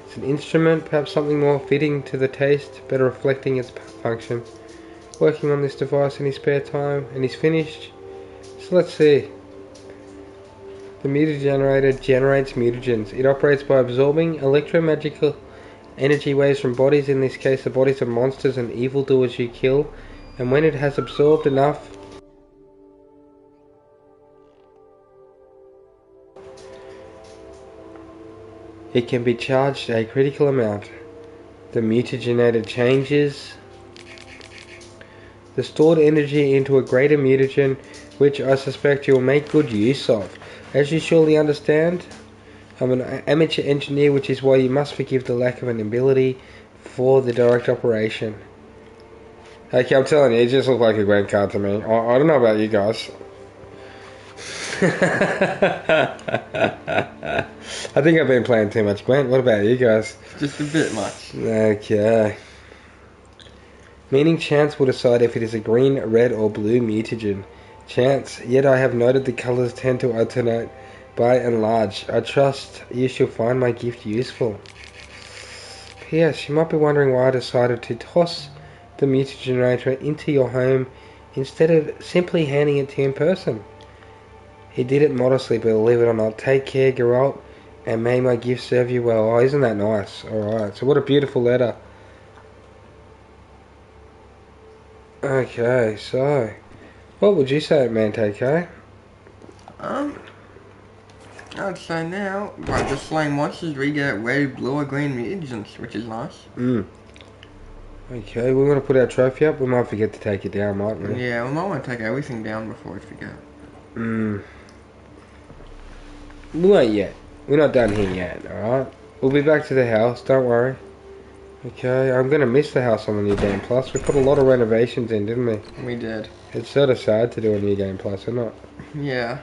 It's an instrument, perhaps something more fitting to the taste, better reflecting its function. Working on this device in his spare time, and he's finished. So let's see. The mutagenerator generates mutagens. It operates by absorbing electromagical energy waves from bodies, in this case the bodies of monsters and evildoers you kill, and when it has absorbed enough, it can be charged a critical amount. The mutagenator changes the stored energy into a greater mutagen, which I suspect you'll make good use of. As you surely understand, I'm an amateur engineer, which is why you must forgive the lack of an ability for the direct operation. Okay, I'm telling you, it just looked like a Gwent card to me. I don't know about you guys. I think I've been playing too much Gwent. What about you guys? Just a bit much. Okay. Meaning chance will decide if it is a green, red or blue mutagen. Chance, yet I have noted the colours tend to alternate by and large. I trust you shall find my gift useful. P.S. You might be wondering why I decided to toss the mutagenerator into your home instead of simply handing it to you in person. He did it modestly, but believe it or not, take care, Geralt, and may my gift serve you well. Oh, isn't that nice? Alright, so what a beautiful letter. Okay, so what would you say, man, TK? I'd say now, by just slaying monsters, we get red, blue or green mutagens, which is nice. Okay, we're going to put our trophy up. We might forget to take it down, mightn't we? Yeah, we might want to take everything down before we forget. We won't yet. We're not done here yet, alright? We'll be back to the house, don't worry. Okay, I'm going to miss the house on the New Game Plus. We put a lot of renovations in, didn't we? We did. It's sort of sad to do a New Game Plus, isn't it? Yeah.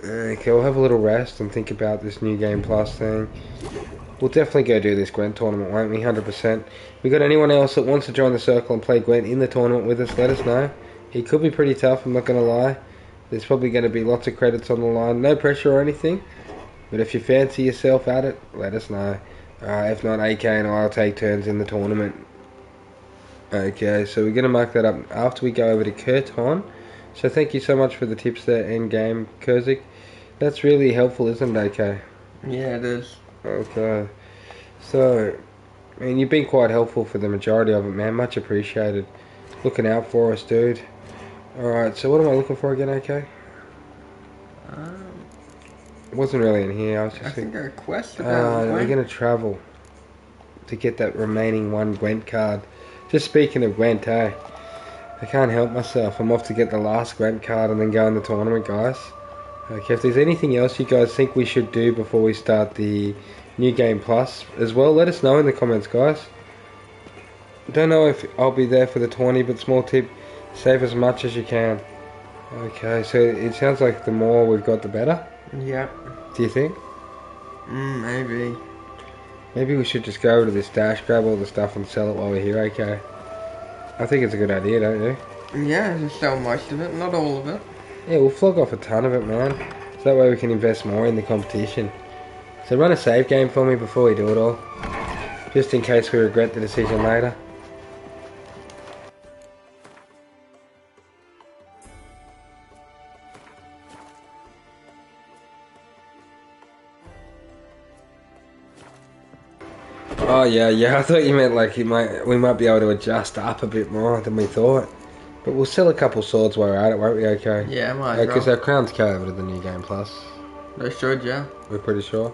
Okay, we'll have a little rest and think about this New Game Plus thing. We'll definitely go do this Gwent tournament, won't we? 100%. We got anyone else that wants to join the circle and play Gwent in the tournament with us, let us know. It could be pretty tough, I'm not going to lie. There's probably going to be lots of credits on the line. No pressure or anything. But if you fancy yourself at it, let us know. If not, AK and I'll take turns in the tournament. Okay, so we're going to mark that up after we go over to Kurton. So thank you so much for the tips there in game, Kurzik. That's really helpful, isn't it, AK? Yeah, it is. Okay. So, I mean, you've been quite helpful for the majority of it, man. Much appreciated. Looking out for us, dude. Alright, so what am I looking for again, AK? It wasn't really in here. I was just thinking a quest about we're going to travel to get that remaining one Gwent card. Just speaking of Gwent, I can't help myself. I'm off to get the last Gwent card and then go in the tournament, guys. Okay, if there's anything else you guys think we should do before we start the New Game Plus as well, let us know in the comments, guys. Don't know if I'll be there for the 20, but small tip, save as much as you can. Okay, so it sounds like the more we've got, the better. Yeah. Do you think? Maybe. Maybe we should just go over to this dash, grab all the stuff and sell it while we're here, okay? I think it's a good idea, don't you? Yeah, just sell most of it, not all of it. Yeah, we'll flog off a ton of it, man. So that way we can invest more in the competition. So run a save game for me before we do it all. Just in case we regret the decision later. Oh yeah, I thought you meant like we might be able to adjust up a bit more than we thought. But we'll sell a couple swords while we're at it, won't we, okay? Yeah, might as well. Because our crowns covered at the New Game Plus. They should, yeah. We're pretty sure.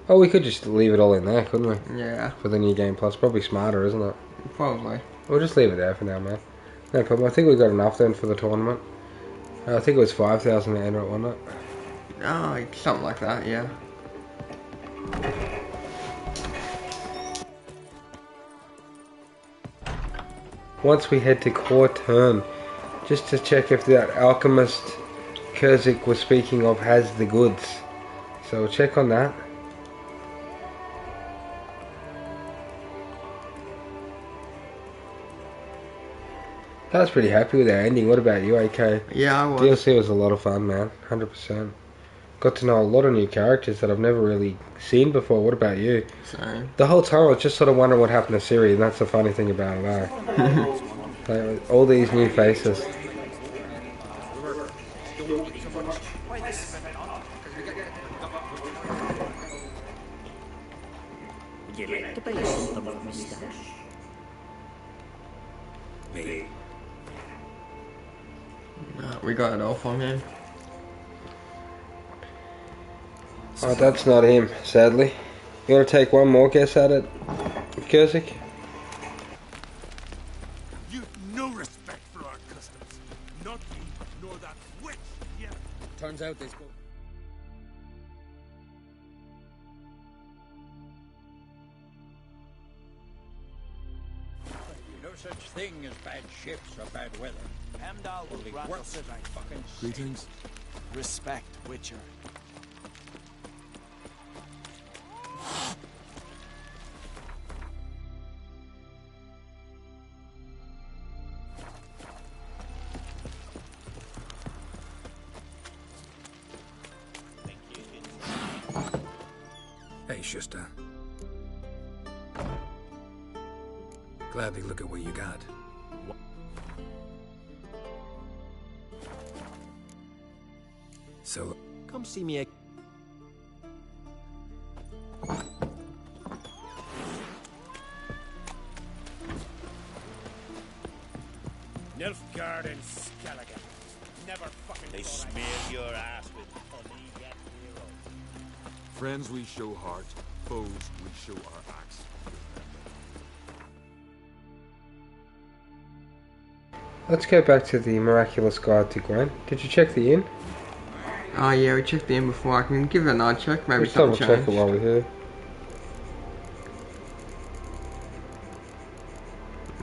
Oh, we could just leave it all in there, couldn't we? Yeah. For the New Game Plus. Probably smarter, isn't it? Probably. We'll just leave it there for now, man. No problem. I think we got enough then for the tournament. I think it was 5,000 to enter it, wasn't it? Oh, something like that, yeah. Once we head to Kurton, just to check if that alchemist Kurzik was speaking of has the goods. So we'll check on that. I was pretty happy with our ending. What about you, AK? Yeah, I was. DLC was a lot of fun, man. 100%. Got to know a lot of new characters that I've never really seen before. What about you? Same. The whole time I was just sort of wondering what happened to Siri, and that's the funny thing about it, eh? Like, all these new faces. We got it all from him. Oh, that's not him, sadly. You want to take one more guess at it, Kurzik? You Not me, nor that witch yet. Turns out this go. No such thing as bad ships or bad weather. Heimdall will Only grant work us that I fucking Greetings. respect, Witcher. Hey, Schuster. Gladly look at what you got. So, Come see me. Nilfgaard and Skellige. Never fucking They thought smear I'd- your ass with honey yet hero. Friends we show heart, foes we show our axe. Let's go back to the miraculous guide to Gwen. Did you check the inn? Oh yeah, we checked the inn before. I can give it another check. Maybe Let's double something check changed. it while we're here.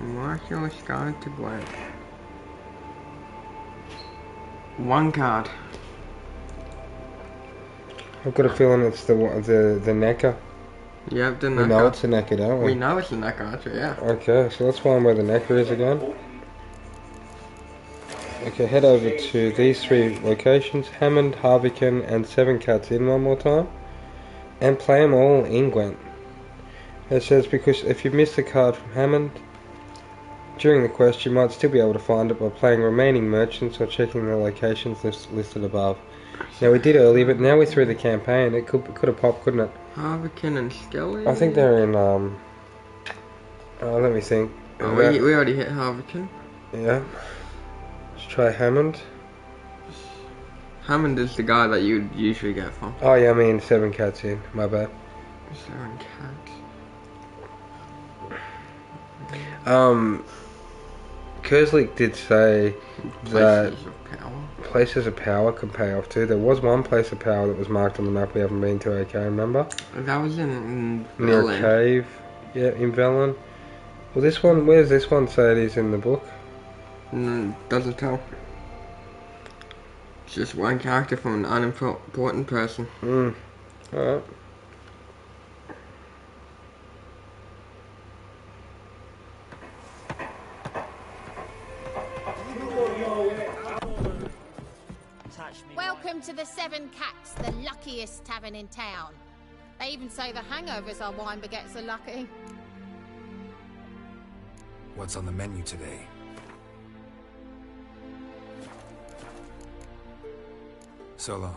Miraculous guide to Gwen. One card. I've got a feeling it's the Necker. Yep, the We Necker. know it's the Necker, don't we? We know it's the Necker, actually, yeah. Okay, so let's find where the Necker is again. Okay, head over to these 3 locations, Hammond, Harvican and Seven Cats Inn one more time. And play them all in Gwent. It says because if you miss the card from Hammond, during the quest you might still be able to find it by playing remaining merchants or checking the locations listed above. Now we did earlier, but now we're through the campaign. It could have popped, couldn't it? Harvican and Skelly? I think they're in, let me think. Oh, we already hit Harvican. Yeah. Let's try Hammond. Hammond is the guy that you'd usually get from. Oh yeah, I mean 7 Cats in, my bad. 7 Cats. Kerslik did say that Places of power. places of power can pay off too. There was one place of power that was marked on the map we haven't been to, okay, remember? That was in Near a Berlin. cave. Yeah, in Velen. Well, this one, where's this one say it is in the book? Doesn't tell. It's just one character from an unimportant person. Alright. Welcome to the Seven Cats, the luckiest tavern in town. They even say the hangovers our wine baguettes are lucky. what's on the menu today? So long.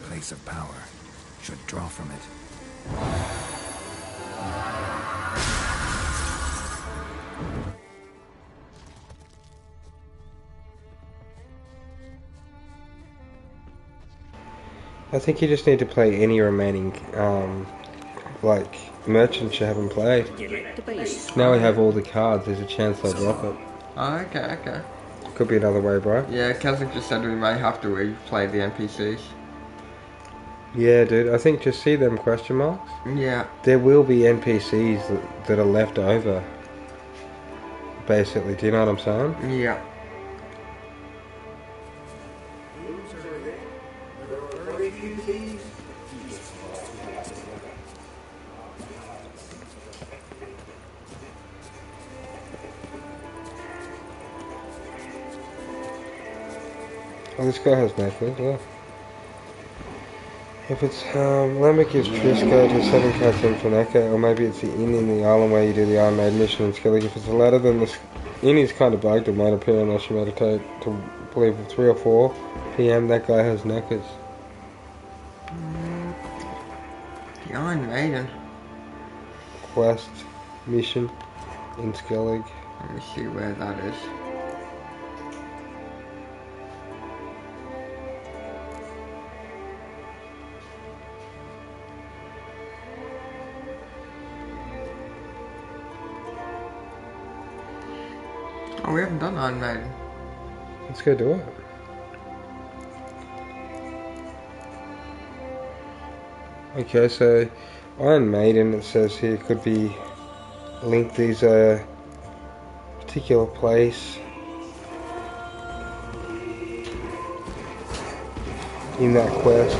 Place of power. Should draw from it. I think you just need to play any remaining, like, merchants you haven't played. Now we have all the cards, there's a chance they'll drop it. Oh, okay. Could be another way, bro. Yeah, Kazakh just said we may have to replay the NPCs. Yeah, dude, I think just see them question marks. Yeah. There will be NPCs that are left over. Basically, do you know what I'm saying? Yeah. Oh, this guy has necklace, yeah. If it's, Lambert gives Trisco to 7 cards in for Neko, or maybe it's the inn in the island where you do the Iron Maiden mission in Skellig. If it's the latter, then the inn is kind of bugged, in my opinion, unless you meditate to believe 3 or 4 PM that guy has Nekkers. The Iron Maiden. Quest, mission in Skellig. Let me see where that is. Oh, we haven't done Iron Maiden. Let's go do it. Okay, so Iron Maiden, it says here, could be linked. These particular place in that quest.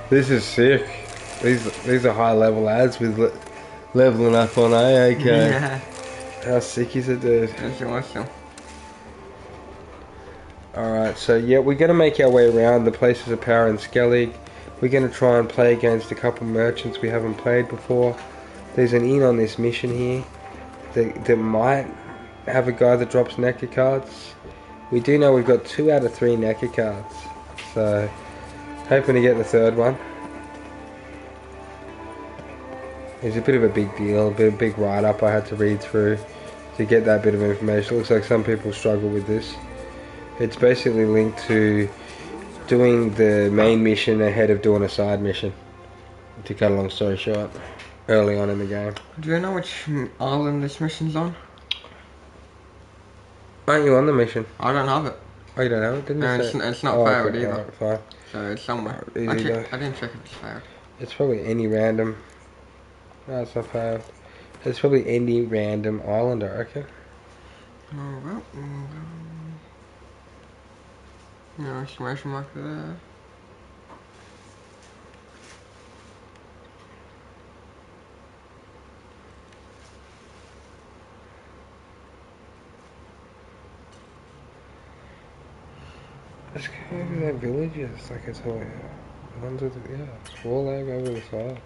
This is sick. These are high level ads with leveling up on AAK. Yeah. How sick is it, dude? That's awesome. Alright, so yeah, we're going to make our way around the places of power in Skellig. We're going to try and play against a couple merchants we haven't played before. There's an inn on this mission here that might have a guy that drops Nekker cards. We do know we've got 2 out of 3 Nekker cards. So, hoping to get the 3rd one. It's a bit of a big deal, a big write-up I had to read through to get that bit of information. It looks like some people struggle with this. It's basically linked to doing the main mission ahead of doing a side mission. To cut a long story short, early on in the game. Do you know which island this mission's on? Aren't you on the mission? I don't have it. Oh, you don't have it? Didn't No, you say? it's not failed okay, either. alright, fine. So it's somewhere. Easy Actually, though. I didn't check if it's failed. It's probably any random. No, it's not failed. It's probably any random island, I reckon. Oh, well. No exclamation mark there. Let's go over that villages, like I told you. Ones with, yeah, it's 4 leg over the side.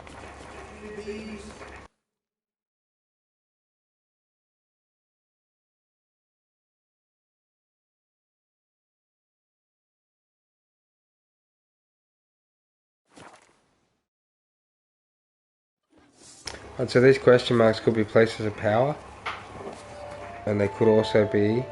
And so these question marks could be places of power, and they could also be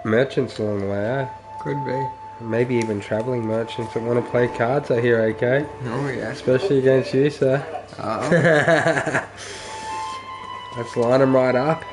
merchants along the way, eh? Could be. Maybe even travelling merchants that want to play cards, I hear, okay? Oh yeah. Especially against you, sir. Uh-oh. Let's line them right up.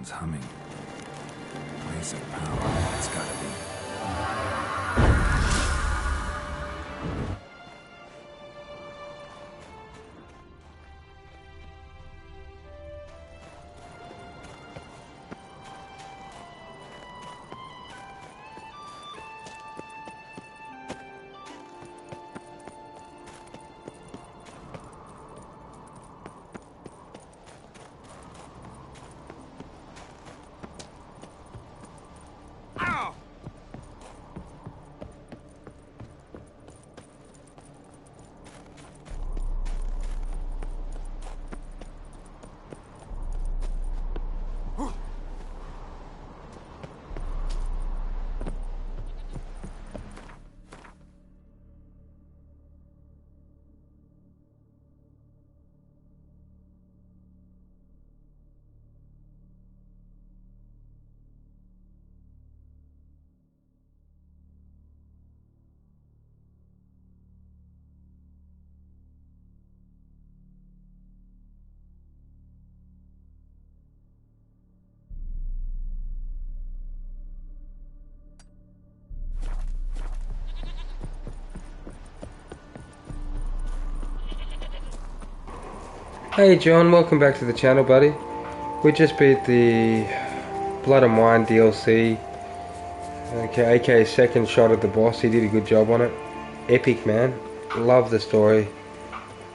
phone's humming. Place of power, it's gotta be. Hey John, welcome back to the channel, buddy. We just beat the Blood and Wine DLC. Okay, aka second shot at the boss. He did a good job on it. Epic, man. Love the story.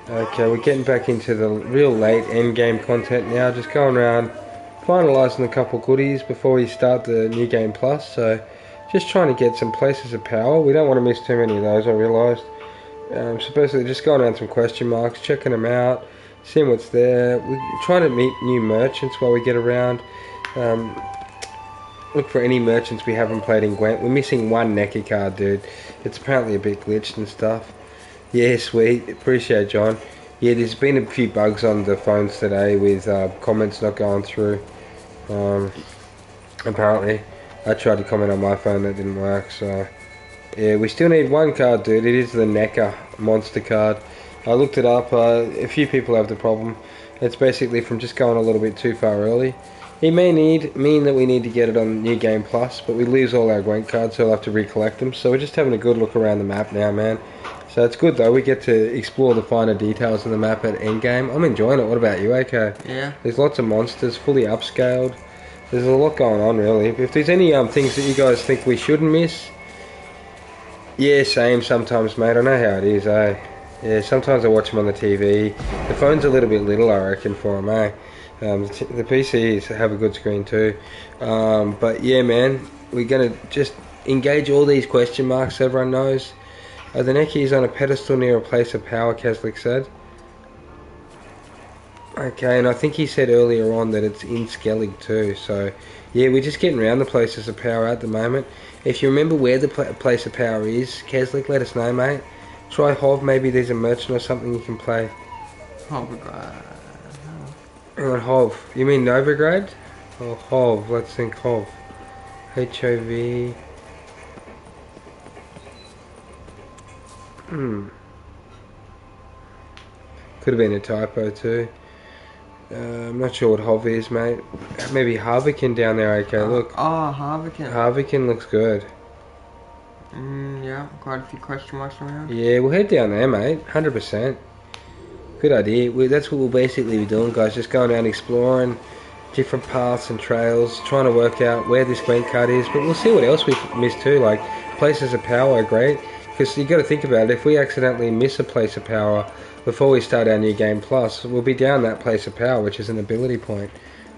Okay, we're getting back into the real late end game content now. Just going around finalising a couple goodies before we start the new game plus. So just trying to get some places of power. We don't want to miss too many of those, I realised. So basically just going around some question marks, checking them out, seeing what's there. We're trying to meet new merchants while we get around. Look for any merchants we haven't played in Gwent. We're missing one NECA card, dude. It's apparently a bit glitched and stuff. Yeah, sweet. Appreciate it, John. Yeah, there's been a few bugs on the phones today with comments not going through. Apparently. I tried to comment on my phone, that didn't work, so... Yeah, we still need one card, dude. It is the NECA monster card. I looked it up. A few people have the problem. It's basically from just going a little bit too far early. It may mean that we need to get it on New Game Plus, but we lose all our Gwent cards, so we'll have to recollect them. So we're just having a good look around the map now, man. So it's good though. We get to explore the finer details of the map at endgame. I'm enjoying it. What about you, AK? Yeah. There's lots of monsters, fully upscaled. There's a lot going on, really. If there's any things that you guys think we shouldn't miss, yeah, same sometimes, mate. I know how it is, eh? Yeah, sometimes I watch them on the TV. The phone's a little bit little, I reckon, for them, eh? The PCs have a good screen too. But yeah, man, we're going to just engage all these question marks so everyone knows. The NECA is on a pedestal near a place of power, Keslik said. Okay, and I think he said earlier on that it's in Skellig too. So yeah, we're just getting around the places of power at the moment. If you remember where the place of power is, Keslik, let us know, mate. Try Hov, maybe there's a merchant or something you can play. Novigrad. Hang on, Hov. You mean Novigrad? Or Hov? Let's think Hov. H-O-V. Could have been a typo too. I'm not sure what Hov is, mate. Maybe Harvican down there, okay, look. Oh, Harvican. Harvican looks good. Yeah, quite a few question marks around. Yeah, we'll head down there, mate. 100%. Good idea. That's what we'll basically be doing, guys. Just going around exploring different paths and trails, trying to work out where this Gwent card is. But we'll see what else we've missed too. Like, places of power are great. Because you got to think about it. If we accidentally miss a place of power before we start our new game plus, we'll be down that place of power, which is an ability point.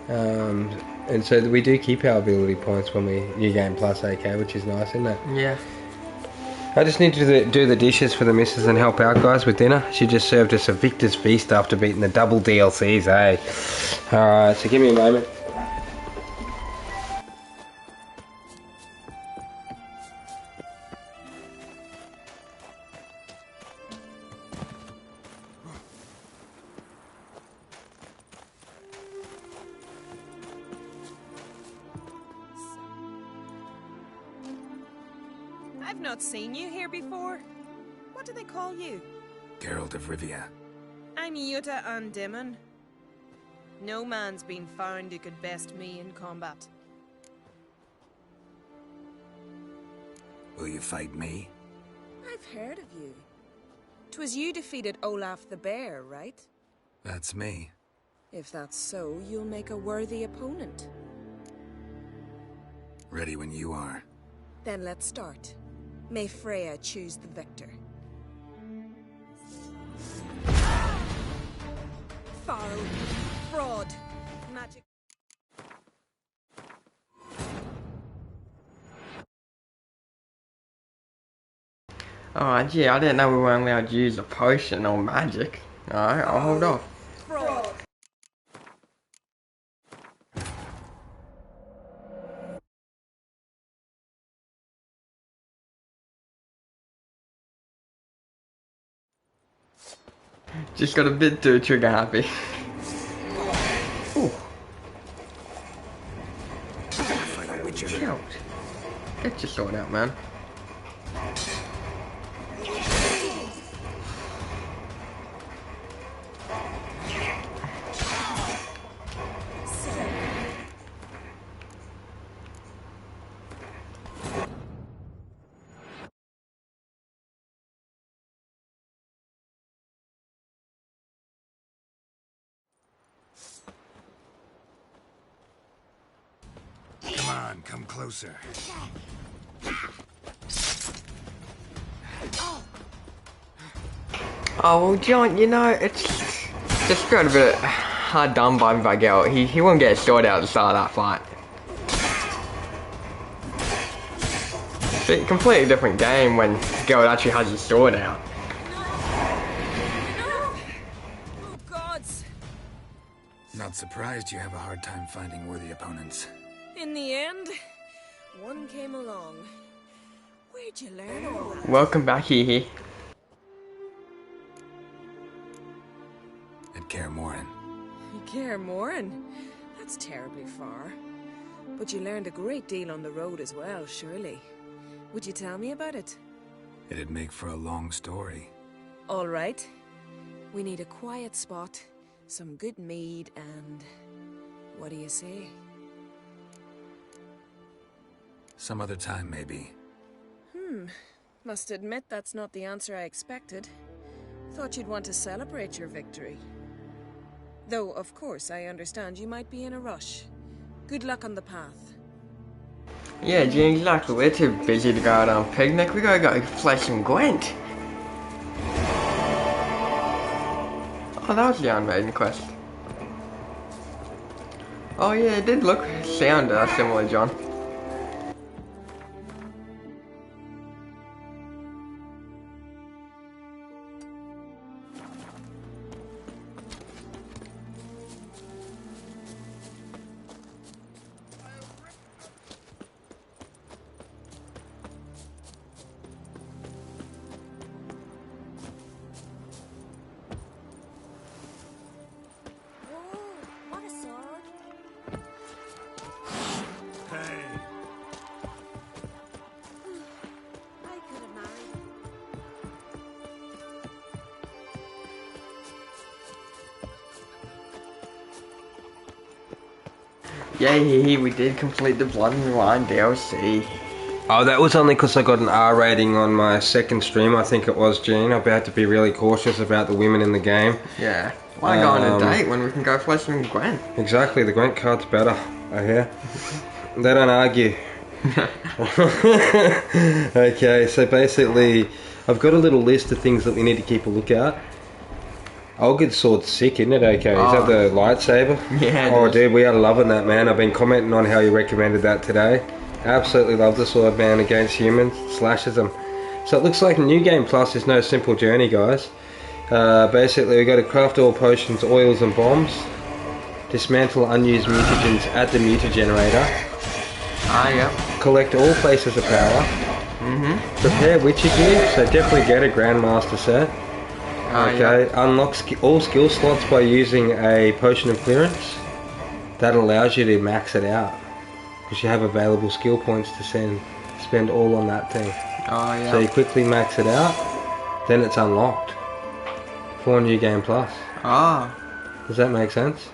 And so we do keep our ability points when we new game plus, AK, which is nice, isn't it? Yeah. I just need to do the dishes for the missus and help out, guys, with dinner. She just served us a Victor's Feast after beating the double DLCs, eh? Alright, so give me a moment. I've not seen you here before. What do they call you? Geralt of Rivia. I'm Yuta Undimmen. No man's been found who could best me in combat. Will you fight me? I've heard of you. 'Twas you defeated Olaf the Bear, right? That's me. If that's so, you'll make a worthy opponent. Ready when you are. Then let's start. May Freya choose the victor. Foul, fraud, magic. Oh, gee, I didn't know we weren't allowed to use a potion or magic. Alright, I'll hold off. Fraud. Just got a bit too trigger happy. Ooh. Chill. Get your sword out, man. Come on, come closer. Oh, well, John, you know, it's just got a bit hard done by Vigel. He won't get his sword out at the start of that fight. See, completely different game when Geralt actually has his sword out. Oh, gods! Not surprised you have a hard time finding worthy opponents. In the end, one came along. Where'd you learn all that? Welcome back, Hee. At Kaer Morhen. Kaer Morhen? That's terribly far. But you learned a great deal on the road as well, surely. Would you tell me about it? It'd make for a long story. All right. We need a quiet spot, some good mead, and... what do you say? Some other time, maybe. Must admit that's not the answer I expected. Thought you'd want to celebrate your victory. Though, of course, I understand you might be in a rush. Good luck on the path. Yeah, Jane, exactly. We're too busy to go out on a picnic. We gotta go flesh some Gwent. Oh, that was the Iron Maiden quest. Oh yeah, it did sound similar, John. What a sword. Hey, I could have married him. Yeah, we did complete the Blood and Wine DLC. Oh, that was only because I got an R rating on my second stream, I think it was, Gene. I'm about to be really cautious about the women in the game. Yeah. Why go on a date when we can go flesh some Gwent? Exactly, the Gwent card's better, I hear. They don't argue. Okay, so basically, I've got a little list of things that we need to keep a look at. Olga's sword's sick, isn't it? Okay, is that the lightsaber? Yeah, oh, dude, we are loving that, man. I've been commenting on how you recommended that today. Absolutely love the sword, man, against humans. Slashes them. So it looks like New Game Plus is no simple journey, guys. Basically, we've got to craft all potions, oils, and bombs. Dismantle unused mutagens at the mutagenerator. Yeah. Collect all places of power. Prepare Witcher gear, so definitely get a Grandmaster set. Okay, unlock all skill slots by using a potion of clearance. That allows you to max it out because you have available skill points to spend all on that thing. So you quickly max it out, then it's unlocked for New Game Plus. Does that make sense?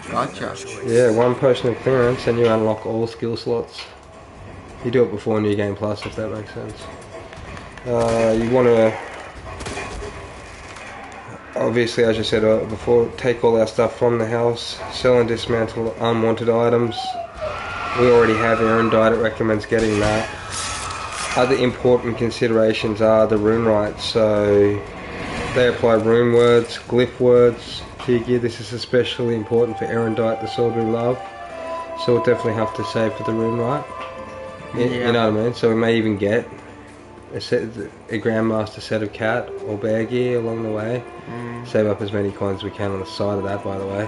Gotcha. Yeah, 1 potion of clearance and you unlock all skill slots. You do it before New Game Plus, if that makes sense. You want to, obviously, as you said before, take all our stuff from the house, sell and dismantle unwanted items. We already have Erendite, it recommends getting that. Other important considerations are the rune rights, so they apply rune words, glyph words to your gear. This is especially important for Erendite, the sword we love, so we'll definitely have to save for the rune right. You know what I mean? So we may even get a Grandmaster set of cat or bear gear along the way. Save up as many coins as we can on the side of that, by the way.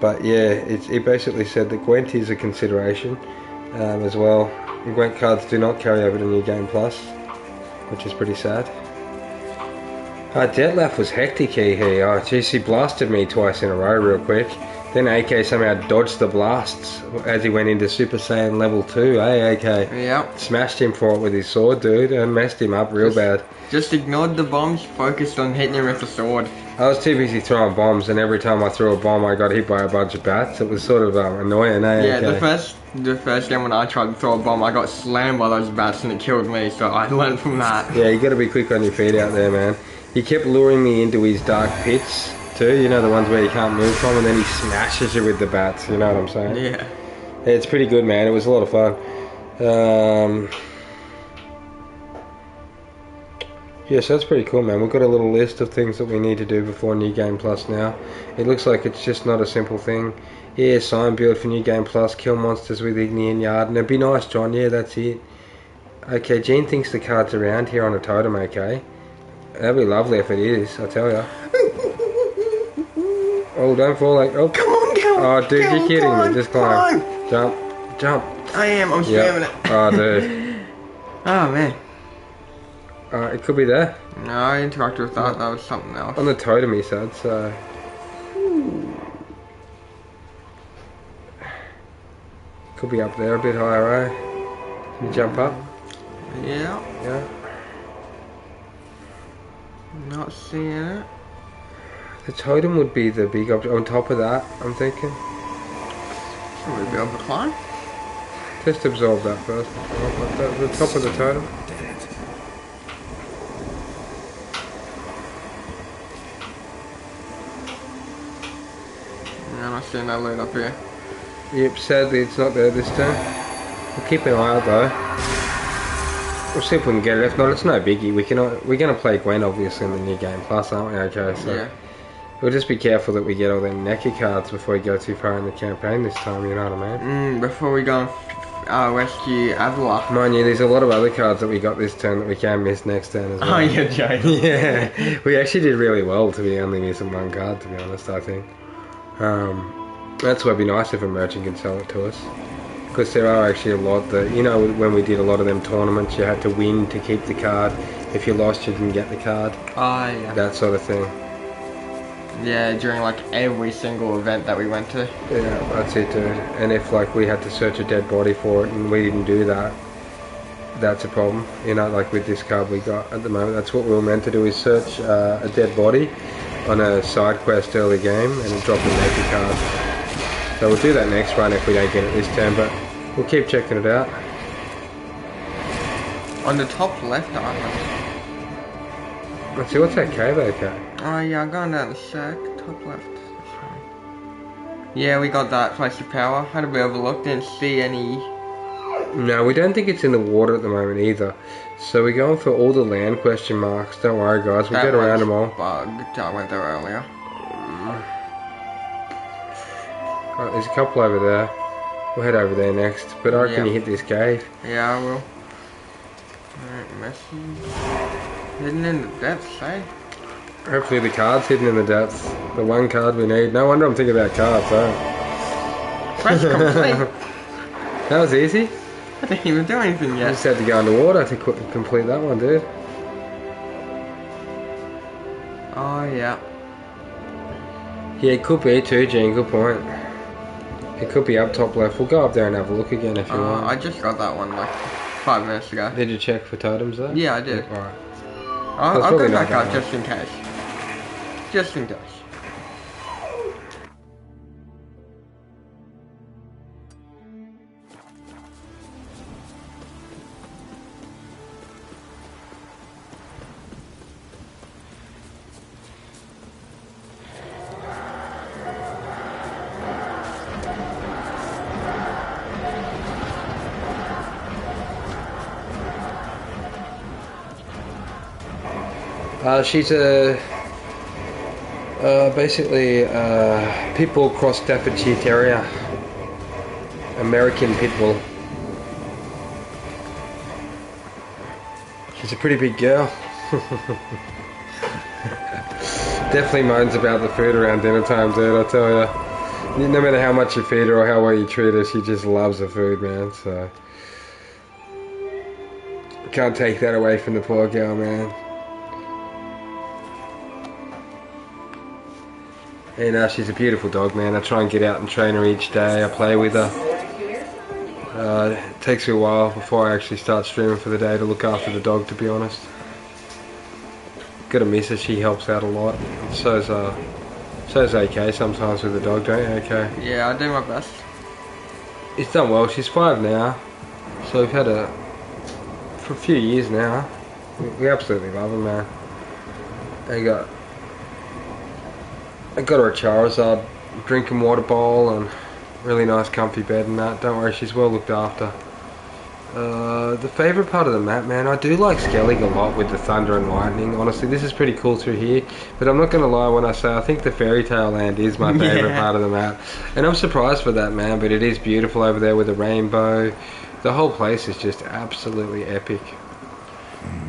But yeah, it basically said that Gwent is a consideration as well. Gwent cards do not carry over to New Game Plus, which is pretty sad. Detlef was hectic here. Oh jeez, he blasted me twice in a row real quick. Then AK somehow dodged the blasts as he went into Super Saiyan level 2, AK? Yep. Smashed him for it with his sword, dude, and messed him up real bad. Just ignored the bombs, focused on hitting him with the sword. I was too busy throwing bombs, and every time I threw a bomb I got hit by a bunch of bats. It was sort of annoying, Yeah, the first game when I tried to throw a bomb, I got slammed by those bats and it killed me, so I learned from that. Yeah, you gotta be quick on your feet out there, man. He kept luring me into his dark pits too, you know, the ones where you can't move from, and then he smashes you with the bats, you know what I'm saying? Yeah. It's pretty good, man. It was a lot of fun. Yeah, so that's pretty cool, man. We've got a little list of things that we need to do before New Game Plus now. It looks like it's just not a simple thing. Yeah, sign build for New Game Plus, kill monsters with Igni and Yard, and it'd be nice, John. Yeah, that's it. Okay, Gene thinks the card's around here on a totem, okay? That'd be lovely if it is, I tell ya. Oh, don't fall like... Oh, come on, go! Oh, dude, you're kidding me. Just climb. Jump. Jump. I am. I'm spamming it. Oh, dude. Oh, man. It could be there. No, I interacted with that. That was something else. On the totem, he said, so... Could be up there a bit higher, eh? Can you jump up? Yeah. Yeah. Not seeing it. The totem would be the big object. On top of that, I'm thinking. Should we be able to climb? Just absorb that first. The top of the totem. Yeah, I'm not seeing that loot up here. Yep, sadly it's not there this time. We'll keep an eye out though. We'll see if we can get it. If not, it's no biggie. We're gonna play Gwen obviously in the New Game Plus, aren't we? Okay, so yeah. We'll just be careful that we get all them NECA cards before we go too far in the campaign this time. You know what I mean? Before we go and rescue Avila. Mind you, there's a lot of other cards that we got this turn that we can miss next turn as well. Oh, you're joking. Yeah, we actually did really well to be only missing 1 card. To be honest, I think. That's why it'd be nice if a merchant could sell it to us. Because there are actually a lot that, you know, when we did a lot of them tournaments, you had to win to keep the card. If you lost, you didn't get the card. Oh, yeah. That sort of thing. Yeah, during like every single event that we went to. Yeah, that's it, dude. And if like we had to search a dead body for it and we didn't do that, that's a problem. You know, like with this card we got at the moment, that's what we were meant to do, is search a dead body on a side quest early game and drop a naked card. So we'll do that next run if we don't get it this turn, but we'll keep checking it out. On the top left island. Let's see, what's that cave, okay? Oh yeah, I'm going down the sec, top left. Yeah, we got that place of power. Had a bit of a look, didn't see any. No, we don't think it's in the water at the moment either. So we're going for all the land question marks. Don't worry guys, we'll get around them all. Bugged. I went there earlier. Right, there's a couple over there. We'll head over there next. But I reckon you hit this cave. Yeah, I will. Alright, message. Hidden in the depths, eh? Hopefully the card's hidden in the depths. The 1 card we need. No wonder I'm thinking about cards, though. Quest complete. That was easy. I didn't even do anything yet. You just had to go underwater to complete that one, dude. Oh, yeah. Yeah, it could be too, Gene. Good point. It could be up top left. We'll go up there and have a look again if you want. I just got that one like 5 minutes ago. Did you check for totems though? Yeah, I did. Alright. I'll go back up just in case. Just in case. She's a basically pit bull cross Staffordshire Terrier, American pit bull. She's a pretty big girl. Definitely moans about the food around dinner time, dude, I tell ya. No matter how much you feed her or how well you treat her, she just loves the food, man, so... Can't take that away from the poor girl, man. And she's a beautiful dog, man. I try and get out and train her each day. I play with her. It takes me a while before I actually start streaming for the day to look after the dog, to be honest. Gotta miss her, she helps out a lot. So's AK sometimes with the dog, don't you, AK? Yeah, I do my best. It's done well, she's 5 now. So we've had her for a few years now. We absolutely love her, man. I got her a Charizard drinking water bowl and really nice comfy bed and that. Don't worry, she's well looked after. The favourite part of the map, man, I do like Skellig a lot with the thunder and lightning. Honestly, this is pretty cool through here. But I'm not going to lie when I say I think the Fairy Tale Land is my favourite part of the map. And I'm surprised for that, man, but it is beautiful over there with the rainbow. The whole place is just absolutely epic.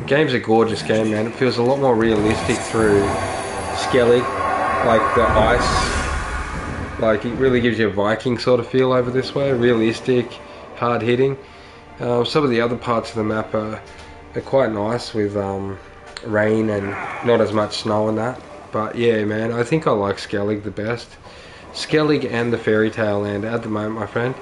The game's a gorgeous game, man. It feels a lot more realistic through Skellig. Like the ice, like it really gives you a Viking sort of feel over this way. Realistic, hard hitting. Some of the other parts of the map are quite nice with rain and not as much snow and that. But yeah, man, I think I like Skellig the best. Skellig and the Fairy Tale Land at the moment, my friend.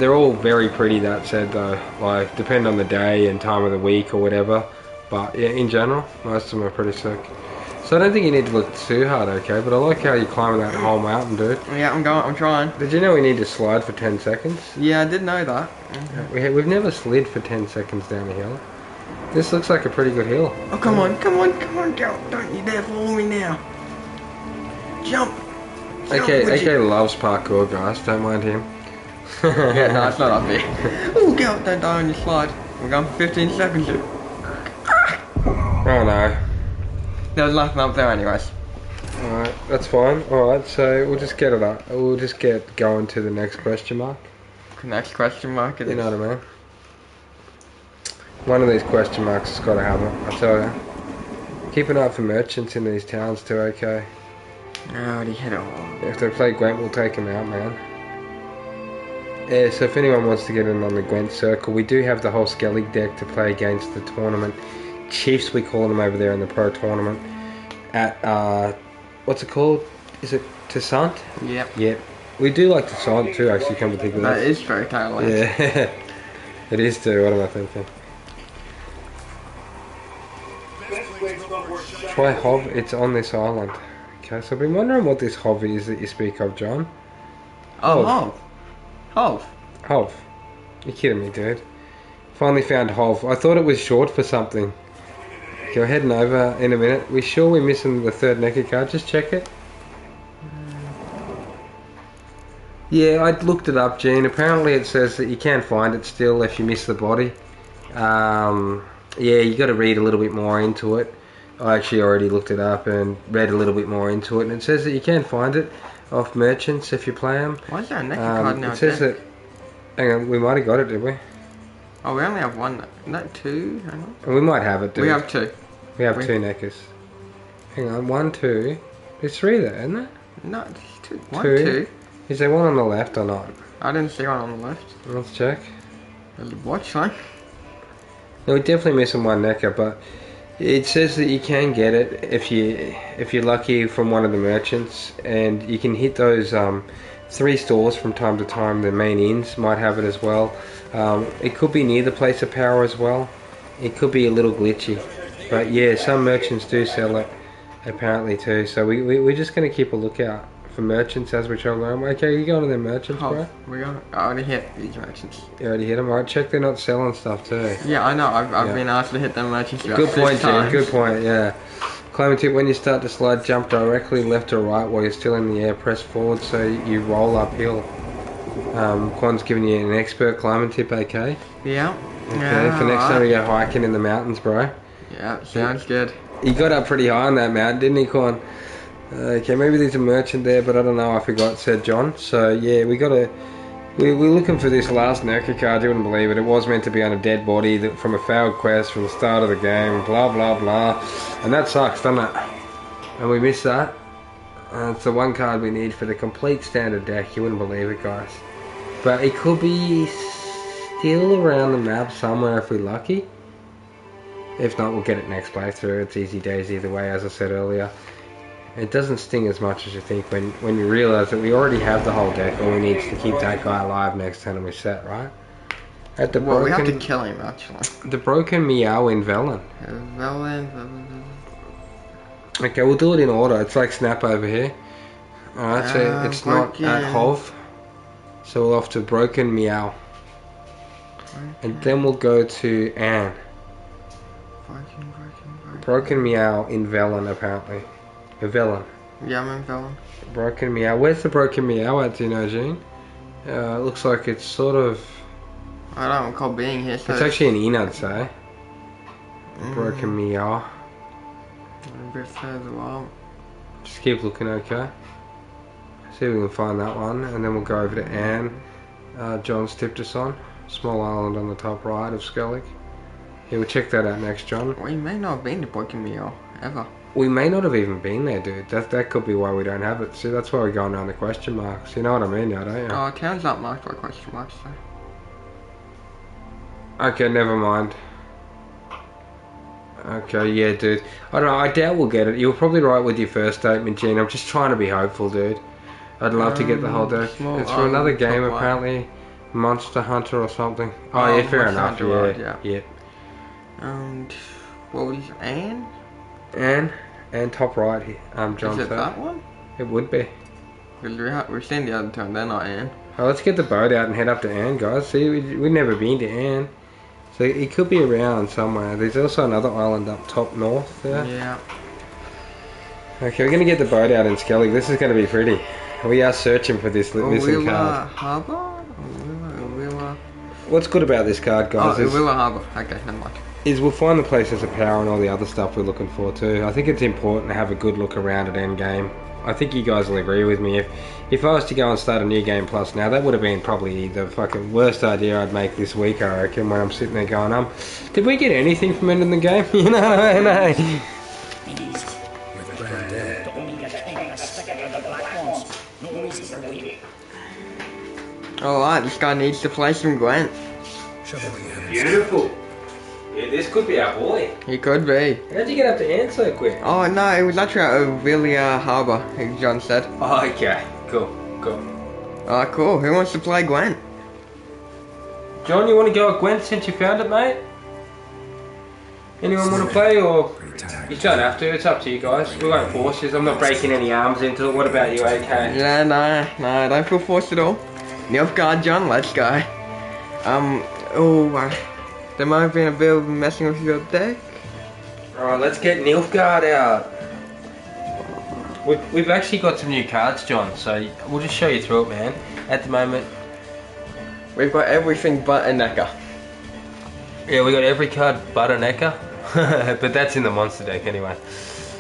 They're all very pretty, that said, though. Like, depend on the day and time of the week or whatever. But yeah, in general, most of them are pretty sick. So I don't think you need to look too hard, okay? But I like how you're climbing that whole mountain, dude. Yeah, I'm trying. Did you know we need to slide for 10 seconds? Yeah, I did know that. We've never slid for 10 seconds down a hill. This looks like a pretty good hill. Oh, come on, don't you dare follow me now. Jump! AK loves parkour, guys, don't mind him. Yeah, no, it's not up here. Oh, don't die on your slide. We're going for 15 seconds. Oh no. There was nothing up there anyways. Alright, that's fine. Alright, so we'll just get it up. We'll just get going to the next question mark. Next question mark? You know what I mean? One of these question marks has got to have it, I tell you. Keep an eye out for merchants in these towns too, okay? I already hit it all. If they play Gwent, we'll take them out, man. Yeah, so if anyone wants to get in on the Gwent circle, we do have the whole Skellig deck to play against the tournament. Chiefs, we call them over there in the pro tournament. At, what's it called? Is it Toussaint? Yep. Yep. We do like Toussaint too, actually, come to think of that. That is Fairy Tale Land. Yeah. It is too, what am I thinking? Try Hov, it's on this island. Okay, so I've been wondering what this Hov is that you speak of, John. Oh, Hov. Hov. You're kidding me, dude. Finally found Hov. I thought it was short for something. Okay, we're heading over in a minute. We sure we're missing the third NECA card? Just check it. Yeah, I looked it up, Gene. Apparently it says that you can find it still if you miss the body. Yeah, you got to read a little bit more into it. I actually already looked it up and read a little bit more into it, and it says that you can find it off merchants if you play them. Why is there a NECA card now? It says that... Hang on, we might have got it, did we? Oh, we only have one. Not two? Hang on. We might have it, dude. We have two. We have two NECAs. Hang on, 1, 2. There's 3 there, isn't there? No, it's two. 1, 2. 2. Is there one on the left or not? I didn't see one on the left. Let's check. Watch line. No, we're definitely missing one NECA, but it says that you can get it if you're lucky from one of the merchants, and you can hit those 3 stores from time to time. The main inns might have it as well. It could be near the place of power as well. It could be a little glitchy, but yeah, some merchants do sell it apparently too. So we're just going to keep a lookout for merchants as we travel around. Okay, you going to them merchants, bro? I already hit these merchants. You already hit them? Alright, check they're not selling stuff too. Yeah, I know. I've been asked to hit them merchants about Good point, 6 times. Jim. Good point, yeah. Climbing tip, when you start to slide, jump directly left or right while you're still in the air. Press forward so you roll uphill. Quan's giving you an expert climbing tip, okay? Yeah. Okay, for next time you go hiking in the mountains, bro. Yeah, sounds good. He got up pretty high on that mountain, didn't he, Corn? Okay, maybe there's a merchant there, but I don't know. I forgot, said John. So yeah, we're looking for this last Nurka card. You wouldn't believe it. It was meant to be on a dead body from a failed quest from the start of the game. Blah blah blah, and that sucks, doesn't it? And we missed that. It's the one card we need for the complete standard deck. You wouldn't believe it, guys. But it could be still around the map somewhere if we're lucky. If not, we'll get it next playthrough. It's easy days either way, as I said earlier. It doesn't sting as much as you think when you realise that we already have the whole deck. All we need is to keep that guy alive next turn and we're set, right? At the well, we have to kill him, actually. The broken Meow in Velen. Velen. Okay, we'll do it in order. It's like Snap over here. Alright, so it's not at Hov. So we'll off to Broken Meow. And then we'll go to Anne. Broken Meow in Velen, apparently. Velen. Yeah, I'm in Velen. Broken Meow. Where's the Broken Meow at, do you know, Gene? It looks like it's sort of... I don't recall being here, so... It's actually an inn, I'd say. Broken Meow. A bit further up. Just keep looking, okay? See if we can find that one, and then we'll go over to Anne. John's tipped us on. Small island on the top right of Skellig. Yeah, we'll check that out next, John. We may not have been to Broken Meow, ever. We may not have even been there, dude. That could be why we don't have it. See, that's why we're going around the question marks. You know what I mean now, don't you? Oh, town's not marked by question marks, so... Okay, never mind. Okay, yeah, dude. I don't know, I doubt we'll get it. You were probably right with your first statement, Gene. I'm just trying to be hopeful, dude. I'd love to get the whole deck. It's for another game, apparently. Monster Hunter or something. Oh, yeah, fair enough. Yeah. And what was Anne? Anne, top right here. John Is it said. that one? It would be. Because we're seeing the other town, they're not Anne. Oh, let's get the boat out and head up to Anne, guys. See, we've never been to Anne. So it could be around somewhere. There's also another island up top north there. Yeah. Okay, we're going to get the boat out in Skellig. This is going to be pretty. We are searching for this missing card. Harbour? What's good about this card, guys, is... Willa Harbour. Okay, never mind. Is we'll find the places of power and all the other stuff we're looking for too. I think it's important to have a good look around at endgame. I think you guys will agree with me. If I was to go and start a new game plus now, that would have been probably the fucking worst idea I'd make this week, I reckon, when I'm sitting there going, did we get anything from ending the game? You know, I know. Alright, this guy needs to play some Gwent. Beautiful. Yeah, this could be our boy. He could be. How'd you get up to Anne so quick? Oh no, it was actually out of Villa Harbour, like John said. Oh, okay. Cool. Alright, cool. Who wants to play Gwent? John, you want to go at Gwent since you found it, mate? Anyone want to play, or... You don't have to, it's up to you guys. We won't force you. I'm not breaking any arms into it. What about you, AK? Yeah, no, don't feel forced at all. Nilfgaard, John, let's go. There might have been a bit of messing with your deck. Alright, let's get Nilfgaard out. We've actually got some new cards, John, so we'll just show you through it, man. At the moment, we've got everything but a Necker. Yeah, we got every card but a Necker. But that's in the monster deck anyway.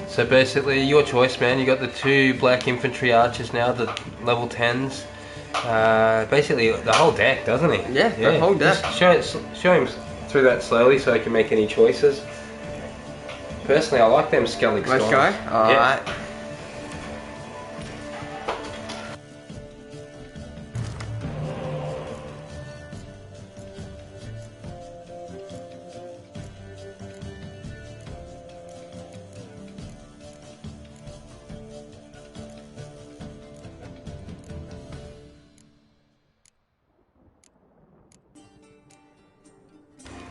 So basically, your choice, man. You got the 2 black infantry archers now, the level 10s. Basically the whole deck, doesn't he? Yeah, the whole deck. Just show him through that slowly so he can make any choices. Personally, I like them Skellig Storms. Let's go. Alright. Yeah.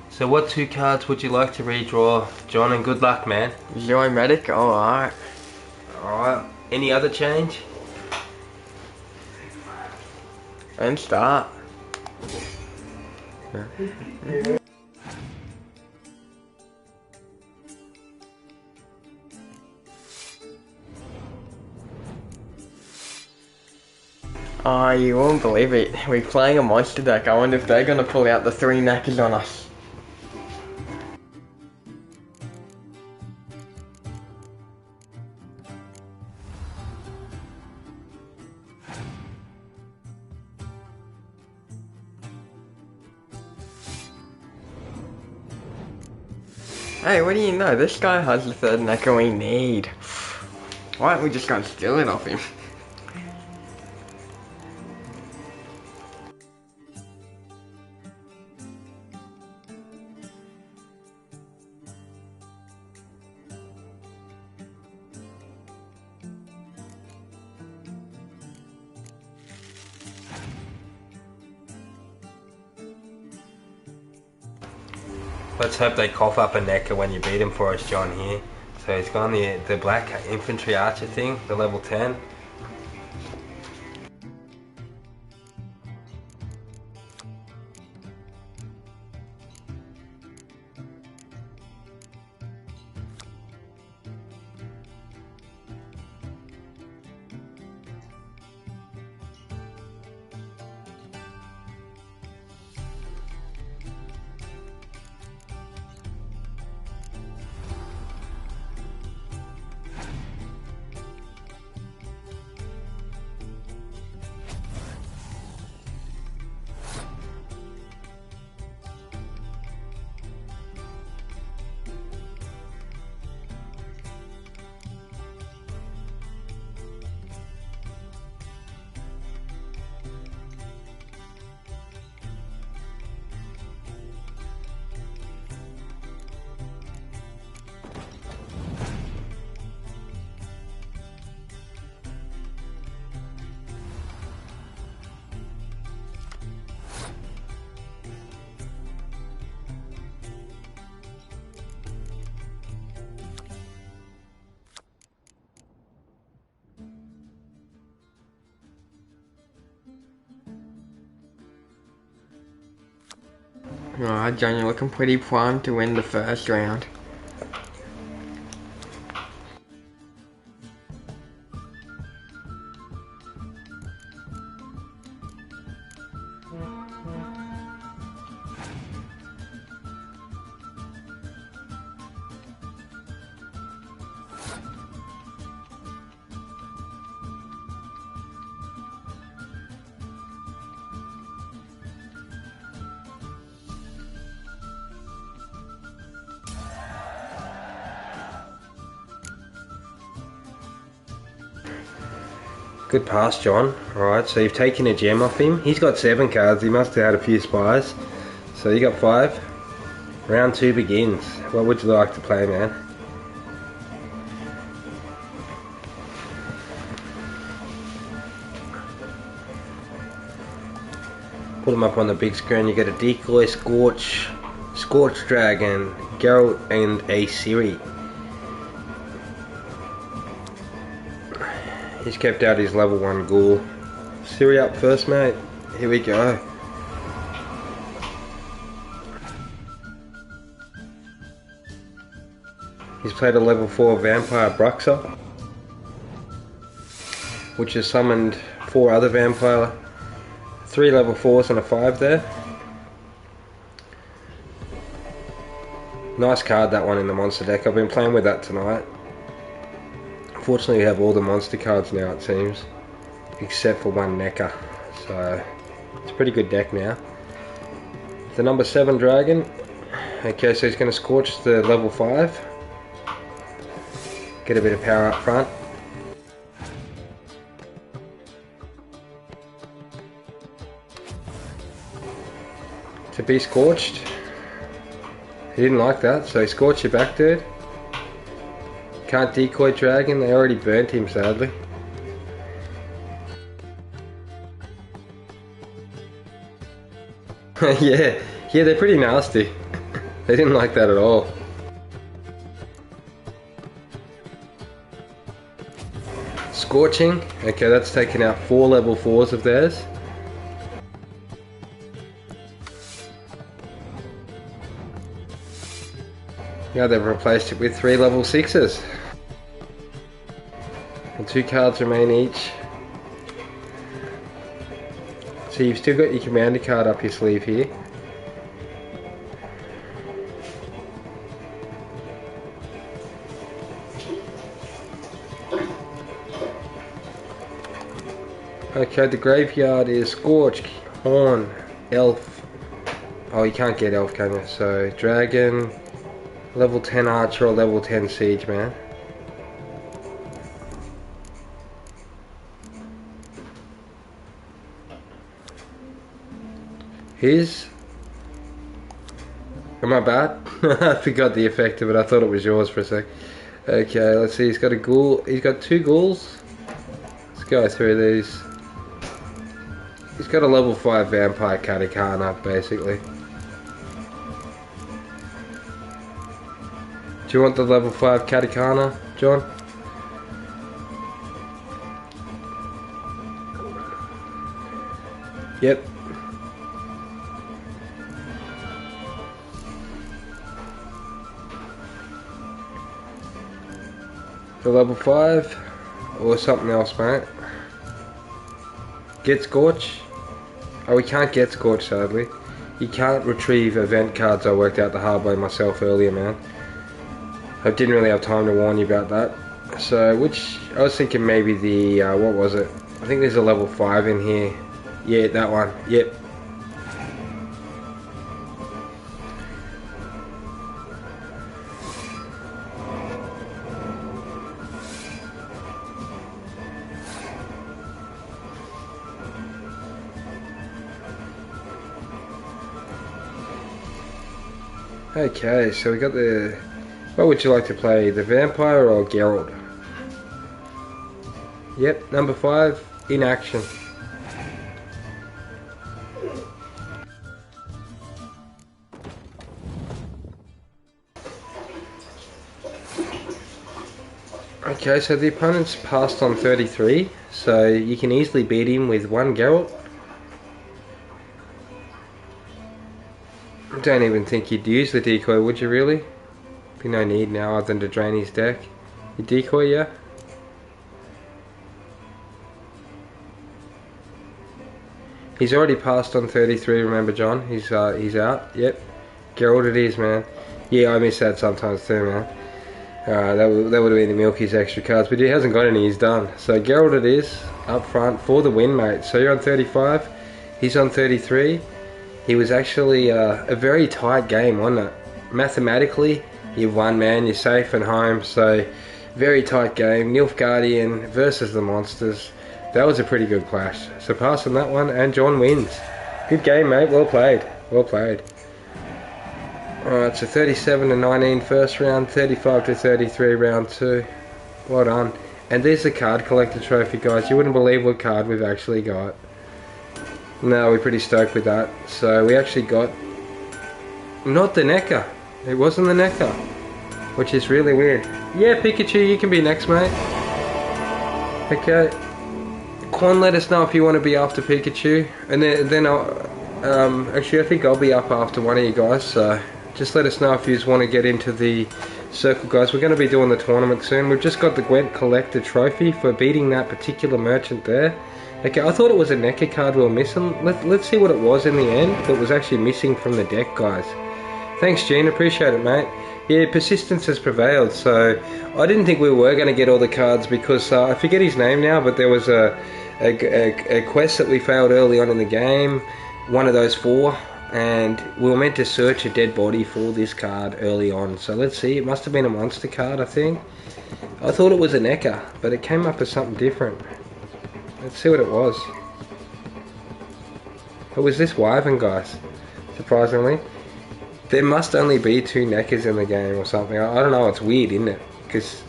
So what 2 cards would you like to redraw, John, and good luck, man. Joy Medic, alright. Alright, any other change? And start. Oh, you won't believe it. We're playing a monster deck. I wonder if they're gonna pull out the 3 Neckers on us. Hey, what do you know? This guy has the third necker we need. Why don't we just go and steal it off him? Let's hope they cough up a necker when you beat him for us, John, here. So he's gone the black infantry archer thing, the level 10. Alright, John, you're looking pretty primed to win the first round. Good pass, John. Alright, so you've taken a gem off him. He's got 7 cards, he must have had a few spies. So you got 5. Round 2 begins. What would you like to play, man? Put them up on the big screen. You get a decoy, Scorch Dragon, Geralt, and a Ciri. He's kept out his level 1 ghoul. Ciri up first, mate. Here we go. He's played a level 4 vampire Bruxa, which has summoned 4 other vampire. 3 level 4s and a 5 there. Nice card, that one, in the monster deck. I've been playing with that tonight. Fortunately, we have all the monster cards now, it seems, except for 1 Necker, so it's a pretty good deck now. The number 7 dragon. Okay, so he's going to Scorch the level 5, get a bit of power up front. To be Scorched. He didn't like that, so he Scorched your back, dude. Can't decoy dragon, they already burnt him, sadly. yeah, they're pretty nasty. They didn't like that at all. Scorching, okay, that's taken out 4 level 4s of theirs. Now they've replaced it with 3 level 6s. And 2 cards remain each. So you've still got your commander card up your sleeve here. Okay, the graveyard is Scorch, Horn, Elf. Oh, you can't get Elf, can you? So Dragon, Level 10 archer or level 10 siege man. Am I bad? I forgot the effect of it. I thought it was yours for a sec. Okay, let's see. He's got a ghoul. He's got 2 ghouls. Let's go through these. He's got a level 5 vampire katakana, basically. Do you want the level 5 katakana, John? Yep. The level 5 or something else, mate. Get Scorch. Oh, we can't get Scorch, sadly. You can't retrieve event cards. I worked out the hard way myself earlier, man. I didn't really have time to warn you about that. So, I was thinking maybe the, what was it? I think there's a level 5 in here. Yeah, that one. Yep. Okay, so we got the... What would you like to play, the vampire or Geralt? Yep, number 5, in action. Okay, so the opponent's passed on 33, so you can easily beat him with 1 Geralt. I don't even think you'd use the decoy, would you really? Be no need now other than to drain his deck. You decoy, yeah? He's already passed on 33, remember John? He's out, yep. Geralt it is, man. Yeah, I miss that sometimes too, man. That would have been the Milky's extra cards, but he hasn't got any, he's done. So Geralt it is, up front for the win, mate. So you're on 35, he's on 33. He was actually a very tight game, wasn't it? Mathematically, you've won, man. You're safe and home. So, very tight game. Nilfgaardian versus the Monsters. That was a pretty good clash. So, passing that one, and John wins. Good game, mate. Well played. Well played. Alright, so 37 to 19 first round, 35 to 33 round 2. Well done. And there's the card collector trophy, guys. You wouldn't believe what card we've actually got. No, we're pretty stoked with that. So we actually got not the Necker. It wasn't the Necker, which is really weird. Yeah, Pikachu, you can be next, mate. Okay. Quan, let us know if you want to be after Pikachu, and then I'll actually I think I'll be up after one of you guys. So just let us know if you just want to get into the circle, guys. We're going to be doing the tournament soon. We've just got the Gwent Collector trophy for beating that particular merchant there. Okay, I thought it was a Necker card we were missing. Let's see what it was in the end that was actually missing from the deck, guys. Thanks, Gene. Appreciate it, mate. Yeah, persistence has prevailed. So I didn't think we were going to get all the cards because I forget his name now, but there was a quest that we failed early on in the game. One of those 4. And we were meant to search a dead body for this card early on. So let's see. It must have been a monster card, I think. I thought it was a Necker, but it came up as something different. Let's see what it was. It was this Wyvern, guys. Surprisingly. There must only be 2 Neckers in the game or something. I don't know, it's weird, isn't it? Because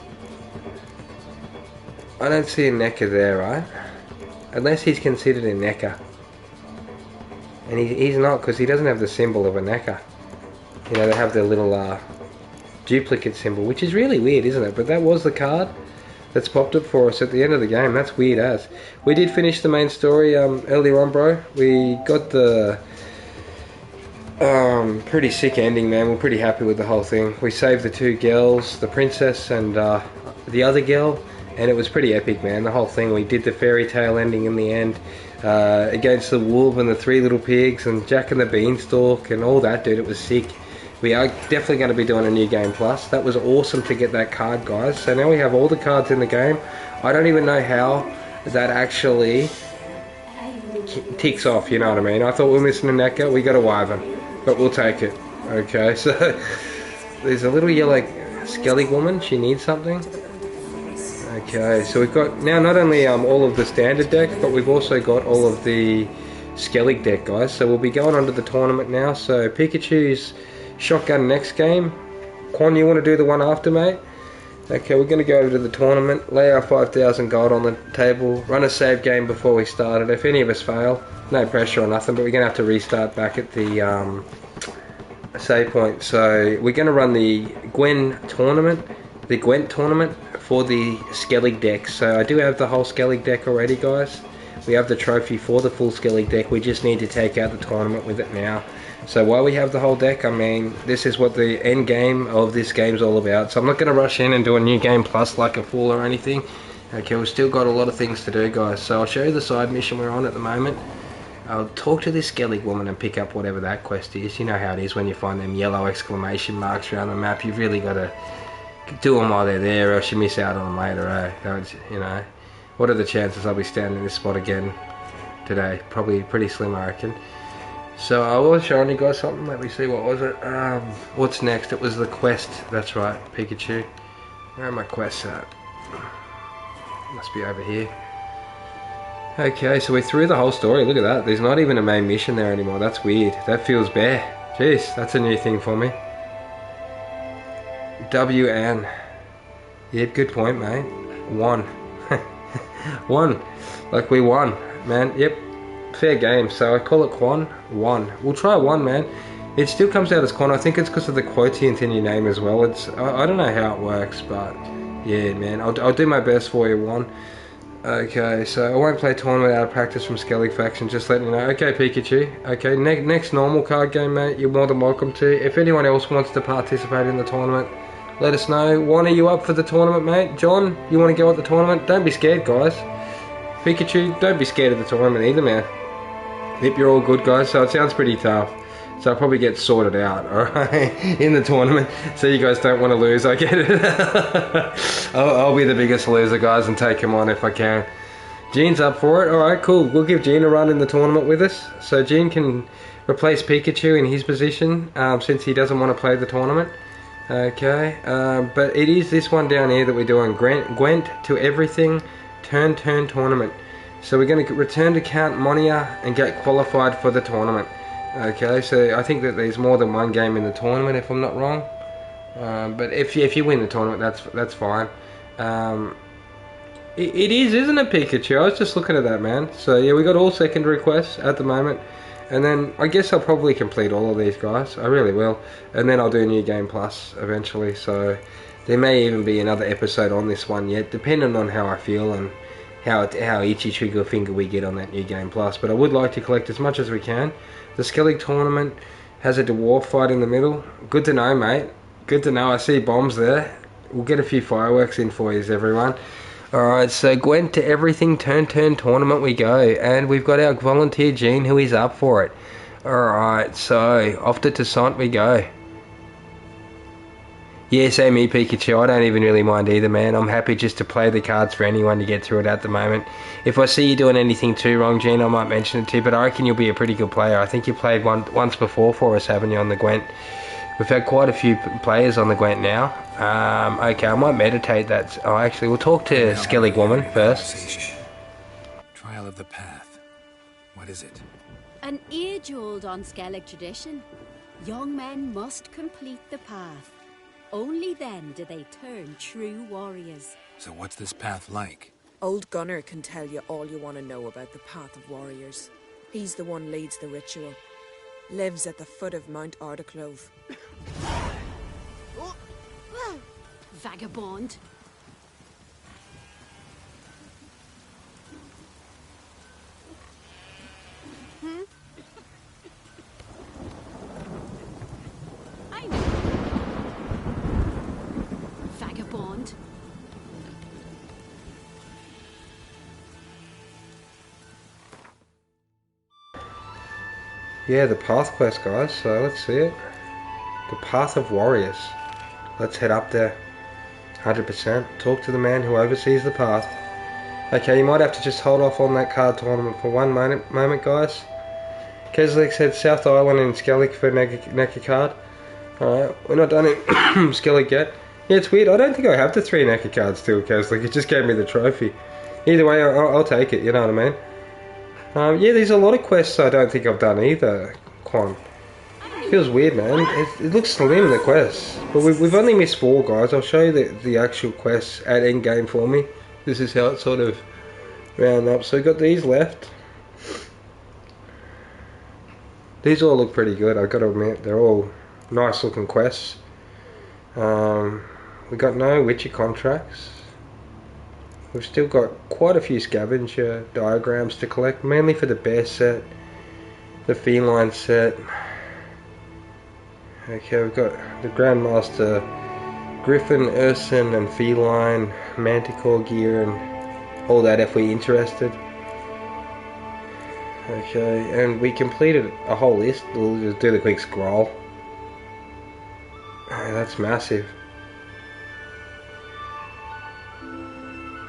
I don't see a Necker there, right? Unless he's considered a Necker. And he's not, because he doesn't have the symbol of a Necker. You know, they have their little duplicate symbol, which is really weird, isn't it? But that was the card that's popped up for us at the end of the game. That's weird as. We did finish the main story earlier on, bro. We got the pretty sick ending, man. We're pretty happy with the whole thing. We saved the 2 girls, the princess and the other girl, and it was pretty epic, man. The whole thing. We did the fairy tale ending in the end against the wolf and the 3 little pigs and Jack and the Beanstalk and all that, dude. It was sick. We are definitely going to be doing a new game plus. That was awesome to get that card, guys. So now we have all the cards in the game. I don't even know how that actually ticks off, you know what I mean? I thought we were missing a Necker. We got a Wyvern, but we'll take it. Okay, so there's a little yellow Skellig woman. She needs something. Okay, so we've got now not only all of the standard decks, but we've also got all of the Skellig deck, guys. So we'll be going on to the tournament now. So Pikachu's shotgun next game. Quan, you want to do the one after, mate? Okay, we're going to go over to the tournament, lay our 5,000 gold on the table, run a save game before we start it. If any of us fail, no pressure or nothing, but we're going to have to restart back at the save point. So we're going to run the Gwent tournament for the Skellig deck. So I do have the whole Skellig deck already, guys. We have the trophy for the full Skellig deck. We just need to take out the tournament with it now. So while we have the whole deck, I mean, this is what the end game of this game's all about. So I'm not going to rush in and do a new game plus like a fool or anything. Okay, we've still got a lot of things to do, guys. So I'll show you the side mission we're on at the moment. I'll talk to this Skellig woman and pick up whatever that quest is. You know how it is when you find them yellow exclamation marks around the map. You've really got to do them while they're there, or else you miss out on them later, eh? You know, what are the chances I'll be standing in this spot again today? Probably pretty slim, I reckon. So I was showing you guys something. Let me see, what was it? What's next? It was the quest. That's right, Pikachu. Where are my quests at? Must be over here. Okay, so we're through the whole story. Look at that. There's not even a main mission there anymore. That's weird. That feels bare. Jeez, that's a new thing for me. WN. Yep, good point, mate. Won. Won. Like we won, man. Yep. Fair game. So I call it Quan. One. We'll try one, man. It still comes out as Quan. I think it's because of the quotient in your name as well. It's I don't know how it works, but yeah, man. I'll do my best for you, one. Okay, so I won't play tournament out of practice from Skellig faction. Just letting you know. Okay, Pikachu. Okay, next normal card game, mate. You're more than welcome to. If anyone else wants to participate in the tournament, let us know. Juan, are you up for the tournament, mate? John, you want to go at the tournament? Don't be scared, guys. Pikachu, don't be scared of the tournament either, man. Yep, you're all good, guys. So it sounds pretty tough. So I'll probably get sorted out, alright, in the tournament. So you guys don't want to lose, I get it. I'll be the biggest loser, guys, and take him on if I can. Jean's up for it. Alright, cool. We'll give Jean a run in the tournament with us. So Jean can replace Pikachu in his position, since he doesn't want to play the tournament. Okay, but it is this one down here that we're doing. Gwent to everything, turn tournament. So we're going to return to Count Monia and get qualified for the tournament. Okay, so I think that there's more than one game in the tournament, if I'm not wrong. But if you win the tournament, that's fine. It is, isn't it, Pikachu? I was just looking at that, man. So yeah, we got all secondary quests at the moment. And then I guess I'll probably complete all of these, guys. I really will. And then I'll do New Game Plus eventually. So there may even be another episode on this one yet, depending on how I feel and how itchy trigger finger we get on that New Game Plus. But I would like to collect as much as we can. The Skellig tournament has a dwarf fight in the middle. Good to know, mate. Good to know. I see bombs there. We'll get a few fireworks in for you, everyone. Alright, so Gwent to everything, turn tournament we go. And we've got our volunteer Jean who is up for it. Alright, so off to Toussaint we go. Yeah, same me, Pikachu. I don't even really mind either, man. I'm happy just to play the cards for anyone to get through it at the moment. If I see you doing anything too wrong, Jean, I might mention it to you, but I reckon you'll be a pretty good player. I think you played once before for us, haven't you, on the Gwent? We've had quite a few players on the Gwent now. Okay, I might meditate that. Oh, actually, we'll talk to Skellig Woman first. Trial of the Path. What is it? An age-old Skellig tradition. Young men must complete the path. Only then do they turn true warriors. So what's this path like? Old Gunnar can tell you all you want to know about the Path of Warriors. He's the one leads the ritual. Lives at the foot of Mount Ardaclove. Vagabond. I know. Vagabond. Yeah, the path quest, guys, so let's see it. The Path of Warriors. Let's head up there. 100%. Talk to the man who oversees the path. Okay, you might have to just hold off on that card tournament for one moment, guys. Keslik said South Island and Skellig for NECA card. Alright, we're not done in Skillet yet. Yeah, it's weird. I don't think I have the 3 NECA cards still, because like, it just gave me the trophy. Either way, I'll take it, you know what I mean? Yeah, there's a lot of quests I don't think I've done either, Quan. Feels weird, man. It looks slim, the quests. But we've only missed 4, guys. I'll show you the actual quests at endgame for me. This is how it's sort of round up. So we've got these left. These all look pretty good, I've got to admit. They're all nice looking quests. We got no Witcher contracts. We've still got quite a few scavenger diagrams to collect, mainly for the bear set, the feline set. Okay, we've got the Grandmaster Griffin, Urson and feline, Manticore gear and all that if we're interested. Okay, and we completed a whole list. We'll just do the quick scroll. That's massive.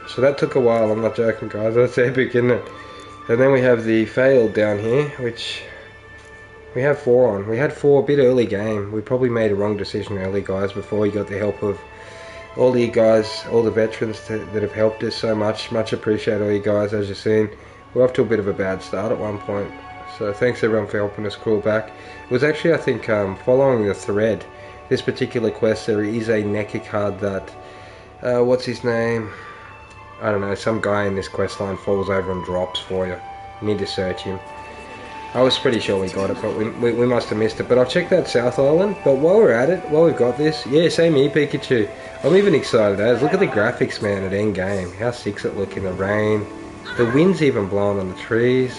So that took a while, I'm not joking guys, that's epic, isn't it? And then we have the failed down here, which we have 4 on. We had 4 a bit early game. We probably made a wrong decision early guys before we got the help of all you guys, all the veterans that have helped us so much. Much appreciate all you guys. As you've seen, we're off to a bit of a bad start at one point. So thanks everyone for helping us crawl back. It was actually, I think, following the thread, this particular quest, there is a NECA card that, what's his name? I don't know, some guy in this quest line falls over and drops for you. You need to search him. I was pretty sure we got it, but we must have missed it. But I'll check that South Island. But while we're at it, while we've got this, yeah, same here, Pikachu. I'm even excited as. Look at the graphics, man, at end game. How sick's it look in the rain. The wind's even blowing on the trees.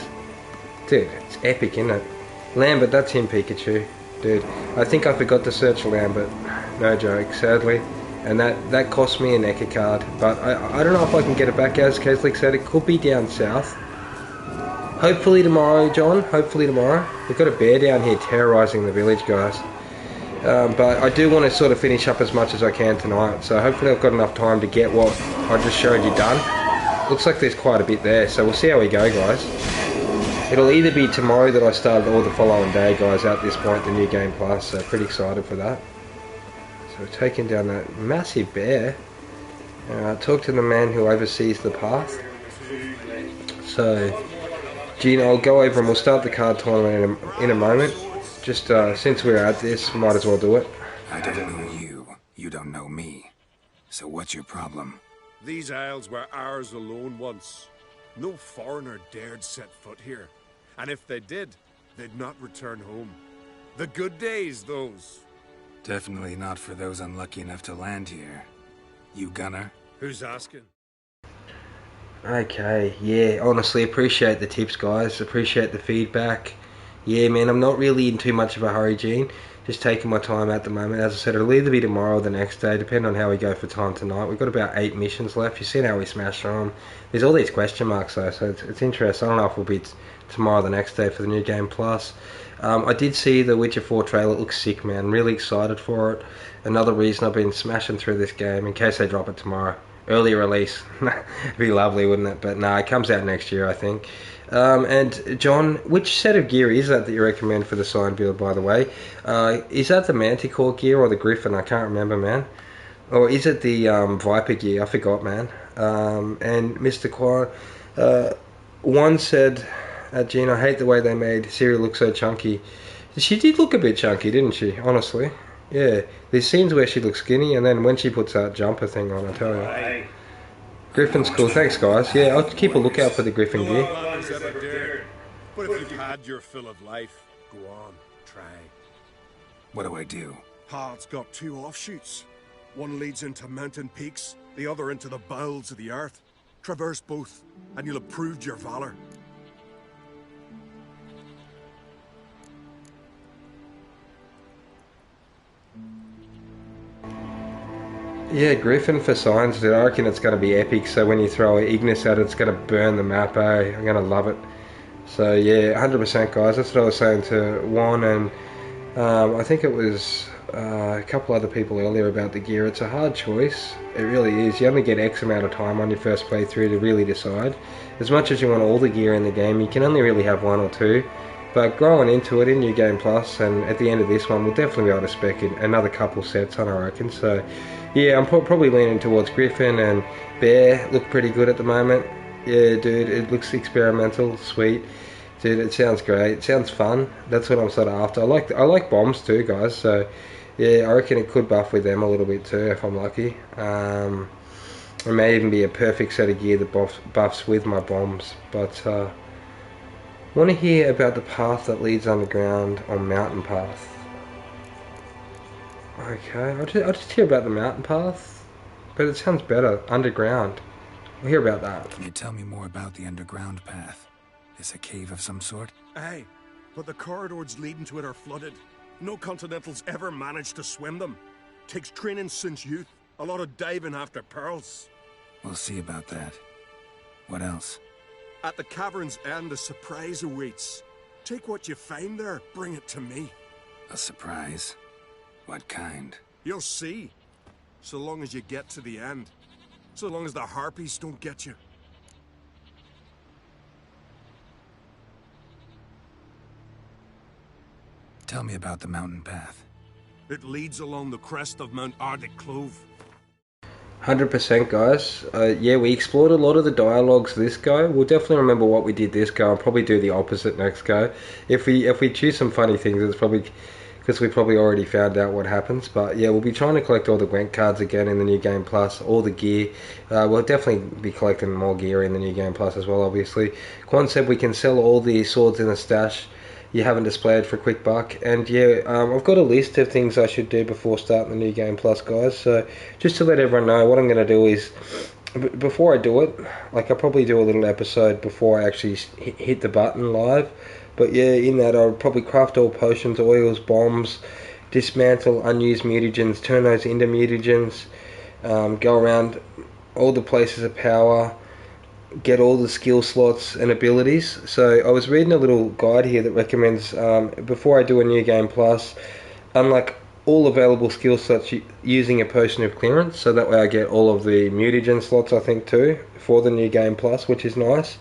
Dude, it's epic, isn't it? Lambert, that's him, Pikachu. Dude, I think I forgot to search Lambert. No joke, sadly. And that cost me a NECA card. But I don't know if I can get it back, as Keslick said. It could be down south. Hopefully tomorrow, John. Hopefully tomorrow. We've got a bear down here terrorising the village, guys. But I do want to sort of finish up as much as I can tonight. So hopefully I've got enough time to get what I just showed you done. Looks like there's quite a bit there. So we'll see how we go, guys. It'll either be tomorrow that I start or the following day, guys, at this point, the new game plus. So pretty excited for that. So we're taking down that massive bear. Talk to the man who oversees the path. So, Gina, I'll go over and we'll start the card tournament in a moment. Just since we're at this, might as well do it. I don't know you. You don't know me. So what's your problem? These isles were ours alone once. No foreigner dared set foot here. And if they did, they'd not return home. The good days, those. Definitely not for those unlucky enough to land here. You gunner? Who's asking? Okay, yeah, honestly appreciate the tips, guys. Appreciate the feedback. Yeah, man, I'm not really in too much of a hurry, Gene. Just taking my time at the moment. As I said, it'll either be tomorrow or the next day, depending on how we go for time tonight. We've got about 8 missions left. You've seen how we smashed through them. There's all these question marks, though, so it's interesting. I don't know if it'll be tomorrow or the next day for the new game plus. I did see the Witcher 4 trailer. It looks sick, man. Really excited for it. Another reason I've been smashing through this game, in case they drop it tomorrow. Early release. It'd be lovely, wouldn't it? But no, it comes out next year, I think. And John, which set of gear is that you recommend for the sign build, by the way? Is that the Manticore gear or the Griffin? I can't remember, man. Or is it the Viper gear? I forgot, man. And Mr. Quan, one said, Gene, I hate the way they made Ciri look so chunky. She did look a bit chunky, didn't she? Honestly. Yeah. There's scenes where she looks skinny, and then when she puts that jumper thing on, I tell you. Griffin's cool. Thanks, guys. Yeah, I'll keep a lookout for the Griffin gear. But if you've had your fill of life, go on, try. What do I do? Path's got 2 offshoots. One leads into mountain peaks, the other into the bowels of the earth. Traverse both, and you'll have proved your valor. Yeah, Griffin for signs, dude. I reckon it's going to be epic. So when you throw Ignis at it, it's going to burn the map, eh? I'm going to love it. So yeah, 100% guys. That's what I was saying to Juan and I think it was a couple other people earlier about the gear. It's a hard choice. It really is. You only get X amount of time on your first playthrough to really decide. As much as you want all the gear in the game, you can only really have 1 or 2. But growing into it in New Game Plus, and at the end of this one, we'll definitely be able to spec in another couple sets on, I reckon. So, yeah, I'm probably leaning towards Griffin and Bear. Look pretty good at the moment. Yeah, dude, it looks experimental, sweet. Dude, it sounds great. It sounds fun. That's what I'm sort of after. I like bombs too, guys. So, yeah, I reckon it could buff with them a little bit too if I'm lucky. It may even be a perfect set of gear that buffs with my bombs. But, want to hear about the path that leads underground on Mountain Path. Okay, I'll just hear about the Mountain Path, but it sounds better, underground. We'll hear about that. Can you tell me more about the underground path? Is a cave of some sort? Aye, but the corridors leading to it are flooded. No Continentals ever managed to swim them. Takes training since youth, a lot of diving after pearls. We'll see about that. What else? At the cavern's end, a surprise awaits. Take what you find there, bring it to me. A surprise? What kind? You'll see. So long as you get to the end. So long as the harpies don't get you. Tell me about the mountain path. It leads along the crest of Mount Arctic Clove. 100% guys. Yeah, we explored a lot of the dialogues this go. We'll definitely remember what we did this go. I'll probably do the opposite next go. If we choose some funny things, it's probably because we probably already found out what happens. But yeah, we'll be trying to collect all the Gwent cards again in the New Game Plus, all the gear. We'll definitely be collecting more gear in the New Game Plus as well, obviously. Quan said we can sell all the swords in the stash you haven't displayed for a quick buck. And yeah, I've got a list of things I should do before starting the New Game Plus, guys. So just to let everyone know, what I'm going to do is, before I do it, like I'll probably do a little episode before I actually hit the button live. But yeah, in that I'll probably craft all potions, oils, bombs, dismantle unused mutagens, turn those into mutagens, go around all the places of power, get all the skill slots and abilities. So I was reading a little guide here that recommends, before I do a New Game Plus, unlock all available skill slots using a potion of clearance, so that way I get all of the mutagen slots, I think, too, for the New Game Plus, which is nice.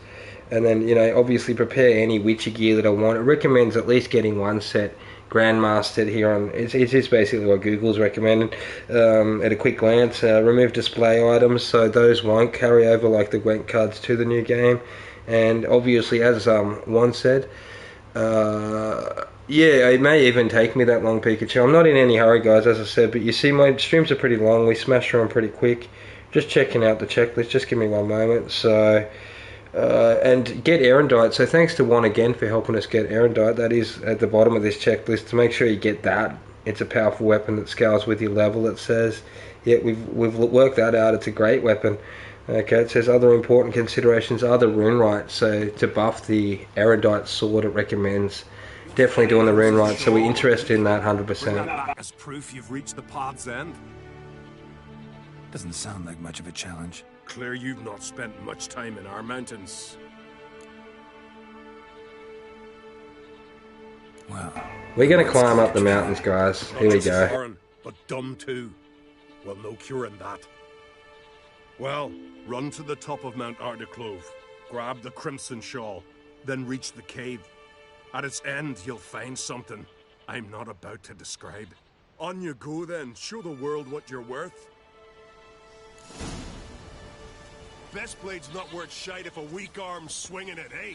And then, you know, obviously prepare any Witcher gear that I want. It recommends at least getting one set Grandmastered here on, it's just basically what Google's recommended at a quick glance. Remove display items, so those won't carry over like the Gwent cards to the new game. And obviously, as Juan said, yeah, it may even take me that long, Pikachu. I'm not in any hurry, guys, as I said, but you see my streams are pretty long. We smash through them pretty quick. Just checking out the checklist, just give me one moment. So and get Erendite. So thanks to Juan again for helping us get Erendite. That is at the bottom of this checklist. To make sure you get that, it's a powerful weapon that scales with your level. It says, yeah, we've worked that out. It's a great weapon. Okay, it says other important considerations are the rune right. So to buff the Erendite sword, it recommends definitely doing the rune right. So we're interested in that 100%. As proof you've reached the path's end. Doesn't sound like much of a challenge. Clear you've not spent much time in our mountains. Well, we're going to climb up the mountains, guys. Here we go. Foreign, but dumb too. Well, no curing that. Well, run to the top of Mount Arctic Clove, grab the Crimson Shawl, then reach the cave. At its end, you'll find something I'm not about to describe. On you go then, show the world what you're worth. Best blade's not worth shite if a weak arm's swinging it, eh?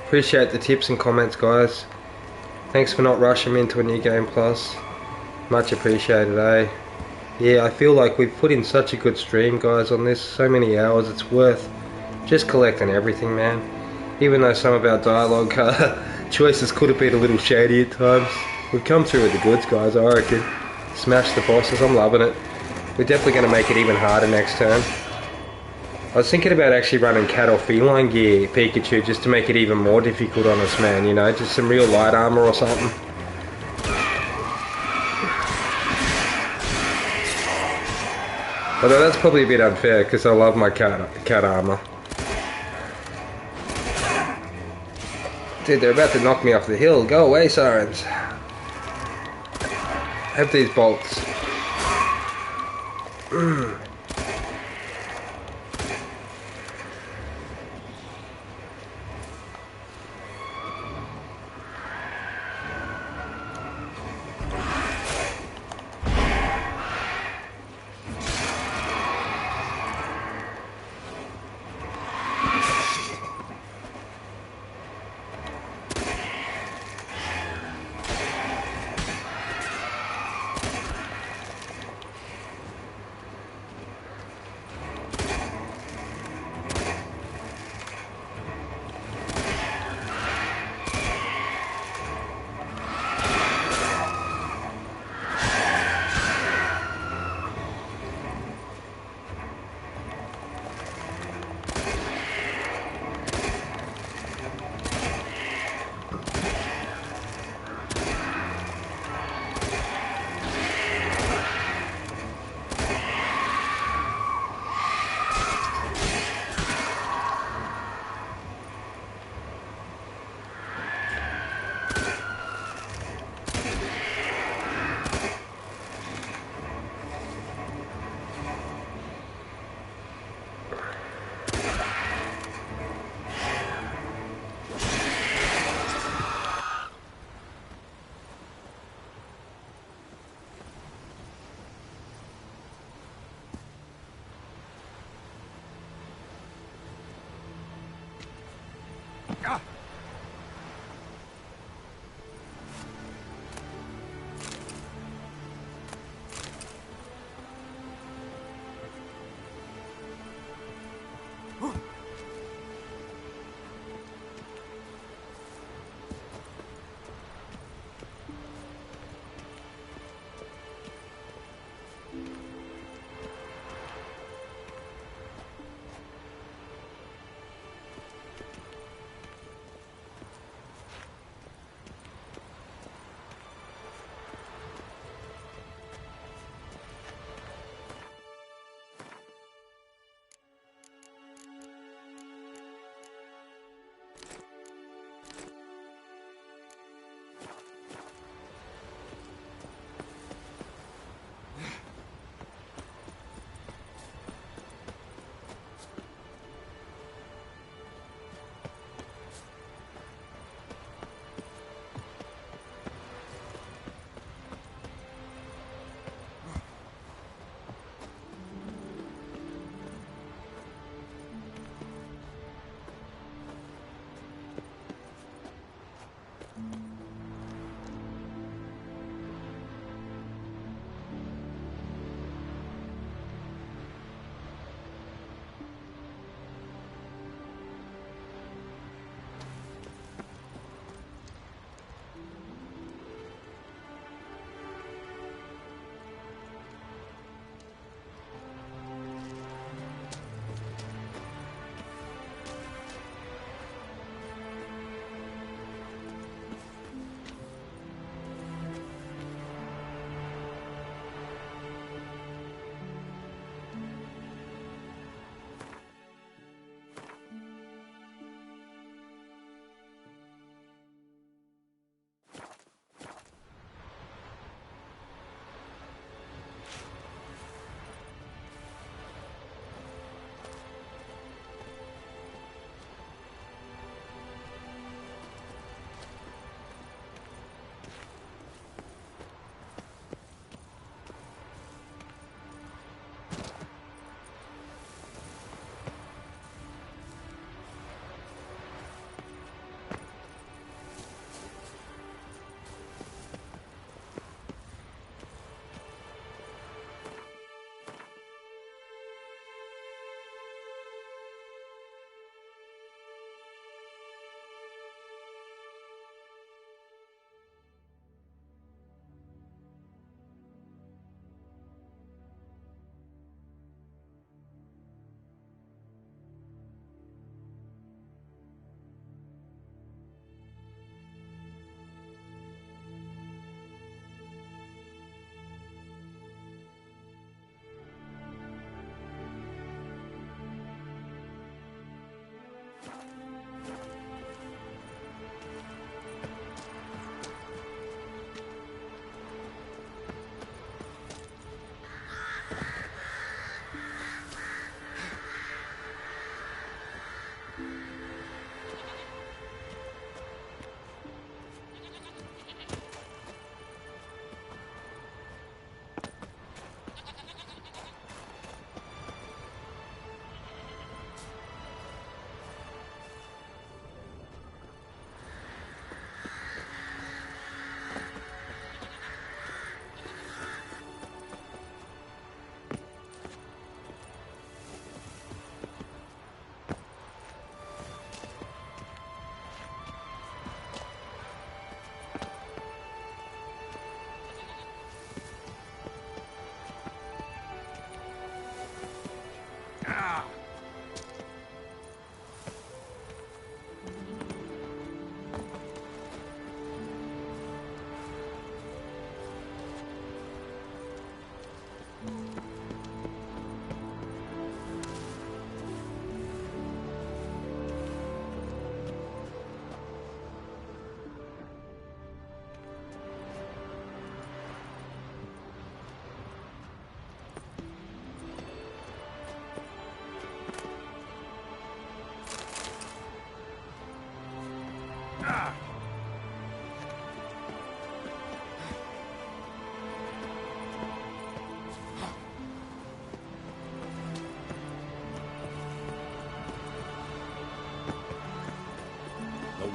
Appreciate the tips and comments, guys. Thanks for not rushing me into a New Game Plus. Much appreciated, eh? Yeah, I feel like we've put in such a good stream, guys, on this. So many hours, it's worth just collecting everything, man. Even though some of our dialogue choices could have been a little shady at times. We've come through with the goods, guys, I reckon. Smash the bosses, I'm loving it. We're definitely going to make it even harder next turn. I was thinking about actually running cat or feline gear, Pikachu, just to make it even more difficult on us, man, you know, just some real light armor or something. Although that's probably a bit unfair because I love my cat armor. Dude, they're about to knock me off the hill. Go away, sirens. Have these bolts.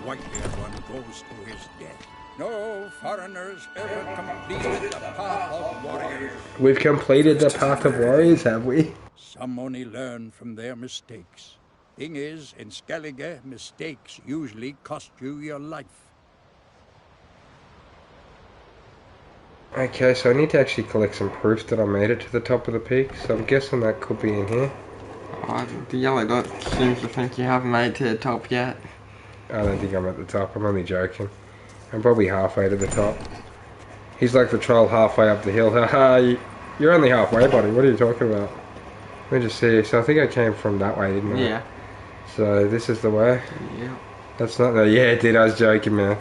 white-haired one goes to his death. No foreigners ever completed the path of warriors. We've completed the path of warriors, have we? Some only learn from their mistakes. Thing is, in Skellige, mistakes usually cost you your life. Okay, so I need to actually collect some proof that I made it to the top of the peak, so I'm guessing that could be in here. Oh, the yellow dot seems to think you haven't made it to the top yet. I don't think I'm at the top, I'm only joking. I'm probably halfway to the top. He's like the troll halfway up the hill. Haha, you're only halfway, buddy, what are you talking about? Let me just see, so I think I came from that way, didn't I? Yeah. So this is the way? Yeah. That's not the, yeah dude, I was joking, man.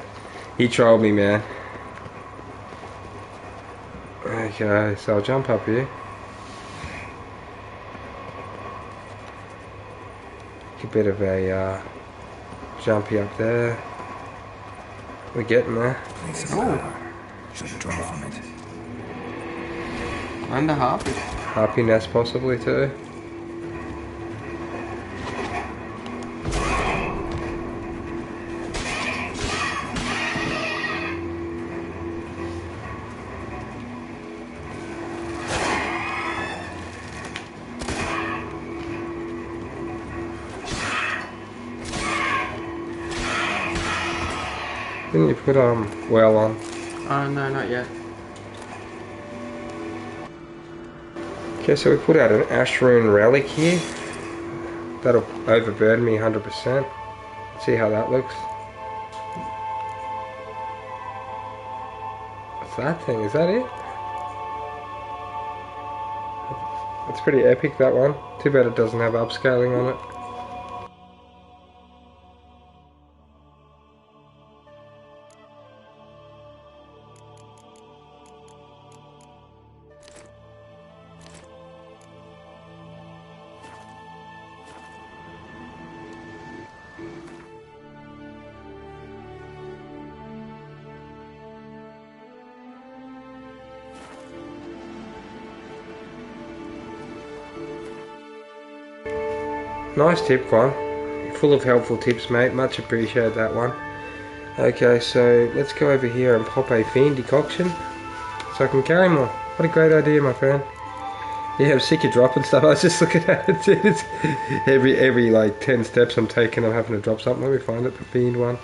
He trolled me, man. Okay, so I'll jump up here. A bit of a jumpy up there. We're getting there. Oh. Shouldn't draw from it. And a harpy. Harpy nest possibly too. Didn't you put well on? No, not yet. Okay, so we put out an Ashroon relic here. That'll overburden me 100%. See how that looks. What's that thing? Is that it? It's pretty epic, that one. Too bad it doesn't have upscaling on it. Nice tip, Quan. Full of helpful tips, mate. Much appreciate that one. Okay, so let's go over here and pop a fiend decoction so I can carry more. What a great idea, my friend. Yeah, I'm sick of dropping stuff. I was just looking at it, dude. It's every like 10 steps I'm taking, I'm having to drop something. Let me find it, the fiend one.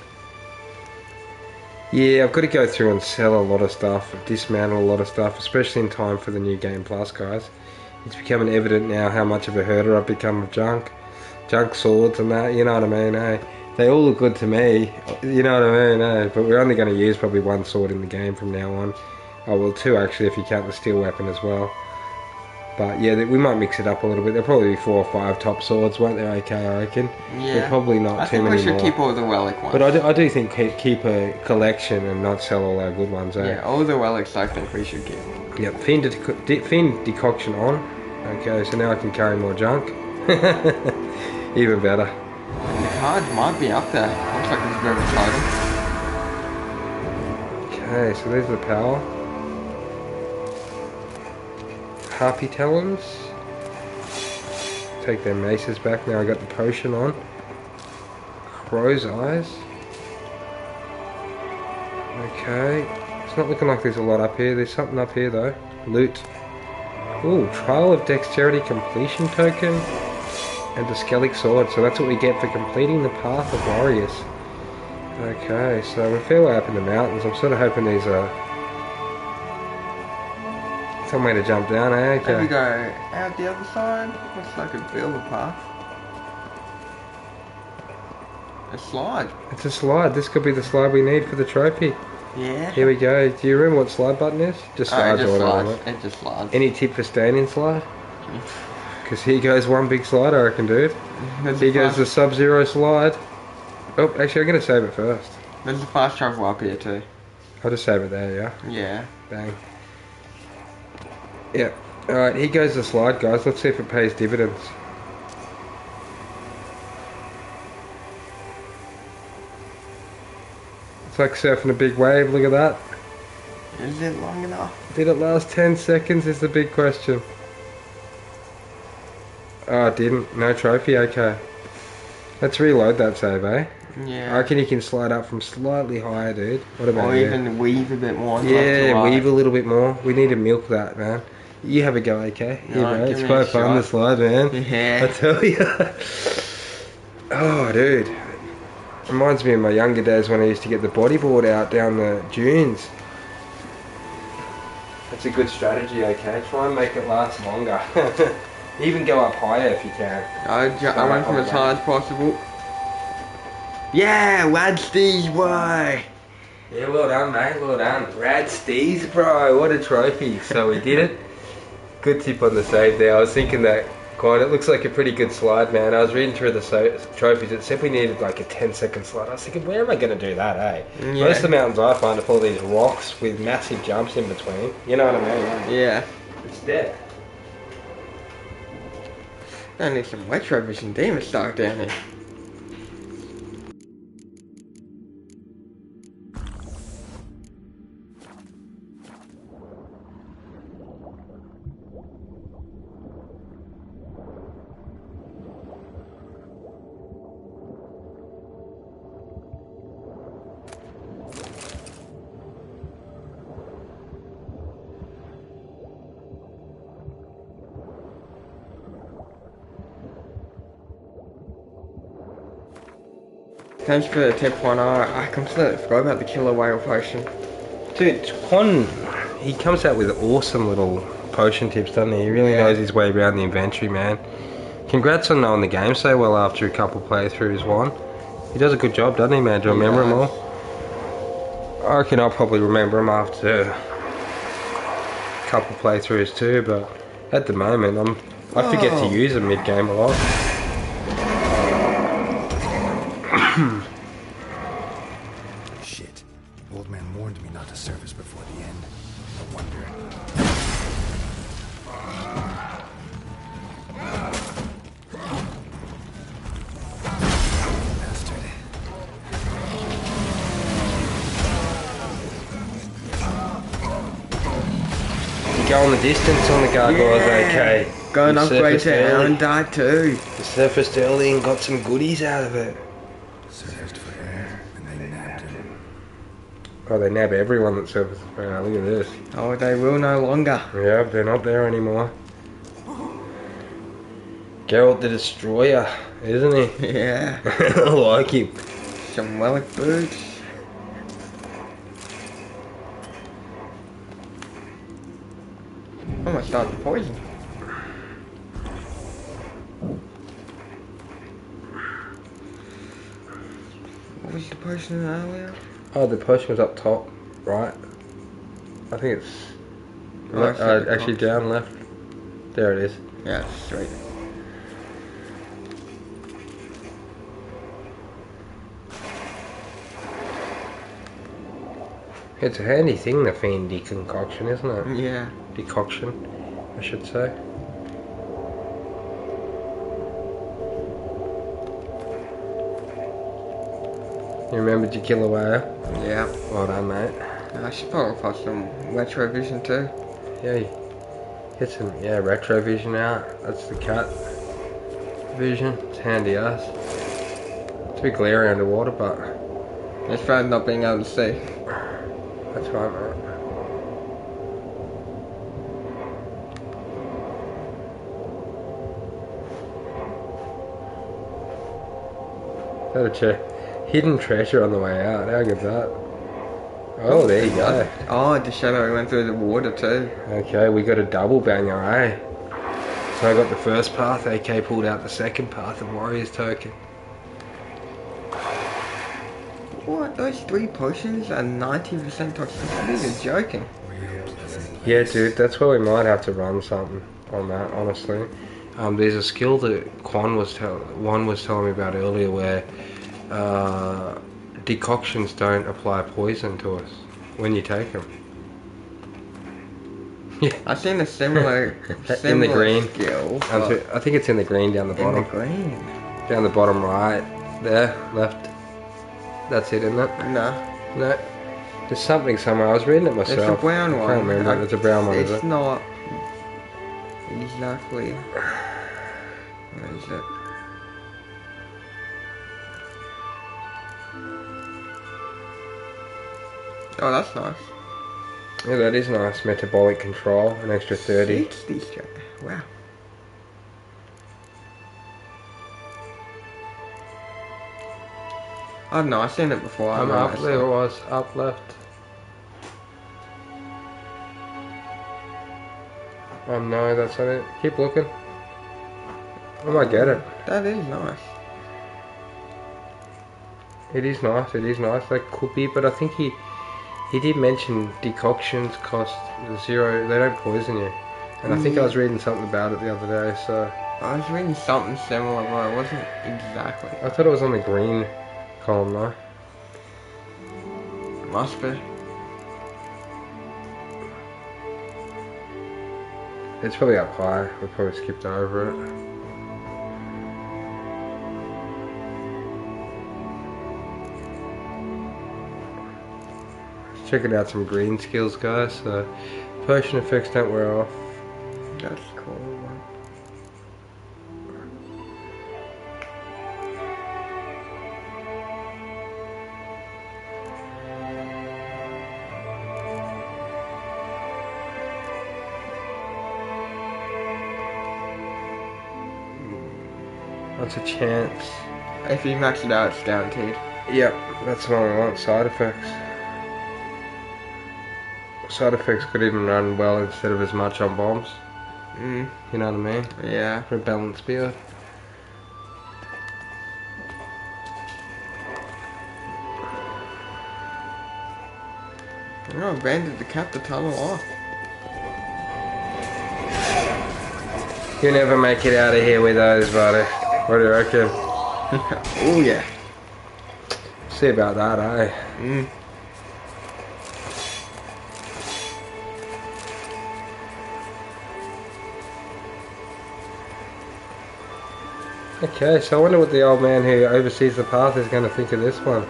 Yeah, I've got to go through and sell a lot of stuff, dismantle a lot of stuff, especially in time for the new Game Plus, guys. It's becoming evident now how much of a herder I've become of junk swords and that, you know what I mean, eh? They all look good to me, you know what I mean, eh? But we're only going to use probably one sword in the game from now on. Oh, well, two actually if you count the steel weapon as well. But yeah, we might mix it up a little bit. There'll probably be 4 or 5 top swords, won't there? Okay, I reckon. Yeah. There's probably not too many more. I think we should keep all the relic ones. But I do think keep a collection and not sell all our good ones, eh? Yeah, all the relics I think we should keep. Yep, fiend decoction on. Okay, so now I can carry more junk. Even better. The cards might be up there. Looks like it's very exciting. Okay, so there's the power. Harpy talons. Take their maces back. Now I got the potion on. Crow's eyes. Okay. It's not looking like there's a lot up here. There's something up here though. Loot. Ooh, Trial of Dexterity Completion Token. And a Skellig Sword. So that's what we get for completing the Path of Warriors. Okay, so we're fairly up in the mountains. I'm sort of hoping there's some way to jump down, eh? Okay. Maybe go out the other side. Looks like a bit of a path. A slide. It's a slide. This could be the slide we need for the trophy. Yeah. Here we go. Do you remember what slide button is? Just slides or whatever. It just slides. Any tip for standing slide? Because here goes one big slide, I reckon, dude. Here goes the Sub-Zero slide. Oh, actually, I'm going to save it first. There's a fast travel up here too. I'll just save it there, yeah? Yeah. Bang. Yep. Alright, here goes the slide, guys. Let's see if it pays dividends. It's like surfing a big wave, look at that. Is it long enough? Did it last 10 seconds is the big question. Oh, it didn't. No trophy, okay. Let's reload that save, eh? Yeah. I reckon you can slide up from slightly higher, dude. What about or you? even weave a bit more. Yeah, weave a little bit more. We need to milk that, man. You have a go, okay? Here, Alright, bro. give It's me quite a fun to shot. slide, man. Yeah. I tell you. Oh, dude. Reminds me of my younger days when I used to get the bodyboard out down the dunes. That's a good strategy, okay? Try and make it last longer. Even go up higher if you can. I went from as high as possible. Yeah, Rad Steez, boy! Yeah, well done, mate. Well done. Rad Steez, bro. What a trophy. So we did it. Good tip on the save there. I was thinking that, God, it looks like a pretty good slide, man. I was reading through the trophies. It said we needed like a 10-second slide. I was thinking, where am I going to do that, eh? Yeah. Most of the mountains I find are full of these rocks with massive jumps in between. You know what I mean? Yeah. It's dead. I need some retro vision demon stock down here. Thanks for the tip, Juan. I completely forgot about the killer whale potion. Dude, Juan, he comes out with awesome little potion tips, doesn't he? He really knows his way around the inventory, man. Congrats on knowing the game so well after a couple playthroughs, Juan. He does a good job, doesn't he, man, to remember them all? I reckon I'll probably remember them after a couple playthroughs too, but at the moment, I forget to use them mid-game a lot. Shit. Old man warned me not to surface before the end. No wonder. Bastard. You go on the distance on the gargoyles, okay. Go and upgrade to Aaron die too. You surfaced early and got some goodies out of it. Surfaced for air, and they nabbed him. Oh, they nab everyone that surfaces for air. Look at this. Oh, they will no longer. Yeah, they're not there anymore. Geralt the Destroyer, isn't he? Yeah. I like him. Some relic boots. Almost started to poison. What was the potion earlier? Oh, the potion was up top, right? I think it's actually down left. There it is. Yeah, straight. It's a handy thing, the Fiend deconcoction, isn't it? Yeah. Decoction, I should say. You remembered your killer whale? Yeah. Well done, mate. I should probably put some retrovision too. Yeah, get some retrovision out. That's the cut vision. It's handy ass. It's a bit glary underwater, but it's bad not being able to see. That's right, mate. Is that a hidden treasure on the way out? How good's that? Oh, there you go. Oh, the shadow went through the water too. Okay, we got a double banger, eh? So I got the first path, AK pulled out the second path of Warrior's Token. What? Those 3 potions are 90% toxicity? You're joking. Yeah, dude, that's where we might have to run something on that, honestly. There's a skill that Juan was telling me about earlier where decoctions don't apply poison to us when you take them. Yeah. I've seen a similar in the green skill. I think it's in the green down the bottom. In the green? Down the bottom right. There, left. That's it, isn't it? No. No. There's something somewhere. I was reading it myself. It's a brown one. I can't remember. It's a brown one, is it? It's not exactly. Where is it? Oh, that's nice. Yeah, that is nice. Metabolic control, an extra 30. 60 straight. Wow. I don't know, I've seen it before. I'm up, there it was, up left. Oh no, that's not it. Keep looking. I might get it. That is nice. It is nice, it is nice. That could be, but I think he did mention decoctions cost 0, they don't poison you. And I think I was reading something about it the other day, so... I was reading something similar, but it wasn't exactly. I thought it was on the green column though. Must be. It's probably up high, we probably skipped over it. Checking out some green skills, guys. So potion effects don't wear off. That's cool. What's a chance? If you max it out, it's guaranteed. Yep, that's the one we want. Side effects. Side effects could even run well instead of as much on bombs. You know what I mean? Yeah. For a balanced build. Oh, banded to cap the tunnel off. You never make it out of here with those, buddy. What do you reckon? Oh yeah. See about that, eh? Okay, so I wonder what the old man who oversees the path is going to think of this one.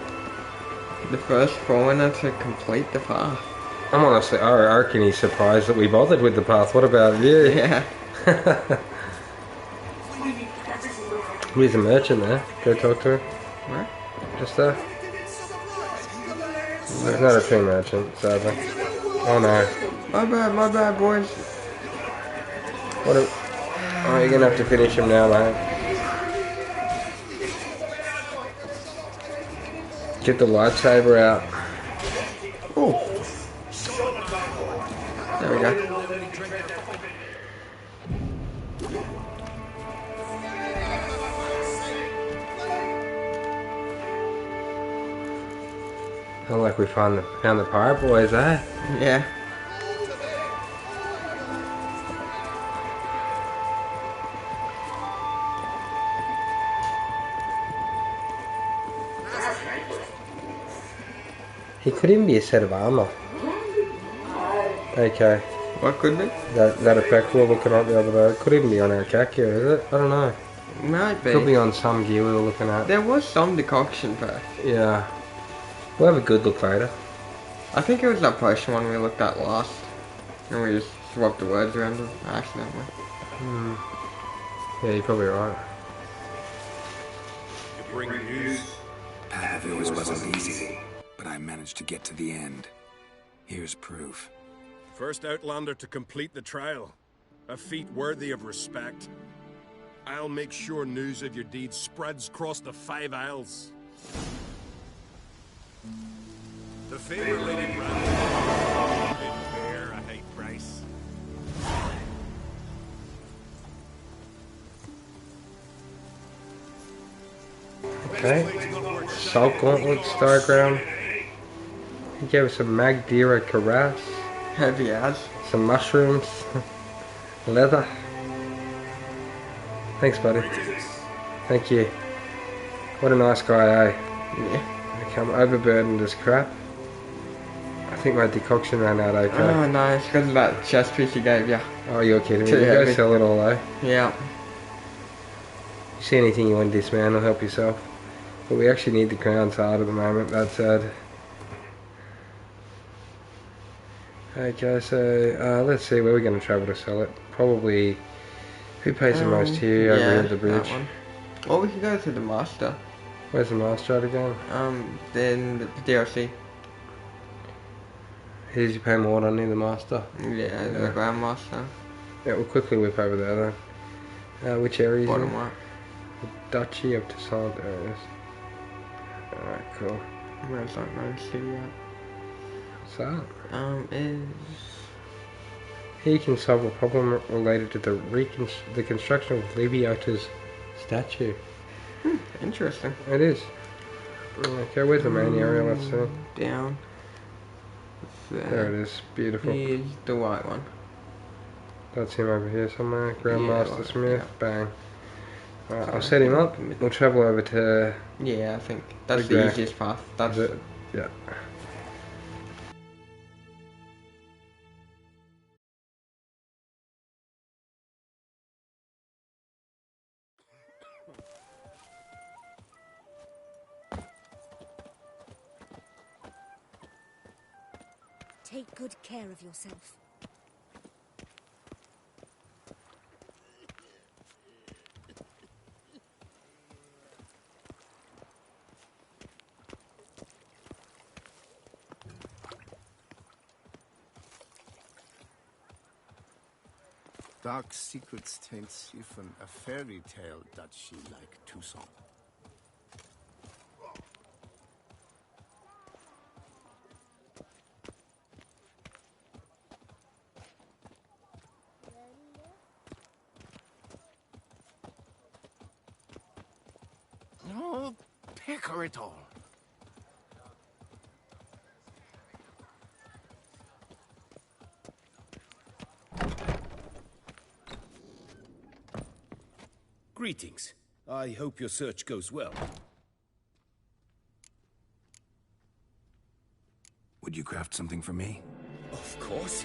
The first foreigner to complete the path. I'm honestly, I reckon he's surprised that we bothered with the path. What about you? Yeah. He's a merchant there. Go talk to him. Where? Just there. There's not a true merchant, sadly. Oh no. My bad, boys. What a... Oh, you're going to have to finish him now, mate. Get the lightsaber out. Oh. There we go. Sound like we found the pirate boys, eh? Yeah. He could even be a set of armor. Okay. What could be? That effect we were looking at the other day. It could even be on our cat gear, is it? I don't know. Might be. Could be on some gear we were looking at. There was some decoction pack. Yeah. We'll have a good look later. I think it was that potion one we looked at last. And we just swapped the words around accidentally. Yeah, you're probably right. You bring news? Path of yours wasn't easy, but I managed to get to the end. Here's proof. First Outlander to complete the trial. A feat worthy of respect. I'll make sure news of your deeds spreads across the 5 Isles. The fair Lady Brandon did bear a high price. Okay. Salt Gauntlets diagram. He gave us a Magdira Karas. Heavy as. Some mushrooms. Leather. Thanks, buddy. Thank you. What a nice guy, eh? Yeah. Okay, I'm overburdened as crap. I think my decoction ran out okay. Oh no, it's because of that chest piece you gave, yeah. Oh, you're kidding me. Too You go heavy. sell it all, eh? Yeah. You see anything you want to dismantle, help yourself. But we actually need the crown's hard at the moment, that said. Okay, so let's see where we're going to travel to sell it. Probably, who pays the most here? Yeah, Over the bridge. that one. Or we could go to the master. Where's the master at again? Then the DLC. Here's your pay more, don't need the master. Yeah, the Grandmaster. Yeah, we'll quickly whip over there then. Which area is it? Bottom right. The Duchy of Toussaint areas. Alright, cool. Where's that road city at? What's that? Is... Here you can solve a problem related to the construction of Leviota's statue. Interesting. It is. Okay, where's the main area? Let's see. Down. There it is. Beautiful. Here's the white one. That's him over here somewhere. Grandmaster right, Smith. yeah. Bang. Alright, I'll set him up. We'll travel over to... Yeah, I think that's the easiest path. That's it. Yeah. Take good care of yourself. Dark secrets taints even a fairy tale duchy like Toussaint. No, pecker it all. Greetings. I hope your search goes well. Would you craft something for me? Of course.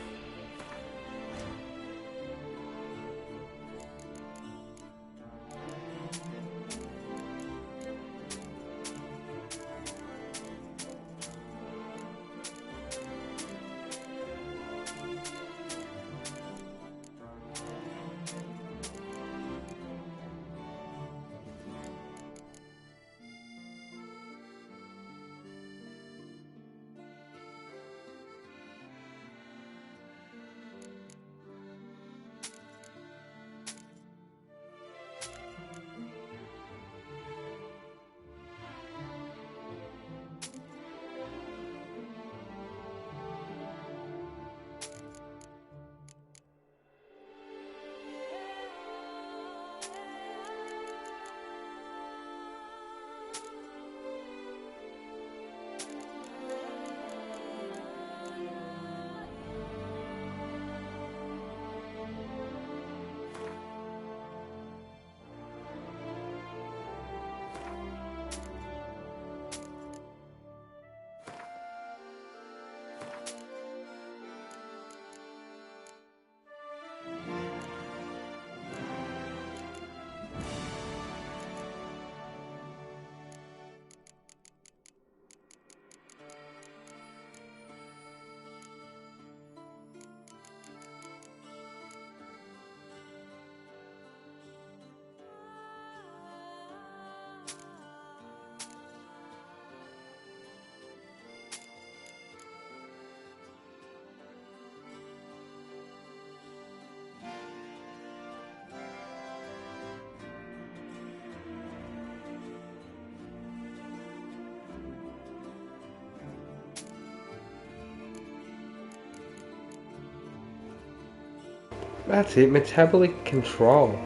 That's it, metabolic control.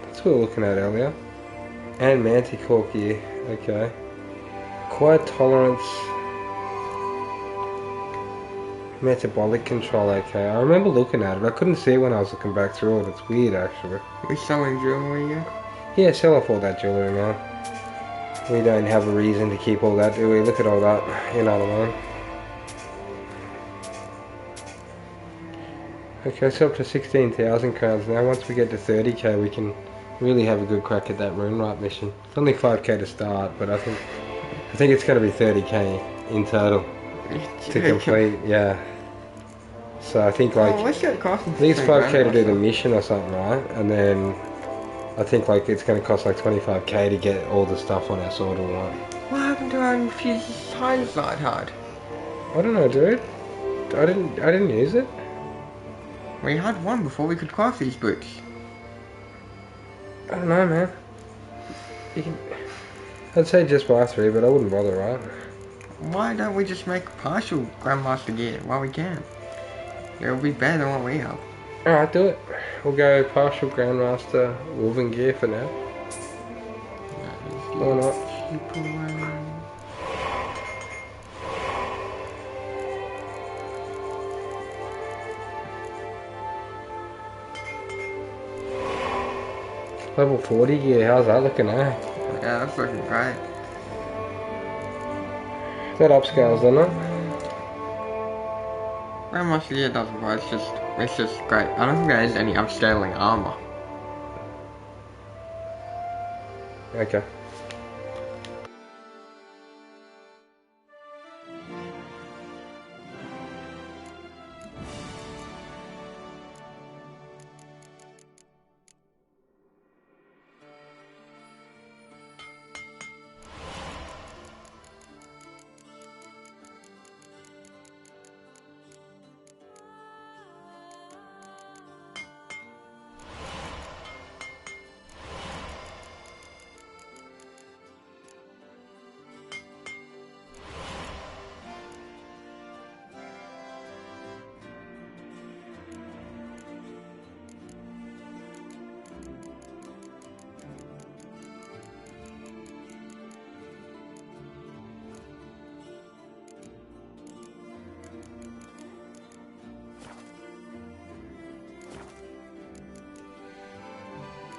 That's what we were looking at earlier. And manticore gear, okay. Quiet tolerance. Metabolic control, okay. I remember looking at it, I couldn't see it when I was looking back through it. It's weird actually. We're selling jewelry here? Yeah, sell off all that jewelry now. We don't have a reason to keep all that, do we? Look at all that, you know what I mean? Okay, so up to 16,000 crowns now. Once we get to 30k, we can really have a good crack at that Moonlight mission. It's only 5k to start, but I think it's going to be 30k in total to complete. Yeah. So I think like what's it cost? I think it's 5k to do the mission or something, right? And then I think like it's going to cost like 25k to get all the stuff on our sword all right. What happened to our infused hindsight hard? I don't know, dude. I didn't use it. We had one before we could craft these boots. I don't know, man. You can. I'd say just buy 3, but I wouldn't bother, right? Why don't we just make partial Grandmaster gear while we can? It'll be better than what we have. Alright, do it. We'll go partial Grandmaster woven gear for now. Why not? Level 40 gear, how's that looking, eh? Yeah, that's looking great. That upscales, doesn't it? Grandmaster gear doesn't, but it's just great. I don't think there is any upscaling armor. Okay.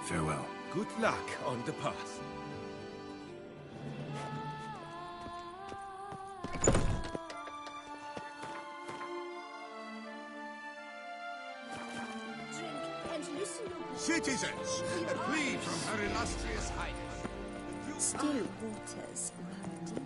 Farewell. Good luck on the path. Citizens, a plea from her illustrious highness. Still waters run deep.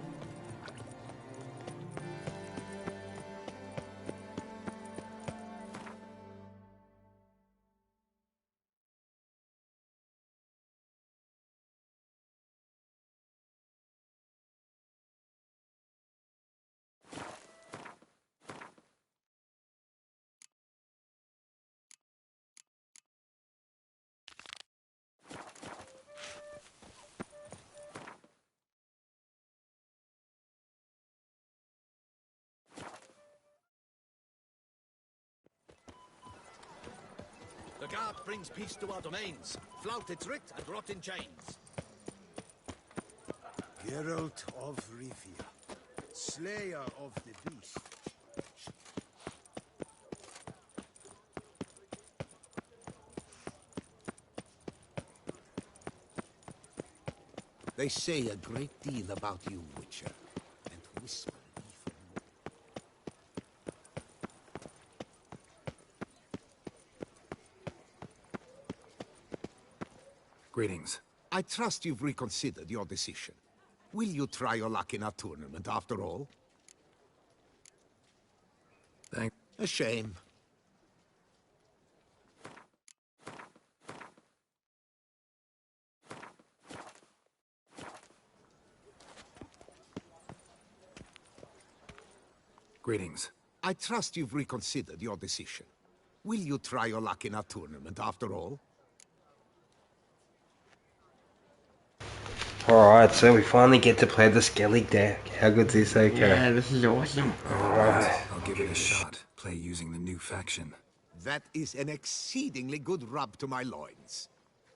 The guard brings peace to our domains. Flout its writ and rot in chains. Geralt of Rivia, slayer of the beast. They say a great deal about you, Witcher, and whisper even more. Greetings. I trust you've reconsidered your decision. Will you try your luck in our tournament after all? Thank. A shame. Greetings. I trust you've reconsidered your decision. Will you try your luck in our tournament after all? Alright, so we finally get to play the Skellig deck. How good's this, okay? Yeah, this is awesome. Alright. I'll give it a shot. Play using the new faction. That is an exceedingly good rub to my loins.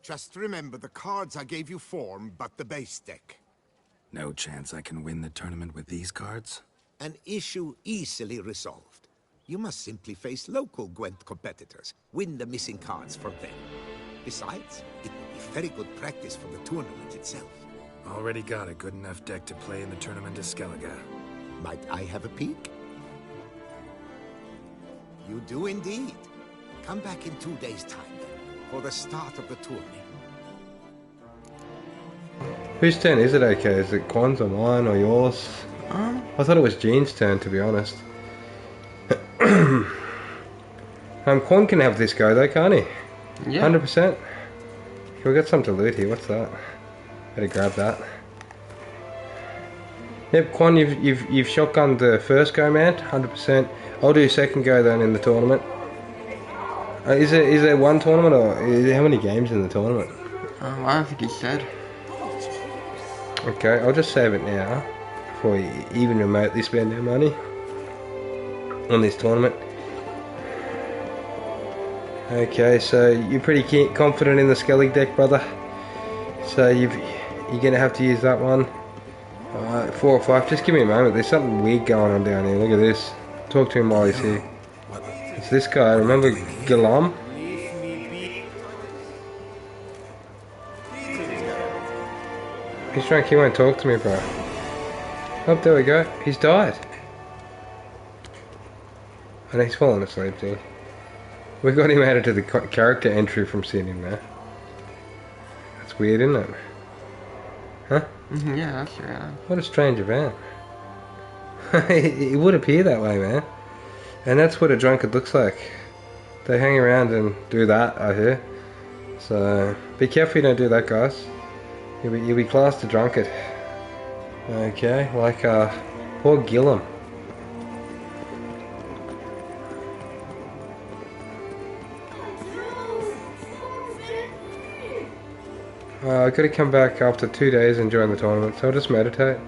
Just remember the cards I gave you form but the base deck. No chance I can win the tournament with these cards? An issue easily resolved. You must simply face local Gwent competitors, win the missing cards from them. Besides, it will be very good practice for the tournament itself. Already got a good enough deck to play in the tournament of Skellige. Might I have a peek? You do indeed. Come back in 2 days' time, then, for the start of the tourney. Whose turn is it, okay? Is it Quan's or mine or yours? I thought it was Jean's turn, to be honest. Quan can have this go though, can't he? Yeah. 100%. We got some to loot here. What's that? Better grab that. Yep, Quan, you've shotgunned the first go, man. 100%. I'll do second go then in the tournament. Is there one tournament or how many games in the tournament? I don't think he said. Okay, I'll just save it now before you even remotely spend our money on this tournament. Okay, so you're pretty confident in the Skellig deck, brother. So you're gonna have to use that one. 4 or 5. Just give me a moment. There's something weird going on down here. Look at this. Talk to him while he's here. It's this guy. Remember Galam? He's drunk. He won't talk to me, bro. Oh, there we go. He's died. And he's fallen asleep, dude. We got him added to the character entry from seeing him there. That's weird, isn't it? Huh? Yeah, that's right. What a strange event. It would appear that way, man. And that's what a drunkard looks like. They hang around and do that, I hear. So, be careful you don't do that, guys. You'll be classed a drunkard. Okay, like poor Gillum. I gotta come back after 2 days and join the tournament, so I'll just meditate.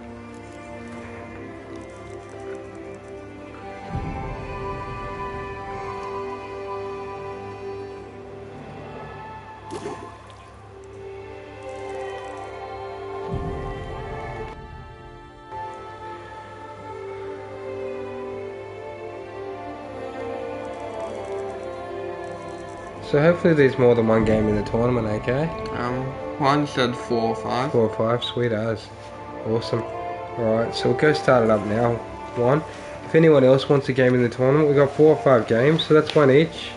So hopefully there's more than one game in the tournament, okay? One said 4 or 5. 4 or 5, sweet as. Awesome. Alright, so we'll go start it up now. 1. If anyone else wants a game in the tournament, we've got 4 or 5 games, so that's 1 each.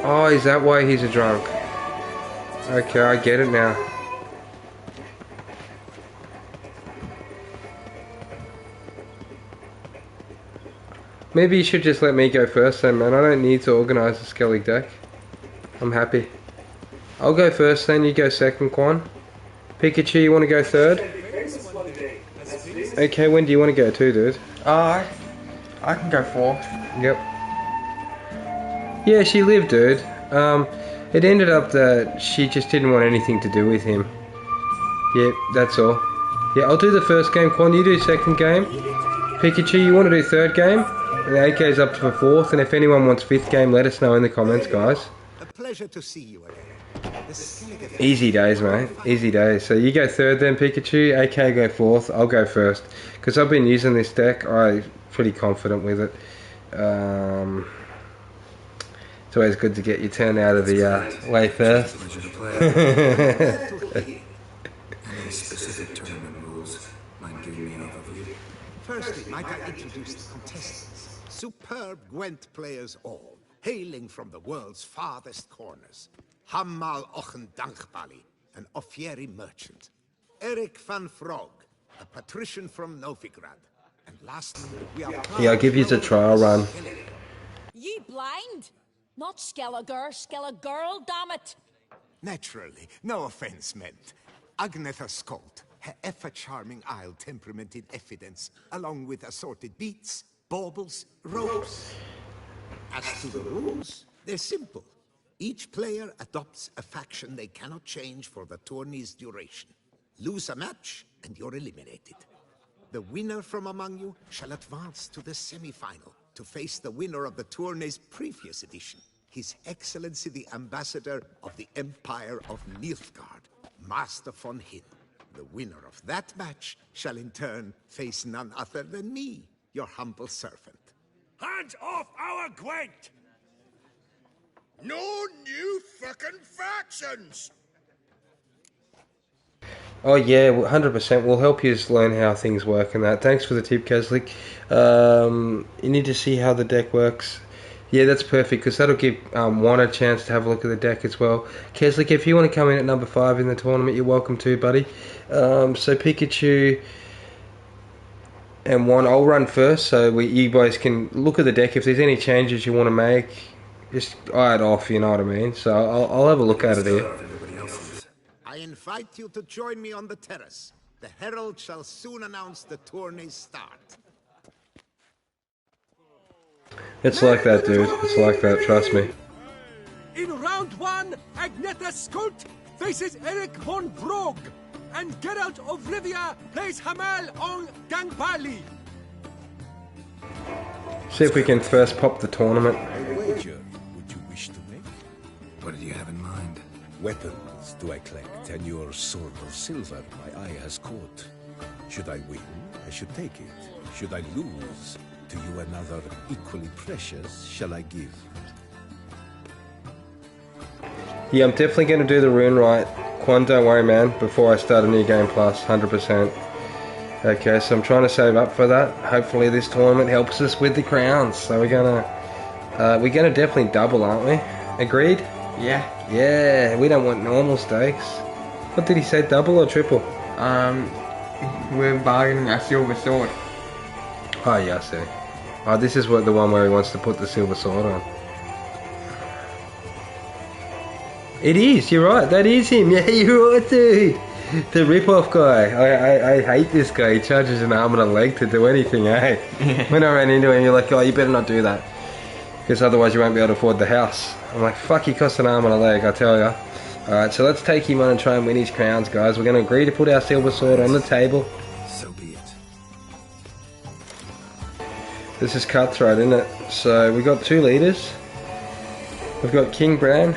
Oh, is that why he's a drunk? Okay, I get it now. Maybe you should just let me go first then, man. I don't need to organise a Skellig deck. I'm happy. I'll go first then, you go second, Quan. Pikachu, you want to go third? Okay, when do you want to go too, dude? I can go 4th. Yep. Yeah, she lived, dude. It ended up that she just didn't want anything to do with him. Yep, that's all. Yeah, I'll do the first game, Quan. You do second game. Pikachu, you want to do third game? And the AK's up to 4th, and if anyone wants 5th game, let us know in the comments, guys. A pleasure to see you again. Easy days, mate. Easy days. So you go third then, Pikachu. AK go 4th. I'll go first. Because I've been using this deck. I'm pretty confident with it. It's always good to get your turn out of the way first. Any specific tournament rules? Mind giving me an overview? Firstly, might I introduce the contestants? Superb Gwent players all, hailing from the world's farthest corners. Hammal Ochen Dankbali, an Offieri merchant. Eric van Frog, a patrician from Novigrad. And lastly, we are... Yeah, I'll give you the trial run. Ye blind? Not Skelliger, damn it! Naturally, no offense meant. Agnetha Skolt, her ever-charming Isle temperament in evidence, along with assorted beats, baubles, ropes. As to the rules, they're simple. Each player adopts a faction they cannot change for the tourney's duration. Lose a match, and you're eliminated. The winner from among you shall advance to the semi-final to face the winner of the tourney's previous edition, His Excellency the Ambassador of the Empire of Nilfgaard, Master von Hin. The winner of that match shall in turn face none other than me, your humble servant. Hands off our Gwent! No new fucking factions! Oh yeah, 100%. We'll help you learn how things work and that. Thanks for the tip, Keslik. You need to see how the deck works. Yeah, that's perfect, because that'll give Juan a chance to have a look at the deck as well. Keslik, if you want to come in at number 5 in the tournament, you're welcome to, buddy. So Pikachu and Juan, I'll run first, so you guys can look at the deck. If there's any changes you want to make, just eye it off, you know what I mean? So I'll have a look at it here. I invite you to join me on the terrace. The herald shall soon announce the tourney's start. It's like that, dude. It's like that, trust me. In round 1, Agneta Skult faces Eric von Brogg, and Geralt of Rivia plays Hamal on Gangbali. See if we can first pop the tournament. A wager would you wish to make? What did you have in mind? Weapons do I collect, and your sword of silver my eye has caught. Should I win, I should take it. Should I lose, to you another equally precious shall I give. Yeah, I'm definitely going to do the rune right. Quan, don't worry, man, before I start a new game plus, 100%. Okay, so I'm trying to save up for that. Hopefully this tournament helps us with the crowns. So we're gonna definitely double, aren't we? Agreed? Yeah. Yeah, we don't want normal stakes. What did he say, double or triple? We're bargaining a silver sword. Oh yeah, I see. Oh, this is the one where he wants to put the silver sword on. It is, you're right, that is him. Yeah, you're right, dude. The rip-off guy. I hate this guy. He charges an arm and a leg to do anything, eh? When I ran into him, you're like, oh, you better not do that, because otherwise you won't be able to afford the house. I'm like, fuck, he costs an arm and a leg, I tell ya. Alright, so let's take him on and try and win his crowns, guys. We're going to agree to put our silver sword on the table. So be it. This is cutthroat, isn't it? So we got 2 leaders. We've got King Bran.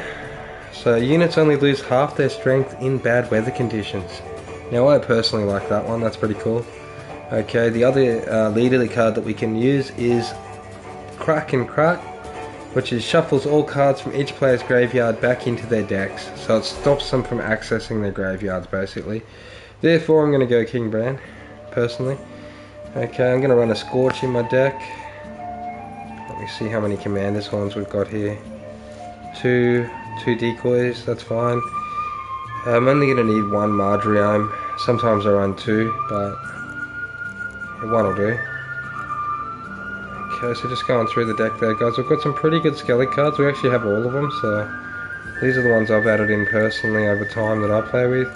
So units only lose half their strength in bad weather conditions. Now I personally like that one, that's pretty cool. Okay, the other leader card that we can use is Crack and Crack, which is shuffles all cards from each player's graveyard back into their decks. So it stops them from accessing their graveyards basically. Therefore I'm going to go King Bran, personally. Okay, I'm going to run a Scorch in my deck. Let me see how many Commander's Horns we've got here. 2 decoys, that's fine. I'm only going to need 1 Marjorie. Sometimes I run 2, but 1 will do. Okay, so just going through the deck there, guys. We've got some pretty good Skellig cards. We actually have all of them, so these are the ones I've added in personally over time that I play with.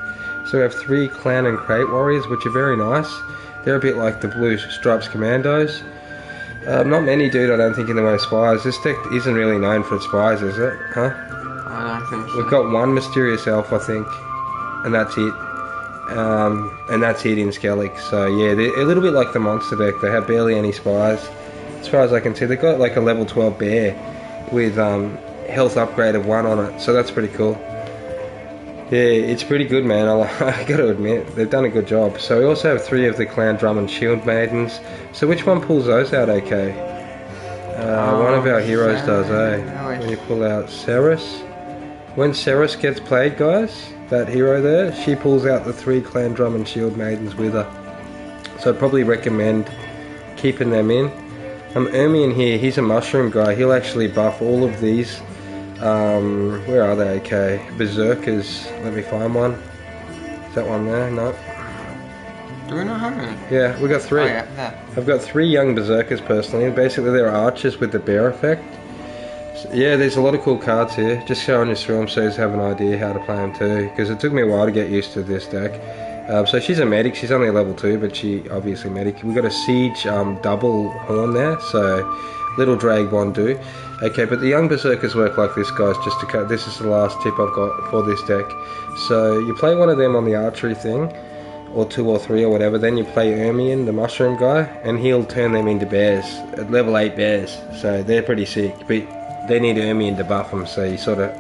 So we have 3 Clan and Crate Warriors, which are very nice. They're a bit like the Blue Stripes Commandos. Not many, dude, I don't think, in the way of spies. This deck isn't really known for its spies, is it? Huh? I don't think so. We've got 1 Mysterious Elf, I think, and that's it. And that's it in Skellig. So yeah, they're a little bit like the monster deck. They have barely any spies, as far as I can see. They've got like a level 12 bear with health upgrade of 1 on it, so that's pretty cool. Yeah, it's pretty good, man. I gotta admit, they've done a good job. So we also have 3 of the Clan Drum and Shield Maidens. So which one pulls those out okay? One of our heroes does, eh? When you pull out Ceres. When Ceres gets played, guys, that hero there, she pulls out the 3 Clan Drum and Shield Maidens with her. So I'd probably recommend keeping them in. Ermion here, he's a mushroom guy. He'll actually buff all of these. Where are they? Okay, Berserkers. Let me find one. Is that one there? No. Do we not have any? Yeah, we got 3. Oh, yeah, that. I've got 3 young Berserkers personally. Basically, they're archers with the bear effect. So, yeah, there's a lot of cool cards here. Just showing you through them so you have an idea how to play them too. Because it took me a while to get used to this deck. So she's a medic. She's only a level 2, but she obviously medic. We got a siege double horn there. So little drag won't do. Okay, but the young Berserkers work like this, guys. Just to cut. This is the last tip I've got for this deck. So you play one of them on the archery thing, or 2 or 3 or whatever. Then you play Ermion, the mushroom guy, and he'll turn them into bears at level 8 bears. So they're pretty sick. But they need Ermion to buff them. So you sort of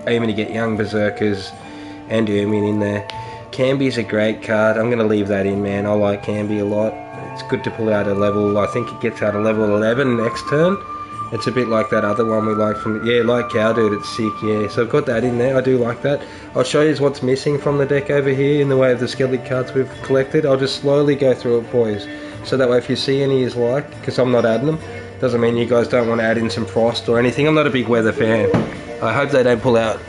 aiming to get young Berserkers and Ermion in there. Camby's a great card. I'm going to leave that in, man. I like Camby a lot. It's good to pull out a level. I think it gets out a level 11 next turn. It's a bit like that other one we like from... Yeah, like Cow Dude, it's sick, yeah. So I've got that in there. I do like that. I'll show you what's missing from the deck over here in the way of the Skellig cards we've collected. I'll just slowly go through it for you. So that way if you see any you like, because I'm not adding them, doesn't mean you guys don't want to add in some frost or anything. I'm not a big weather fan. I hope they don't pull out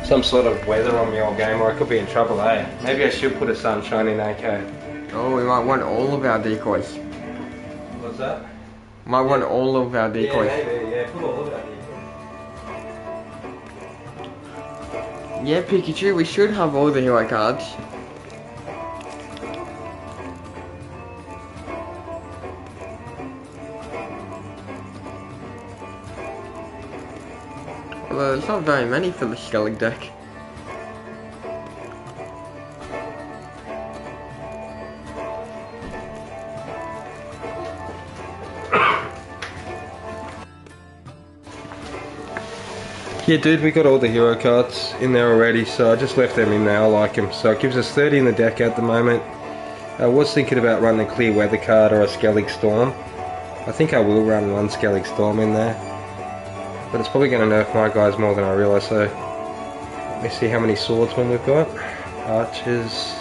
some sort of weather on me all game, or I could be in trouble, eh? Maybe I should put a sunshine in, okay? Oh, we might want all of our decoys. What's that? Might want all of our decoys. Yeah, maybe, yeah, put all of our decoys. Yeah, Pikachu, we should have all the hero cards. there's not very many for the Skellig deck. Yeah, dude, we got all the hero cards in there already, so I just left them in there. I like them. So it gives us 30 in the deck at the moment. I was thinking about running a Clear Weather card or a Skellig Storm. I think I will run one Skellig Storm in there. But it's probably going to nerf my guys more than I realise, so... Let me see how many swordsmen we've got. Archers...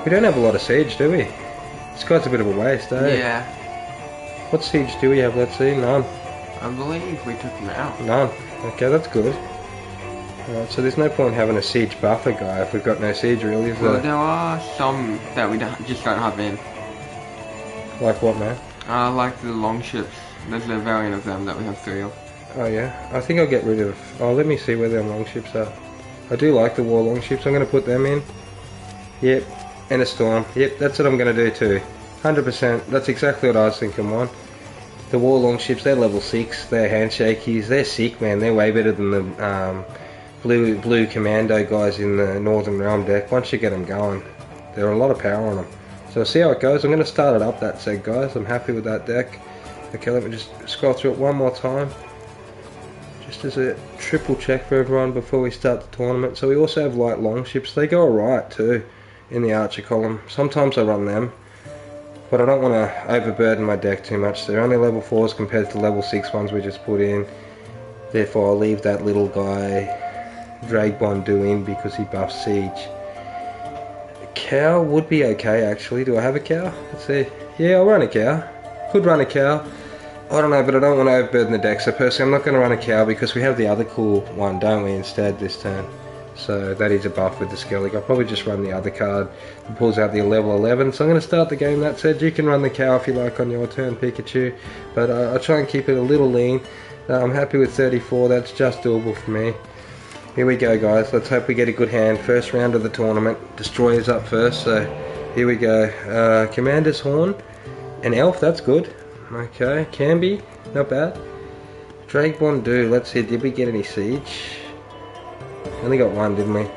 We don't have a lot of siege, do we? This guy's a bit of a waste, eh? Yeah. What siege do we have? Let's see. None. I believe we took him out. None. Okay, that's good. Alright, so there's no point having a siege buffer guy if we've got no siege, really, is there? Well, there are some that we just don't have in. Like what, man? Like the longships. There's a variant of them that we have 3 of. Oh yeah? I think I'll get rid of... Oh, let me see where their longships are. I do like the war longships. I'm going to put them in. Yep. And a storm. Yep, that's what I'm going to do too. 100%. That's exactly what I was thinking, one. The war longships, they're level 6. They're handshakies. They're sick, man. They're way better than the blue commando guys in the Northern Realm deck. Once you get them going, there are a lot of power on them. So see how it goes. I'm going to start it up, that said, guys. I'm happy with that deck. Okay, let me just scroll through it one more time. Just as a triple check for everyone before we start the tournament. So we also have light longships. They go alright too in the archer column. Sometimes I run them, but I don't want to overburden my deck too much. They're only level 4s compared to the level 6 ones we just put in. Therefore I'll leave that little guy Dragbondu in because he buffs siege. A cow would be okay actually. Do I have a cow? Let's see. Yeah, I'll run a cow. Could run a cow. I don't know, but I don't want to overburden the deck. So personally I'm not going to run a cow because we have the other cool one, don't we, instead this turn. So that is a buff with the Skellig. I'll probably just run the other card that pulls out the level 11. So I'm going to start the game. That said, you can run the cow if you like on your turn, Pikachu. But I'll try and keep it a little lean. I'm happy with 34. That's just doable for me. Here we go, guys. Let's hope we get a good hand. First round of the tournament. Destroyer's up first. So here we go. Commander's Horn. An elf. That's good. Okay. Canby. Not bad. Dragbondu. Let's see. Did we get any siege? Only got one, didn't we?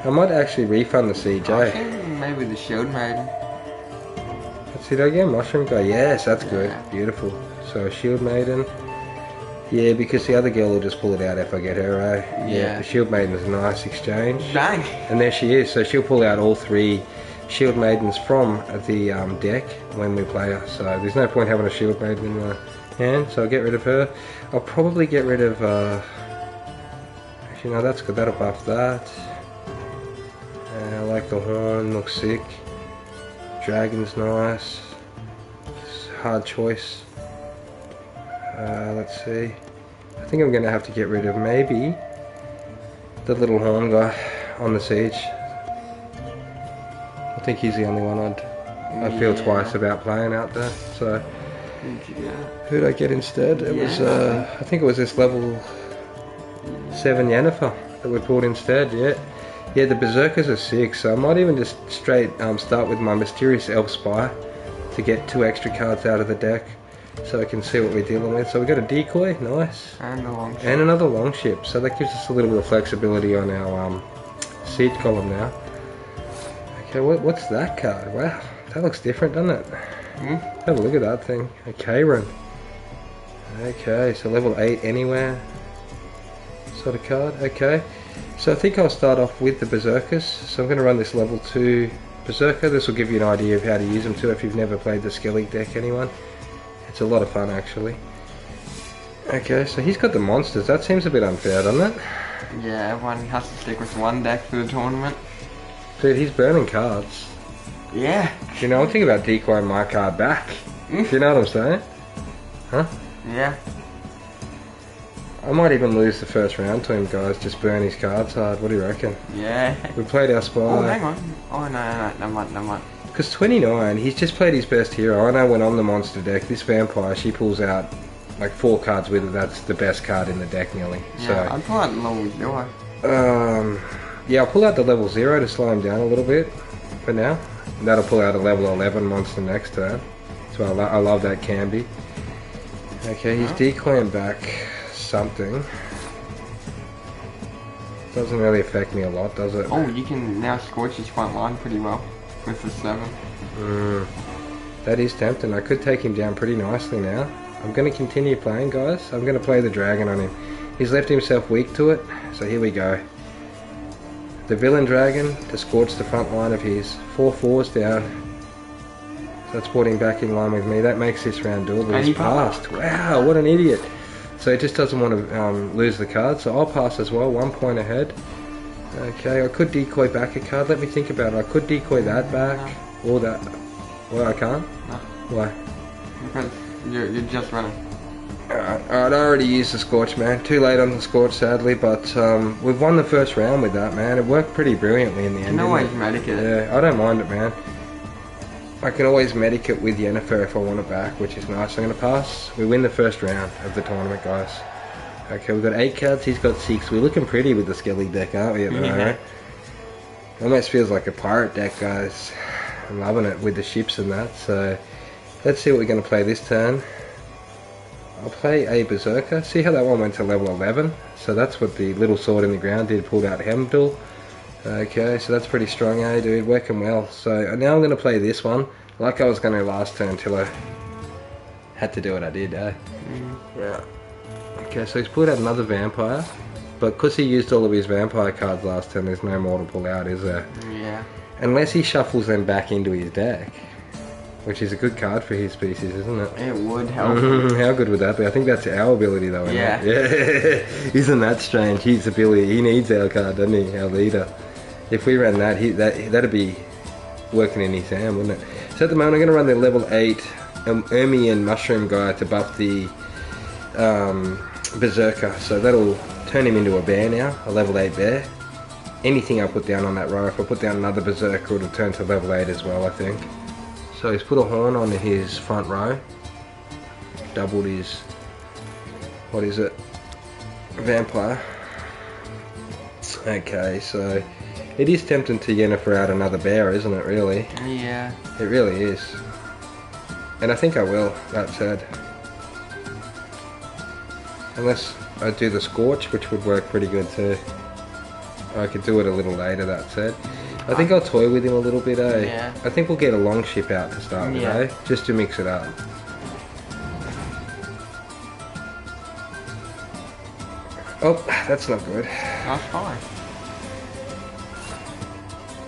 I might actually refund the siege, I think maybe the Shield Maiden. Let's see, did I get a Mushroom guy? Yes, that's good. Yeah. Beautiful. So, Shield Maiden. Yeah, because the other girl will just pull it out if I get her, eh? Yeah. The Shield Maiden is a nice exchange. Bang! And there she is. So, she'll pull out all 3 Shield Maidens from the deck when we play her. So, there's no point having a Shield Maiden in the hand. So, I'll get rid of her. I'll probably get rid of... You know, that's good, that'll buff that. I like the horn, looks sick. Dragon's nice. It's a hard choice. Let's see. I think I'm going to have to get rid of maybe the little horn guy on the siege. I think he's the only one I'd feel twice about playing out there. So, who did I get instead? It was, I think it was this level 7 Yennefer that we pulled instead. Yeah, the Berserkers are 6, so I might even just straight start with my Mysterious Elf Spy to get 2 extra cards out of the deck so I can see what we're dealing with. So we got a decoy, nice, and a longship, and another longship, so that gives us a little bit of flexibility on our siege column now. Okay, what's that card? Wow, that looks different, doesn't it? Have a look at that thing. A K-Run. Okay, so level 8 anywhere sort of card. Okay, so I think I'll start off with the Berserkers. So I'm going to run this level 2 Berserker. This will give you an idea of how to use them too if you've never played the Skellig deck, anyone. It's a lot of fun actually. Okay, so he's got the monsters. That seems a bit unfair, doesn't it? Yeah, everyone has to stick with one deck for the tournament. Dude, he's burning cards. Yeah. You know, I'm thinking about decoying my card back. You know what I'm saying? Huh? Yeah. I might even lose the first round to him, guys. Just burn his cards hard. What do you reckon? Yeah. We played our spy. Oh, hang on. Oh, no, never mind. Because 29, he's just played his best hero. I know when on the monster deck, this vampire, she pulls out like 4 cards with her. That's the best card in the deck, nearly. Yeah, so, I'd pull out the level 0. Yeah, I'll pull out the level 0 to slow him down a little bit for now. And that'll pull out a level 11 monster next turn. So I love that Canby. Okay, he's decoying back something. Doesn't really affect me a lot, does it? Oh, you can now scorch his front line pretty well with the 7. That is tempting. I could take him down pretty nicely now. I'm going to continue playing, guys. I'm going to play the dragon on him. He's left himself weak to it, so here we go. The villain dragon to scorch the front line of his. 4/4s down. So that's brought him back in line with me. That makes this round doable. He's passed. Wow, what an idiot. So he just doesn't want to lose the card, so I'll pass as well, 1 point ahead. Okay, I could decoy back a card. Let me think about it. I could decoy that back, or that. Well, I can't? No. Why? Because you're just running. Alright, I already used the Scorch, man. Too late on the Scorch, sadly, but we've won the first round with that, man. It worked pretty brilliantly in the end. You can always medic it. Yeah, I don't mind it, man. I can always medic it with Yennefer if I want it back, which is nice. I'm going to pass. We win the first round of the tournament, guys. Okay, we've got 8 cards, he's got 6. We're looking pretty with the Skelly deck, aren't we? Right? Almost feels like a pirate deck, guys. I'm loving it with the ships and that. So let's see what we're going to play this turn. I'll play a Berserker. See how that one went to level 11? So that's what the little sword in the ground did, pulled out Heimdall. Okay, so that's pretty strong, eh, dude? Working well. So now I'm going to play this one, like I was going to last turn until I had to do what I did, eh? Yeah. Okay, so he's pulled out another vampire, but because he used all of his vampire cards last turn, there's no more to pull out, is there? Yeah. Unless he shuffles them back into his deck, which is a good card for his species, isn't it? It would help. How good would that be? I think that's our ability, though, isn't it? Yeah. Isn't that strange? His ability, he needs our card, doesn't he? Our leader. If we ran that, that'd be working in his hand, wouldn't it? So at the moment, I'm going to run the level 8 Ermian Mushroom guy to buff the Berserker. So that'll turn him into a bear now, a level 8 bear. Anything I put down on that row, if I put down another Berserker, it'll turn to level 8 as well, I think. So he's put a horn on his front row. Doubled his, what is it? Vampire. Okay, so it is tempting to Yennefer out another bear, isn't it, really? Yeah. It really is. And I think I will, that said. Unless I do the Scorch, which would work pretty good too. I could do it a little later, that said. I think I'll toy with him a little bit, eh? Yeah. I think we'll get a long ship out to start with, eh? Just to mix it up. Oh, that's not good. That's fine.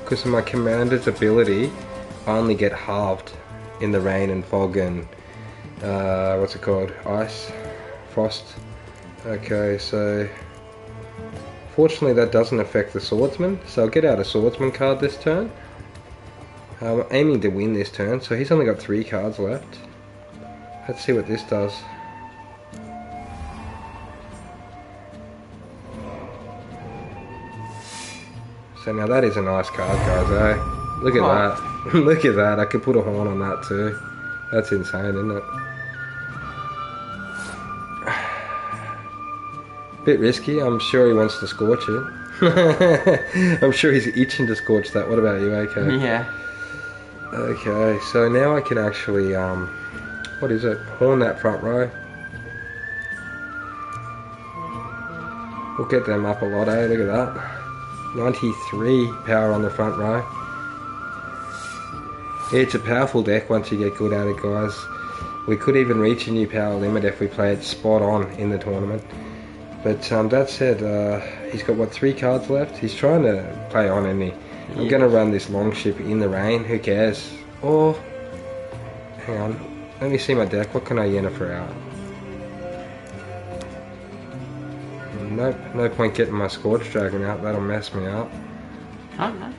Because of my commander's ability, I only get halved in the rain and fog and what's it called? Ice, frost. Okay, so fortunately that doesn't affect the swordsman, so I'll get out a swordsman card this turn. I'm aiming to win this turn, so he's only got 3 cards left. Let's see what this does. So now that is a nice card, guys, eh? Look at that. Look at that. I could put a horn on that too. That's insane, isn't it? Bit risky. I'm sure he wants to scorch it. I'm sure he's itching to scorch that. What about you, AK? Yeah. Okay, so now I can actually, what is it? Horn that front row. We'll get them up a lot, eh? Look at that. 93 power on the front row. Yeah, it's a powerful deck once you get good at it, guys. We could even reach a new power limit if we play it spot on in the tournament. But that said, he's got, what, 3 cards left? He's trying to play on, isn't he? I'm going to run this long ship in the rain. Who cares? Oh, hang on. Let me see my deck. What can I Yennefer out? Nope, no point getting my Scorch Dragon out. That'll mess me up. Oh, no.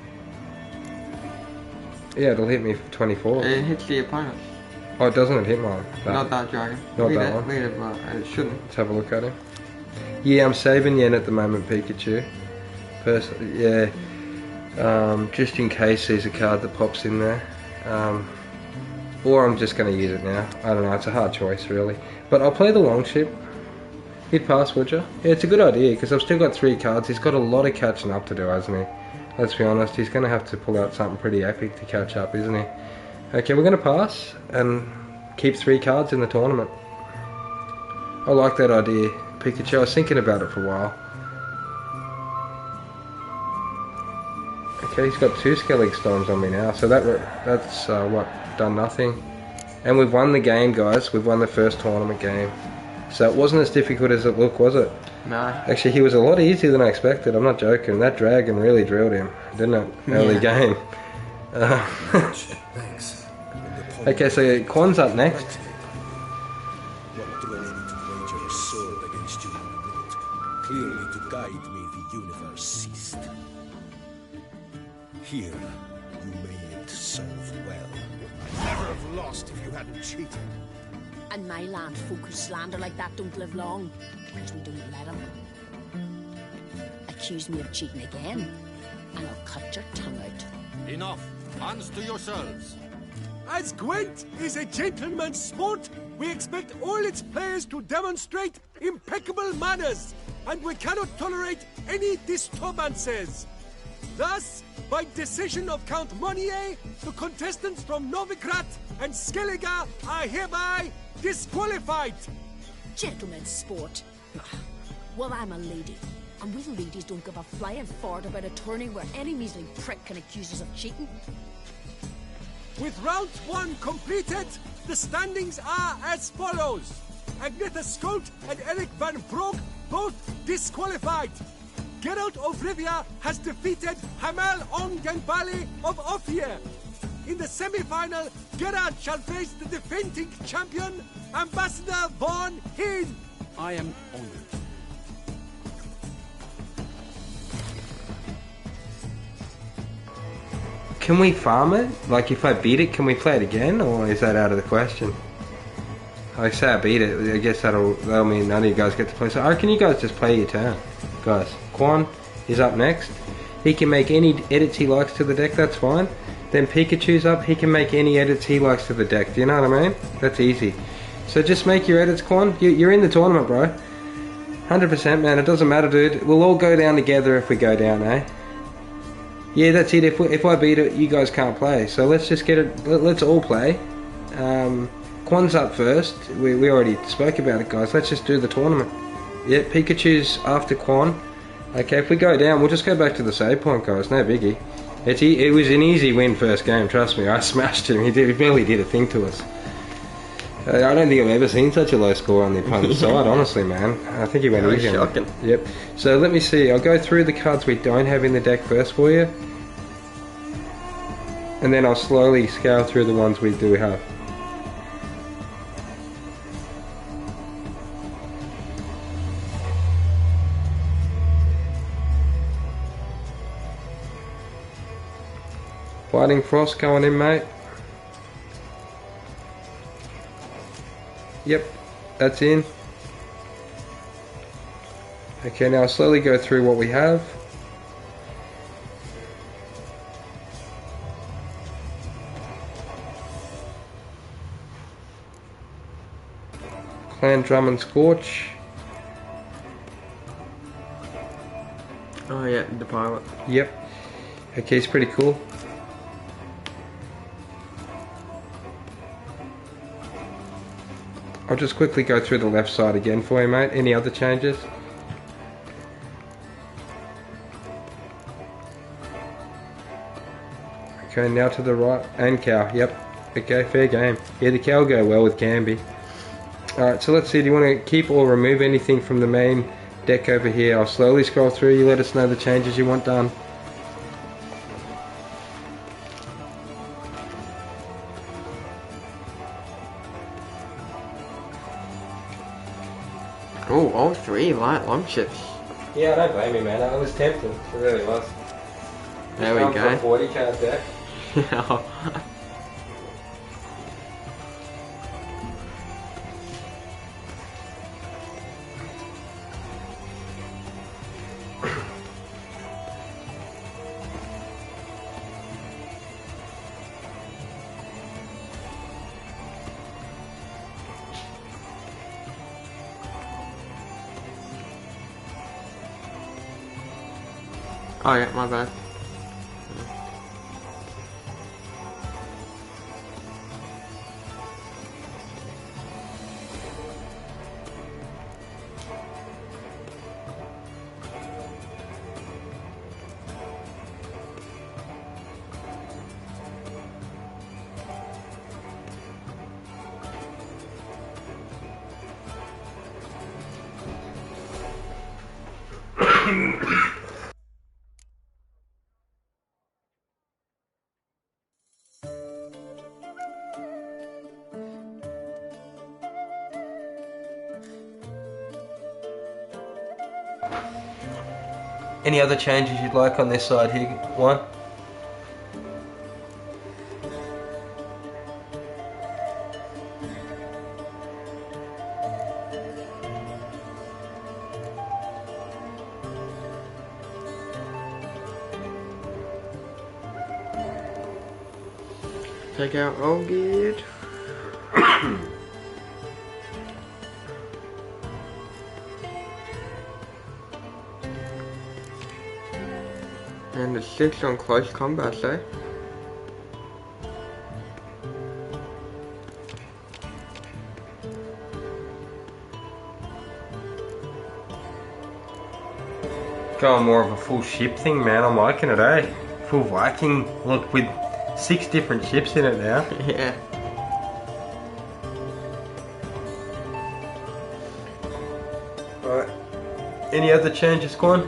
Yeah, it'll hit me for 24. It hits the opponent. Oh, doesn't it hit mine? Not that dragon. Not that one. Read it, but it shouldn't. Let's have a look at him. Yeah, I'm saving Yen at the moment, Pikachu. Yeah. Just in case there's a card that pops in there. Or I'm just going to use it now. I don't know, it's a hard choice, really. But I'll play the long ship. He'd pass, would you? Yeah, it's a good idea, because I've still got 3 cards. He's got a lot of catching up to do, hasn't he? Let's be honest, he's going to have to pull out something pretty epic to catch up, isn't he? Okay, we're going to pass, and keep 3 cards in the tournament. I like that idea, Pikachu. I was thinking about it for a while. Okay, he's got 2 Skellig Storms on me now, so that's what, done nothing. And we've won the game, guys. We've won the first tournament game. So it wasn't as difficult as it looked, was it? No. Actually, he was a lot easier than I expected. I'm not joking. That dragon really drilled him, didn't it? Early game. Thanks. Okay, so Quan's up next. What drove me to wager a sword against you in the night? Clearly to guide me the universe ceased. Here, you made serve well. I'd never have lost if you hadn't cheated. And my land folk who slander like that don't live long, because we don't let them. Accuse me of cheating again, and I'll cut your tongue out. Enough. Hands to yourselves. As Gwent is a gentleman's sport, we expect all its players to demonstrate impeccable manners, and we cannot tolerate any disturbances. Thus, by decision of Count Monnier, the contestants from Novigrad and Skellige are hereby disqualified. Gentlemen's sport. Well, I'm a lady, and we ladies don't give a flying fart about a tourney where any measly prick can accuse us of cheating. With round 1 completed, the standings are as follows. Agnetha Skolt and Eric van Brogg both disqualified. Geralt of Rivia has defeated Hamel Onganbali of Ophir. In the semi-final, Geralt shall face the defending champion, Ambassador Von Hinn. I am honored. Can we farm it? Like, if I beat it, can we play it again? Or is that out of the question? I say I beat it, I guess that'll mean none of you guys get to play. So I reckon you guys just play your turn. Guys, Quan is up next. He can make any edits he likes to the deck, that's fine. Then Pikachu's up, he can make any edits he likes to the deck. Do you know what I mean? That's easy. So just make your edits, Quan. You're in the tournament, bro. 100%, man. It doesn't matter, dude. We'll all go down together if we go down, eh? Yeah, that's it. If I beat it, you guys can't play. So let's just get it. Let's all play. Quan's up first. We already spoke about it, guys. Let's just do the tournament. Yeah, Pikachu's after Quan. Okay, if we go down, we'll just go back to the save point, guys. No biggie. It was an easy win first game, trust me. I smashed him. He barely did a thing to us. I don't think I've ever seen such a low score on the opponent's side, honestly, man. I think he went easy. Shocking. Yep. So let me see. I'll go through the cards we don't have in the deck first for you. And then I'll slowly scale through the ones we do have. Blighting Frost going in, mate. Yep, that's in. Okay, now I'll slowly go through what we have. Clan Drum and Scorch. Oh yeah, the pilot. Yep. Okay, it's pretty cool. I'll just quickly go through the left side again for you, mate. Any other changes? Okay, now to the right. And cow, yep. Okay, fair game. Yeah, the cow will go well with Canby. Alright, so let's see. Do you want to keep or remove anything from the main deck over here? I'll slowly scroll through. You let us know the changes you want done. Oh, all 3 light long ships. Yeah, I don't blame you, man. I was tempted. It really was. There we go. A 40 card deck. Yeah. Oh yeah, my bad. Any other changes you'd like on this side here, one? Take out all geared. And it's 6 on close combat, eh? Going more of a full ship thing, man. I'm liking it, eh? Full Viking, look, with 6 different ships in it now. Yeah. Right. Any other changes, Quan?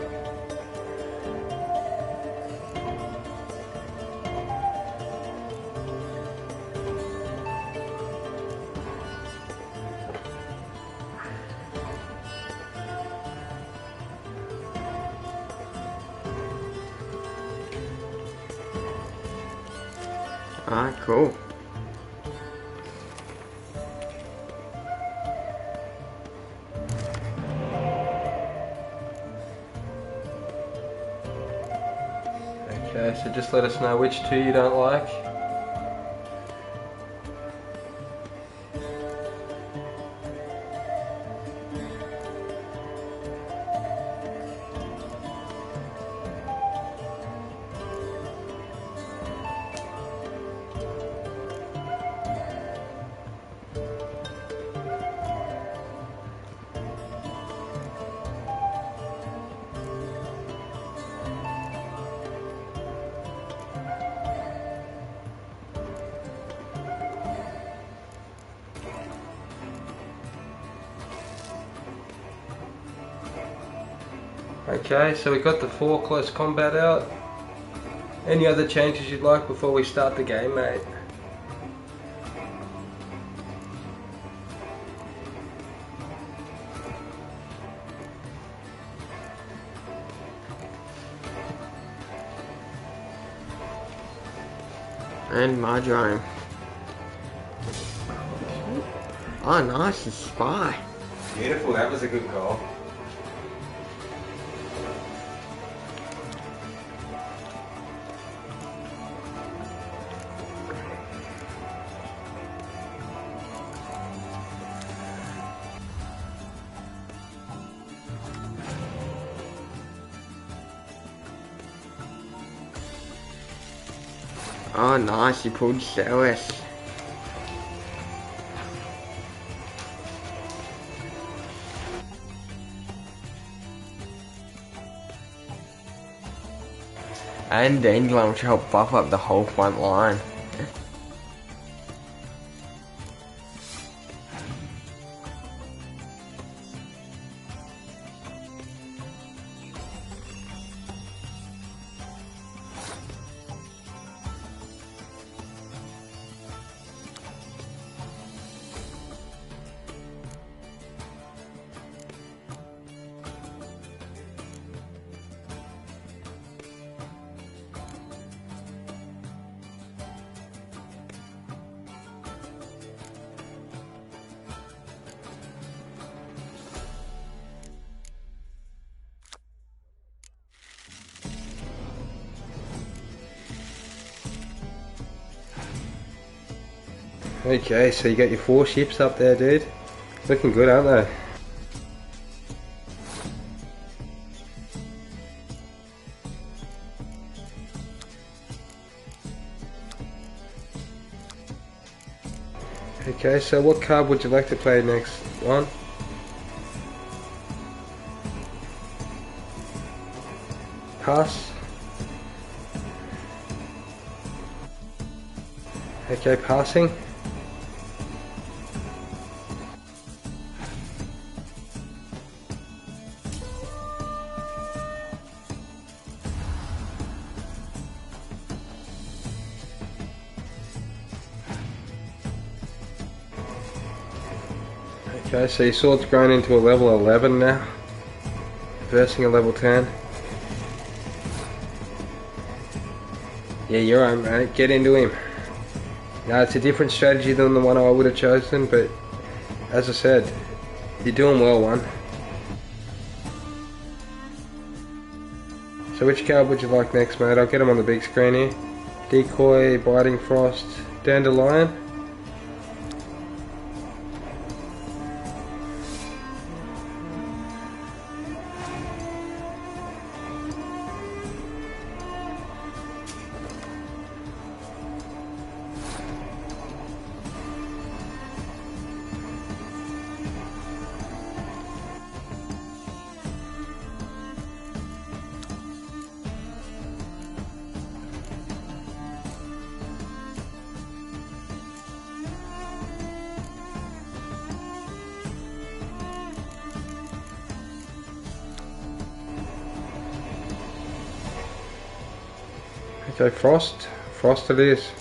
Ah, cool. Okay, so just let us know which 2 you don't like. Okay, so we got the 4 close combat out. Any other changes you'd like before we start the game, mate? And Marjoram. Oh, nice, a spy. Beautiful, that was a good goal. Oh, nice, you pulled Ceres. And Dandelion to help buff up the whole front line. Okay, so you got your 4 ships up there, dude. Looking good, aren't they? Okay, so what card would you like to play next? One? Pass? Okay, passing. Okay, so your sword's grown into a level 11 now, versing a level 10. Yeah, you're on, mate. Get into him. Now, it's a different strategy than the one I would have chosen, but as I said, you're doing well, one. So which card would you like next, mate? I'll get him on the big screen here. Decoy, Biting Frost, Dandelion. Okay, Frost. Frost it is.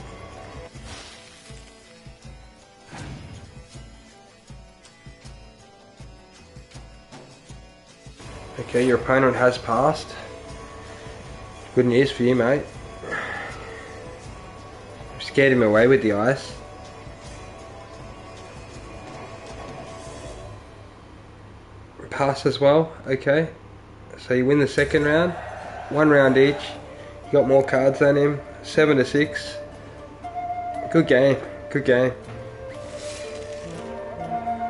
Okay, your opponent has passed. Good news for you, mate. Scared him away with the ice. Pass as well, okay. So you win the second round. 1 round each. You got more cards than him. 7-6. Good game. Good game.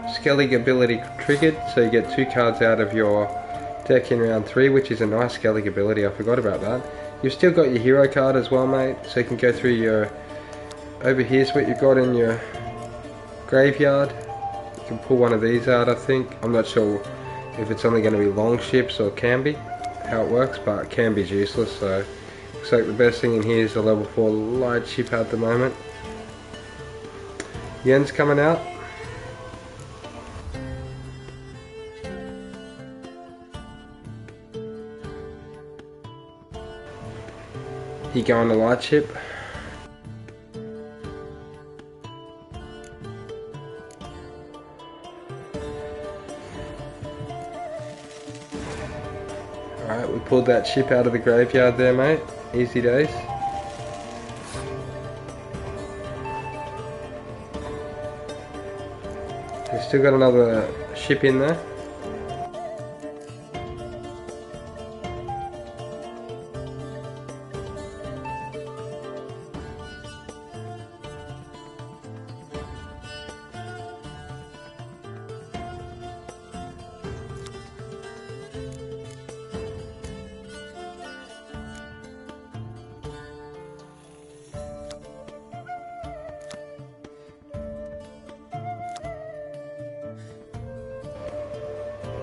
Skellig ability triggered, so you get 2 cards out of your deck in round 3, which is a nice Skellig ability. I forgot about that. You've still got your hero card as well, mate, so you can go through your... Over here's what you've got in your graveyard. You can pull one of these out, I think. I'm not sure if it's only going to be long ships or can be, how it works, but can be useless, so... Looks like the best thing in here is the level 4 light ship at the moment. Yen's coming out. You go on the light ship. Alright, we pulled that ship out of the graveyard there, mate. Easy days. We've still got another ship in there.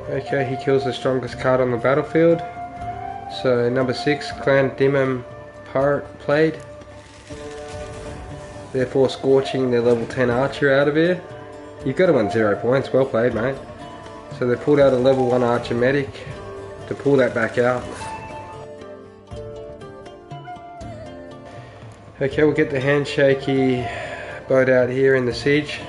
Okay, he kills the strongest card on the battlefield. So number 6, Clan Dimum played. Therefore scorching their level 10 archer out of here. You got him on 0 points, well played, mate. So they pulled out a level 1 archer medic to pull that back out. Okay, we'll get the handshaky boat out here in the siege.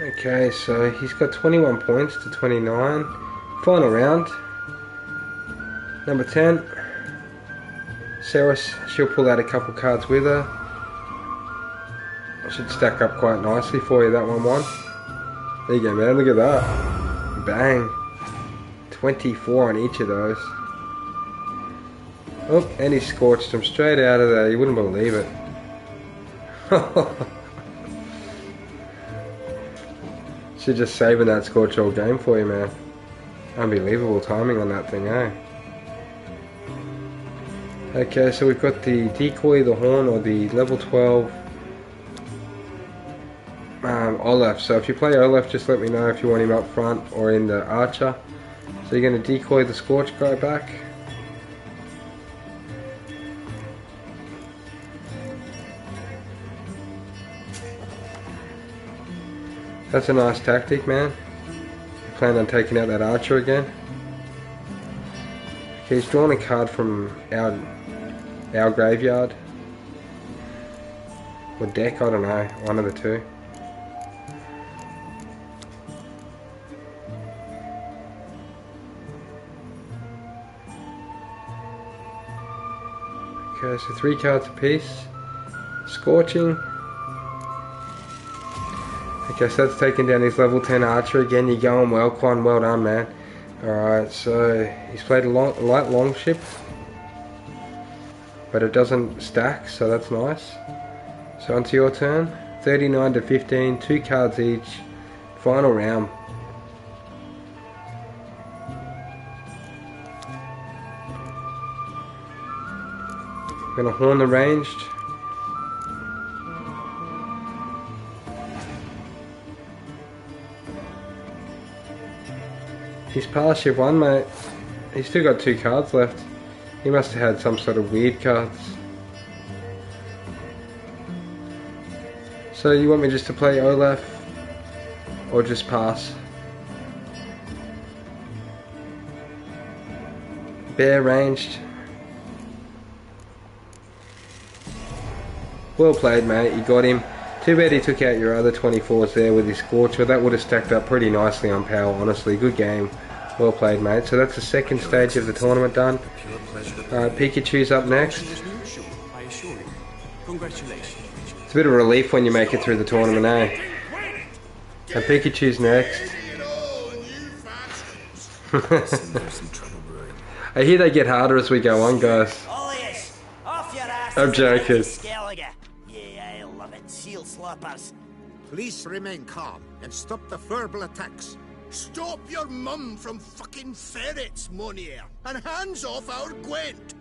Okay, so he's got 21 points to 29. Final round. Number 10. Ceres, she'll pull out a couple cards with her. Should stack up quite nicely for you, that 1-1. There you go, man, look at that. Bang. 24 on each of those. Oh, and he scorched them straight out of there. You wouldn't believe it. She's just saving that scorch all game for you, man. Unbelievable timing on that thing, eh? Okay, so we've got the decoy, the horn, or the level 12 Olaf. So if you play Olaf, just let me know if you want him up front or in the archer. So you're going to decoy the Scorch guy back. That's a nice tactic, man. You plan on taking out that archer again. Okay, he's drawn a card from our graveyard. Or deck, I don't know. One of the two. Okay, so 3 cards apiece. Scorching. Okay, so that's taking down his level 10 archer again. You're going well, Quan. Well done, man. Alright, so he's played a light longship. But it doesn't stack, so that's nice. So onto your turn. 39 to 15, 2 cards each. Final round. Gonna horn the ranged. He's past shift 1, mate. He's still got 2 cards left. He must have had some sort of weird cards. So you want me just to play Olaf? Or just pass? Bear ranged. Well played, mate. You got him. Too bad he took out your other 24s there with his Scorcher. That would have stacked up pretty nicely on power, honestly. Good game. Well played, mate. So that's the second stage of the tournament done. Pikachu's up next. It's a bit of relief when you make it through the tournament, eh? And Pikachu's next. I hear they get harder as we go on, guys. I'm joking. Yeah, I love it. Seal sloppers. Please remain calm and stop the verbal attacks. Stop your mum from fucking ferrets, Monier, and hands off our Gwent.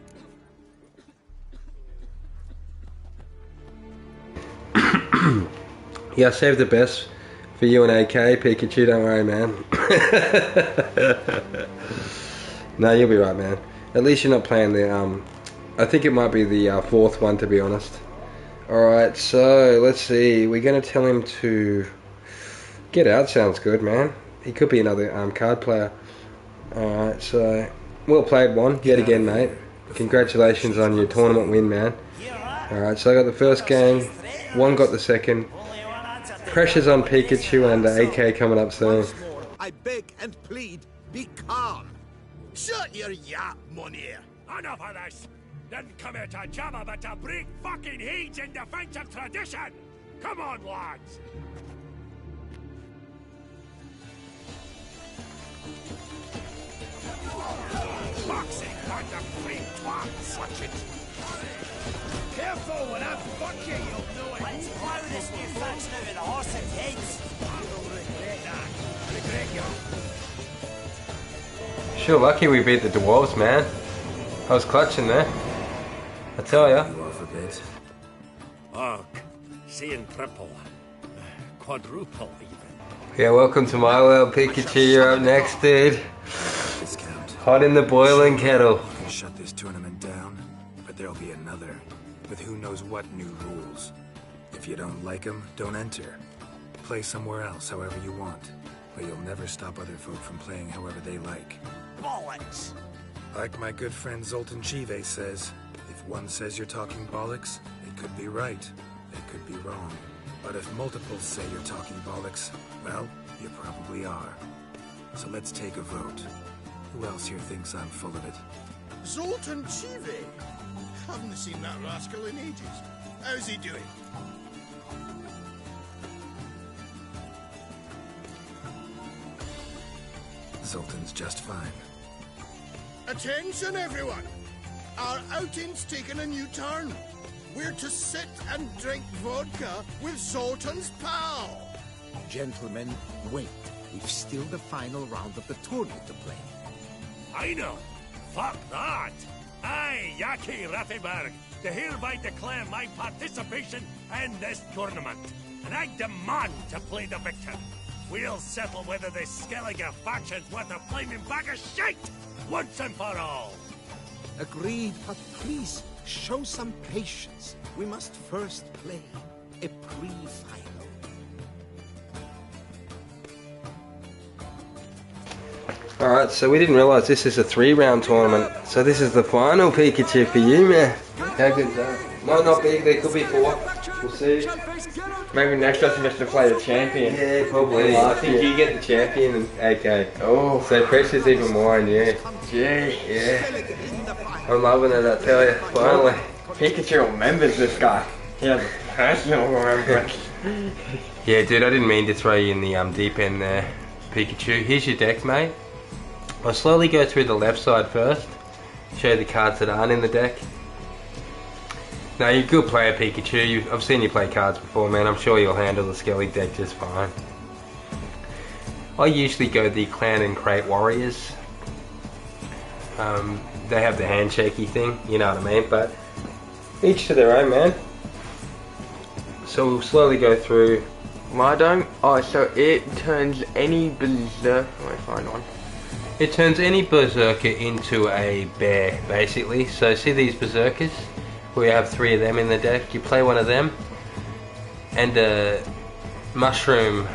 Yeah, I saved the best for you and AK, Pikachu, don't worry, man. No, you'll be right, man. At least you're not playing the, I think it might be the 4th one, to be honest. Alright, so, let's see. We're going to tell him to get out, sounds good, man. He could be another card player. Alright, so, well played, one, yet again, mate. Congratulations on your tournament win, man. Alright, so I got the first game, one got the second. Pressure's on Pikachu and AK coming up soon. I beg and plead, be calm. Shut your yap, Monier. Enough of this. Didn't come here to jabber, but to break fucking heads in defense of tradition. Come on, lads. Boxing, what the free twat, watch it. Careful, when I fuck you, you'll know it. Let's blow this new faction out of the horse's heads. I will regret that. Regret you. Sure lucky we beat the dwarves, man. I was clutching there. I tell ya. You off a bit. Arc, seeing triple, quadruple even. Yeah, welcome to my world, Pikachu. You're up next, dude. Hot in the boiling kettle. You can shut this tournament down, but there'll be another, with who knows what new rules. If you don't like them, don't enter. Play somewhere else, however you want, but you'll never stop other folk from playing however they like. Bollocks! Like my good friend Zoltan Chive says, if one says you're talking bollocks, it could be right, it could be wrong. But if multiples say you're talking bollocks, well, you probably are. So let's take a vote. Who else here thinks I'm full of it? Zoltan Chive? Haven't seen that rascal in ages. How's he doing? Zoltan's just fine. Attention, everyone! Our outing's taken a new turn. We're to sit and drink vodka with Zoltan's pal. Gentlemen, wait. We've still the final round of the tournament to play. I know. Fuck that. I, Yaki Rathenberg, do hereby declare my participation in this tournament. And I demand to play the victor. We'll settle whether this Skellige faction's worth a flaming bag of shite once and for all. Agreed, but please, show some patience. We must first play a pre-final. Alright, so we didn't realise this is a 3-round tournament. So this is the final Pikachu for you, man. How good's that? Might not be, there could be 4. We'll see. Maybe next time we have to play the champion. Yeah, probably. I think you get the champion and AK. Oh. So pressure's even more on you. Gee. Yeah. I'm loving it, I tell you. Finally. Pikachu remembers this guy. He has a personal remembrance. Yeah, dude, I didn't mean to throw you in the deep end there, Pikachu. Here's your deck, mate. I'll slowly go through the left side first. Show you the cards that aren't in the deck. Now, you're a good player, Pikachu. I've seen you play cards before, man. I'm sure you'll handle the Skelly deck just fine. I usually go the Clan and Crate Warriors. They have the handshakey thing, you know what I mean, but each to their own, man. So we'll slowly go through. Mardome? Oh, so it turns any berserker. Let me find one. It turns any berserker into a bear, basically. So see these berserkers? We have 3 of them in the deck. You play one of them, and a mushroom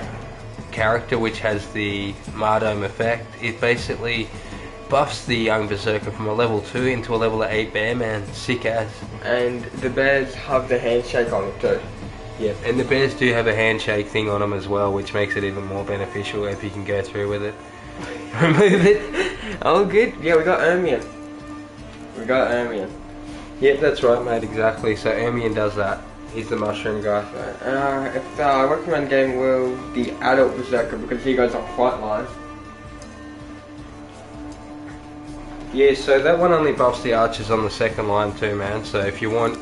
character which has the Mardome effect. It basically buffs the young berserker from a level 2 into a level 8 bear, man. Sick as. And the bears have the handshake on it too. Yep, and the bears do have a handshake thing on them as well, which makes it even more beneficial if you can go through with it. Remove it. Oh, good. Yeah, we got Ermion. Yep, that's right, mate, exactly. So Ermion does that. He's the mushroom guy. I recommend getting Will the adult berserker because he goes on front line. Yeah, so that one only buffs the archers on the second line too, man. So if you want,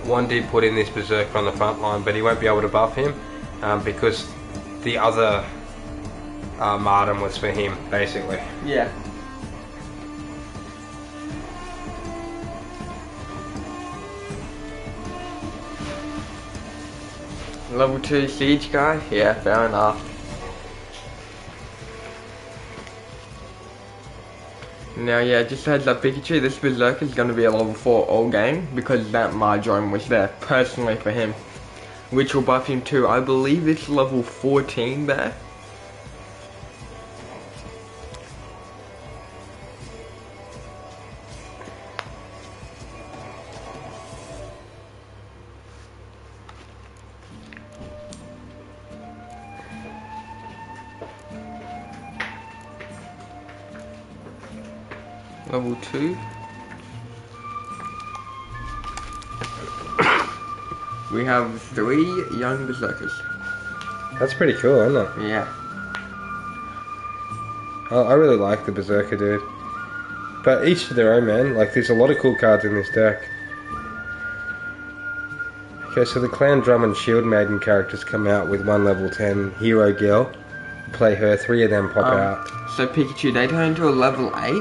one did put in this berserker on the front line, but he won't be able to buff him because the other Mardome was for him, basically. Yeah. Level 2 siege guy? Yeah, fair enough. Now yeah, just a heads up Pikachu, this berserker is going to be a level 4 all game because that Mardome was there personally for him. Which will buff him to, I believe it's level 14 there. Level 2. We have 3 young berserkers. That's pretty cool, isn't it? Yeah. I really like the berserker, dude. But each to their own, man. Like, there's a lot of cool cards in this deck. Okay, so the Clan Drum and Shield Maiden characters come out with 1 level 10 Hero Girl. Play her, 3 of them pop out. So Pikachu, they turn into a level 8.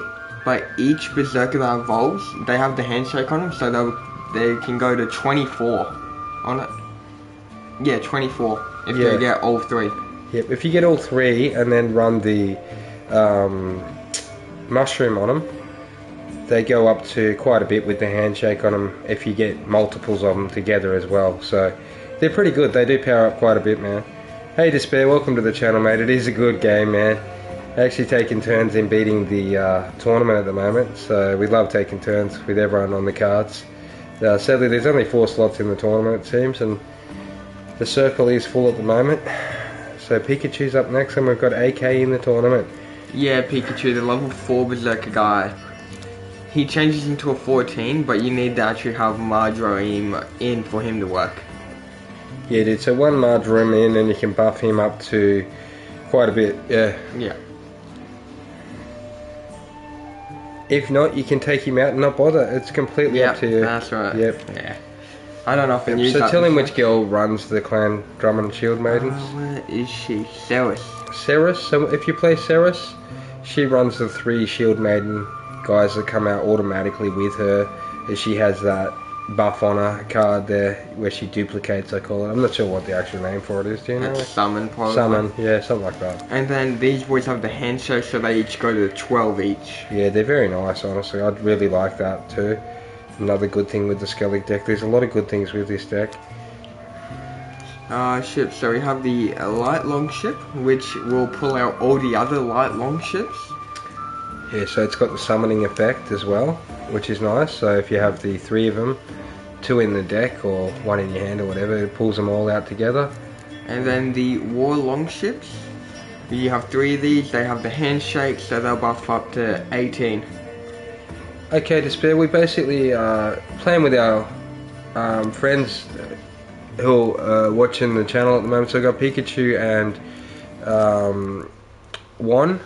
But each berserker that evolves, they have the handshake on them, so they can go to 24 on it. Yeah, 24 if they get all 3. Yep, if you get all 3 and then run the mushroom on them, they go up to quite a bit with the handshake on them if you get multiples of them together as well. So they're pretty good. They do power up quite a bit, man. Hey Despair, welcome to the channel, mate. It is a good game, man. Actually taking turns in beating the tournament at the moment, so we love taking turns with everyone on the cards. Sadly there's only 4 slots in the tournament it seems, and the circle is full at the moment. So Pikachu's up next, and we've got AK in the tournament. Yeah, Pikachu, the level 4 berserker guy. He changes into a 14, but you need to actually have Mardome in for him to work. Yeah dude, so 1 Mardome in and you can buff him up to quite a bit, yeah. Yeah. If not, you can take him out and not bother. It's completely up to you. That's right. Yep. Yeah. I don't know if I use So that tell him before. which girl runs the Clan Drum and Shield Maidens. Where is she? Ceres. Ceres. So if you play Ceres, she runs the 3 Shield Maiden guys that come out automatically with her. She has that buff on a card there where she duplicates, I call it. I'm not sure what the actual name for it is, do you know? Summon, probably. Summon, yeah, something like that. And then these boys have the handshake, so they each go to 12 each. Yeah, they're very nice, honestly. I'd really like that too. Another good thing with the Skellig deck. There's a lot of good things with this deck. Ships. So we have the light long ship, which will pull out all the other light long ships. Yeah, so it's got the summoning effect as well, which is nice. So if you have the 3 of them, 2 in the deck or 1 in your hand or whatever, it pulls them all out together. And then the war long ships, you have 3 of these. They have the handshake, so they'll buff up to 18. Okay, Despair, we basically playing with our friends who are watching the channel at the moment. So we've got Pikachu and Juan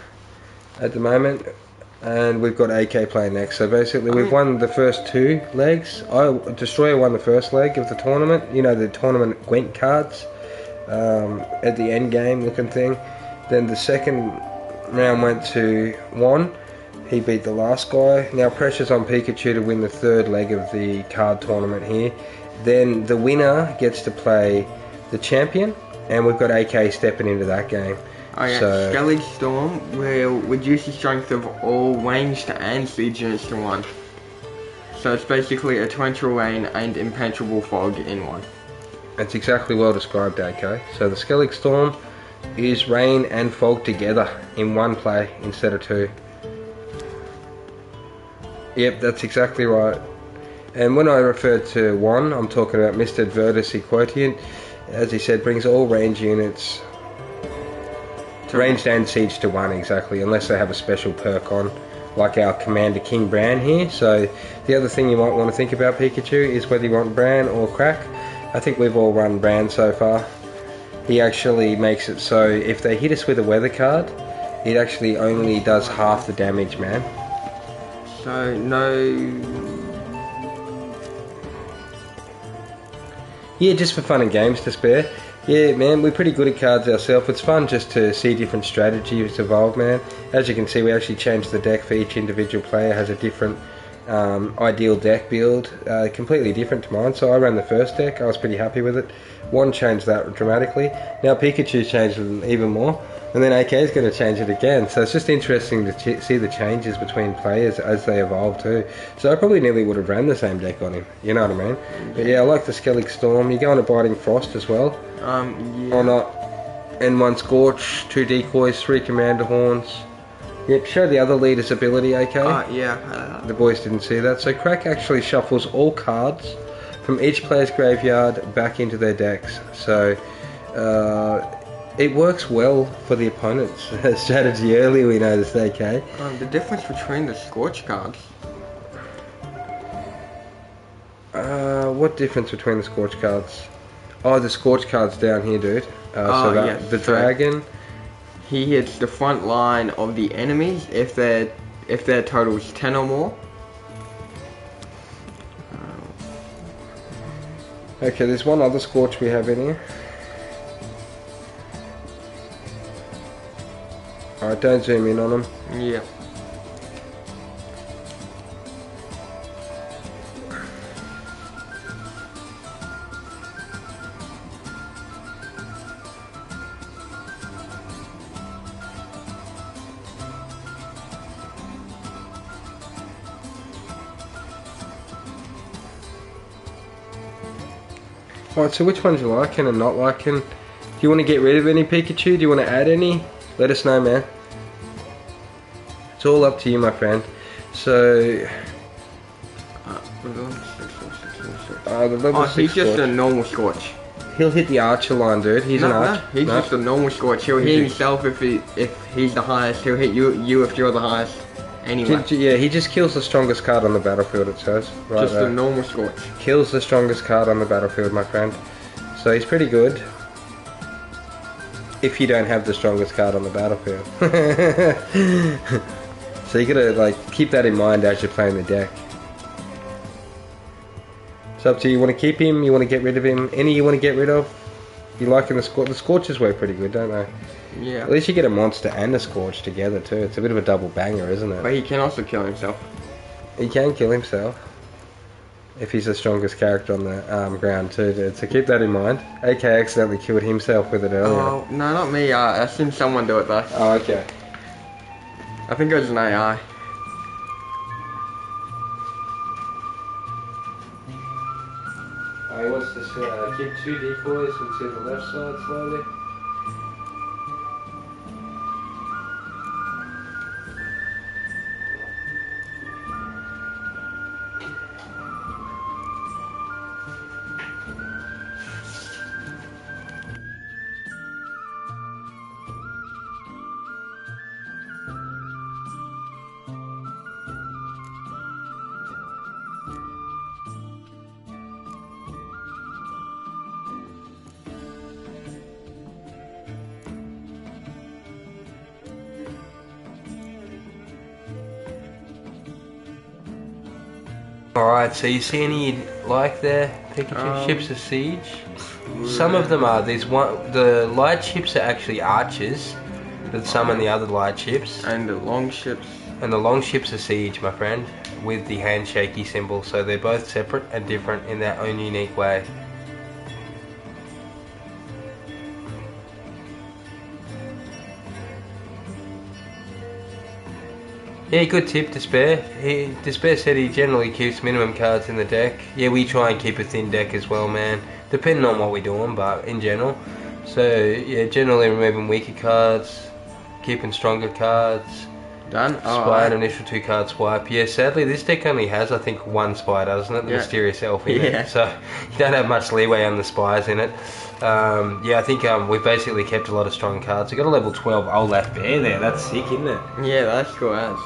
at the moment, and we've got AK playing next. So basically we've won the first 2 legs. Destroyer won the first leg of the tournament, you know, the tournament Gwent cards at the end game looking thing. Then the second round went to Juan. He beat the last guy. Now pressure's on Pikachu to win the 3rd leg of the card tournament here. Then the winner gets to play the champion, and we've got AK stepping into that game. Oh yeah, so, Skellig Storm will reduce the strength of all ranged and siege units to 1. So it's basically a torrential rain and impenetrable fog in one. That's exactly well described, AK. So the Skellig Storm is rain and fog together in one play instead of 2. Yep, that's exactly right. And when I refer to 1, I'm talking about Mr. Advertus Equotiant. As he said, brings all range units, ranged and siege to 1 exactly, unless they have a special perk on, like our Commander King Bran here. So the other thing you might want to think about Pikachu is whether you want Bran or Crack. I think we've all run Bran so far. He actually makes it so if they hit us with a weather card, it actually only does half the damage, man. So no. Yeah, just for fun and games to spare. Yeah, man, we're pretty good at cards ourselves. It's fun just to see different strategies evolve, man. As you can see, we actually changed the deck for each individual player. Has a different ideal deck build, completely different to mine. So I ran the first deck. I was pretty happy with it. 1 changed that dramatically. Now Pikachu changed it even more. And then AK is going to change it again. So it's just interesting to see the changes between players as they evolve too. So I probably nearly would have ran the same deck on him. You know what I mean? But yeah, I like the Skellig Storm. You go on a Biting Frost as well. Yeah. Or not. And 1 Scorch, 2 Decoys, 3 Commander Horns. Yep, show the other leader's ability, AK. Yeah. The boys didn't see that. So Crack actually shuffles all cards from each player's graveyard back into their decks. So it works well for the opponent's strategy early, we noticed, AK. The difference between the Scorch cards. What difference between the Scorch cards? Oh, the Scorch cards down here, dude. Yes, the dragon. He hits the front line of the enemies if their total is 10 or more. Okay, there's one other Scorch we have in here. Alright, don't zoom in on them. Yeah. Alright, so which ones you liking and not liking? Do you want to get rid of any Pikachu? Do you want to add any? Let us know, man. It's all up to you, my friend. So the level 6 he's just Scorch. a normal Scorch. He'll hit the Archer line, dude. He's an Archer. He's just a normal Scorch. He'll hit himself if he's the highest. He'll hit you if you're the highest. Anyway. Yeah, he just kills the strongest card on the battlefield, it says. Right just there. a normal Scorch. Kills the strongest card on the battlefield, my friend. So he's pretty good. If you don't have the strongest card on the battlefield. So you gotta keep that in mind as you're playing the deck. It's up to you. You want to keep him? You want to get rid of him? Any you want to get rid of? You liking the Scorch? The Scorches work pretty good, don't they? Yeah. At least you get a monster and a Scorch together too. It's a bit of a double banger, isn't it? But he can also kill himself. He can kill himself. if he's the strongest character on the ground too, dude. So keep that in mind. AK accidentally killed himself with it earlier. Oh, no, not me. I seen someone do it though. Oh, okay. I think it was an AI. He wants to keep 2 decoys and to the left side slowly. Alright, so you see any like there, Pikachu ships of siege? Some of them are. The light ships are actually archers that summon the other light ships. And the long ships. And the long ships are siege, my friend, with the handshaky symbol. So they're both separate and different in their own unique way. Yeah, good tip, Despair. Despair said he generally keeps minimum cards in the deck. Yeah, we try and keep a thin deck as well, man. Depending on what we're doing, but in general. So, yeah, generally removing weaker cards, keeping stronger cards. Done? Spy an initial 2 card swipe. Yeah, sadly this deck only has, I think, 1 spy, doesn't it? The Mysterious Elf in it. So, you don't have much leeway on the spies in it. Yeah, I think we've basically kept a lot of strong cards. We've got a level 12 Olaf Bear there. That's sick, isn't it? Yeah, that's cool as.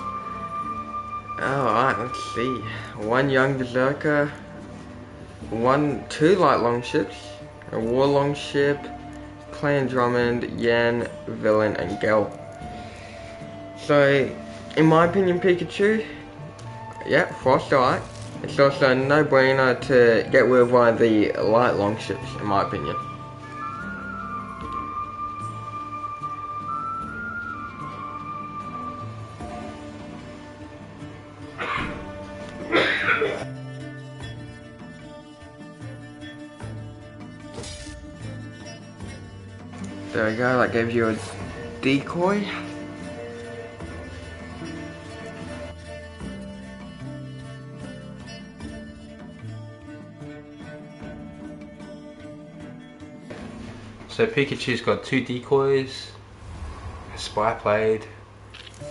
Alright, let's see. 1 young berserker, 2 light long ships, a war long ship, Clan Drummond, Yan, Villain, and Gel. So, in my opinion, Pikachu, yeah, Frost alright. It's also a no-brainer to get rid of one of the light long ships, in my opinion. There we go, that gave you a decoy. So Pikachu's got 2 decoys, a spy blade,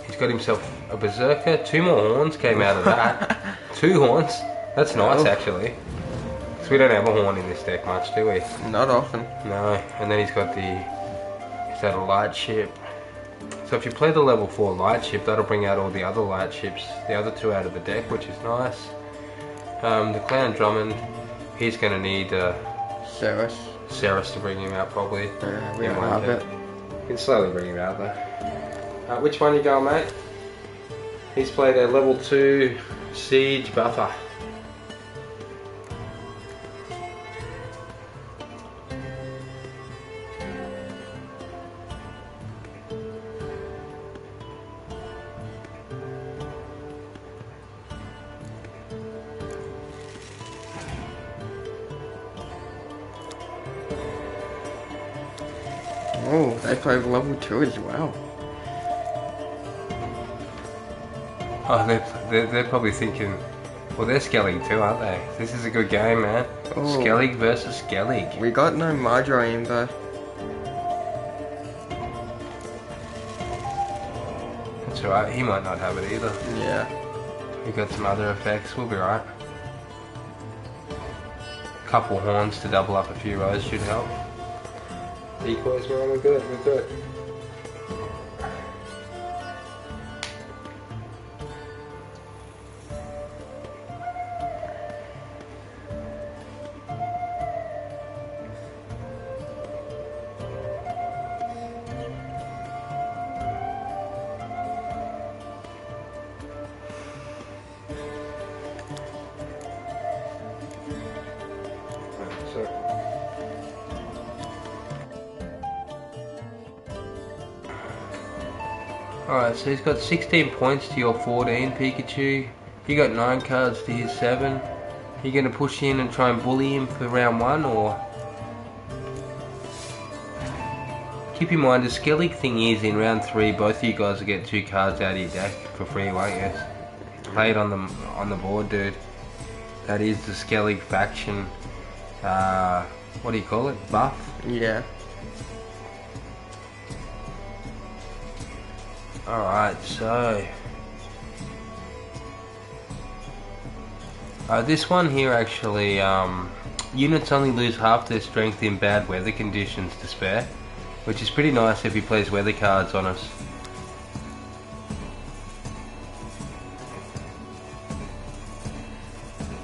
he's got himself a berserker, 2 more horns came out of that. 2 horns, that's nice actually. Because we don't have a horn in this deck much, do we? Not often. No, and then he's got is that a light ship? So if you play the level 4 light ship, that'll bring out all the other light ships, the other 2 out of the deck, which is nice. The Clan Drummond, he's going to need Ceres to bring him out probably. We don't have it. You can slowly bring him out though. Which one you going, mate? He's played a level 2 siege buffer. Oh, they play level 2 as well. Oh, they're probably thinking, well, they're Skellig too, aren't they? This is a good game, man. Oh. Skellig versus Skellig. We got no Marjorie though. That's alright, he might not have it either. Yeah. We got some other effects, we'll be right. Couple horns to double up a few rows should help. Decoys, man, we're good, we're good. Alright, so he's got 16 points to your 14, Pikachu. You got 9 cards to his 7. you going to push in and try and bully him for round 1, or... Keep in mind, the Skellig thing is, in round 3, both of you guys will get 2 cards out of your deck for free, won't you? Play it on the board, dude. That is the Skellig faction, what do you call it? Buff? Yeah. Alright, so... this one here actually, units only lose half their strength in bad weather conditions to spare, which is pretty nice if he plays weather cards on us.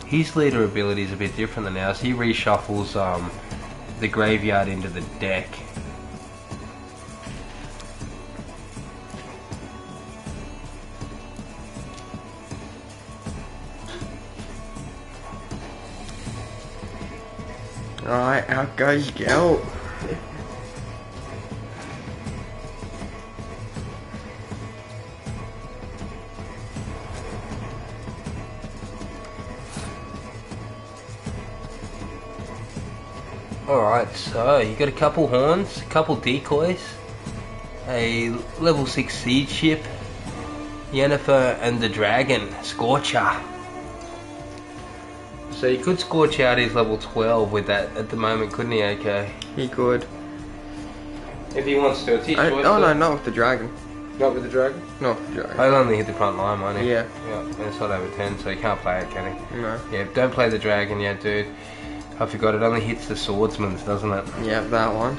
His leader ability is a bit different than ours. He reshuffles the graveyard into the deck. Alright, out goes Gelt. Alright, so you got a couple horns, a couple decoys, a level 6 siege ship, Yennefer and the dragon, Scorcher. So you could scorch out his level 12 with that at the moment, couldn't he, AK? He could. If he wants to, it's his choice. Oh no, not with the dragon. Not with the dragon? Not with the dragon. He'll only hit the front line, won't he? Yeah. Yeah, and it's not over 10, so he can't play it, can he? No. Yeah, don't play the dragon yet, dude. I forgot, it only hits the swordsmans, doesn't it? Yeah, that one.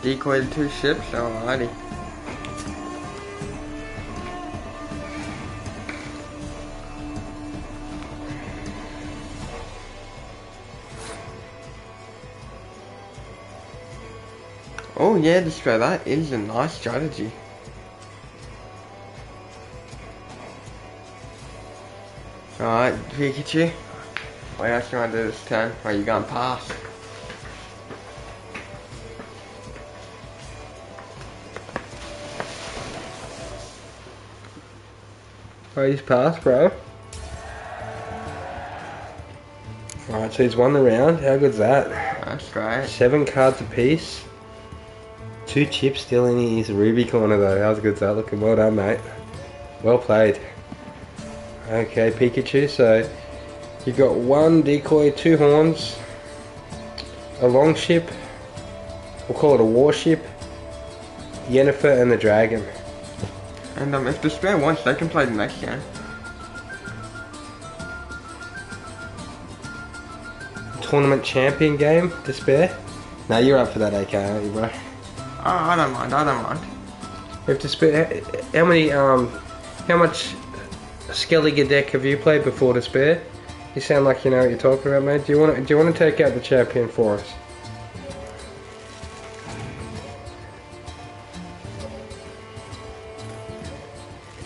Decoyed 2 ships, alrighty. Oh yeah, Despair, that is a nice strategy. Alright, Pikachu. What else do you want to do this turn? Or are you going past? Oh, he's passed, bro. Alright, so he's won the round. How good's that? That's great. 7 cards apiece. 2 chips still in his Ruby corner though. How's good's that looking? Well done, mate. Well played. Okay, Pikachu, so you got 1 decoy, 2 horns, a long ship, we'll call it a warship, Yennefer and the dragon. And if Despair wants, they can play the next game. Tournament champion game, Despair? No, you're up for that, AK, aren't you, bro? Oh, I don't mind, I don't mind. If Despair, how much Skellige deck have you played before, Despair? You sound like you know what you're talking about, mate. Do you want to take out the champion for us?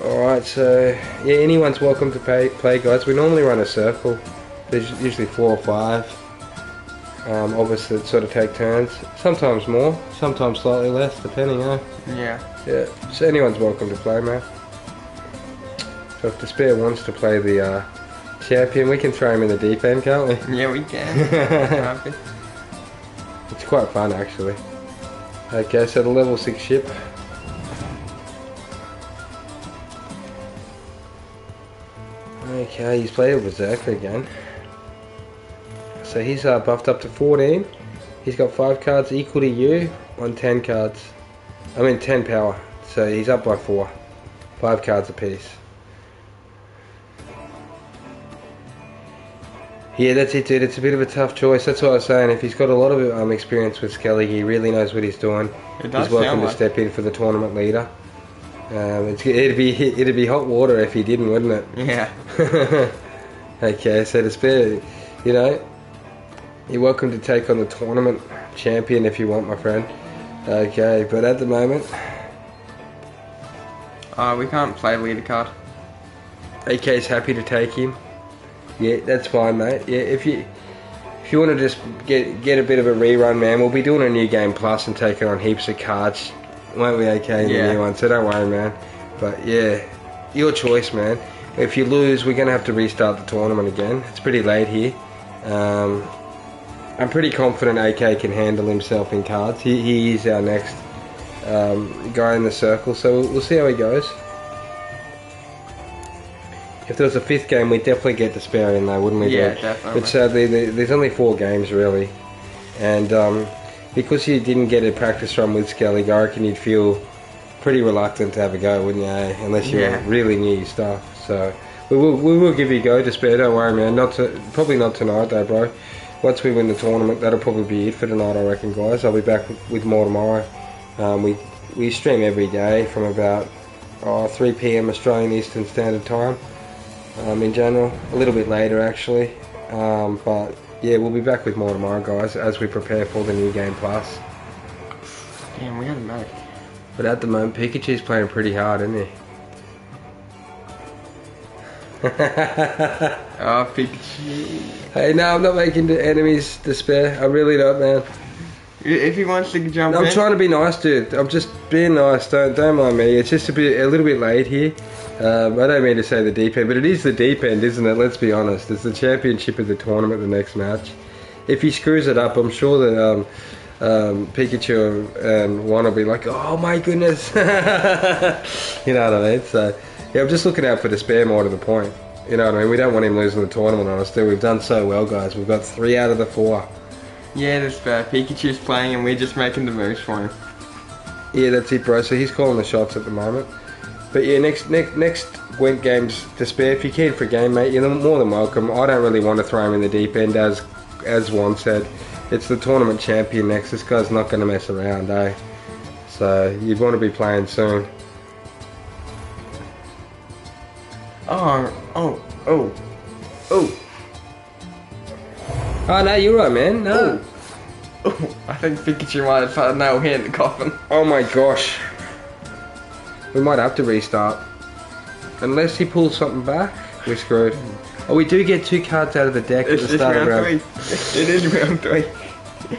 Alright, so yeah, anyone's welcome to play, guys. We normally run a circle. There's usually 4 or 5 of us that sort of take turns. Sometimes more, sometimes slightly less, depending, Yeah. Yeah, so anyone's welcome to play, man. So if Despair wants to play the champion, we can throw him in the deep end, can't we? Yeah, we can. It's quite fun, actually. Okay, so the level 6 ship. Okay, he's played a Berserker again. So he's buffed up to 14. He's got 5 cards equal to you on 10 cards. I mean 10 power. So he's up by 4. 5 cards apiece. Yeah, that's it, dude. It's a bit of a tough choice. That's what I was saying. If he's got a lot of experience with Skellig, he really knows what he's doing. He's welcome to step in for the tournament leader. It'd be hot water if he didn't, wouldn't it? Yeah. Okay, so Despair, you know, you're welcome to take on the tournament champion if you want, my friend. Okay, but at the moment, we can't play leader card. AK's happy to take him. Yeah, that's fine, mate. Yeah, if you if you want to just get a bit of a rerun, man, we'll be doing a new game plus and taking on heaps of cards, won't we? Okay, in the new one, so don't worry, man. But yeah, your choice, man. If you lose, we're gonna have to restart the tournament again. It's pretty late here. I'm pretty confident AK can handle himself in cards. He is our next guy in the circle, so we'll see how he goes. If there was a 5th game, we'd definitely get Despair in though, wouldn't we? Yeah, definitely. But sadly, there's only 4 games really, and because you didn't get a practice run with Skellig, I reckon you'd feel pretty reluctant to have a go, wouldn't you? Unless you really knew your stuff. So we will give you a go, Despair. Don't worry, man. Probably not tonight though, bro. Once we win the tournament, that'll probably be it for tonight, I reckon, guys. I'll be back with more tomorrow. We stream every day from about 3 PM Australian Eastern Standard Time. In general, a little bit later actually, but yeah, we'll be back with more tomorrow, guys, as we prepare for the new game plus. Damn, we had a medic. But at the moment, Pikachu's playing pretty hard, isn't he? Oh, Pikachu. Hey, no, I'm not making the enemies despair. I really don't, man. If he wants to jump in. I'm trying to be nice, dude. I'm just being nice. Don't mind me. It's just a little bit late here. I don't mean to say the deep end, but it is the deep end, isn't it? Let's be honest. It's the championship of the tournament, the next match. If he screws it up, I'm sure that Pikachu and Juan will be like, oh my goodness. You know what I mean? So, yeah, I'm just looking out for Despair more to the point. You know what I mean? We don't want him losing the tournament, honestly. We've done so well, guys. We've got 3 out of the 4. Yeah, Despair. Pikachu's playing and we're just making the moves for him. Yeah, that's it, bro. So he's calling the shots at the moment. But yeah, next Gwent games, Despair, if you're keen for a game, mate, you're more than welcome. I don't really want to throw him in the deep end, as Juan said. It's the tournament champion next. This guy's not going to mess around, eh? So you'd want to be playing soon. Oh. Oh no, you're right, man. No. Oh, I think Pikachu might have had a nail here in the coffin. Oh my gosh. We might have to restart. Unless he pulls something back, we're screwed. Oh, we do get 2 cards out of the deck at the start of round 3. It is round 3.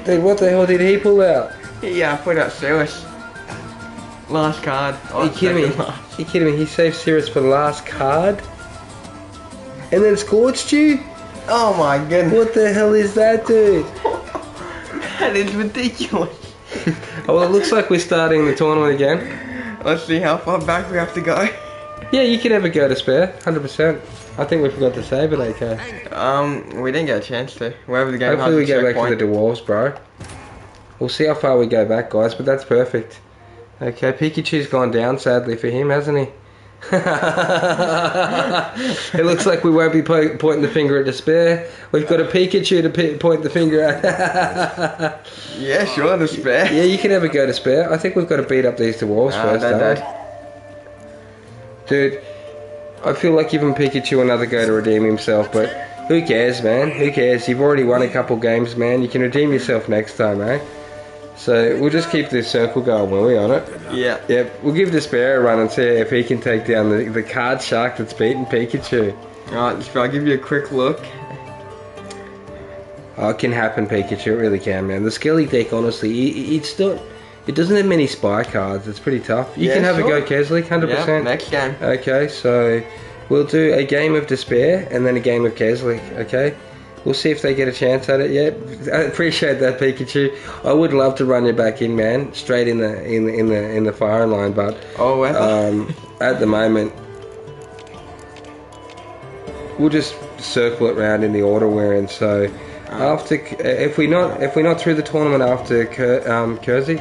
Dude, what the hell did he pull out? Yeah, I put out Cirrus. Last card. Are you kidding me? Are you kidding me? He saved Cirrus for the last card? And then scorched you? Oh my goodness. What the hell is that, dude? That is ridiculous. Oh, well, it looks like we're starting the tournament again. Let's see how far back we have to go. Yeah, you can have a go to spare, 100%. I think we forgot to save it, okay? We didn't get a chance to. Wherever the game. Hopefully we go back to the dwarves, bro. We'll see how far we go back, guys, but that's perfect. Okay, Pikachu's gone down, sadly for him, hasn't he? It looks like we won't be pointing the finger at Despair. We've got a Pikachu to point the finger at. Yeah, sure, Despair. Yeah, you can have a go, Despair. I think we've got to beat up these dwarves first, don't we? Dude, I feel like giving Pikachu another go to redeem himself, but who cares, man? Who cares? You've already won a couple games, man. You can redeem yourself next time, eh? So we'll just keep this circle going, will we, on it? Yeah. Yep, we'll give Despair a run and see if he can take down the card shark that's beaten Pikachu. Alright, I'll give you a quick look. Oh, it can happen, Pikachu. It really can, man. The Skellig deck, honestly, it doesn't have many spy cards. It's pretty tough. You can have a go, Keslik, 100%. Yeah, next game. Okay, so we'll do a game of Despair and then a game of Keslik, okay? We'll see if they get a chance at it. Yeah, I appreciate that, Pikachu. I would love to run you back in, man, straight in the firing line, but at the moment we'll just circle it round in the order we're in. So after, if we're not through the tournament after Keslik,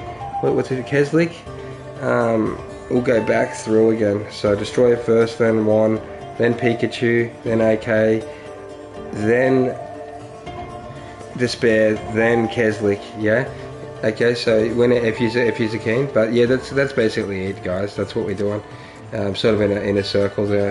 we'll go back through again. So Destroyer first, then Juan, then Pikachu, then AK, then Despair, then Keslik, yeah? Okay, so if you're keen, but yeah, that's basically it, guys. That's what we're doing. Sort of in a circle there.